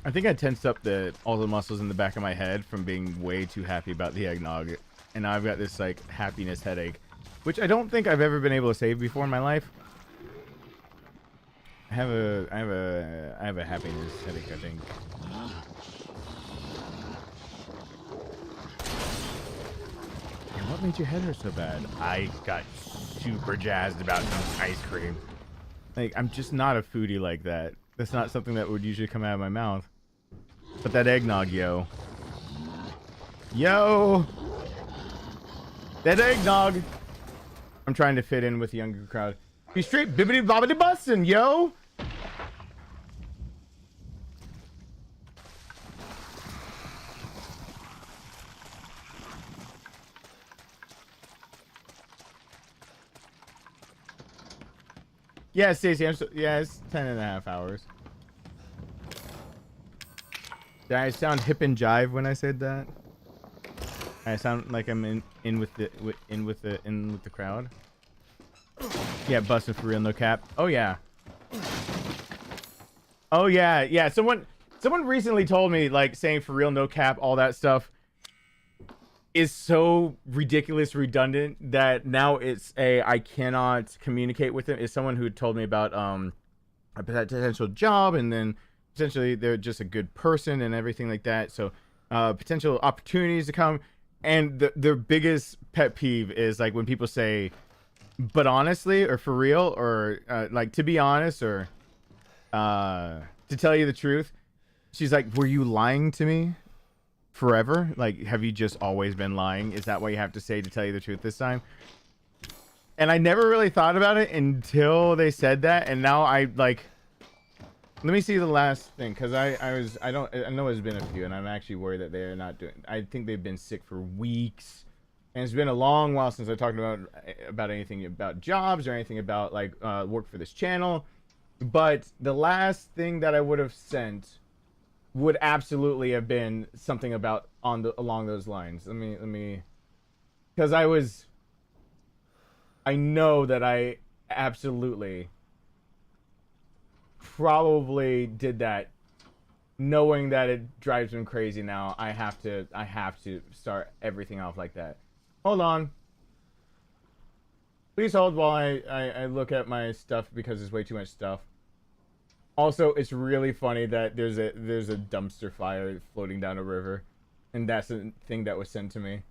I think I tensed up all the muscles in the back of my head from being way too happy about the eggnog, and now I've got this like happiness headache, which I don't think I've ever been able to save before in my life. I have a happiness headache, I think. And what made your head hurt so bad? I got super jazzed about some ice cream. Like, I'm just not a foodie like that. That's not something that would usually come out of my mouth. But that eggnog, yo. Yo! That eggnog! I'm trying to fit in with the younger crowd. Be straight bibbity bobbity bussin', yo! Yeah, Stacey, yeah, it's 10.5 hours. Did I sound hip and jive when I said that? I sound like I'm in with the crowd. Yeah, busting for real, no cap. Oh yeah. Oh yeah, yeah. Someone recently told me like saying for real, no cap, all that stuff is so ridiculous, redundant that now I cannot communicate with them. Is someone who told me about a potential job, and then potentially they're just a good person and everything like that. So potential opportunities to come, and their biggest pet peeve is like when people say, but honestly, or for real, or like to be honest, or to tell you the truth. She's like, were you lying to me forever? Like, have you just always been lying? Is that what you have to say to tell you the truth this time? And I never really thought about it until they said that, and now I like, let me see the last thing, because I know there's been a few, and I'm actually worried that they're not doing, I think they've been sick for weeks, and it's been a long while since I talked about anything about jobs or anything about like work for this channel. But the last thing that I would have sent would absolutely have been something about along those lines. Let me, because I know that I absolutely probably did that, knowing that it drives them crazy. Now I have to start everything off like that. Hold on. Please hold while I look at my stuff, because there's way too much stuff. Also, it's really funny that there's a dumpster fire floating down a river, and that's the thing that was sent to me.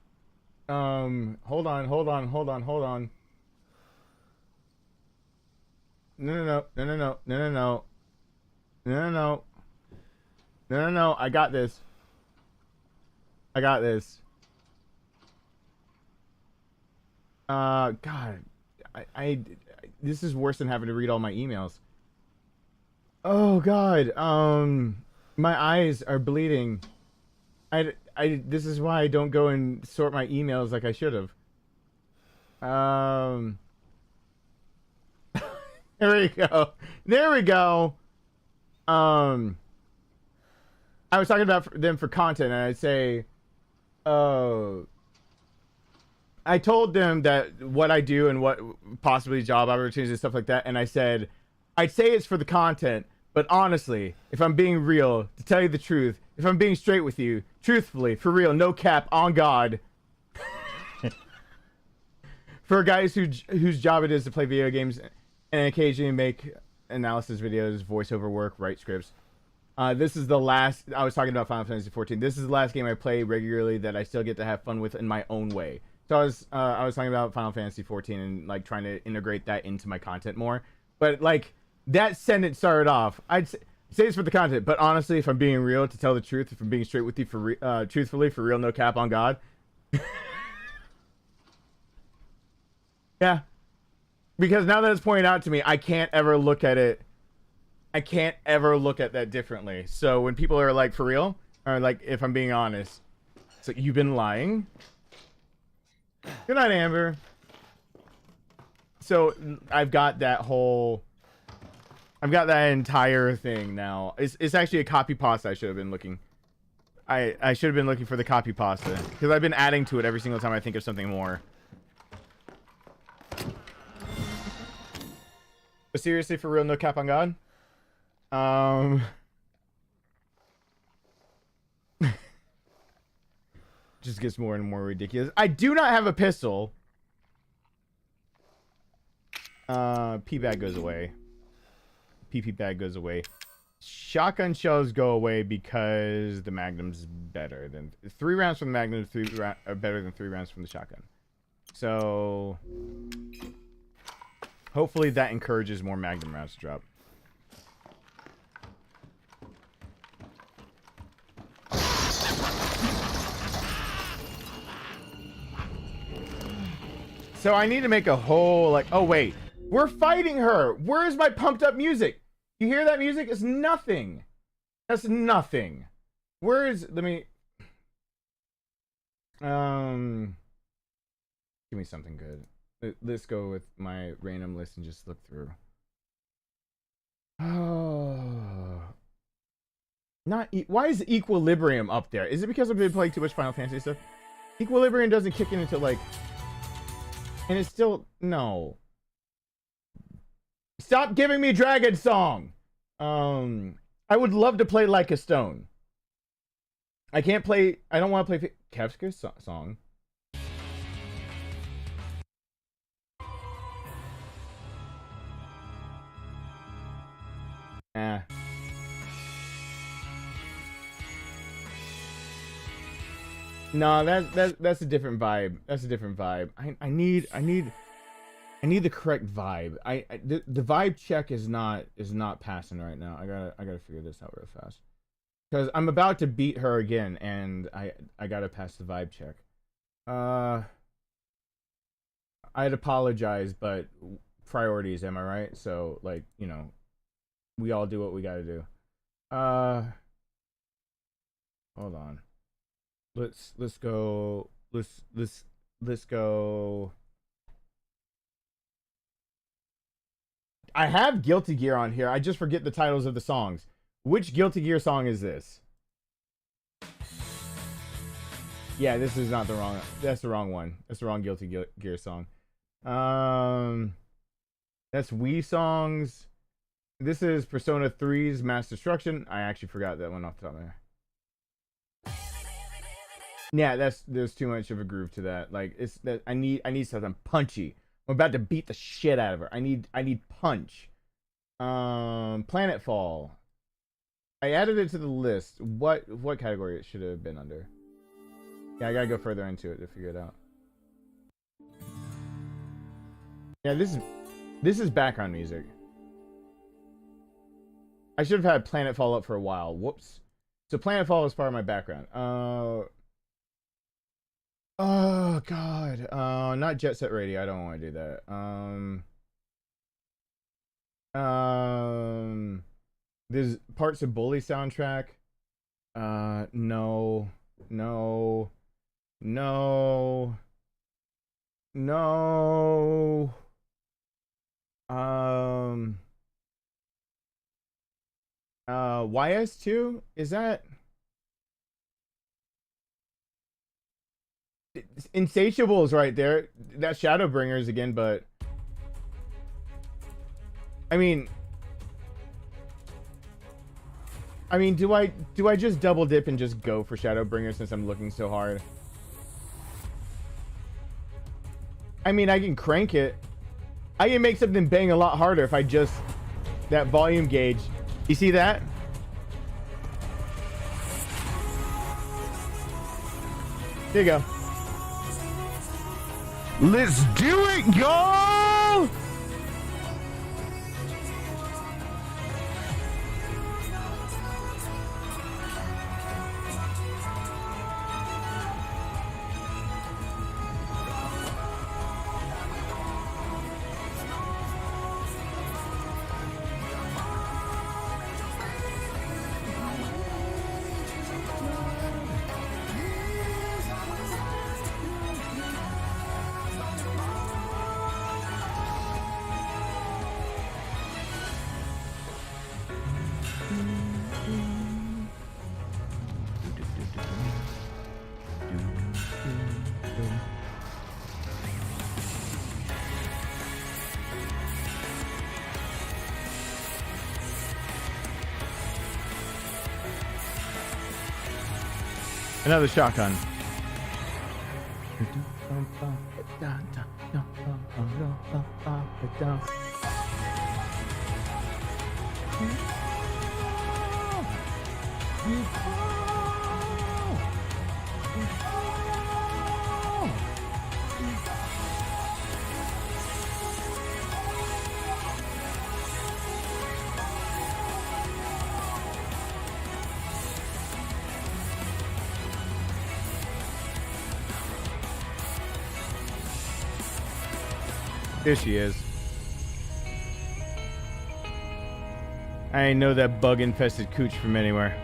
Hold on. No. I got this. God, I this is worse than having to read all my emails. Oh God, my eyes are bleeding. This is why I don't go and sort my emails like I should have. There we go. I was talking about them for content, and I'd say, I told them that what I do and what possibly job opportunities and stuff like that, and I said, I'd say it's for the content, but honestly, if I'm being real, to tell you the truth, if I'm being straight with you, truthfully, for real, no cap, on God, for guys whose job it is to play video games and occasionally make analysis videos, voiceover work, write scripts, this is the last. I was talking about Final Fantasy 14. This is the last game I play regularly that I still get to have fun with in my own way. So I was talking about Final Fantasy 14 and like trying to integrate that into my content more. But like that sentence started off, I'd say it's for the content, but honestly, if I'm being real, to tell the truth, if I'm being straight with you, truthfully, for real, no cap, on God. Yeah, because now that it's pointed out to me, I can't ever look at it. I can't ever look at that differently. So when people are like, for real, or like, if I'm being honest, it's like, you've been lying. Good night, Amber. So I've got that whole I've got that entire thing now. It's actually a copy pasta I should have been looking. I should have been looking for the copy pasta. Because I've been adding to it every single time I think of something more. But seriously, for real, no cap on God? Just gets more and more ridiculous. I do not have a pistol. P bag goes away. PP bag goes away. Shotgun shells go away because the Magnum's better than 3 rounds from the Magnum. Are better than 3 rounds from the shotgun. So hopefully that encourages more Magnum rounds to drop. So I need to make a whole, like, oh wait, we're fighting her. Where is my pumped up music? You hear that music? It's nothing. That's nothing. Where is, let me, give me something good. Let's go with my random list and just look through. Oh, why is Equilibrium up there? Is it because I've been playing too much Final Fantasy stuff? Equilibrium doesn't kick in until like, and it's still, no. Stop giving me Dragon Song. I would love to play Like a Stone. I can't play, I don't want to play Kefka's song. No, that's a different vibe. That's a different vibe. I need the correct vibe. The vibe check is not passing right now. I gotta figure this out real fast. Because I'm about to beat her again, and I gotta pass the vibe check. I'd apologize, but priorities, am I right? So, like, you know, we all do what we gotta do. Hold on. Let's go. Let's go. I have Guilty Gear on here. I just forget the titles of the songs. Which Guilty Gear song is this? Yeah, this is not the wrong. That's the wrong one. That's the wrong Guilty Gear song. That's Wii songs. This is Persona 3's Mass Destruction. I actually forgot that one off the top of my head. Yeah, there's too much of a groove to that. Like, it's that I need something punchy. I'm about to beat the shit out of her. I need punch. Planetfall. I added it to the list. What category it should have been under? Yeah, I gotta go further into it to figure it out. Yeah, this is background music. I should have had Planetfall up for a while. Whoops. So Planetfall is part of my background. Oh god. Not Jet Set Radio. I don't want to do that. There's parts of Bully soundtrack. No. YS2? Is that Insatiable is right there. That's Shadowbringers again, but I mean, do I just double dip and just go for Shadowbringers since I'm looking so hard? I mean, I can crank it. I can make something bang a lot harder if I just that volume gauge. You see that? There you go. Let's do it, y'all! Another shotgun. There she is. I ain't know that bug-infested cooch from anywhere.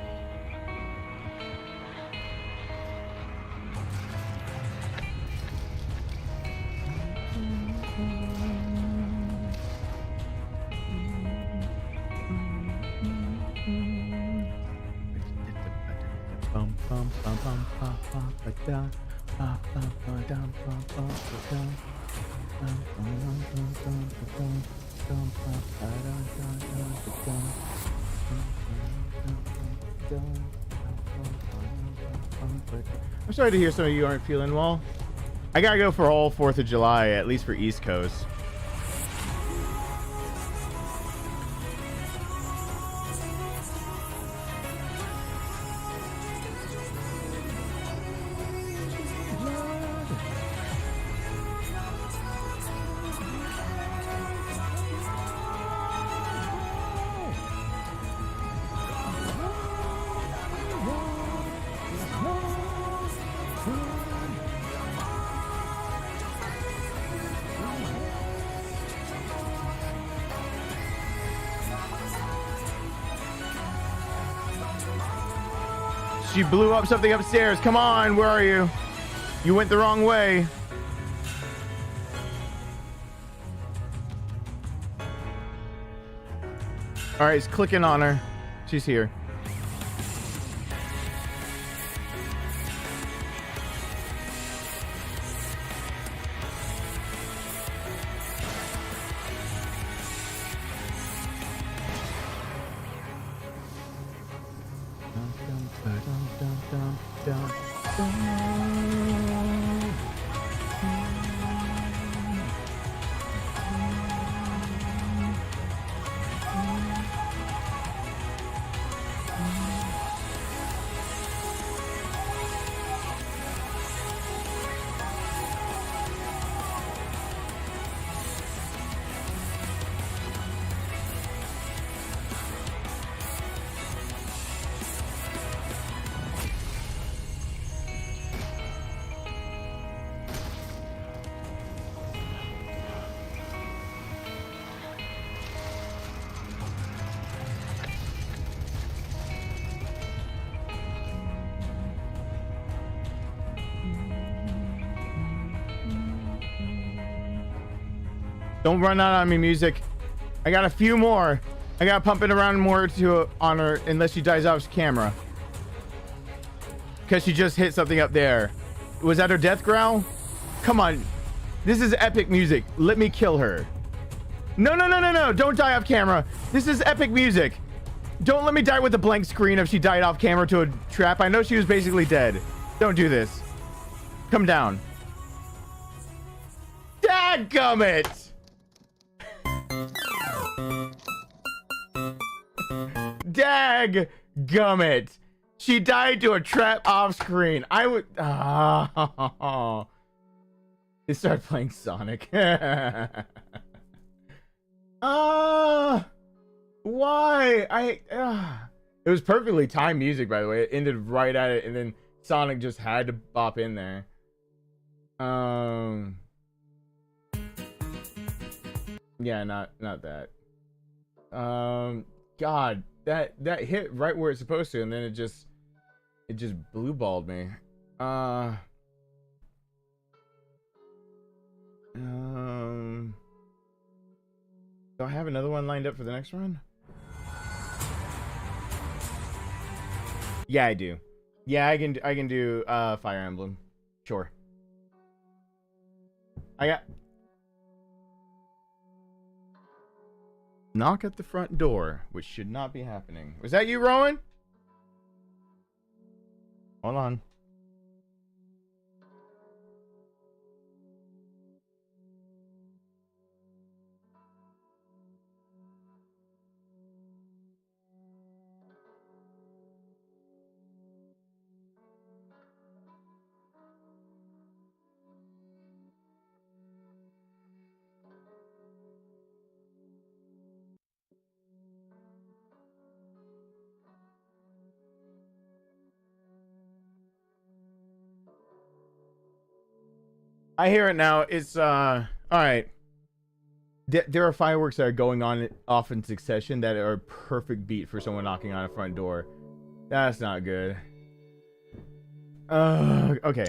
I'm sorry to hear some of you aren't feeling well. I gotta go for all 4th of July, at least for East Coast. She blew up something upstairs. Come on, where are you? You went the wrong way. All right, it's clicking on her. She's here. Don't run out on me, music. I got a few more. I gotta pump it around more to on her unless she dies off camera. Because she just hit something up there. Was that her death growl? Come on. This is epic music. Let me kill her. No, no, no, no, no. Don't die off camera. This is epic music. Don't let me die with a blank screen if she died off camera to a trap. I know she was basically dead. Don't do this. Come down. Dadgummit! Dadgummit! She died to a trap off screen. I would. Oh. They started playing Sonic. Why? It was perfectly timed music, by the way. It ended right at it, and then Sonic just had to bop in there. Yeah, not that. God, that hit right where it's supposed to, and then it just blue balled me. Do I have another one lined up for the next run? Yeah, I do. Yeah, I can do Fire Emblem. Sure. I got knock at the front door, which should not be happening. Was that you, Rowan? Hold on. I hear it now. It's all right. There are fireworks that are going on off in succession that are a perfect beat for someone knocking on a front door. That's not good. Okay.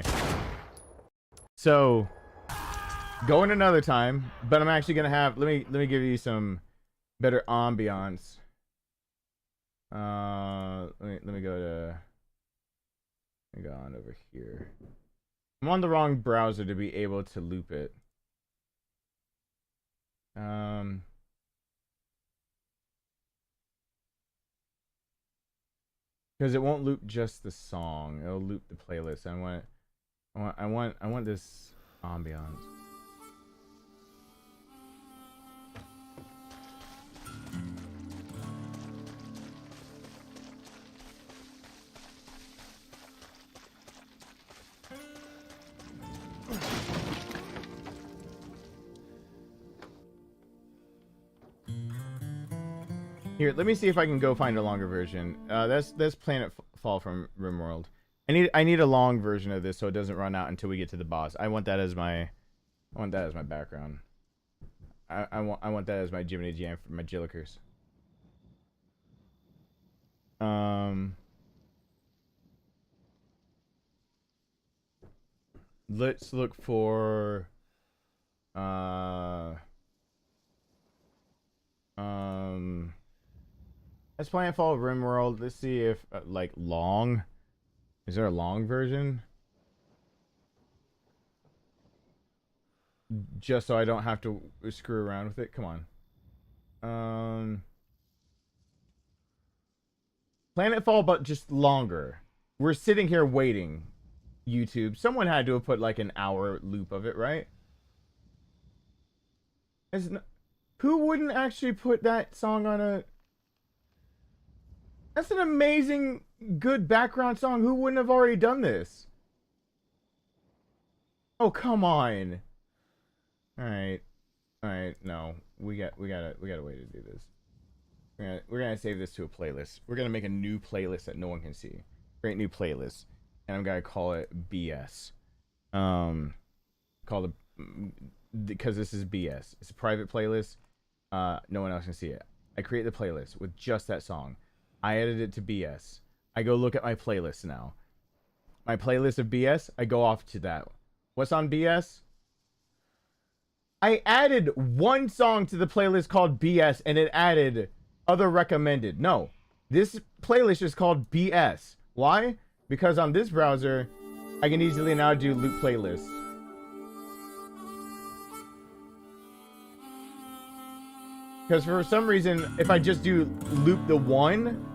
So, going another time, but I'm actually gonna have. Let me give you some better ambiance. Let me go on over here. I'm on the wrong browser to be able to loop it. Because it won't loop just the song; it'll loop the playlist. I want this ambiance. Here, let me see if I can go find a longer version. That's Planet Fall from RimWorld. I need a long version of this so it doesn't run out until we get to the boss. I want that as my background. I want that as my Jiminy Jam for my Jillikers. Let's look for let's Planetfall RimWorld. Let's see if like long. Is there a long version? Just so I don't have to screw around with it. Come on. Planetfall, but just longer. We're sitting here waiting. YouTube. Someone had to have put like an hour loop of it, right? Who wouldn't actually put that song on a... That's an amazing, good background song. Who wouldn't have already done this? Oh, come on. All right. No, we got a way to do this. We're gonna save this to a playlist. We're gonna make a new playlist that no one can see. Great new playlist, and I'm gonna call it BS. Because this is BS. It's a private playlist. No one else can see it. I create the playlist with just that song. I edit it to BS. I go look at my playlist now. My playlist of BS, I go off to that. What's on BS? I added one song to the playlist called BS, and it added other recommended. No, this playlist is called BS. Why? Because on this browser, I can easily now do loop playlists. Because for some reason, if I just do loop the one,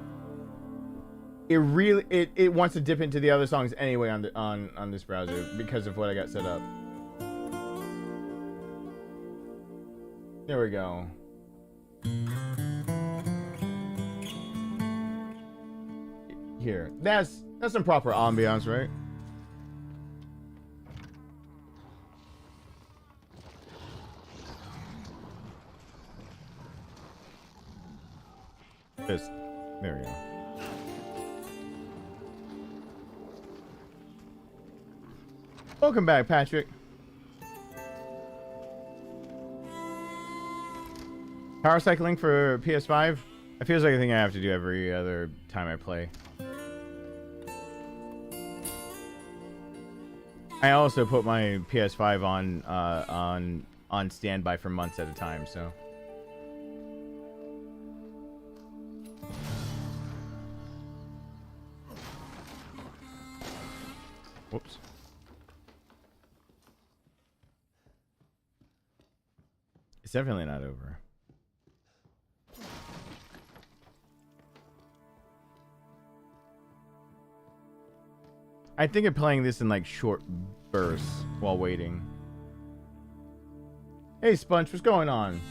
it wants to dip into the other songs anyway on this browser because of what I got set up. There we go. Here, that's some proper ambiance, right? There we go. Welcome back, Patrick. Power cycling for PS5? It feels like a thing I have to do every other time I play. I also put my PS5 on standby for months at a time, so. Whoops. It's definitely not over. I think of playing this in like short bursts while waiting. Hey Sponge, what's going on?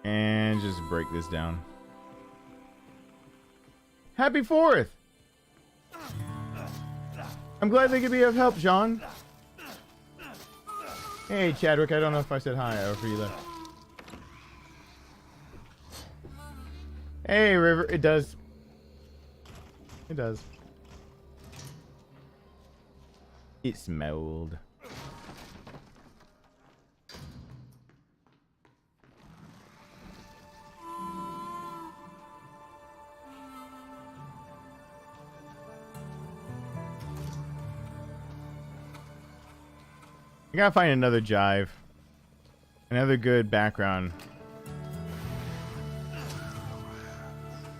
And just break this down. Happy 4th! I'm glad they could be of help, John. Hey Chadwick, I don't know if I said hi or if you left. Hey, River. It does. It does. It smelled. I gotta find another jive. Another good background.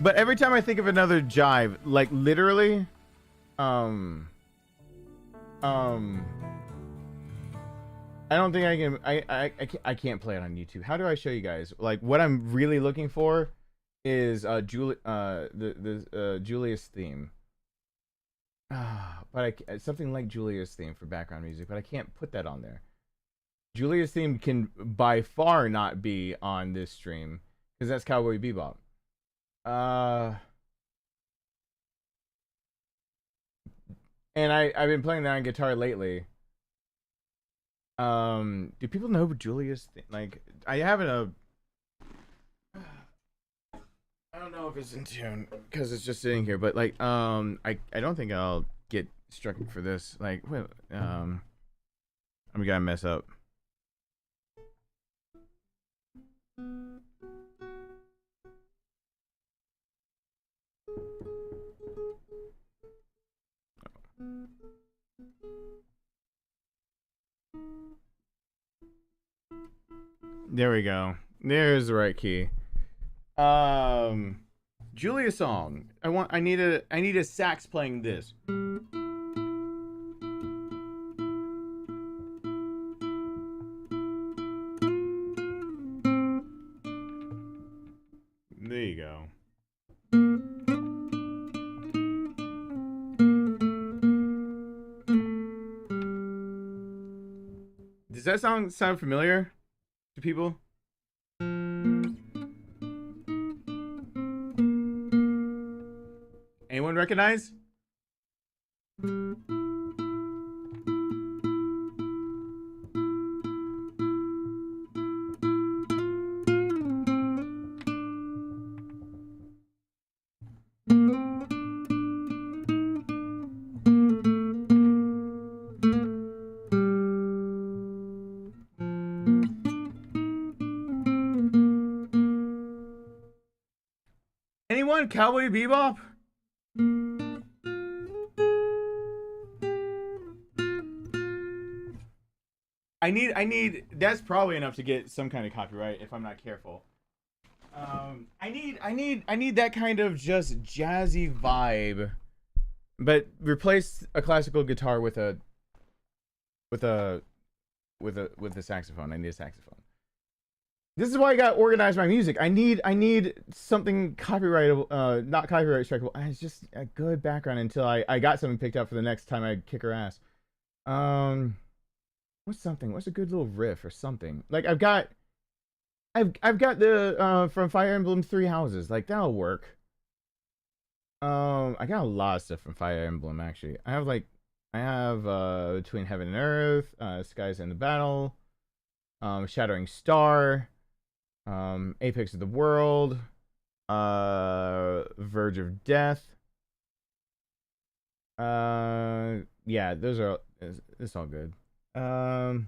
But every time I think of another jive, like literally, I don't think I can. I can't play it on YouTube. How do I show you guys? Like what I'm really looking for is Julius theme. But something like Julius theme for background music, but I can't put that on there. Julius theme can by far not be on this stream because that's Cowboy Bebop. And I've been playing that on guitar lately. Do people know Julius? Like, I haven't I don't know if it's in tune because it's just sitting here, but like, I don't think I'll get struck for this. Like, wait, I'm gonna mess up. There we go. There's the right key. Julia song. I need a sax playing this. There you go. Does that song sound familiar to people? Anyone recognize? Anyone? Cowboy Bebop? I need that's probably enough to get some kind of copyright if I'm not careful. I need that kind of just jazzy vibe, but replace a classical guitar with a saxophone. I need a saxophone. This is why I got organized my music. I need something copyrightable, not copyright strikeable. It's just a good background until I got something picked up for the next time I kick her ass. What's a good little riff or something? Like I've got the from Fire Emblem 3 Houses. Like that'll work. I got a lot of stuff from Fire Emblem actually. I have Between Heaven and Earth, Skies in the Battle, Shattering Star, Apex of the World, Verge of Death. Yeah, it's all good. I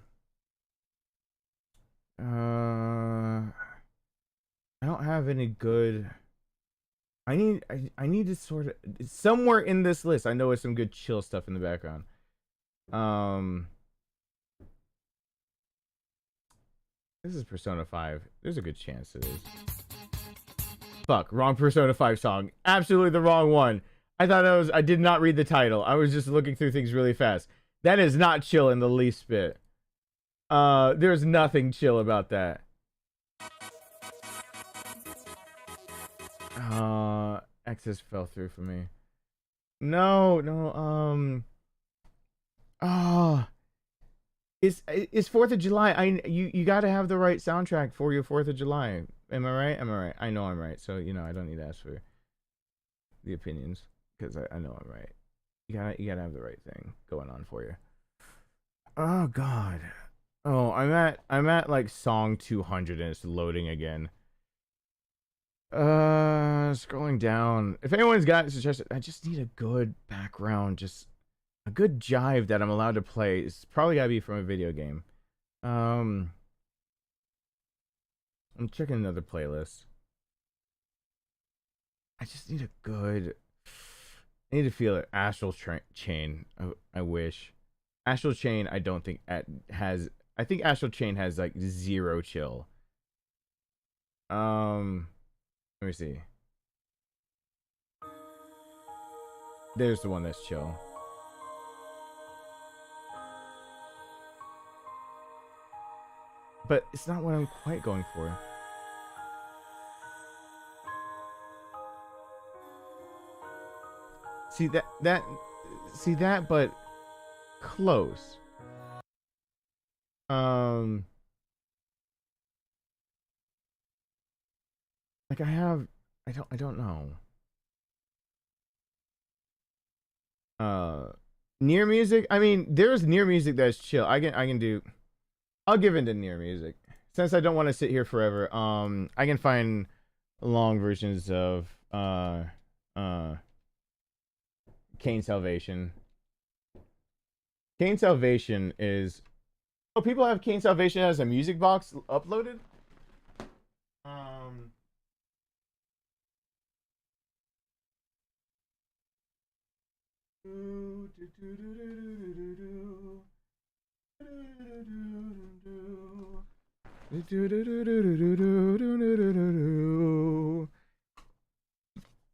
don't have any good. I need to sort of somewhere in this list. I know there's some good chill stuff in the background. This is Persona 5. There's a good chance it is. Fuck, wrong Persona 5 song. Absolutely the wrong one. I thought I did not read the title. I was just looking through things really fast. That is not chill in the least bit. There's nothing chill about that. Access fell through for me. No. It's 4th of July. You got to have the right soundtrack for your 4th of July. Am I right? I know I'm right. So, I don't need to ask for the opinions because I know I'm right. You gotta have the right thing going on for you. Oh God. Oh, I'm at like song 200 and it's loading again. Scrolling down. If anyone's got suggestions, I just need a good background, just a good jive that I'm allowed to play. It's probably gotta be from a video game. I'm checking another playlist. I just need a good. I need to feel it. Astral Chain. I wish. Astral Chain. I don't think has. I think Astral Chain has like 0 chill. Let me see. There's the one that's chill. But it's not what I'm quite going for. See that, but close. Like I don't know. Near music. I mean, there's near music that's chill. I can do. I'll give into near music since I don't want to sit here forever. I can find long versions of Kane Salvation. Kane Salvation is. Oh, people have Kane Salvation as a music box uploaded.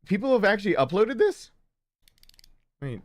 People have actually uploaded this? Wait.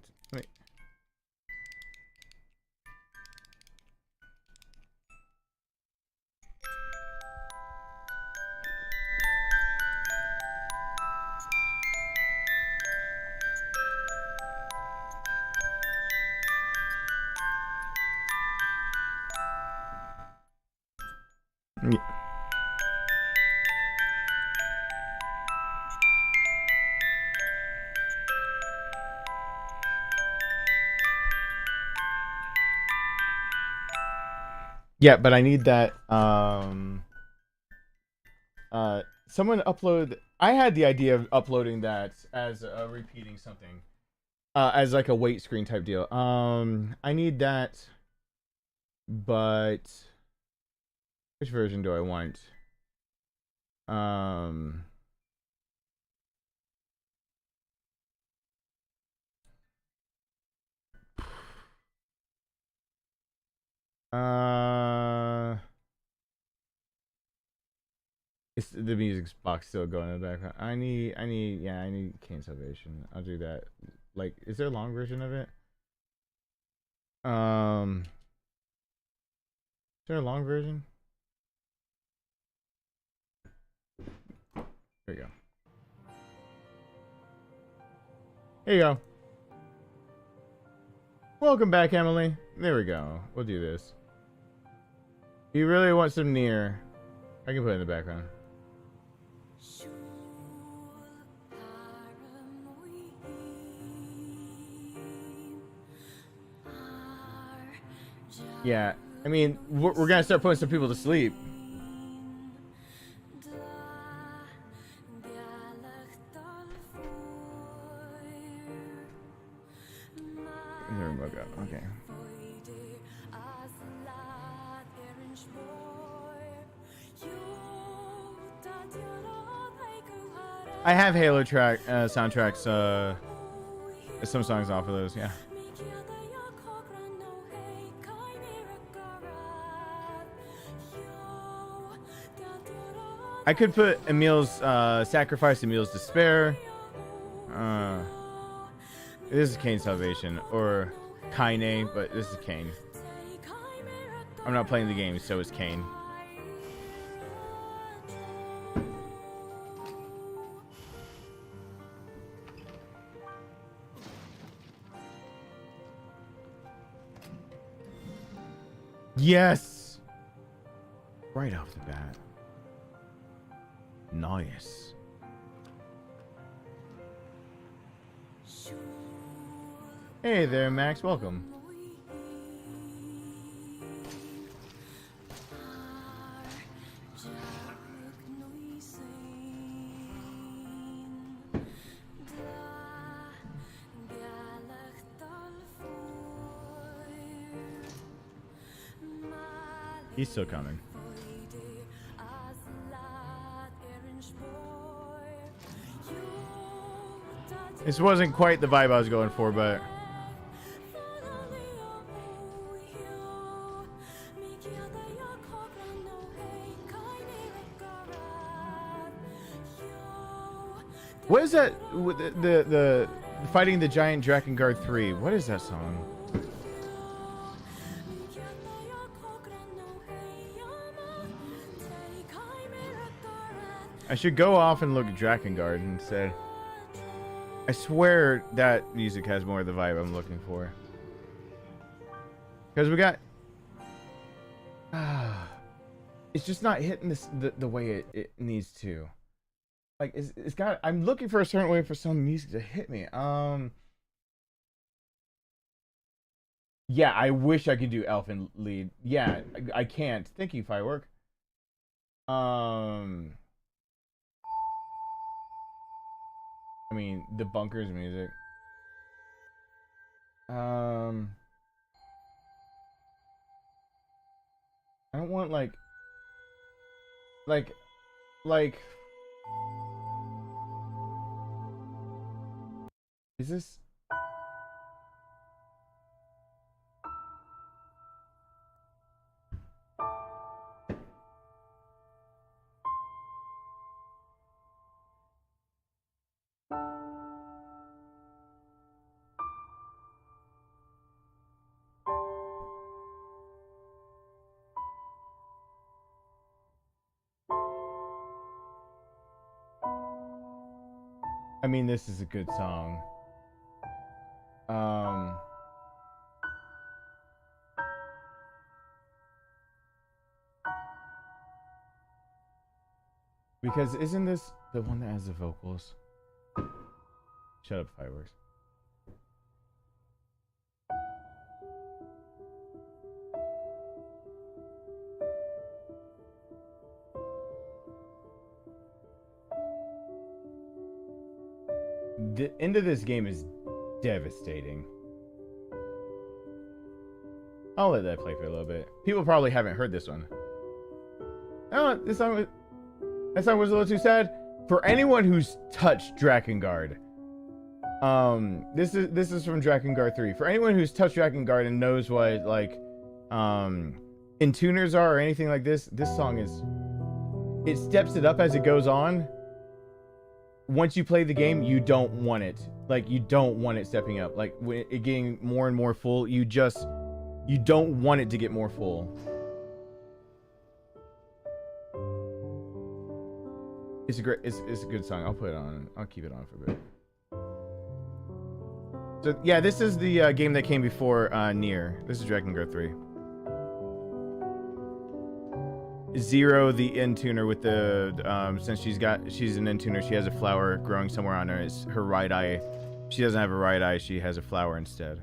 Yeah, but I need that. Someone upload. I had the idea of uploading that as repeating something, as like a wait screen type deal. I need that, but which version do I want? It's the music box still going in the background. I need Kane Salvation. I'll do that. Like, is there a long version of it? Is there a long version? There you go. Here you go. Welcome back, Emily. There we go. We'll do this. You really want some near? I can put it in the background. Yeah, I mean, we're gonna start putting some people to sleep. There we go. Okay. I have Halo track soundtracks. Some songs off of those. Yeah. I could put Emil's Sacrifice, Emil's Despair. This is Kane's Salvation, or Kaine, but this is Kane. I'm not playing the game, so it's Kane. Yes! Right off the bat. Nice. Hey there, Max. Welcome. He's still coming. This wasn't quite the vibe I was going for, but what is that? The fighting the giant Drakengard 3? What is that song? I should go off and look at Drakengard instead. I swear that music has more of the vibe I'm looking for. Because we got... it's just not hitting this the way it needs to. Like, it's got... I'm looking for a certain way for some music to hit me. Yeah, I wish I could do Elfin lead. Yeah, I can't. Thank you, Firework. I mean, the Bunkers music. I don't want like is this? I mean, this is a good song. Because isn't this the one that has the vocals? Shut up, Fireworks. The end of this game is devastating. I'll let that play for a little bit. People probably haven't heard this one. Oh, that song was a little too sad. For anyone who's touched Drakengard, this is from Drakengard 3. For anyone who's touched Drakengard and knows what like intuners are or anything like this song is, it steps it up as it goes on. Once you play the game, you don't want it. Like, you don't want it stepping up. Like, when it getting more and more full, you don't want it to get more full. It's a good song. I'll put it on. I'll keep it on for a bit. So, yeah, this is the game that came before Nier. This is Drakengard 3. Zero, the intuner with the since she's an intuner, she has a flower growing somewhere on her. It's her right eye. She doesn't have a right eye, she has a flower instead.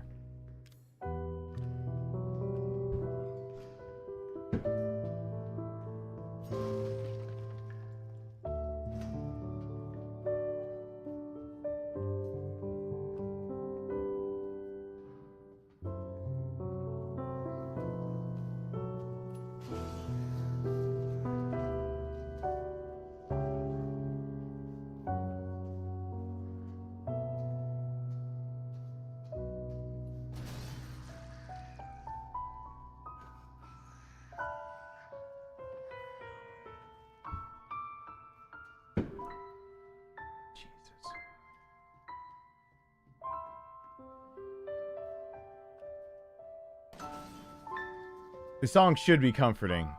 The song should be comforting.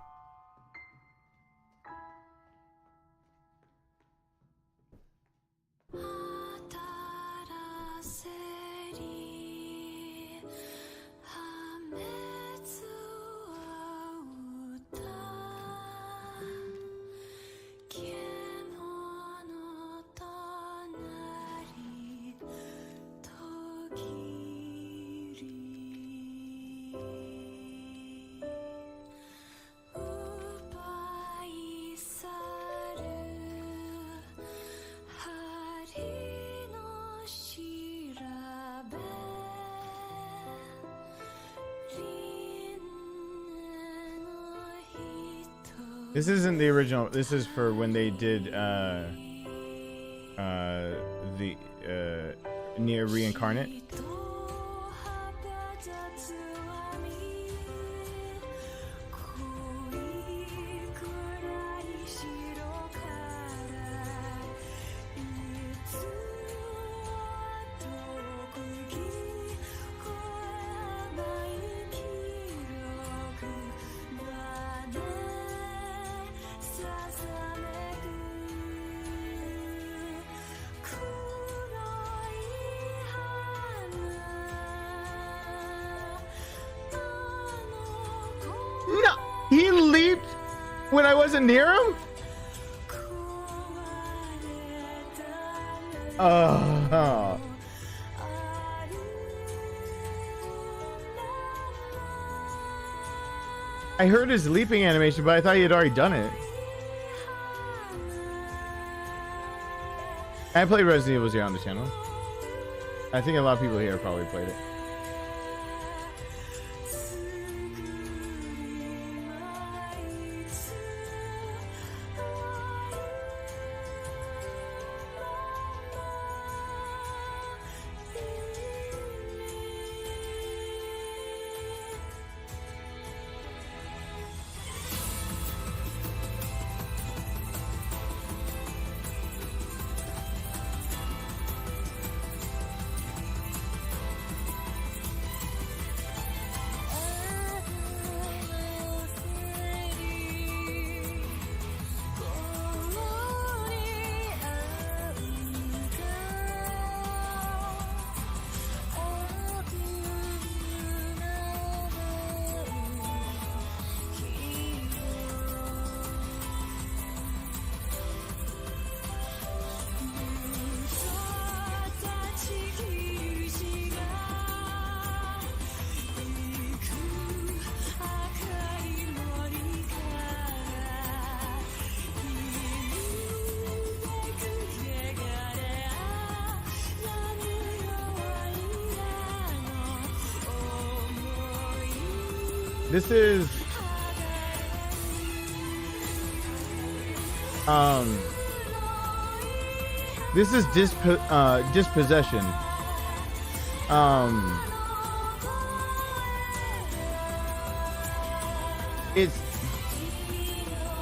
This isn't the original. This is for when they did the near reincarnate. No, he leaped when I wasn't near him. Oh. I heard his leaping animation, but I thought he had already done it. I played Resident Evil 0 on the channel. I think a lot of people here probably played it. This is dispossession. It's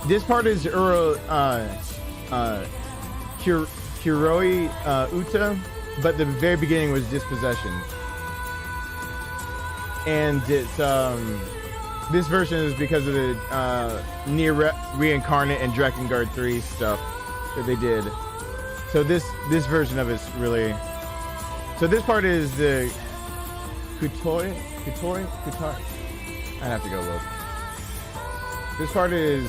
this part is Kuroi Uta, but the very beginning was dispossession, and it's this version is because of the near reincarnate and Drakengard 3 stuff that they did. So this version of it's really. So this part is the Kutoi. I have to go look. This part is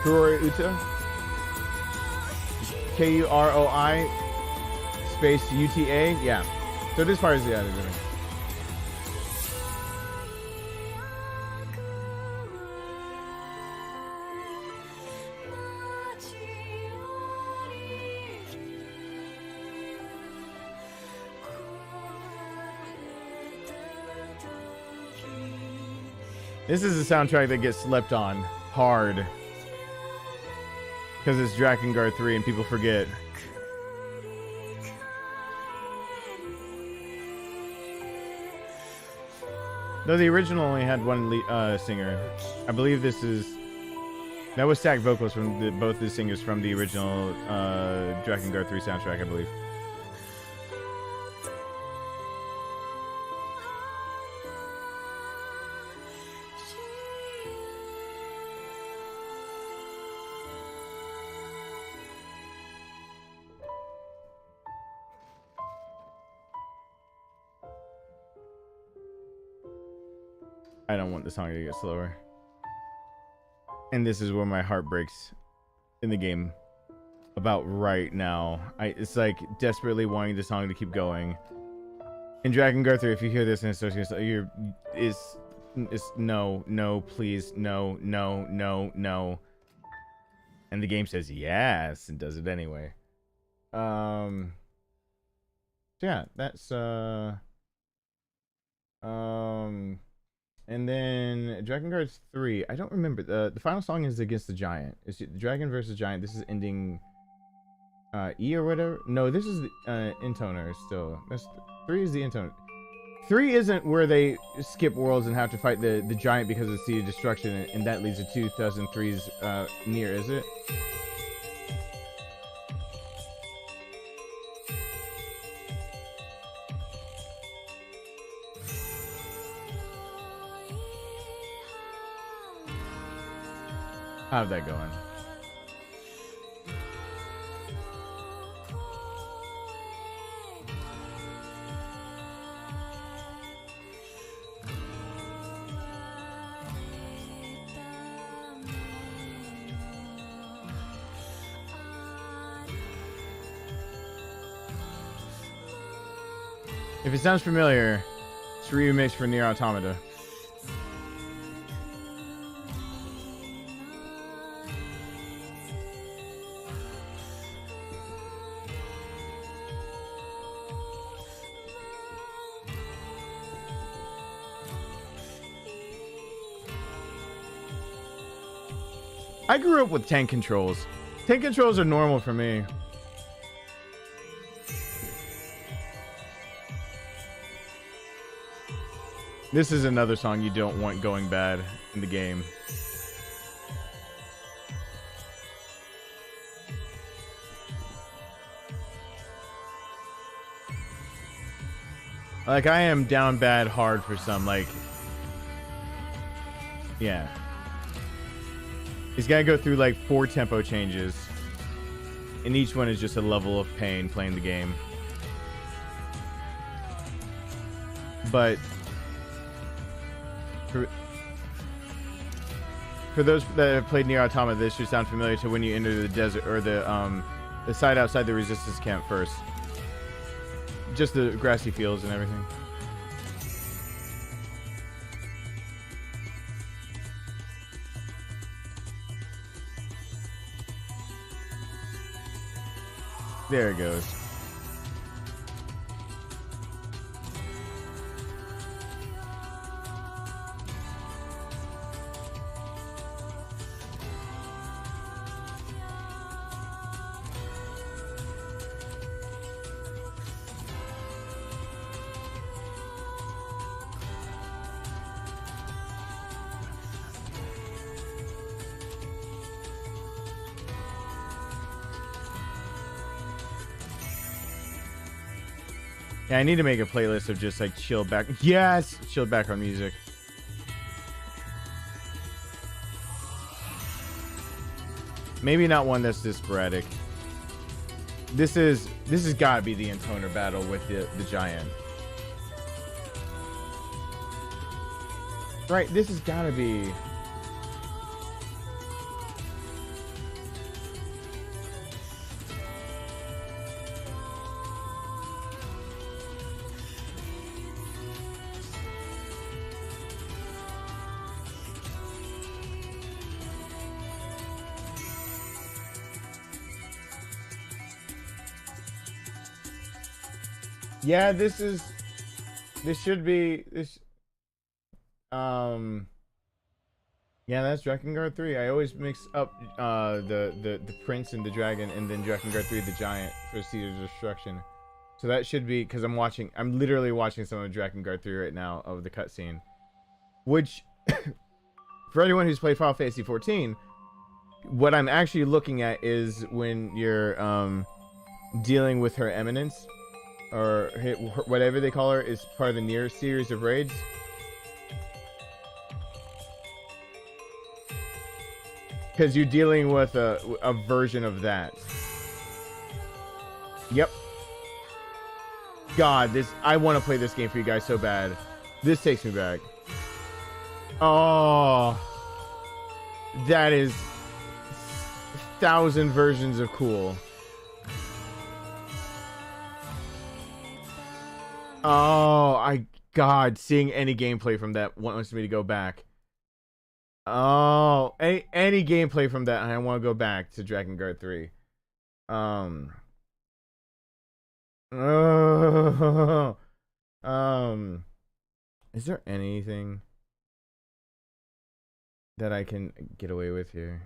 Kuroi Uta. Kuroi space UTA. Yeah. So this part is the other version. This is a soundtrack that gets slept on hard because it's Drakengard 3 and people forget. Though the original only had one singer. I believe that was stacked vocals from both the singers from the original Drakengard 3 soundtrack, I believe. I don't want the song to get slower. And this is where my heart breaks in the game about right now. It's like desperately wanting the song to keep going. In Drakengard 3, if you hear this and it's no, please, no. And the game says yes and does it anyway. Yeah, that's And then Dragon Guard 3. I don't remember. The final song is against the giant. It's the dragon versus giant. This is ending E or whatever. No, this is the intoner still. 3 is the intoner. 3 isn't where they skip worlds and have to fight the giant because of the Sea of Destruction, and that leads to 2003's Nier, is it? How'd that going? If it sounds familiar, it's a remix for Nier Automata. I grew up with tank controls. Tank controls are normal for me. This is another song you don't want going bad in the game. Like, I am down bad hard for some, like... Yeah. He's gotta go through like 4 tempo changes. And each one is just a level of pain playing the game. But... For those that have played Nier Automata, this should sound familiar to when you enter the desert, or the side outside the resistance camp first. Just the grassy fields and everything. There it goes. Yeah, I need to make a playlist of just like chill back. Yes, chill background music. Maybe not one that's this sporadic. This has got to be the intoner battle with the giant. Right, this has got to be. Yeah, this should be this. Yeah, that's Drakengard 3. I always mix up the prince and the dragon, and then Drakengard 3 the giant for Sea of Destruction. So that should be, because I'm literally watching some of Drakengard 3 right now of the cutscene, which for anyone who's played Final Fantasy 14, what I'm actually looking at is when you're dealing with her eminence, or whatever they call her, is part of the Nier series of raids. Because you're dealing with a version of that. Yep. God, I want to play this game for you guys so bad. This takes me back. Oh, that is 1,000 versions of cool. Oh, God, seeing any gameplay from that wants me to go back. Oh, any gameplay from that, I want to go back to Drakengard 3. Is there anything? that I can get away with here.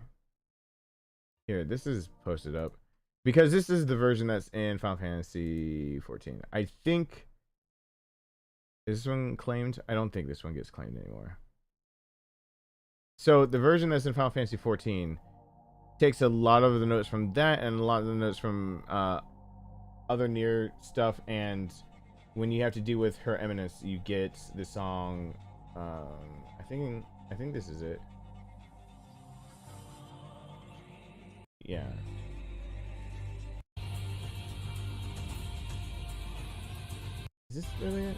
Here, this is posted up because this is the version that's in Final Fantasy 14. I think, is this one claimed? I don't think this one gets claimed anymore. So the version that's in Final Fantasy 14 takes a lot of the notes from that and a lot of the notes from other near stuff, and when you have to deal with Her Eminence, you get the song. I think this is it. Yeah. Is this really it?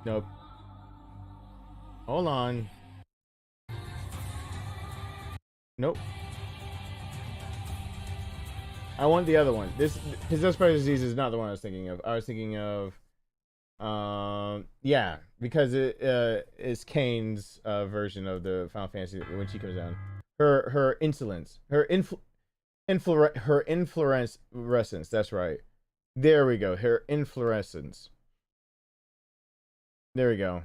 Nope. Hold on. Nope. I want the other one. This Possessed by Disease is not the one I was thinking of. I was thinking of yeah, because it is Kane's version of the Final Fantasy when she comes down. Her insolence, her inflorescence. That's right. There we go. Her inflorescence. There we go.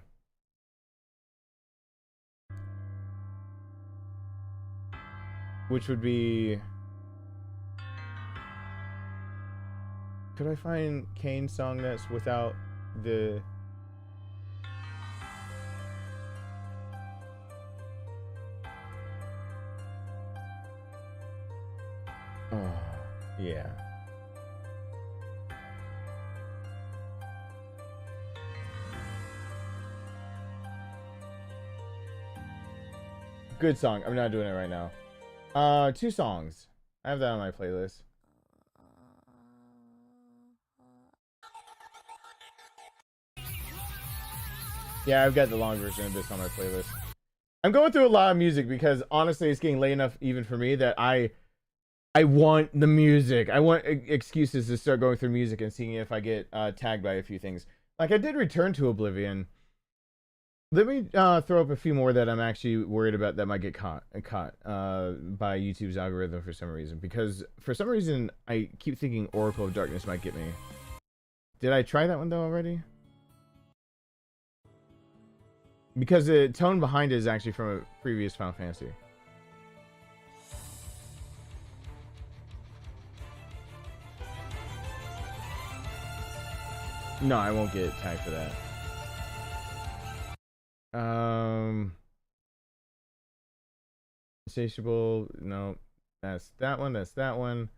Which would be. Could I find Kane's song that's without the? Oh, yeah. Good song. I'm not doing it right now. 2 songs. I have that on my playlist. Yeah, I've got the long version of this on my playlist. I'm going through a lot of music because honestly, it's getting late enough even for me that I want the music. I want excuses to start going through music and seeing if I get tagged by a few things. Like I did Return to Oblivion. Let me throw up a few more that I'm actually worried about that might get caught by YouTube's algorithm for some reason. Because for some reason, I keep thinking Oracle of Darkness might get me. Did I try that one though already? Because the tone behind it is actually from a previous Final Fantasy. No, I won't get tagged for that. Insatiable. No, that's that one. That's that one.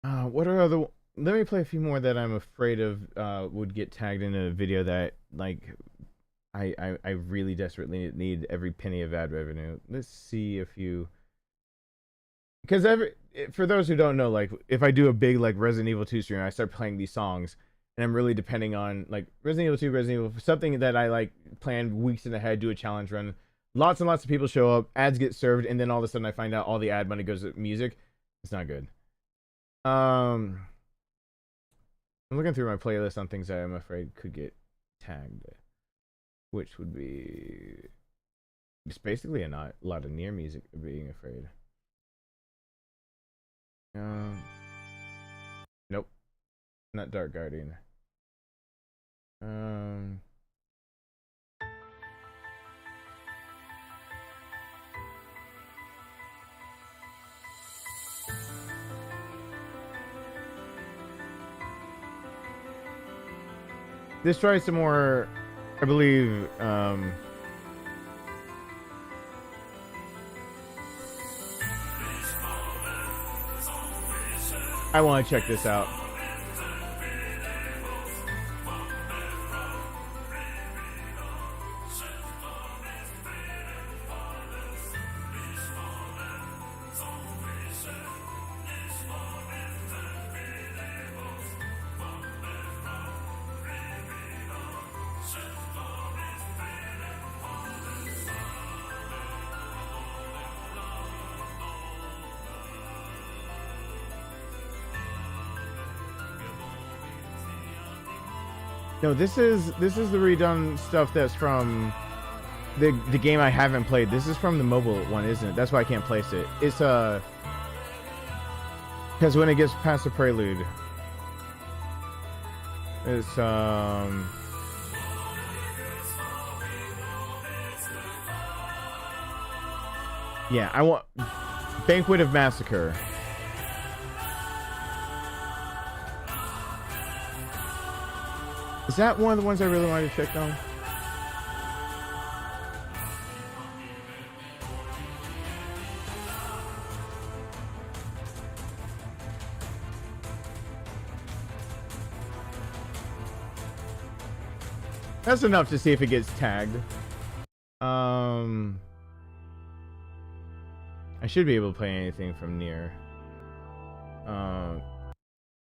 What are other? Let me play a few more that I'm afraid of would get tagged in a video that like I really desperately need every penny of ad revenue. Let's see a few. Because for those who don't know, like if I do a big like Resident Evil 2 stream, I start playing these songs, and I'm really depending on like Resident Evil 2, Resident Evil, something that I like planned weeks in ahead, do a challenge run. Lots and lots of people show up, ads get served, and then all of a sudden I find out all the ad money goes to music. It's not good. I'm looking through my playlist on things that I'm afraid could get tagged, which would be it's basically a lot of near music being afraid. Nope, not Dark Guardian. Let's try some more, I believe, I want to check this out. No, this is the redone stuff that's from the game I haven't played. This is from the mobile one, isn't it? That's why I can't place it. It's because when it gets past the prelude, it's Yeah, I want Banquet of Massacre. Is that one of the ones I really wanted to check though? That's enough to see if it gets tagged. I should be able to play anything from near.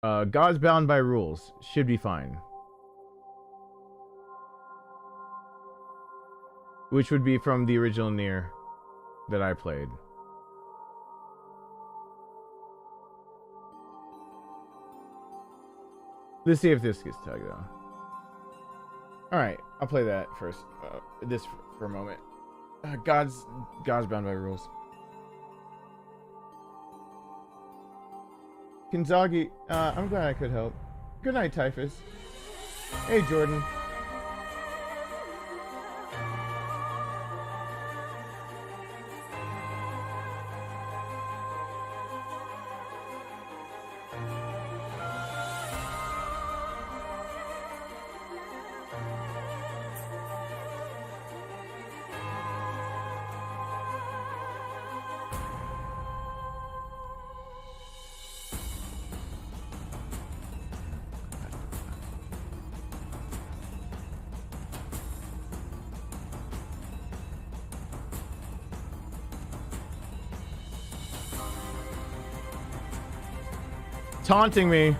God's Bound by Rules should be fine. Which would be from the original Nier that I played. Let's see if this gets tagged though. Alright, I'll play that first. This for a moment. God's Bound by Rules. Kinzagi, I'm glad I could help. Good night, Typhus. Hey, Jordan. Taunting me.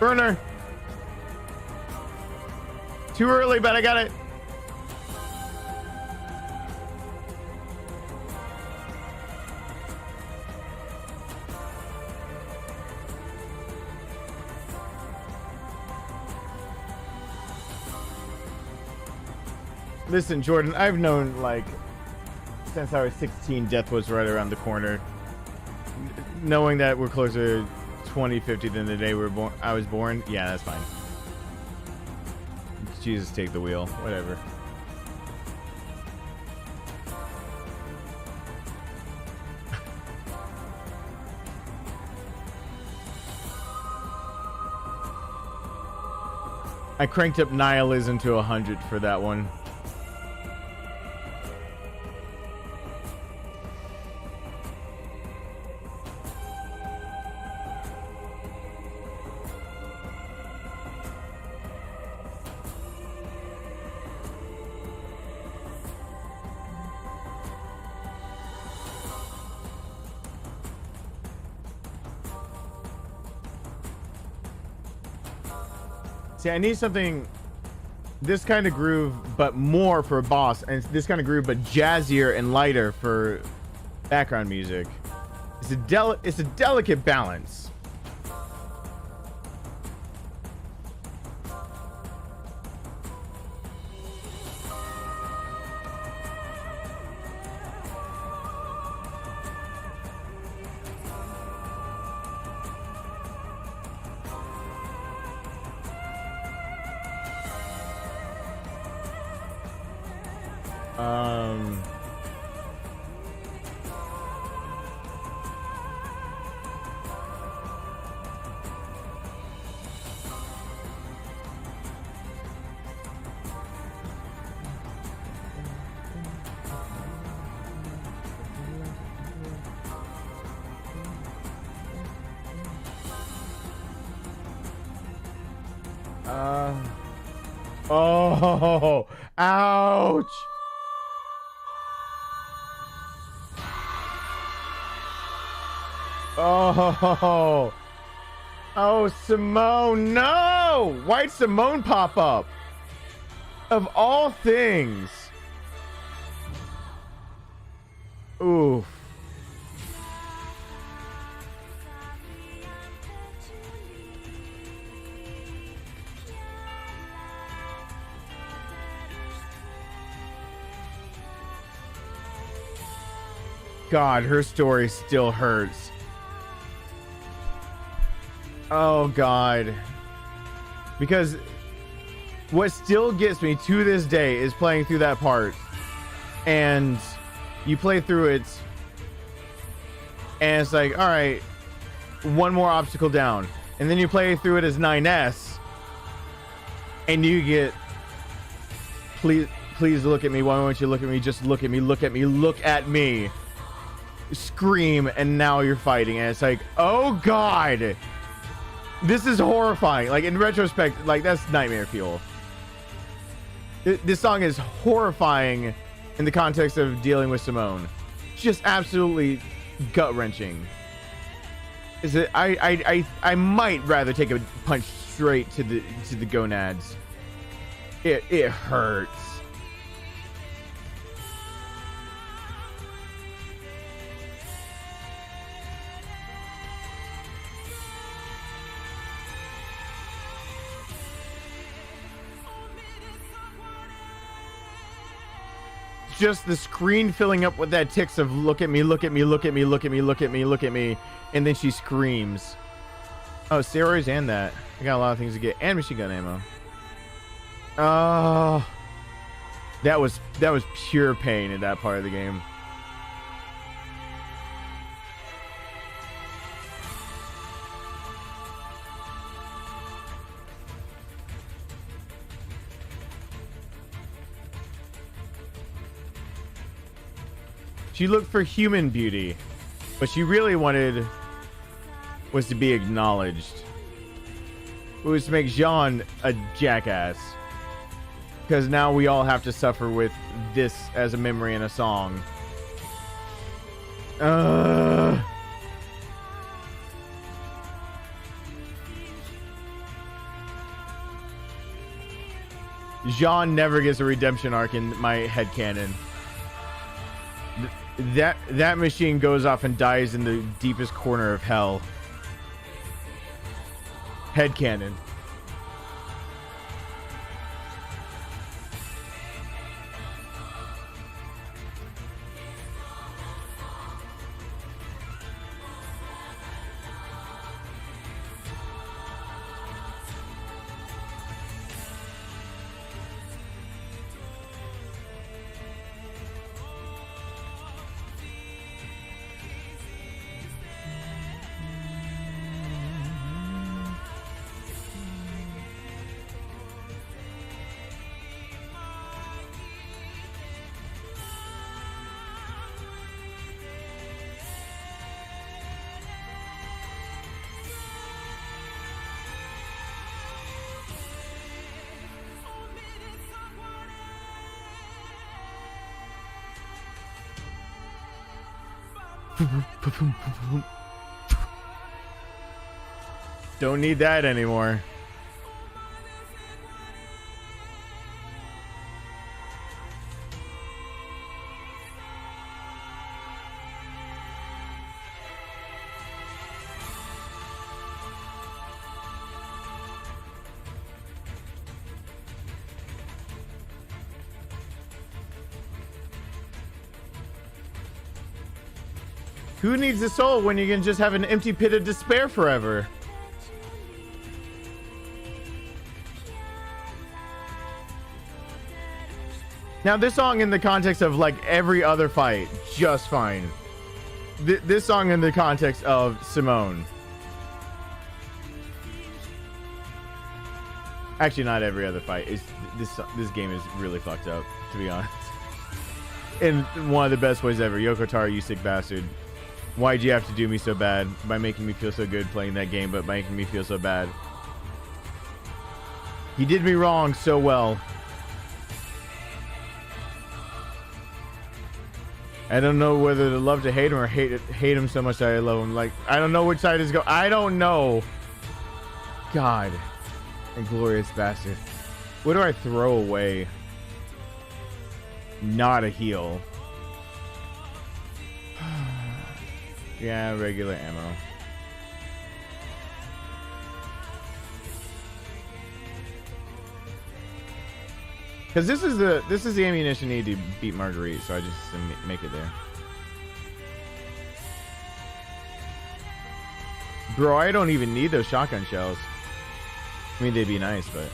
Burner. Too early, but I got it. Listen, Jordan, I've known, like, since I was 16, death was right around the corner. Knowing that we're closer to 2050 than the day I was born, yeah, that's fine. Jesus, take the wheel. Whatever. I cranked up nihilism to 100 for that one. See, I need something this kind of groove, but more for a boss, and this kind of groove, but jazzier and lighter for background music. It's a delicate balance. Oh, ouch. Oh, oh, Simone, no! Why'd Simone pop up? Of all things. Ooh. God, her story still hurts. Oh God. Because what still gets me to this day is playing through that part. And you play through it and it's like, all right, one more obstacle down. And then you play through it as 9S and you get, please look at me. Why won't you look at me? Just look at me. Look at me. Look at me. Scream, and now you're fighting, and it's like, oh God, this is horrifying. Like, in retrospect, like, that's nightmare fuel. This song is horrifying in the context of dealing with Simone. Just absolutely gut-wrenching. Is it? I might rather take a punch straight to the gonads. It hurts. Just the screen filling up with that ticks of look at me, look at me, look at me, look at me, look at me, look at me, and then she screams. Oh, steroids and that. I got a lot of things to get, and machine gun ammo. Oh, that was pure pain in that part of the game. She looked for human beauty. What she really wanted was to be acknowledged. It was to make Jean a jackass. Because now we all have to suffer with this as a memory in a song. Jean never gets a redemption arc in my headcanon. That machine goes off and dies in the deepest corner of hell. Headcanon. Don't need that anymore. Who needs a soul when you can just have an empty pit of despair forever? Now, this song in the context of like every other fight, just fine. This song in the context of Simone. Actually, not every other fight. This game is really fucked up, to be honest. In one of the best ways ever. Yoko Taro, you sick bastard. Why'd you have to do me so bad by making me feel so good playing that game, but making me feel so bad? He did me wrong so well. I don't know whether to love to hate him or hate him so much that I love him. Like, I don't know which side is go. I don't know. God. Inglorious bastard. What do I throw away? Not a heal. Yeah, regular ammo. Because this is the ammunition I need to beat Marguerite, so I just make it there. Bro, I don't even need those shotgun shells. I mean, they'd be nice, but...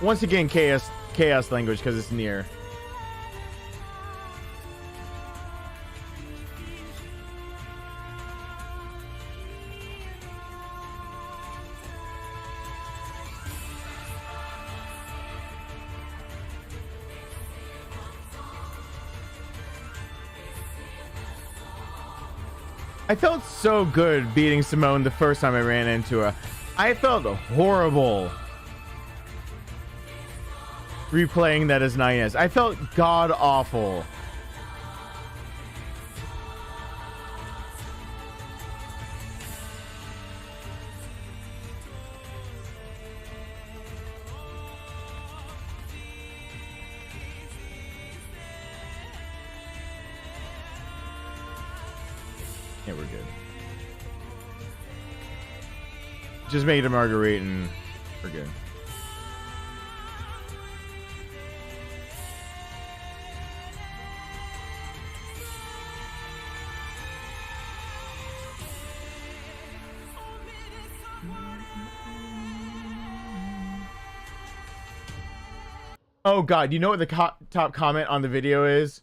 Once again, chaos language because it's near. I felt so good beating Simone the first time I ran into her. I felt horrible replaying that as 9S. I felt god awful. Yeah, we're good. Just make it a Marguerite and we're good. Oh god, you know what the top comment on the video is?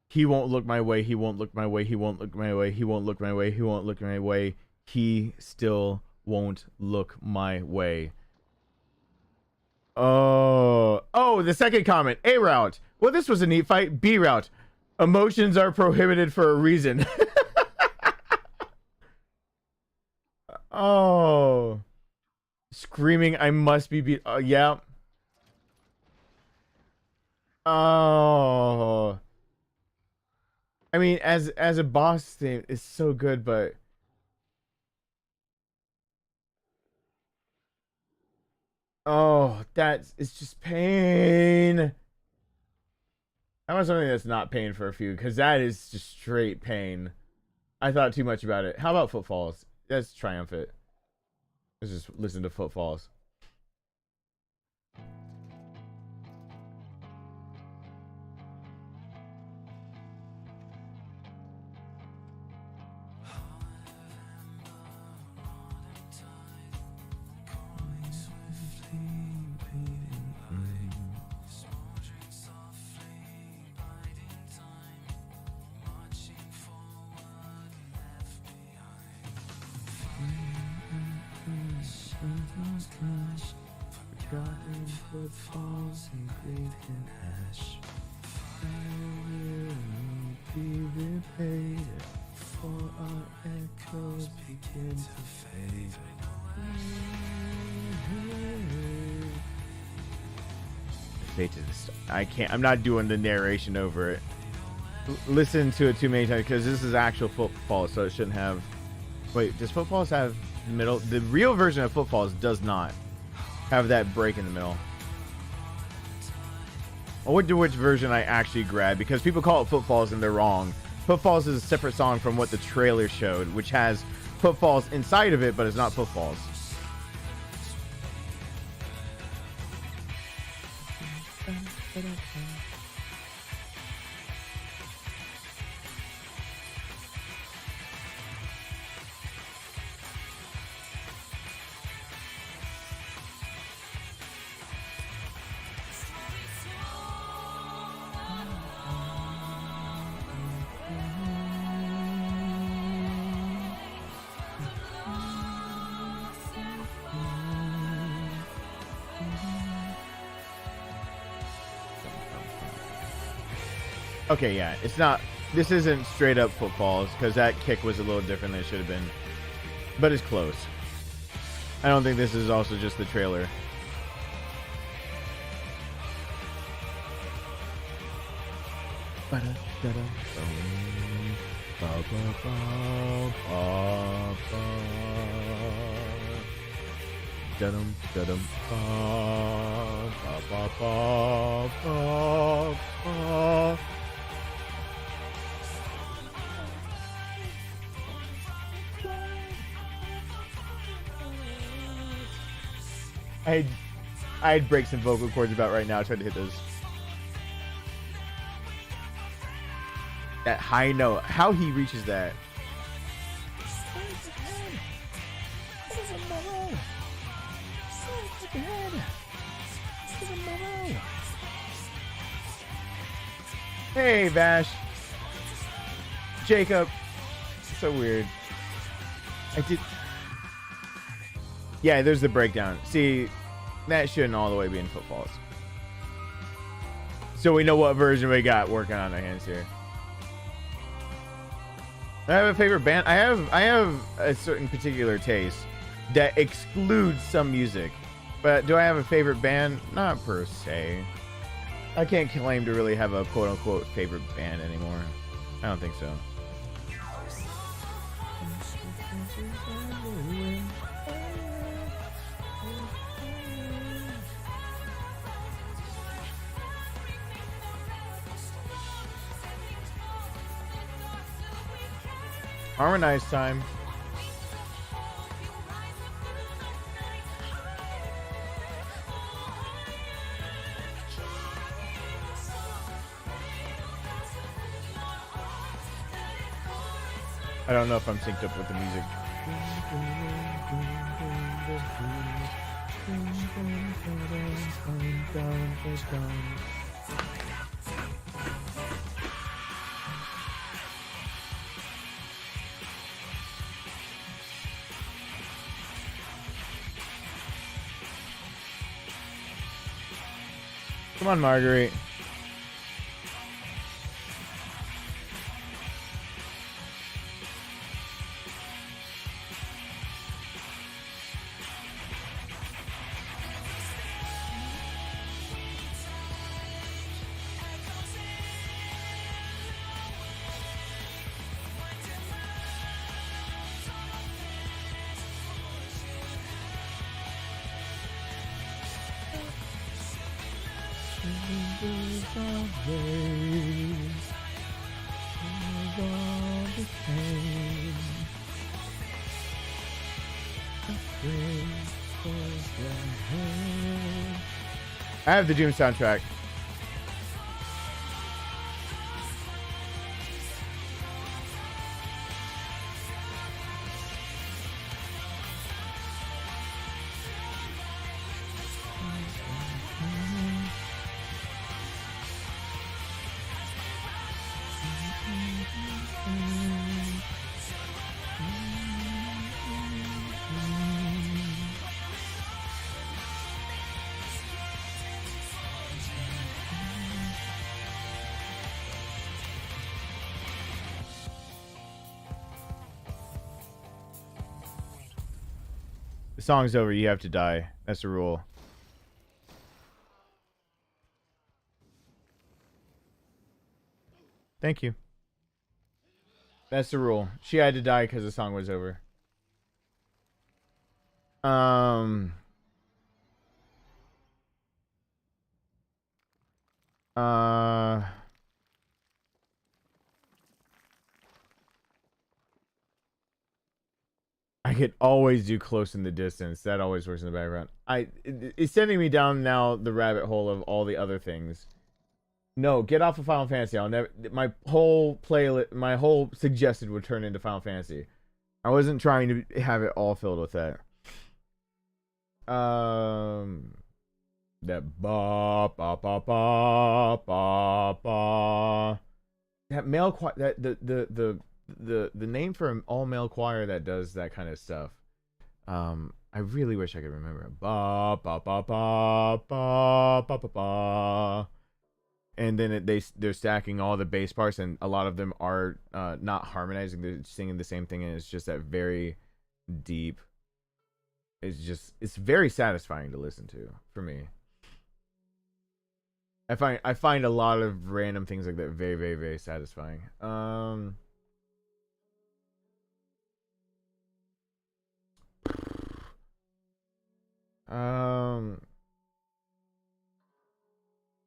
He won't look my way, he won't look my way, he won't look my way, he won't look my way, he won't look my way. He still won't look my way. Oh, the second comment. A route. Well, this was a neat fight. B route. Emotions are prohibited for a reason. Oh. Screaming, I must be beat. Yeah. Oh. I mean, as a boss thing, it's so good, but oh, it's just pain. I want something that's not pain for a few, because that is just straight pain. I thought too much about it. How about Footfalls? That's triumphant. Let's just listen to Footfalls. Forgotten footfalls and grief and ash. I will be repaid for our echoes begin to fade. Fade to the start. I can't. I'm not doing the narration over it. Listen to it too many times because this is actual Footfalls, so it shouldn't have. Wait, does Footfalls have middle? The real version of Footfalls does not have that break in the middle. I wonder which version I actually grabbed because people call it Footfalls and they're wrong. Footfalls is a separate song from what the trailer showed, which has footfalls inside of it, but it's not footfalls. Okay, yeah, it's not. This isn't straight up footfalls because that kick was a little different than it should have been, but it's close. I don't think this is also just the trailer. I'd break some vocal cords about right now. I tried to hit those. That high note. How he reaches that. Hey, Vash. Jacob. So weird. I did. Yeah, there's the breakdown. See, that shouldn't all the way be in footfalls. So we know what version we got working on our hands here. I have a favorite band. I have a certain particular taste that excludes some music. But do I have a favorite band? Not per se. I can't claim to really have a quote-unquote favorite band anymore. I don't think so. Harmonize time. I don't know if I'm synced up with the music. Come on, Marguerite. I have the Doom soundtrack. The song's over, you have to die. That's the rule. Thank you. That's the rule. She had to die because the song was over. I could always do close in the distance. That always works in the background. It's sending me down now the rabbit hole of all the other things. No, get off of Final Fantasy. I'll never. My whole playlist, my whole suggested would turn into Final Fantasy. I wasn't trying to have it all filled with that. That ba ba ba ba ba ba. That male choir. That the name for an all male choir that does that kind of stuff. I really wish I could remember it. Ba ba ba ba ba ba ba ba. And then they're stacking all the bass parts, and a lot of them are not harmonizing. They're singing the same thing, and it's just that very deep. It's very satisfying to listen to for me. I find a lot of random things like that very, very, very satisfying.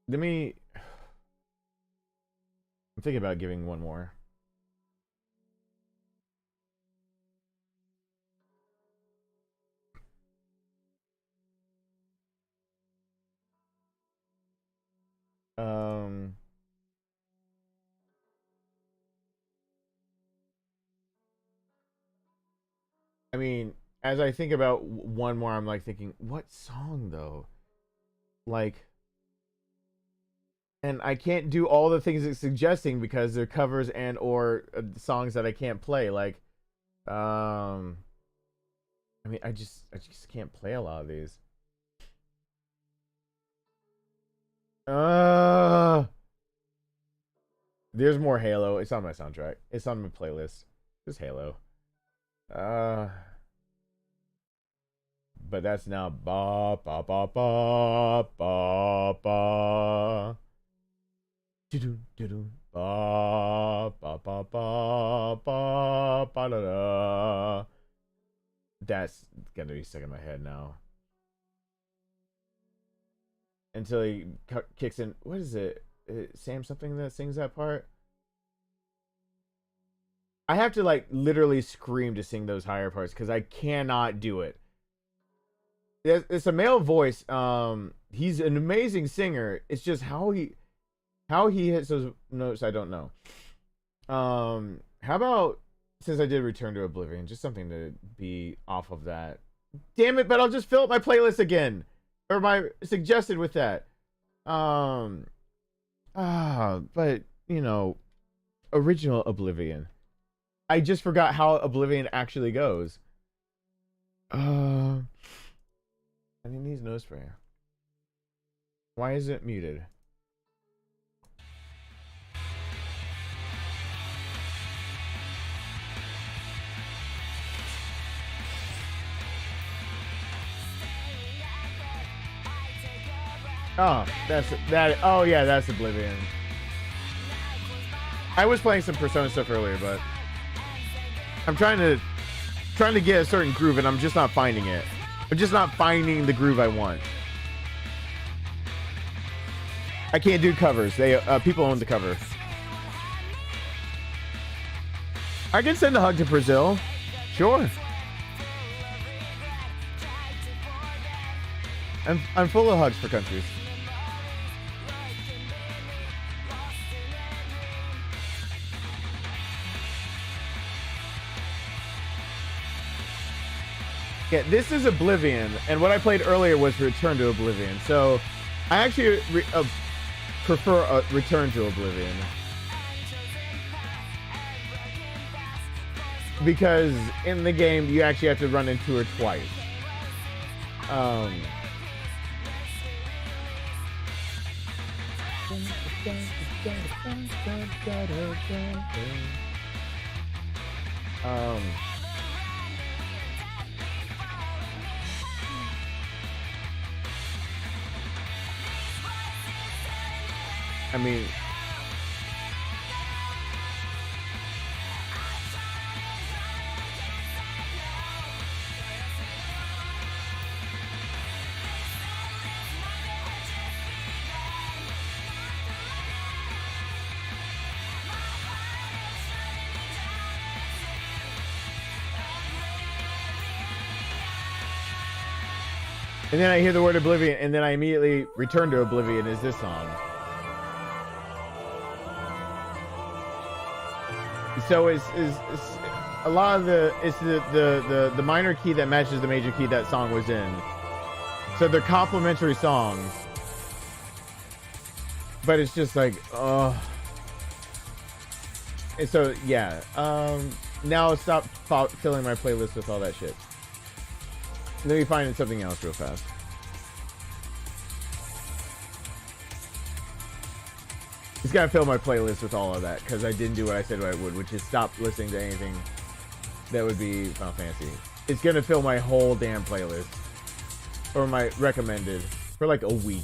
Let me. I'm thinking about giving one more. I mean, as I think about one more, I'm like thinking, what song though? Like, and I can't do all the things it's suggesting because they're covers and or songs that I can't play. Like, I mean, I just can't play a lot of these. There's more Halo. It's on my soundtrack. It's on my playlist. Just Halo. But that's now ba ba ba ba ba ba. Do do ba ba ba ba ba ba da da. That's gonna be stuck in my head now. Until he kicks in. What is it? Sam something that sings that part? I have to like literally scream to sing those higher parts because I cannot do it. It's a male voice. He's an amazing singer. It's just how he hits those notes, I don't know. How about, since I did Return to Oblivion, just something to be off of that. Damn it, but I'll just fill up my playlist again. Or my suggested with that. But you know, original Oblivion. I just forgot how Oblivion actually goes. I think these nose spray. Why is it muted? Oh, that's that. Oh yeah, that's Oblivion. I was playing some Persona stuff earlier, but I'm trying to get a certain groove, and I'm just not finding it. I'm just not finding the groove I want. I can't do covers. They people own the cover. I can send a hug to Brazil. Sure. I'm full of hugs for countries. Yeah, this is Oblivion, and what I played earlier was Return to Oblivion. So, I actually prefer Return to Oblivion. Because in the game, you actually have to run into her twice. I mean, And then I hear the word Oblivion, and then I immediately return to Oblivion is this song. So it's a lot of it's the minor key that matches the major key that song was in. So they're complementary songs. But it's just like, oh. And so, yeah. Now I'll stop filling my playlist with all that shit. Let me find something else real fast. Just gotta fill my playlist with all of that, because I didn't do what I said I would, which is stop listening to anything that would be Final Fantasy. It's gonna fill my whole damn playlist. Or my recommended. For like a week.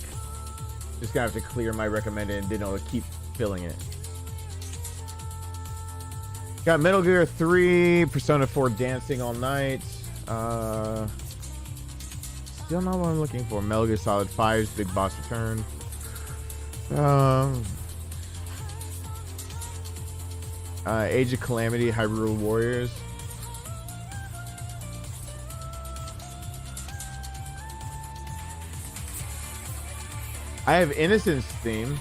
Just gonna have to clear my recommended and then I'll keep filling it. Got Metal Gear 3, Persona 4 Dancing All Night. Still not what I'm looking for. Metal Gear Solid 5's Big Boss Return. Age of Calamity, Hyrule Warriors. I have Innocence theme.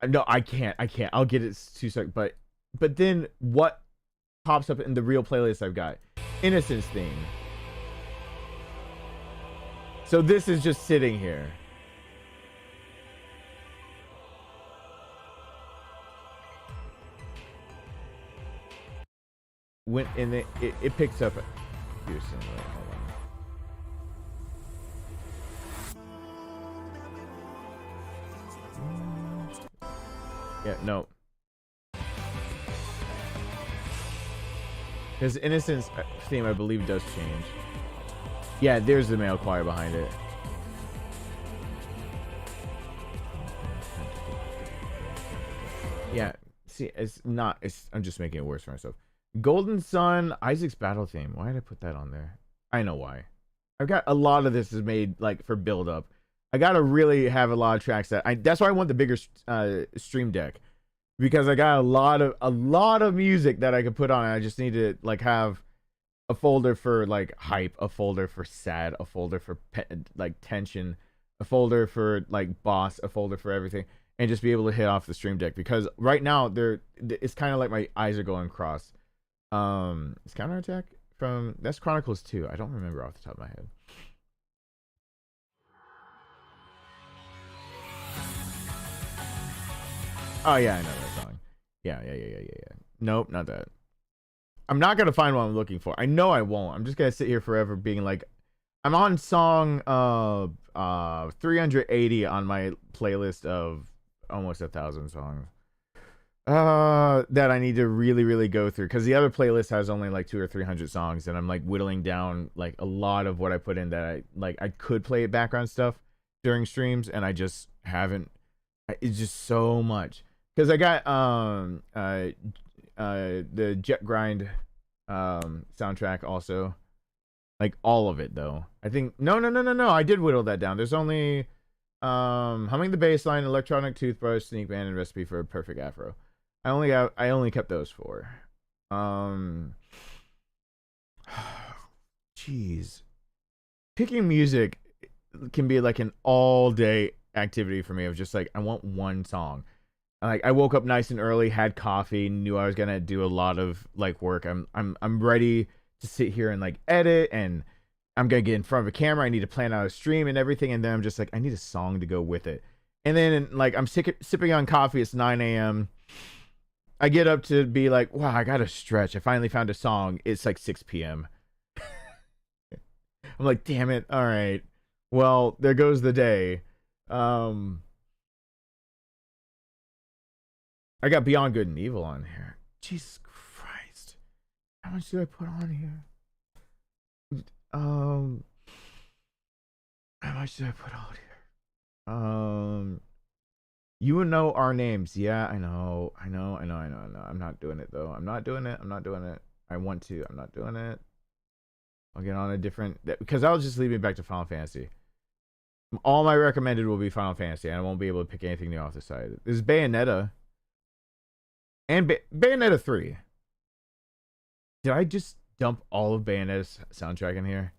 No, I can't. I'll get it 2 seconds. But then what pops up in the real playlist I've got? Innocence theme. So this is just sitting here. When and it picks up. Houston, wait, hold on. Yeah, no. Because Innocence theme, I believe, does change. Yeah, there's the male choir behind it. Yeah, see, I'm just making it worse for myself. Golden Sun, Isaac's battle theme. Why did I put that on there? I know why. I've got a lot of this is made like for build up. I gotta really have a lot of tracks that's why I want the bigger stream deck, because I got a lot of music that I could put on. I just need to like have a folder for like hype, a folder for sad, a folder for like tension, a folder for like boss, a folder for everything, and just be able to hit off the stream deck. Because right now it's kind of like my eyes are going cross. It's counterattack from that's Chronicles 2. I don't remember off the top of my head. Oh yeah, I know that song. Yeah. Nope, not that. I'm not gonna find what I'm looking for. I know I won't. I'm just gonna sit here forever being like, I'm on song 380 on my playlist of almost 1,000 songs. That I need to really go through, because the other playlist has only like 200 or 300 songs, and I'm like whittling down like a lot of what I put in that I could play background stuff during streams, and I just haven't. It's just so much, because I got the Jet Grind soundtrack also, like all of it though. I think no, I did whittle that down. There's only Humming the Bassline, Electronic Toothbrush, Sneak Band, and Recipe for a Perfect Afro. I only kept those 4. Jeez. Picking music can be like an all-day activity for me of just like, I want one song. Like, I woke up nice and early, had coffee, knew I was gonna do a lot of like work. I'm ready to sit here and like edit, and I'm gonna get in front of a camera. I need to plan out a stream and everything, and then I'm just like, I need a song to go with it. And then like I'm sipping on coffee. It's 9 a.m. I get up to be like, wow, I gotta stretch. I finally found a song. It's like 6 p.m. I'm like, damn it. All right. Well, there goes the day. I got Beyond Good and Evil on here. Jesus Christ. How much did I put on here? How much did I put on here? You would know our names. Yeah, I know. I'm not doing it though. I'm not doing it. I want to. I'm not doing it. I'll get on a different, because I'll just leave me back to Final Fantasy. All my recommended will be Final Fantasy, and I won't be able to pick anything new off the side. There's Bayonetta and Bayonetta 3. Did I just dump all of Bayonetta's soundtrack in here?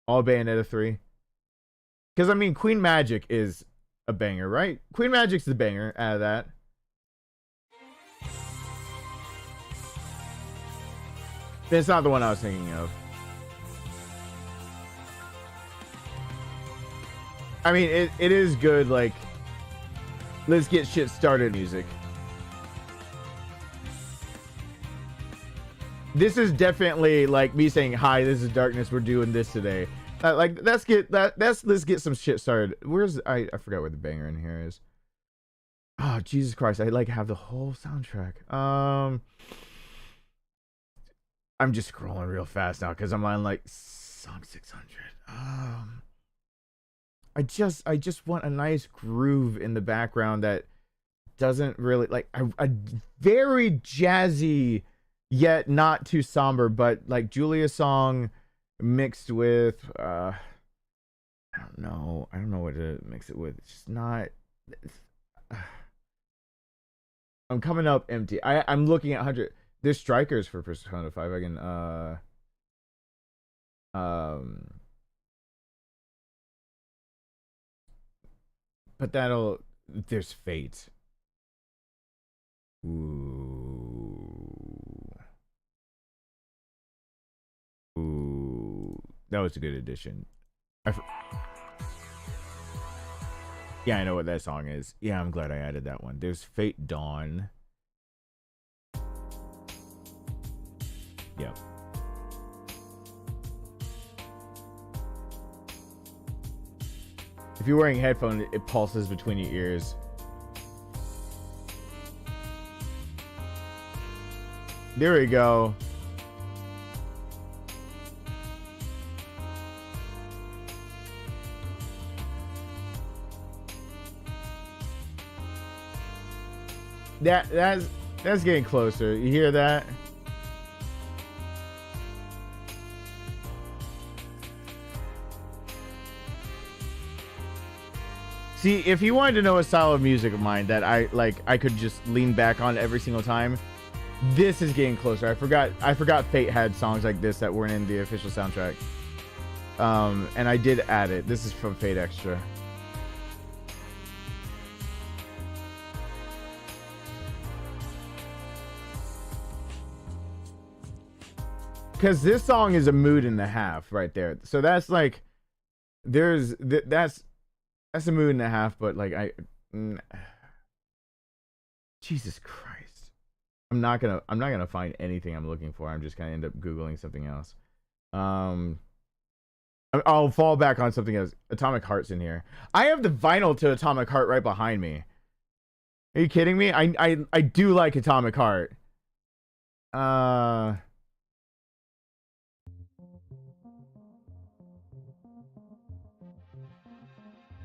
All Bayonetta 3? Because, I mean, Queen Magic is a banger, right? Queen Magic's the banger out of that. It's not the one I was thinking of. I mean, it is good, like, let's get shit started music. This is definitely like me saying, hi, this is Darkness, we're doing this today. Like, let's get some shit started. Where's, I forgot where the banger in here is. Oh, Jesus Christ, I like have the whole soundtrack. I'm just scrolling real fast now because I'm on like song 600. I just want a nice groove in the background that doesn't really like a very jazzy yet not too somber, but like Julia's song mixed with I don't know what to mix it with. It's just not. I'm coming up empty. I'm looking at 100. There's strikers for Persona 5. I can but there's Fate. Ooh. That was a good addition. Yeah, I know what that song is. Yeah, I'm glad I added that one. There's Fate Dawn. Yep. If you're wearing headphones, it pulses between your ears. There we go. That's getting closer. You hear that? See, if you wanted to know a style of music of mine that I could just lean back on every single time, this is getting closer. I forgot Fate had songs like this that weren't in the official soundtrack. And I did add it. This is from Fate Extra. Because this song is a mood and a half right there. So that's like, that's a mood and a half, but like Jesus Christ. I'm not gonna find anything I'm looking for. I'm just gonna end up Googling something else. I'll fall back on something else. Atomic Heart's in here. I have the vinyl to Atomic Heart right behind me. Are you kidding me? I do like Atomic Heart.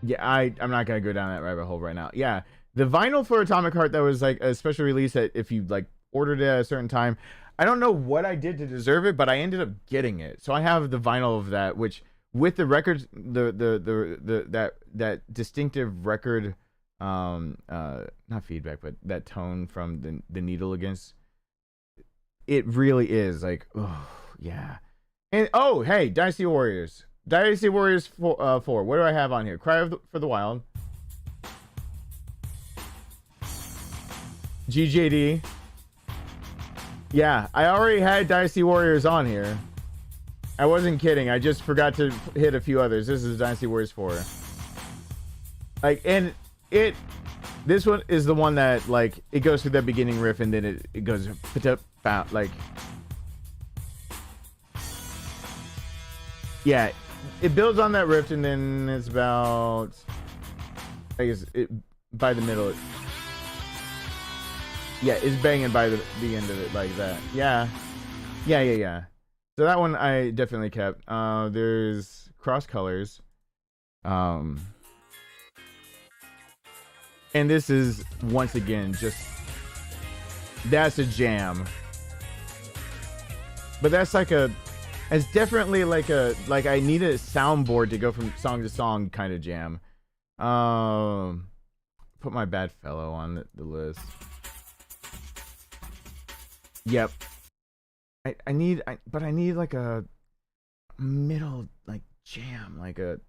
Yeah, I'm not gonna go down that rabbit hole right now. Yeah, the vinyl for Atomic Heart that was like a special release that if you like ordered it at a certain time, I don't know what I did to deserve it, but I ended up getting it. So I have the vinyl of that, which with the records, that distinctive record, not feedback, but that tone from the needle against, it really is like, oh yeah. And oh hey, Dynasty Warriors. Dynasty Warriors 4. What do I have on here? Cry for the Wild. GJD. Yeah, I already had Dynasty Warriors on here. I wasn't kidding. I just forgot to hit a few others. This is Dynasty Warriors 4. Like, and this one is the one that, like, it goes through that beginning riff and then it goes, like, yeah. It builds on that riff and then it's about, I guess, by the middle. Yeah, it's banging by the end of it like that. Yeah. So that one I definitely kept. There's Cross Colors. And this is, once again, just, that's a jam. But that's like it's definitely like I need a soundboard to go from song to song kind of jam. Put my bad fellow on the list. Yep. I need like a middle like jam, like a.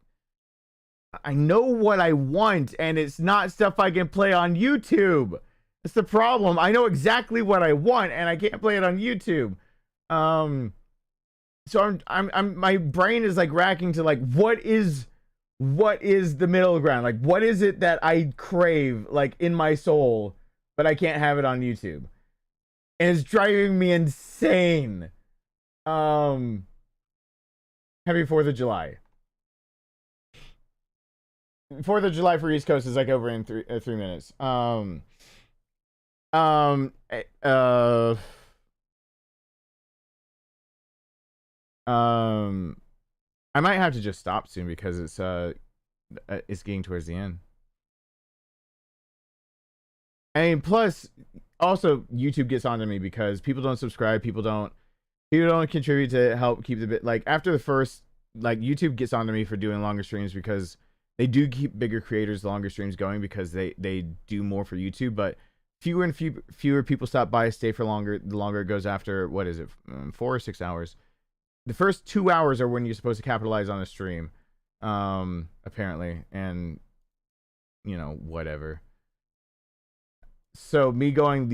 I know what I want, and it's not stuff I can play on YouTube. That's the problem. I know exactly what I want, and I can't play it on YouTube. So I'm my brain is like racking to like what is the middle ground? Like what is it that I crave like in my soul, but I can't have it on YouTube, and it's driving me insane. Happy 4th of July. 4th of July for East Coast is like over in 3 minutes. I might have to just stop soon because it's getting towards the end. I mean, plus, also YouTube gets onto me because people don't subscribe, people don't contribute to help keep the bit. Like after the first, like YouTube gets onto me for doing longer streams because they do keep bigger creators longer streams going because they do more for YouTube, but fewer and fewer people stop by, stay for longer. The longer it goes after, what is it, 4 or 6 hours? The first 2 hours are when you're supposed to capitalize on a stream, apparently, and you know, whatever. So me going